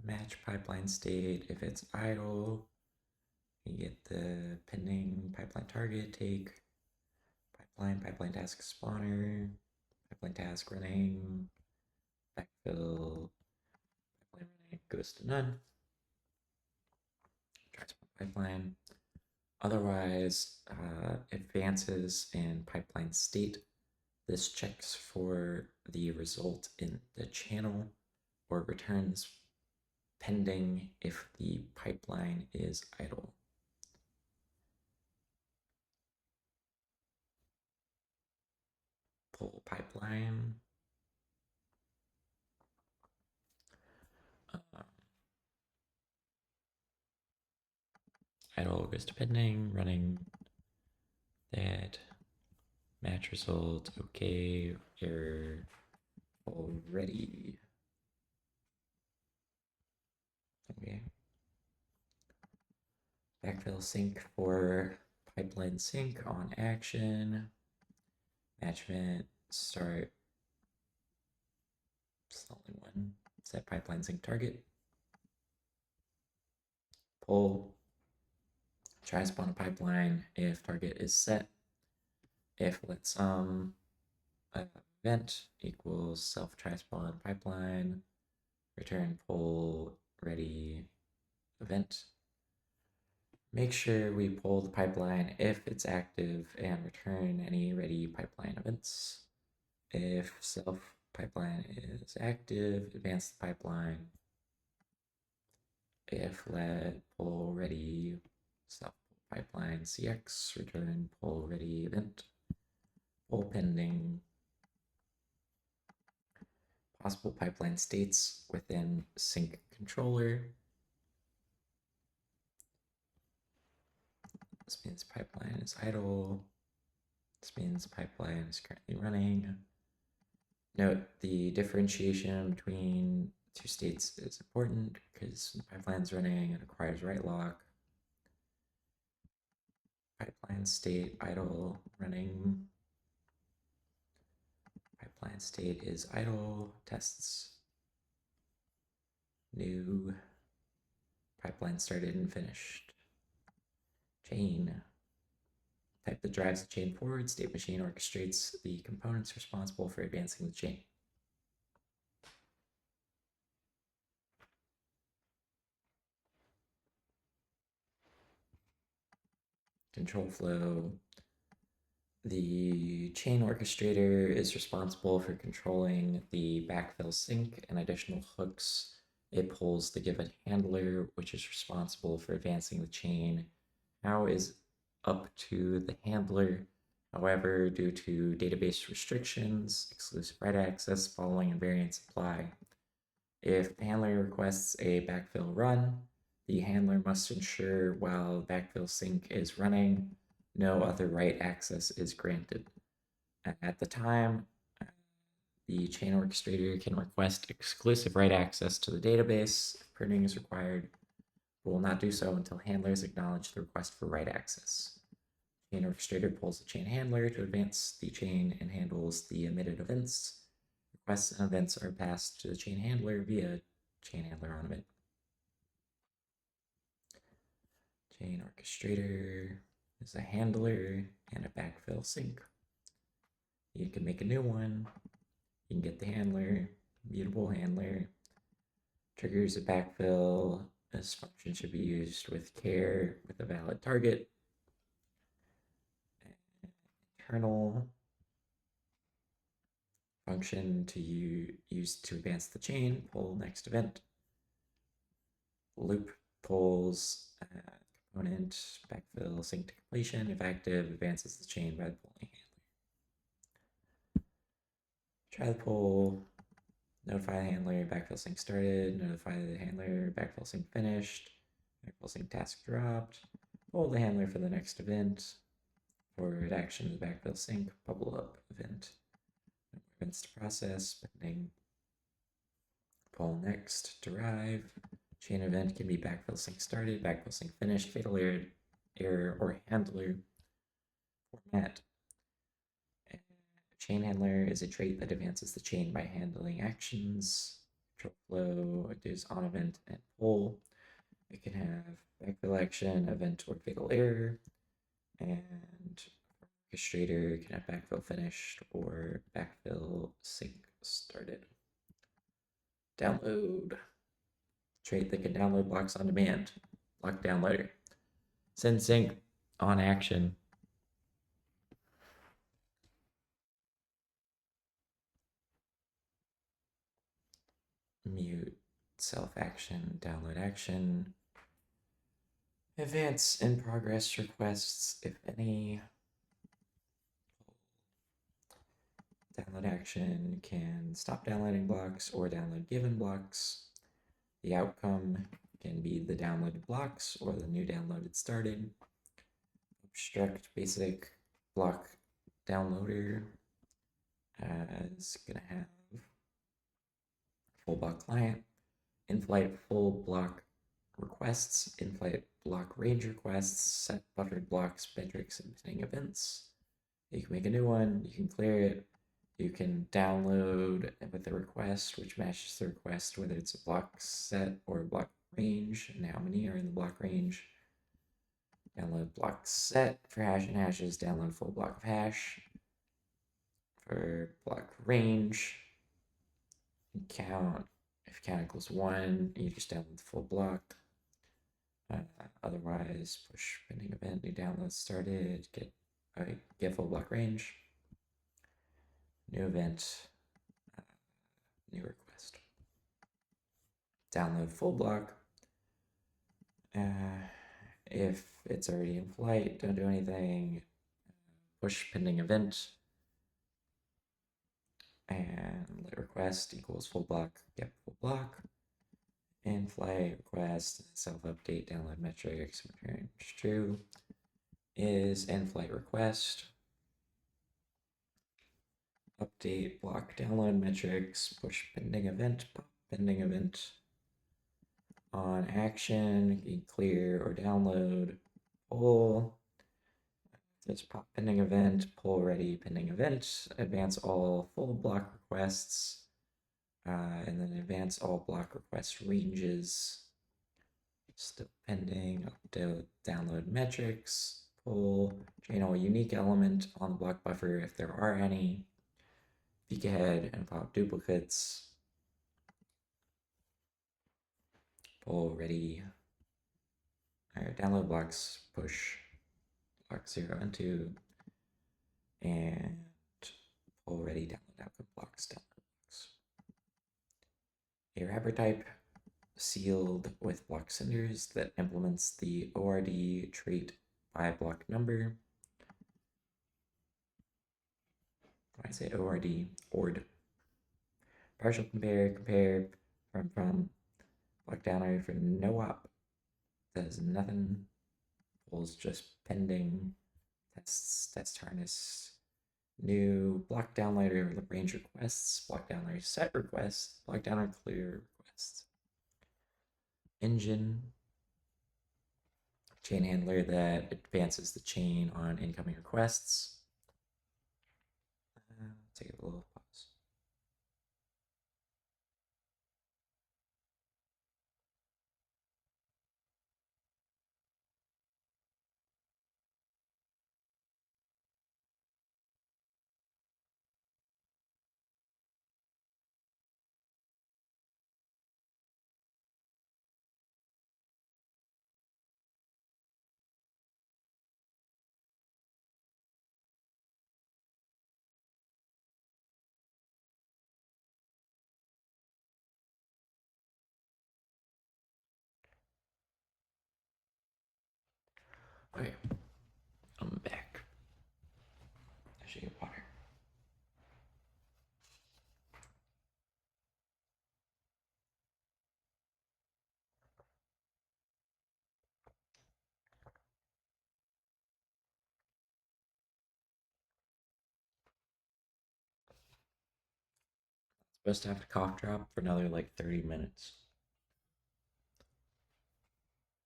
Match pipeline state. If it's idle, you get the pending pipeline target. Take pipeline task spawner, pipeline task running, backfill, pipeline running goes to none. Try spawn pipeline. Otherwise, advances in pipeline state. This checks for the result in the channel or returns pending if the pipeline is idle. Pull pipeline. Idle goes to pending, running that. Match result, okay, error already. Okay. Backfill sync for pipeline sync on action. Match event, start. It's the only one. Set pipeline sync target. Pull. Try spawn a pipeline if target is set. If let sum event equals self try spawn pipeline, return pull ready event. Make sure we pull the pipeline if it's active and return any ready pipeline events. If self pipeline is active, advance the pipeline. If let pull ready self pipeline CX, return pull ready event. Pull pending. Possible pipeline states within sync controller. This means pipeline is idle. This means pipeline is currently running. Note the differentiation between two states is important because the pipeline's running, it requires write lock. pipeline state idle running. Pipeline state is idle, tests new pipeline started and finished. Chain. Type that drives the chain forward. State machine orchestrates the components responsible for advancing the chain. Control flow. The chain orchestrator is responsible for controlling the backfill sync and additional hooks. It pulls the given handler, which is responsible for advancing the chain. How is up to the handler. However, due to database restrictions, exclusive write access, following invariants apply. If the handler requests a backfill run, the handler must ensure while backfill sync is running, no other write access is granted. At the time, the chain orchestrator can request exclusive write access to the database if pruning is required, but will not do so until handlers acknowledge the request for write access. Chain orchestrator pulls the chain handler to advance the chain and handles the emitted events. Requests and events are passed to the chain handler via chain handler on event. Chain orchestrator is a handler and a backfill sync. You can make a new one. You can get the handler, mutable handler. Triggers a backfill. This function should be used with care with a valid target. Internal function to use to advance the chain, pull next event. Loop pulls component, backfill, sync to completion. If active, advances the chain by the pulling handler. Try the pull, notify the handler, backfill sync started, notify the handler, backfill sync finished, backfill sync task dropped, pull the handler for the next event, forward action to the backfill sync, bubble up event. Events to process, pending. Pull next, derive. Chain event can be backfill sync started, backfill sync finished, fatal error, or handler format. Chain handler is a trait that advances the chain by handling actions. Control flow is on event and pull. It can have backfill action, event, or fatal error. And orchestrator can have backfill finished or backfill sync started. Download. Trait that can download blocks on demand. Block downloader. Send sync on action. Mute self action, download action. Advance in progress requests, if any. Download action can stop downloading blocks or download given blocks. The outcome can be the downloaded blocks or the new downloaded started. Obstruct basic block downloader is going to have full block client, in-flight full block requests, in-flight block range requests, set buffered blocks, metrics, and pending events. You can make a new one, you can clear it, you can download with the request, which matches the request, whether it's a block set or a block range, and how many are in the block range. Download block set for hash and hashes, download full block of hash. For block range, count, if count equals 1, you just download the full block. Otherwise, push pending event, new download started, get full block range, new event, new request. Download full block. If it's already in flight, don't do anything. Push pending event. And let request equals full block, get full block. In flight request, self update, download metrics, return true is in flight request. Update block download metrics, push pending event, pop pending event. On action, clear or download, pull. Just pop pending event, pull ready pending event, advance all full block requests, and then advance all block request ranges. Still pending, download metrics, pull, chain all unique element on the block buffer if there are any, peek ahead and pop duplicates, pull ready, download blocks, push block 0 and 2, and pull ready, download output blocks, A wrapper type sealed with block cinders that implements the ORD trait by block number. When I say ORD, ORD. Partial compare from block downer for no op. Does nothing. Pulls just pending. Tests, test harness. New block downloader range requests, block downloader set requests, block downloader clear requests. Engine, chain handler that advances the chain on incoming requests. Take a little pause. Okay, I'm back. I should get water. Supposed to have a cough drop for another like 30 minutes.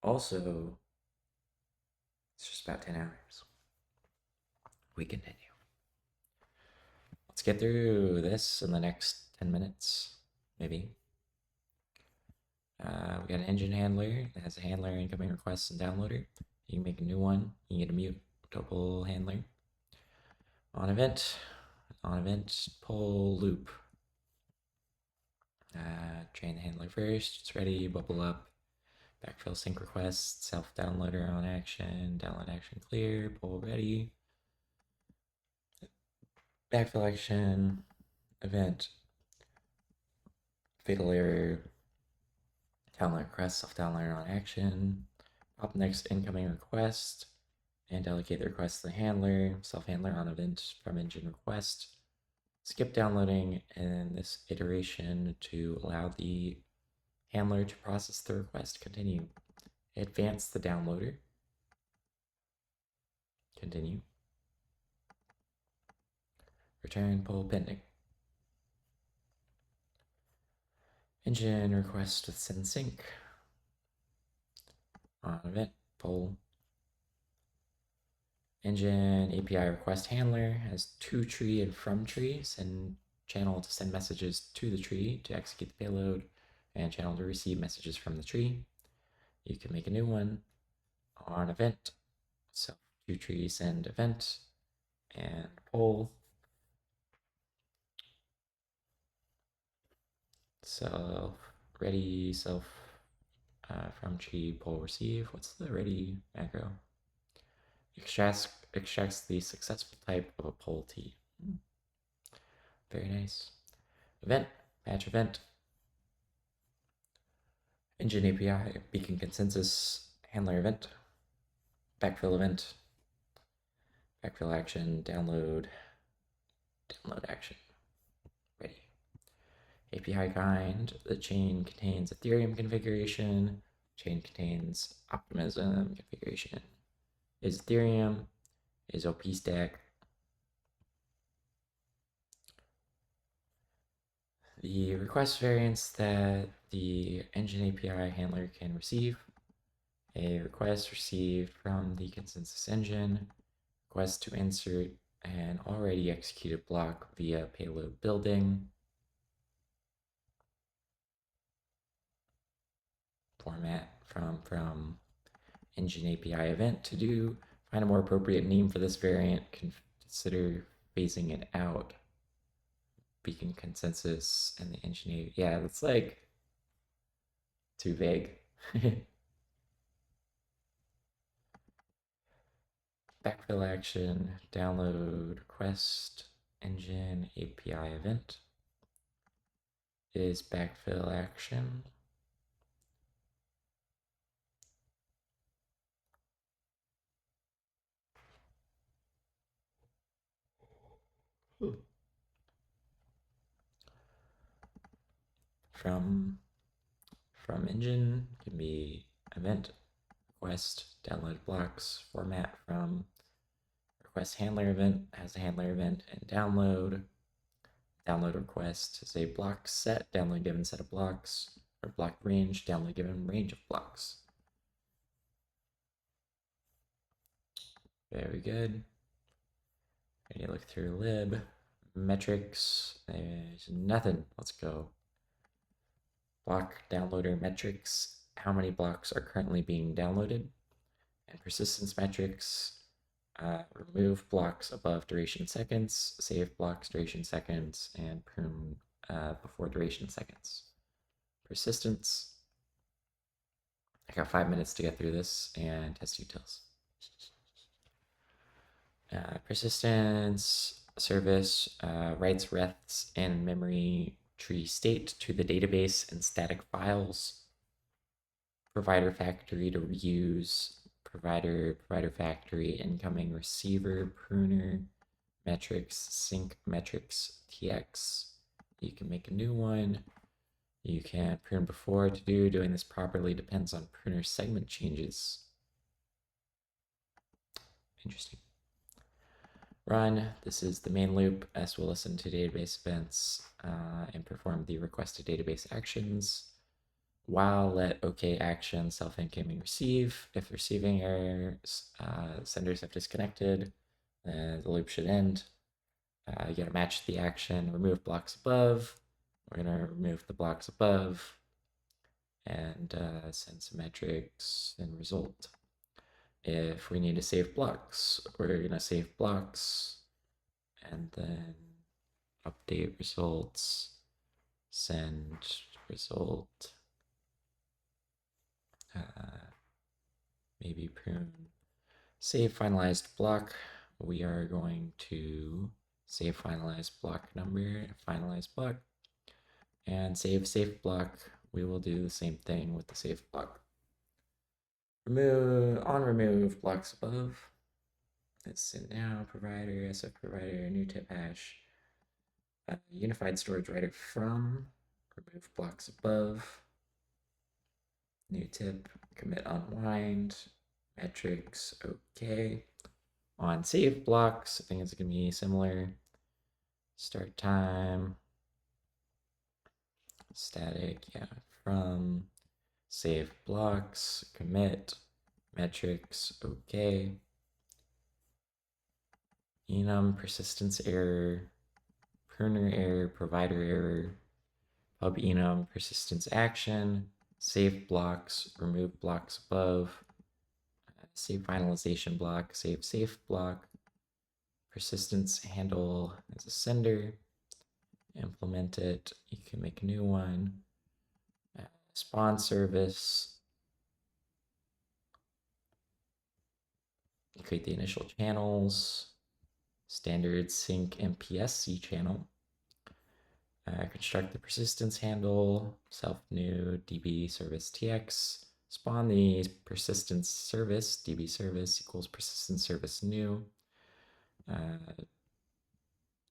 Also, it's just about 10 hours. We continue. Let's get through this in the next 10 minutes, maybe. We got an engine handler that has a handler incoming requests and downloader. You can make a new one. You can get a mutable handler. On event, pull loop. Train the handler first. It's ready. Bubble up. Backfill sync request. Self downloader on action. Download action clear. Pull ready. Backfill action. Event. Fatal error. Download request. Self downloader on action. Pop next incoming request. And delegate the request to the handler. Self handler on event from engine request. Skip downloading in this iteration to allow the handler to process the request. Continue. Advance the downloader. Continue. Return pull pending. Engine request with send sync. On event pull. Engine API request handler has to tree and from tree. Send channel to send messages to the tree to execute the payload, and channel to receive messages from the tree. You can make a new one on event. So to tree send event and pull. Self ready self from tree pull receive. What's the ready macro? Extracts the successful type of a pull T. Very nice. Event, patch event. Engine API, beacon consensus, handler event, backfill event, backfill action, download action. Ready. API kind, the chain contains Ethereum configuration, chain contains optimism configuration. Is Ethereum, is OP stack. The request variants that the engine API handler can receive. A request received from the consensus engine request to insert an already executed block via payload building. Format from engine API event to do. Find a more appropriate name for this variant. Consider phasing it out. Beacon consensus and the engine. Yeah, that's like too vague. Backfill action, download request engine API event is backfill action. From engine can be event request download blocks format from request handler event has a handler event and download request is a block set download given set of blocks or block range download given range of blocks. Very good. Ready to look through lib metrics. There's nothing. Let's go. Block downloader metrics. How many blocks are currently being downloaded? And persistence metrics. Remove blocks above duration seconds, save blocks duration seconds, and prune before duration seconds. Persistence. I got 5 minutes to get through this and test utils. Persistence service writes refs in memory tree state to the database and static files. Provider factory to reuse. Provider factory incoming receiver pruner metrics sync metrics tx. You can make a new one. You can prune before. To do doing this properly depends on pruner segment changes. Interesting. Run. This is the main loop. S will listen to database events and perform the requested database actions. While let OK action self incoming receive. If receiving errors, senders have disconnected, the loop should end. You gotta match the action, remove blocks above. We're gonna remove the blocks above and send some metrics and result. If we need to save blocks, we're gonna save blocks and then update results, send result. Maybe prune. Save finalized block. We are going to save finalized block number, finalized block, and save safe block. We will do the same thing with the safe block. Remove blocks above. Let's send now provider, SF provider, new tip hash. Unified storage writer from. Remove blocks above. New tip, commit unwind, metrics, okay. On save blocks, I think it's gonna be similar. Start time, static, yeah, from, save blocks, commit, metrics, okay. Enum, persistence error, pruner error, provider error, pub enum, persistence action, save blocks, remove blocks above, save finalization block, save safe block, persistence handle as a sender, implement it, you can make a new one, spawn service, create the initial channels, standard sync MPSC channel, construct the persistence handle, self new db service tx, spawn the persistence service, db service equals persistence service new,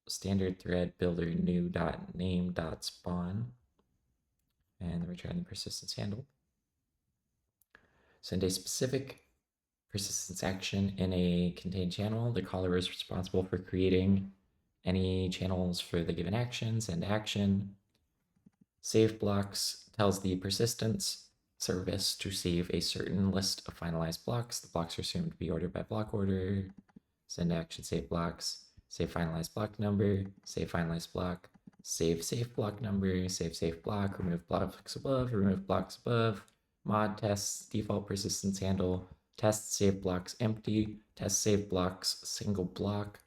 standard thread builder new dot name dot spawn, and return the persistence handle. Send a specific persistence action in a contained channel. The caller is responsible for creating any channels for the given actions and action. Save blocks tells the persistence service to save a certain list of finalized blocks. The blocks are assumed to be ordered by block order. send action save blocks, save finalized block number, save finalized block, save safe block number, save safe block, remove blocks above, remove blocks above, mod tests, default persistence handle, test save blocks empty, test save blocks single block,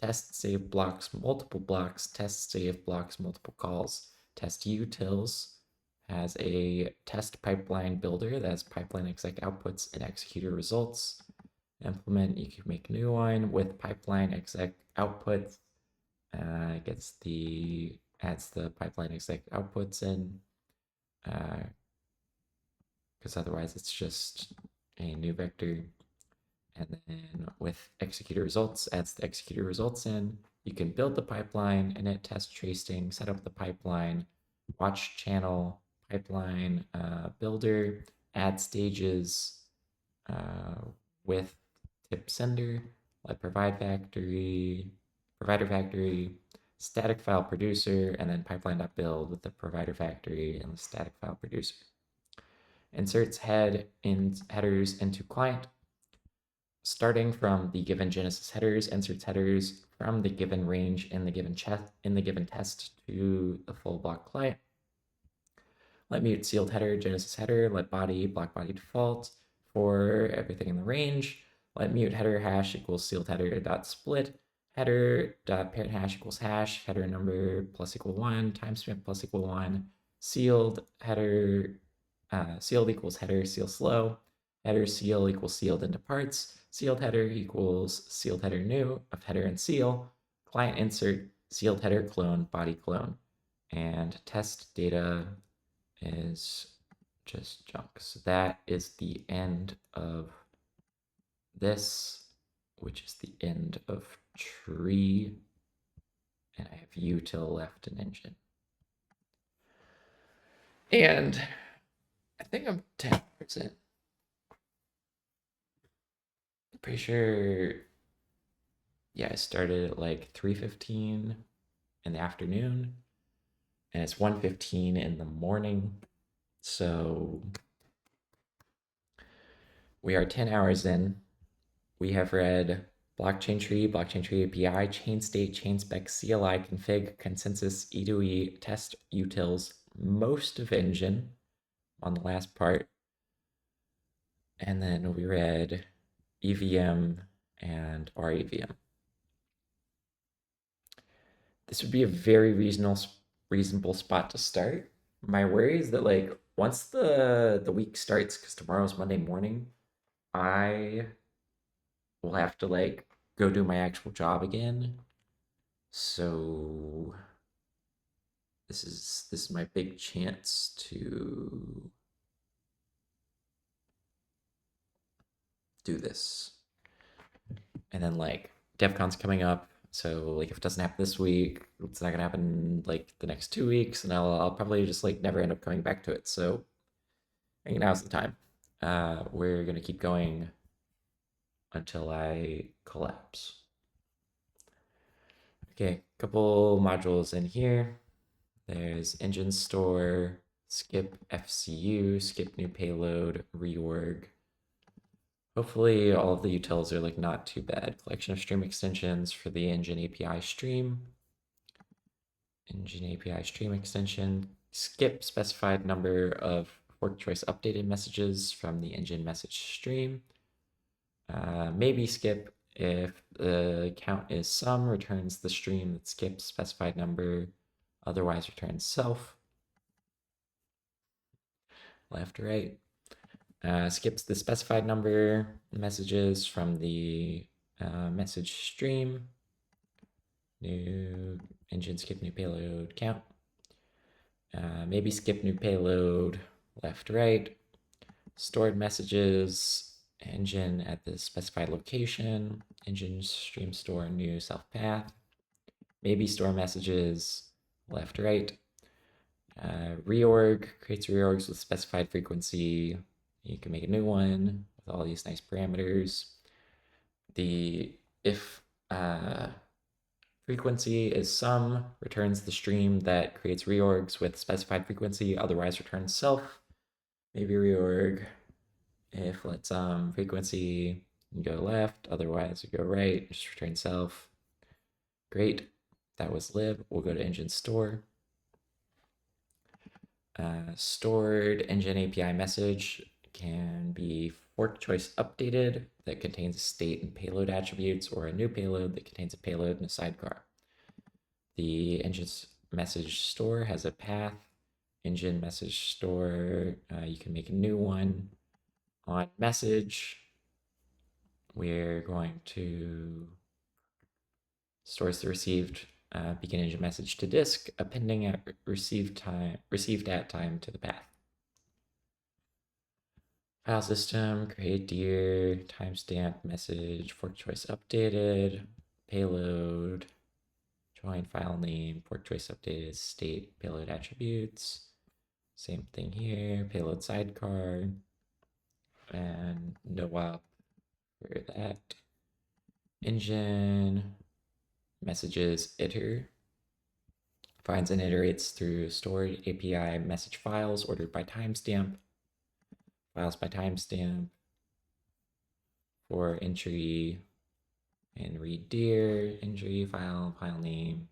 test save blocks multiple blocks, test save blocks multiple calls, test utils has a test pipeline builder that has pipeline exec outputs and executor results. Implement, you can make a new one with pipeline exec outputs. Adds the pipeline exec outputs in, because otherwise it's just a new vector. And then with executor results, adds the executor results in. You can build the pipeline, init test tracing, set up the pipeline, watch channel, pipeline builder, add stages with tip sender, like provider factory, static file producer, and then pipeline.build with the provider factory and the static file producer. Inserts headers into client. Starting from the given Genesis headers, inserts headers from the given range in the given test to the full block client. Let mute sealed header, Genesis header, let body, block body default for everything in the range. Let mute header hash equals sealed header dot split. Header dot parent hash equals hash, header number plus equal 1, timestamp plus equal 1. Sealed header, sealed equals header, seal slow. Header seal equals sealed into parts. Sealed header equals sealed header new of header and seal. Client insert, sealed header clone, body clone. And test data is just junk. So that is the end of this, which is the end of tree. And I have util left in engine. And I think I'm 10%. Pretty sure, yeah, I started at like 3:15 in the afternoon, and it's 1:15 in the morning. So we are 10 hours in. We have read blockchain tree API, chain state, chain spec, CLI, config, consensus, E2E, test utils, most of engine on the last part. And then we read EVM and REVM. This would be a very reasonable spot to start. My worry is that like once the week starts, because tomorrow's Monday morning, I will have to like go do my actual job again. So this is my big chance to do this. And then like DevCon's coming up, so like if it doesn't happen this week, it's not gonna happen like the next 2 weeks, and I'll probably just like never end up coming back to it. So I think now's the time. We're gonna keep going until I collapse. Okay, couple modules in here. There's engine store, skip FCU, skip new payload, reorg. Hopefully all of the utils are like not too bad. Collection of stream extensions for the engine API stream. Engine API stream extension. Skip specified number of fork choice updated messages from the engine message stream. Maybe skip if the count is sum, returns the stream that skips specified number, otherwise returns self. Left, right. Skips the specified number messages from the message stream. New engine skip new payload count. Maybe skip new payload left, right. Stored messages, engine at the specified location, engine stream store new self path. Maybe store messages left, right. Reorg creates reorgs with specified frequency. You can make a new one with all these nice parameters. The if frequency is sum, returns the stream that creates reorgs with specified frequency, otherwise returns self. Maybe reorg if let frequency You go left, otherwise you go right, just return self. Great, that was lib. We'll go to engine store. Stored engine API message can be fork choice updated that contains a state and payload attributes, or a new payload that contains a payload and a sidecar. The engine's message store has a path. Engine message store, you can make a new one. On message, we're going to stores the received begin engine message to disk, appending at received at time to the path. File system, create dir, timestamp message, fork choice updated, payload, join file name, fork choice updated, state, payload attributes. Same thing here, payload sidecar, and no op for that. Engine, messages, iter, finds and iterates through stored API message files ordered by timestamp, files by timestamp for entry and read dir, entry, file name,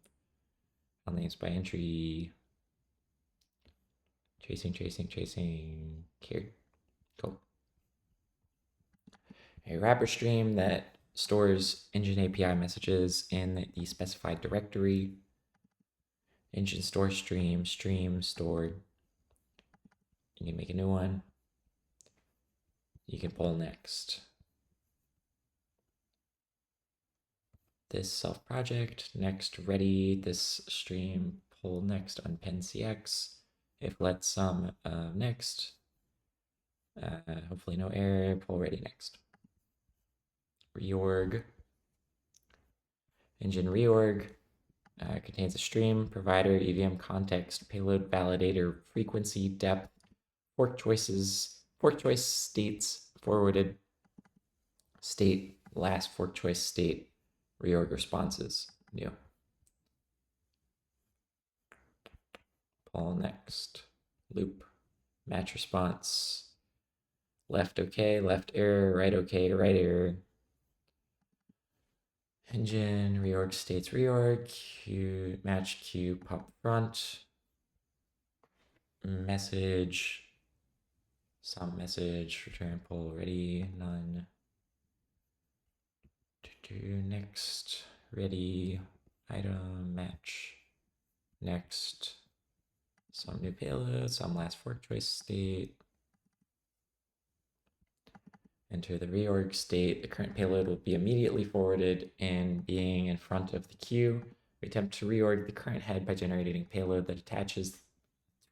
file names by entry, tracing, here, cool. A wrapper stream that stores engine API messages in the specified directory. Engine store stream, stored. You can make a new one. You can pull next. This self project, next ready, this stream, pull next, unpin CX. If let some next. Hopefully no error, pull ready next. Reorg. Engine reorg contains a stream, provider, EVM context, payload validator, frequency, depth, fork choice states, forwarded state, last fork choice state, reorg responses. New. Pull next. Loop. Match response. Left okay, left error, right okay, right error. Engine, reorg states, reorg, queue, match queue, pop front. Message, some message, return pull ready, none. Do next, ready, item, match, next, some new payload, some last fork choice state. Enter the reorg state. The current payload will be immediately forwarded and being in front of the queue. We attempt to reorg the current head by generating payload that attaches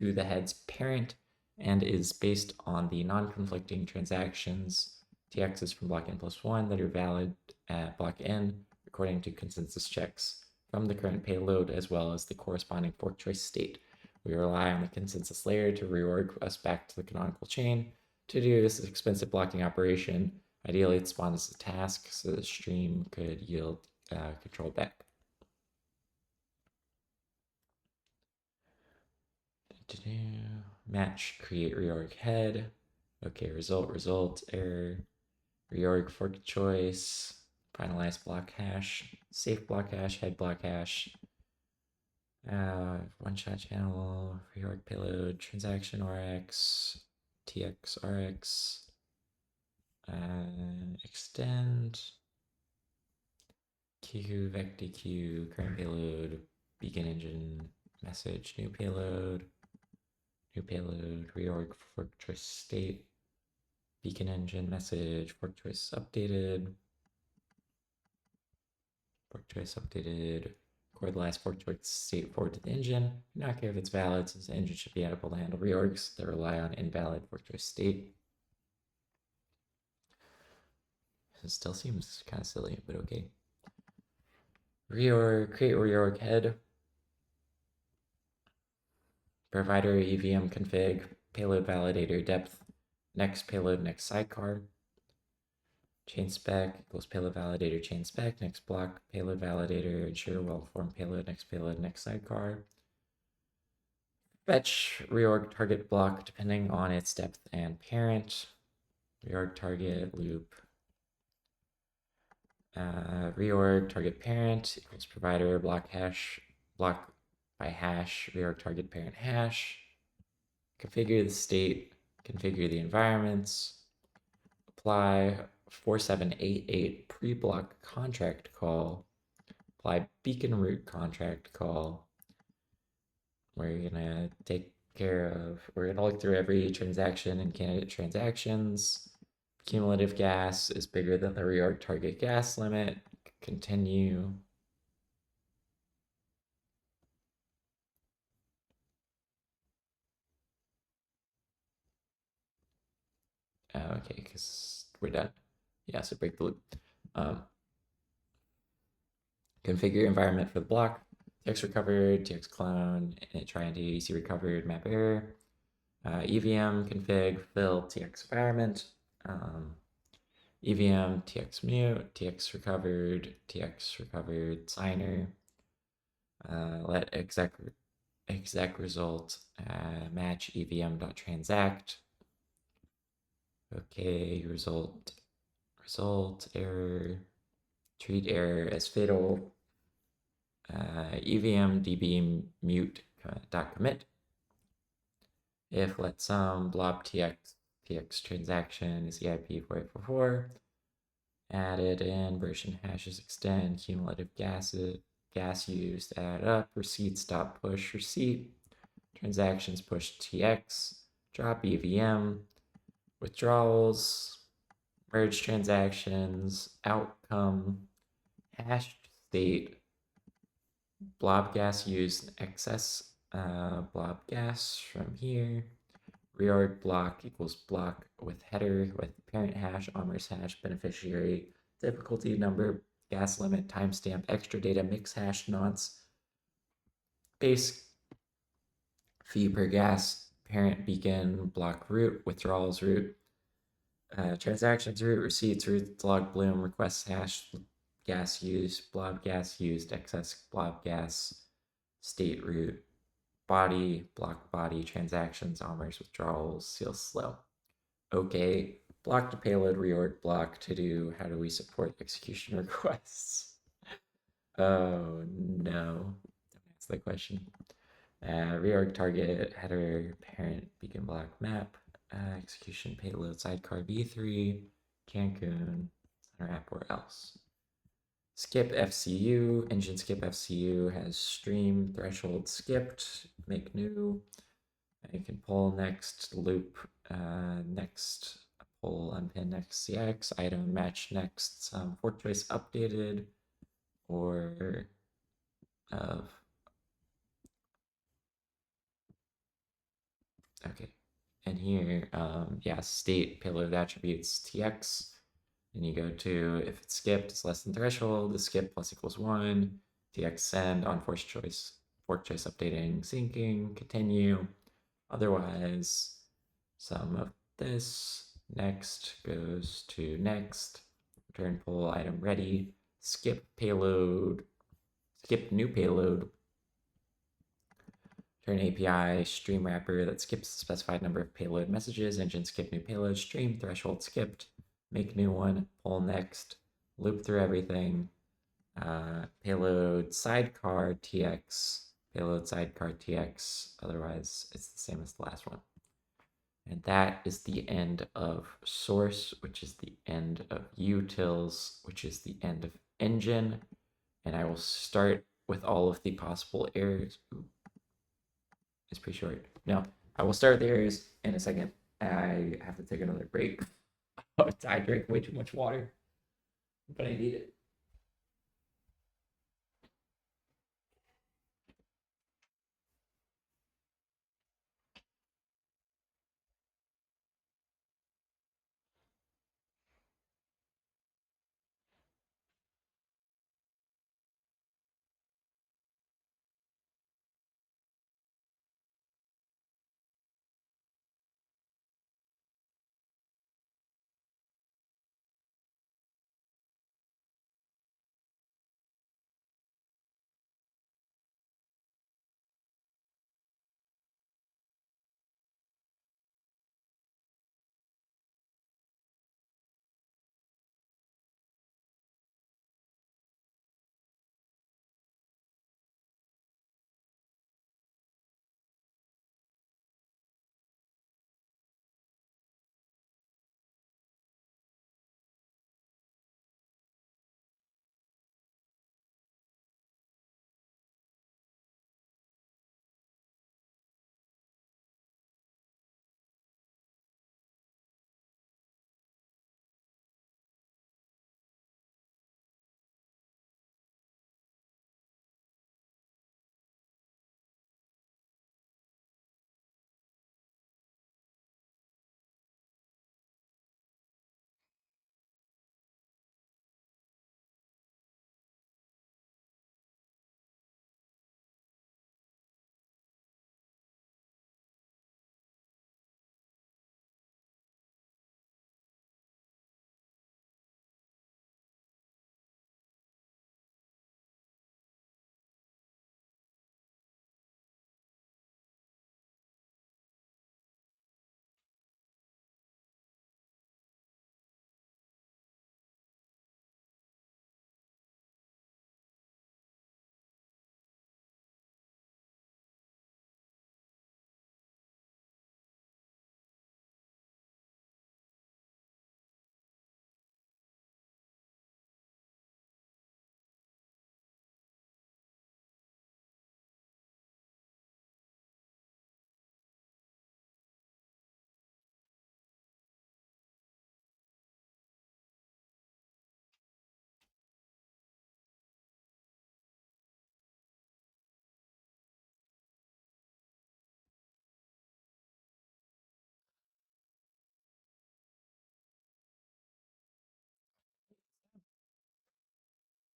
to the head's parent and is based on the non-conflicting transactions TXs from block n plus 1 that are valid at block n according to consensus checks from the current payload as well as the corresponding fork choice state. We rely on the consensus layer to reorg us back to the canonical chain. To do this expensive blocking operation, ideally it spawns as a task so the stream could yield control back. Match, create reorg head. Okay, result, error. Reorg fork choice. Finalize block hash. Safe block hash, head block hash. One shot channel, reorg payload, transaction RX, TX RX. Extend. Q, vector Q, current payload, beacon engine, message, new payload, reorg fork choice state, beacon engine, message, fork choice updated, record the last fork choice state forward to the engine. Do not care if it's valid since the engine should be able to handle reorgs that rely on invalid fork choice state. It still seems kind of silly, but okay. Reorg, create reorg head. Provider, EVM config, payload validator, depth, next payload, next sidecar. Chain spec equals payload validator, chain spec, next block, payload validator, ensure well-formed payload, next sidecar. Fetch reorg target block depending on its depth and parent. Reorg target loop. Reorg target parent equals provider block by hash reorg target parent hash. Configure the state, configure the environments, apply 4788 pre-block contract call, apply beacon root contract call. We're gonna we're gonna look through every transaction and candidate transactions. Cumulative gas is bigger than the reorg target gas limit. Continue. Okay, because we're done. Yeah, so break the loop. Configure environment for the block. TX recovered, TX clone, try and do EC recovered, map error. EVM config, fill, TX environment. EVM, TX mute, TX recovered, signer. Let exec result match EVM.transact. Okay, result error. Treat error as fatal. EVM db mute dot commit. If let some blob tx transaction is EIP 4844. Added in version hashes extend cumulative gas used add up receipts dot push receipt transactions push tx drop EVM withdrawals merge transactions outcome hashed state blob gas used excess blob gas from here reorg block equals block with header with parent hash armors hash beneficiary difficulty number gas limit timestamp extra data mix hash nonce base fee per gas parent beacon block root withdrawals root transactions root receipts root log bloom request hash gas used blob gas used excess blob gas state root body block body transactions armors withdrawals seal slow. Okay, block to payload reorg block to do how do we support execution requests? Oh no, that's the question. Reorg target header parent beacon block map execution payload sidecar v3 Cancun center app or else. Skip FCU engine skip FCU has stream threshold skipped make new. You can pull next loop next pull unpin next CX item match next fork choice updated or of okay and here yeah state payload attributes tx and you go to if it's skipped it's less than threshold the skip plus equals 1 tx send on fork choice updating syncing continue otherwise some of this next goes to next return pull item ready skip payload skip new payload turn API stream wrapper that skips the specified number of payload messages engine skip new payload stream threshold skipped make new one pull next loop through everything payload sidecar tx otherwise it's the same as the last one. And that is the end of source, which is the end of utils, which is the end of engine. And I will start with all of the possible errors. Ooh, it's pretty short. No, I will start with the errors in a second. I have to take another break. I drink way too much water, but I need it.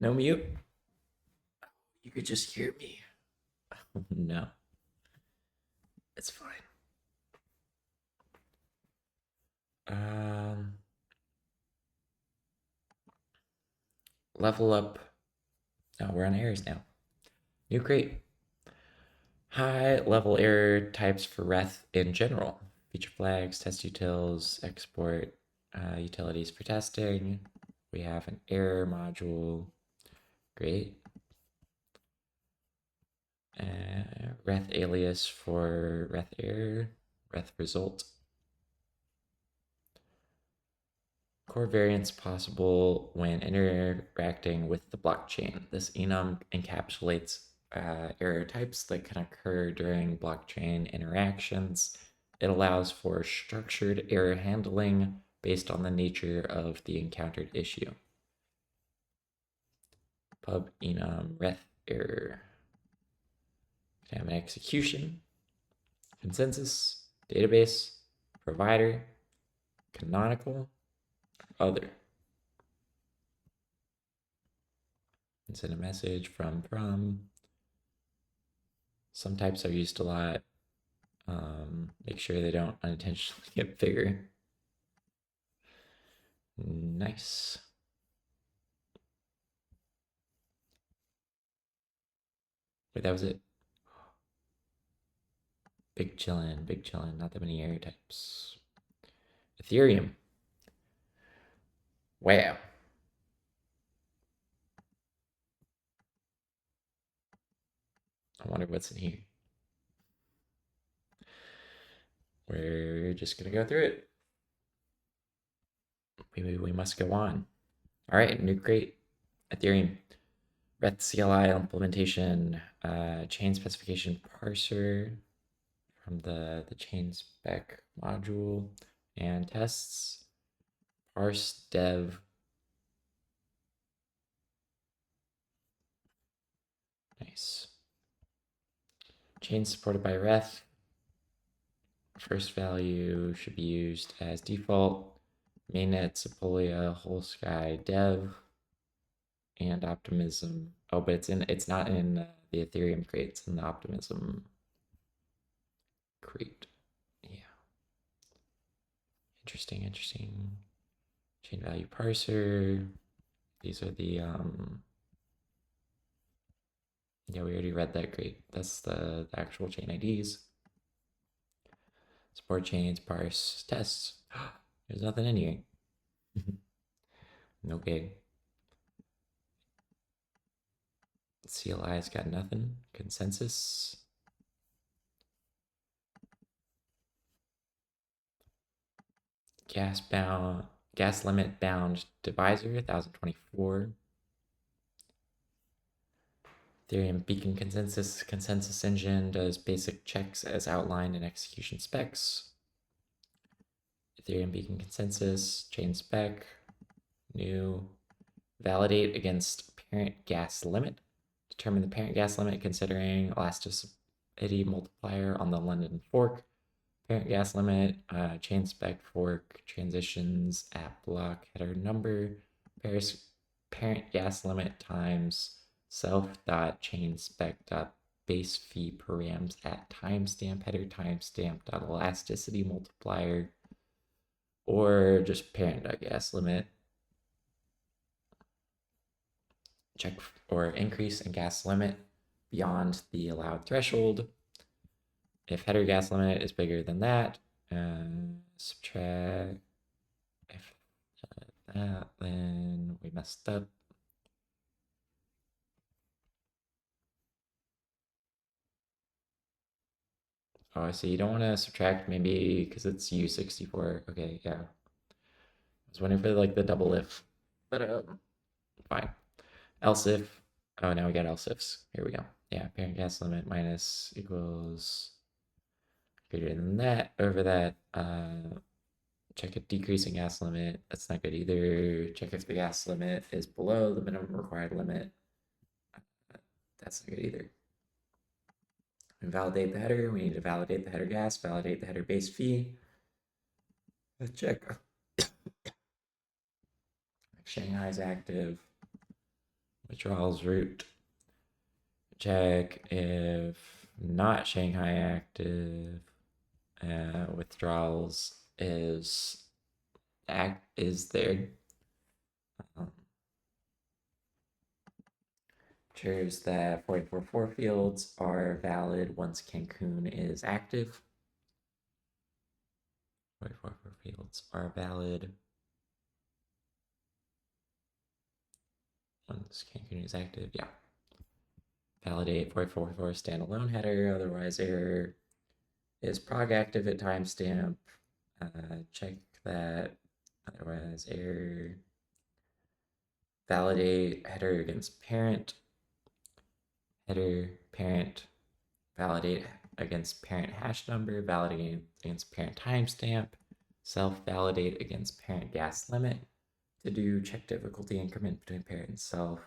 No mute? You could just hear me. No, it's fine. Um, level up. Oh, we're on errors now. New crate. High level error types for Reth in general. Feature flags, test utils, export utilities for testing. We have an error module. Great. Reth alias for Reth error, Reth result. Core variants possible when interacting with the blockchain. This enum encapsulates error types that can occur during blockchain interactions. It allows for structured error handling based on the nature of the encountered issue. Pub enum reth error. Can have an execution, consensus, database, provider, canonical, other. And send a message from. Some types are used a lot. Make sure they don't unintentionally get bigger. Nice. Wait, that was it. Big chillin'. Not that many error types. Ethereum. Wow. I wonder what's in here. We're just gonna go through it. We must go on. All right, new crate. Ethereum. Reth CLI implementation. Chain specification parser from the chain spec module and tests. Parse dev. Nice. Chain supported by Reth. First value should be used as default. Mainnet, Sepolia, Whole Sky, Dev, and Optimism. Oh, but it's not in the Ethereum crate. It's in the Optimism crate. Yeah. Interesting. Chain value parser. These are the yeah, we already read that crate. That's the actual chain IDs. Support chains, parse, tests. There's nothing in here. Okay. CLI's got nothing. Consensus. Gas limit bound divisor 1024. Ethereum beacon consensus engine does basic checks as outlined in execution specs. Ethereum beacon consensus, chain spec, new, validate against parent gas limit. Determine the parent gas limit considering elasticity multiplier on the London fork. Parent gas limit, chain spec fork, transitions, app block, header number, parent gas limit times self dot chain spec dot base fee params at timestamp header timestamp dot elasticity multiplier, or just parent dot gas limit. Check or increase in gas limit beyond the allowed threshold. If header gas limit is bigger than that, subtract. If that, then we messed up. Oh, I see. You don't want to subtract maybe because it's U64. Okay, yeah. I was wondering for like the double if, but fine. Else if. Oh, now we got else ifs. Here we go. Yeah, parent gas limit minus equals greater than that. Over that, check a decreasing gas limit. That's not good either. Check if the gas limit is below the minimum required limit. That's not good either. And validate the header. We need to validate the header gas, validate the header base fee. Let's check. Shanghai is active. withdrawals root. Check if not Shanghai active, withdrawals is there. Ensures that 444 fields are valid once Cancun is active. 444 fields are valid once Cancun is active. Yeah. Validate 444 standalone header, otherwise error. Is prog active at timestamp? Check that, otherwise error. Validate header against parent. Header, parent, validate against parent hash number, validate against parent timestamp, self-validate against parent gas limit. To do check difficulty increment between parent and self.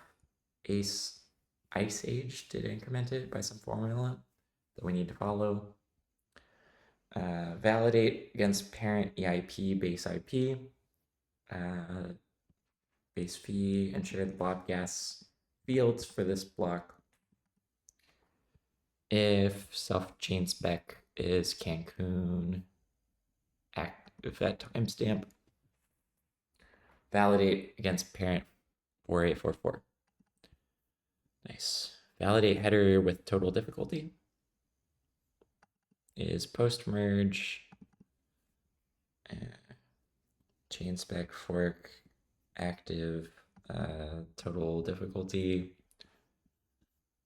Ice Age did increment it by some formula that we need to follow. Validate against parent EIP base IP. Base fee, ensure the blob gas fields for this block. If self chain spec is Cancun active at timestamp, validate against parent 4844. Nice. Validate header with total difficulty is post merge. Chain spec fork active total difficulty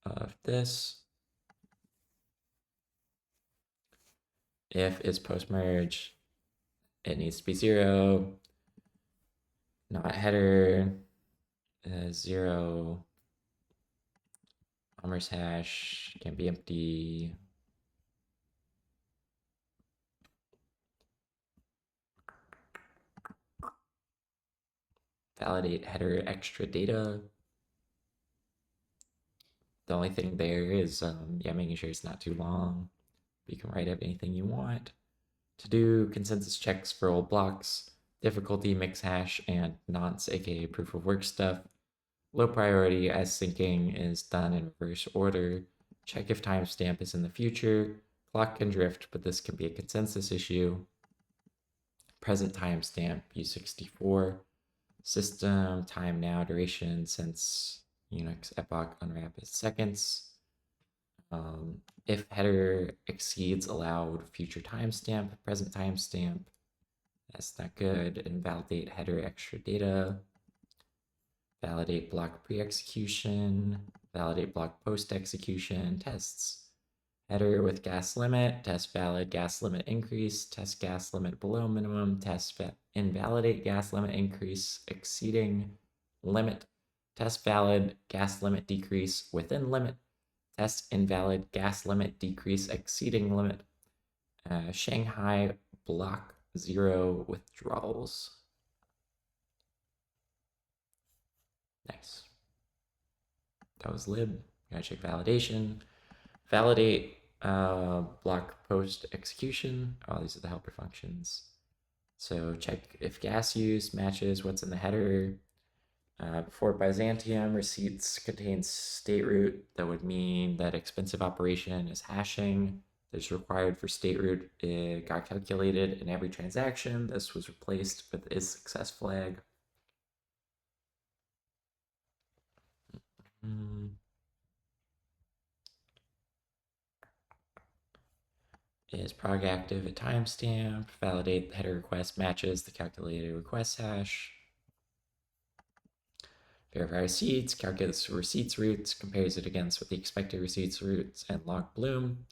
of this. If is post merge, it needs to be 0. Not header, 0. Commerce hash can be empty. Validate header extra data. The only thing there is making sure it's not too long. You can write up anything you want. To do consensus checks for old blocks, difficulty, mix hash, and nonce, aka proof of work stuff. Low priority as syncing is done in reverse order. Check if timestamp is in the future. Clock can drift, but this can be a consensus issue. Present timestamp U64. System time now duration since Unix epoch unwrap is seconds. If header exceeds allowed future timestamp, present timestamp, that's not good. Invalidate header extra data. Validate block pre-execution. Validate block post-execution. Tests. Header with gas limit. Test valid gas limit increase. Test gas limit below minimum. Test invalidate gas limit increase exceeding limit. Test valid gas limit decrease within limit. Test invalid gas limit decrease exceeding limit. Shanghai block 0 withdrawals. Nice. That was lib. Gotta check validation. Validate block post execution. Oh, these are the helper functions. So check if gas use matches what's in the header. Before Byzantium, receipts contains state root. That would mean that expensive operation is hashing. That's required for state root. It got calculated in every transaction. This was replaced with is success flag. Is prog active at timestamp. Validate the header request matches the calculated request hash. Verify receipts, calculates receipts roots, compares it against what the expected receipts roots, and log bloom.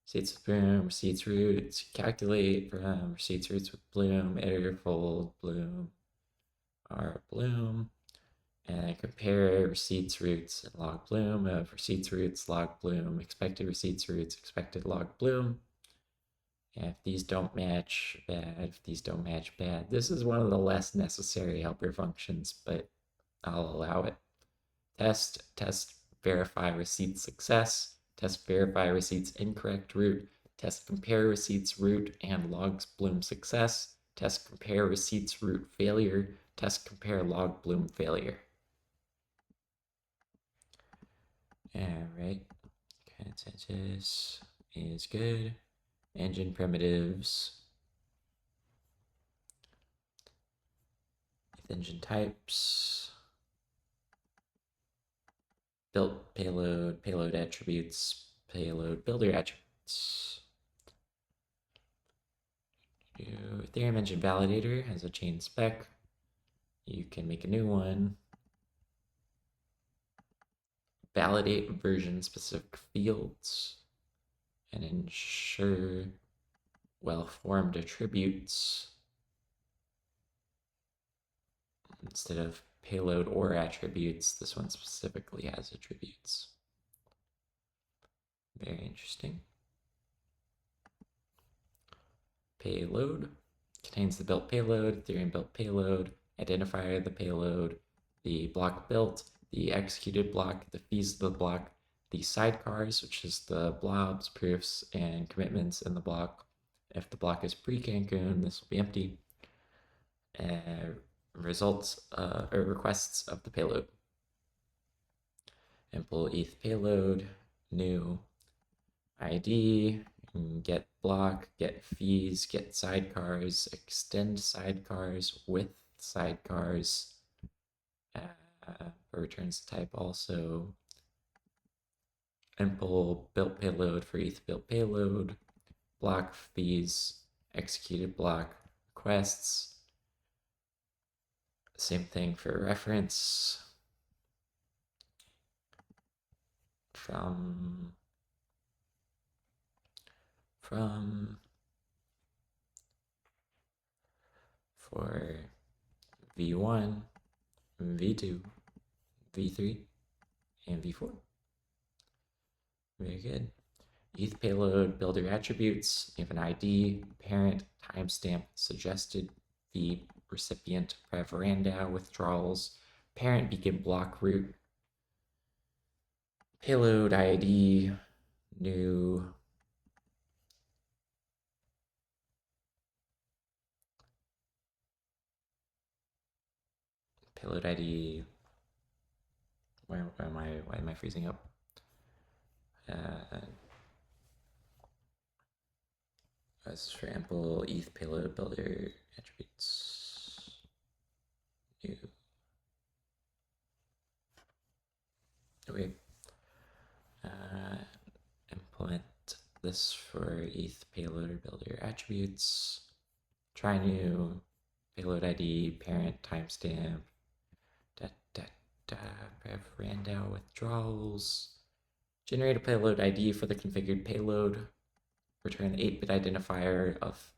Receipts with bloom, receipts roots, calculate from receipts roots with bloom, editor fold, bloom, r bloom, and compare receipts roots and log bloom of receipts roots, log bloom, expected receipts roots, expected log bloom. And if these don't match, bad. If these don't match, bad. This is one of the less necessary helper functions, but I'll allow it. Test, verify receipts success, test, verify receipts incorrect root, test, compare receipts root and logs bloom success, test, compare receipts root failure, test, compare log bloom failure. Alright. Consensus is good. Engine primitives. Engine types. Built payload, payload attributes, payload builder attributes. Ethereum engine validator has a chain spec. You can make a new one. Validate version specific fields and ensure well-formed attributes instead of payload or attributes. This one specifically has attributes. Very interesting. Payload contains the built payload, Ethereum built payload, identifier of the payload, the block built, the executed block, the fees of the block, the sidecars, which is the blobs, proofs, and commitments in the block. If the block is pre-Cancun, this will be empty. Results or requests of the payload. Impl ETH payload, new ID, get block, get fees, get sidecars, extend sidecars with sidecars, returns type also, impl built payload for ETH built payload, block fees, executed block requests. Same thing for reference from for V1, V2, V3, and V4. Very good. ETH payload builder attributes. You have an ID, parent, timestamp, suggested, the recipient, prev withdrawals, parent beacon block route, payload ID, new payload ID. Why am I freezing up? As for ample ETH payload builder attributes. New. Okay. Implement this for ETH payload builder attributes. Try new payload ID, parent, timestamp, prev withdrawals. Generate a payload ID for the configured payload. Return the 8-bit identifier of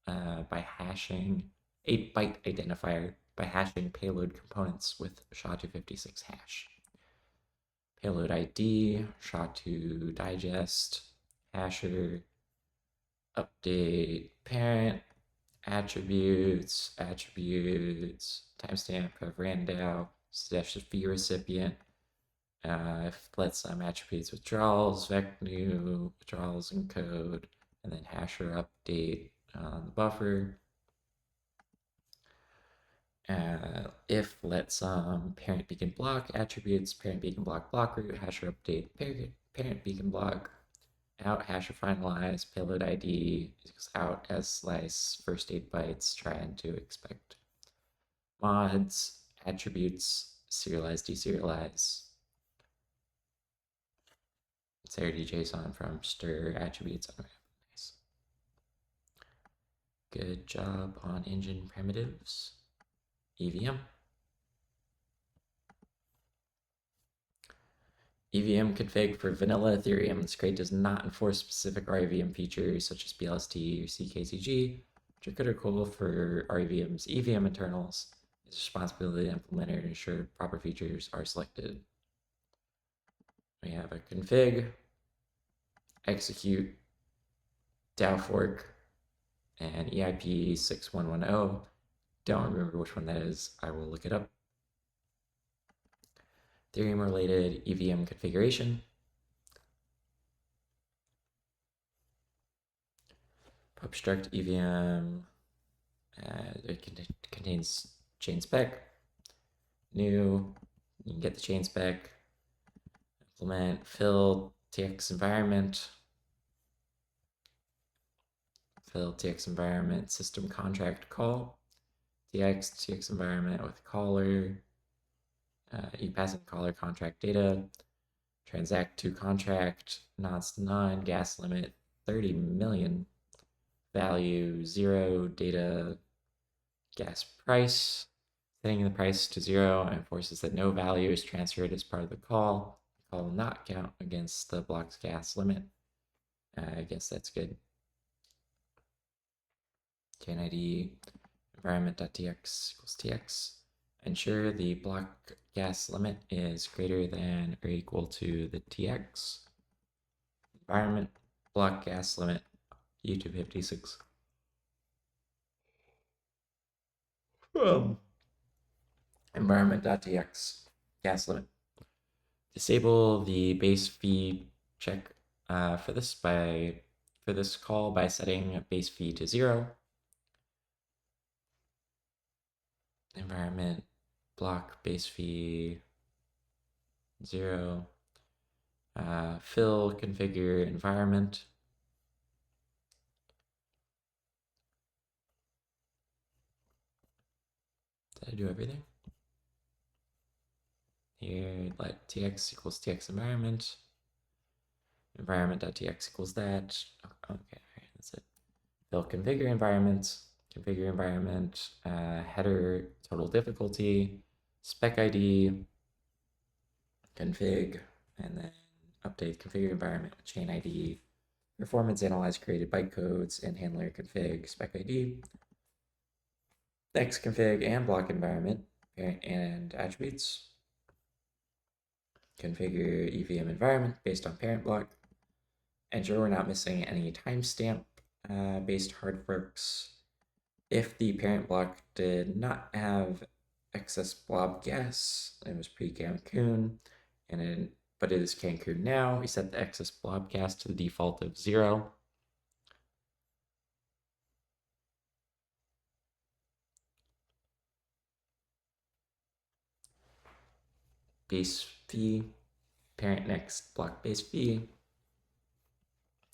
by hashing 8-byte identifier by hashing payload components with SHA-256 hash. Payload ID, SHA-2 digest, hasher, update parent, attributes, timestamp, prev suggested fee recipient, if let some attributes withdrawals, vec_new, withdrawals in code, and then hasher update on the buffer. If let some parent beacon block attributes, parent beacon block root, hasher update, parent beacon block, out hasher finalize, payload ID is out as slice, first 8 bytes, trying to expect mods, attributes, serialize, deserialize. Clarity JSON from stir attributes. Nice. Good job on engine primitives. EVM. EVM config for vanilla Ethereum. This crate does not enforce specific REVM features such as BLST or CKCG, which are critical for REVM's EVM internals. It's responsibility to implement and ensure proper features are selected. We have a config, execute, DAO fork, and EIP 6110. Don't remember which one that is. I will look it up. Ethereum related EVM configuration. Obstruct EVM. It contains chain spec. New. You can get the chain spec. implement fill TX environment, fill TX environment system contract call, TX environment with caller, you pass in caller contract data, transact to contract, nods to none, gas limit 30 million, value 0, data, gas price, setting the price to 0 and forces that no value is transferred as part of the call. The call will not count against the block's gas limit. I guess that's good. Chain ID environment.tx equals tx. Ensure the block gas limit is greater than or equal to the tx. Environment block gas limit U256. Environment.tx gas limit. Disable the base fee check for this call by setting base fee to 0. Environment block base fee 0. Fill configure environment. Did I do everything? Here, let tx equals tx environment. Environment.tx equals that. Okay, right, that's it. Fill configure environment. Configure environment. Header total difficulty. Spec ID. Config. And then update configure environment with chain ID. Performance analyze created bytecodes and handler config spec ID. Next config and block environment and attributes. Configure EVM environment based on parent block. Ensure we're not missing any timestamp based hard forks. If the parent block did not have excess blob gas, it was pre-Cancun, but it is Cancun now, we set the excess blob gas to the default of 0. Base fee, parent next block base fee,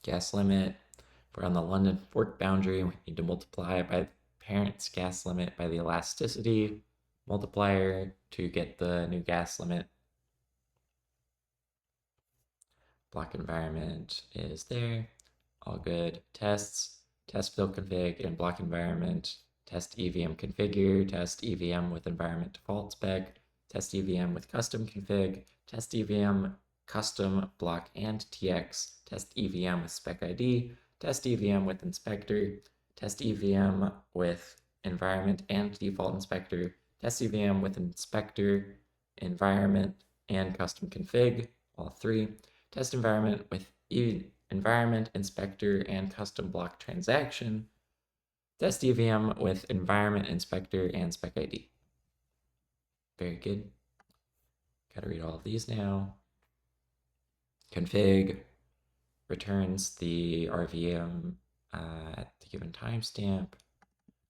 gas limit. If we're on the London fork boundary, we need to multiply by the parent's gas limit by the elasticity multiplier to get the new gas limit. Block environment is there. All good. Tests, test fill config and block environment. Test EVM configure, test EVM with environment default spec, test EVM with custom config, test EVM custom block and TX, test EVM with spec ID, test EVM with inspector, test EVM with environment and default inspector, test EVM with inspector, environment, and custom config, all 3. Test environment with environment, inspector, and custom block transaction. Test EVM with environment, inspector, and spec ID. Very good. Gotta read all of these now. Config returns the RVM at the given timestamp.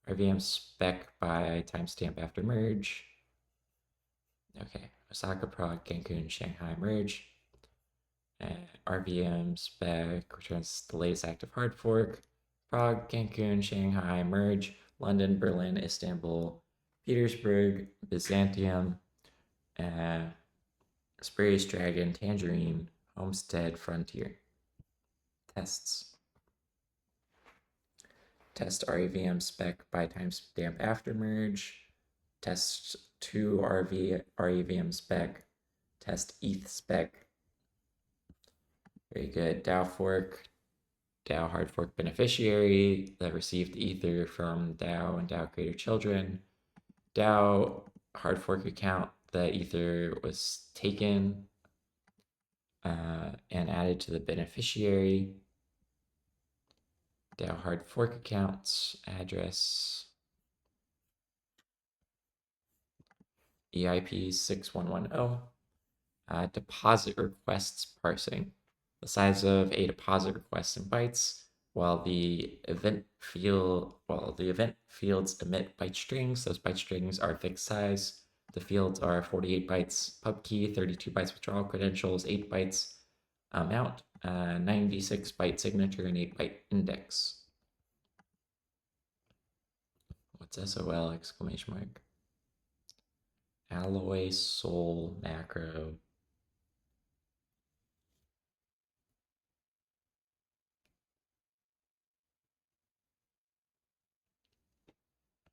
RVM spec by timestamp after merge. Okay, Osaka, Prague, Cancun, Shanghai merge. RVM spec returns the latest active hard fork. Prague, Cancun, Shanghai merge. London, Berlin, Istanbul, Petersburg, Byzantium, Sprays, Dragon, Tangerine, Homestead, Frontier. Tests. Test REVM spec by timestamp after merge. Test 2 REVM spec. Test ETH spec. Very good. DAO fork. DAO hard fork beneficiary that received ether from DAO and DAO creator children. DAO hard fork account, the ether was taken and added to the beneficiary. DAO hard fork accounts, address, EIP 6110. Deposit requests parsing. The size of a deposit request in bytes, while the event fields emit byte strings. Those byte strings are fixed size. The fields are 48 bytes pub key, 32 bytes withdrawal credentials, 8 bytes amount, 96 byte signature, and 8 byte index. What's SOL exclamation mark? Alloy Sol macro.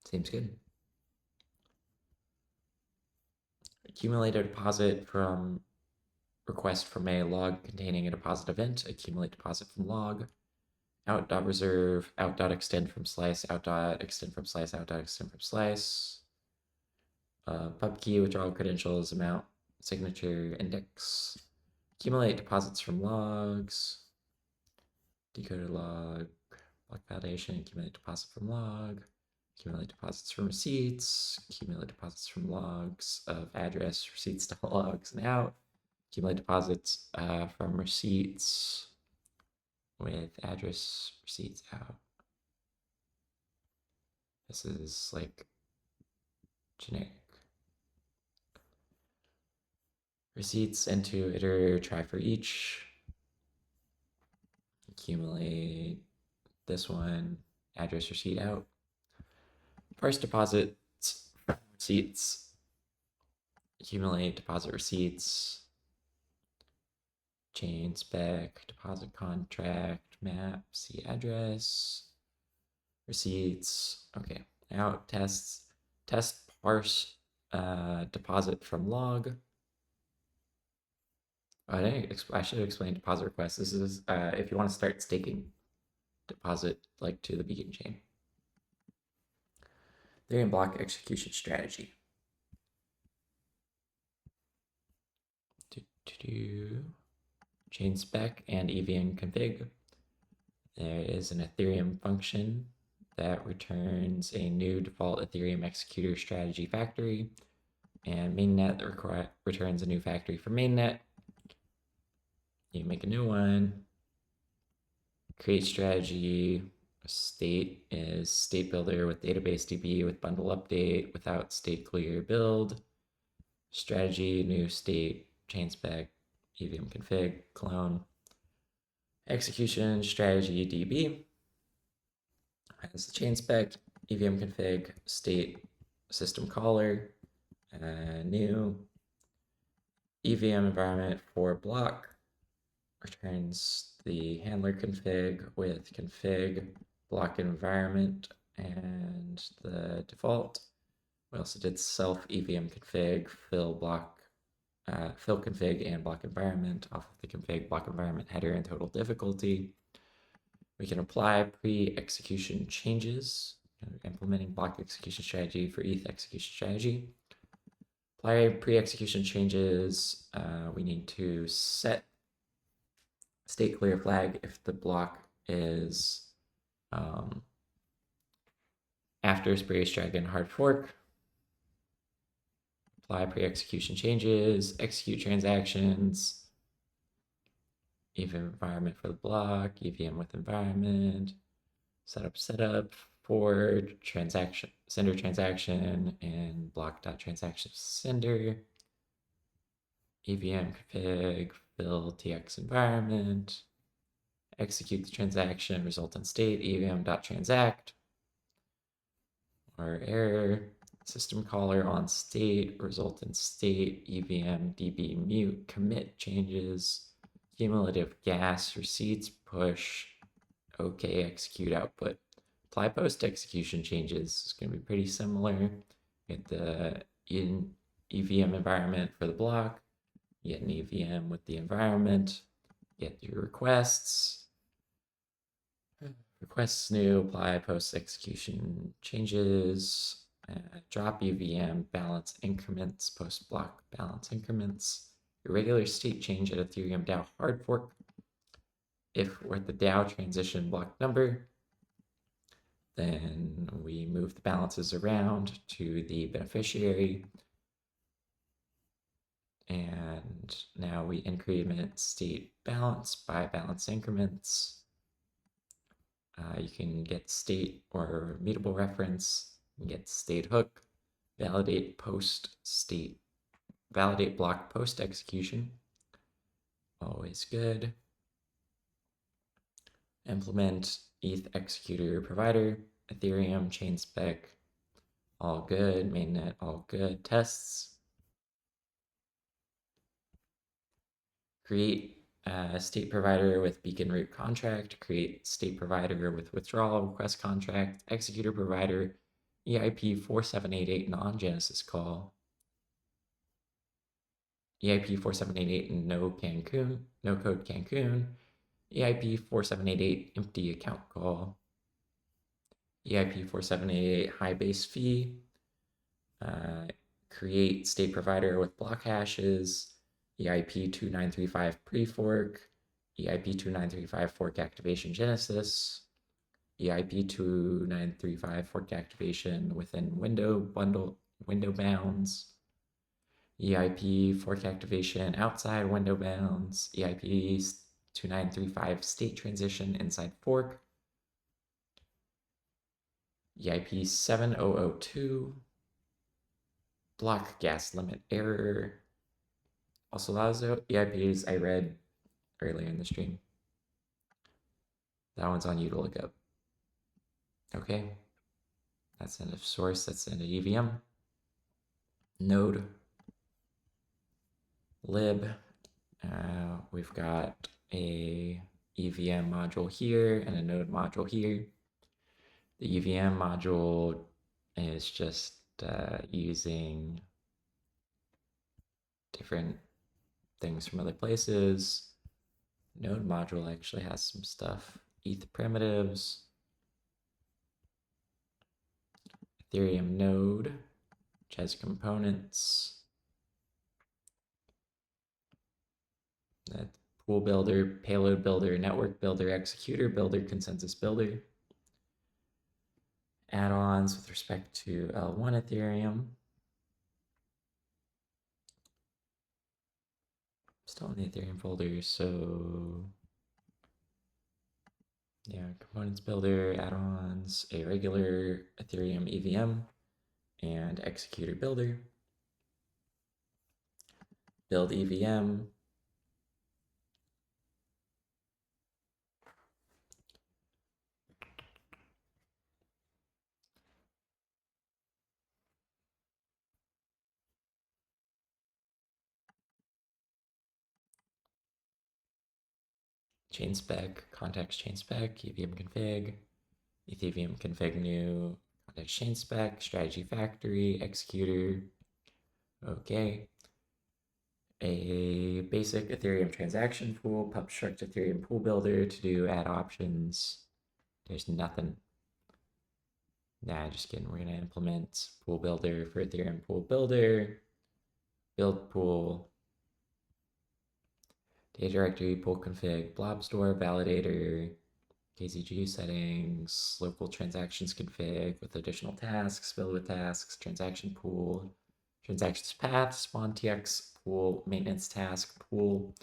Seems good. Accumulate a deposit from request from a log containing a deposit event. Accumulate deposit from log. Out.reserve, out.extend from slice, out.extend from slice, out.extend from slice. Pub key, withdrawal credentials, amount, signature, index. Accumulate deposits from logs. Decoder log, block validation, accumulate deposit from log. Accumulate deposits from receipts. Accumulate deposits from logs of address, receipts to logs, and out. Accumulate deposits from receipts with address, receipts out. This is like generic. Receipts into iter, try for each. Accumulate this one, address, receipt out. Parse deposits, receipts. Accumulate deposit receipts. Chain spec, deposit contract, map, see address, receipts. Okay, out tests, test parse deposit from log. I should have explained deposit request. This is if you want to start staking deposit like to the beacon chain. Ethereum block execution strategy. Chain spec and EVM config. There is an Ethereum function that returns a new default Ethereum executor strategy factory, and mainnet returns a new factory for mainnet. You make a new one, create strategy. State is state builder with database DB with bundle update without state clear build. Strategy, new state, chain spec, EVM config, clone. Execution strategy DB has the chain spec, EVM config, state, system caller, new EVM environment for block returns the handler config with config block environment and the default. We also did self EVM config, fill config and block environment off of the config block environment header and total difficulty. We can apply pre-execution changes, implementing block execution strategy for ETH execution strategy. Apply pre-execution changes. We need to set state clear flag if the block is after Spurious Dragon hard fork. Apply pre-execution changes, execute transactions, EVM environment for the block, EVM with environment, setup for transaction, sender transaction, and block.transaction sender, EVM config, fill TX environment, execute the transaction, result in state, EVM.transact, or error, system caller on state, result in state, EVM DB mute, commit changes, cumulative gas, receipts push, OK execute output. Apply post execution changes is going to be pretty similar. Get the EVM environment for the block, get an EVM with the environment, get your requests. Requests new, apply post execution changes, drop EVM, balance increments, post block balance increments, irregular state change at Ethereum DAO hard fork. If we're at the DAO transition block number, then we move the balances around to the beneficiary. And now we increment state balance by balance increments. You can get state or mutable reference, you can get state hook, validate block post execution. Always good. Implement ETH executor provider, Ethereum chain spec, all good. Mainnet, all good. Tests. Create a state provider with beacon root contract, create state provider with withdrawal request contract, executor provider, EIP 4788 non-Genesis call, EIP 4788 no code Cancun, EIP 4788 empty account call, EIP 4788 high base fee, create state provider with block hashes, EIP 2935 pre-fork, EIP 2935 fork activation Genesis, EIP 2935 fork activation within window bounds, EIP fork activation outside window bounds, EIP 2935 state transition inside fork, EIP 7002 block gas limit error. Also, those EIPs I read earlier in the stream. That one's on you to look up. Okay, that's end of source, that's end of EVM. Node, lib, we've got a EVM module here and a node module here. The EVM module is just using different things from other places. Node module actually has some stuff. ETH primitives, Ethereum node, which has components. That pool builder, payload builder, network builder, executor builder, consensus builder. Add-ons with respect to L1 Ethereum. Still in the Ethereum folder, so yeah, components builder, add-ons, a regular Ethereum EVM, and executor builder. Build EVM. Chain spec, context chain spec, EVM config, EVM config new, context chain spec, strategy factory, executor. Okay. A basic Ethereum transaction pool, pub-struct Ethereum pool builder to do add options. There's nothing. Nah, just kidding. We're gonna implement pool builder for Ethereum pool builder, build pool, data directory, pool config, blob store, validator, KZG settings, local transactions config with additional tasks, build with tasks, transaction pool, transactions path, spawn TX pool, maintenance task pool,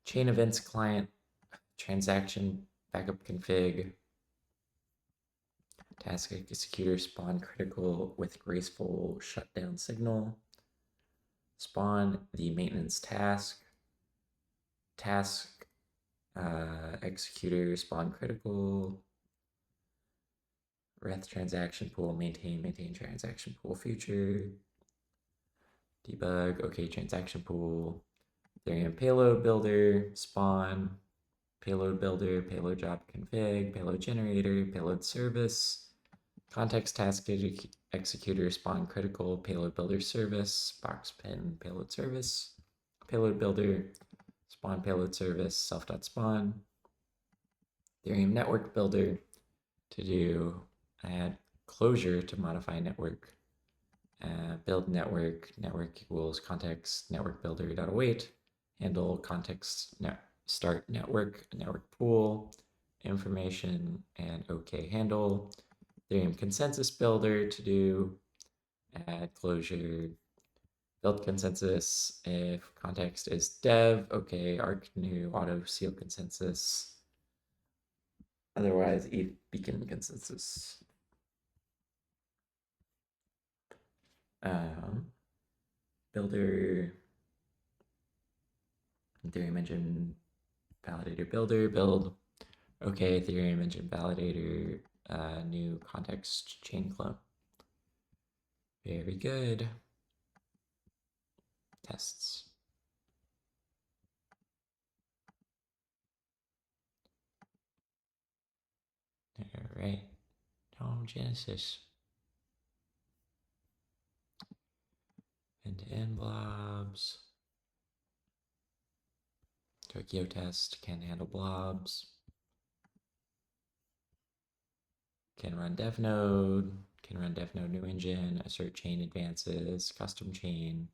chain events client, transaction backup config, task executor spawn critical with graceful shutdown signal, spawn the maintenance task, executor spawn critical, reth transaction pool, maintain transaction pool future, debug, okay, transaction pool, Ethereum payload builder, spawn, payload builder, payload job config, payload generator, payload service, context task executor, spawn critical, payload builder service, box pin, payload service, payload builder, spawn payload service, self.spawn, Ethereum network builder to do add closure to modify network, build network equals context network builder.await, handle context start network pool, information, and okay handle, Ethereum consensus builder to do add closure, build consensus if context is dev, okay, arc new auto seal consensus, otherwise beacon consensus. Builder, Ethereum engine validator builder, build. Okay, Ethereum engine validator, new context chain clone. Very good. Tests. All right. Home Genesis. End-to-end blobs. Tokyo test can handle blobs. Can run dev node. Can run dev node new engine. Assert chain advances. Custom chain.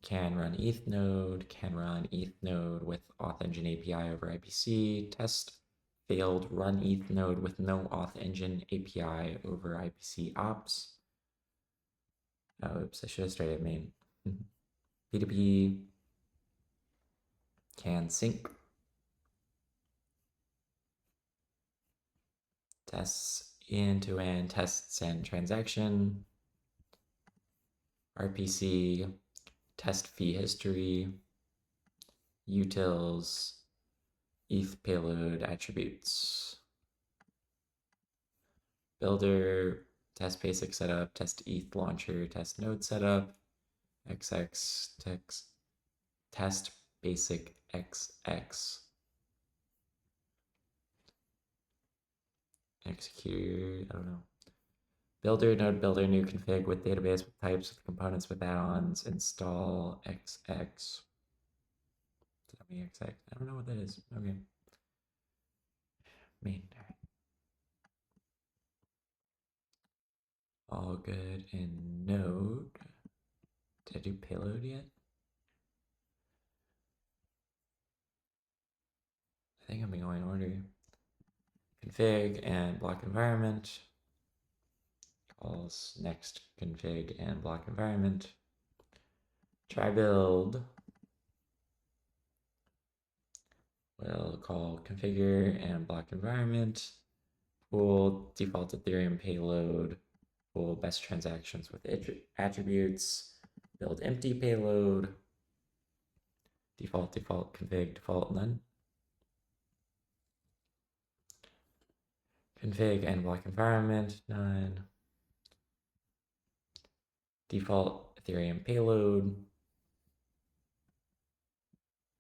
Can run ETH node. Can run ETH node with auth engine API over IPC. Test failed run ETH node with no auth engine API over IPC ops. Oh, oops, I should have started main. P2P can sync. Tests end-to-end tests and transaction. RPC, test fee history, utils, ETH payload attributes. Builder, test basic setup, test ETH launcher, test node setup, XX, test basic XX. Executor, I don't know. Builder, node builder, new config with database with types with components with add-ons, install XX. Did I mean XX? I don't know what that is. Okay. Main. All good in node. Did I do payload yet? I think I'm going in order. Config and block environment. Calls next config and block environment. Try build. We'll call configure and block environment. Pool default Ethereum payload. Pool best transactions with attributes. Build empty payload. Default config default none. Config and block environment none. Default Ethereum payload.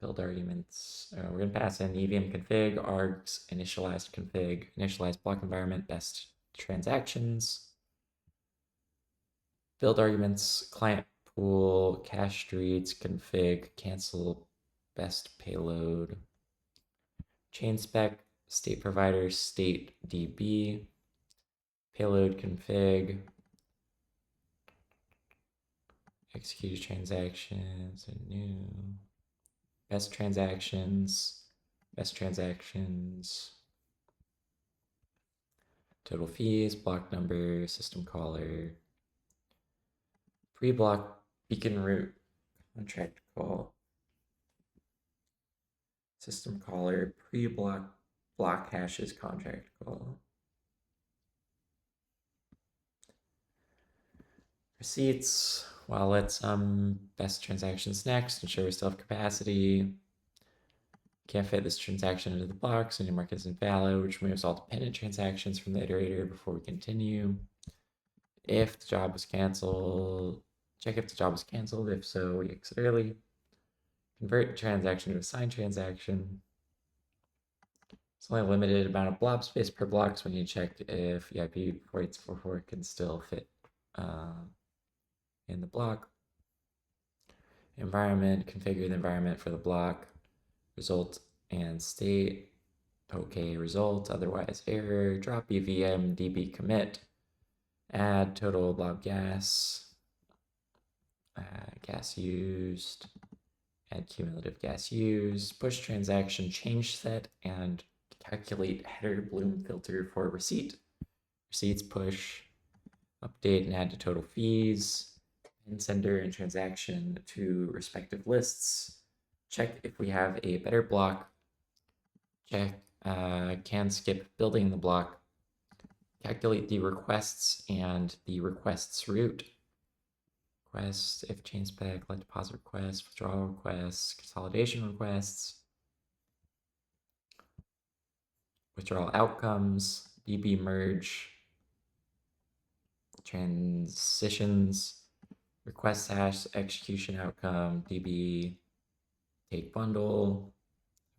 Build arguments. We're going to pass in EVM config, args, initialized config, initialized block environment, best transactions. Build arguments, client pool, cache streets, config, cancel, best payload. Chain spec, state provider, state DB, payload config, execute transactions, and new. Best transactions, total fees, block number, system caller, pre-block beacon route, contract call, system caller, pre-block block hashes, contract call. Receipts, wallets, best transactions next, ensure we still have capacity. Can't fit this transaction into the box, and your market is invalid, which removes all dependent transactions from the iterator before we continue. If the job was canceled, check if the job was canceled. If so, we exit early. Convert transaction to a signed transaction. It's only a limited amount of blob space per block, so we need to check if EIP 4844 can still fit in the block. Environment, configure the environment for the block. Result and state. Okay, result, otherwise error. Drop EVM DB commit. Add total blob gas. Gas used. Add cumulative gas used. Push transaction change set and calculate header bloom filter for receipt. Receipts push. Update and add to total fees. And sender and transaction to respective lists. Check if we have a better block. Check can skip building the block. calculate the requests and the requests route. Requests, if chain spec, let deposit requests, withdrawal requests, consolidation requests, withdrawal outcomes, DB merge, transitions, request hash, execution outcome, DB take bundle,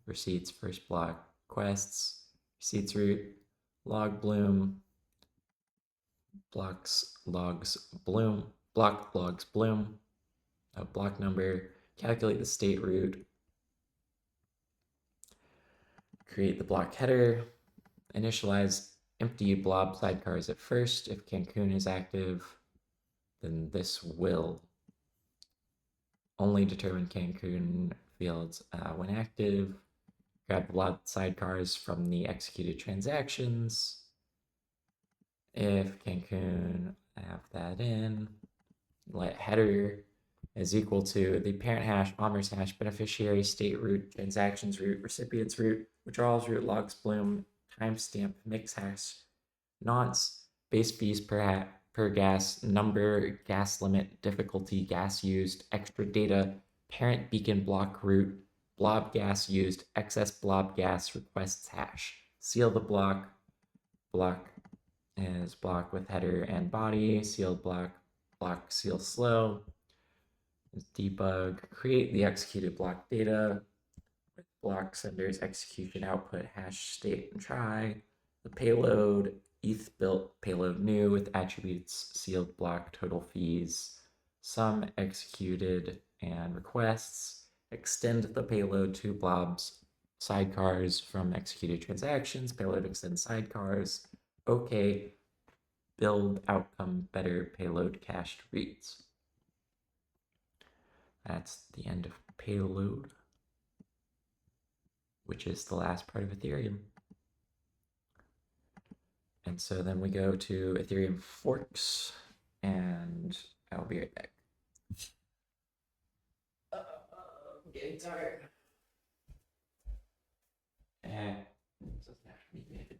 receipts, first block, requests, receipts route, log bloom, blocks logs bloom, block logs bloom, a block number, calculate the state route, create the block header, initialize empty blob sidecars at first. If Cancun is active, then this will only determine Cancun fields when active. Grab the blob sidecars from the executed transactions. If Cancun, have that in, let header is equal to the parent hash, omers hash, beneficiary, state root, transactions root, recipients root, withdrawals root, logs bloom, timestamp, mix hash, nonce, base fees per gas, number, gas limit, difficulty, gas used, extra data, parent beacon block root, blob gas used, excess blob gas requests hash. Seal the block is block with header and body, sealed block seal slow. Debug, create the executed block data with block senders, execution output, hash state and try. The payload, ETH built payload new with attributes, sealed block, total fees, sum executed, and requests. Extend the payload to blobs, sidecars from executed transactions, payload extend sidecars. Okay, build outcome better payload cached reads. That's the end of payload, which is the last part of Ethereum. And so then we go to Ethereum forks, and I'll be right back. I'm getting tired. And it doesn't have to be muted.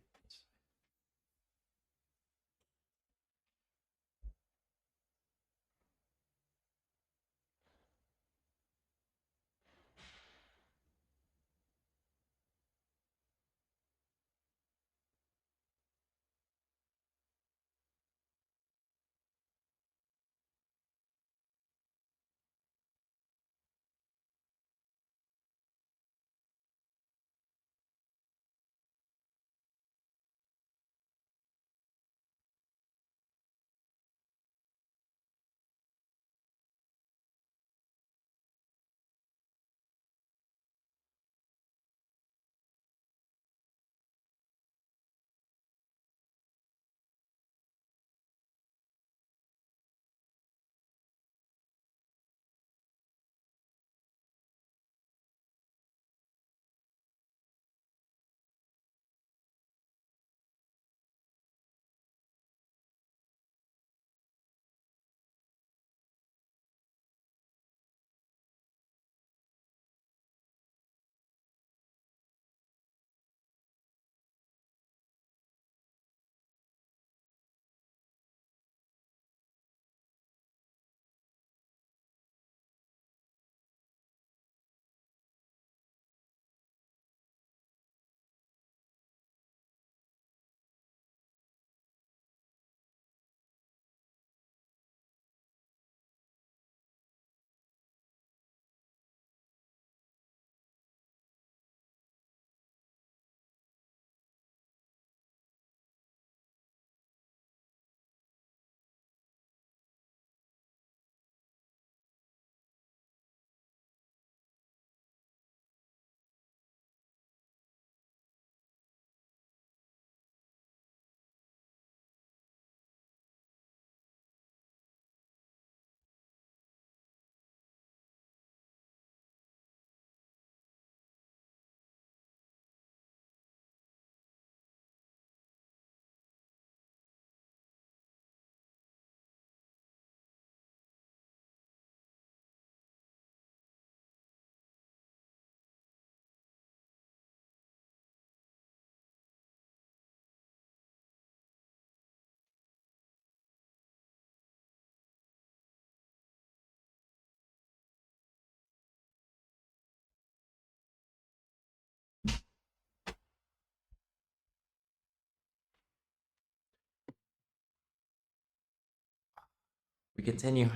We continue.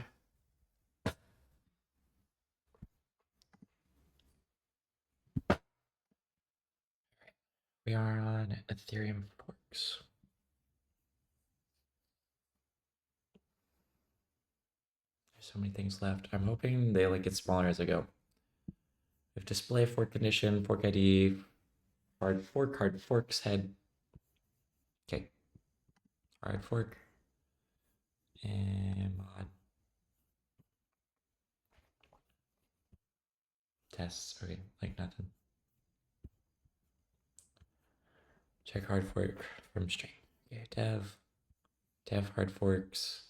We are on Ethereum forks. There's so many things left. I'm hoping they like get smaller as I go. We have display, fork condition, fork ID, hard forks head. Okay. Hard fork. And mod. Tests. Okay, like nothing. Check hard fork from string. Okay, dev hard forks.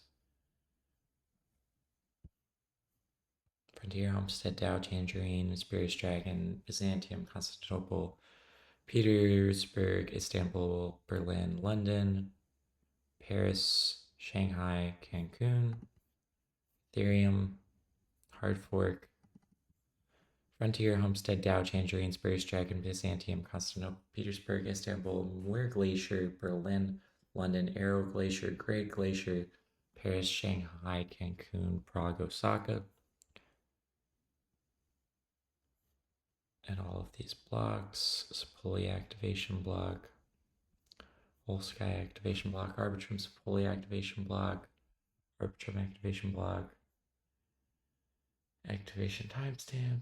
Frontier, Homestead, Dow, Tangerine, Spirits Dragon, Byzantium, Constantinople, Petersburg, Istanbul, Berlin, London, Paris, Shanghai, Cancun, Ethereum, Hard Fork, Frontier, Homestead, Dow, Tangerine, Spirits Dragon, Byzantium, Constantinople, Petersburg, Istanbul, Muir Glacier, Berlin, London, Arrow Glacier, Great Glacier, Paris, Shanghai, Cancun, Prague, Osaka. And all of these blocks, Sepulveda activation block, Whole Sky activation block, Arbitrum Sepulveda activation block, Arbitrum activation block, activation timestamp,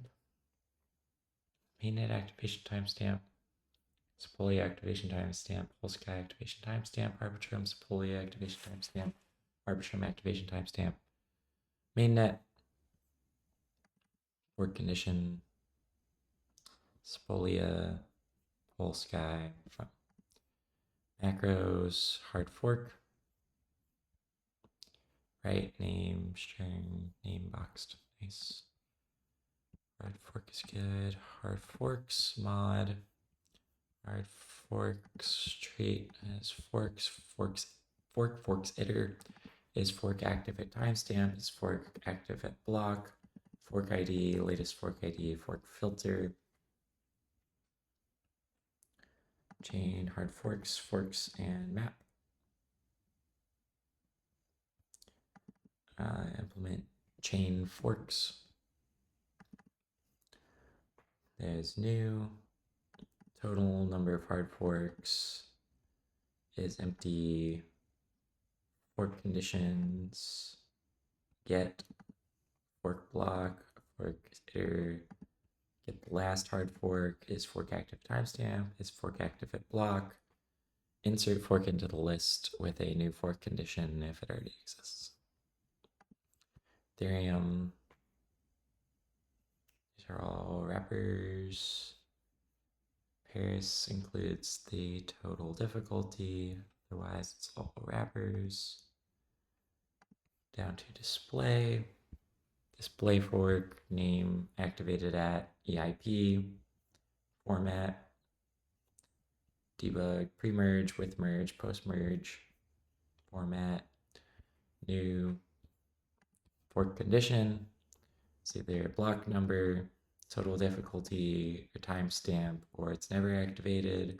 mainnet activation timestamp, Sepulveda activation timestamp, Whole Sky activation timestamp, Arbitrum Sepulveda activation timestamp, Arbitrum activation timestamp, mainnet, work condition, Sepulveda, Whole Sky, macros, hard fork, right, name, string, name boxed, nice. Hard fork is good. Hard forks mod. Hard forks trait is forks editor is fork active at timestamp, is fork active at block, fork ID, latest fork ID, fork filter, chain, hard forks, and map. Implement chain forks. There's new. Total number of hard forks is empty. Fork conditions. Get fork block, fork editor. Get the last hard fork is fork active timestamp, is fork active at block. Insert fork into the list with a new fork condition if it already exists. Ethereum. These are all wrappers. Paris includes the total difficulty, otherwise it's all wrappers. Down to display. Display fork name activated at EIP. Format. Debug pre-merge, with merge, post-merge. Format. New fork condition. It's either block number, total difficulty, or timestamp, or it's never activated.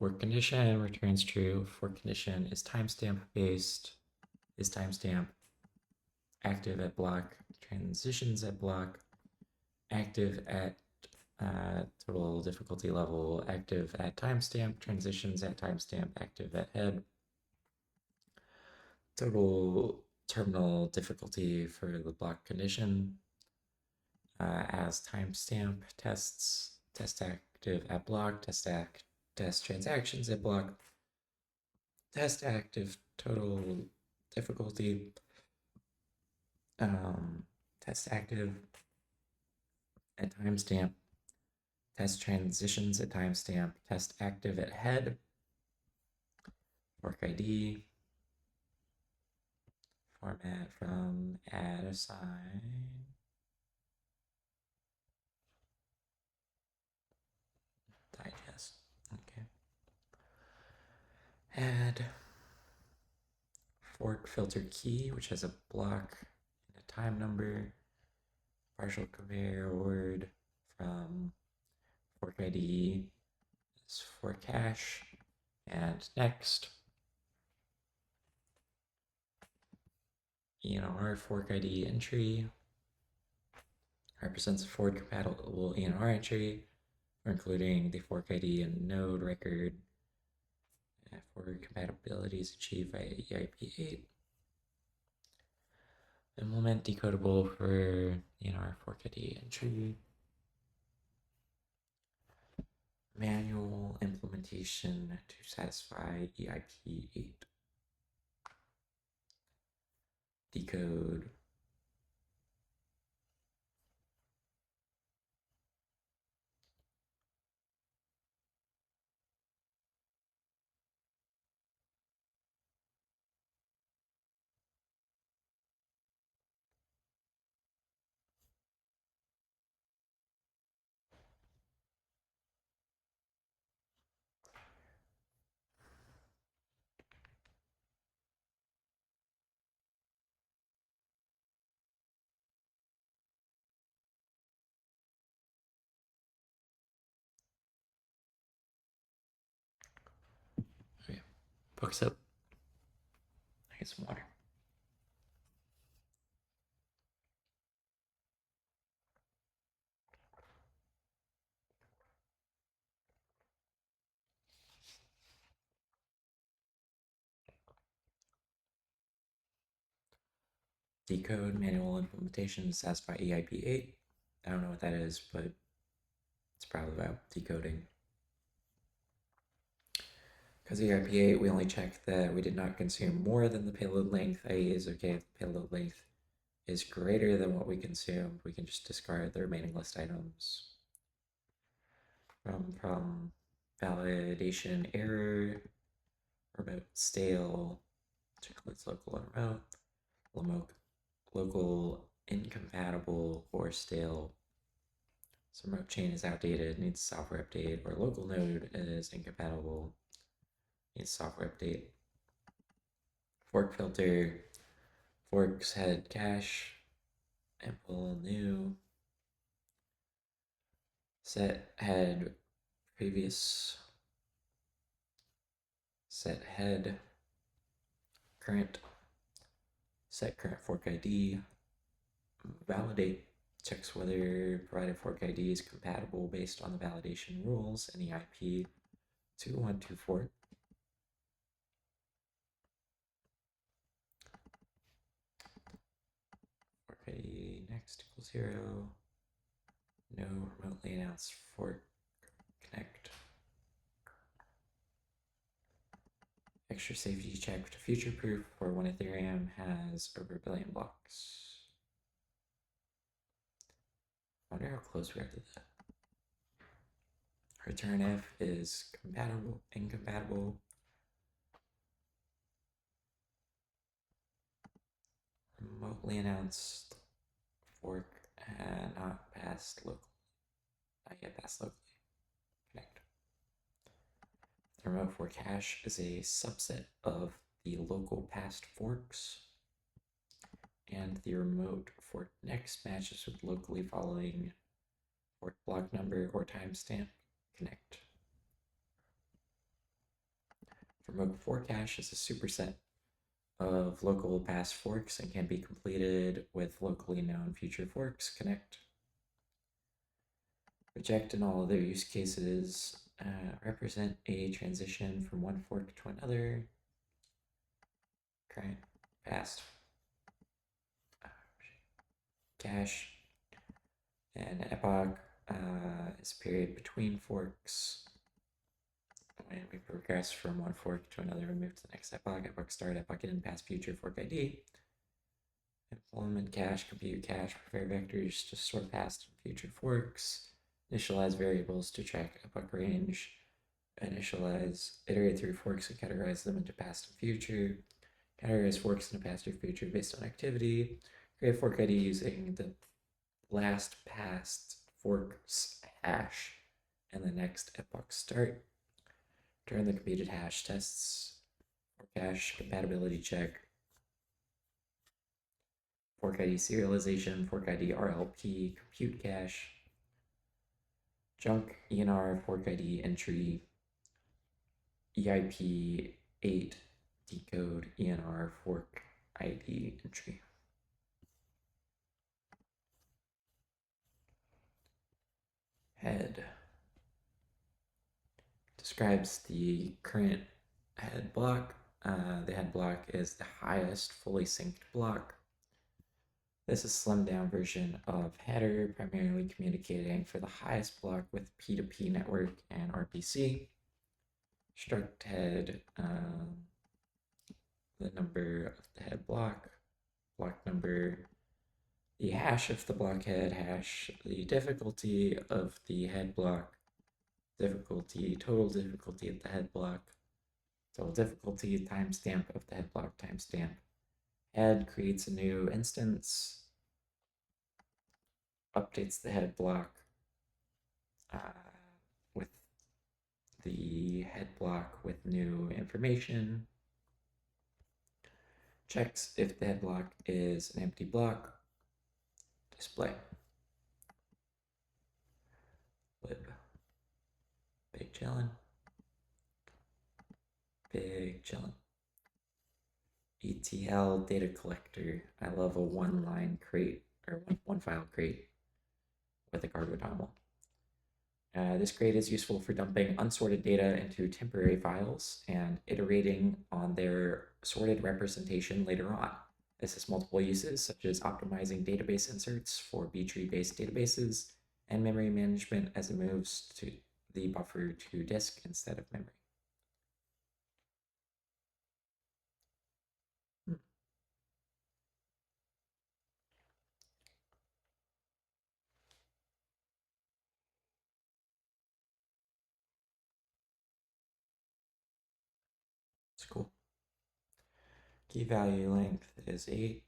Fork condition returns true. Fork condition is timestamp based, is timestamp active at block, transitions at block, active at total difficulty level, active at timestamp, transitions at timestamp, active at head. Total terminal difficulty for the block condition as timestamp tests, test active at block, test transactions at block, test active total difficulty, test active at timestamp, test transitions at timestamp, test active at head, fork ID, format from add assign, digest, okay. Add fork filter key, which has a block and a time number, partial compare word from fork ID is fork hash, and next. ENR fork ID entry represents a fork compatible ENR entry, including the fork ID and node record. Fork compatibility is achieved by EIP8. Implement decodable for ENR fork ID entry. Manual implementation to satisfy EIP8. Decode. Okay, books up. I get some water. Decode manual implementation to satisfy EIP8. I don't know what that is, but it's probably about decoding. Because EIP8, we only check that we did not consume more than the payload length, i.e. is okay if the payload length is greater than what we consumed. We can just discard the remaining list items. From validation error, remote stale, which includes local and remote, local incompatible or stale. So remote chain is outdated, needs software update, or local node is incompatible, needs software update. Fork filter, forks head cache, ample new, set head previous, set head current, set current fork ID, validate, checks whether provided fork ID is compatible based on the validation rules in EIP 2124. Fork ID next equals 0. No remotely announced fork connect. Extra safety check to future proof for when Ethereum has over 1 billion blocks. I wonder how close we are to that. Return if is compatible, incompatible. Remotely announced fork not passed locally. Not yet passed locally. Connect. The remote fork hash is a subset of the local past forks, and the remote fork next matches with locally following fork block number or timestamp. Connect. Remote fork hash is a superset of local past forks and can be completed with locally known future forks. Connect. Reject in all other use cases represent a transition from one fork to another. Current, past, cache, and epoch is a period between forks. When we progress from one fork to another, we move to the next epoch. Epoch start, epoch end, past, future, fork ID. Implement cache, compute cache, prepare vectors to store past and future forks. Initialize variables to track epoch range. Initialize, iterate through forks and categorize them into past and future. Categorize forks into past or future based on activity. Create fork ID using the last past forks hash and the next epoch start. Return the computed hash tests. Fork hash compatibility check. Fork ID serialization, fork ID RLP, compute cache. Junk ENR fork ID entry. EIP 8 decode ENR fork ID entry. head. Describes the current head block. The head block is the highest fully synced block. This is a slimmed down version of header, primarily communicating for the highest block with P2P network and RPC. Struct head, the number of the head block number, the hash of the block head hash, the difficulty of the head block, total difficulty of the head block, total difficulty, timestamp of the head block, timestamp. Head creates a new instance, updates the head block with the head block with new information, checks if the head block is an empty block, display. Lib. Big chillin'. Big chillin'. ETL data collector. I love a one line crate or one file crate with a cargo toml. This crate is useful for dumping unsorted data into temporary files and iterating on their sorted representation later on. This has multiple uses, such as optimizing database inserts for B-tree-based databases and memory management as it moves to the buffer to disk instead of memory. It's cool. Key value length is 8.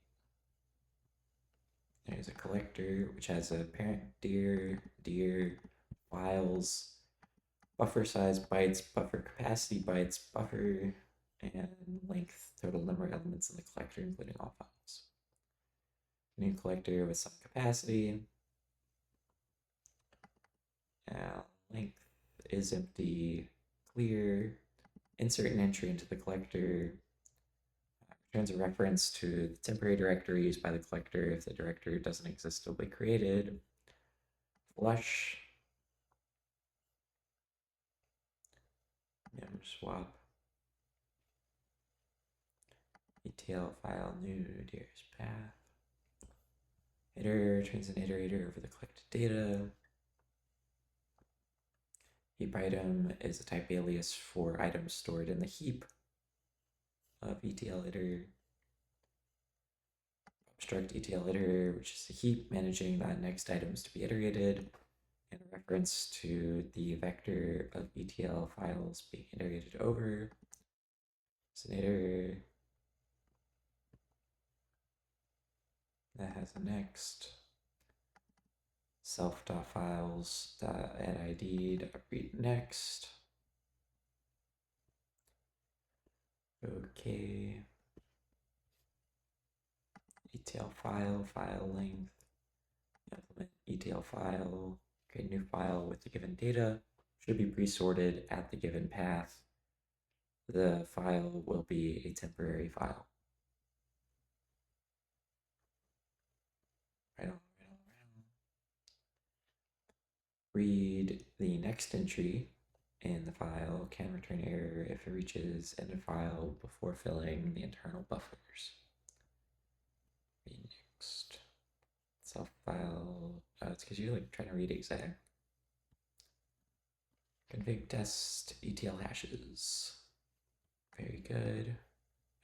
There's a collector which has a parent dir, files, buffer size bytes, buffer capacity bytes, buffer, and length, total number of elements in the collector, including all files. New collector with some capacity. Length is empty, clear. Insert an entry into the collector. Returns a reference to the temporary directory used by the collector if the directory doesn't exist to be created. Flush. Mem swap. ETL file new dir's path. Iter trains an iterator over the collected data. Heap item is a type alias for items stored in the heap of ETL iter. Obstruct ETL iter, which is a heap managing that next items to be iterated, and a reference to the vector of ETL files being iterated over. It's an iter that has a next. Self.files.addId read next. Okay. ETL file, file length. Implement ETL file. Create a new file with the given data. Should be pre-sorted at the given path. The file will be a temporary file. Read the next entry in the file can return error if it reaches end of file before filling the internal buffers. Read next. Self file. It's because you're like trying to read exec. Config test ETL hashes. Very good.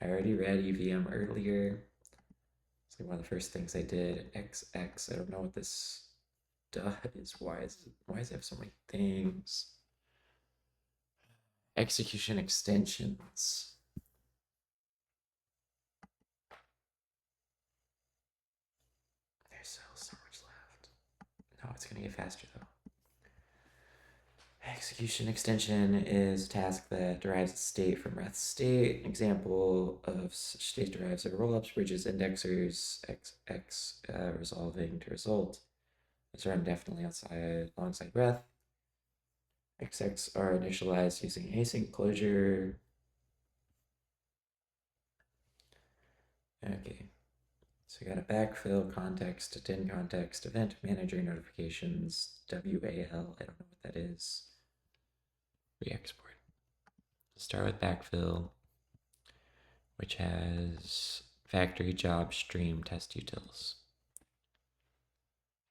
I already read EVM earlier. It's like one of the first things I did. XX. I don't know what this does. Why does it have so many things? Execution extensions. There's so much left. No, it's gonna get faster though. Execution extension is a task that derives its state from ref state. An example of such state derives are rollups, bridges, indexers, XX resolving to result. These are indefinitely alongside ref. XX are initialized using async closure. Okay, So we got a backfill, context, din context, event manager notifications, WAL. I don't know what that is. Re-export. Start with backfill, which has factory job stream test utils.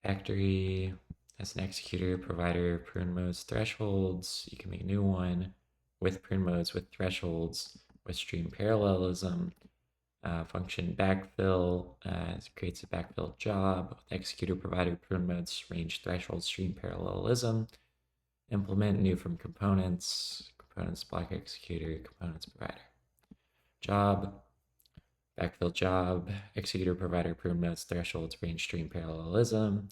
Factory has an executor, provider, prune modes, thresholds. You can make a new one with prune modes, with thresholds, with stream parallelism. Function backfill creates a backfill job with executor, provider, prune modes, range, threshold, stream parallelism. Implement new from components, components block executor, components provider. Job, backfill job, executor, provider, prune modes, thresholds, range, stream parallelism.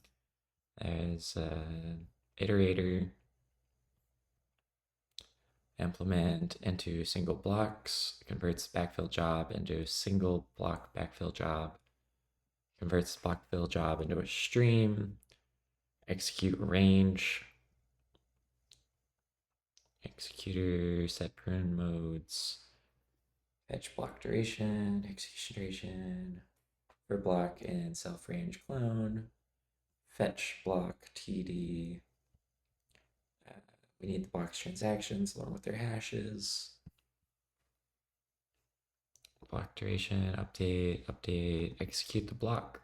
There's iterator, implement into single blocks, converts backfill job into a single block backfill job, converts backfill job into a stream, execute range, executor, set prune modes, fetch block duration, execution duration, for block and self range clone, fetch block TD. We need the box transactions along with their hashes. Block duration, update, execute the block.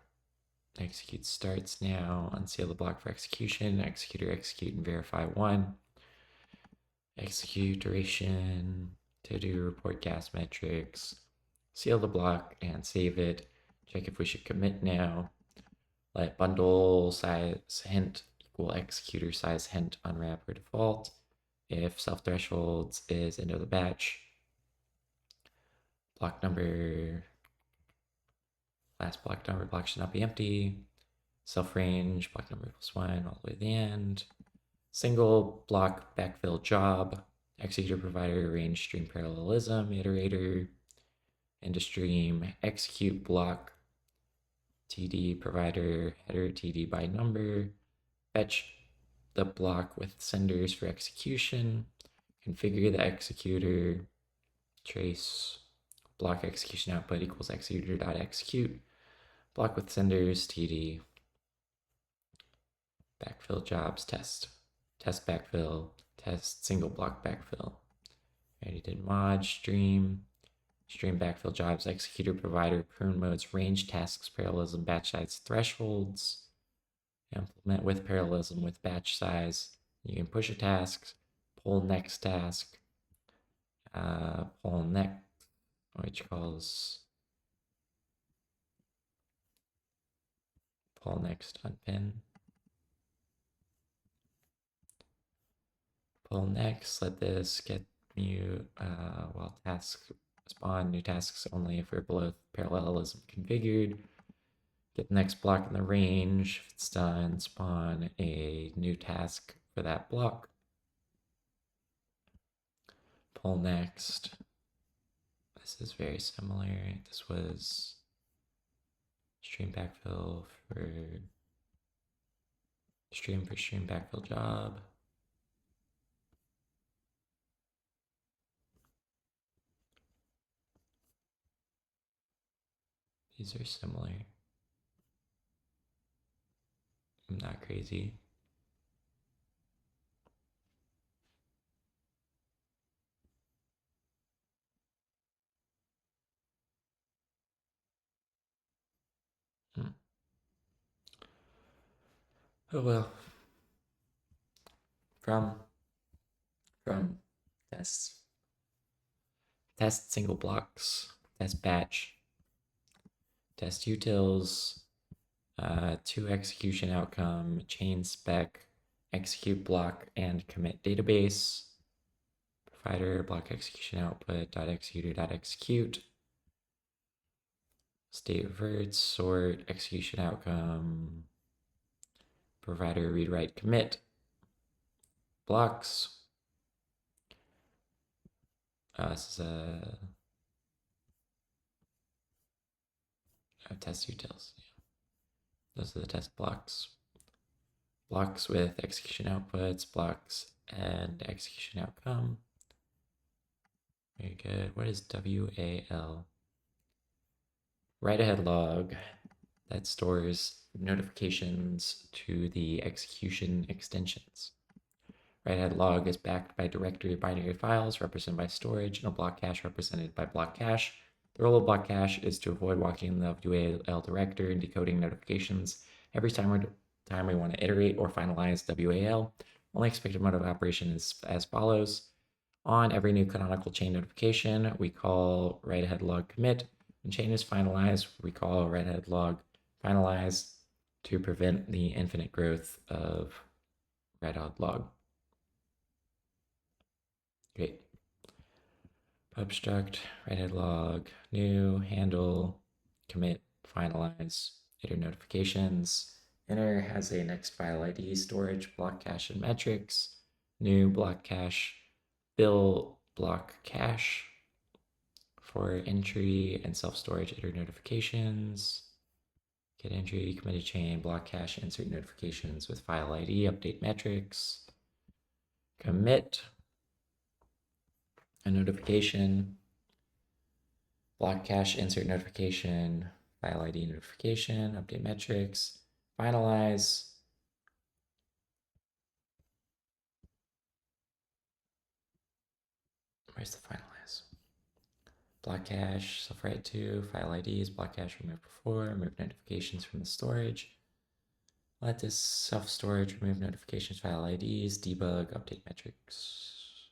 Execute starts now, unseal the block for execution, executor execute and verify one. Execute duration, to do report gas metrics, seal the block and save it. Check if we should commit now. Let bundle size hint equal executor size hint unwrap or default. If self thresholds is end of the batch, block number, last block number, block should not be empty. Self range, block number +1 all the way to the end. Single block backfill job, executor provider, range stream parallelism, iterator, into stream, execute block, TD provider, header TD by number, fetch the block with senders for execution, configure the executor, trace block execution output equals executor.execute, block with senders, TD, backfill jobs, test backfill, test single block backfill. Already did mod, stream backfill jobs, executor provider, prune modes, range tasks, parallelism, batch size, thresholds. Implement with parallelism with batch size. You can push a task, pull next task, pull next, which calls pull next unpin. Pull next, let this get new while tasks spawn new tasks only if we're below parallelism configured. Get the next block in the range. If it's done, spawn a new task for that block. Pull next. This is very similar. This was stream backfill for stream backfill job. These are similar. I'm not crazy. Oh well. From tests. Test single blocks. Test batch. Test utils. To execution outcome, chain spec, execute block, and commit database. Provider block execution output dot executor dot execute. State reverts, sort, execution outcome, provider read write commit, blocks. This is a test utils. Yeah. Those are the test blocks. Blocks with execution outputs, blocks and execution outcome. Very good. What is WAL? Write ahead log. that stores notifications to the execution extensions. Write-ahead log is backed by directory binary files represented by storage and a block cache represented by block cache. The role of block cache is to avoid walking the WAL director and decoding notifications every time we want to iterate or finalize WAL. Only expected mode of operation is as follows. On every new canonical chain notification, we call write-ahead log commit. When chain is finalized, we call write-ahead log finalize to prevent the infinite growth of write-ahead log. Great. Obstruct, write-ahead log, new, handle, commit, finalize, iter notifications. Inner has a next file ID, storage, block cache, and metrics. New, block cache, bill, block cache. For entry and self-storage, iter notifications. Get entry, committed chain, block cache, insert notifications with file ID, update metrics. Commit, a notification, block cache, insert notification, file ID notification, update metrics, finalize. Where's the finalize? Block cache, self-write to, file IDs, block cache remove before, remove notifications from the storage. Let this self-storage remove notifications, file IDs, debug, update metrics.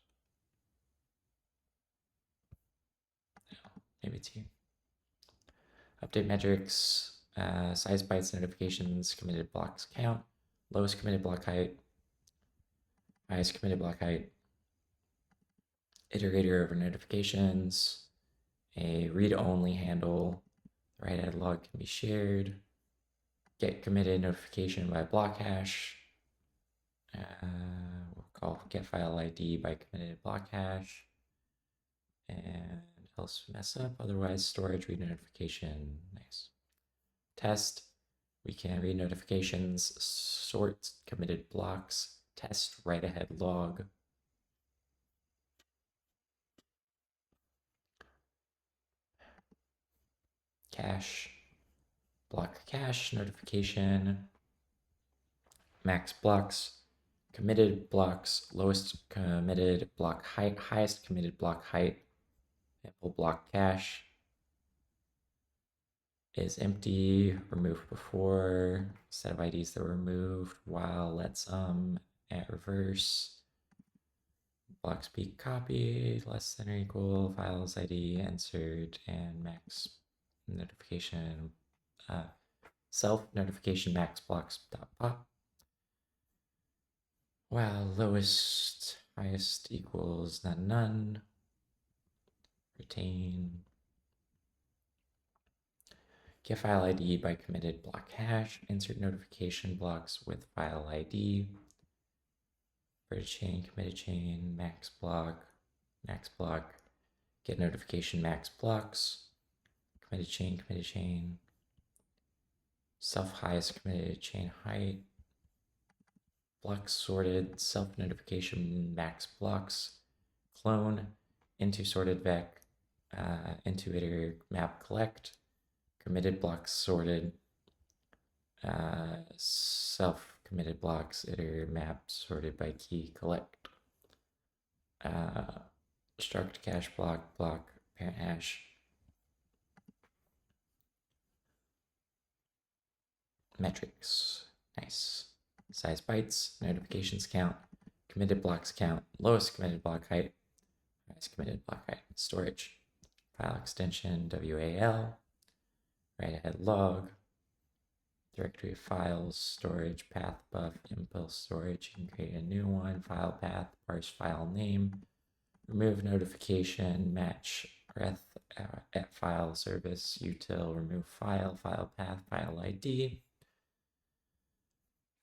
No, maybe it's here. Update metrics, size bytes notifications, committed blocks count, lowest committed block height, highest committed block height, iterator over notifications, a read-only handle, the write-ahead log can be shared, get committed notification by block hash, we'll call get file ID by committed block hash, and else mess up, otherwise storage read notification, nice. Test, we can read notifications, sort committed blocks, test write-ahead log. Cache, block cache notification, max blocks, committed blocks, lowest committed block height, highest committed block height, sample block cache is empty, removed before, set of IDs that were removed, while let some at reverse, blocks be copied, less than or equal, files ID insert, and max notification, self notification max blocks dot pop. While lowest, highest equals none, retain. Get file ID by committed block hash, insert notification blocks with file ID. Committed chain, max block, get notification max blocks, committed chain, self highest committed chain height, blocks sorted, self notification max blocks, clone, into sorted vec, into iter map collect, committed blocks sorted, self committed blocks iter map sorted by key collect, struct cache block parent hash, metrics, nice. Size bytes, notifications count, committed blocks count, lowest committed block height, highest committed block height, storage, file extension WAL, write-ahead log, directory of files, storage, path buff, impulse storage. You can create a new one, file path, parse file name, remove notification, match ref at file service, util, remove file path, file ID.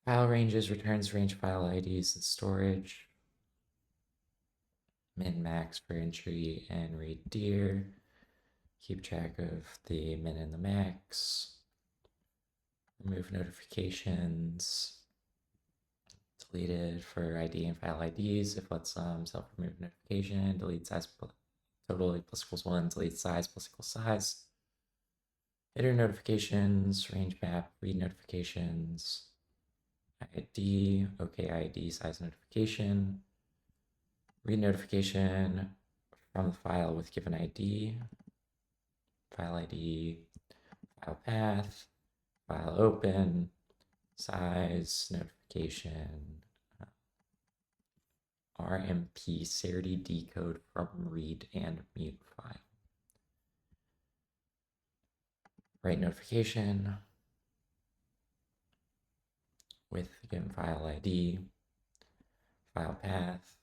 File ranges, returns range file IDs and storage. Min max for entry and read dir. Keep track of the min and the max. Remove notifications. Deleted for ID and file IDs. If let's self-remove notification. Delete size total plus equals 1. Delete size plus equals size. header notifications, range map, read notifications, ID, OK ID, size notification, read notification from the file with given ID, file ID, file path, file open, size notification, RMP Serity decode from read and mute file. Write notification with given file ID, file path,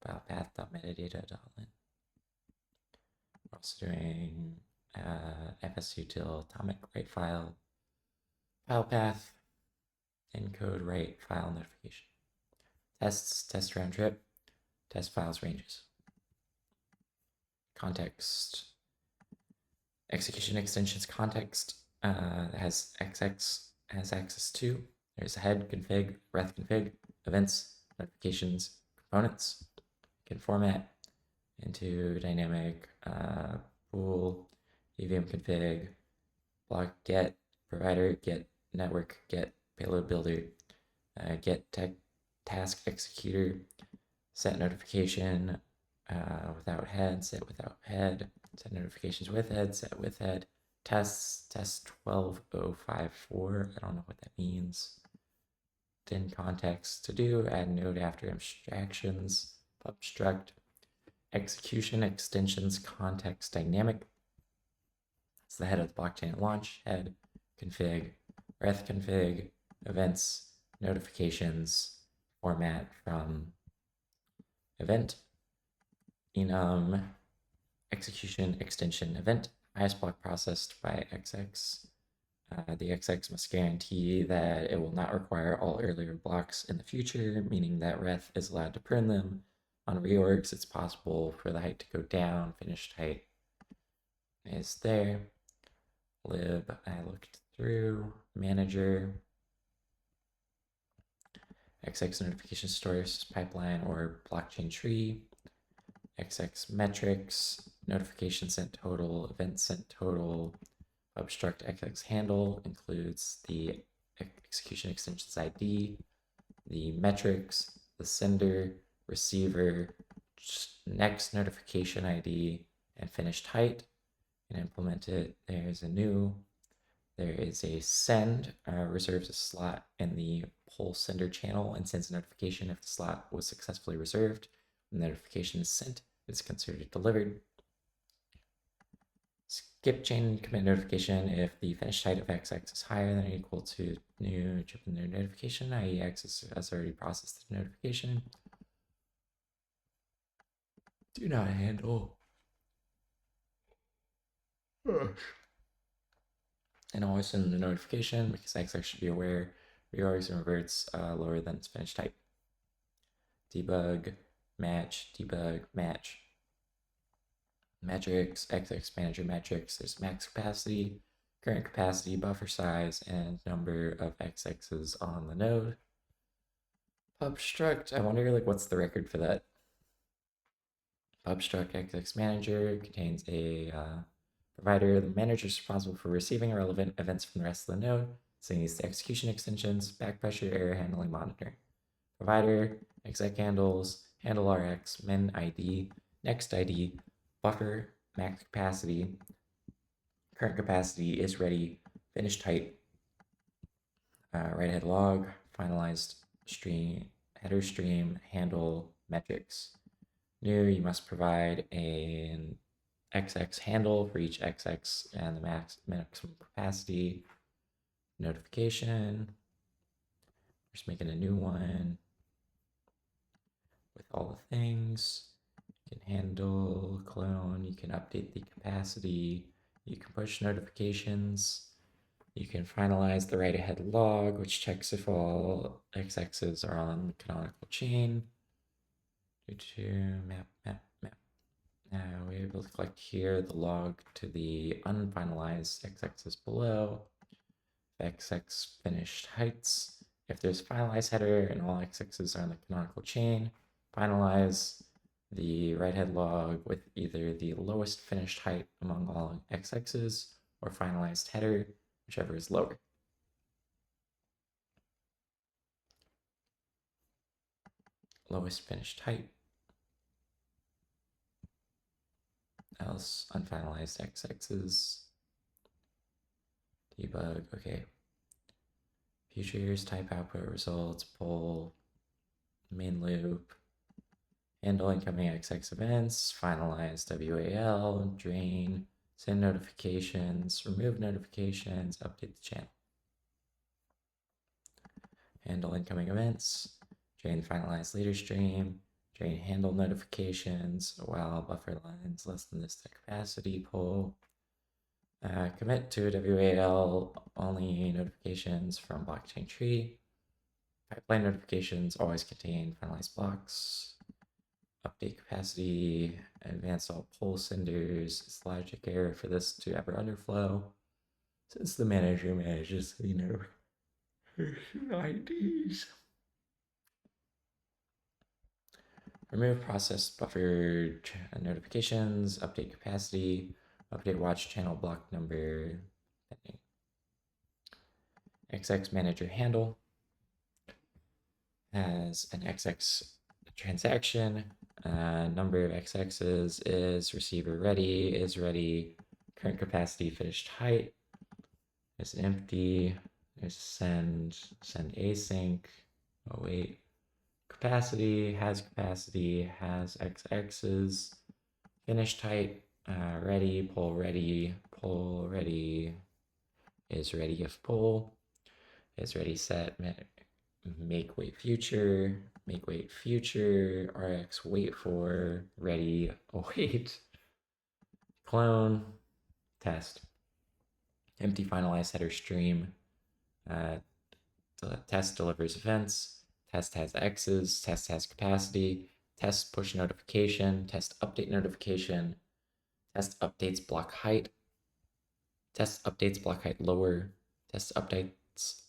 file path.metadata.len. We're also doing fsutil atomic write file path, encode write file notification. Tests, test round trip, test files ranges. Context, execution extensions context has XX has access to. There's head config, ref config, events, notifications, components. Can format into dynamic pool, EVM config, block get, provider, get network, get payload builder, get task executor, set notification without head, set without head, set notifications with head, set with head, tests, test 12054. I don't know what that means. In context to do, add node after abstractions, obstruct, execution extensions, context dynamic. It's the head of the blockchain at launch, head, config, ref config, events, notifications, format from event, enum, execution extension event, highest block processed by XX. The XX must guarantee that it will not require all earlier blocks in the future, meaning that ref is allowed to prune them. On reorgs, it's possible for the height to go down. Finished height is there. Lib, I looked through. Manager, XX notification source, pipeline, or blockchain tree. XX metrics, notification sent total, event sent total, obstruct XX handle includes the execution extensions ID, the metrics, the sender, receiver, next notification ID, and finished height. And implement it. There is a send, reserves a slot in the whole sender channel and sends a notification if the slot was successfully reserved. When the notification is sent, it's considered delivered. Skip chain commit notification if the finished height of XX is higher than or equal to new chip in their notification, i.e. X has already processed the notification. Do not handle. And always send the notification because XX should be aware reorgs and reverts lower than its finished height. Debug, match, metrics, XX manager metrics. There's max capacity, current capacity, buffer size, and number of XXs on the node. Obstruct, I wonder what's the record for that? Obstruct XX manager contains a provider. The manager is responsible for receiving relevant events from the rest of the node, sending these to execution extensions, backpressure, error handling, monitoring. Provider, exec handles, handle RX, min ID, next ID, buffer, max capacity, current capacity is ready, finished height, write ahead log, finalized stream, header stream, handle, metrics. New, you must provide an XX handle for each XX and the maximum capacity. Notification. Just making a new one with all the things. You can handle, clone, you can update the capacity, you can push notifications, you can finalize the write ahead log, which checks if all XXs are on the canonical chain. Map. Now we're able to collect here the log to the unfinalized XXs below. XX finished heights. If there's finalized header and all XXs are on the canonical chain, finalize the write head log with either the lowest finished height among all XXs or finalized header, whichever is lower. Lowest finished height, else unfinalized XXs. Debug, okay. Futures, type output results, poll, main loop, handle incoming XX events, finalize WAL, drain, send notifications, remove notifications, update the channel. Handle incoming events, drain finalize later stream, drain handle notifications while buffer lines less than this capacity, poll. Commit to WAL only notifications from blockchain tree. Pipeline notifications always contain finalized blocks. Update capacity, advance all poll senders. It's logic error for this to ever underflow. Since the manager manages, IDs. Remove processed buffer notifications, update capacity, update watch channel block number, pending. XX manager handle has an XX transaction. Number of XXs is receiver ready, is ready, current capacity, finished height, is empty, there's send async, oh wait, capacity, has XXs, finished height, ready, poll ready, is ready if poll, is ready set, make wait future, rx wait for, ready await, clone, test, empty finalize header stream, test delivers events, test has x's, test has capacity, test push notification, test update notification, test updates block height, test updates block height lower, test updates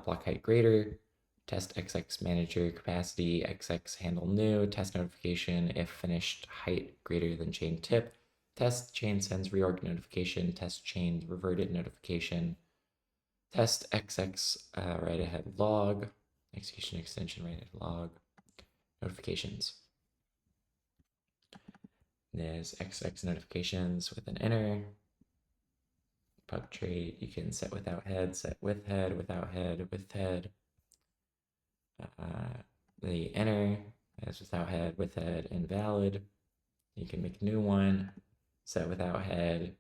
block height greater, test XX manager capacity, XX handle new, test notification if finished height greater than chain tip, test chain sends reorg notification, test chain reverted notification, test XX write ahead log, execution extension write ahead log, notifications. There's XX notifications with an inner. Pub trait, you can set without head, set with head, without head, with head. The inner is without head, with head, invalid. You can make a new one, set without head,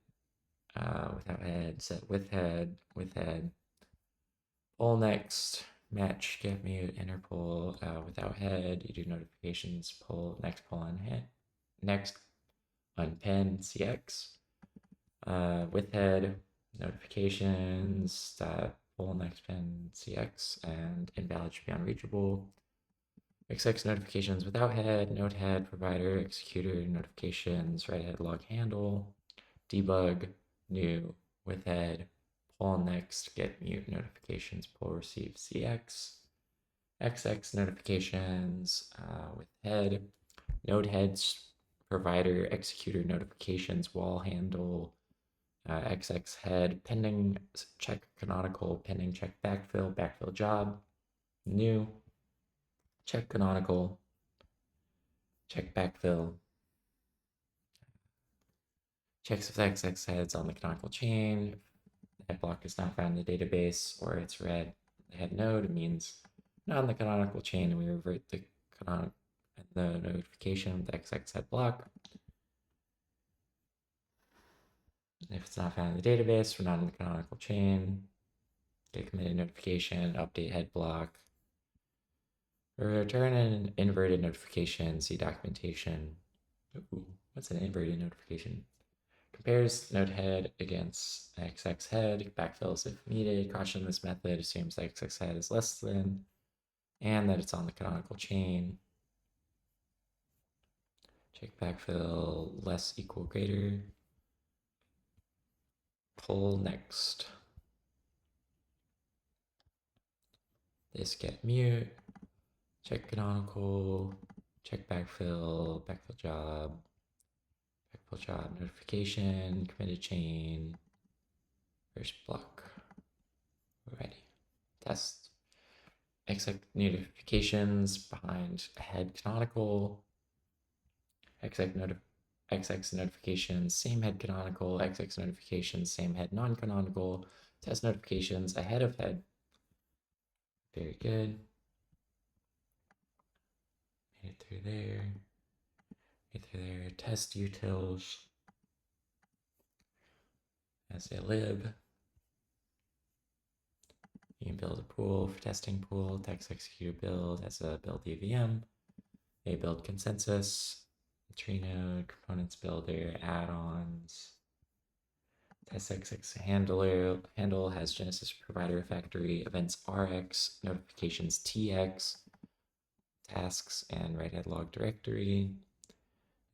set with head, Poll next, match, get mute, inner poll, without head, you do notifications, poll, next poll on head, next unpin CX, with head, notifications, poll next pin CX, and invalid should be unreachable. XX notifications without head, node head, provider, executor, notifications, write head log handle, debug, new, with head, poll next, get mute notifications, poll receive CX, XX notifications with head, node heads, provider, executor notifications, wall handle, XX head, pending check canonical, pending check backfill job, new, check canonical, check backfill, checks if XX heads on the canonical chain, head block is not found in the database, or it's read head node, it means not on the canonical chain, and we revert the notification with XX head block. If it's not found in the database, we're not in the canonical chain. Get committed notification, update head block. Return an inverted notification, see documentation. Ooh, what's an inverted notification? Compares node head against XX head, backfills if needed. Caution, this method assumes that XX head is less than and that it's on the canonical chain. Check backfill less equal greater. Pull next. This get mute. Check canonical. check backfill job, notification, committed chain, first block, ready, test, exec notifications behind head canonical, exec notifications, same head canonical, exec notifications, same head non-canonical, test notifications ahead of head. Very good. Made it through there. Made it through there. Test utils as a lib. You can build a pool for testing pool, text execute build as a build EVM, a build consensus, tree node, components builder, add-ons, testxx handle has Genesis provider factory, events rx, notifications tx, tasks and write head log directory,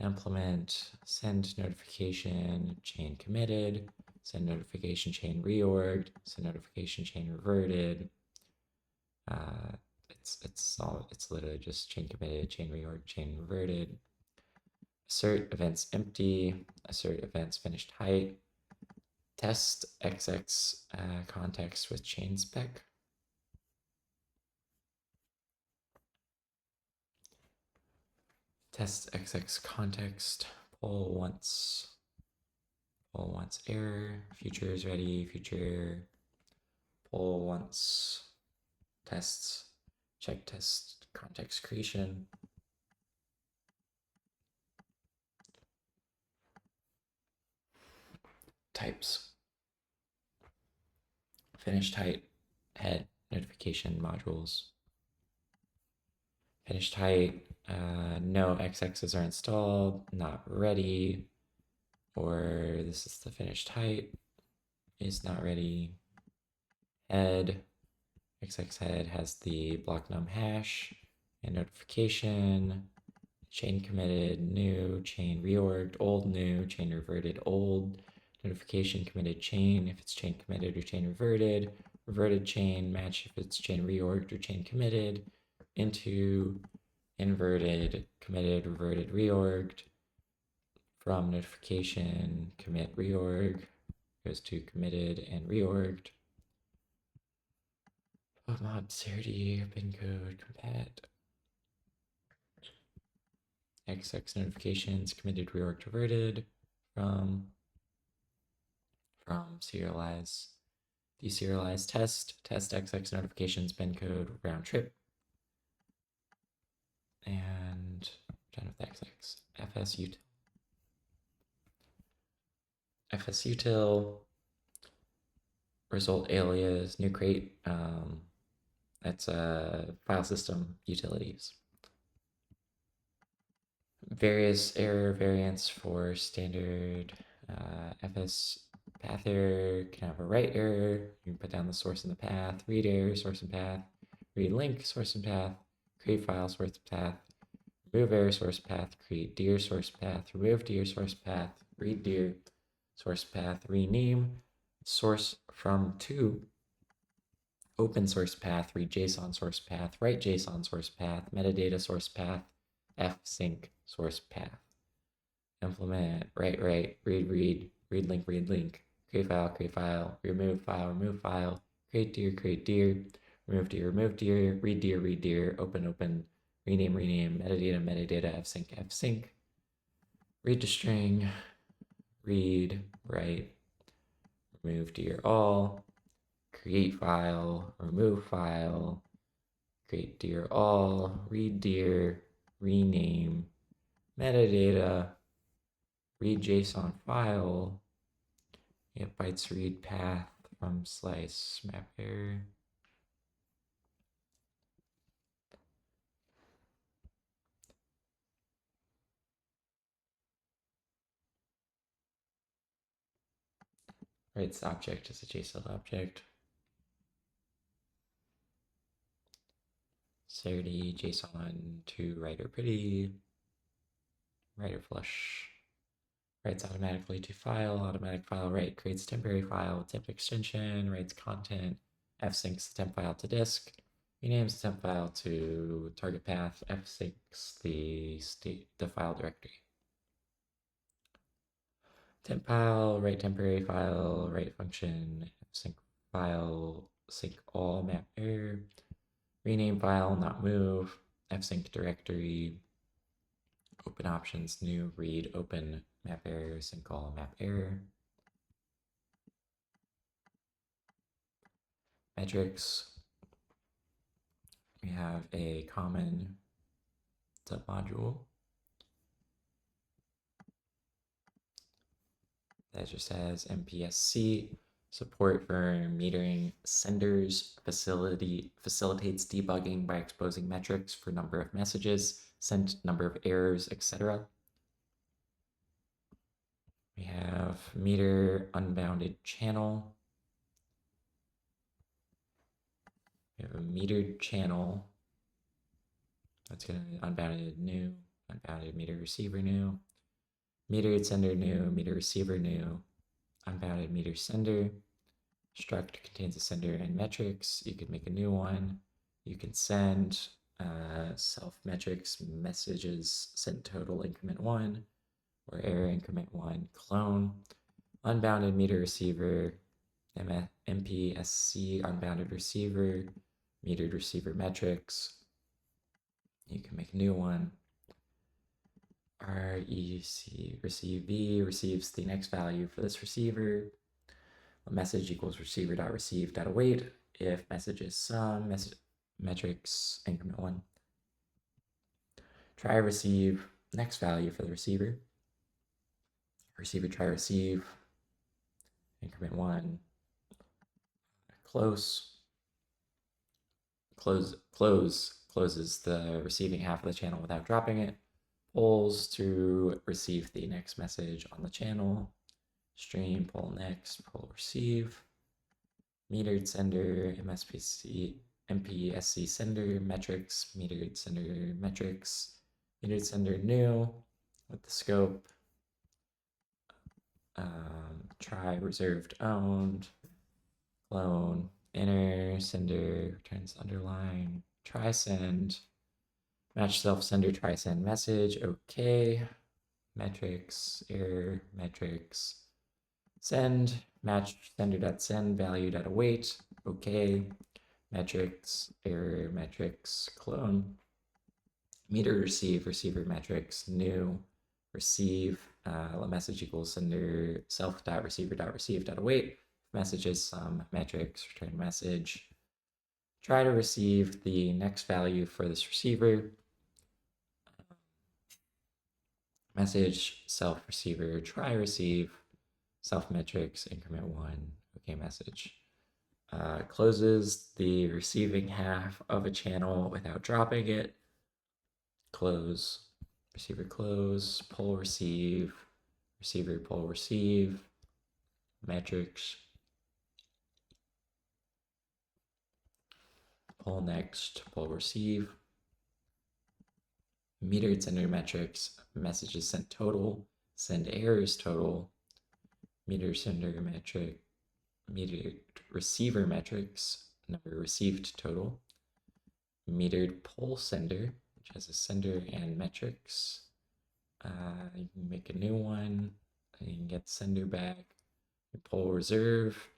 implement send notification chain committed, send notification chain reorged, send notification chain reverted. It's literally just chain committed, chain reorg, chain reverted. Assert events empty, assert events finished height, test xx context with chain spec. Test xx context, poll once error, future is ready, future, poll once, tests, check test context creation. Types. Finished height, head, notification modules. Finished height, no XXs are installed, not ready, or this is the finished height, is not ready. Head, XX head has the block num hash and notification, chain committed, new, chain reorged, old, new, chain reverted, old, notification committed chain if it's chain committed or chain reverted, reverted chain match if it's chain reorged or chain committed, into inverted, committed, reverted, reorged, from notification, commit, reorg, goes to committed and reorged. Mod serity, bin code, compat. XX notifications, committed, reorg, reverted, from serialize, deserialize, test XX notifications, bin code, round trip, and done with XX. FSUtil, result alias, new crate, that's file system utilities. Various error variants for standard FS path error can have a write error. You can put down the source and the path, read error, source and path, read link, source and path, create file, source and path, remove error, source path, create dir, source path, remove dir, source path, read dir, source path, rename, source from to, open source path, read JSON source path, write JSON source path, metadata source path, fsync source path. Implement, write, read, read link, create file, remove file, create dir, remove dir, read dir, open, rename, metadata, fsync, read to string, read, write, remove dir all, create file, remove file, create dir all, read dir, rename, metadata, read JSON file, get bytes read path from slice map error. Writes object as a JSON object. Serity JSON to writer pretty, writer flush. Writes automatically to file, automatic file write creates temporary file, temp extension, writes content, fsyncs the temp file to disk, Renames the temp file to target path f6 the file directory. Temp file, write temporary file, write function, sync file, sync all map error, rename file, not move, fsync directory, open options, new, read, open, map error, sync all map error. Metrics, we have a common submodule that just says MPSC support for metering senders facilitates debugging by exposing metrics for number of messages sent, number of errors, etc. We have meter unbounded channel. We have a metered channel that's going to be unbounded new, unbounded meter receiver new, metered sender new, meter receiver new, unbounded meter sender. Struct contains a sender and metrics. You could make a new one. You can send self metrics messages sent total increment 1 or error increment 1 clone. Unbounded meter receiver, MPSC unbounded receiver, metered receiver metrics. You can make a new one. REC receive V receives the next value for this receiver. A message equals receiver.receive.await if message is sum, metrics increment 1. Try receive next value for the receiver. Receiver try receive increment 1. Closes the receiving half of the channel without dropping it. Polls to receive the next message on the channel. Stream, poll next, poll receive. Metered sender, MPSC sender metrics, metered sender metrics, metered sender new with the scope. Try reserved owned, clone, inner sender, returns underline, try send, match self sender, try send message, okay, metrics, error, metrics, send, match sender.send value.await, okay, metrics, error, metrics, clone, meter receive, receiver metrics, new, receive, message equals sender self.receiver.receive.await, messages some metrics, return message, try to receive the next value for this receiver, message self receiver, try receive, self metrics, increment 1, okay message. Closes the receiving half of a channel without dropping it. Close, receiver close, poll receive, receiver poll receive, metrics, poll next, poll receive, metered sender metrics, messages sent total, send errors total, meter sender metric, metered receiver metrics, number received total, metered poll sender, which has a sender and metrics. You can make a new one, and you can get sender back. Poll reserve,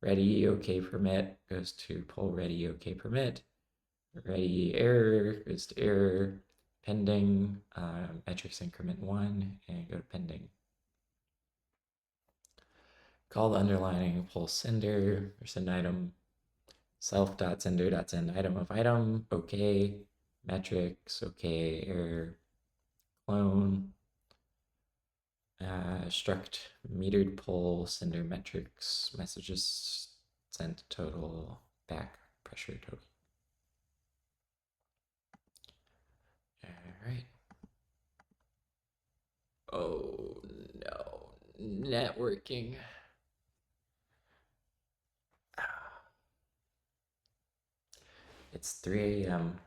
ready, okay, permit goes to poll ready, okay, permit. Ready error goes to error, pending, metrics increment 1, and go to pending. Call the underlining poll sender or send item, self.sender.send item of item, okay, metrics, okay, error, clone, struct metered poll sender metrics messages sent total back pressure total. All right. Oh no, networking. It's 3 a.m.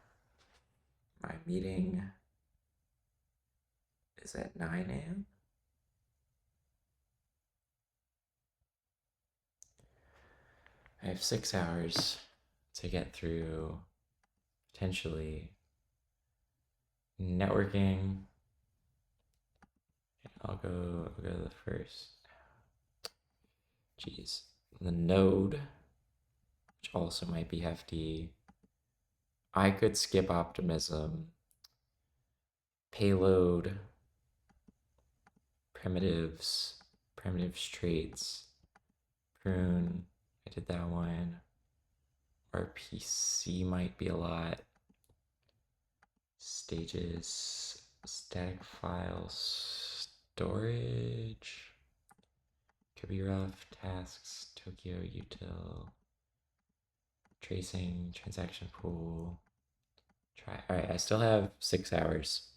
My meeting is at 9 a.m. I have 6 hours to get through potentially networking. I'll go to the first. Jeez. The node, which also might be hefty. I could skip optimism. Payload, primitives, primitives traits, prune. I did that one. RPC might be a lot. Stages, static files, storage. Could be rough. Tasks, Tokyo util, tracing, transaction pool. Try. All right, I still have 6 hours.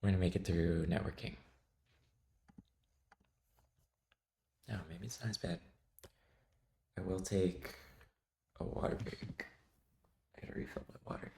We're gonna make it through networking. No, maybe it's not as bad. I will take a water break. I gotta refill my water.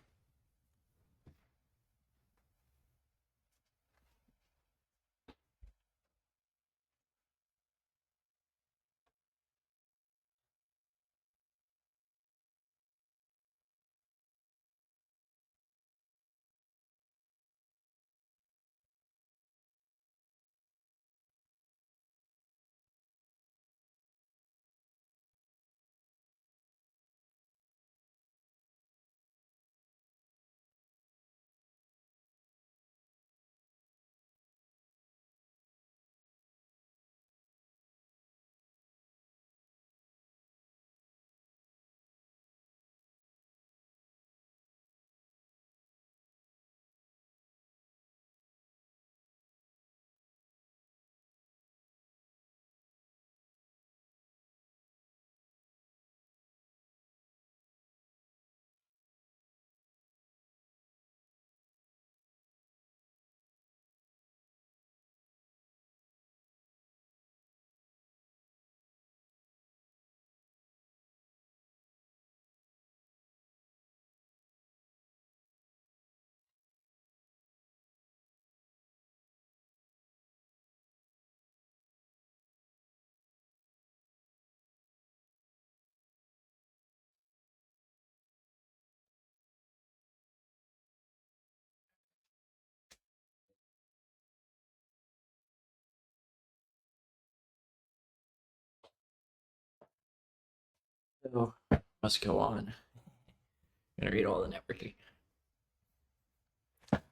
So, must go on. I'm gonna read all the networking.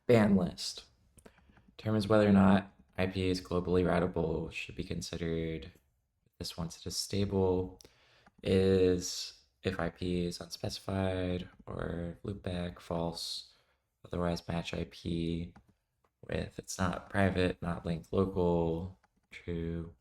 Ban list determines whether or not IP is globally routable. Should be considered this once it is stable. Is if IP is unspecified or loopback, false. Otherwise, match IP with it's not private, not linked local, true.